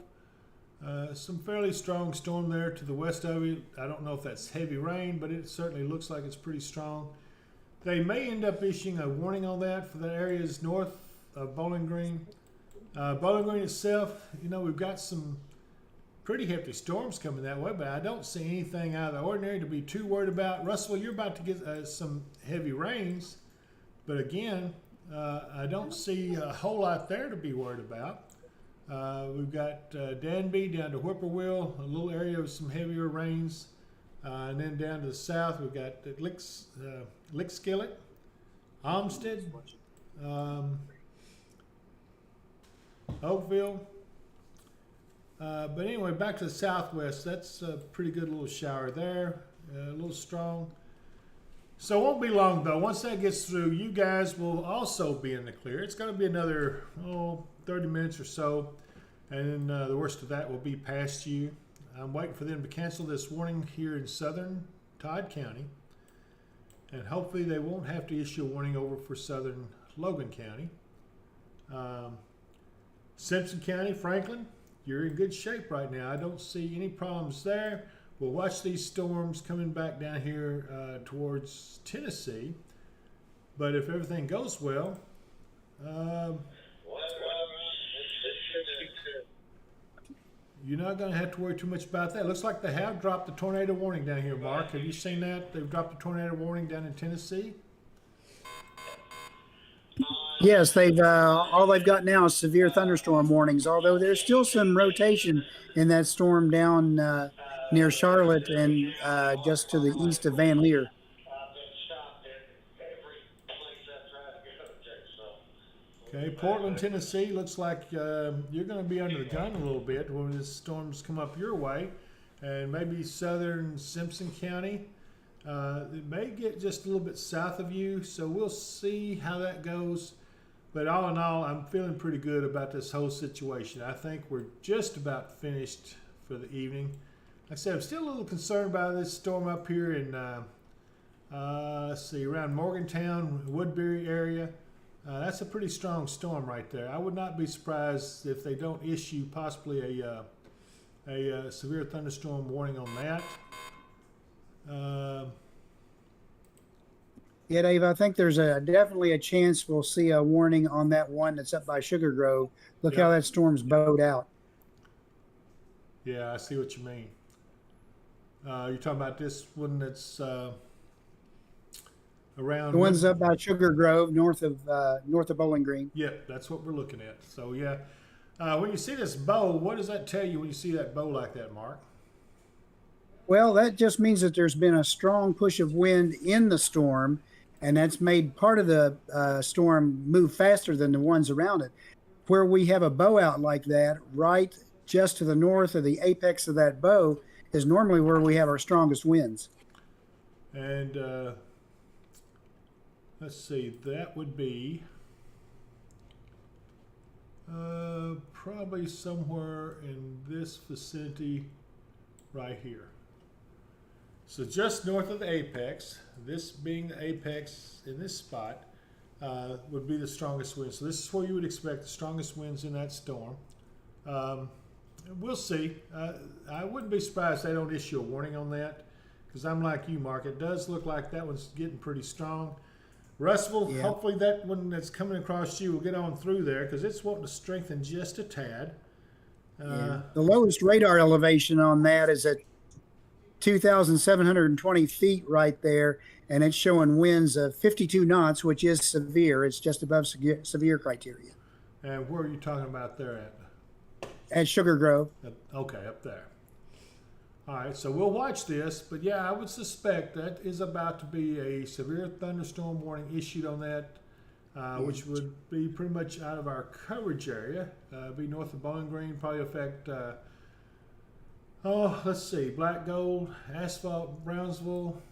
Some fairly strong storm there to the west of it. I don't know if that's heavy rain, but it certainly looks like it's pretty strong. They may end up issuing a warning on that for the areas north of Bowling Green. Bowling Green itself, we've got some pretty hefty storms coming that way, but I don't see anything out of the ordinary to be too worried about. Russell, you're about to get some heavy rains, but again, I don't see a whole lot there to be worried about. We've got Danby down to Whippoorwill, a little area of some heavier rains. And then down to the south, we've got Lickskillet, Olmsted, Oakville. But anyway, back to the southwest, that's a pretty good little shower there, a little strong. So it won't be long though. Once that gets through, you guys will also be in the clear. It's going to be another 30 minutes or so, and then the worst of that will be past you. I'm waiting for them to cancel this warning here in southern Todd County, and hopefully they won't have to issue a warning over for southern Logan County. Simpson County, Franklin, you're in good shape right now. I don't see any problems there. We'll watch these storms coming back down here towards Tennessee. But if everything goes well, you're not going to have to worry too much about that. It looks like they have dropped the tornado warning down here, Mark. Have you seen that? They've dropped the tornado warning down in Tennessee. Yes, all they've got now is severe thunderstorm warnings, although there's still some rotation in that storm down near Charlotte and just to the east of Van Leer. Okay, Portland, Tennessee, looks like you're going to be under the gun a little bit when these storms come up your way, and maybe southern Simpson County. It may get just a little bit south of you, so we'll see how that goes. But all in all, I'm feeling pretty good about this whole situation. I think we're just about finished for the evening. Like I said, I'm still a little concerned about this storm up here in, let's see, around Morgantown, Woodbury area. That's a pretty strong storm right there. I would not be surprised if they don't issue possibly a severe thunderstorm warning on that. Yeah, Dave, I think there's definitely a chance we'll see a warning on that one that's up by Sugar Grove. Look how that storm's bowed out. Yeah, I see what you mean. You're talking about this one that's around. The one's up by Sugar Grove, north of Bowling Green. Yeah, that's what we're looking at. So yeah, when you see this bow, what does that tell you when you see that bow like that, Mark? Well, that just means that there's been a strong push of wind in the storm, and that's made part of the storm move faster than the ones around it. Where we have a bow out like that, right just to the north of the apex of that bow, is normally where we have our strongest winds. And let's see, that would be probably somewhere in this vicinity right here. So just north of the apex, this being the apex in this spot, would be the strongest wind. So this is where you would expect the strongest winds in that storm. We'll see. I wouldn't be surprised if they don't issue a warning on that, because I'm like you, Mark. It does look like that one's getting pretty strong. Russell, hopefully that one that's coming across you will get on through there, because it's wanting to strengthen just a tad. The lowest radar elevation on that is at 2,720 feet right there, and it's showing winds of 52 knots, which is severe. It's just above severe criteria. And where are you talking about there at Sugar Grove. Okay, up there. All right, so we'll watch this, but yeah, I would suspect that is about to be a severe thunderstorm warning issued on that, which would be pretty much out of our coverage area. Be north of Bowling Green, probably affect let's see, Black Gold, Asphalt, Brownsville.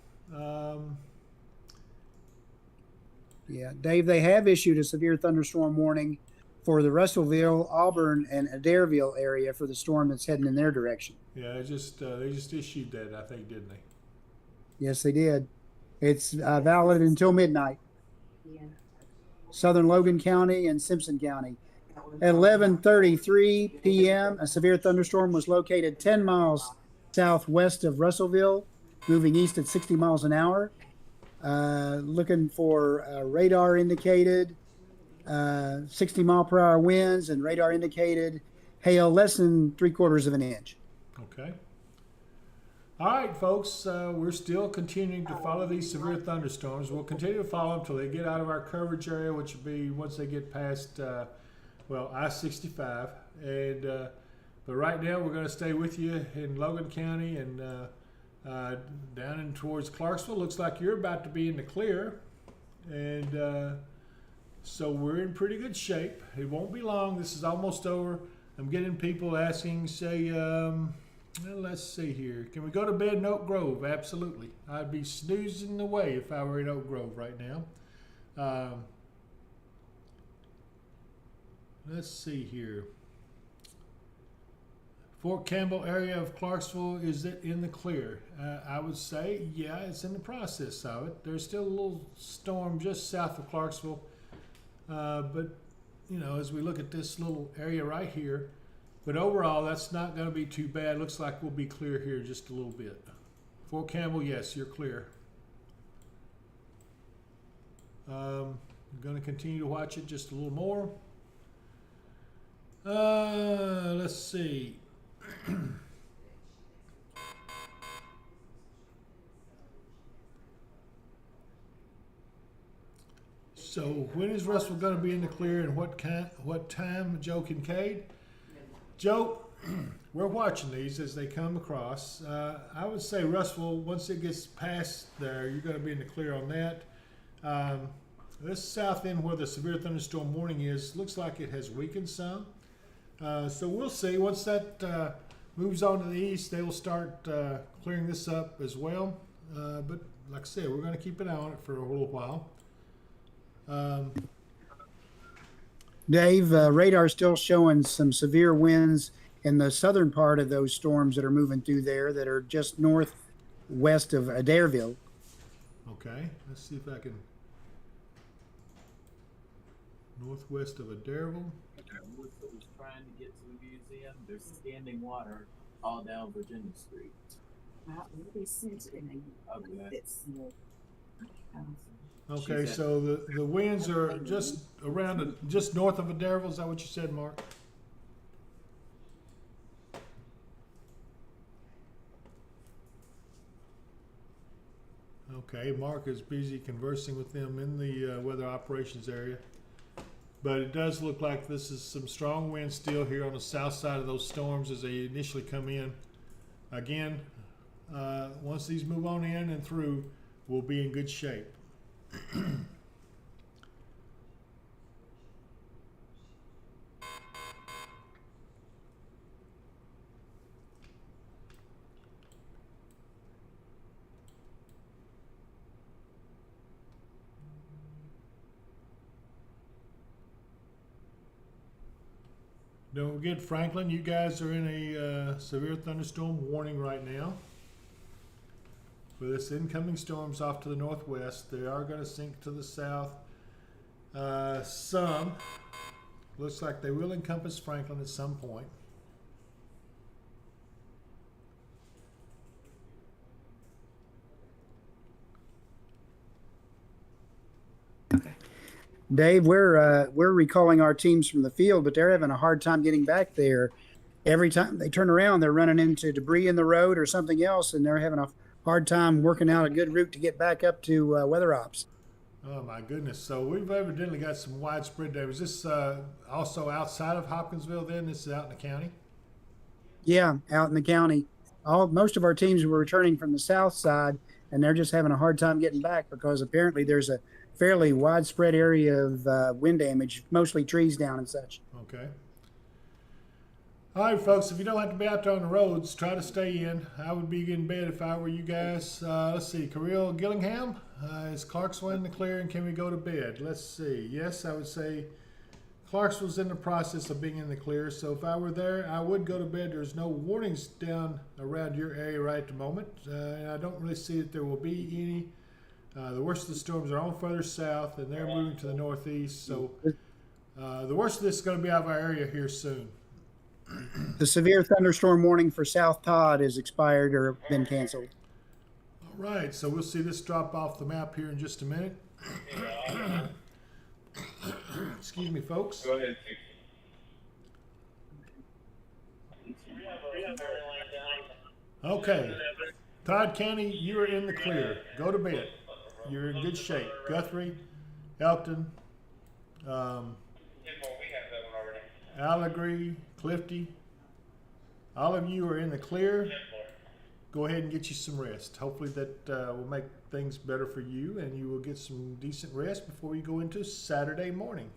Yeah, Dave, they have issued a severe thunderstorm warning for the Russellville, Auburn, and Adairville area for the storm that's heading in their direction. Yeah, they just issued that, I think, didn't they? Yes, they did. It's valid until midnight. Yeah. Southern Logan County and Simpson County. At 11:33 p.m., a severe thunderstorm was located 10 miles southwest of Russellville, moving east at 60 miles an hour. Looking for radar indicated 60 mile per hour winds, and radar indicated hail less than 3/4 of an inch. Okay. All right, folks, we're still continuing to follow these severe thunderstorms. We'll continue to follow them until they get out of our coverage area, which will be once they get past, I-65. And but right now, we're going to stay with you in Logan County and down in towards Clarksville. Looks like you're about to be in the clear, and so we're in pretty good shape. It won't be long. This is almost over. I'm getting people asking, say, well, let's see here. Can we go to bed in Oak Grove? Absolutely. I'd be snoozing away if I were in Oak Grove right now. Let's see here. Fort Campbell area of Clarksville, is it in the clear? I would say, yeah, it's in the process of it. There's still a little storm just south of Clarksville. But, you know, as we look at this little area right here, but overall, that's not going to be too bad. Looks like we'll be clear here just a little bit. Fort Campbell, yes, you're clear. I'm going to continue to watch it just a little more. Let's see. So when is Russell going to be in the clear, and what time, Joe Kincaid? Joe, we're watching these as they come across. I would say Russell, once it gets past there, you're going to be in the clear on that. This south end where the severe thunderstorm warning is, looks like it has weakened some. So we'll see. Once that moves on to the east, they will start clearing this up as well. But like I said, we're going to keep an eye on it for a little while. Dave, radar is still showing some severe winds in the southern part of those storms that are moving through there that are just northwest of Adairville. Okay, let's see if I can. Northwest of Adairville. Was trying to get to the museum. There's standing water all down Virginia Street. Okay, so the winds are just around, just north of Adairville. Is that what you said, Mark? Okay, Mark is busy conversing with them in the weather operations area. But it does look like this is some strong winds still here on the south side of those storms as they initially come in. Again, once these move on in and through, we'll be in good shape. Don't forget, Franklin, you guys are in a severe thunderstorm warning right now. For this incoming storms off to the northwest, they are going to sink to the south. Some. Looks like they will encompass Franklin at some point. Dave, we're recalling our teams from the field, but they're having a hard time getting back there. Every time they turn around, they're running into debris in the road or something else, and they're having a hard time working out a good route to get back up to weather ops. Oh my goodness! So we've evidently got some widespread damage. Is this also outside of Hopkinsville? Then this is out in the county. Yeah, out in the county. Most of our teams were returning from the south side, and they're just having a hard time getting back because apparently there's a fairly widespread area of wind damage, mostly trees down and such. Okay. All right, folks, if you don't have to be out there on the roads, try to stay in. I would be in bed if I were you guys. Let's see, Careel Gillingham, is Clarksville in the clear, and can we go to bed? Let's see. Yes, I would say Clarksville's in the process of being in the clear, so if I were there, I would go to bed. There's no warnings down around your area right at the moment, and I don't really see that there will be any. The worst of the storms are on further south, and they're moving to the northeast, so The worst of this is going to be out of our area here soon. The severe thunderstorm warning for South Todd is expired or been canceled. All right, so we'll see this drop off the map here in just a minute. Excuse me, folks. Go ahead. Okay, Todd County, you are in the clear. Go to bed. You're in good shape. Guthrie, Elkton, Allegheny, Clifty, all of you are in the clear. Go ahead and get you some rest. Hopefully that will make things better for you and you will get some decent rest before you go into Saturday morning.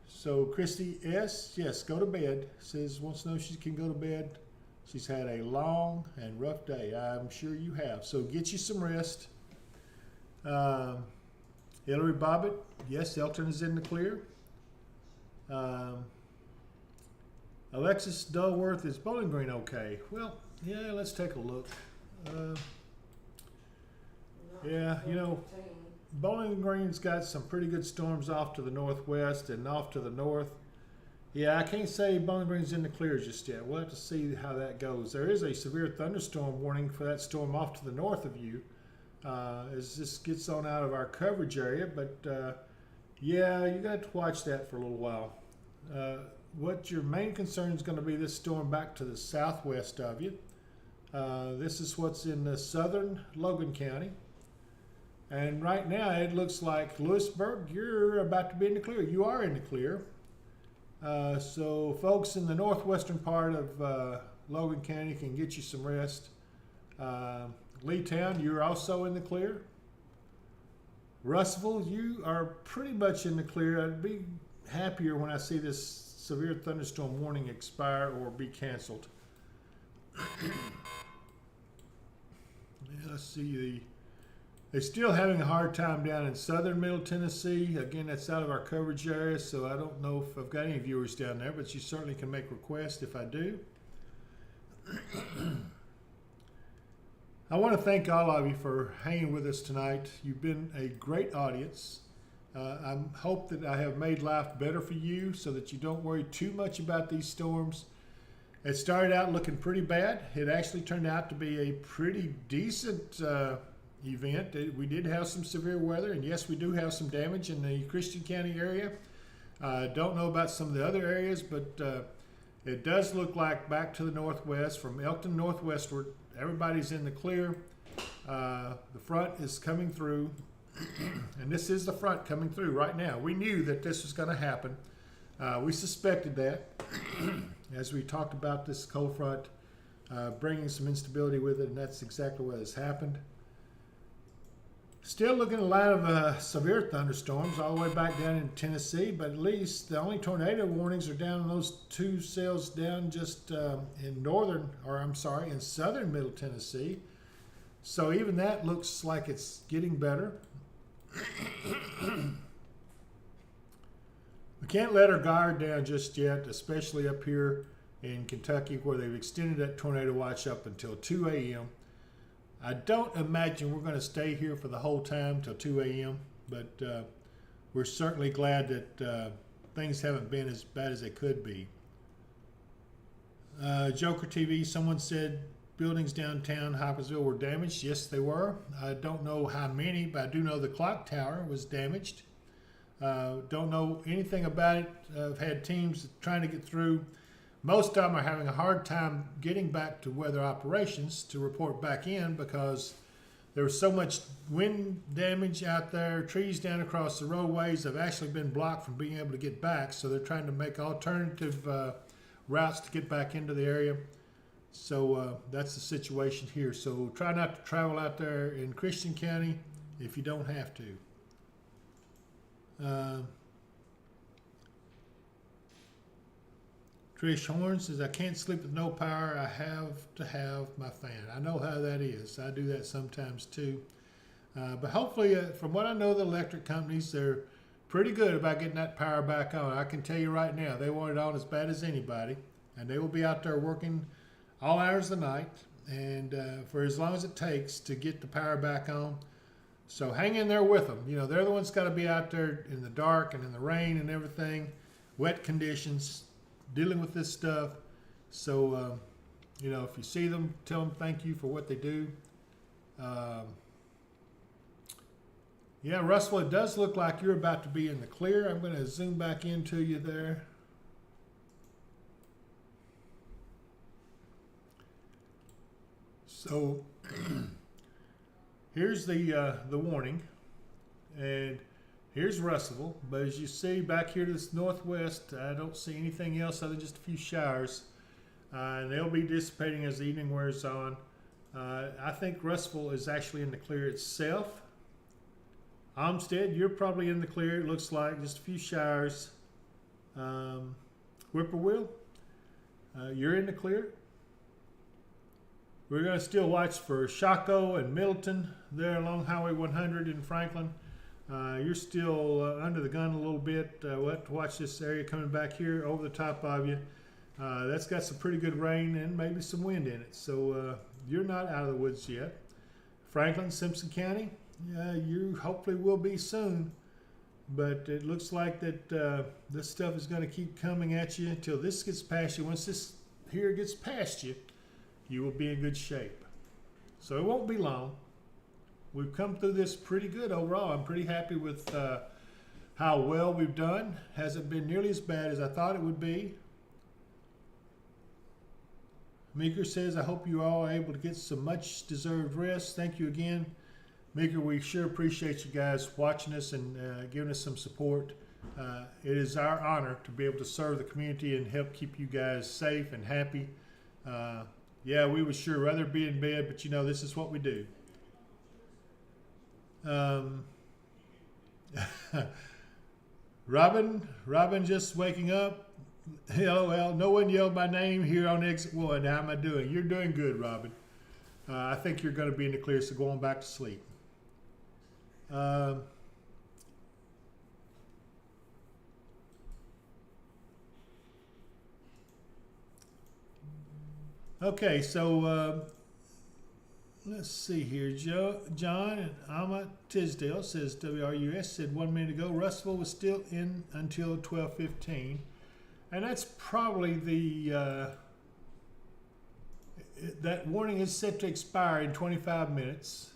So Christy S., yes, go to bed. Says wants to know if she can go to bed. She's had a long and rough day. I'm sure you have. So get you some rest. Hillary Bobbitt, yes, Elton is in the clear. Alexis Dulworth, is Bowling Green okay? Well, yeah, let's take a look. Yeah, you know, Bowling Green's got some pretty good storms off to the northwest and off to the north. Yeah, I can't say Bowling Green's in the clear just yet. We'll have to see how that goes. There is a severe thunderstorm warning for that storm off to the north of you as this gets on out of our coverage area. But yeah, you're going to have to watch that for a little while. What your main concern is going to be this storm back to the southwest of you. This is what's in the southern Logan County. And right now it looks like Lewisburg, you're about to be in the clear. You are in the clear. So folks in the northwestern part of Logan County can get you some rest. Leetown, you're also in the clear. Russellville, you are pretty much in the clear. I'd be happier when I see this severe thunderstorm warning expire or be canceled. Let's see, they're still having a hard time down in southern Middle Tennessee. Again, that's out of our coverage area, so I don't know if I've got any viewers down there, but you certainly can make requests if I do. I want to thank all of you for hanging with us tonight. You've been a great audience. I hope that I have made life better for you so that you don't worry too much about these storms. It started out looking pretty bad. It actually turned out to be a pretty decent event. We did have some severe weather, and yes, we do have some damage in the Christian County area. Don't know about some of the other areas, but it does look like back to the northwest, from Elkton northwestward, everybody's in the clear. The front is coming through, and this is the front coming through right now. We knew that this was going to happen. We suspected that as we talked about this cold front bringing some instability with it, and that's exactly what has happened. Still looking at a lot of severe thunderstorms all the way back down in Tennessee, but at least the only tornado warnings are down in those two cells down just in in southern Middle Tennessee. So even that looks like it's getting better. We can't let our guard down just yet, especially up here in Kentucky where they've extended that tornado watch up until 2 a.m. I don't imagine we're going to stay here for the whole time till 2 a.m., but we're certainly glad that things haven't been as bad as they could be. Joker TV, someone said buildings downtown Hopkinsville were damaged. Yes, they were. I don't know how many, but I do know the clock tower was damaged. Don't know anything about it. I've had teams trying to get through. Most of them are having a hard time getting back to weather operations to report back in because there was so much wind damage out there. Trees down across the roadways have actually been blocked from being able to get back, so they're trying to make alternative routes to get back into the area. So that's the situation here. So try not to travel out there in Christian County if you don't have to. Trish Horn says, I can't sleep with no power. I have to have my fan. I know how that is. I do that sometimes too. But hopefully, from what I know, the electric companies, they're pretty good about getting that power back on. I can tell you right now, they want it on as bad as anybody. And they will be out there working all hours of the night and for as long as it takes to get the power back on. So hang in there with them. You know, they're the ones got to be out there in the dark and in the rain and everything, wet conditions, dealing with this stuff. So, you know, if you see them, tell them thank you for what they do. Yeah, Russell, it does look like you're about to be in the clear. I'm going to zoom back into you there. So here's the warning, and here's Russellville. But as you see back here to this northwest, I don't see anything else other than just a few showers, and they'll be dissipating as the evening wears on. I think Russellville is actually in the clear itself. Olmsted, you're probably in the clear. It looks like just a few showers. Whippoorwill, you're in the clear. We're going to still watch for Shaco and Middleton there along Highway 100 in Franklin. You're still under the gun a little bit. We'll have to watch this area coming back here over the top of you. That's got some pretty good rain and maybe some wind in it. So you're not out of the woods yet. Franklin, Simpson County, you hopefully will be soon. But it looks like that this stuff is going to keep coming at you until this gets past you. Once this here gets past you, you will be in good shape. So it won't be long. We've come through this pretty good overall. I'm pretty happy with how well we've done. Hasn't been nearly as bad as I thought it would be. Meeker says, I hope you all are able to get some much deserved rest. Thank you again. Meeker, we sure appreciate you guys watching us and giving us some support. It is our honor to be able to serve the community and help keep you guys safe and happy. Yeah, we would sure rather be in bed, but you know, this is what we do. Robin just waking up. LOL, no one yelled my name here on exit 1. How am I doing? You're doing good, Robin. I think you're going to be in the clear, so go on back to sleep. Okay, so let's see here. John and Alma Tisdale says WRUS said 1 minute ago Russellville was still in until 12:15, and that's probably the that warning is set to expire in 25 minutes.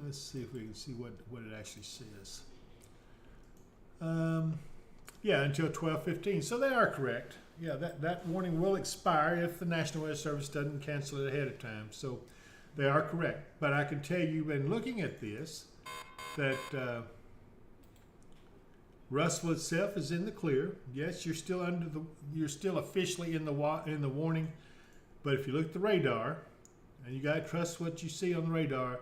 Let's see if we can see what it actually says. Yeah, until 12:15. So they are correct. Yeah, that warning will expire if the National Weather Service doesn't cancel it ahead of time. So they are correct. But I can tell you've been looking at this, that Russellville itself is in the clear. Yes, you're still officially in the warning. But if you look at the radar, and you got to trust what you see on the radar,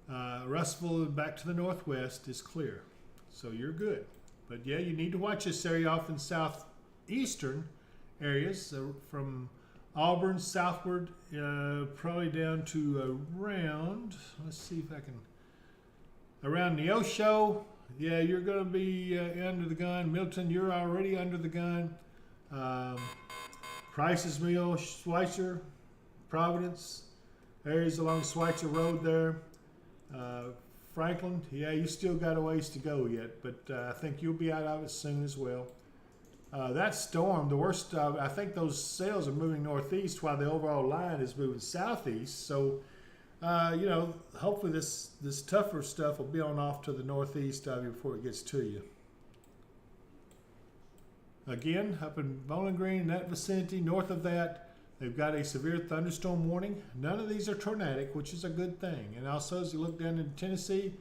Russellville back to the northwest is clear. So you're good. But yeah, you need to watch this area off in southeastern areas, from Auburn southward, probably down to around, let's see if I can, around Neosho. Yeah, you're going to be under the gun. Milton, you're already under the gun. Price's Mill, Schweitzer, Providence, areas along Schweitzer Road there. Franklin, yeah, you still got a ways to go yet, but I think you'll be out of it soon as well. That storm, the worst, I think those sails are moving northeast while the overall line is moving southeast. So, you know, hopefully this tougher stuff will be on off to the northeast of you before it gets to you. Again, up in Bowling Green, that vicinity, north of that, they've got a severe thunderstorm warning. None of these are tornadic, which is a good thing. And also, as you look down into Tennessee,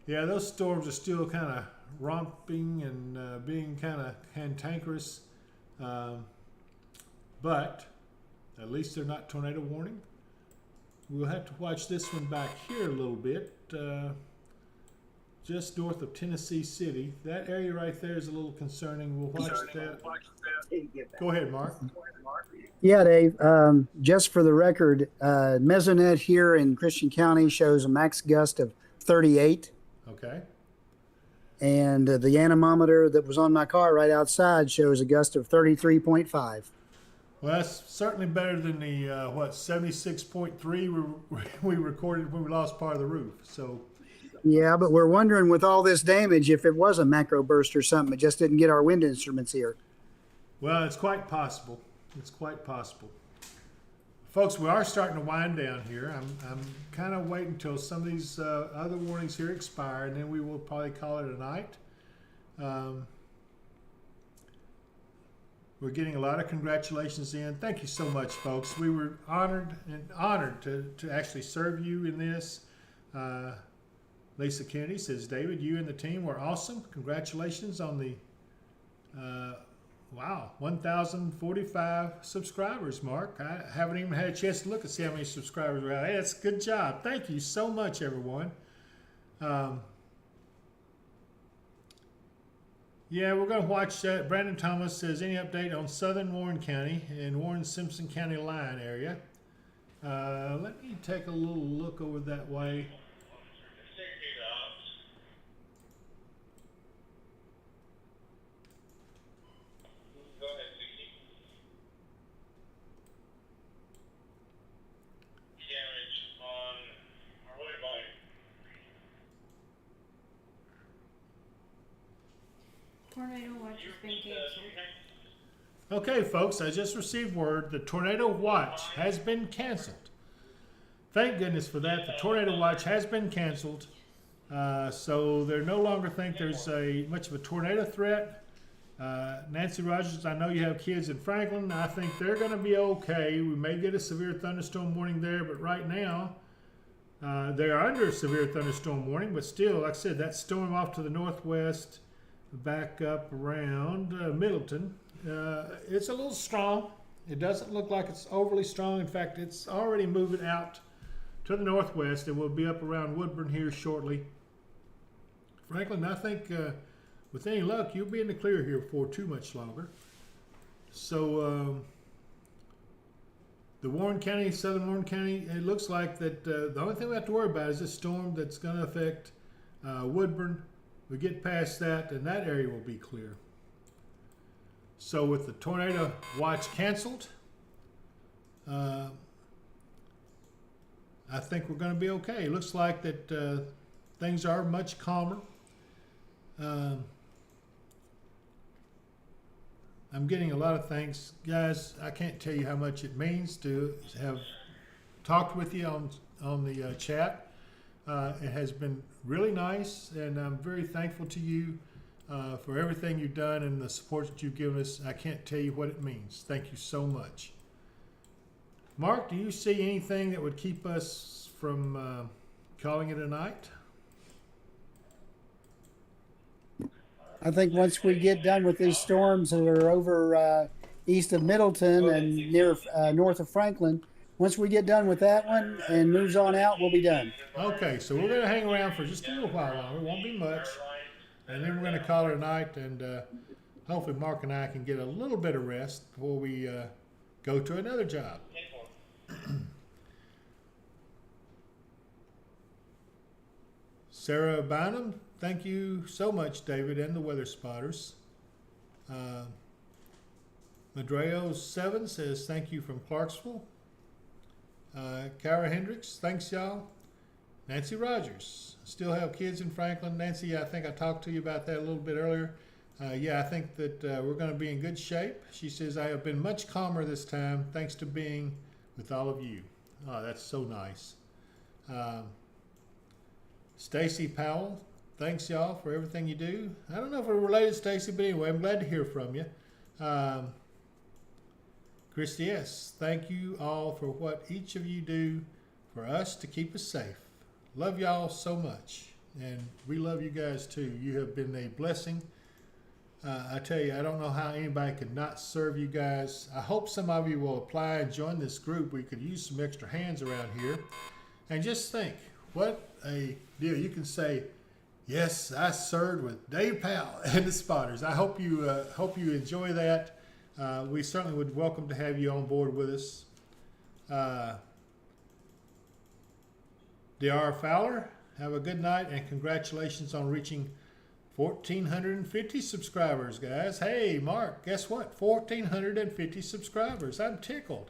yeah, those storms are still kind of romping and being kind of cantankerous. But at least they're not tornado warning. We'll have to watch this one back here a little bit. Just north of Tennessee City. That area right there is a little concerning. We'll watch that. Go ahead, Mark. Yeah, Dave. Just for the record, Mesonet here in Christian County shows a max gust of 38. Okay. And the anemometer that was on my car right outside shows a gust of 33.5. Well, that's certainly better than the 76.3 we recorded when we lost part of the roof. So Yeah, but we're wondering with all this damage if it was a macro burst or something. It just didn't get our wind instruments here. well, it's quite possible. It's quite possible. Folks, we are starting to wind down here. I'm kind of waiting until some of these other warnings here expire, and then we will probably call it a night. We're getting a lot of congratulations in. Thank you so much, folks. We were honored to actually serve you in this. Lisa Kennedy says, David, you and the team were awesome. Congratulations on the, wow, 1,045 subscribers, Mark. I haven't even had a chance to look and see how many subscribers we have. Hey, that's a good job. Thank you so much, everyone. Yeah, we're going to watch that. Brandon Thomas says, any update on southern Warren County and Warren-Simpson County line area? Let me take a little look over that way. Tornado watch has been canceled. Okay, folks, I just received word the tornado watch has been canceled. Thank goodness for that. The tornado watch has been canceled. So they no longer think there's much of a tornado threat. Nancy Rogers, I know you have kids in Franklin. I think they're going to be okay. We may get a severe thunderstorm warning there, but right now they are under a severe thunderstorm warning. But still, like I said, that storm off to the northwest, back up around Middleton. It's a little strong. It doesn't look like it's overly strong. In fact, it's already moving out to the northwest and will be up around Woodburn here shortly. Franklin, I think with any luck, you'll be in the clear here for too much longer. So the Warren County, southern Warren County, it looks like that the only thing we have to worry about is this storm that's going to affect Woodburn. We get past that, and that area will be clear. So with the tornado watch canceled, I think we're going to be okay. It looks like that things are much calmer. I'm getting a lot of thanks. Guys, I can't tell you how much it means to have talked with you on the chat. It has been really nice, and I'm very thankful to you for everything you've done and the support that you've given us. I can't tell you what it means. Thank you so much. Mark, do you see anything that would keep us from calling it a night? I think once we get done with these storms that are over east of Middleton and near north of Franklin, once we get done with that one and moves on out, we'll be done. Okay, so we're going to hang around for just a little while longer. It won't be much. And then we're going to call it a night, and hopefully Mark and I can get a little bit of rest before we go to another job. Sarah Bynum, thank you so much, David, and the Weather Spotters. Madreo7 says thank you from Clarksville. Kara Hendricks, thanks y'all. Nancy Rogers, still have kids in Franklin. Nancy, I think I talked to you about that a little bit earlier. Yeah, I think that we're going to be in good shape. She says, I have been much calmer this time thanks to being with all of you. Oh, that's so nice. Stacy Powell, thanks y'all for everything you do. I don't know if we're related, Stacy, but anyway, I'm glad to hear from you. Christy S., thank you all for what each of you do for us to keep us safe. Love y'all so much, and we love you guys too. You have been a blessing. I tell you, I don't know how anybody could not serve you guys. I hope some of you will apply and join this group. We could use some extra hands around here. And just think, what a deal. You can say, yes, I served with Dave Powell and the Spotters. I hope you enjoy that. We certainly would welcome to have you on board with us. D.R. Fowler, have a good night and congratulations on reaching 1,450 subscribers, guys. Hey, Mark, guess what? 1,450 subscribers. I'm tickled.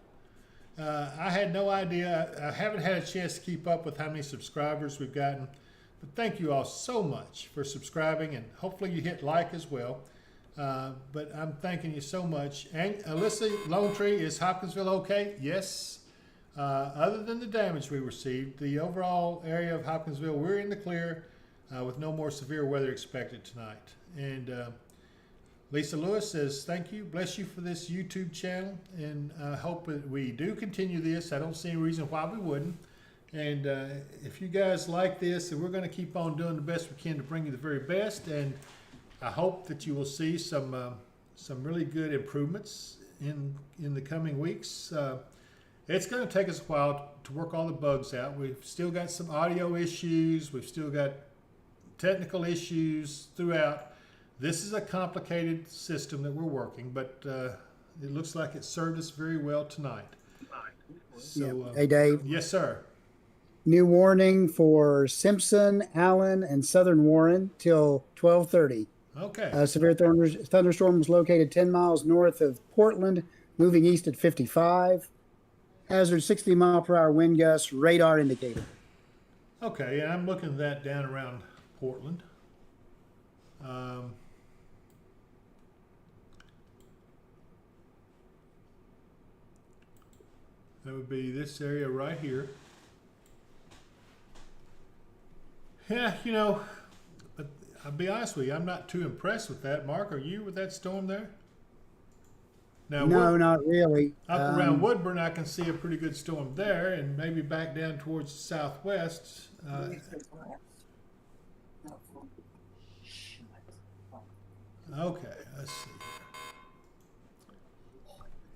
I had no idea. I haven't had a chance to keep up with how many subscribers we've gotten. But thank you all so much for subscribing, and hopefully you hit like as well. But I'm thanking you so much. And Alyssa, Lone Tree, is Hopkinsville okay? Yes. Other than the damage we received, the overall area of Hopkinsville, we're in the clear with no more severe weather expected tonight. And Lisa Lewis says, thank you, bless you for this YouTube channel, and I hope that we do continue this. I don't see any reason why we wouldn't. And if you guys like this, and we're going to keep on doing the best we can to bring you the very best, and I hope that you will see some really good improvements in the coming weeks. It's going to take us a while to work all the bugs out. We've still got some audio issues. We've still got technical issues throughout. This is a complicated system that we're working, but it looks like it served us very well tonight. So, Hey, Dave. Yes, sir. New warning for Simpson, Allen, and Southern Warren till 12:30. Okay. Severe thunderstorm was located 10 miles north of Portland, moving east at 55. Hazard 60-mile-per-hour wind gusts, radar indicator. Okay, and I'm looking at that down around Portland. That would be this area right here. Yeah, you know, but I'll be honest with you, I'm not too impressed with that. Mark, are you with that storm there? Now, No, not really. Up around Woodburn, I can see a pretty good storm there, and maybe back down towards the southwest. Okay, let's see.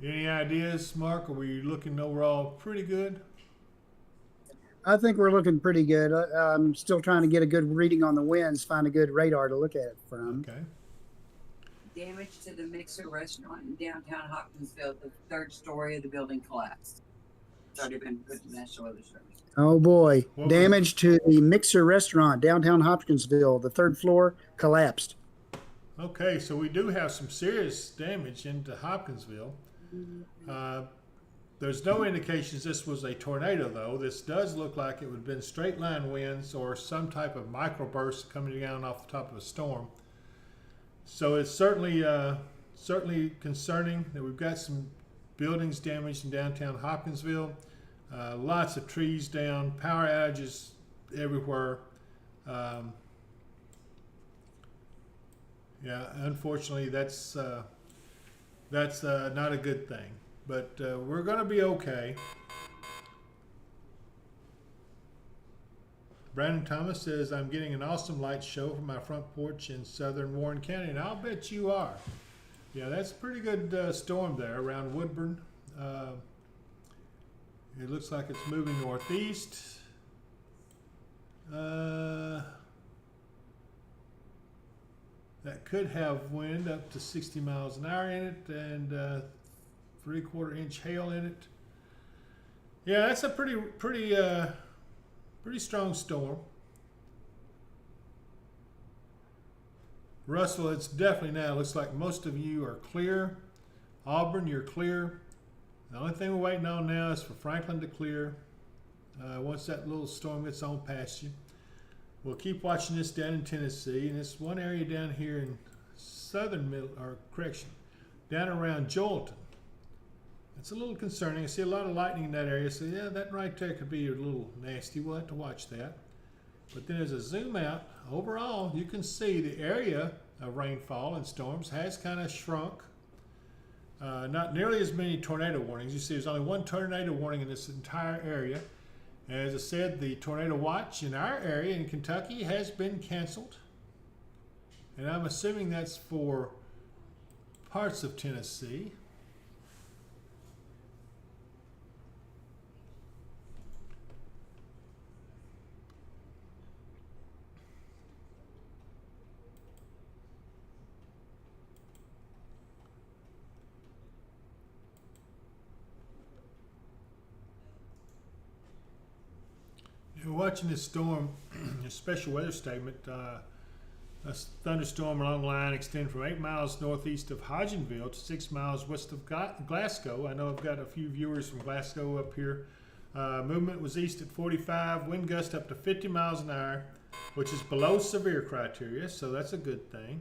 Any ideas, Mark? Are we looking overall pretty good? I think we're looking pretty good. I'm still trying to get a good reading on the winds, find a good radar to look at it from. Okay. Damage to the Mixer restaurant in downtown Hopkinsville. The third story of the building collapsed. It's already been put in National Weather Service. Oh boy. Damage to the Mixer restaurant, downtown Hopkinsville. The third floor collapsed. Okay, so we do have some serious damage into Hopkinsville. There's no indications this was a tornado, though. This does look like it would have been straight line winds or some type of microburst coming down off the top of a storm. So it's certainly concerning that we've got some buildings damaged in downtown Hopkinsville. Lots of trees down, power outages everywhere. Yeah, unfortunately, that's not a good thing. But we're going to be okay. Brandon Thomas says, I'm getting an awesome light show from my front porch in southern Warren County, and I'll bet you are. Yeah, that's a pretty good storm there around Woodburn. It looks like it's moving northeast. That could have wind up to 60 miles an hour in it, and 3/4 inch hail in it. Yeah, that's a pretty strong storm. Russell, it's definitely now. Looks like most of you are clear. Auburn, you're clear. The only thing we're waiting on now is for Franklin to clear. Once that little storm gets on past you. We'll keep watching this down in Tennessee, and it's one area down here in down around Jolton. It's a little concerning. I see a lot of lightning in that area, so yeah, that right there could be a little nasty. We'll have to watch that. But then as a zoom out, overall, you can see the area of rainfall and storms has kind of shrunk. Not nearly as many tornado warnings. You see there's only one tornado warning in this entire area. As I said, the tornado watch in our area in Kentucky has been canceled. And I'm assuming that's for parts of Tennessee. Watching this storm, a special weather statement, A thunderstorm along the line extending from 8 miles northeast of Hodgenville to 6 miles west of Glasgow. I know I've got a few viewers from Glasgow up here. Movement was east at 45, wind gust up to 50 miles an hour, which is below severe criteria, so that's a good thing.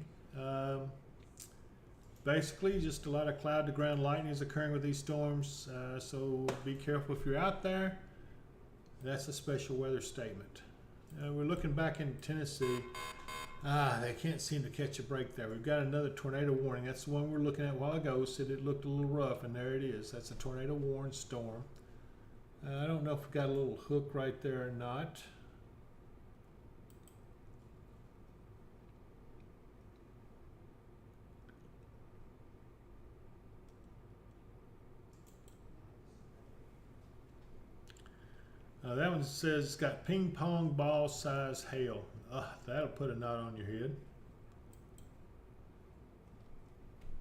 Basically, just a lot of cloud to ground lightning is occurring with these storms, so be careful if you're out there. That's a special weather statement. We're looking back in Tennessee. They can't seem to catch a break there. We've got another tornado warning. That's the one we were looking at a while ago. Said it looked a little rough, and there it is. That's a tornado warned storm. I don't know if we got a little hook right there or not. That one says it's got ping pong ball size hail. That'll put a knot on your head.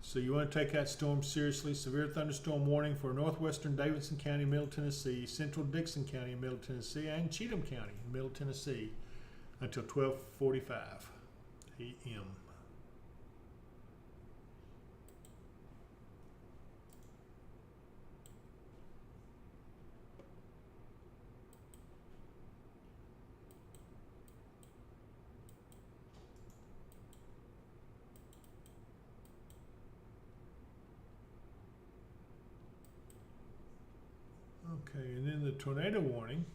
So you want to take that storm seriously. Severe thunderstorm warning for northwestern Davidson County, Middle Tennessee, central Dixon County, Middle Tennessee, and Cheatham County, Middle Tennessee, until 12:45 a.m. Okay, and then the tornado warning.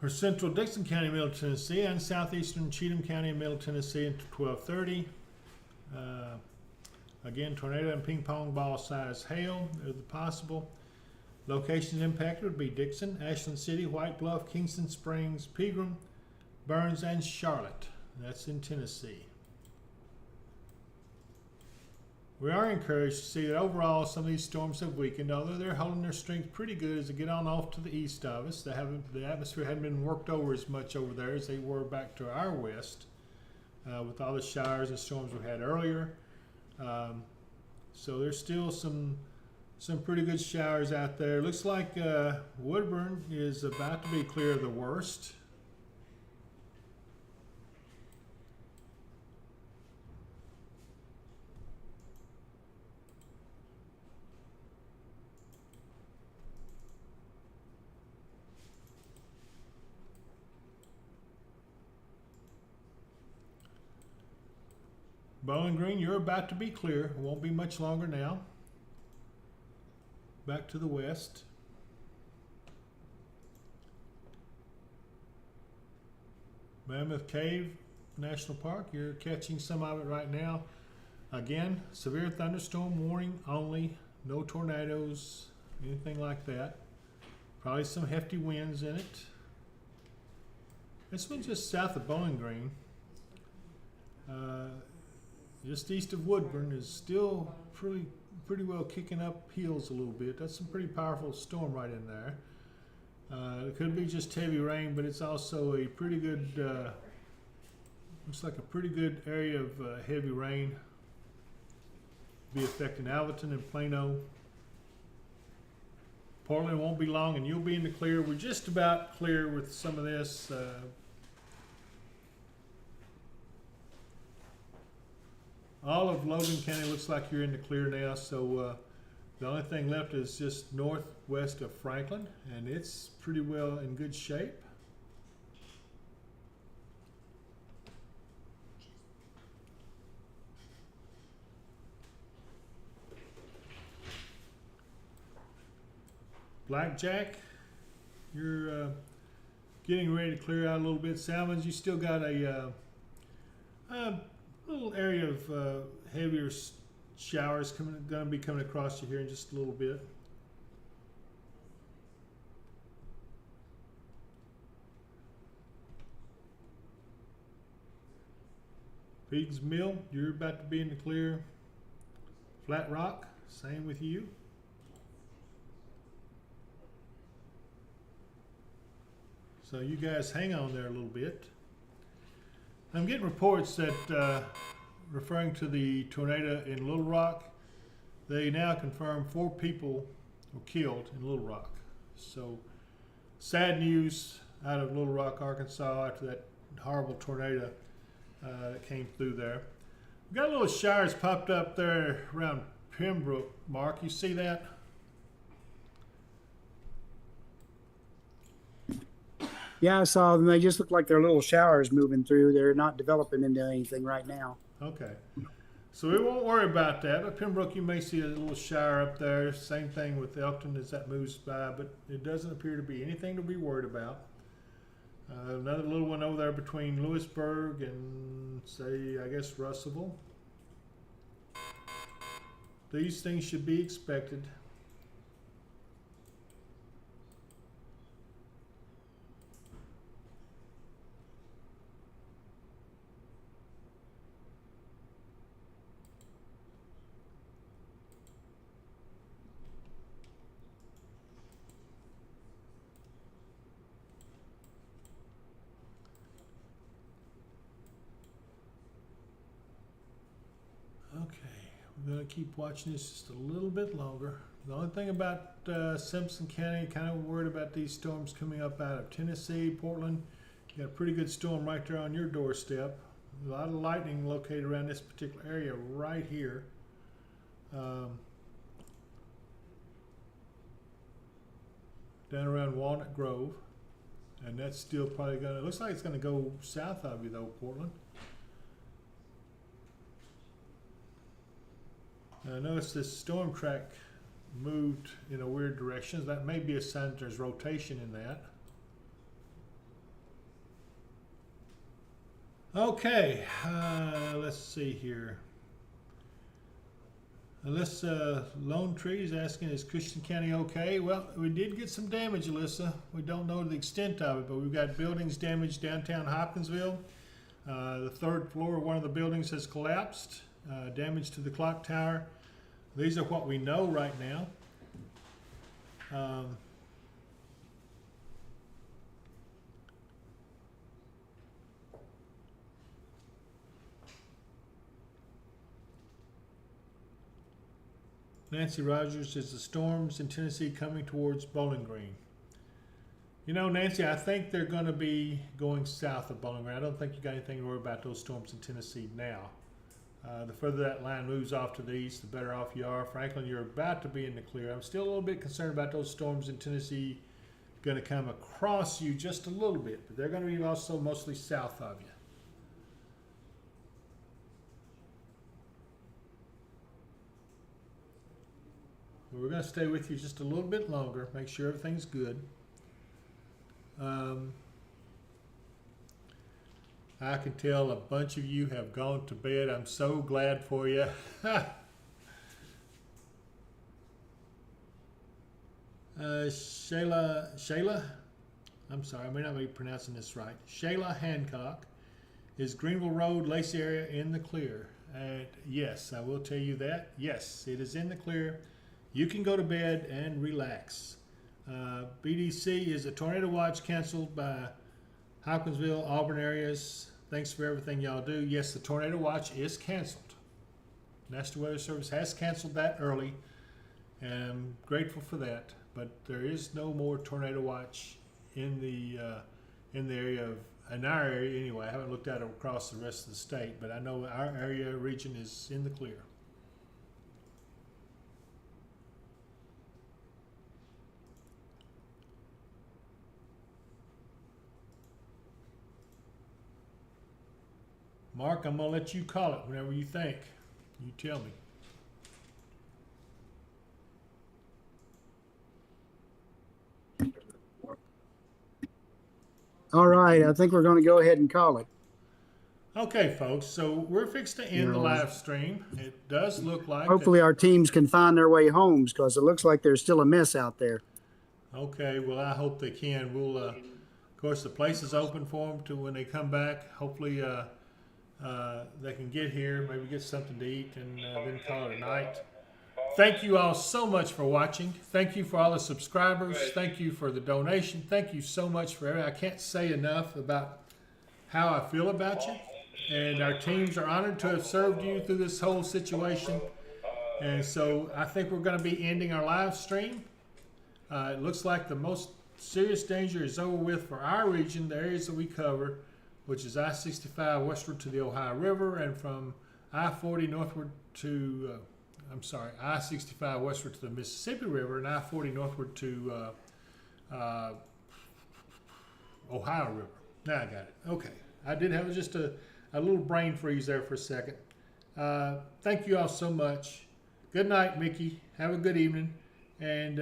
For central Dixon County, Middle Tennessee, and southeastern Cheatham County, Middle Tennessee until 12:30. Again, tornado and ping pong ball size hail are the possible. Locations impacted would be Dixon, Ashland City, White Bluff, Kingston Springs, Pegram, Burns, and Charlotte. That's in Tennessee. We are encouraged to see that overall some of these storms have weakened, although they're holding their strength pretty good as they get on off to the east of us. The atmosphere hadn't been worked over as much over there as they were back to our west with all the showers and storms we had earlier. So there's still some pretty good showers out there. Looks like Woodburn is about to be clear of the worst. Bowling Green, you're about to be clear. It won't be much longer now. Back to the west. Mammoth Cave National Park, you're catching some of it right now. Again, severe thunderstorm warning only. No tornadoes, anything like that. Probably some hefty winds in it. This one's just south of Bowling Green. Just east of Woodburn is still pretty well kicking up hills a little bit. That's some pretty powerful storm right in there. It could be just heavy rain, but it's also a pretty good, looks like a pretty good area of heavy rain. Be affecting Alvaton and Plano. Portland won't be long and you'll be in the clear. We're just about clear with some of this. All of Logan County looks like you're in the clear now, so the only thing left is just northwest of Franklin, and it's pretty well in good shape. Blackjack, you're getting ready to clear out a little bit. Salmons, you still got a little area of heavier showers going to be coming across you here in just a little bit. Pig's Mill, you're about to be in the clear. Flat Rock, same with you. So you guys hang on there a little bit. I'm getting reports that referring to the tornado in Little Rock, they now confirm 4 people were killed in Little Rock. So sad news out of Little Rock, Arkansas after that horrible tornado that came through there. We've got little showers popped up there around Pembroke, Mark. You see that? Yeah, I saw them. They just look like they're little showers moving through. They're not developing into anything right now. Okay. So we won't worry about that. But Pembroke, you may see a little shower up there. Same thing with Elkton as that moves by, but it doesn't appear to be anything to be worried about. Another little one over there between Lewisburg and, say, I guess Russellville. These things should be expected. Okay, we're going to keep watching this just a little bit longer. The only thing about Simpson County, kind of worried about these storms coming up out of Tennessee, Portland. You got a pretty good storm right there on your doorstep. A lot of lightning located around this particular area right here. Down around Walnut Grove. And that's still probably going to, looks like it's going to go south of you though, Portland. I noticed this storm track moved in a weird direction. That may be a sign that there's rotation in that. Okay, let's see here. Alyssa Lone Tree is asking, is Christian County okay? Well, we did get some damage, Alyssa. We don't know the extent of it, but we've got buildings damaged downtown Hopkinsville. The 3rd floor of one of the buildings has collapsed. Damage to the clock tower. These are what we know right now. Nancy Rogers, is the storms in Tennessee coming towards Bowling Green? You know, Nancy, I think they're going to be going south of Bowling Green. I don't think you got anything to worry about those storms in Tennessee now. The further that line moves off to the east, the better off you are. Franklin, you're about to be in the clear. I'm still a little bit concerned about those storms in Tennessee going to come across you just a little bit, but they're going to be also mostly south of you. But we're going to stay with you just a little bit longer, make sure everything's good. I can tell a bunch of you have gone to bed. I'm so glad for you. Shayla, I'm sorry, I may not be pronouncing this right. Shayla Hancock, is Greenville Road, Lacey area in the clear? Yes, I will tell you that. Yes, it is in the clear. You can go to bed and relax. BDC, is a tornado watch canceled by Hopkinsville, Auburn areas? Thanks for everything y'all do. Yes, the tornado watch is canceled. National Weather Service has canceled that early, and I'm grateful for that. But there is no more tornado watch in the area of, in our area anyway. I haven't looked at it across the rest of the state, but I know our area region is in the clear. Mark, I'm going to let you call it whenever you think. You tell me. All right, I think we're going to go ahead and call it. Okay, folks, so we're fixed to end the live stream. It does look like... Hopefully our teams can find their way homes, because it looks like there's still a mess out there. Okay, well, I hope they can. We'll, of course, the place is open for them to when they come back. Hopefully... they can get here, maybe get something to eat, and then call it a night. Thank you all so much for watching. Thank you for all the subscribers. Thank you for the donation. Thank you so much for everything. I can't say enough about how I feel about you. And our teams are honored to have served you through this whole situation. And so I think we're going to be ending our live stream. It looks like the most serious danger is over with for our region, the areas that we cover, which is I-65 westward to the Ohio River, and from I-40 northward to, I-65 westward to the Mississippi River, and I-40 northward to Ohio River. Now I got it. Okay. I did have just a little brain freeze there for a second. Thank you all so much. Good night, Mickey. Have a good evening. And